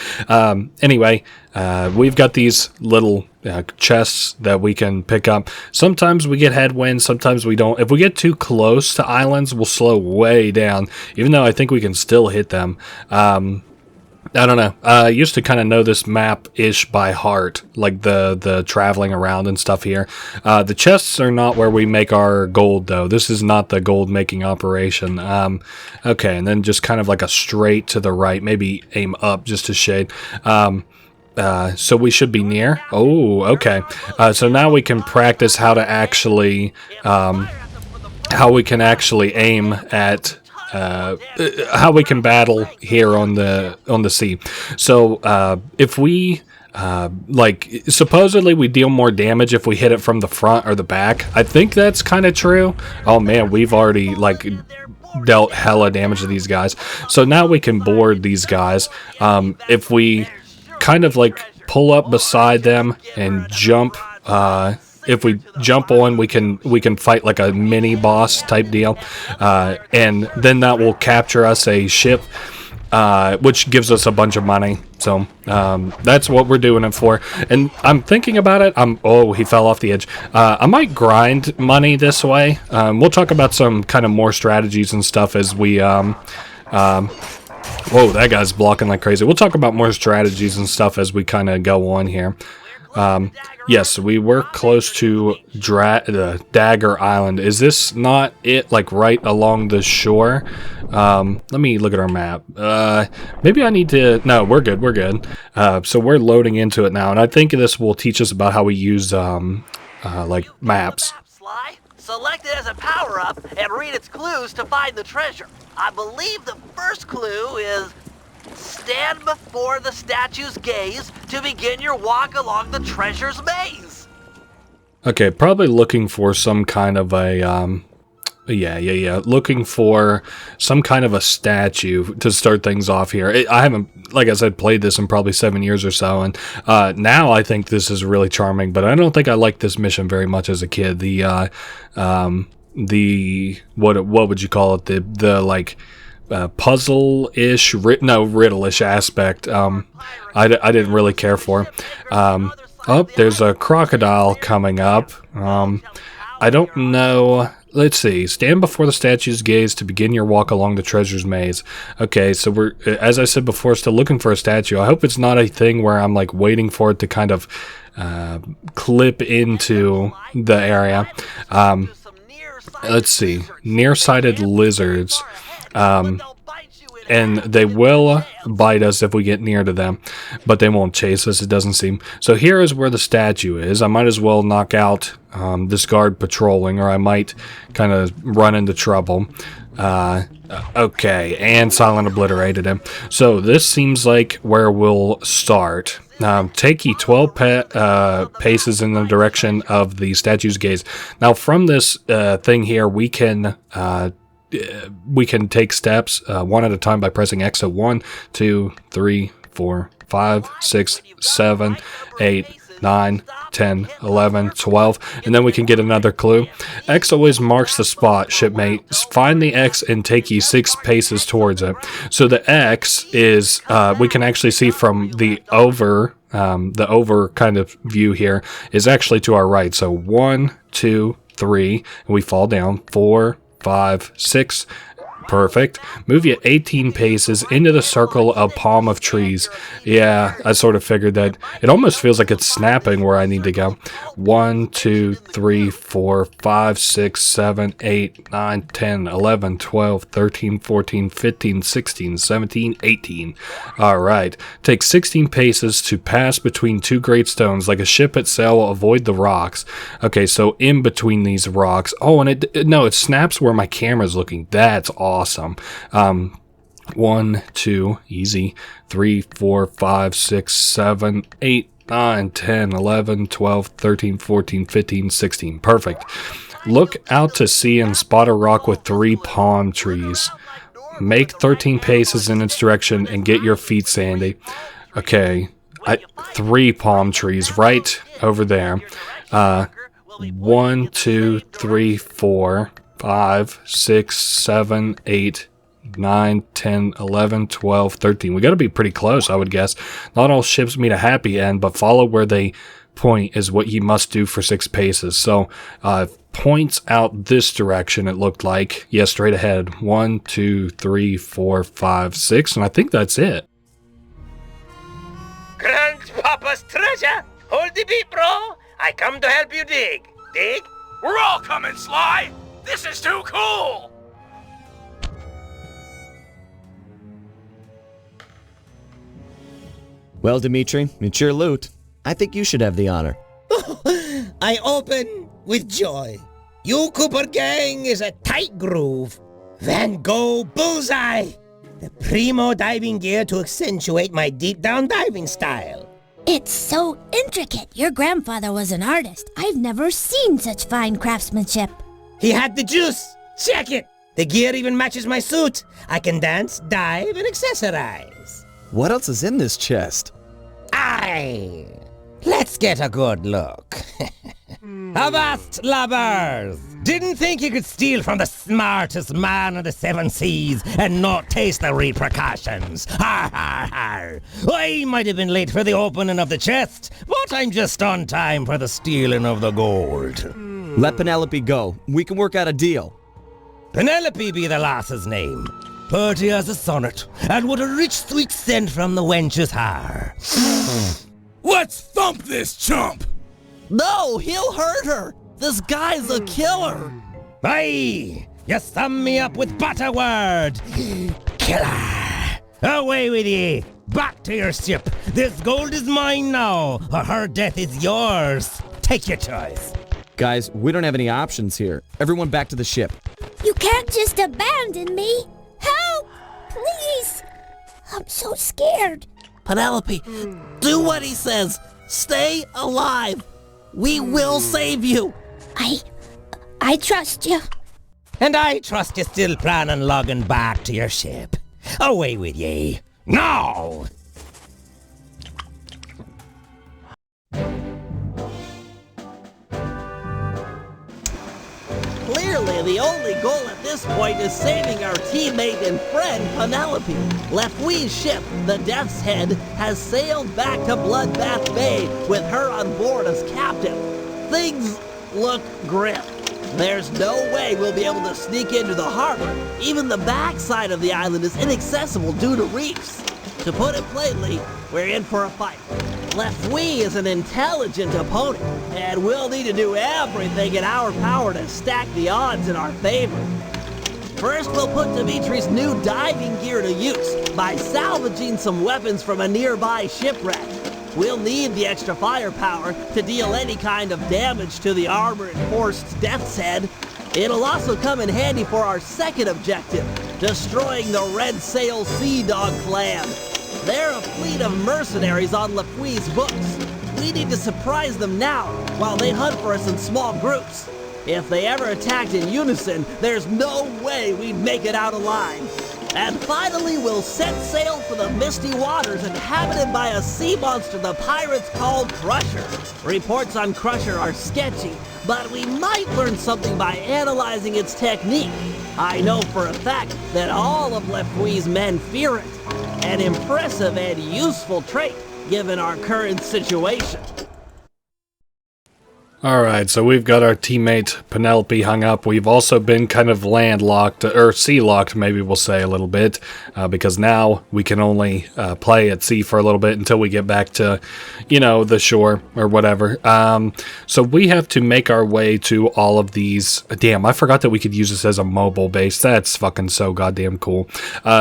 Anyway, we've got these little chests that we can pick up. Sometimes we get headwind, sometimes we don't. If we get too close to islands, we'll slow way down, even though I think we can still hit them. I don't know. I used to kind of know this map-ish by heart, like the traveling around and stuff here. The chests are not where we make our gold, though. This is not the gold-making operation. Okay, and then just kind of like a straight to the right, maybe aim up just a shade. So we should be near. Oh, okay. So now we can practice how to actually, how we can actually aim at, how we can battle here on the sea. So if we like, supposedly we deal more damage if we hit it from the front or the back. I think that's kind of true. Oh man, we've already like dealt hella damage to these guys. So now we can board these guys. If we kind of like pull up beside them and jump, if we jump on, we can fight like a mini boss type deal, and then that will capture us a ship, which gives us a bunch of money. So that's what we're doing it for. And I'm thinking about it. Oh, he fell off the edge. I might grind money this way. We'll talk about some kind of more strategies and stuff as we whoa, that guy's blocking like crazy. We'll talk about more strategies and stuff as we kind of go on here. Yes, we were close to the Dagger Island. Is this not it, like right along the shore? Let me look at our map. Maybe I need to... No, we're good, we're good. So we're loading into it now, and I think this will teach us about how we use, like, maps. Select it as a power-up and read its clues to find the treasure. I believe the first clue is stand before the statue's gaze to begin your walk along the treasure's maze. Okay, probably looking for some kind of a Yeah. Looking for some kind of a statue to start things off here. I haven't, like I said, played this in probably 7 years or so, and now I think this is really charming, but I don't think I liked this mission very much as a kid. The what would you call it? The like puzzle-ish, riddle-ish aspect. I didn't really care for. There's a crocodile coming up. I don't know. Let's see. Stand before the statue's gaze to begin your walk along the treasure's maze. Okay, so we're, as I said before, still looking for a statue. I hope it's not a thing where I'm like waiting for it to kind of clip into the area. Let's see. Nearsighted lizards. And they will bite us if we get near to them, but they won't chase us, it doesn't seem. So here is where the statue is. I might as well knock out this guard patrolling, or I might kind of run into trouble. Okay, and silent obliterated him. So this seems like where we'll start. Take ye 12 paces in the direction of the statue's gaze. Now from this thing here, we can take steps one at a time by pressing X. So 1, 2, 3, 4, 5, 6, 7, 8, 9, 10, 11, 12, and then we can get another clue. X always marks the spot, shipmate. Find the X and take ye 6 paces towards it. So the X is, we can actually see from the over kind of view here, is actually to our right. So 1, 2, 3, and we fall down. 4, 5, 6. Perfect. Move you 18 paces into the circle of palm of trees. Yeah, I sort of figured that. It almost feels like it's snapping where I need to go. 1, 2, 3, 4, 5, 6, 7, 8, 9, 10, 11, 12, 13, 14, 15, 16, 17, 18. Alright. Take 16 paces to pass between 2 great stones. Like a ship at sail, avoid the rocks. Okay, so in between these rocks. Oh, and it snaps where my camera's looking. That's awesome. 1, 2, easy, 3, 4, 5, 6, 7, 8, 9, 10, 11, 12, 13, 14, 15, 16. Perfect. Look out to sea and spot a rock with 3 palm trees. Make 13 paces in its direction and get your feet sandy. Okay, 3 palm trees right over there. 1, 2, 3, 4, 5, 6, 7, 8, 9, 10, 11, 12, 13. We got to be pretty close, I would guess. Not all ships meet a happy end, but follow where they point is what you must do for 6 paces. So, points out this direction, it looked like. Yeah, straight ahead. 1, 2, 3, 4, 5, 6, and I think that's it. Grandpapa's treasure! Hold the beat, bro! I come to help you dig. Dig? We're all coming, Sly! This is too cool! Well, Dimitri, it's your loot. I think you should have the honor. I open with joy. You Cooper gang is a tight groove. Van Gogh bullseye. The primo diving gear to accentuate my deep down diving style. It's so intricate. Your grandfather was an artist. I've never seen such fine craftsmanship. He had the juice. Check it. The gear even matches my suit. I can dance, dive, and accessorize. What else is in this chest? Aye. Let's get a good look. Avast, lubbers! Didn't think you could steal from the smartest man of the 7 seas and not taste the repercussions. Har, har, har. I might have been late for the opening of the chest, but I'm just on time for the stealing of the gold. Let Penelope go. We can work out a deal. Penelope be the lass's name. Purty as a sonnet, and what a rich sweet scent from the wench's hair. Let's thump this chump! No, he'll hurt her! This guy's a killer! Aye! You sum me up with but a word! Killer! Away with ye! Back to your ship! This gold is mine now, or her death is yours! Take your choice! Guys, we don't have any options here. Everyone back to the ship. You can't just abandon me! Help! Please! I'm so scared. Penelope, do what he says! Stay alive! We will save you! I trust you. And I trust you still plan on logging back to your ship. Away with ye. Now! Clearly, the only goal at this point is saving our teammate and friend Penelope. Lefui's ship, the Death's Head, has sailed back to Bloodbath Bay with her on board as captain. Things look grim. There's no way we'll be able to sneak into the harbor. Even the backside of the island is inaccessible due to reefs. To put it plainly, we're in for a fight. Lefui is an intelligent opponent, and we'll need to do everything in our power to stack the odds in our favor. First, we'll put Dimitri's new diving gear to use by salvaging some weapons from a nearby shipwreck. We'll need the extra firepower to deal any kind of damage to the armor-enforced Death's Head. It'll also come in handy for our second objective, destroying the Red Sail Sea Dog clan. They're a fleet of mercenaries on Lefui's books. We need to surprise them now while they hunt for us in small groups. If they ever attacked in unison, there's no way we'd make it out alive. And finally, we'll set sail for the misty waters inhabited by a sea monster the pirates called Crusher. Reports on Crusher are sketchy, but we might learn something by analyzing its technique. I know for a fact that all of Lefui's men fear it. An impressive and useful trait, given our current situation. Alright, so we've got our teammate Penelope hung up. We've also been kind of landlocked, or sea-locked, maybe we'll say a little bit, because now we can only play at sea for a little bit until we get back to, you know, the shore or whatever. So we have to make our way to all of these. Damn, I forgot that we could use this as a mobile base. That's fucking so goddamn cool.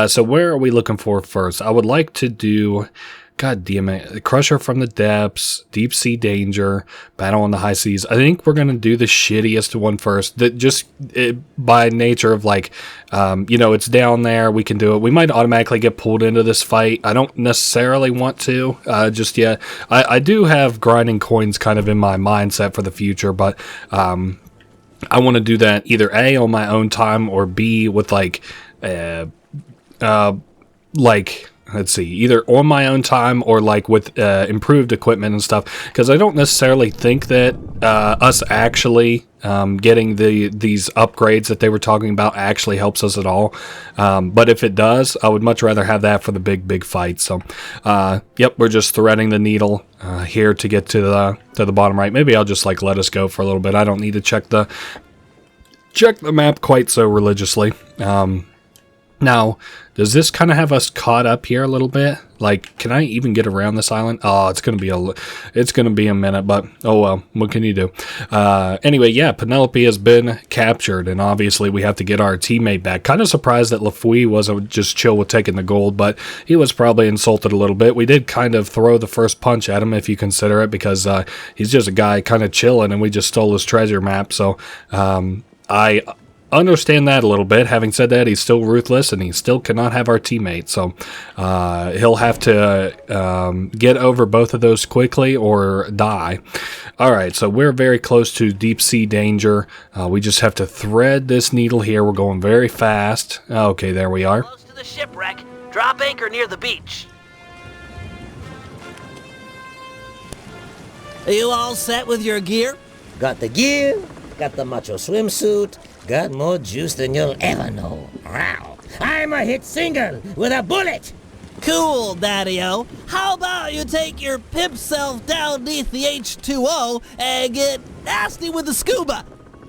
So where are we looking for first? I would like to do... God damn it. Crusher from the Depths, Deep Sea Danger, Battle on the High Seas. I think we're going to do the shittiest one first. That just by nature of like, you know, it's down there. We can do it. We might automatically get pulled into this fight. I don't necessarily want to just yet. I do have grinding coins kind of in my mindset for the future, but I want to do that either A, on my own time, or B, with like, let's see, either on my own time or like with improved equipment and stuff, because I don't necessarily think that us actually getting these upgrades that they were talking about actually helps us at all. But if it does, I would much rather have that for the big fight. So, yep, we're just threading the needle here to get to the bottom right. Maybe I'll just like let us go for a little bit. I don't need to check the map quite so religiously. Now, does this kind of have us caught up here a little bit? Like, can I even get around this island? Oh, it's gonna be a minute, but oh well, what can you do? Anyway, yeah, Penelope has been captured, and obviously we have to get our teammate back. Kind of surprised that Lefui wasn't just chill with taking the gold, but he was probably insulted a little bit. We did kind of throw the first punch at him, if you consider it, because he's just a guy kind of chilling, and we just stole his treasure map. So I understand that a little bit. Having said that, he's still ruthless and he still cannot have our teammate, so he'll have to get over both of those quickly or die. Alright, so we're very close to Deep Sea Danger. We just have to thread this needle here. We're going very fast. Okay, there we are. Close to the shipwreck. Drop anchor near the beach. Are you all set with your gear? Got the gear, got the macho swimsuit, got more juice than you'll ever know. Wow. I'm a hit single with a bullet. Cool, Daddy-O. How about you take your pimp self down beneath the H2O and get nasty with the scuba?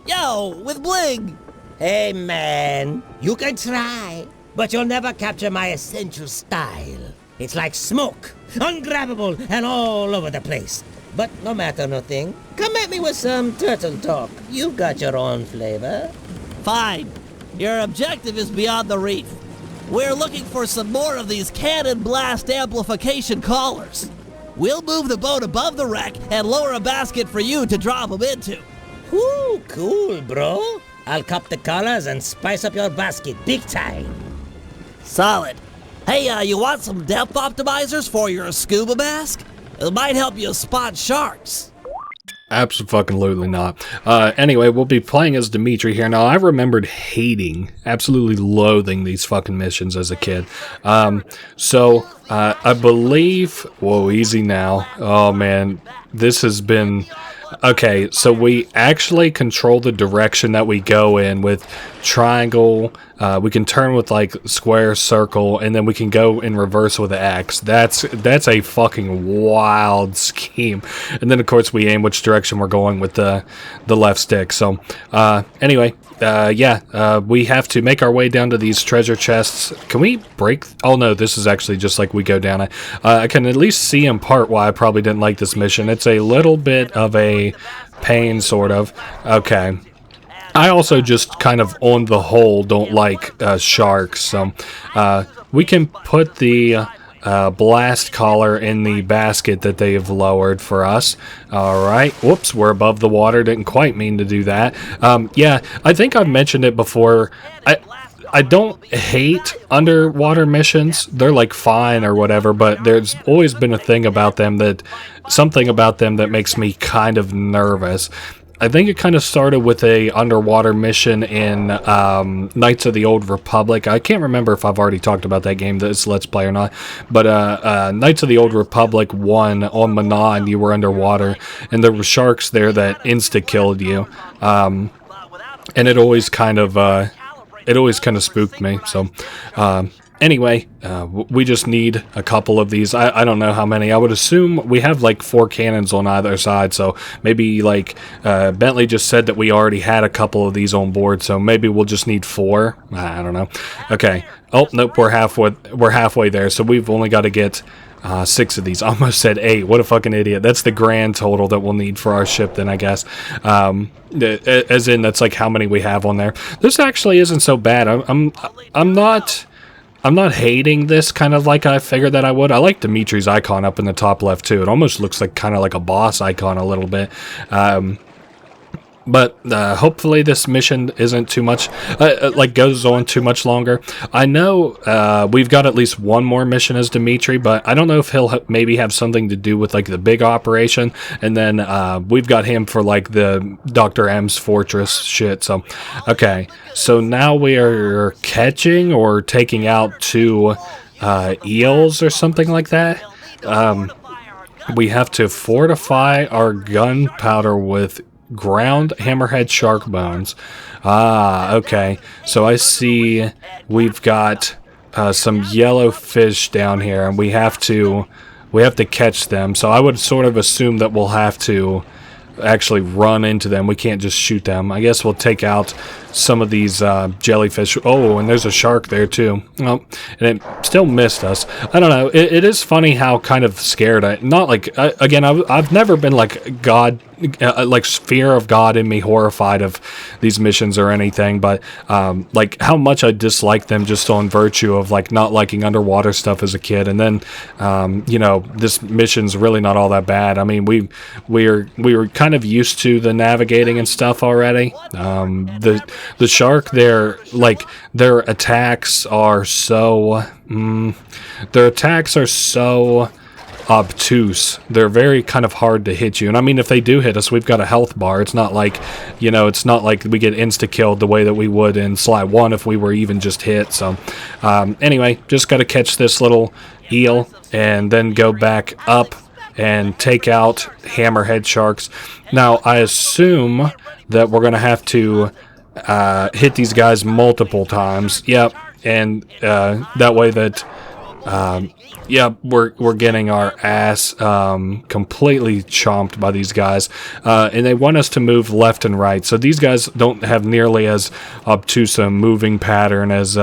Yo, with bling. Hey, man. You can try, but you'll never capture my essential style. It's like smoke, ungrabbable and all over the place. But no matter nothing, come at me with some turtle talk. You've got your own flavor. Fine. Your objective is beyond the reef. We're looking for some more of these cannon blast amplification collars. We'll move the boat above the wreck and lower a basket for you to drop them into. Ooh, cool, bro. I'll cop the collars and spice up your basket big time. Solid. Hey, you want some depth optimizers for your scuba mask? It might help you spot sharks. Absolutely not. Anyway, we'll be playing as Dimitri here. Now, I remembered hating, absolutely loathing these fucking missions as a kid. I believe... Whoa, easy now. Oh, man. This has been... Okay, so we actually control the direction that we go in with triangle. We can turn with like square, circle, and then we can go in reverse with X. That's a fucking wild scheme. And then of course we aim which direction we're going with the left stick. So anyway, we have to make our way down to these treasure chests. Can we break? Oh no, this is actually just like we go down it. I can at least see in part why I probably didn't like this mission. It's a little bit of a pain, sort of. Okay. I also just kind of, on the whole, don't like sharks. So we can put the blast collar in the basket that they have lowered for us. Alright, whoops, we're above the water, didn't quite mean to do that. Yeah, I think I've mentioned it before. I don't hate underwater missions. They're like fine or whatever, but there's always been a thing about them something about them that makes me kind of nervous. I think it kind of started with a underwater mission in Knights of the Old Republic. I can't remember if I've already talked about that game, this Let's Play or not. But Knights of the Old Republic 1 on Manon, you were underwater, and there were sharks there that insta-killed you. And it always kind of spooked me. So anyway, we just need a couple of these. I don't know how many. I would assume we have like 4 cannons on either side, so maybe like Bentley just said that we already had a couple of these on board, so maybe we'll just need 4. I don't know. Okay. Oh nope, we're halfway there, so we've only got to get 6 of these. I almost said 8. What a fucking idiot. That's the grand total that we'll need for our ship then, I guess. As in, that's like how many we have on there. This actually isn't so bad. I'm not hating this kind of like I figured that I would. I like Dimitri's icon up in the top left too. It almost looks like kind of like a boss icon a little bit. But hopefully this mission isn't too much, goes on too much longer. I know we've got at least one more mission as Dimitri, but I don't know if he'll maybe have something to do with like the big operation. And then we've got him for like the Dr. M's fortress shit. So, okay. So now we are catching or taking out 2 eels or something like that. We have to fortify our gunpowder with ground hammerhead shark bones. Okay. So I see we've got some yellow fish down here, and we have to catch them. So I would sort of assume that we'll have to actually run into them. We can't just shoot them. I guess we'll take out some of these jellyfish. Oh, and there's a shark there too. Oh, and it still missed us. I don't know. It is funny how kind of scared I've never been like God, like fear of God in me, horrified of these missions or anything, but like how much I dislike them just on virtue of like not liking underwater stuff as a kid. And then this mission's really not all that bad. I mean, we were kind of used to the navigating and stuff already. The shark, their attacks are so obtuse. They're very kind of hard to hit you. And I mean, if they do hit us, we've got a health bar. It's not like, it's not like we get insta-killed the way that we would in Sly 1 if we were even just hit. So, anyway, just got to catch this little eel and then go back up and take out hammerhead sharks. Now, I assume that we're going to have to hit these guys multiple times. Yep, and that way that... we're getting our ass completely chomped by these guys, and they want us to move left and right. So these guys don't have nearly as obtuse a moving pattern as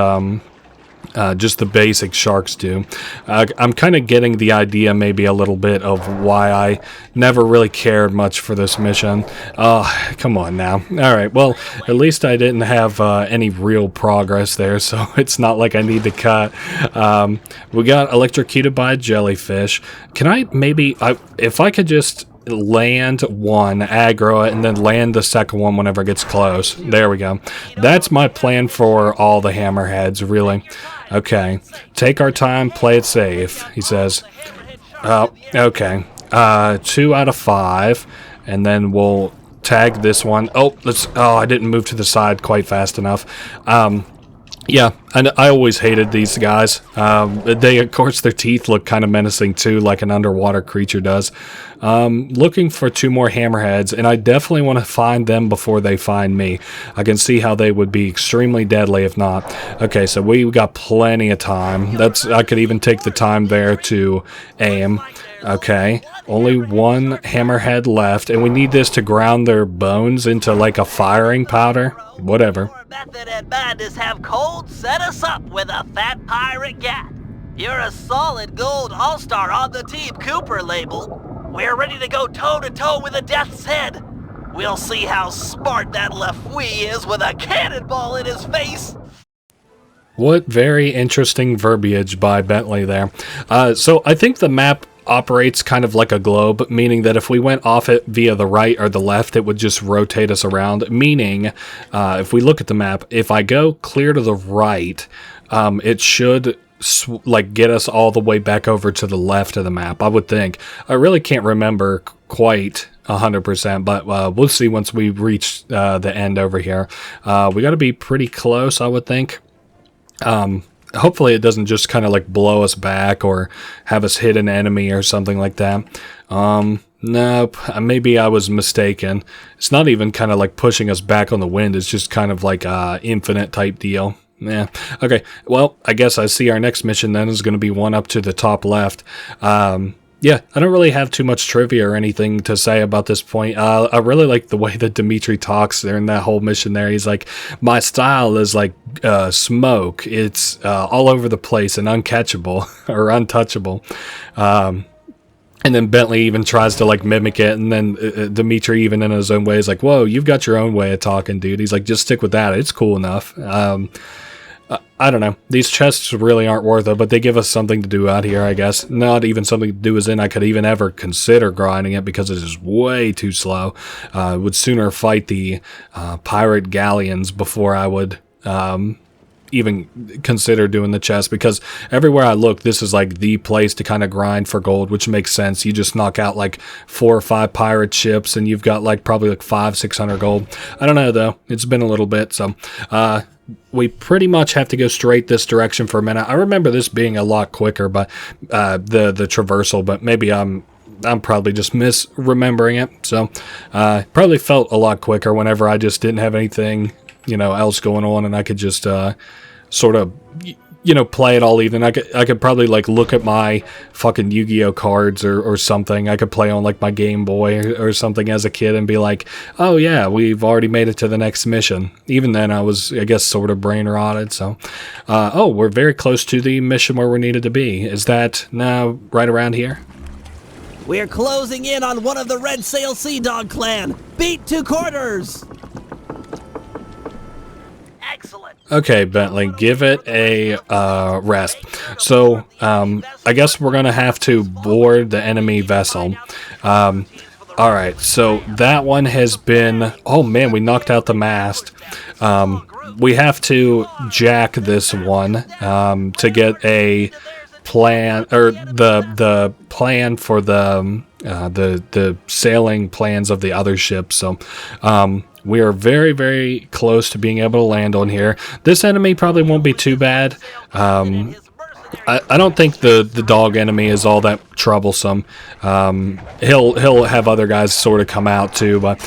just the basic sharks do. I'm kind of getting the idea maybe a little bit of why I never really cared much for this mission. Come on now. Alright, well, at least I didn't have any real progress there, so it's not like I need to cut. We got electrocuted by a jellyfish. Can I maybe... if I could just land one, aggro it, and then land the second one whenever it gets close. There we go. That's my plan for all the hammerheads, really. Okay. Take our time, play it safe, he says. Okay. 2 out of 5. and then we'll tag this one. Oh, I didn't move to the side quite fast enough. Yeah, and I always hated these guys. They, of course, their teeth look kind of menacing too, like an underwater creature does. Looking for 2 more hammerheads, and I definitely want to find them before they find me. I can see how they would be extremely deadly if not. Okay, so we got plenty of time. I could even take the time there to aim. Okay, only 1 hammerhead left, and we need this to ground their bones into like a firing powder. Whatever. Method and Madness have cold set us up with a fat pirate gat. You're a solid gold all-star on the Team Cooper label. We're ready to go toe-to-toe with a Death's Head. We'll see how smart that Lafouille is with a cannonball in his face. What very interesting verbiage by Bentley there. So I think the map operates kind of like a globe, meaning that if we went off it via the right or the left, it would just rotate us around. Meaning, if we look at the map, if I go clear to the right, it should like get us all the way back over to the left of the map, I would think. I really can't remember quite 100%, but we'll see once we reach the end over here. We got to be pretty close, I would think. Hopefully it doesn't just kind of like blow us back or have us hit an enemy or something like that. Nope, maybe I was mistaken. It's not even kind of like pushing us back on the wind. It's just kind of like a infinite type deal. Yeah. Okay, well, I guess I see our next mission then is going to be one up to the top left. Yeah, I don't really have too much trivia or anything to say about this point. I really like the way that Dimitri talks during that whole mission there. He's like, my style is like smoke. It's all over the place and uncatchable or untouchable. And then Bentley even tries to like mimic it, and then Dimitri even in his own way is like, whoa, you've got your own way of talking, dude. He's like, just stick with that. It's cool enough. I don't know. These chests really aren't worth it, but they give us something to do out here, I guess. Not even something to do as in I could even ever consider grinding it because it is way too slow. Would sooner fight the pirate galleons before I would even consider doing the chest, because everywhere I look, this is like the place to kind of grind for gold, which makes sense. You just knock out like 4 or 5 pirate ships and you've got like probably like 500-600 gold. I don't know though. It's been a little bit, so we pretty much have to go straight this direction for a minute. I remember this being a lot quicker, but the traversal, but maybe I'm probably just misremembering it. So probably felt a lot quicker whenever I just didn't have anything, else going on, and I could just sort of, play it all even. I could probably like look at my fucking Yu-Gi-Oh cards or something. I could play on like my Game Boy or something as a kid and be like, oh yeah, we've already made it to the next mission. Even then I was, I guess, sort of brain rotted. So, oh, we're very close to the mission where we needed to be. Is that now right around here? We're closing in on one of the Red Sail Sea Dog clan. Beat 2 quarters. Okay, Bentley, give it a rest. So, I guess we're going to have to board the enemy vessel. Alright, so that one has been... Oh man, we knocked out the mast. We have to jack this one to get a plan, or the plan for the sailing plans of the other ships. So, we are very, very close to being able to land on here. This enemy probably won't be too bad. I don't think the dog enemy is all that troublesome. He'll have other guys sort of come out too, but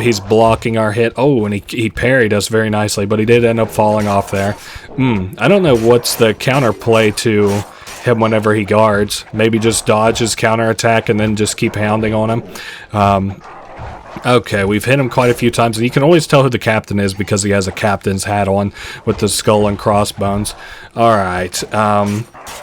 he's blocking our hit. Oh, and he parried us very nicely, but he did end up falling off there. I don't know what's the counterplay to him whenever he guards. Maybe just dodge his counterattack and then just keep hounding on him. Okay, we've hit him quite a few times, and you can always tell who the captain is because he has a captain's hat on with the skull and crossbones. Alright,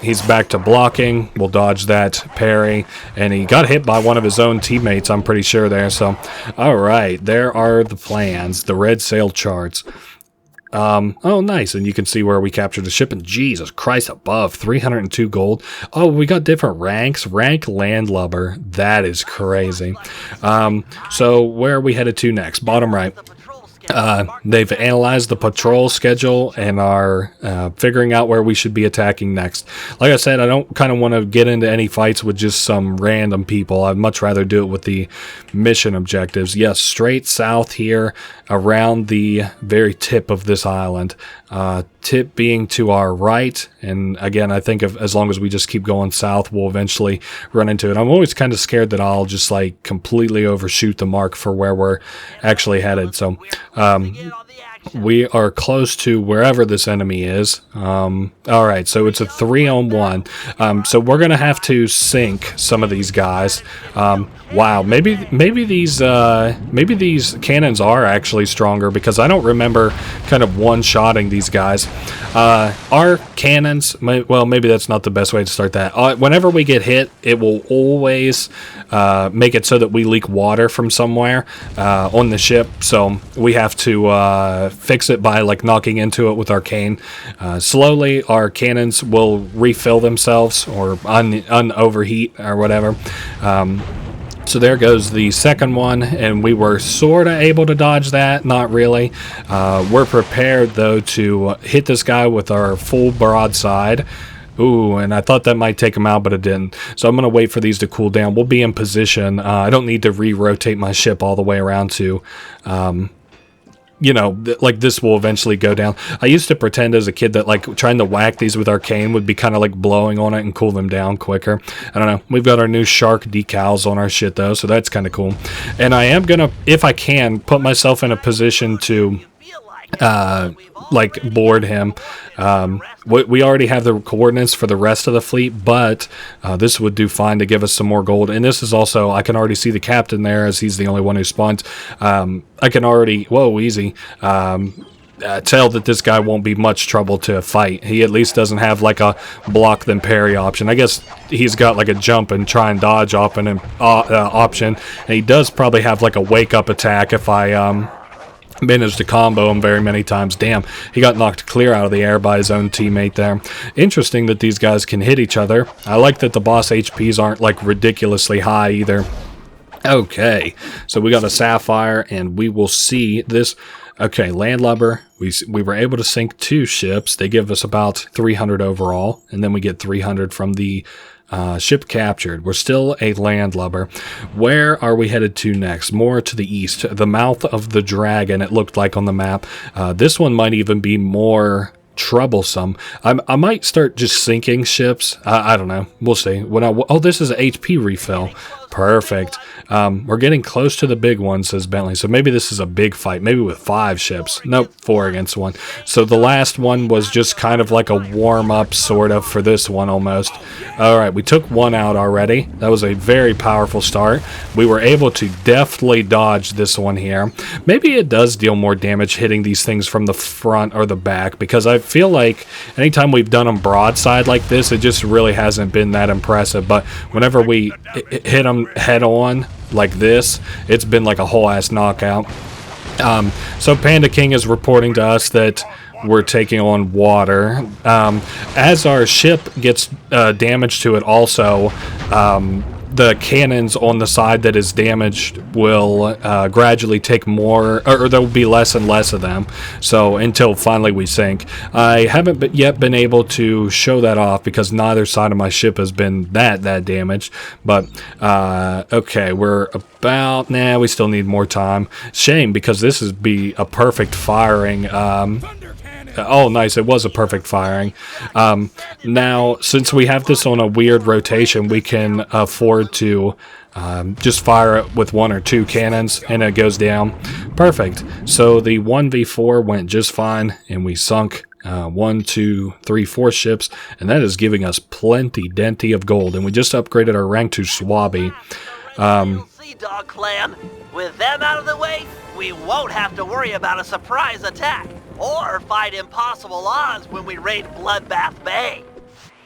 he's back to blocking. We'll dodge that parry, and he got hit by one of his own teammates, I'm pretty sure there. So, alright, there are the plans, the red sail charts. Oh, nice. And you can see where we captured the ship, and Jesus Christ above, 302 gold. Oh, we got different ranks. Rank landlubber. That is crazy. So where are we headed to next? Bottom right. They've analyzed the patrol schedule and are figuring out where we should be attacking next. Like I said, I don't kind of want to get into any fights with just some random people. I'd much rather do it with the mission objectives. Yes, straight south here around the very tip of this island. Tip being to our right, and again, I think as long as we just keep going south, we'll eventually run into it. I'm always kind of scared that I'll just like completely overshoot the mark for where we're actually headed. So we are close to wherever this enemy is. All right, so it's a 3-on-1. So we're gonna have to sink some of these guys. Wow, maybe these cannons are actually stronger, because I don't remember kind of one-shotting these guys. Our cannons, well, maybe that's not the best way to start that. Whenever we get hit, it will always make it so that we leak water from somewhere on the ship. So we have to fix it by like knocking into it with our cane. Slowly, our cannons will refill themselves or un-overheat or whatever. So there goes the second one, and we were sort of able to dodge that. Not really. We're prepared, though, to hit this guy with our full broadside. Ooh, and I thought that might take him out, but it didn't. So I'm going to wait for these to cool down. We'll be in position. I don't need to re-rotate my ship all the way around to... you know, like this will eventually go down. I used to pretend as a kid that like trying to whack these with our cane would be kind of like blowing on it and cool them down quicker. I don't know. We've got our new shark decals on our shit though, so that's kind of cool. And I am gonna, if I can, put myself in a position to like board him. We already have the coordinates for the rest of the fleet, but this would do fine to give us some more gold. And this is also, I can already see the captain there, as he's the only one who spawns. I can already, whoa, easy, tell that this guy won't be much trouble to fight. He at least doesn't have like a block then parry option. I guess he's got like a jump and try and dodge option, and he does probably have like a wake up attack if I managed to combo him very many times. Damn, he got knocked clear out of the air by his own teammate there. Interesting that these guys can hit each other. I like that the boss HPs aren't like ridiculously high either. Okay, so we got a sapphire, and we will see this. Okay, landlubber. We were able to sink 2 ships. They give us about 300 overall, and then we get 300 from the ship captured. We're still a landlubber. Where are we headed to next? More to the east. The mouth of the dragon, it looked like on the map. This one might even be more troublesome. I might start just sinking ships. I don't know. We'll see. Oh, this is an HP refill. Perfect. We're getting close to the big one, says Bentley. So maybe this is a big fight. Maybe with 5 ships. Nope, 4 against 1. So the last one was just kind of like a warm-up, sort of, for this one almost. Alright, we took 1 out already. That was a very powerful start. We were able to deftly dodge this one here. Maybe it does deal more damage hitting these things from the front or the back, because I feel like anytime we've done them broadside like this, it just really hasn't been that impressive. But whenever we hit them head on like this, it's been like a whole ass knockout. So Panda King is reporting to us that we're taking on water. As our ship gets damage to it also, the cannons on the side that is damaged will gradually take more, or there will be less and less of them, so until finally we sink. I haven't yet been able to show that off because neither side of my ship has been that damaged, but okay, we're about, we still need more time. Shame, because this would be a perfect firing. Oh, nice. It was a perfect firing. Now, since we have this on a weird rotation, we can afford to just fire it with 1 or 2 cannons, and it goes down. Perfect. So the 1v4 went just fine, and we sunk 1, 2, 3, 4 ships, and that is giving us plenty of gold. And we just upgraded our rank to Swabby. Dog Clan. With them out of the way, we won't have to worry about a surprise attack or fight impossible odds when we raid Bloodbath Bay.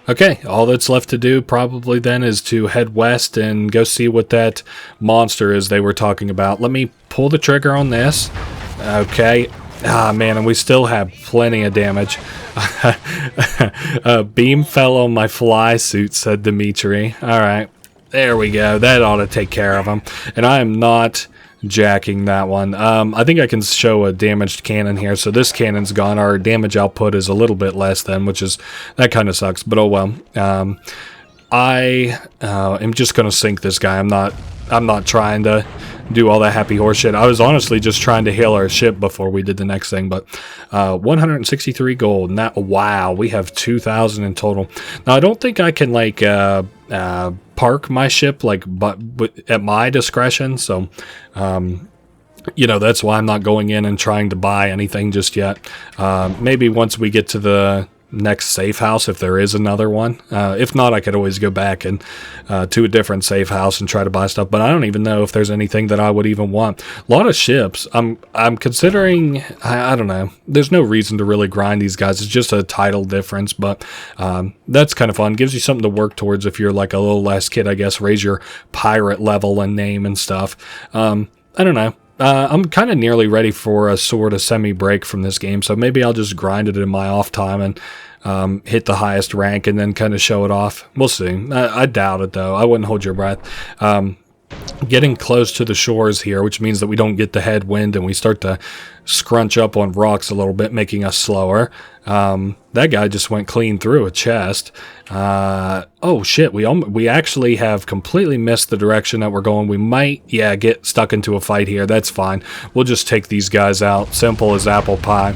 Okay, all that's left to do probably then is to head west and go see what that monster is they were talking about. Let me pull the trigger on this. Okay. Ah, man, and we still have plenty of damage. Beam fell on my fly suit, said Dimitri. All right. There we go. That ought to take care of him. And I am not jacking that one. I think I can show a damaged cannon here. So this cannon's gone. Our damage output is a little bit less than, which is, that kind of sucks, but oh well. I am just going to sink this guy. I'm not trying to do all that happy horse shit. I was honestly just trying to heal our ship before we did the next thing, but 163 gold. And that, wow, we have 2,000 in total. Now, I don't think I can, like, park my ship, like, but at my discretion, so, you know, that's why I'm not going in and trying to buy anything just yet. Maybe once we get to the next safe house, if there is another one. If not, I could always go back and to a different safe house and try to buy stuff, but I don't even know if there's anything that I would even want. A lot of ships. I'm considering, I don't know, there's no reason to really grind these guys. It's just a title difference, but that's kind of fun. Gives you something to work towards if you're like a little less kid, I guess. Raise your pirate level and name and stuff. I don't know. I'm kind of nearly ready for a sort of semi-break from this game, so maybe I'll just grind it in my off time and hit the highest rank and then kind of show it off. We'll see. I doubt it, though. I wouldn't hold your breath. Getting close to the shores here, which means that we don't get the headwind and we start to scrunch up on rocks a little bit, making us slower. That guy just went clean through a chest. Oh shit, we actually have completely missed the direction that we're going. We might, yeah, get stuck into a fight here. That's fine. We'll just take these guys out. Simple as apple pie.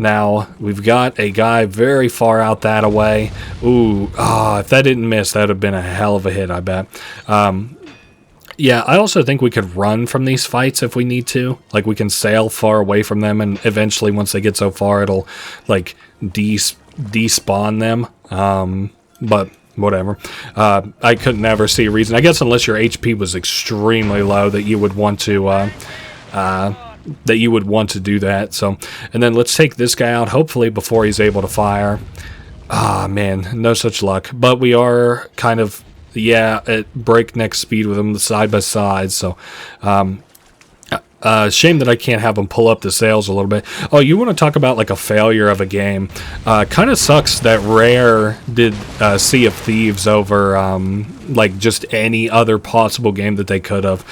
Now, we've got a guy very far out that away. Ooh, if that didn't miss, that would have been a hell of a hit, I bet. Yeah, I also think we could run from these fights if we need to. Like, we can sail far away from them, and eventually, once they get so far, it'll, like, despawn them. But whatever. I could never see a reason. I guess unless your HP was extremely low that you would want to, do that. So, and then let's take this guy out, hopefully before he's able to fire. Man, no such luck. But we are kind of, yeah, at breakneck speed with them side by side, so shame that I can't have them pull up the sails a little bit. Oh, you want to talk about like a failure of a game? Kind of sucks that Rare did Sea of Thieves over like just any other possible game that they could have.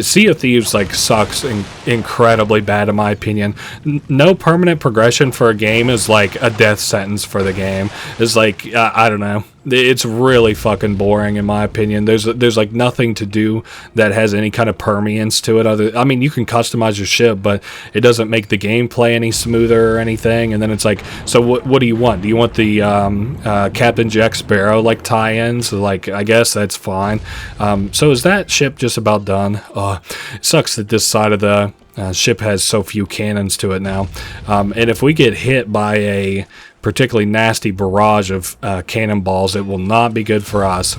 Sea of Thieves like sucks incredibly bad in my opinion. No permanent progression for a game is like a death sentence for the game. It's like I don't know. It's really fucking boring in my opinion. There's like nothing to do that has any kind of permeance to it. I mean, you can customize your ship, but it doesn't make the gameplay any smoother or anything. And then it's like, so what do you want? Do you want the Captain Jack Sparrow like tie-ins? Like, I guess that's fine. So is that ship just about done? It sucks that this side of the ship has so few cannons to it now. And if we get hit by a particularly nasty barrage of cannonballs, it will not be good for us.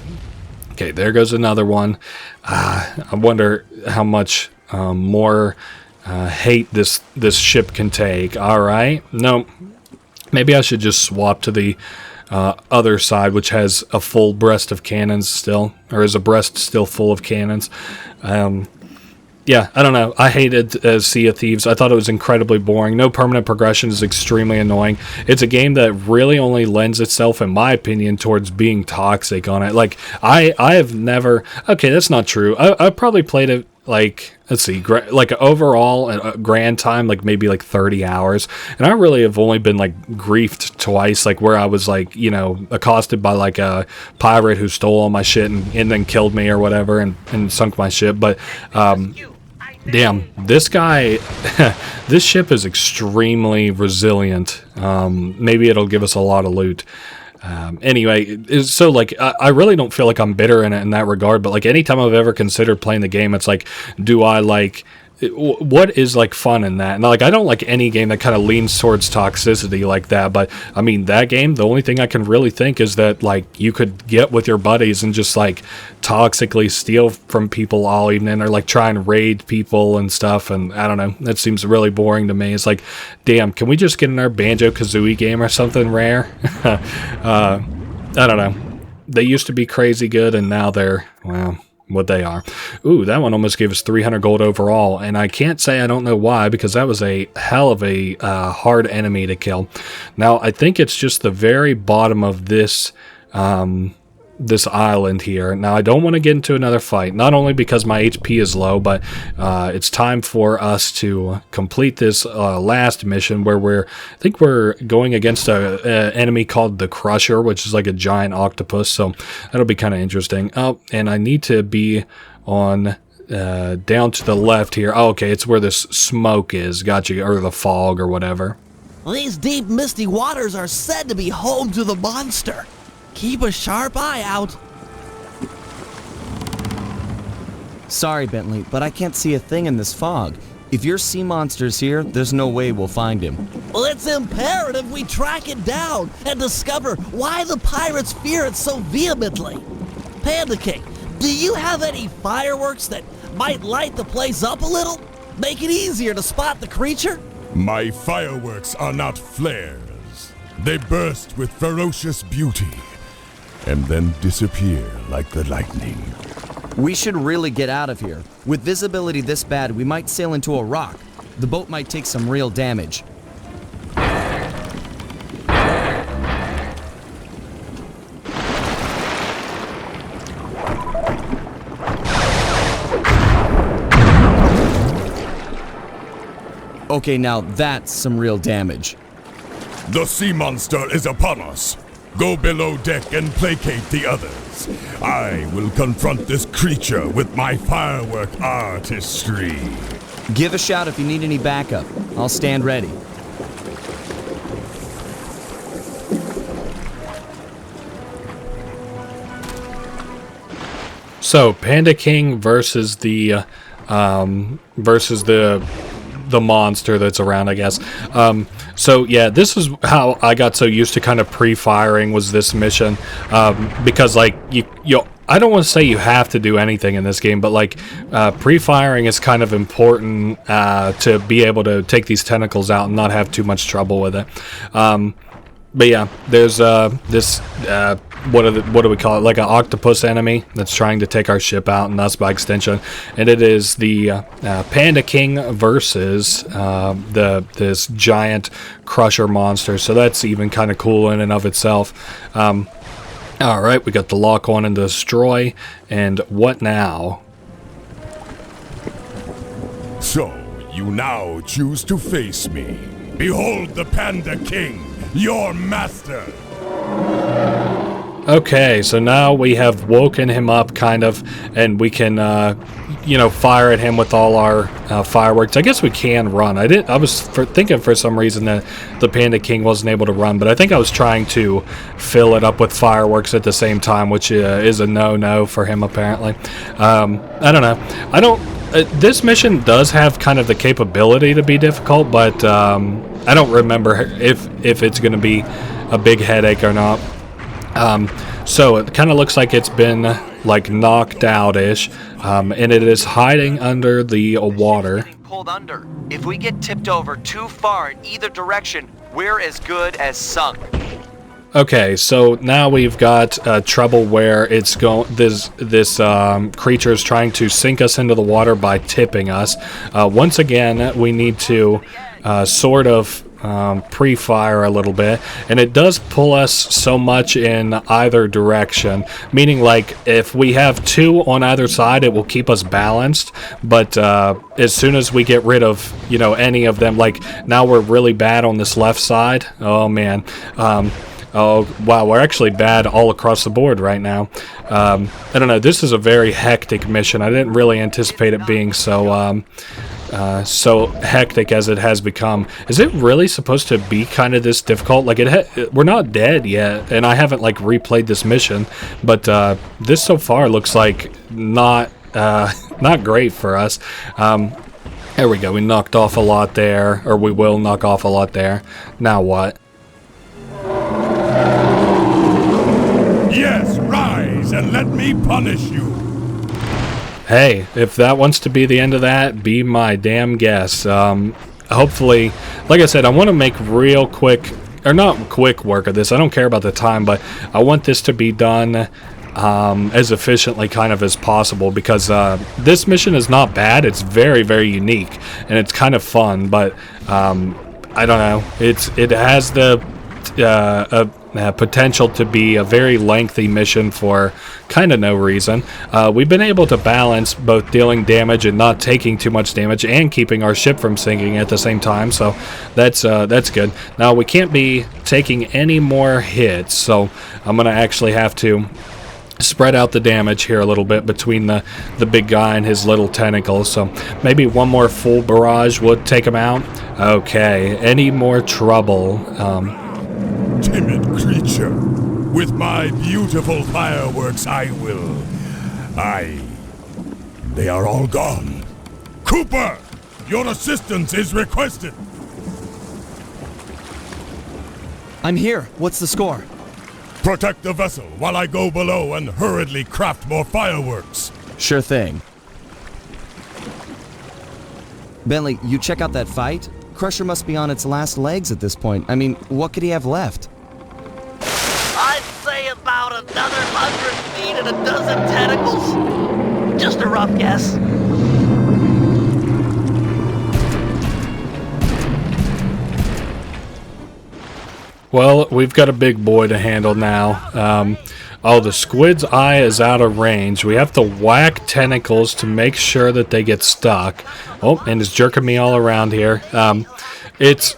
Okay, there goes another one. I wonder how much more hate this ship can take. All right, no, maybe I should just swap to the other side, which has a full breast of cannons still, or is a breast still full of cannons. Yeah, I don't know. I hated Sea of Thieves. I thought it was incredibly boring. No permanent progression is extremely annoying. It's a game that really only lends itself, in my opinion, towards being toxic on it. Like, I have never... Okay, that's not true. I probably played it, like, let's see, like overall grand time, like maybe like 30 hours. And I really have only been like griefed twice, like where I was like, you know, accosted by like a pirate who stole all my shit and then killed me or whatever and sunk my ship. But damn, this guy, this ship is extremely resilient. Maybe it'll give us a lot of loot. Anyway, so like I really don't feel like I'm bitter in it in that regard, but like anytime I've ever considered playing the game, it's like, do I like, what is like fun in that? And like, I don't like any game that kind of leans towards toxicity like that, but I mean, that game, the only thing I can really think is that like you could get with your buddies and just like toxically steal from people all evening, or like try and raid people and stuff. And I don't know, that seems really boring to me. It's like, damn, can we just get in our Banjo-Kazooie game or something Rare? I don't know. They used to be crazy good and now they're, well, what they are. Ooh, that one almost gave us 300 gold overall, and I can't say I don't know why, because that was a hell of a hard enemy to kill. Now, I think it's just the very bottom of this this island here. Now, I don't want to get into another fight, not only because my HP is low, but it's time for us to complete this last mission where I think we're going against a enemy called the Crusher, which is like a giant octopus, so that'll be kind of interesting. Oh, and I need to be on down to the left here. Oh, okay, it's where this smoke is. Gotcha, or the fog or whatever. These deep, misty waters are said to be home to the monster. Keep a sharp eye out. Sorry, Bentley, but I can't see a thing in this fog. If your sea monster's here, there's no way we'll find him. Well, it's imperative we track it down and discover why the pirates fear it so vehemently. Panda King, do you have any fireworks that might light the place up a little? Make it easier to spot the creature? My fireworks are not flares. They burst with ferocious beauty and then disappear like the lightning. We should really get out of here. With visibility this bad, we might sail into a rock. The boat might take some real damage. Okay, now that's some real damage. The sea monster is upon us. Go below deck and placate the others. I will confront this creature with my firework artistry. Give a shout if you need any backup. I'll stand ready. So, Panda King versus the monster that's around, I guess. So yeah, this is how I got so used to kind of pre-firing was this mission, because like you I don't want to say you have to do anything in this game, but like pre-firing is kind of important to be able to take these tentacles out and not have too much trouble with it. But yeah, there's this what do we call it? Like an octopus enemy that's trying to take our ship out, and us by extension. And it is the Panda King versus this giant Crusher monster. So that's even kind of cool in and of itself. All right, we got the lock on and destroy, and what now? So you now choose to face me. Behold the Panda King, your master. Okay, so now we have woken him up, kind of, and we can, fire at him with all our fireworks. I guess we can run. I was thinking for some reason that the Panda King wasn't able to run, but I think I was trying to fill it up with fireworks at the same time, which is a no-no for him, apparently. I don't know. This mission does have kind of the capability to be difficult, but I don't remember if it's going to be a big headache or not. So it kind of looks like it's been like knocked out-ish, and it is hiding under the water. Pulled under. If we get tipped over too far in either direction, we're as good as sunk. Okay, so now we've got trouble where it's this creature is trying to sink us into the water by tipping us. Once again, we need to sort of pre-fire a little bit, and it does pull us so much in either direction, meaning like if we have two on either side, it will keep us balanced, but as soon as we get rid of any of them, like now we're really bad on this left side. Oh man. Oh wow, we're actually bad all across the board right now. I don't know, this is a very hectic mission. I didn't really anticipate it being so hectic as it has become. Is it really supposed to be kind of this difficult? Like we're not dead yet, and I haven't like replayed this mission, but this so far looks like not great for us. There we go. We knocked off a lot there, or we will knock off a lot there. Now what? Yes, rise and let me punish you. Hey, if that wants to be the end of that, be my damn guest. Hopefully, like I said, I want to make real quick, or not quick work of this. I don't care about the time, but I want this to be done as efficiently kind of as possible, because this mission is not bad. It's very, very unique, and it's kind of fun, but I don't know. It has the potential to be a very lengthy mission for kind of no reason. We've been able to balance both dealing damage and not taking too much damage and keeping our ship from sinking at the same time, so that's good. Now, we can't be taking any more hits, so I'm going to actually have to spread out the damage here a little bit between the big guy and his little tentacles. So maybe one more full barrage would take him out. Okay, any more trouble? Timid creature, with my beautiful fireworks they are all gone. Cooper, your assistance is requested. I'm here. What's the score? Protect the vessel while I go below and hurriedly craft more fireworks. Sure thing. Bentley, you check out that fight? Crusher must be on its last legs at this point. I mean, what could he have left? I'd say about another 100 feet and a dozen tentacles. Just a rough guess. Well, we've got a big boy to handle now. The squid's eye is out of range. We have to whack tentacles to make sure that they get stuck. Oh, and it's jerking me all around here. It's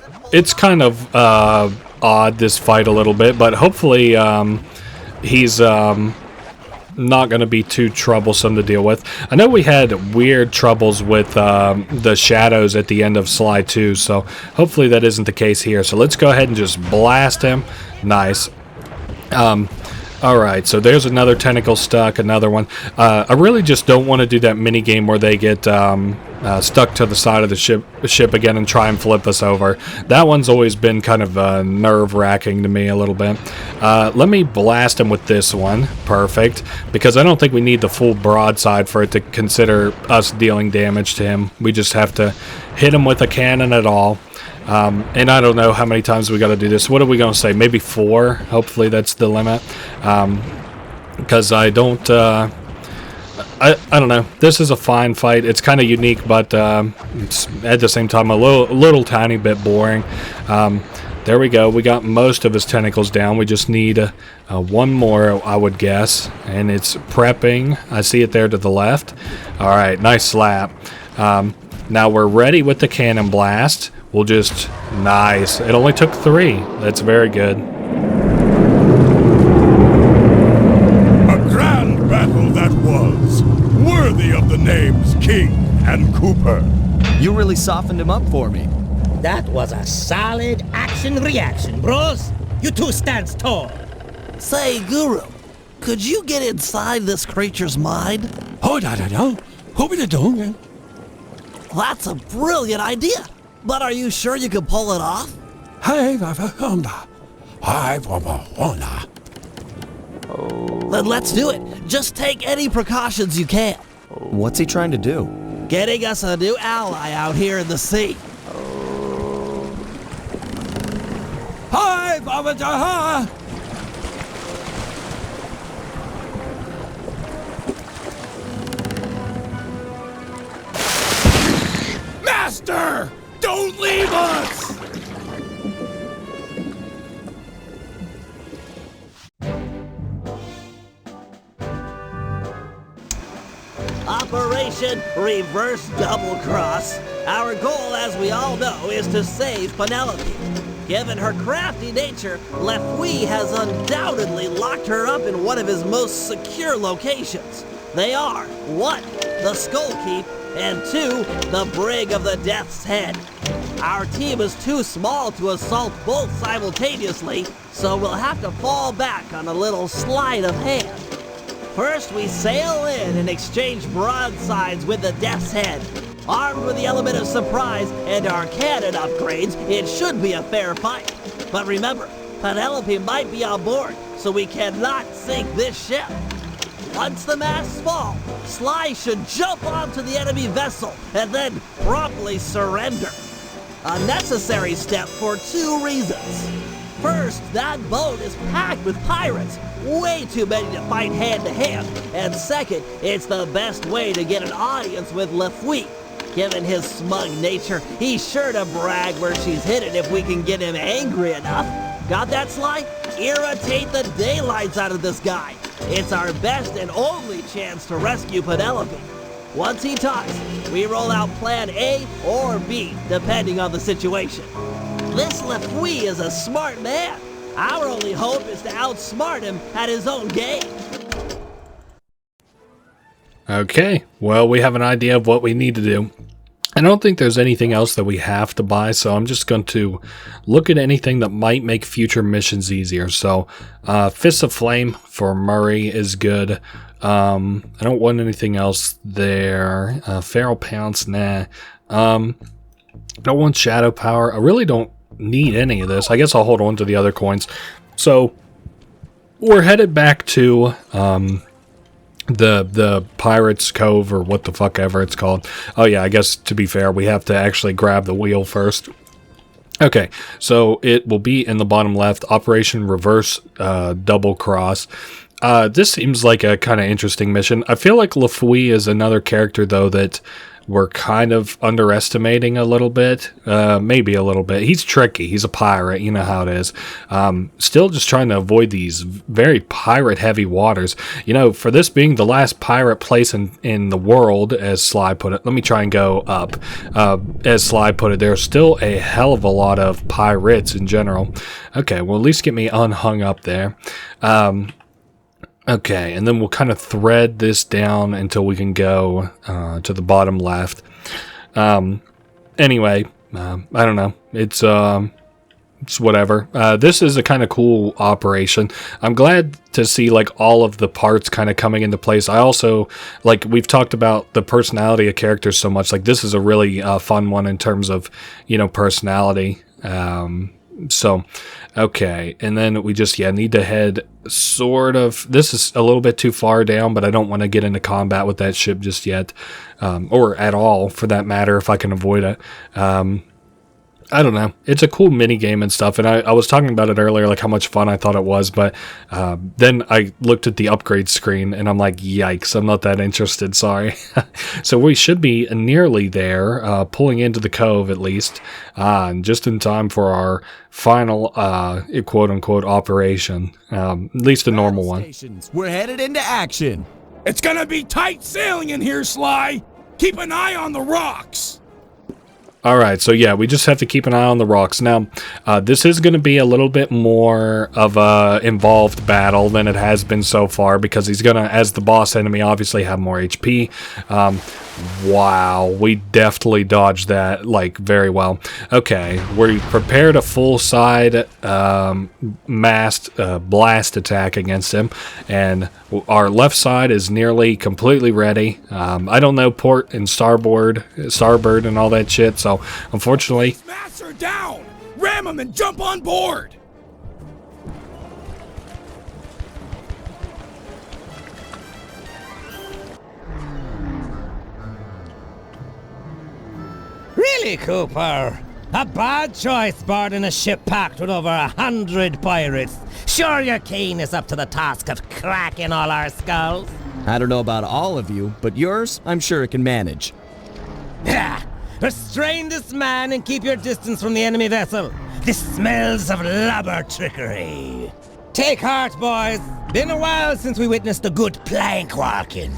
kind of odd, this fight, a little bit, but hopefully he's not going to be too troublesome to deal with. I know we had weird troubles with the shadows at the end of Sly 2, so hopefully that isn't the case here. So let's go ahead and just blast him. Nice. Alright, so there's another tentacle stuck, another one. I really just don't want to do that mini game where they get stuck to the side of the ship again and try and flip us over. That one's always been kind of nerve-wracking to me a little bit. Let me blast him with this one. Perfect. Because I don't think we need the full broadside for it to consider us dealing damage to him. We just have to hit him with a cannon at all. And I don't know how many times we got to do this. What are we going to say? Maybe 4? Hopefully that's the limit. Because I don't... I don't know. This is a fine fight. It's kind of unique, but it's at the same time a little tiny bit boring. There we go. We got most of his tentacles down. We just need one more, I would guess. And it's prepping. I see it there to the left. All right, nice slap. Now we're ready with the cannon blast. We'll just... Nice. It only took 3. That's very good. A grand battle that was. Worthy of the names King and Cooper. You really softened him up for me. That was a solid action-reaction, bros. You two stand tall. Say, Guru, could you get inside this creature's mind? Oh, I don't know. Hope it don't. That's a brilliant idea. But are you sure you can pull it off? Then let's do it. Just take any precautions you can. What's he trying to do? Getting us a new ally out here in the sea. Hi, Baba. Master! Don't leave us! Operation Reverse Double Cross. Our goal, as we all know, is to save Penelope. Given her crafty nature, Lefouille has undoubtedly locked her up in one of his most secure locations. They are 1. The Skull Keep, and 2. The Brig of the Death's Head. Our team is too small to assault both simultaneously, so we'll have to fall back on a little sleight of hand. First, we sail in and exchange broadsides with the Death's Head. Armed with the element of surprise and our cannon upgrades, it should be a fair fight. But remember, Penelope might be on board, so we cannot sink this ship. Once the masts fall, Sly should jump onto the enemy vessel and then promptly surrender. A necessary step for 2 reasons. First, that boat is packed with pirates, way too many to fight hand-to-hand. And second, it's the best way to get an audience with Lefouille. Given his smug nature, he's sure to brag where she's hidden if we can get him angry enough. Got that, Sly? Irritate the daylights out of this guy. It's our best and only chance to rescue Penelope. Once he talks, we roll out plan A or B, depending on the situation. This Lefouille is a smart man. Our only hope is to outsmart him at his own game. Okay, well, we have an idea of what we need to do. I don't think there's anything else that we have to buy, so I'm just going to look at anything that might make future missions easier. So, Fists of Flame for Murray is good. I don't want anything else there. Feral Pounce, nah. I don't want Shadow Power. I really don't need any of this. I guess I'll hold on to the other coins. So, we're headed back to the Pirates Cove, or what the fuck ever it's called. Oh yeah, I guess to be fair, we have to actually grab the wheel first. Okay, so it will be in the bottom left, Operation Reverse Double Cross. This seems like a kind of interesting mission. I feel like Lefouille is another character, though, that we're kind of underestimating a little bit. Maybe a little bit. He's tricky. He's a pirate. You know how it is. Still just trying to avoid these very pirate-heavy waters. You know, for this being the last pirate place in the world, as Sly put it, let me try and go up. As Sly put it, there's still a hell of a lot of pirates in general. Okay, well, at least get me unhung up there. Okay, and then we'll kind of thread this down until we can go to the bottom left. Anyway, I don't know. It's whatever. This is a kind of cool operation. I'm glad to see like all of the parts kind of coming into place. I also, like, we've talked about the personality of characters so much. Like, this is a really fun one in terms of, you know, personality. So, okay, and then we just, need to head sort of, this is a little bit too far down, but I don't want to get into combat with that ship just yet, or at all, for that matter, if I can avoid it. I don't know. It's a cool mini game and stuff, and I was talking about it earlier, like how much fun I thought it was, but then I looked at the upgrade screen, and I'm like, yikes, I'm not that interested, sorry. So we should be nearly there, pulling into the cove at least, just in time for our final, quote-unquote, operation, at least a normal one. We're headed into action. It's gonna be tight sailing in here, Sly. Keep an eye on the rocks. Alright, so yeah, we just have to keep an eye on the rocks. Now, this is going to be a little bit more of a involved battle than it has been so far, because he's going to, as the boss enemy, obviously have more HP. Wow, we definitely dodged that, like, very well. Okay, we prepared a full side massed blast attack against him, and our left side is nearly completely ready. I don't know port and starboard and all that shit, so unfortunately... Smash her down! Ram him and jump on board! Really, Cooper? A bad choice boarding a ship packed with over 100 pirates. Sure your keen is up to the task of cracking all our skulls? I don't know about all of you, but yours, I'm sure it can manage. Restrain this man and keep your distance from the enemy vessel. This smells of lubber trickery. Take heart, boys. Been a while since we witnessed a good plank walking.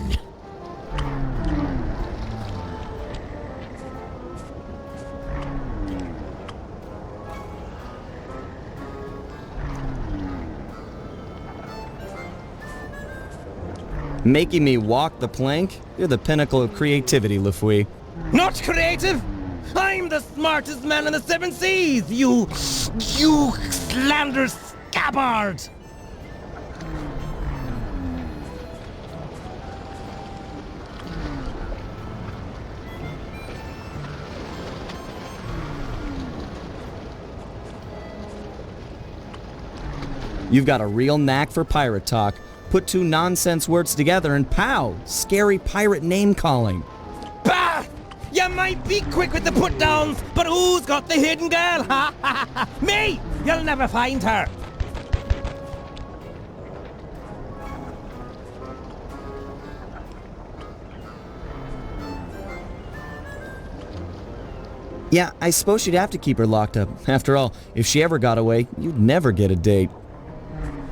Making me walk the plank? You're the pinnacle of creativity, Lefouille. Not creative? I'm the smartest man in the 7 seas, you slander scabbard! You've got a real knack for pirate talk. Put 2 nonsense words together and pow! Scary pirate name-calling. Bah! You might be quick with the put-downs, but who's got the hidden girl? Ha ha ha! Me! You'll never find her! Yeah, I suppose you'd have to keep her locked up. After all, if she ever got away, you'd never get a date.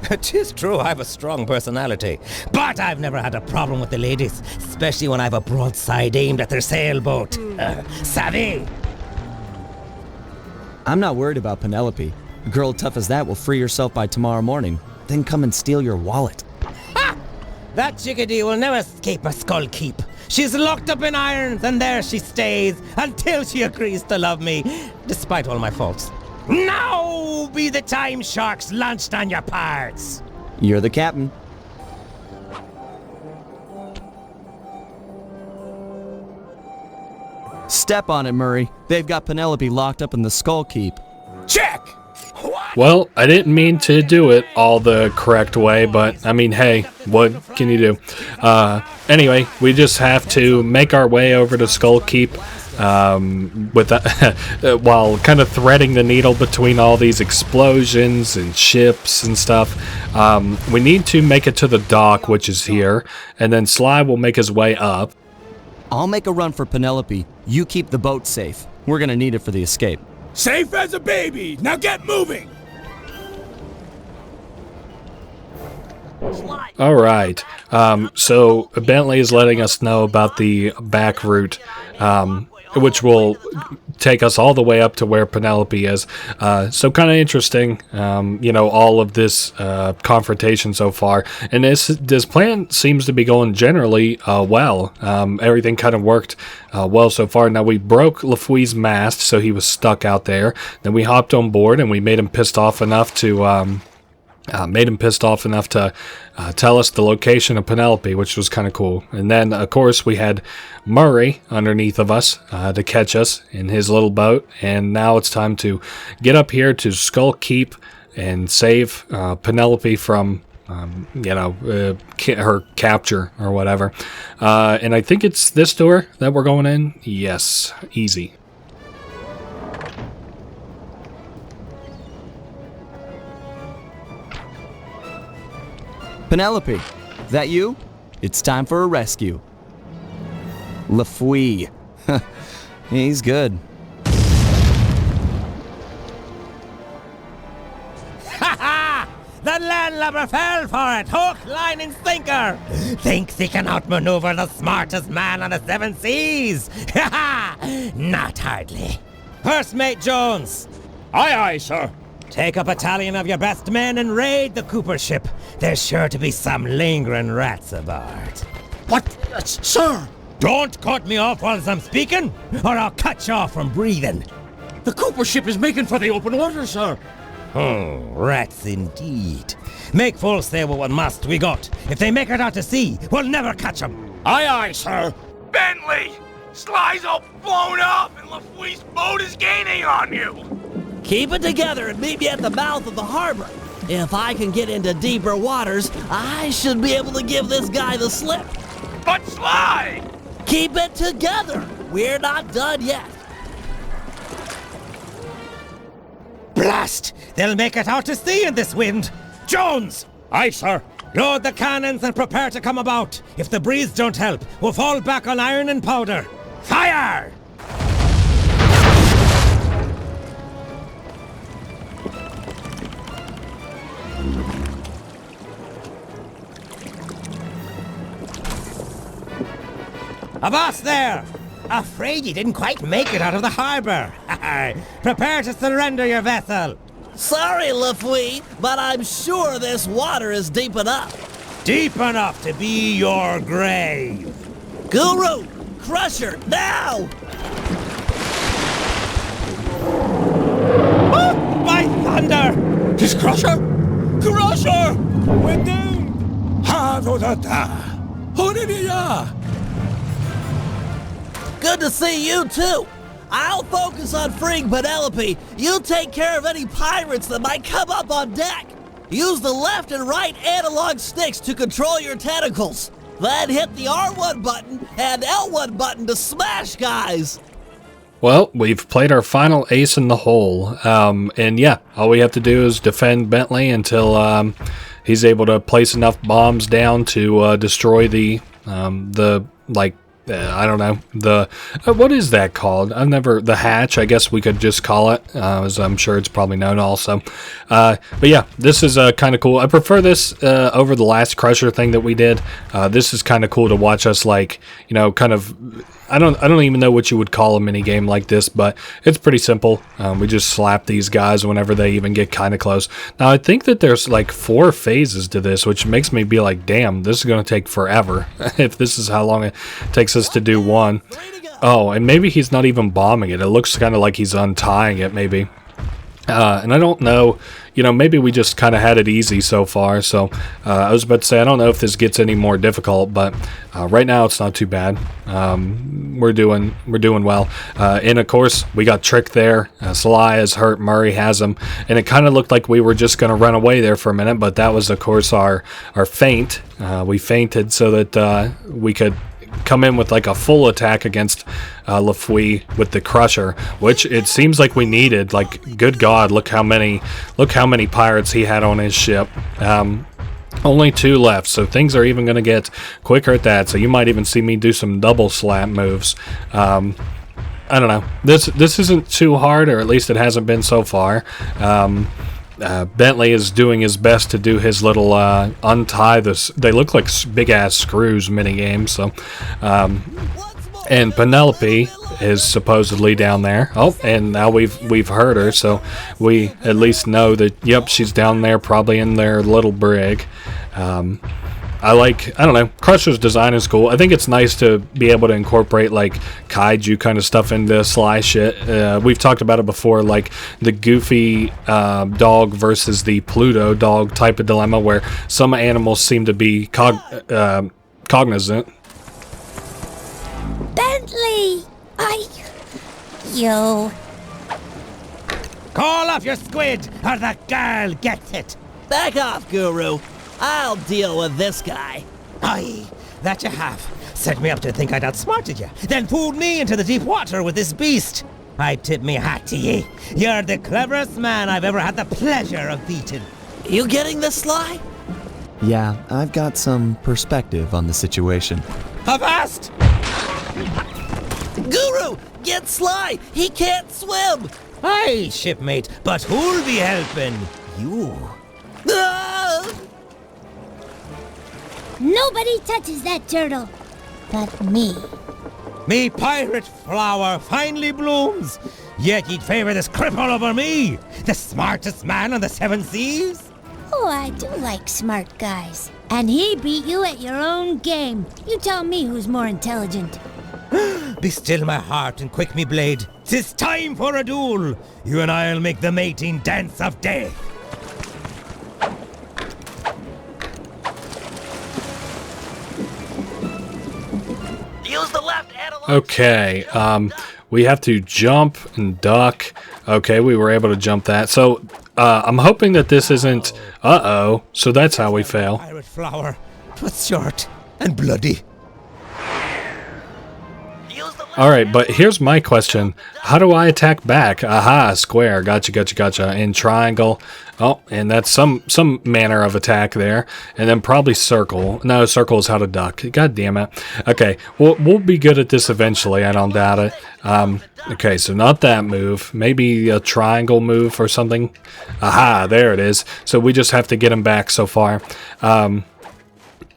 'Tis true, I have a strong personality, but I've never had a problem with the ladies, especially when I've a broadside aimed at their sailboat. Savvy? I'm not worried about Penelope. A girl tough as that will free herself by tomorrow morning, then come and steal your wallet. Ha! That chickadee will never escape a skull keep. She's locked up in irons, and there she stays until she agrees to love me, despite all my faults. Now be the time sharks launched on your parts. You're the captain. Step on it, Murray. They've got Penelope locked up in the Skull Keep. Check! Well, I didn't mean to do it all the correct way, but I mean, hey, what can you do? Anyway, we just have to make our way over to Skull Keep with that, while kind of threading the needle between all these explosions and ships and stuff. We need to make it to the dock, which is here, and then Sly will make his way up. I'll make a run for Penelope. You keep the boat safe. We're gonna need it for the escape. Safe as a baby. Now get moving. All right. So Bentley is letting us know about the back route, which will take us all the way up to where Penelope is. So kind of interesting, all of this confrontation so far. And this plan seems to be going generally well. Everything kind of worked well so far. Now, we broke LaFouille's mast, so he was stuck out there. Then we hopped on board, and we made him pissed off enough to... tell us the location of Penelope, which was kind of cool. And then, of course, we had Murray underneath of us to catch us in his little boat. And now it's time to get up here to Skull Keep and save Penelope from, her capture or whatever. And I think it's this door that we're going in. Yes, easy. Penelope, that you? It's time for a rescue. LaFouille. He's good. Ha ha! The landlubber fell for it! Hook, line, and sinker! Thinks he can outmaneuver the smartest man on the seven seas? Ha ha! Not hardly. First Mate Jones. Aye, aye, sir. Take a battalion of your best men and raid the Cooper ship. There's sure to be some lingering rats aboard. What? Sir! Don't cut me off whilst I'm speaking, or I'll cut you off from breathing. The Cooper ship is making for the open water, sir. Oh, rats indeed. Make full sail with what must we got. If they make it out to sea, we'll never catch them. Aye, aye, sir. Bentley! Sly's all blown up and LaFouille's boat is gaining on you! Keep it together and meet me at the mouth of the harbor. If I can get into deeper waters, I should be able to give this guy the slip. But Sly! Keep it together. We're not done yet. Blast! They'll make it out to sea in this wind. Jones! Aye, sir. Load the cannons and prepare to come about. If the breeze don't help, we'll fall back on iron and powder. Fire! Avast there! Afraid you didn't quite make it out of the harbor. Prepare to surrender your vessel. Sorry, LaFouille, but I'm sure this water is deep enough. Deep enough to be your grave. Guru, Crusher, now! Oh, by thunder! His Crusher? Crusher! We're doomed! Good to see you, too. I'll focus on freeing Penelope. You take care of any pirates that might come up on deck. Use the left and right analog sticks to control your tentacles. Then hit the R1 button and L1 button to smash guys. Well, we've played our final ace in the hole. And yeah, all we have to do is defend Bentley until he's able to place enough bombs down to destroy the I don't know, the what is that called? The hatch, I guess we could just call it, as I'm sure it's probably known also. But yeah, this is kind of cool. I prefer this over the last Crusher thing that we did. This is kind of cool to watch us, like, you know, kind of, I don't even know what you would call a mini game like this, but it's pretty simple. We just slap these guys whenever they even get kind of close. Now I think that there's like 4 phases to this, which makes me be like, damn, this is going to take forever if this is how long it takes us to do one. Oh, and maybe he's not even bombing it. It looks kind of like he's untying it, maybe. And I don't know, you know, maybe we just kind of had it easy so far. So I was about to say, I don't know if this gets any more difficult, but right now it's not too bad. We're doing well. And of course, we got Trick there. Sly is hurt. Murray has him, and it kind of looked like we were just going to run away there for a minute, but that was, of course, our feint. We feinted so that we could come in with like a full attack against Lafouille with the Crusher, which it seems like we needed. Like, good God, look how many pirates he had on his ship. Only 2 left, so things are even going to get quicker at that. So you might even see me do some double slap moves. I don't know. This isn't too hard, or at least it hasn't been so far. Bentley is doing his best to do his little untie this. They look like big ass screws mini games. So, and Penelope is supposedly down there. Oh, and now we've heard her, so we at least know that. Yep, she's down there, probably in their little brig. I don't know, Crusher's design is cool. I think it's nice to be able to incorporate like kaiju kind of stuff into Sly shit. We've talked about it before, like the Goofy dog versus the Pluto dog type of dilemma, where some animals seem to be cognizant. Bentley! You... Call off your squid, or the girl gets it! Back off, Guru. I'll deal with this guy. Aye, that you have. Set me up to think I'd outsmarted you, then pulled me into the deep water with this beast. I tip me hat to ye. You're the cleverest man I've ever had the pleasure of beating. You getting this, Sly? Yeah, I've got some perspective on the situation. Avast! Guru, get Sly! He can't swim! Aye, shipmate, but who'll be helping? You. Ah! Nobody touches that turtle but me. Me pirate flower finally blooms, yet ye'd favor this cripple over me, the smartest man on the 7 seas? Oh, I do like smart guys. And he beat you at your own game. You tell me who's more intelligent. Be still my heart and quick me blade. 'Tis time for a duel. You and I'll make the mating dance of death. Use the left analog. Okay, we have to jump and duck. Okay, we were able to jump that. So, I'm hoping that this isn't... Uh-oh. So that's how we fail. Pirate flower. 'Twas short and bloody. Alright, but here's my question. How do I attack back? Aha, square. Gotcha. And triangle. Oh, and that's some manner of attack there. And then probably circle. No, circle is how to duck. God damn it. Okay, we'll be good at this eventually. I don't doubt it. Okay, so not that move. Maybe a triangle move or something. Aha, there it is. So we just have to get him back so far.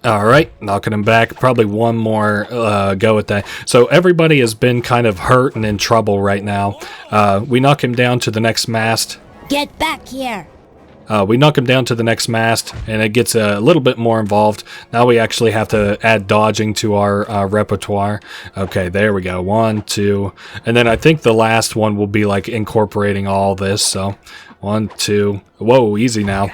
Alright, knocking him back. Probably one more go at that. So everybody has been kind of hurt and in trouble right now. We knock him down to the next mast. Get back here. We knock him down to the next mast, and it gets a little bit more involved. Now we actually have to add dodging to our repertoire. Okay, there we go. 1, 2. And then I think the last one will be like incorporating all this. So 1, 2. Whoa, easy now.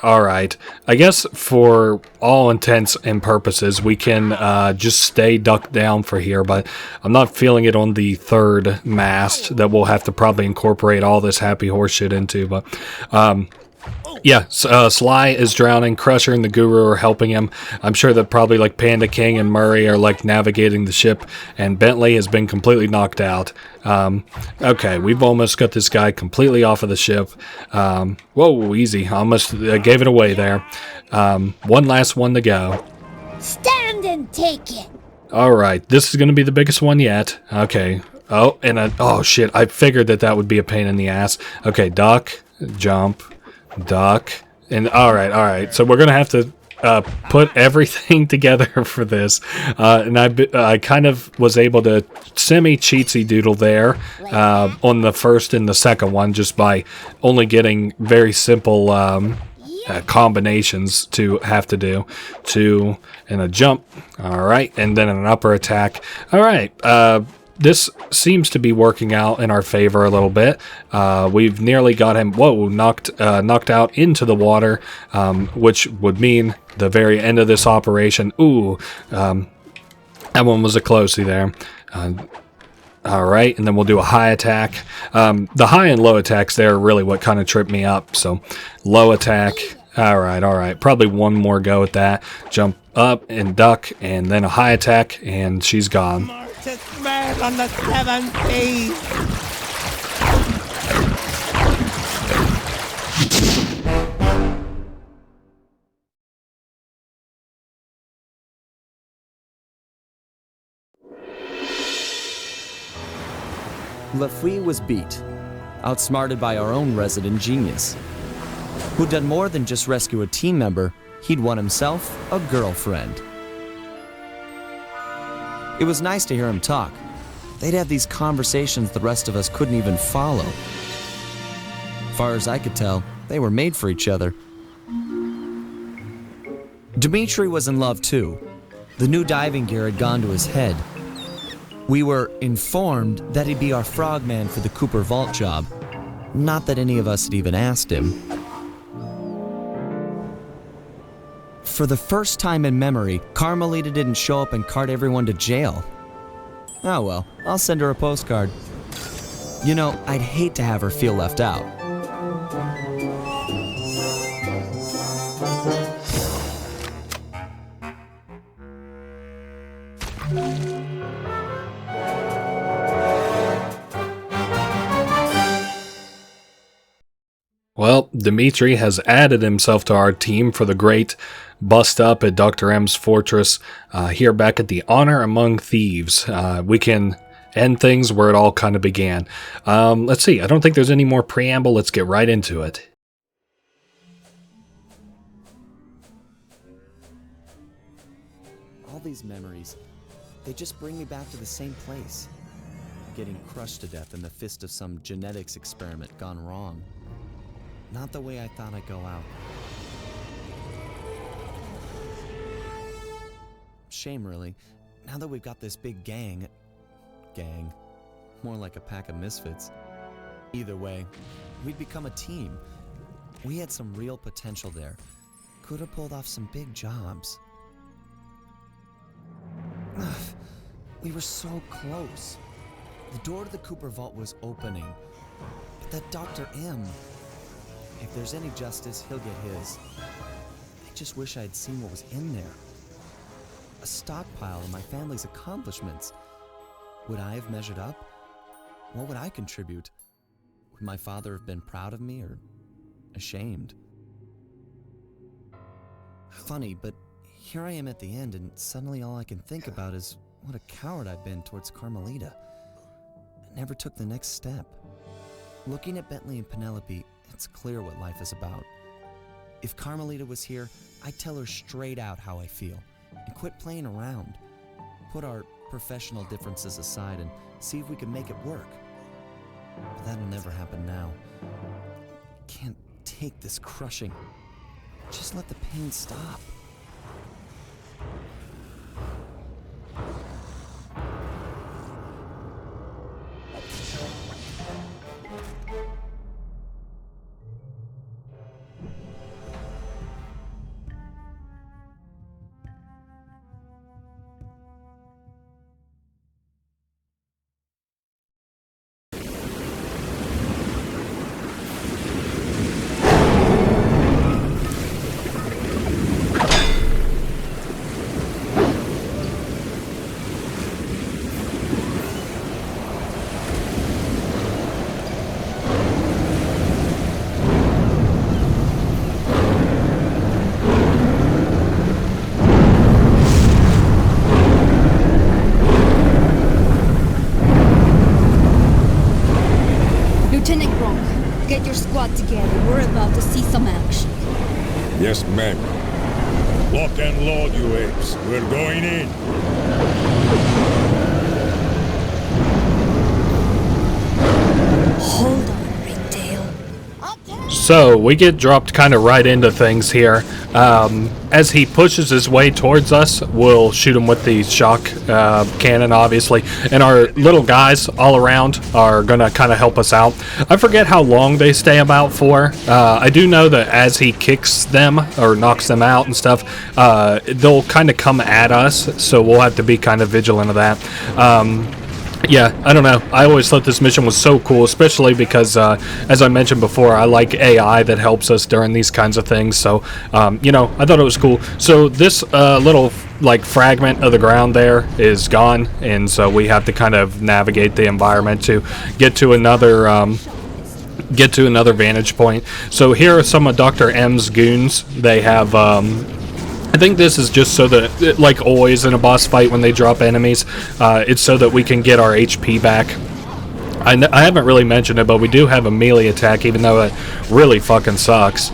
Alright, I guess for all intents and purposes, we can just stay ducked down for here, but I'm not feeling it on the 3rd mast that we'll have to probably incorporate all this happy horse shit into, but... yeah, Sly is drowning, Crusher and the Guru are helping him. I'm sure that probably like Panda King and Murray are like navigating the ship, and Bentley has been completely knocked out. Okay, we've almost got this guy completely off of the ship. Whoa, easy, almost gave it away there. One last one to go. Stand and take it. All right, this is going to be the biggest one yet. Okay. Oh, and oh shit, I figured that would be a pain in the ass. Okay, duck, jump, duck, and all right. So we're going to have to put everything together for this. And I kind of was able to semi-cheatsy doodle there on the first and the second one just by only getting very simple combinations to have to do. 2 and a jump. All right, and then an upper attack. All right. This seems to be working out in our favor a little bit. We've nearly got him, knocked out into the water, which would mean the very end of this operation. Ooh, that one was a closey there. All right, and then we'll do a high attack. The high and low attacks there are really what kind of tripped me up. So, low attack. All right. Probably one more go at that. Jump up and duck, and then a high attack, and she's gone. On the 7th day. Lafouille was beat, outsmarted by our own resident genius, who'd done more than just rescue a team member. He'd won himself a girlfriend. It was nice to hear him talk. They'd have these conversations the rest of us couldn't even follow. Far as I could tell, they were made for each other. Dmitri was in love too. The new diving gear had gone to his head. We were informed that he'd be our frogman for the Cooper Vault job. Not that any of us had even asked him. For the first time in memory, Carmelita didn't show up and cart everyone to jail. Oh well, I'll send her a postcard. You know, I'd hate to have her feel left out. Well, Dmitri has added himself to our team for the great bust up at Dr. M's fortress here back at the Honor Among Thieves. We can end things where it all kind of began. Let's see, I don't think there's any more preamble. Let's get right into it. All these memories, they just bring me back to the same place. Getting crushed to death in the fist of some genetics experiment gone wrong. Not the way I thought I'd go out. Shame, really. Now that we've got this big gang, more like a pack of misfits. Either way, we'd become a team. We had some real potential there. Could have pulled off some big jobs. We were so close. The door to the Cooper Vault was opening. But that Dr. M... If there's any justice, he'll get his. I just wish I'd seen what was in there. A stockpile of my family's accomplishments. Would I have measured up? What would I contribute? Would my father have been proud of me or ashamed? Funny, but here I am at the end, and suddenly all I can think about is what a coward I've been towards Carmelita. I never took the next step. Looking at Bentley and Penelope, it's clear what life is about. If Carmelita was here, I'd tell her straight out how I feel, and quit playing around. Put our professional differences aside and see if we can make it work. But that'll never happen now. Can't take this crushing. Just let the pain stop. Get your squad together. We're about to see some action. Yes, ma'am. Lock and load, you apes. We're going in. Hold on, Ringtail. So we get dropped kind of right into things here. As he pushes his way towards us, we'll shoot him with the shock cannon, obviously. And our little guys all around are going to kind of help us out. I forget how long they stay about for. I do know that as he kicks them or knocks them out and stuff, they'll kind of come at us. So we'll have to be kind of vigilant of that. Yeah, I don't know. I always thought this mission was so cool, especially because, as I mentioned before, I like AI that helps us during these kinds of things. So, you know, I thought it was cool. So this little, like, fragment of the ground there is gone, and so we have to kind of navigate the environment to get to another vantage point. So here are some of Dr. M's goons. They have, I think this is just so that, like always in a boss fight when they drop enemies, it's so that we can get our HP back. I haven't really mentioned it, but we do have a melee attack, even though it really fucking sucks.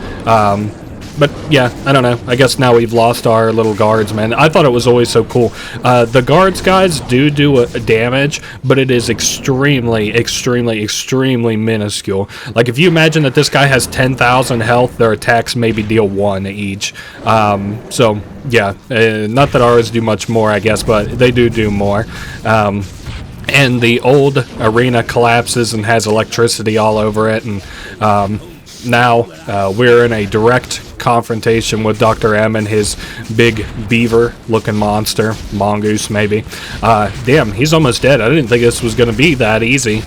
But yeah, I don't know. I guess now we've lost our little guards, man. I thought it was always so cool. The guards, guys, do a damage, but it is extremely, extremely, extremely minuscule. Like, if you imagine that this guy has 10,000 health, their attacks maybe deal 1 each. So, yeah, not that ours do much more, I guess, but they do more. And the old arena collapses and has electricity all over it, and now we're in a direct confrontation with Dr. M and his big beaver-looking monster, mongoose maybe. Damn, he's almost dead. I didn't think this was going to be that easy.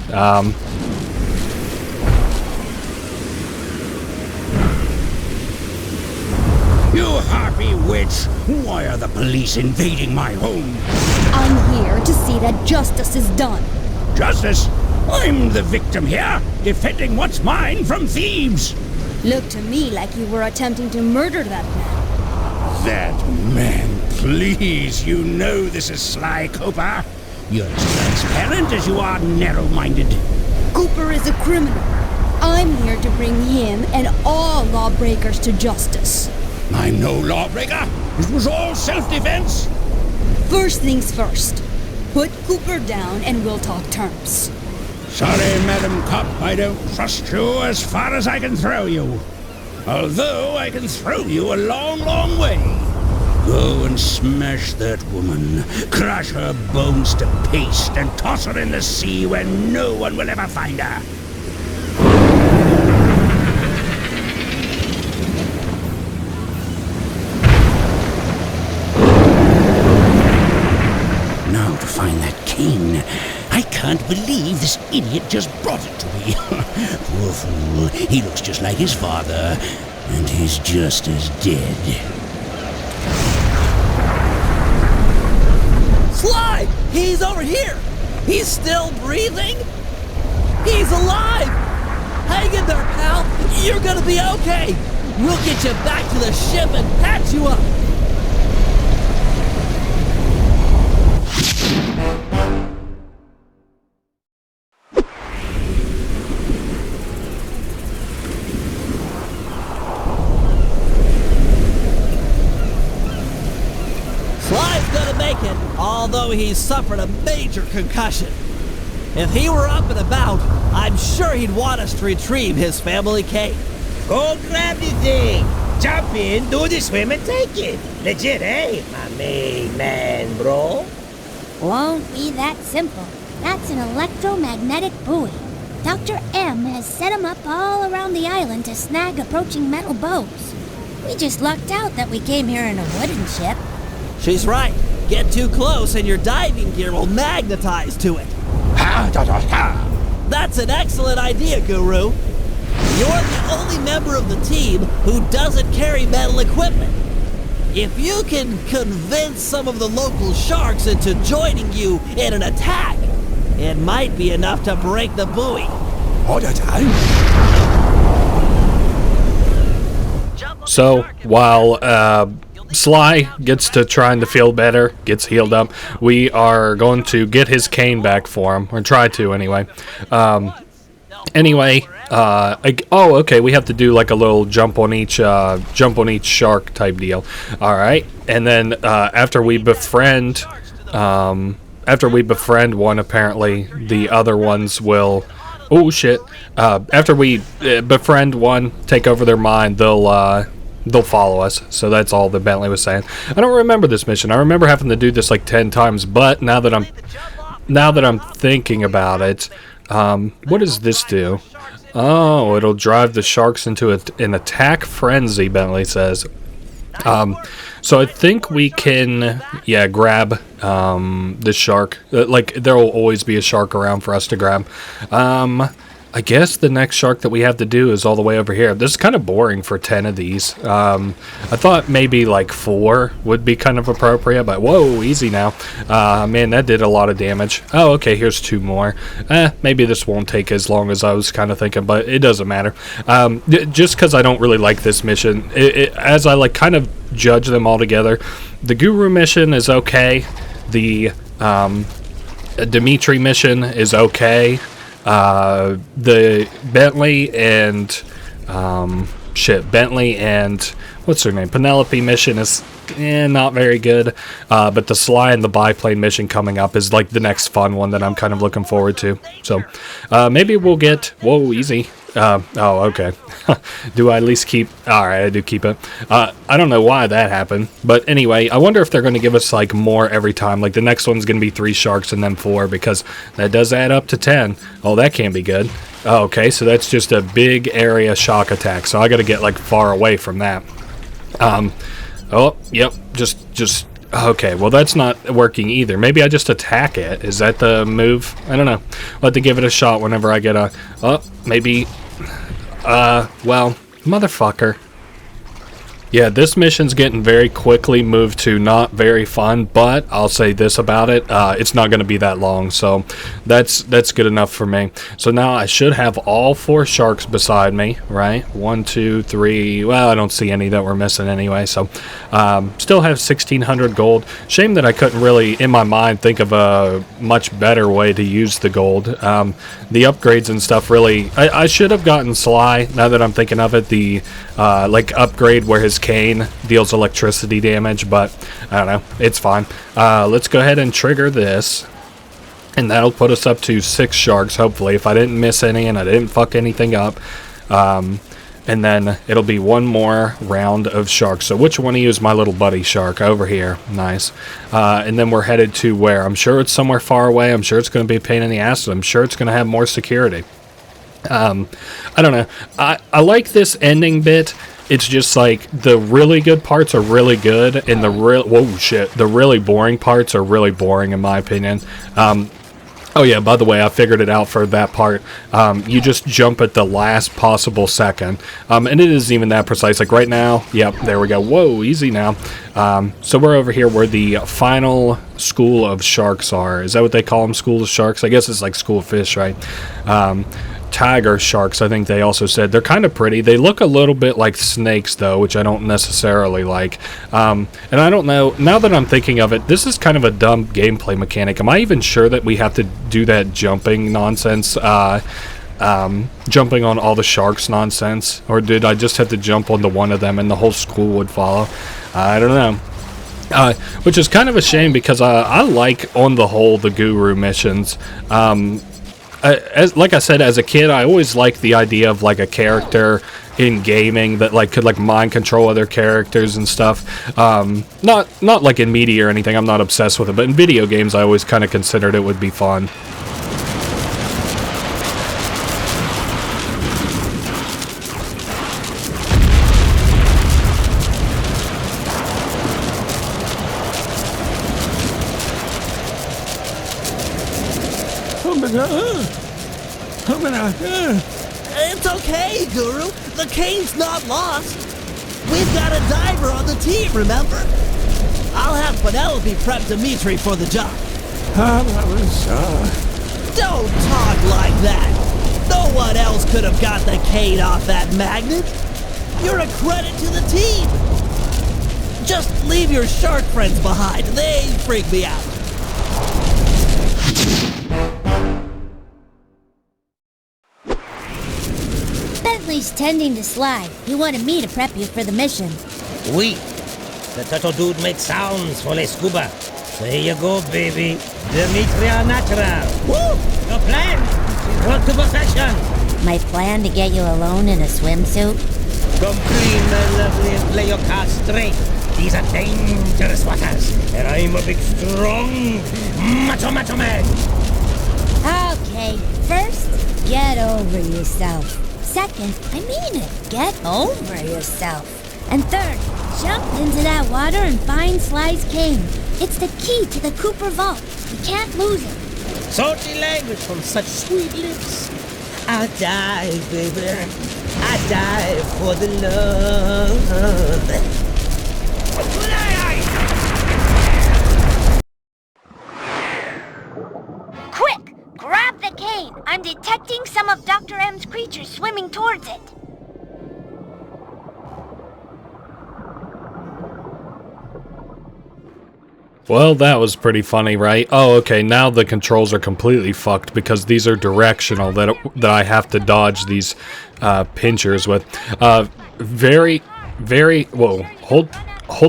You harpy witch! Why are the police invading my home? I'm here to see that justice is done. Justice? I'm the victim here, defending what's mine from thieves! Looked to me like you were attempting to murder that man. That man, please, you know this is Sly Cooper. You're as transparent as you are narrow-minded. Cooper is a criminal. I'm here to bring him and all lawbreakers to justice. I'm no lawbreaker. It was all self-defense. First things first. Put Cooper down and we'll talk terms. Sorry, Madam Cop, I don't trust you as far as I can throw you. Although I can throw you a long, long way. Go and smash that woman, crush her bones to paste, and toss her in the sea where no one will ever find her. Now to find that cane. I can't believe this idiot just brought it to me. Poor fool. He looks just like his father, and he's just as dead. Sly! He's over here! He's still breathing? He's alive! Hang in there, pal! You're gonna be okay! We'll get you back to the ship and patch you up! Although he's suffered a major concussion. If he were up and about, I'm sure he'd want us to retrieve his family cave. Go grab the thing. Jump in, do the swim, and take it. Legit, eh? My main man, bro. Won't be that simple. That's an electromagnetic buoy. Dr. M has set them up all around the island to snag approaching metal boats. We just lucked out that we came here in a wooden ship. She's right. Get too close and your diving gear will magnetize to it. That's an excellent idea, Guru. You're the only member of the team who doesn't carry metal equipment. If you can convince some of the local sharks into joining you in an attack, it might be enough to break the buoy. So, while Sly gets to trying to feel better, gets healed up, we are going to get his cane back for him, or try to anyway. Anyway, oh, okay, we have to do like a little jump on each shark type deal. All right, and then after we befriend one, apparently the other ones will. Oh shit! After we befriend one, take over their mind, they'll follow us. So that's all that Bentley was saying. I don't remember this mission. I remember having to do this like 10 times, but now that I'm thinking about it. What does this do? Oh, it'll drive the sharks into an attack frenzy, Bentley says. So I think we can, grab the shark. Like, there will always be a shark around for us to grab. I guess the next shark that we have to do is all the way over here. This is kind of boring for 10 of these. I thought maybe like 4 would be kind of appropriate, but whoa, easy now. Man, that did a lot of damage. Oh, okay, here's 2 more. Maybe this won't take as long as I was kind of thinking, but it doesn't matter. Just because I don't really like this mission, as I like kind of judge them all together, the Guru mission is okay. The Dimitri mission is okay. The Bentley and what's her name, Penelope mission is not very good, but the Sly and the biplane mission coming up is like the next fun one that I'm kind of looking forward to. So maybe we'll get whoa, easy. Oh, okay. Do I at least keep... Alright, I do keep it. I don't know why that happened. But anyway, I wonder if they're going to give us, like, more every time. Like, the next one's going to be 3 sharks and then 4, because that does add up to 10. Oh, that can't be good. Oh, okay, so that's just a big area shock attack. So I got to get, like, far away from that. Oh, yep, just... Okay, well, that's not working either. Maybe I just attack it. Is that the move? I don't know. I'll have to give it a shot whenever I get a... Oh, maybe... well, motherfucker. Yeah, this mission's getting very quickly moved to not very fun, but I'll say this about it, it's not going to be that long, so that's good enough for me. So now I should have all 4 sharks beside me, right? 1, 2, 3, well, I don't see any that we're missing anyway, so still have 1,600 gold. Shame that I couldn't really, in my mind, think of a much better way to use the gold. The upgrades and stuff really, I should have gotten Sly, now that I'm thinking of it, the like upgrade where his cane deals electricity damage, but I don't know, it's fine. Let's go ahead and trigger this, and that'll put us up to 6 sharks, hopefully, if I didn't miss any and I didn't fuck anything up. And then it'll be 1 more round of sharks. So which one of you is my little buddy shark? Over here. Nice. And then we're headed to where? I'm sure it's somewhere far away. I'm sure it's going to be a pain in the ass. I'm sure it's going to have more security. I don't know. I like this ending bit. It's just like the really good parts are really good, and the really boring parts are really boring in my opinion. Oh yeah, by the way, I figured it out for that part. You just jump at the last possible second. And it isn't even that precise. Like right now, yep, there we go. Whoa, easy now. So we're over here where the final school of sharks are. Is that what they call them, school of sharks? I guess it's like school of fish, right? Tiger sharks, I think they also said. They're kind of pretty. They look a little bit like snakes, though, which I don't necessarily like. And I don't know, now that I'm thinking of it, this is kind of a dumb gameplay mechanic. Am I even sure that we have to do that jumping nonsense? Jumping on all the sharks nonsense? Or did I just have to jump onto one of them and the whole school would follow? I don't know. Which is kind of a shame because I like, on the whole, the Guru missions. Like I said, as a kid, I always liked the idea of like a character in gaming that like could like mind control other characters and stuff. Not like in media or anything. I'm not obsessed with it, but in video games, I always kind of considered it would be fun. It's okay, Guru. The cane's not lost. We've got a diver on the team, remember? I'll have Penelope prep Dimitri for the job. Don't talk like that. No one else could have got the cane off that magnet. You're a credit to the team. Just leave your shark friends behind. They freak me out. Bentley's tending to Sly. He wanted me to prep you for the mission. Oui. The turtle dude makes sounds for les scuba. So here you go, baby. Dimitri al natural. Woo! Your plan is brought to perfection. My plan to get you alone in a swimsuit? Come clean, my lovely, and play your cards straight. These are dangerous waters, and I'm a big, strong, macho man. Okay, first, get over yourself. Second, I mean it, get over yourself. And third, jump into that water and find Sly's cane. It's the key to the Cooper Vault. You can't lose it. Salty language from such sweet lips. I'll die, baby. I die for the love. Quick! Grab the cane! I'm detecting some of Dr. M's creatures swimming towards it. Well, that was pretty funny, right? Oh, okay, now the controls are completely fucked because these are directional that I have to dodge these pinchers with. Very, whoa, hold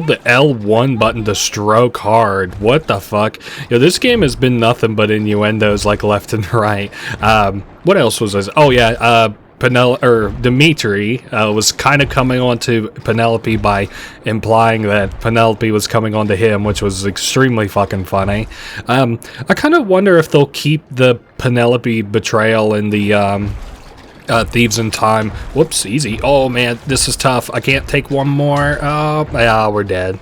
the L1 button to stroke hard. What the fuck? Yo, this game has been nothing but innuendos like left and right. What else was this? Oh yeah, Dimitri was kind of coming on to Penelope by implying that Penelope was coming on to him, which was extremely fucking funny. I kind of wonder if they'll keep the Penelope betrayal in the Thieves in Time. Whoops, easy. Oh man, this is tough. I can't take one more. Oh, yeah, we're dead.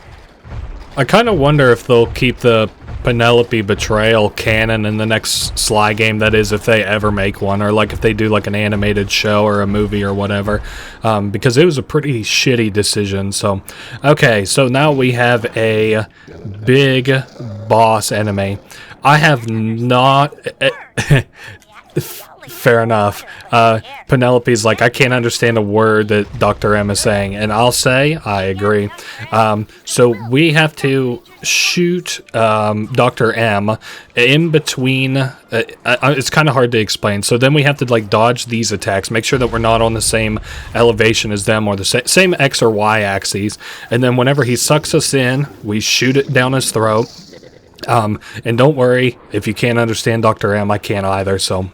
I kind of wonder if they'll keep the Penelope betrayal canon in the next Sly game, that is, if they ever make one, or like if they do like an animated show or a movie or whatever, because it was a pretty shitty decision. So okay, so now we have a big boss enemy. I have not fair enough. Penelope's like, I can't understand a word that Dr. M is saying, and I'll say I agree. So we have to shoot Dr. M in between. It's kind of hard to explain. So then we have to like dodge these attacks, make sure that we're not on the same elevation as them or the same X or Y axes, and then whenever he sucks us in, we shoot it down his throat. And don't worry, if you can't understand Dr. M, I can't either, so,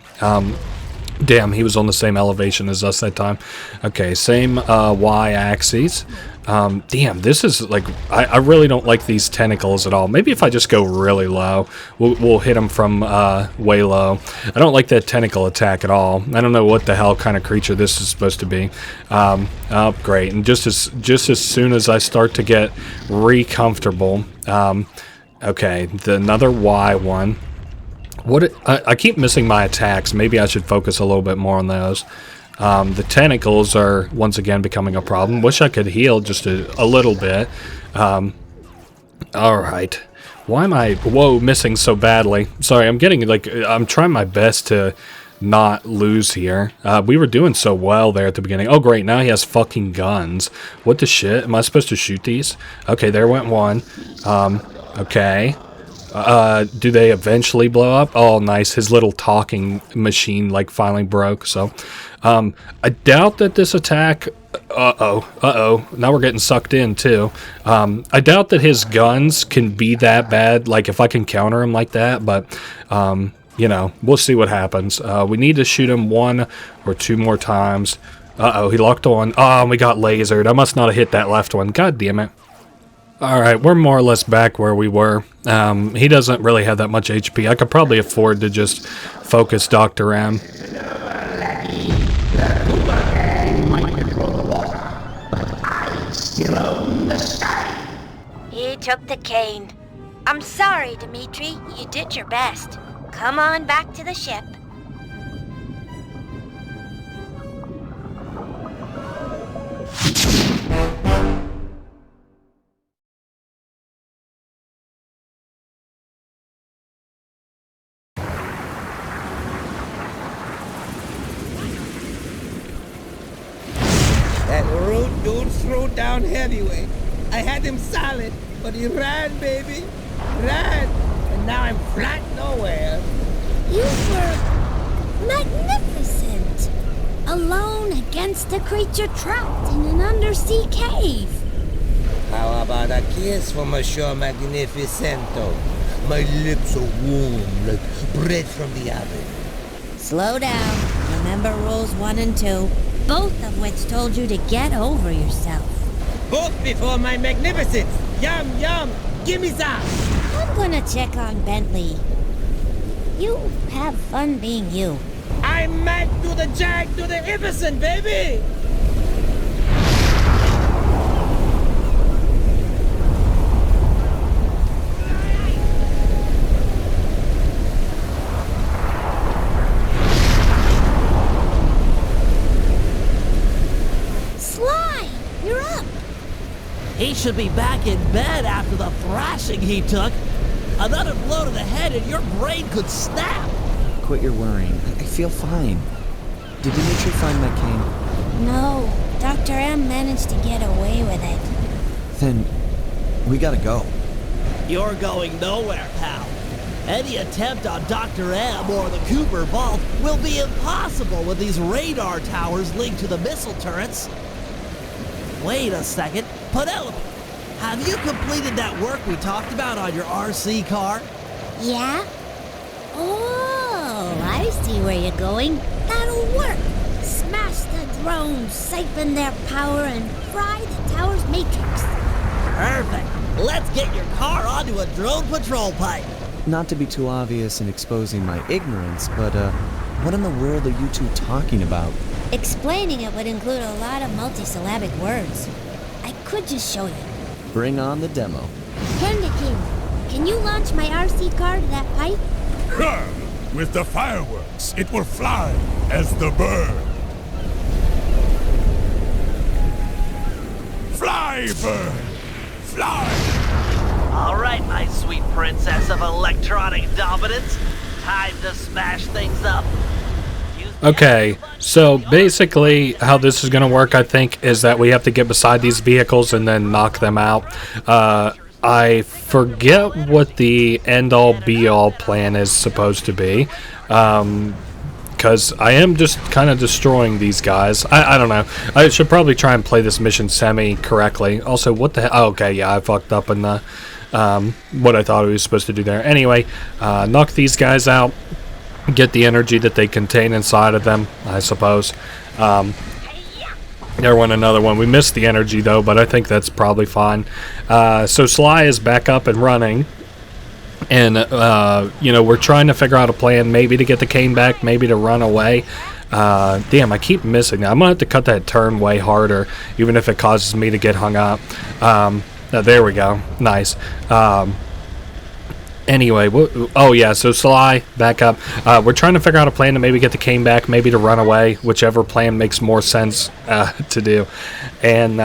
damn, he was on the same elevation as us that time. Okay, same, Y-axis. Damn, this is, like, I really don't like these tentacles at all. Maybe if I just go really low, we'll hit him from, way low. I don't like that tentacle attack at all. I don't know what the hell kind of creature this is supposed to be. Oh, great, and just as soon as I start to get re-comfortable, okay, another Y one. I keep missing my attacks. Maybe I should focus a little bit more on those. The tentacles are once again becoming a problem. Wish I could heal just a little bit. Alright. Why am I, missing so badly? Sorry, I'm getting, like, I'm trying my best to not lose here. We were doing so well there at the beginning. Oh, great, now he has fucking guns. What the shit? Am I supposed to shoot these? Okay, there went one. Okay. Do they eventually blow up? Oh, nice. His little talking machine, like, finally broke, so. I doubt that this attack... Uh-oh. Now we're getting sucked in, too. I doubt that his guns can be that bad, like, if I can counter him like that, but, you know, we'll see what happens. We need to shoot him 1 or 2 more times. Uh-oh, he locked on. Oh, we got lasered. I must not have hit that left one. God damn it. Alright, we're more or less back where we were. He doesn't really have that much HP. I could probably afford to just focus Dr. M. He took the cane. I'm sorry, Dimitri. You did your best. Come on back to the ship. That rude dude threw down heavyweight. I had him solid, but he ran, baby. Ran. And now I'm flat nowhere. You were magnificent. A alone against a creature trapped in an undersea cave. How about a kiss for Monsieur Magnificento? My lips are warm like bread from the oven. Slow down. Remember rules 1 and 2, both of which told you to get over yourself. Both before my magnificence. Yum, yum. Give me some. I'm gonna check on Bentley. You have fun being you. I'm mad to the jag to the Iverson, baby! Sly, you're up. He should be back in bed after the thrashing he took. Another blow to the head and your brain could snap. Quit your worrying. I feel fine. Did Dimitri find my cane? No, Dr. M managed to get away with it. Then we gotta go. You're going nowhere, pal. Any attempt on Dr. M or the Cooper Vault will be impossible with these radar towers linked to the missile turrets. Wait a second. Penelope, have you completed that work we talked about on your RC car? Yeah? Oh, I see where you're going. That'll work. Smash the drones, siphon their power, and fry the tower's matrix. Perfect. Let's get your car onto a drone patrol pipe. Not to be too obvious in exposing my ignorance, but what in the world are you two talking about? Explaining it would include a lot of multisyllabic words. I could just show you. Bring on the demo. King, can you launch my RC car to that pipe? With the fireworks, it will fly as the bird. Fly, bird! Fly! All right, my sweet princess of electronic dominance. Time to smash things up. Okay, so basically how this is going to work, I think, is that we have to get beside these vehicles and then knock them out. I forget what the end-all be-all plan is supposed to be, because I am just kind of destroying these guys. I don't know. I should probably try and play this mission semi-correctly. Also, what the hell? Oh, okay, yeah, I fucked up in the what I thought I was supposed to do there. Anyway, knock these guys out. Get the energy that they contain inside of them, I suppose. There went another one. We missed the energy, though, but I think that's probably fine. So Sly is back up and running. And, you know, we're trying to figure out a plan, maybe to get the cane back, maybe to run away. Damn, I keep missing that. I'm going to have to cut that turn way harder, even if it causes me to get hung up. There we go. Nice. Anyway, oh yeah, so Sly, back up. We're trying to figure out a plan to maybe get the cane back, maybe to run away, whichever plan makes more sense to do. And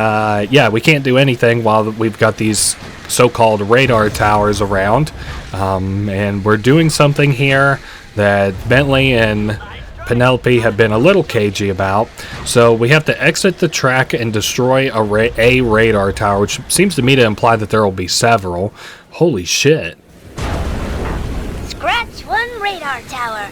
yeah, we can't do anything while we've got these so-called radar towers around. And we're doing something here that Bentley and Penelope have been a little cagey about. So we have to exit the track and destroy a radar tower, which seems to me to imply that there will be several. Holy shit. Scratch one radar tower.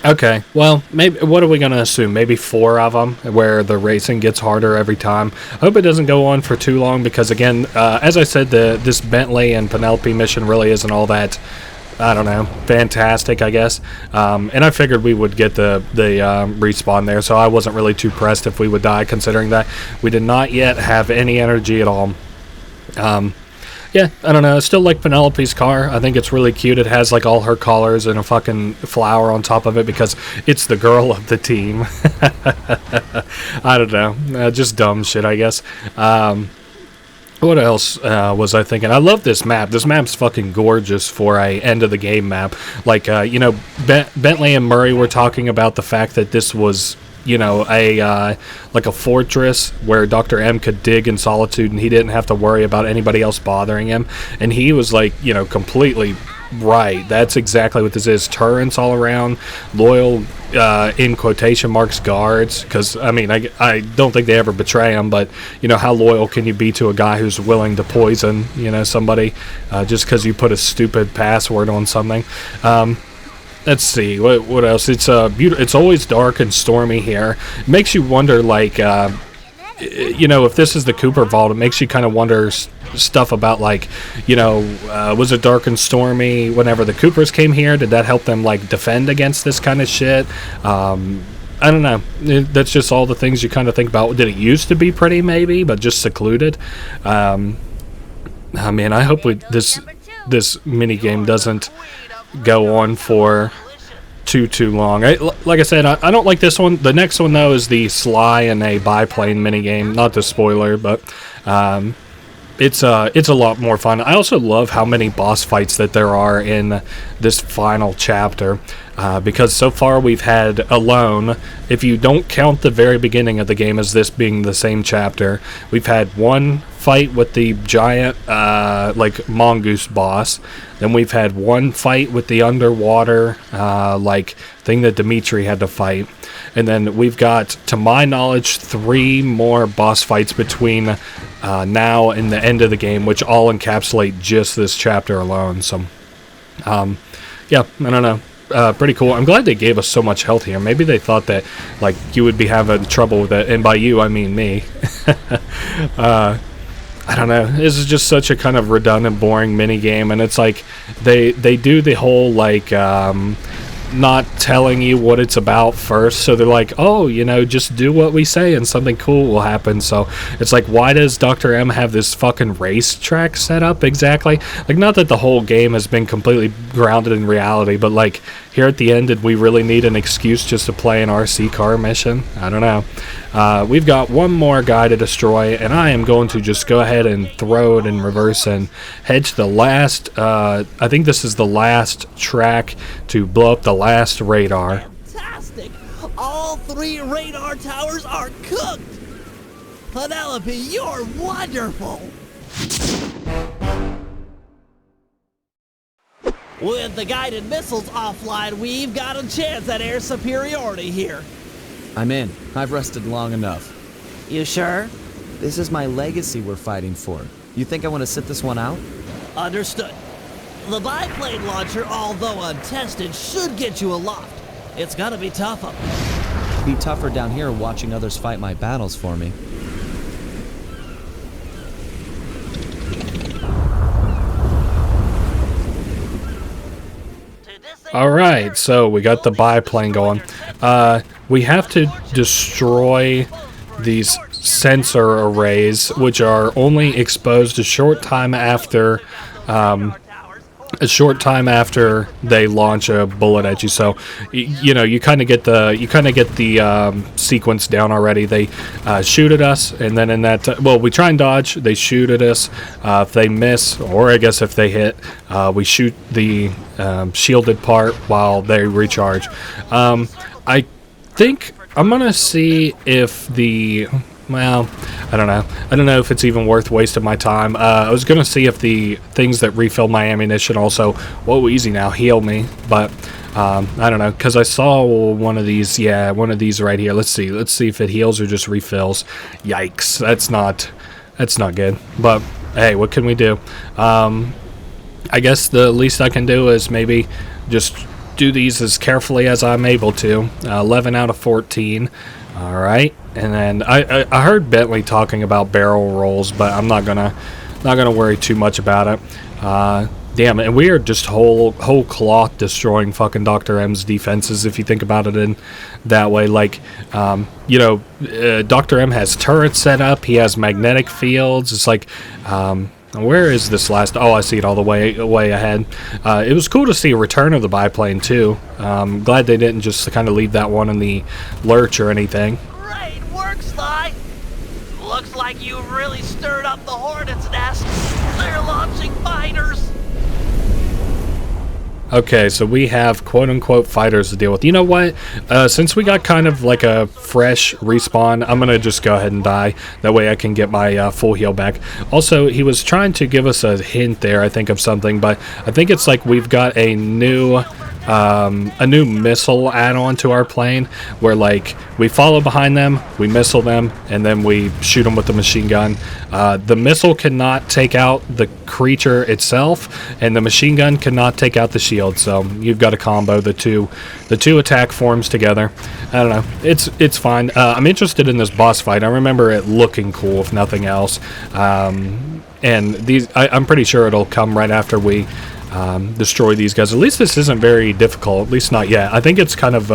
Okay, well, maybe. What are we going to assume? Maybe 4 of them, where the racing gets harder every time. I hope it doesn't go on for too long, because again, as I said, this Bentley and Penelope mission really isn't all that, I don't know, fantastic, I guess. And I figured we would get the respawn there, so I wasn't really too pressed if we would die, considering that we did not yet have any energy at all. Yeah, I don't know. I still like Penelope's car. I think it's really cute. It has like all her colors and a fucking flower on top of it because it's the girl of the team. I don't know. Just dumb shit, I guess. What else was I thinking? I love this map. This map's fucking gorgeous for a end of the game map. Like, you know, Bentley and Murray were talking about the fact that this was, you know, like a fortress where Dr. M could dig in solitude and he didn't have to worry about anybody else bothering him. And he was like, you know, completely right. That's exactly what this is. Turrets all around, loyal, in quotation marks, guards. Because, I mean, I don't think they ever betray him, but, you know, how loyal can you be to a guy who's willing to poison, you know, somebody just because you put a stupid password on something? let's see, what else? It's beautiful. It's always dark and stormy here. It makes you wonder, like, you know, if this is the Cooper Vault, it makes you kind of wonder stuff about, like, you know, was it dark and stormy whenever the Coopers came here? Did that help them, like, defend against this kind of shit? I don't know. That's just all the things you kind of think about. Did it used to be pretty, maybe, but just secluded? I mean, I hope this mini game doesn't go on for too long. Like I said, I don't like this one. The next one, though, is the Sly and a biplane mini game. Not the spoiler, but it's a lot more fun. I also love how many boss fights that there are in this final chapter, because so far we've had alone, if you don't count the very beginning of the game as this being the same chapter, we've had one fight with the giant like mongoose boss. Then we've had one fight with the underwater like thing that Dimitri had to fight. And then we've got, to my knowledge, 3 more boss fights between now and the end of the game, which all encapsulate just this chapter alone. So, yeah, I don't know. Pretty cool. I'm glad they gave us so much health here. Maybe they thought that, like, you would be having trouble with it. And by you, I mean me. I don't know. This is just such a kind of redundant, boring mini game, and it's like they do the whole, like, not telling you what it's about first, so they're like, oh, you know, just do what we say and something cool will happen. So it's like, why does Dr. M have this fucking racetrack set up exactly? Like, not that the whole game has been completely grounded in reality, but like, here at the end, did we really need an excuse just to play an RC car mission? I don't know. We've got one more guy to destroy, and I am going to just go ahead and throw it in reverse and head to the last, I think this is the last track to blow up the last radar. Fantastic! All 3 radar towers are cooked! Penelope, you're wonderful! With the guided missiles offline, we've got a chance at air superiority here. I'm in. I've rested long enough. You sure? This is my legacy we're fighting for. You think I want to sit this one out? Understood. The biplane launcher, although untested, should get you aloft. It's gonna be tough up there. Be tougher down here watching others fight my battles for me. Alright, so we got the biplane going. We have to destroy these sensor arrays, which are only exposed a short time after they launch a bullet at you. So you know, you kind of get the sequence down already. They shoot at us, and then in that well, we try and dodge. They shoot at us. If they miss, or I guess if they hit, we shoot the shielded part while they recharge. I think I'm gonna see if the, well, I don't know. I don't know if it's even worth wasting my time. I was going to see if the things that refill my ammunition also, whoa, easy now, heal me. But, I don't know, because I saw one of these, yeah, one of these right here. Let's see if it heals or just refills. Yikes, that's not good. But, hey, what can we do? I guess the least I can do is maybe just do these as carefully as I'm able to. 11 out of 14. All right, and then I heard Bentley talking about barrel rolls, but I'm not gonna worry too much about it. Damn, and we are just whole cloth destroying fucking Dr. M's defenses if you think about it in that way. Like, you know, Dr. M has turrets set up. He has magnetic fields. It's like, where is this last? Oh, I see it all the way ahead. It was cool to see a return of the biplane too. Glad they didn't just kind of leave that one in the lurch or anything. Great work, Sly! Looks like you really stirred up the hornet's nest. They're launching fighters. Okay, so we have quote-unquote fighters to deal with. You know what? Since we got kind of like a fresh respawn, I'm going to just go ahead and die. That way I can get my full heal back. Also, he was trying to give us a hint there, I think, of something, but I think it's like we've got a new a new missile add-on to our plane, where like we follow behind them, we missile them, and then we shoot them with the machine gun. The missile cannot take out the creature itself, and the machine gun cannot take out the shield. So you've got to combo the two attack forms together. I don't know. It's fine. I'm interested in this boss fight. I remember it looking cool, if nothing else. And these, I'm pretty sure it'll come right after we destroy these guys. At least this isn't very difficult. At least not yet. I think it's kind of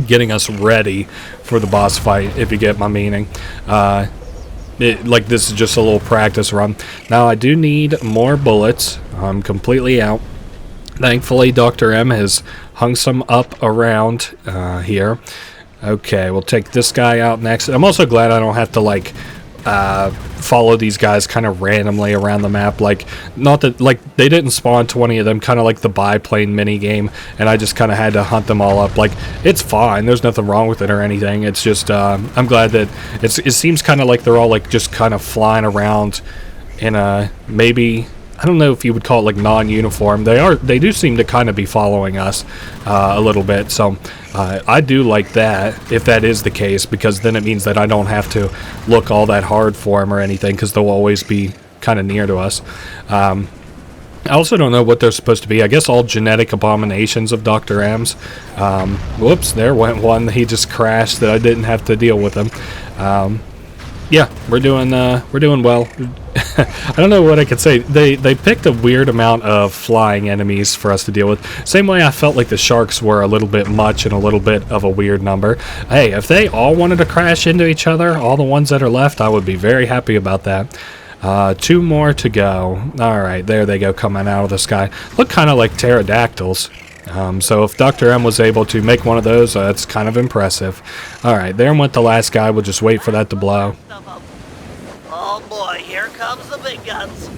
getting us ready for the boss fight, if you get my meaning. Like this is just a little practice run. Now I do need more bullets. I'm completely out. Thankfully, Dr. M has hung some up around here. Okay, we'll take this guy out next. I'm also glad I don't have to like follow these guys kind of randomly around the map. Like, not that like they didn't spawn 20 of them, kind of like the biplane mini game, and I just kind of had to hunt them all up. Like, it's fine, there's nothing wrong with it or anything. It's just I'm glad that it seems kind of like they're all like just kind of flying around in a, maybe, I don't know if you would call it like non-uniform. They do seem to kind of be following us a little bit. So I do like that, if that is the case, because then it means that I don't have to look all that hard for them or anything, because they'll always be kind of near to us. I also don't know what they're supposed to be. I guess all genetic abominations of Dr. M's. Whoops, there went one. He just crashed that I didn't have to deal with him. Yeah, we're doing well. I don't know what I could say. They picked a weird amount of flying enemies for us to deal with. Same way I felt like the sharks were a little bit much and a little bit of a weird number. Hey, if they all wanted to crash into each other, all the ones that are left, I would be very happy about that. 2 more to go. Alright, there they go, coming out of the sky. Look kind of like pterodactyls. So if Dr. M was able to make one of those, that's kind of impressive. Alright, there went the last guy. We'll just wait for that to blow. Oh boy, here comes the big guns.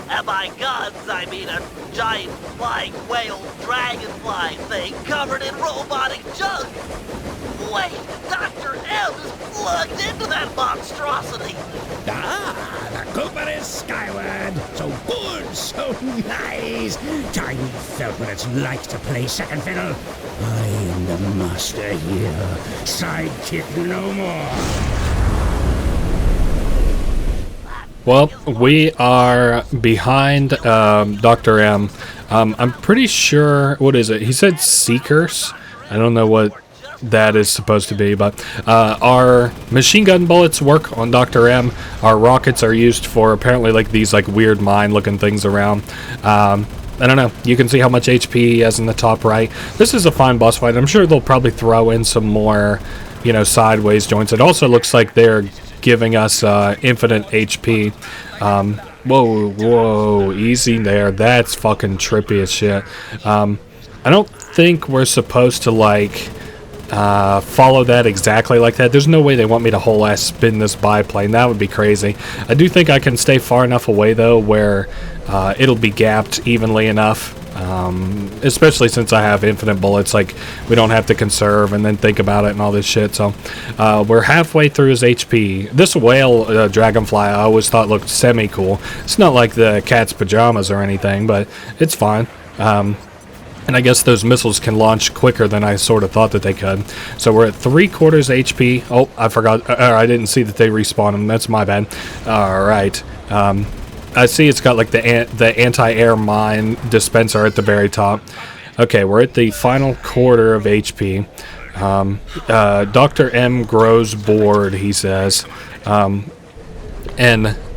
And by guns, I mean a giant flying whale dragonfly thing covered in robotic junk. Wait, Dr. M is plugged into that monstrosity. Ah, the Cooper is skyward. So good, so nice. Tiny felt what it's like to play second fiddle. I'm the master here. Sidekick no more. Well, we are behind Dr. M. I'm pretty sure, what is it? He said Seekers. I don't know what that is supposed to be, but our machine gun bullets work on Dr. M. Our rockets are used for apparently like these like weird mine looking things around. I don't know. You can see how much HP he has in the top right. This is a fine boss fight. I'm sure they'll probably throw in some more, you know, sideways joints. It also looks like they're giving us infinite HP. Whoa, easy there. That's fucking trippy as shit. I don't think we're supposed to like follow that exactly like that. There's no way they want me to whole ass spin this biplane. That would be crazy. I do think I can stay far enough away though where it'll be gapped evenly enough. Especially since I have infinite bullets, like we don't have to conserve and then think about it and all this shit. So we're halfway through his HP. This whale dragonfly I always thought looked semi-cool. It's not like the cat's pajamas or anything, but it's fine. And I guess those missiles can launch quicker than I sort of thought that they could. So we're at 3/4 HP. Oh, I forgot. I didn't see that they respawn them. That's my bad. All right. I see it's got like the anti-air mine dispenser at the very top. Okay, we're at the final quarter of HP. Dr. M grows bored, he says. And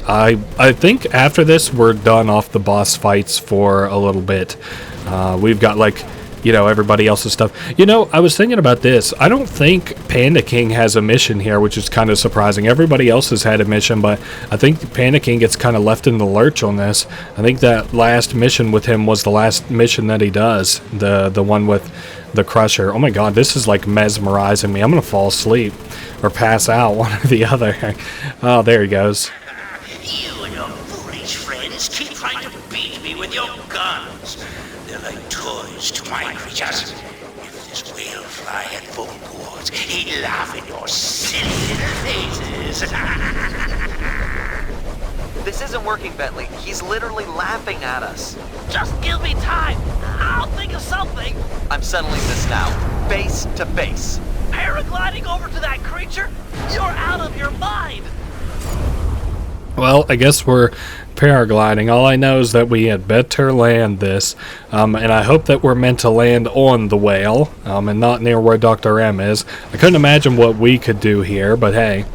I think after this we're done off the boss fights for a little bit. We've got like, you know, everybody else's stuff. You know, I was thinking about this. I don't think Panda King has a mission here, which is kind of surprising. Everybody else has had a mission, but I think Panda King gets kind of left in the lurch on this. I think that last mission with him was the last mission that he does. The one with the Crusher. Oh my god, this is like mesmerizing me. I'm gonna fall asleep or pass out, one or the other. Oh, there he goes. You and your foolish friends keep trying to beat me with your guns. They're like toys to my creatures. If this whale fly had vocal cords, he'd laugh in your silly little faces. This isn't working, Bentley. He's literally laughing at us. Just give me time. I'll think of something. I'm settling this now. Face to face. Paragliding over to that creature? You're out of your mind. Well, I guess we're paragliding. All I know is that we had better land this, and I hope that we're meant to land on the whale, and not near where Dr. M is. I couldn't imagine what we could do here, but hey.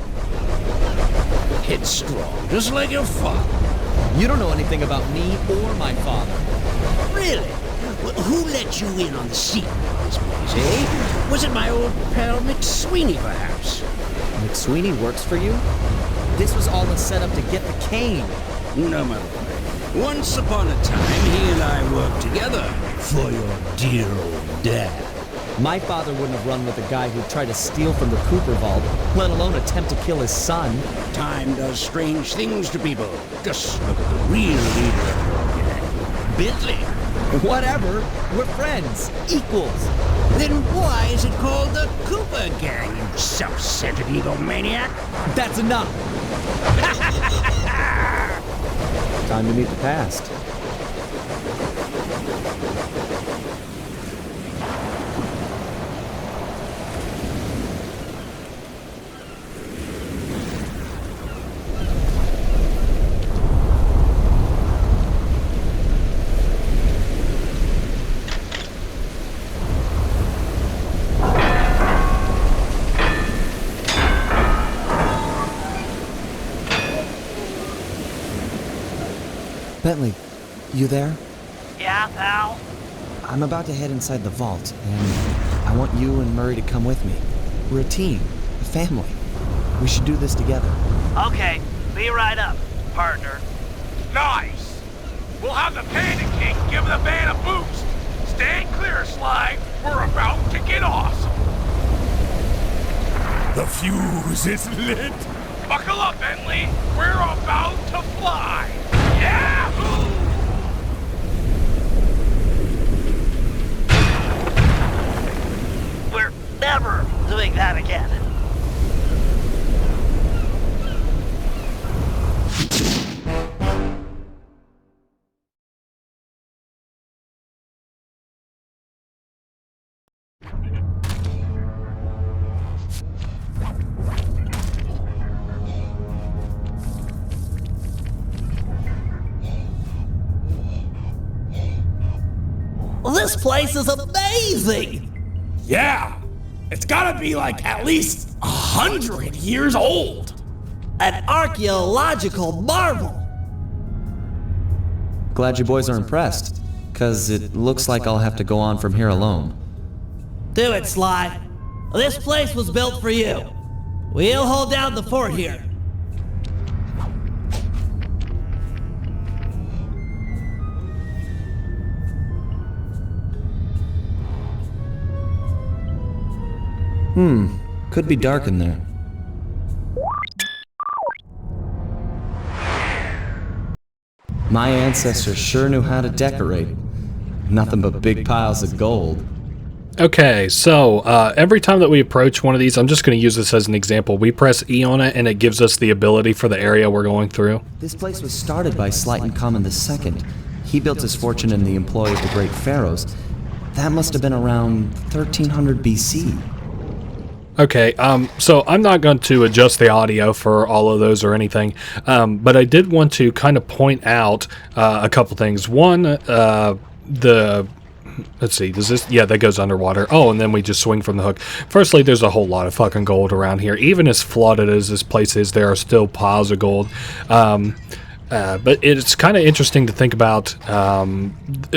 Headstrong, just like your father. You don't know anything about me or my father. Really? Well, who let you in on the secret of this place, eh? Was it my old pal McSweeney, perhaps? McSweeney works for you? This was all a setup to get the cane. No, my boy. Once upon a time, he and I worked together for your dear old dad. My father wouldn't have run with a guy who tried to steal from the Cooper Vault, let alone attempt to kill his son. Time does strange things to people. Just look at the real leader of your gang, Bentley. Whatever. We're friends. Equals. Then why is it called the Cooper Gang, you self-centered egomaniac? That's enough. Time to meet the past. Bentley, you there? Yeah, pal? I'm about to head inside the vault, and I want you and Murray to come with me. We're a team, a family. We should do this together. Okay, be right up, partner. Nice! We'll have the Panda King give the van a boost. Stand clear, Sly. We're about to get awesome. The fuse is lit. Buckle up, Bentley. We're about to fly. Yahoo! We're never doing that again. This place is amazing! Yeah! It's gotta be like at least 100 years old! An archaeological marvel! Glad you boys are impressed, because it looks like I'll have to go on from here alone. Do it, Sly. This place was built for you. We'll hold down the fort here. Could be dark in there. My ancestors sure knew how to decorate. Nothing but big piles of gold. Okay, so every time that we approach one of these, I'm just going to use this as an example. We press E on it, and it gives us the ability for the area we're going through. This place was started by Slyton Common II. He built his fortune in the employ of the great pharaohs. That must have been around 1300 BC. Okay, so I'm not going to adjust the audio for all of those or anything, but I did want to kind of point out a couple things. One, let's see, does this, yeah, that goes underwater. Oh, and then we just swing from the hook. Firstly, there's a whole lot of fucking gold around here. Even as flooded as this place is, there are still piles of gold. But it's kind of interesting to think about.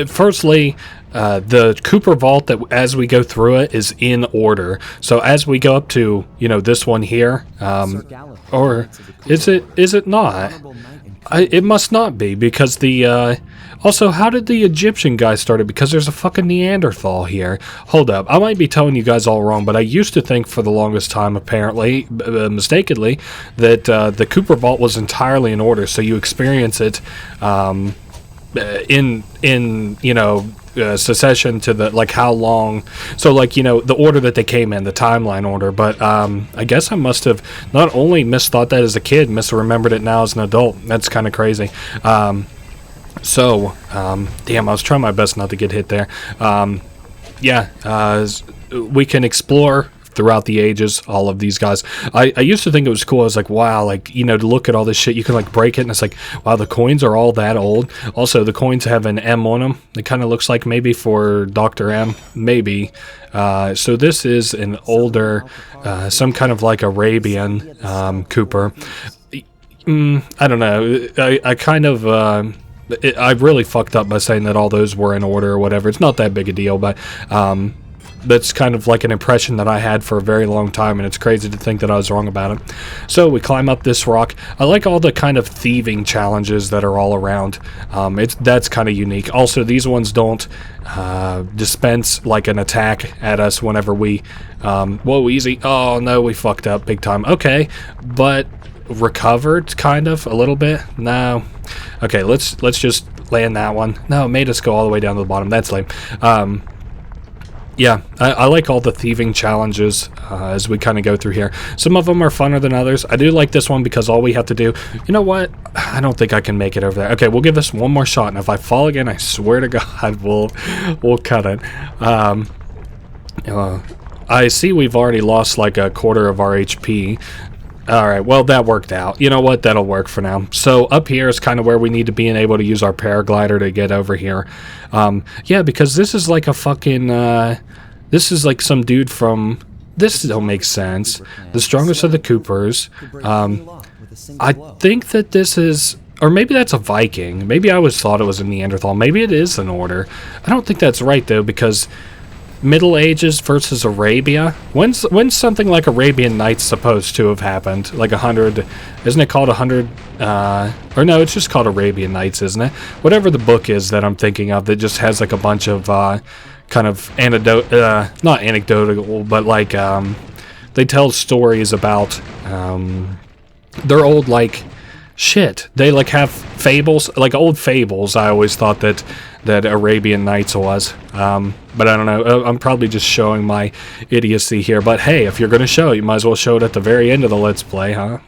Firstly, the Cooper Vault, that as we go through it, is in order. So as we go up to, this one here, or is it not? It must not be, because the also, how did the Egyptian guy start it? Because there's a fucking Neanderthal here. Hold up, I might be telling you guys all wrong, but I used to think for the longest time, apparently, mistakenly, that the Cooper Vault was entirely in order. So you experience it in succession to the, like, how long, so, like, you know, the order that they came in, the timeline order, but I guess I must have not only misthought that as a kid, misremembered it now as an adult. That's kind of crazy. Damn, I was trying my best not to get hit there. We can explore throughout the ages, all of these guys. I used to think it was cool. I was like, wow, like, you know, to look at all this shit, you can, like, break it, and it's like, wow, the coins are all that old. Also, the coins have an M on them. It kind of looks like maybe for Dr. M, maybe. So this is an older, some kind of, like, Arabian Cooper. I don't know. I kind of... I really fucked up by saying that all those were in order or whatever. It's not that big a deal, but... that's kind of like an impression that I had for a very long time, and it's crazy to think that I was wrong about it. So we climb up this rock. I like all the kind of thieving challenges that are all around. That's kind of unique. Also, these ones don't dispense like an attack at us whenever we... whoa, easy. Oh, no, we fucked up big time. Okay, but recovered kind of a little bit. No. Okay, let's just land that one. No, it made us go all the way down to the bottom. That's lame. Yeah, I like all the thieving challenges as we kind of go through here. Some of them are funner than others. I do like this one because all we have to do... You know what? I don't think I can make it over there. Okay, we'll give this one more shot, and if I fall again, I swear to God, we'll cut it. I see we've already lost like a quarter of our HP. Alright, well, that worked out. You know what? That'll work for now. So up here is kind of where we need to be and able to use our paraglider to get over here. Yeah, because this is like a fucking... this is like some dude from... This don't make sense. The strongest of the Coopers. I think that this is... Or maybe that's a Viking. Maybe I always thought it was a Neanderthal. Maybe it is an order. I don't think that's right, though, because... Middle Ages versus Arabia. When's something like Arabian Nights supposed to have happened? Like 100... Isn't it called 100... or no, it's just called Arabian Nights, isn't it? Whatever the book is that I'm thinking of that just has like a bunch of kind of not anecdotal, but like they tell stories about their old like... Shit, they like have fables, like old fables. I always thought that Arabian Nights was, but I don't know. I'm probably just showing my idiocy here. But hey, if you're gonna show, you might as well show it at the very end of the Let's Play, huh?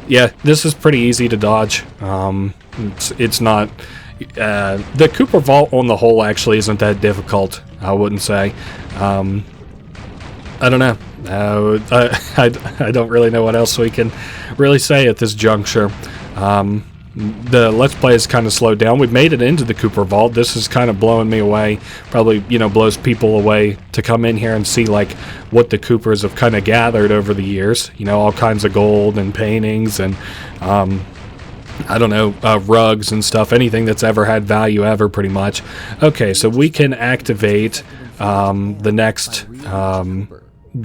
Yeah, this is pretty easy to dodge. It's not. The Cooper Vault on the whole actually isn't that difficult. I wouldn't say. I don't know. I don't really know what else we can really say at this juncture. The Let's Play is kind of slowed down. We've made it into the Cooper Vault. This is kind of blowing me away. Probably, you know, blows people away to come in here and see, like, what the Coopers have kind of gathered over the years. You know, all kinds of gold and paintings and, I don't know, rugs and stuff. Anything that's ever had value ever, pretty much. Okay, so we can activate the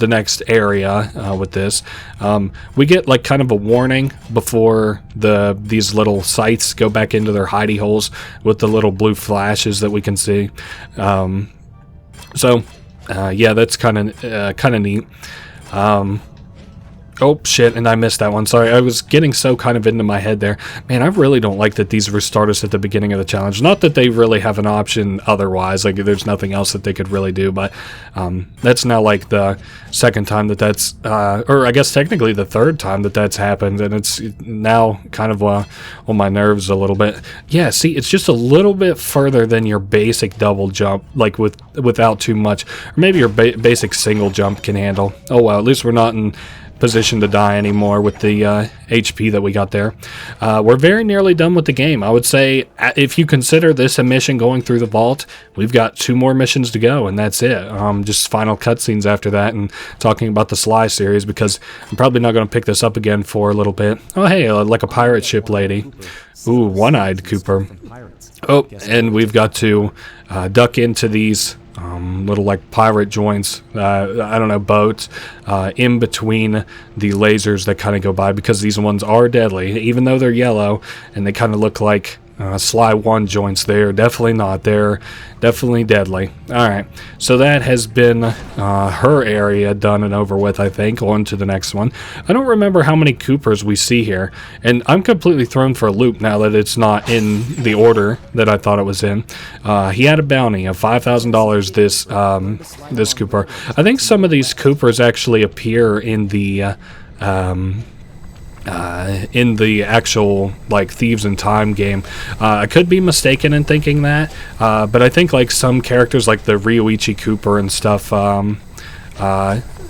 next area with this. We get like kind of a warning before these little sites go back into their hidey holes with the little blue flashes that we can see. Yeah, that's kind of neat. Oh, shit, and I missed that one. Sorry, I was getting so kind of into my head there. Man, I really don't like that these restart us at the beginning of the challenge. Not that they really have an option otherwise. Like, there's nothing else that they could really do, but that's now, like, the second time that's... or I guess technically the third time that's happened, and it's now kind of on my nerves a little bit. Yeah, see, it's just a little bit further than your basic double jump, like, without too much. Or maybe your basic single jump can handle. Oh, well, at least we're not in... position to die anymore with the HP that we got there. We're very nearly done with the game. I would say if you consider this a mission going through the vault, we've got 2 more missions to go, and that's it. Just final cutscenes after that and talking about the Sly series, because I'm probably not going to pick this up again for a little bit. Oh, hey, like a pirate ship lady. Ooh, one-eyed Cooper. Oh, and we've got to duck into these... little like pirate joints, I don't know, boats in between the lasers that kind of go by, because these ones are deadly, even though they're yellow and they kind of look like Sly 1 joints there. Definitely not. They're definitely deadly. Alright, so that has been her area done and over with, I think. On to the next one. I don't remember how many Coopers we see here, and I'm completely thrown for a loop now that it's not in the order that I thought it was in. He had a bounty of $5,000, this Cooper. I think some of these Coopers actually appear in the actual like Thieves in Time game. I could be mistaken in thinking that, but I think like some characters like the Ryoichi Cooper and stuff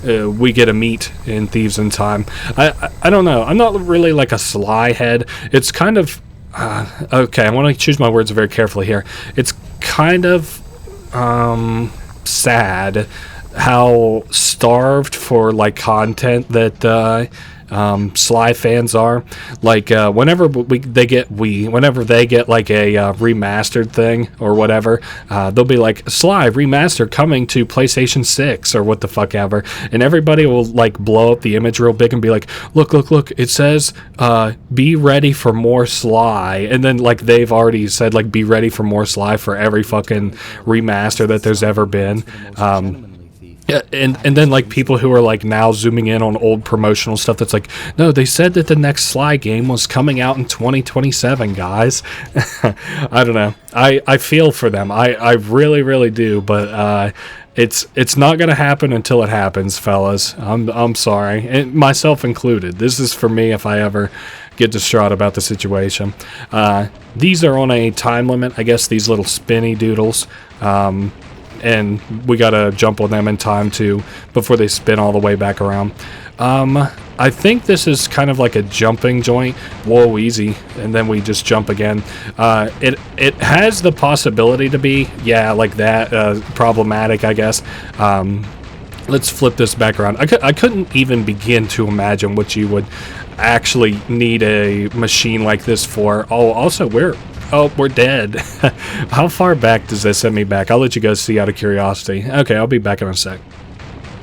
we get to meet in Thieves in Time. I don't know. I'm not really like a Sly head. It's kind of okay, I want to choose my words very carefully here. It's kind of sad how starved for like content that Sly fans are. Like whenever they get like a remastered thing or whatever, they'll be like, Sly remastered coming to PlayStation 6 or what the fuck ever, and everybody will like blow up the image real big and be like, look, it says be ready for more Sly, and then like they've already said like be ready for more Sly for every fucking remaster that there's ever been. Yeah, and then like people who are like now zooming in on old promotional stuff that's like, no, they said that the next Sly game was coming out in 2027, guys. I don't know. I feel for them. I really do, but it's not gonna happen until it happens, fellas. I'm sorry, and myself included. This is for me if I ever get distraught about the situation. These are on a time limit, I guess, these little spinny doodles. And we gotta jump on them in time too before they spin all the way back around. I think this is kind of like a jumping joint. Whoa, easy. And then we just jump again. It has the possibility to be, yeah, like that, problematic, I guess. Let's flip this back around. I couldn't even begin to imagine what you would actually need a machine like this for. Oh, also, we're dead. How far back does this send me back? I'll let you guys see out of curiosity. Okay, I'll be back in a sec.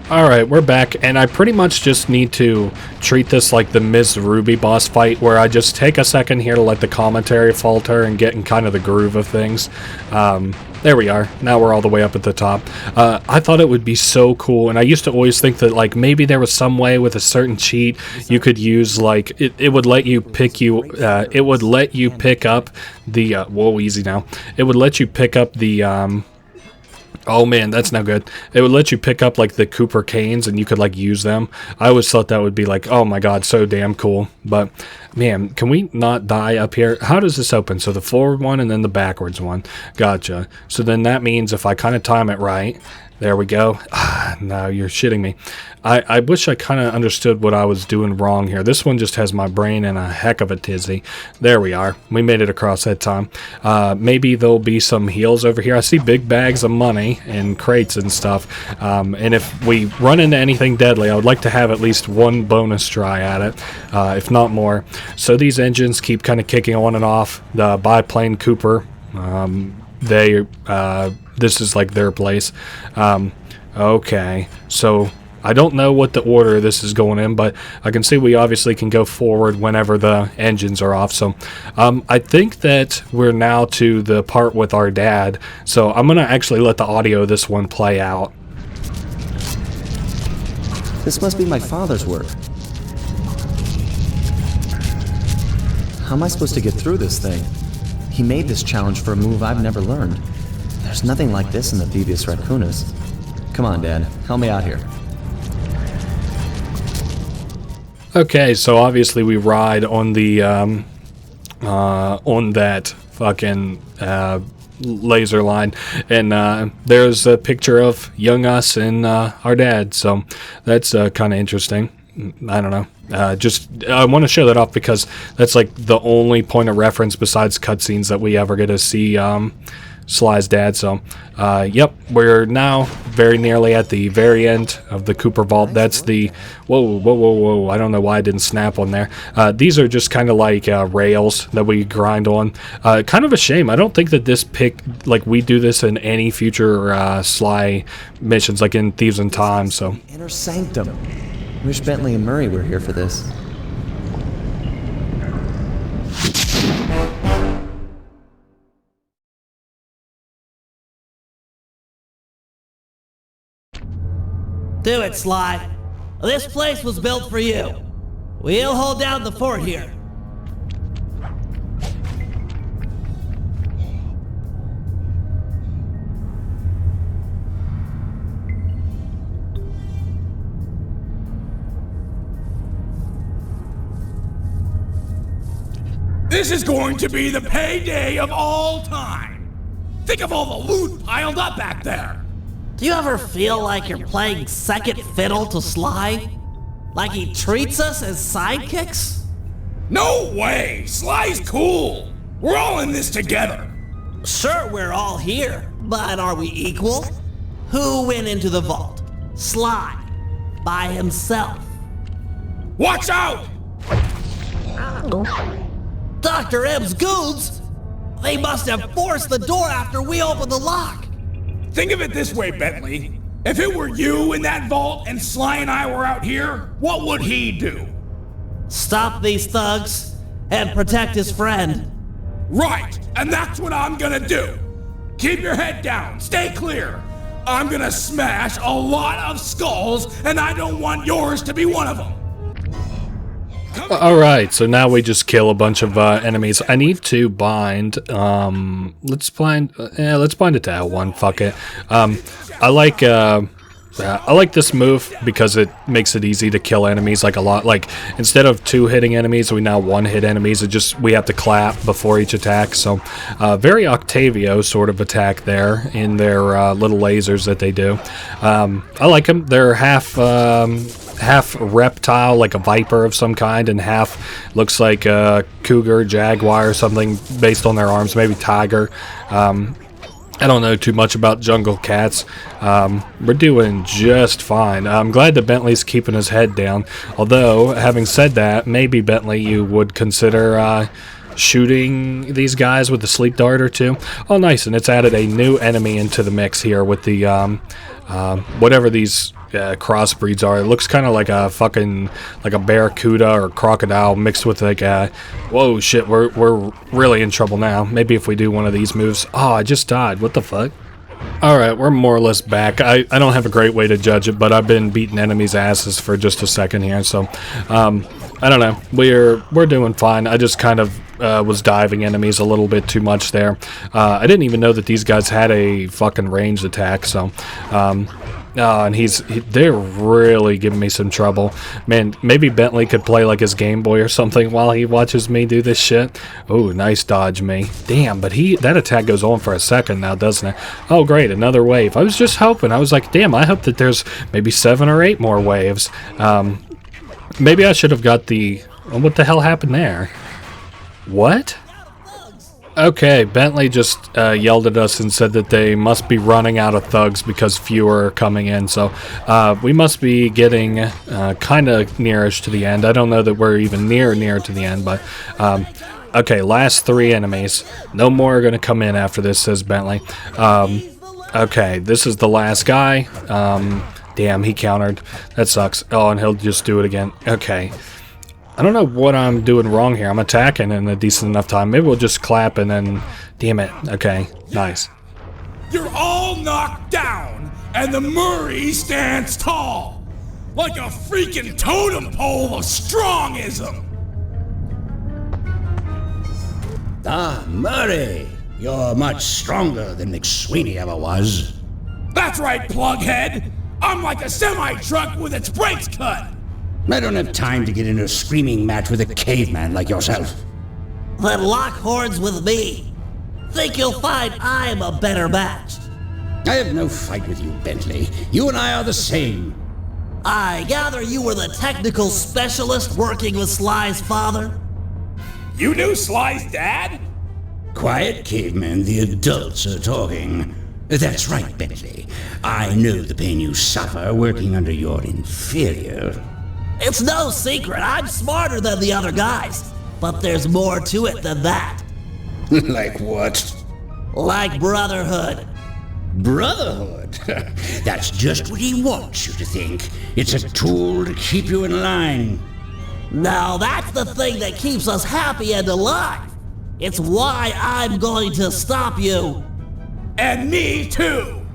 Alright, we're back, and I pretty much just need to treat this like the Ms. Ruby boss fight, where I just take a second here to let the commentary falter and get in kind of the groove of things. There we are. Now we're all the way up at the top. I thought it would be so cool, and I used to always think that like maybe there was some way with a certain cheat you could use, like it would let you pick up the whoa, easy now. It would let you pick up the oh man, that's no good. It would let you pick up like the Cooper canes and you could like use them. I always thought that would be like, oh my god, so damn cool. But man, can we not die up here? How does this open? So the forward one and then the backwards one. Gotcha. So then that means if I kind of time it right, there we go. No, you're shitting me. I wish I kind of understood what I was doing wrong here. This one just has my brain in a heck of a tizzy. There we are. We made it across that time. Maybe there'll be some heals over here. I see big bags of money and crates and stuff. And if we run into anything deadly, I would like to have at least one bonus try at it, if not more. So these engines keep kind of kicking on and off. The biplane Cooper, this is like their place. Okay, so I don't know what the order this is going in, but I can see we obviously can go forward whenever the engines are off. So I think that we're now to the part with our dad, so I'm gonna actually let the audio of this one play out. This must be my father's work. How am I supposed to get through this thing? He made this challenge for a move I've never learned. There's nothing like this in the Thievius Raccoonus. Come on, Dad. Help me out here. Okay, so obviously we ride on the on that fucking laser line, and there's a picture of young us and our dad. So that's kind of interesting. I don't know. I want to show that off because that's like the only point of reference besides cutscenes that we ever get to see Sly's dad. So, yep, we're now very nearly at the very end of the Cooper Vault. That's the whoa. I don't know why I didn't snap on there. These are just kind of like rails that we grind on. Kind of a shame. I don't think that we do this in any future Sly missions, like in Thieves in Time. So Inner Sanctum. Wish Bentley and Murray were here for this. Do it, Sly. This place was built for you. We'll hold down the fort here. This is going to be the payday of all time. Think of all the loot piled up back there. Do you ever feel like you're playing second fiddle to Sly? Like he treats us as sidekicks? No way! Sly's cool! We're all in this together! Sure, we're all here, but are we equal? Who went into the vault? Sly. By himself. Watch out! Dr. M's goons? They must have forced the door after we opened the lock. Think of it this way, Bentley. If it were you in that vault and Sly and I were out here, what would he do? Stop these thugs and protect his friend. Right, and that's what I'm gonna do. Keep your head down, stay clear. I'm gonna smash a lot of skulls, and I don't want yours to be one of them. Alright, so now we just kill a bunch of enemies. I need to bind, let's bind it to L1, fuck it. I like this move because it makes it easy to kill enemies like a lot. Like, instead of 2 hitting enemies, we now 1 hit enemies. We have to clap before each attack. So, very Octavio sort of attack there in their little lasers that they do. I like them. They're half reptile, like a viper of some kind, and half looks like a cougar, jaguar, or something based on their arms, maybe tiger. I don't know too much about jungle cats. We're doing just fine. I'm glad that Bentley's keeping his head down. Although, having said that, maybe Bentley, you would consider shooting these guys with a sleep dart or 2. Oh, nice, and it's added a new enemy into the mix here with the whatever these crossbreeds are. It looks kind of like a barracuda or crocodile mixed with like a, whoa shit, we're really in trouble now. Maybe if we do one of these moves. Oh, I just died. What the fuck? Alright, we're more or less back. I don't have a great way to judge it, but I've been beating enemies' asses for just a second here, so I don't know. We're doing fine. I just kind of was diving enemies a little bit too much there. I didn't even know that these guys had a fucking ranged attack, so and they're really giving me some trouble. Man, maybe Bentley could play like his Game Boy or something while he watches me do this shit. Oh, nice dodge me. Damn, but that attack goes on for a second now, doesn't it? Oh, great, another wave. I was just hoping. I was like, damn, I hope that there's maybe 7 or 8 more waves. Maybe I should have got what the hell happened there? What? Okay, Bentley just yelled at us and said that they must be running out of thugs because fewer are coming in, so we must be getting kind of nearish to the end. I don't know that we're even near to the end, but okay, last 3 enemies. No more are going to come in after this, says Bentley. Okay, this is the last guy. Damn, he countered. That sucks. Oh, and he'll just do it again. Okay. I don't know what I'm doing wrong here. I'm attacking in a decent enough time. Maybe we'll just clap and then... Damn it. Okay. Nice. You're all knocked down, and the Murray stands tall. Like a freaking totem pole of strongism. Ah, Murray. You're much stronger than McSweeney ever was. That's right, plughead. I'm like a semi-truck with its brakes cut. I don't have time to get into a screaming match with a caveman like yourself. Then lock horns with me. Think you'll find I'm a better match. I have no fight with you, Bentley. You and I are the same. I gather you were the technical specialist working with Sly's father? You knew Sly's dad? Quiet, caveman. The adults are talking. That's right, Bentley. I know the pain you suffer working under your inferior. It's no secret, I'm smarter than the other guys. But there's more to it than that. Like what? Like brotherhood. Brotherhood? That's just what he wants you to think. It's a tool to keep you in line. No, that's the thing that keeps us happy and alive. It's why I'm going to stop you. And me too.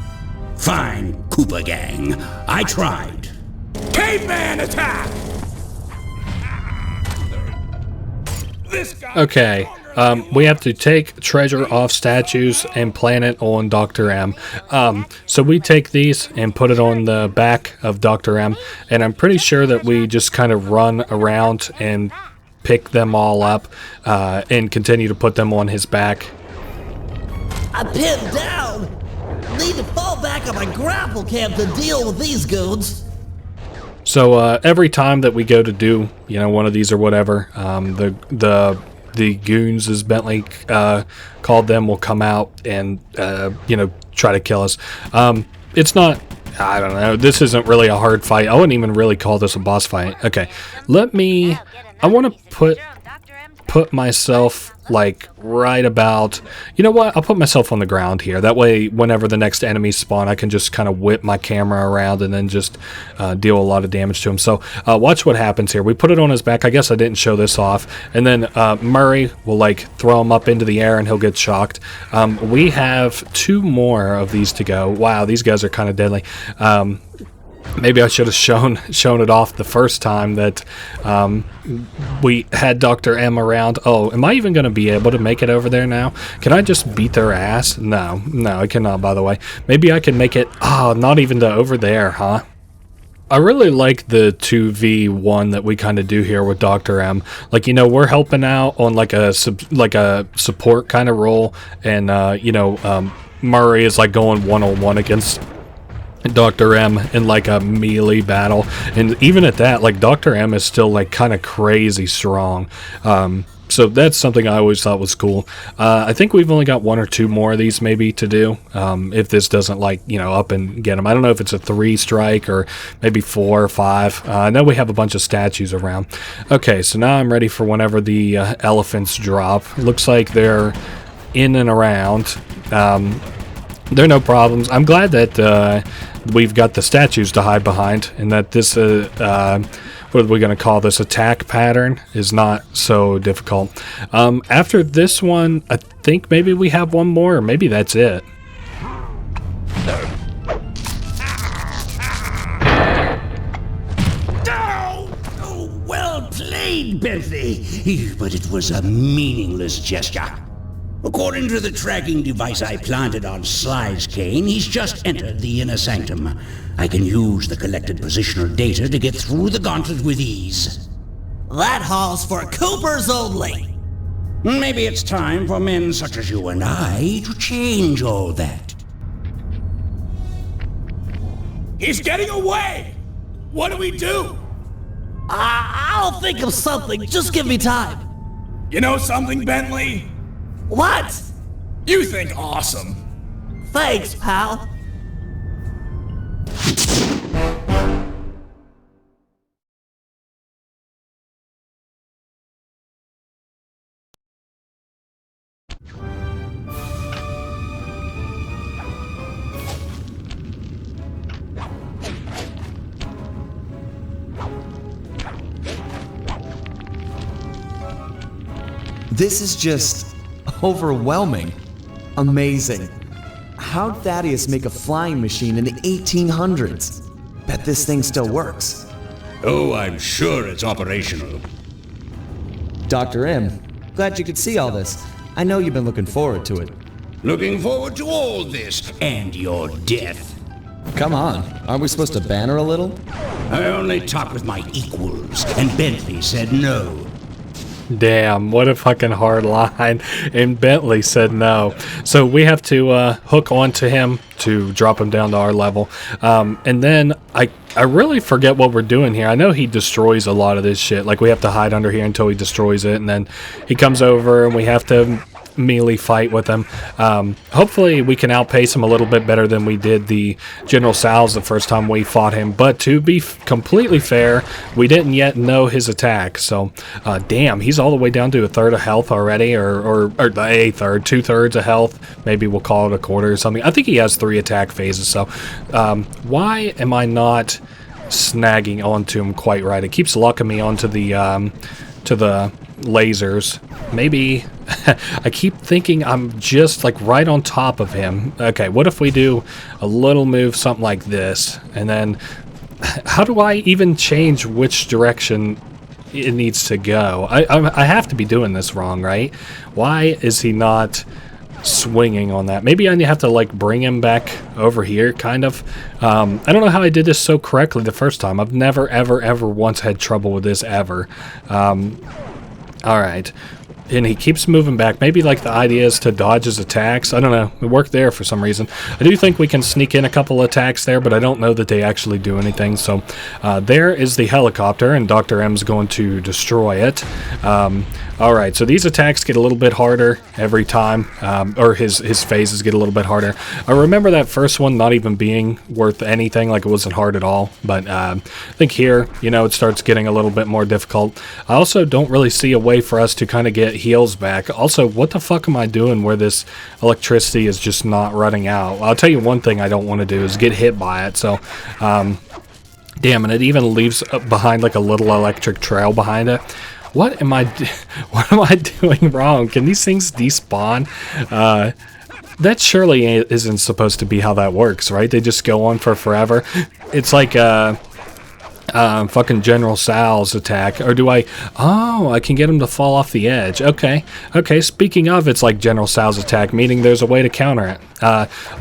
Fine, Cooper Gang. I tried. Caveman attack! This guy. Okay, we have to take treasure off statues and plant it on Dr. M. So we take these and put it on the back of Dr. M, and I'm pretty sure that we just kind of run around and pick them all up and continue to put them on his back. I'm pinned down! Need to fall back on my grapple camp to deal with these goons. So every time that we go to do, you know, one of these or whatever, the goons, as Bentley called them, will come out and you know, try to kill us. It's not, I don't know, this isn't really a hard fight. I wouldn't even really call this a boss fight. Okay, I want to put myself like right about, you know what, I'll put myself on the ground here. That way whenever the next enemies spawn, I can just kind of whip my camera around and then just deal a lot of damage to him. So watch what happens here. We put it on his back. I guess I didn't show this off. And then Murray will like throw him up into the air and he'll get shocked. We have 2 more of these to go. Wow, these guys are kind of deadly. Maybe I should have shown it off the first time that we had Dr. M around. Oh, am I even going to be able to make it over there now? Can I just beat their ass? No, I cannot, by the way. Maybe I can make it, not even to over there, huh? I really like the 2v1 that we kind of do here with Dr. M. Like, you know, we're helping out on like a support kind of role, and you know, Murray is like going one-on-one against Dr. M in like a melee battle, and even at that, like, Dr. M is still like kind of crazy strong. So that's something I always thought was cool. I think we've only got 1 or 2 more of these maybe to do, if this doesn't, like, you know, up and get them. I don't know if it's a 3 strike or maybe 4 or 5. I know we have a bunch of statues around. Okay, so now I'm ready for whenever the elephants drop. Looks like they're in and around. They're no problems. I'm glad that we've got the statues to hide behind, and that this, what are we going to call this, attack pattern is not so difficult. After this one, I think maybe we have 1 more, or maybe that's it. Oh, well played, Bentley. But it was a meaningless gesture. According to the tracking device I planted on Sly's cane, he's just entered the inner sanctum. I can use the collected positional data to get through the gauntlet with ease. That hall's for Coopers only. Maybe it's time for men such as you and I to change all that. He's getting away! What do we do? I'll think of something. Just give me time. You know something, Bentley? What? You think awesome. Thanks, pal. This is just overwhelming. Amazing. How'd Thaddeus make a flying machine in the 1800s? Bet this thing still works. Oh, I'm sure it's operational. Dr. M, glad you could see all this. I know you've been looking forward to it. Looking forward to all this, and your death. Come on, aren't we supposed to banter a little? I only talk with my equals, and Bentley said no. Damn, what a fucking hard line. And Bentley said no. So we have to hook onto him to drop him down to our level. And then I really forget what we're doing here. I know he destroys a lot of this shit. Like, we have to hide under here until he destroys it. And then he comes over and we have to melee fight with him. Hopefully we can outpace him a little bit better than we did the General Sal's the first time we fought him, but to be completely fair, we didn't yet know his attack. So damn, he's all the way down to 1/3 of health already, or a third, 2/3 of health. Maybe we'll call it a quarter or something. I think he has 3 attack phases. So why am I not snagging onto him quite right? It keeps locking me onto the lasers. Maybe I keep thinking I'm just like right on top of him. Okay, what if we do a little move, something like this, and then how do I even change which direction it needs to go? I have to be doing this wrong, right? Why is he not swinging on that? Maybe I have to like bring him back over here, kind of. I don't know how I did this so correctly the first time. I've never ever once had trouble with this ever. All right. And he keeps moving back. Maybe like the idea is to dodge his attacks. I don't know. It worked there for some reason. I do think we can sneak in a couple attacks there, but I don't know that they actually do anything. So there is the helicopter, and Dr. M's going to destroy it. Alright, so these attacks get a little bit harder every time, or his phases get a little bit harder. I remember that first one not even being worth anything, like it wasn't hard at all, but I think here, you know, it starts getting a little bit more difficult. I also don't really see a way for us to kind of get heals back. Also, what the fuck am I doing where this electricity is just not running out? I'll tell you one thing I don't want to do is get hit by it, so, damn, and it even leaves behind like a little electric trail behind it. What am I doing wrong? Can these things despawn? That surely isn't supposed to be how that works, right? They just go on for forever. It's like fucking General Sal's attack. Or do I... Oh, I can get him to fall off the edge. Okay. Okay, speaking of, it's like General Sal's attack, meaning there's a way to counter it.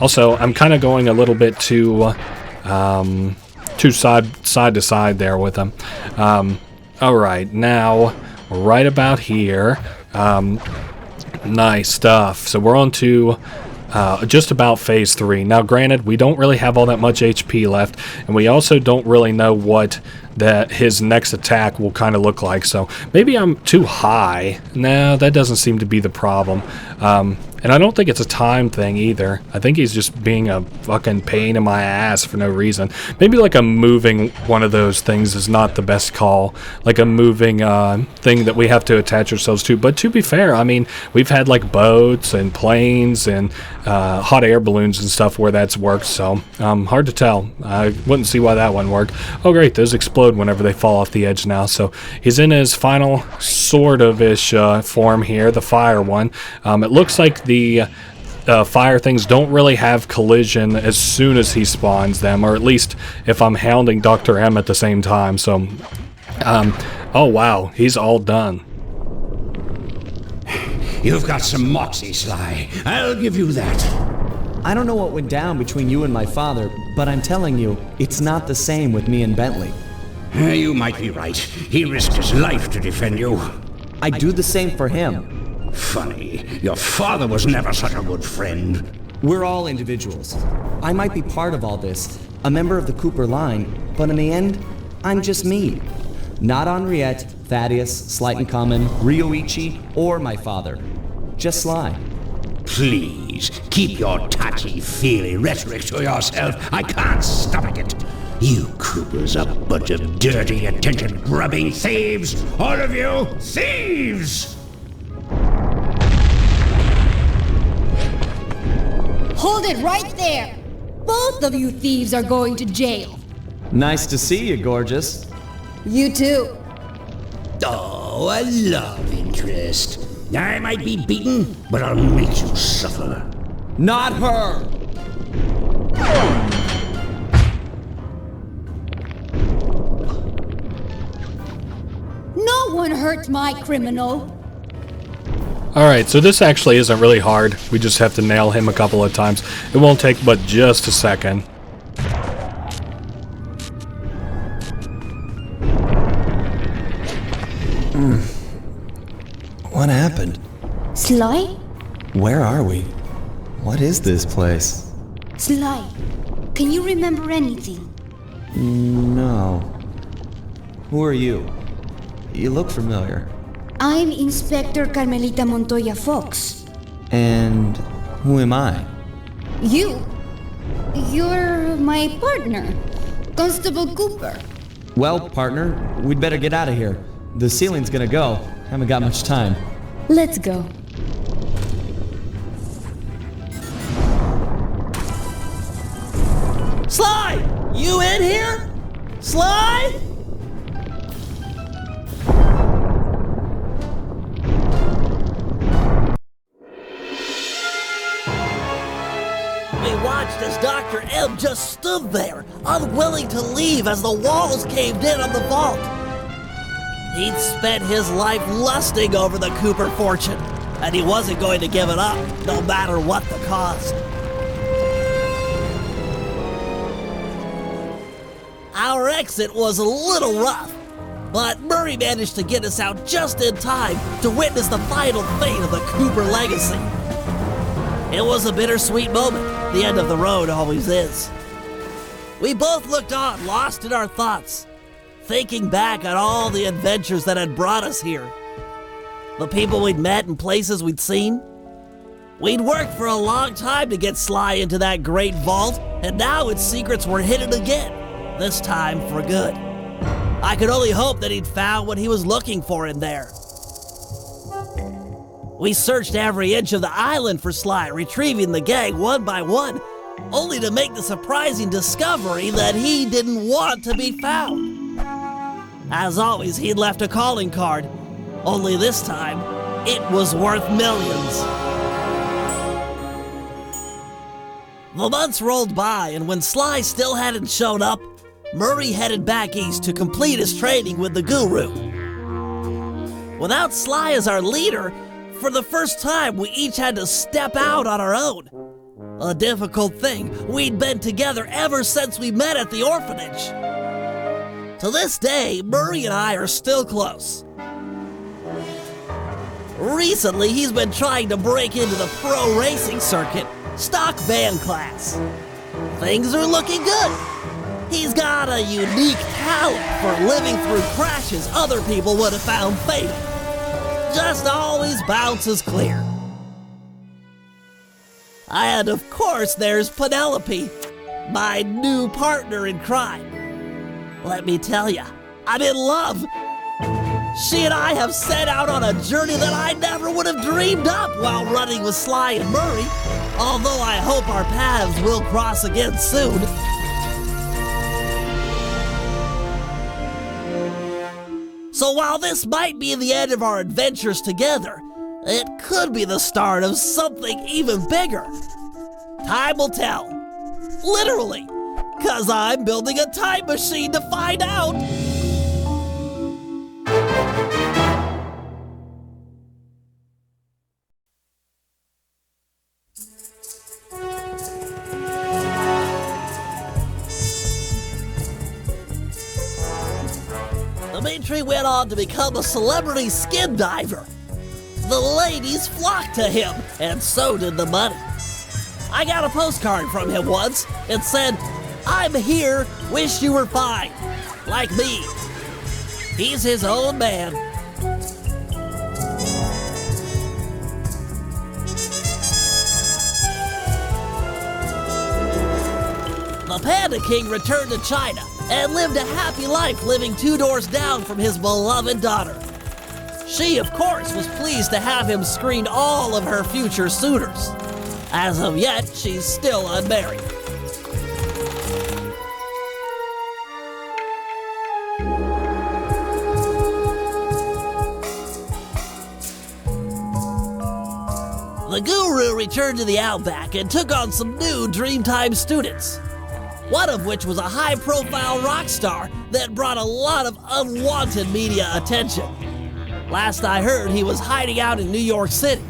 Also, I'm kind of going a little bit too side to side there with him. Alright, now, right about here, nice stuff. So we're on to just about phase 3. Now, granted, we don't really have all that much HP left, and we also don't really know what his next attack will kind of look like, so maybe I'm too high. No, that doesn't seem to be the problem. And I don't think it's a time thing either. I think he's just being a fucking pain in my ass for no reason. Maybe like a moving one of those things is not the best call. Like a moving thing that we have to attach ourselves to. But to be fair, I mean, we've had like boats and planes and hot air balloons and stuff where that's worked. So hard to tell. I wouldn't see why that one worked. Oh great, those explode whenever they fall off the edge now. So he's in his final sort of-ish form here, the fire one. It looks like the fire things don't really have collision as soon as he spawns them, or at least if I'm hounding Dr. M at the same time. So, oh wow, he's all done. You've got some moxie, Sly. I'll give you that. I don't know what went down between you and my father, but I'm telling you, it's not the same with me and Bentley. You might be right. He risked his life to defend you. I'd do the same for him. Funny. Your father was never such a good friend. We're all individuals. I might be part of all this, a member of the Cooper line, but in the end, I'm just me. Not Henriette, Thaddeus, Slight & Common, Ryoichi, or my father. Just Sly. Please, keep your touchy-feely rhetoric to yourself. I can't stomach it. You Coopers, a bunch of dirty, attention-grubbing thieves! All of you, thieves! Hold it right there! Both of you thieves are going to jail. Nice to see you, gorgeous. You too. Oh, a love interest. I might be beaten, but I'll make you suffer. Not her! No one hurt my criminal. Alright, so this actually isn't really hard. We just have to nail him a couple of times. It won't take but just a second. What happened? Sly? Where are we? What is this place? Sly, can you remember anything? No. Who are you? You look familiar. I'm Inspector Carmelita Montoya Fox. And who am I? You're my partner, Constable Cooper. Well, partner, we'd better get out of here. The ceiling's gonna go. Haven't got much time. Let's go. Sly! You in here? Sly? We watched as Dr. M and just stood there, unwilling to leave as the walls caved in on the vault. He'd spent his life lusting over the Cooper fortune, and he wasn't going to give it up, no matter what the cost. Our exit was a little rough, but Murray managed to get us out just in time to witness the final fate of the Cooper legacy. It was a bittersweet moment, the end of the road always is. We both looked on, lost in our thoughts, thinking back on all the adventures that had brought us here. The people we'd met and places we'd seen. We'd worked for a long time to get Sly into that great vault, and now its secrets were hidden again, this time for good. I could only hope that he'd found what he was looking for in there. We searched every inch of the island for Sly, retrieving the gang one by one, only to make the surprising discovery that he didn't want to be found. As always, he'd left a calling card, only this time, it was worth millions. The months rolled by, and when Sly still hadn't shown up, Murray headed back east to complete his training with the Guru. Without Sly as our leader, for the first time we each had to step out on our own. A difficult thing. We'd been together ever since we met at the orphanage. To this day, Murray and I are still close. Recently, he's been trying to break into the pro racing circuit, stock van class. Things are looking good. He's got a unique talent for living through crashes other people would have found fatal. Just always bounces clear. And of course, there's Penelope, my new partner in crime. Let me tell ya, I'm in love. She and I have set out on a journey that I never would have dreamed up while running with Sly and Murray, although I hope our paths will cross again soon. So while this might be the end of our adventures together, it could be the start of something even bigger. Time will tell. Literally, 'cause I'm building a time machine to find out. Dimitri went on to become a celebrity skin diver. The ladies flocked to him, and so did the money. I got a postcard from him once. It said, "I'm here, wish you were fine." Like me. He's his own man. The Panda King returned to China and lived a happy life living 2 doors down from his beloved daughter. She, of course, was pleased to have him screen all of her future suitors. As of yet, she's still unmarried. The Guru returned to the Outback and took on some new Dreamtime students. One of which was a high-profile rock star that brought a lot of unwanted media attention. Last I heard, he was hiding out in New York City.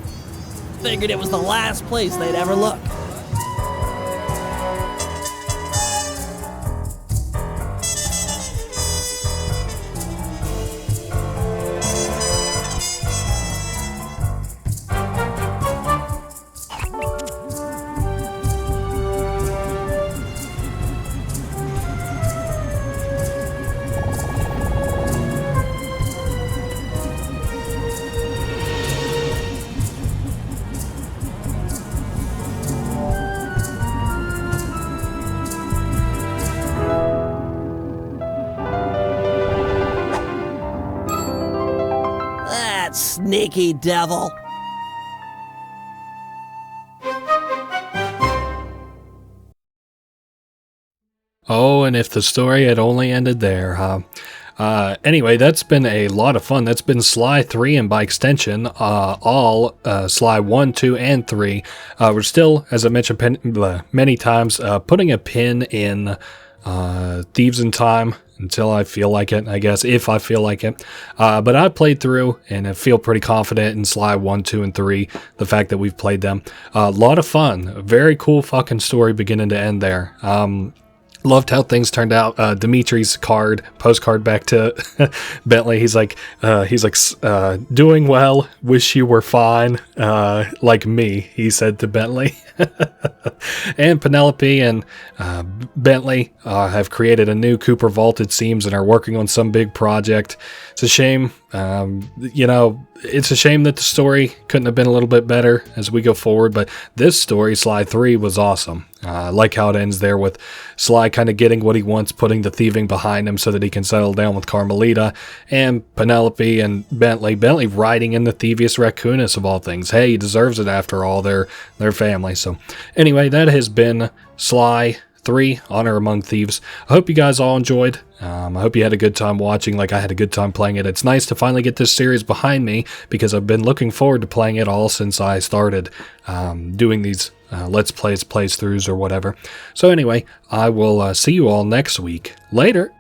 Figured it was the last place they'd ever look. Sneaky devil. Oh, and if the story had only ended there, huh? Anyway, that's been a lot of fun. That's been Sly 3 and by extension, all Sly 1, 2, and 3. We're still, as I mentioned many times, putting a pin in Thieves in Time until I feel like it, I guess, if I feel like it. But I played through and I feel pretty confident in Sly 1, 2, and 3, the fact that we've played them. A lot of fun. A very cool fucking story beginning to end there. Loved how things turned out. Dimitri's postcard back to Bentley. He's like, doing well. Wish you were fine, like me. He said to Bentley. And Penelope and Bentley have created a new Cooper vault, it seems, and are working on some big project. It's a shame. It's a shame that the story couldn't have been a little bit better as we go forward, but this story, Sly 3, was awesome. I like how it ends there with Sly kind of getting what he wants, putting the thieving behind him so that he can settle down with Carmelita, and Penelope and Bentley riding in the Thievius Raccoonus of all things. Hey, he deserves it after all, their family. So anyway, that has been Sly 3, Honor Among Thieves. I hope you guys all enjoyed. I hope you had a good time watching like I had a good time playing it. It's nice to finally get this series behind me because I've been looking forward to playing it all since I started doing these Let's Plays, playthroughs, or whatever. So anyway, I will see you all next week. Later!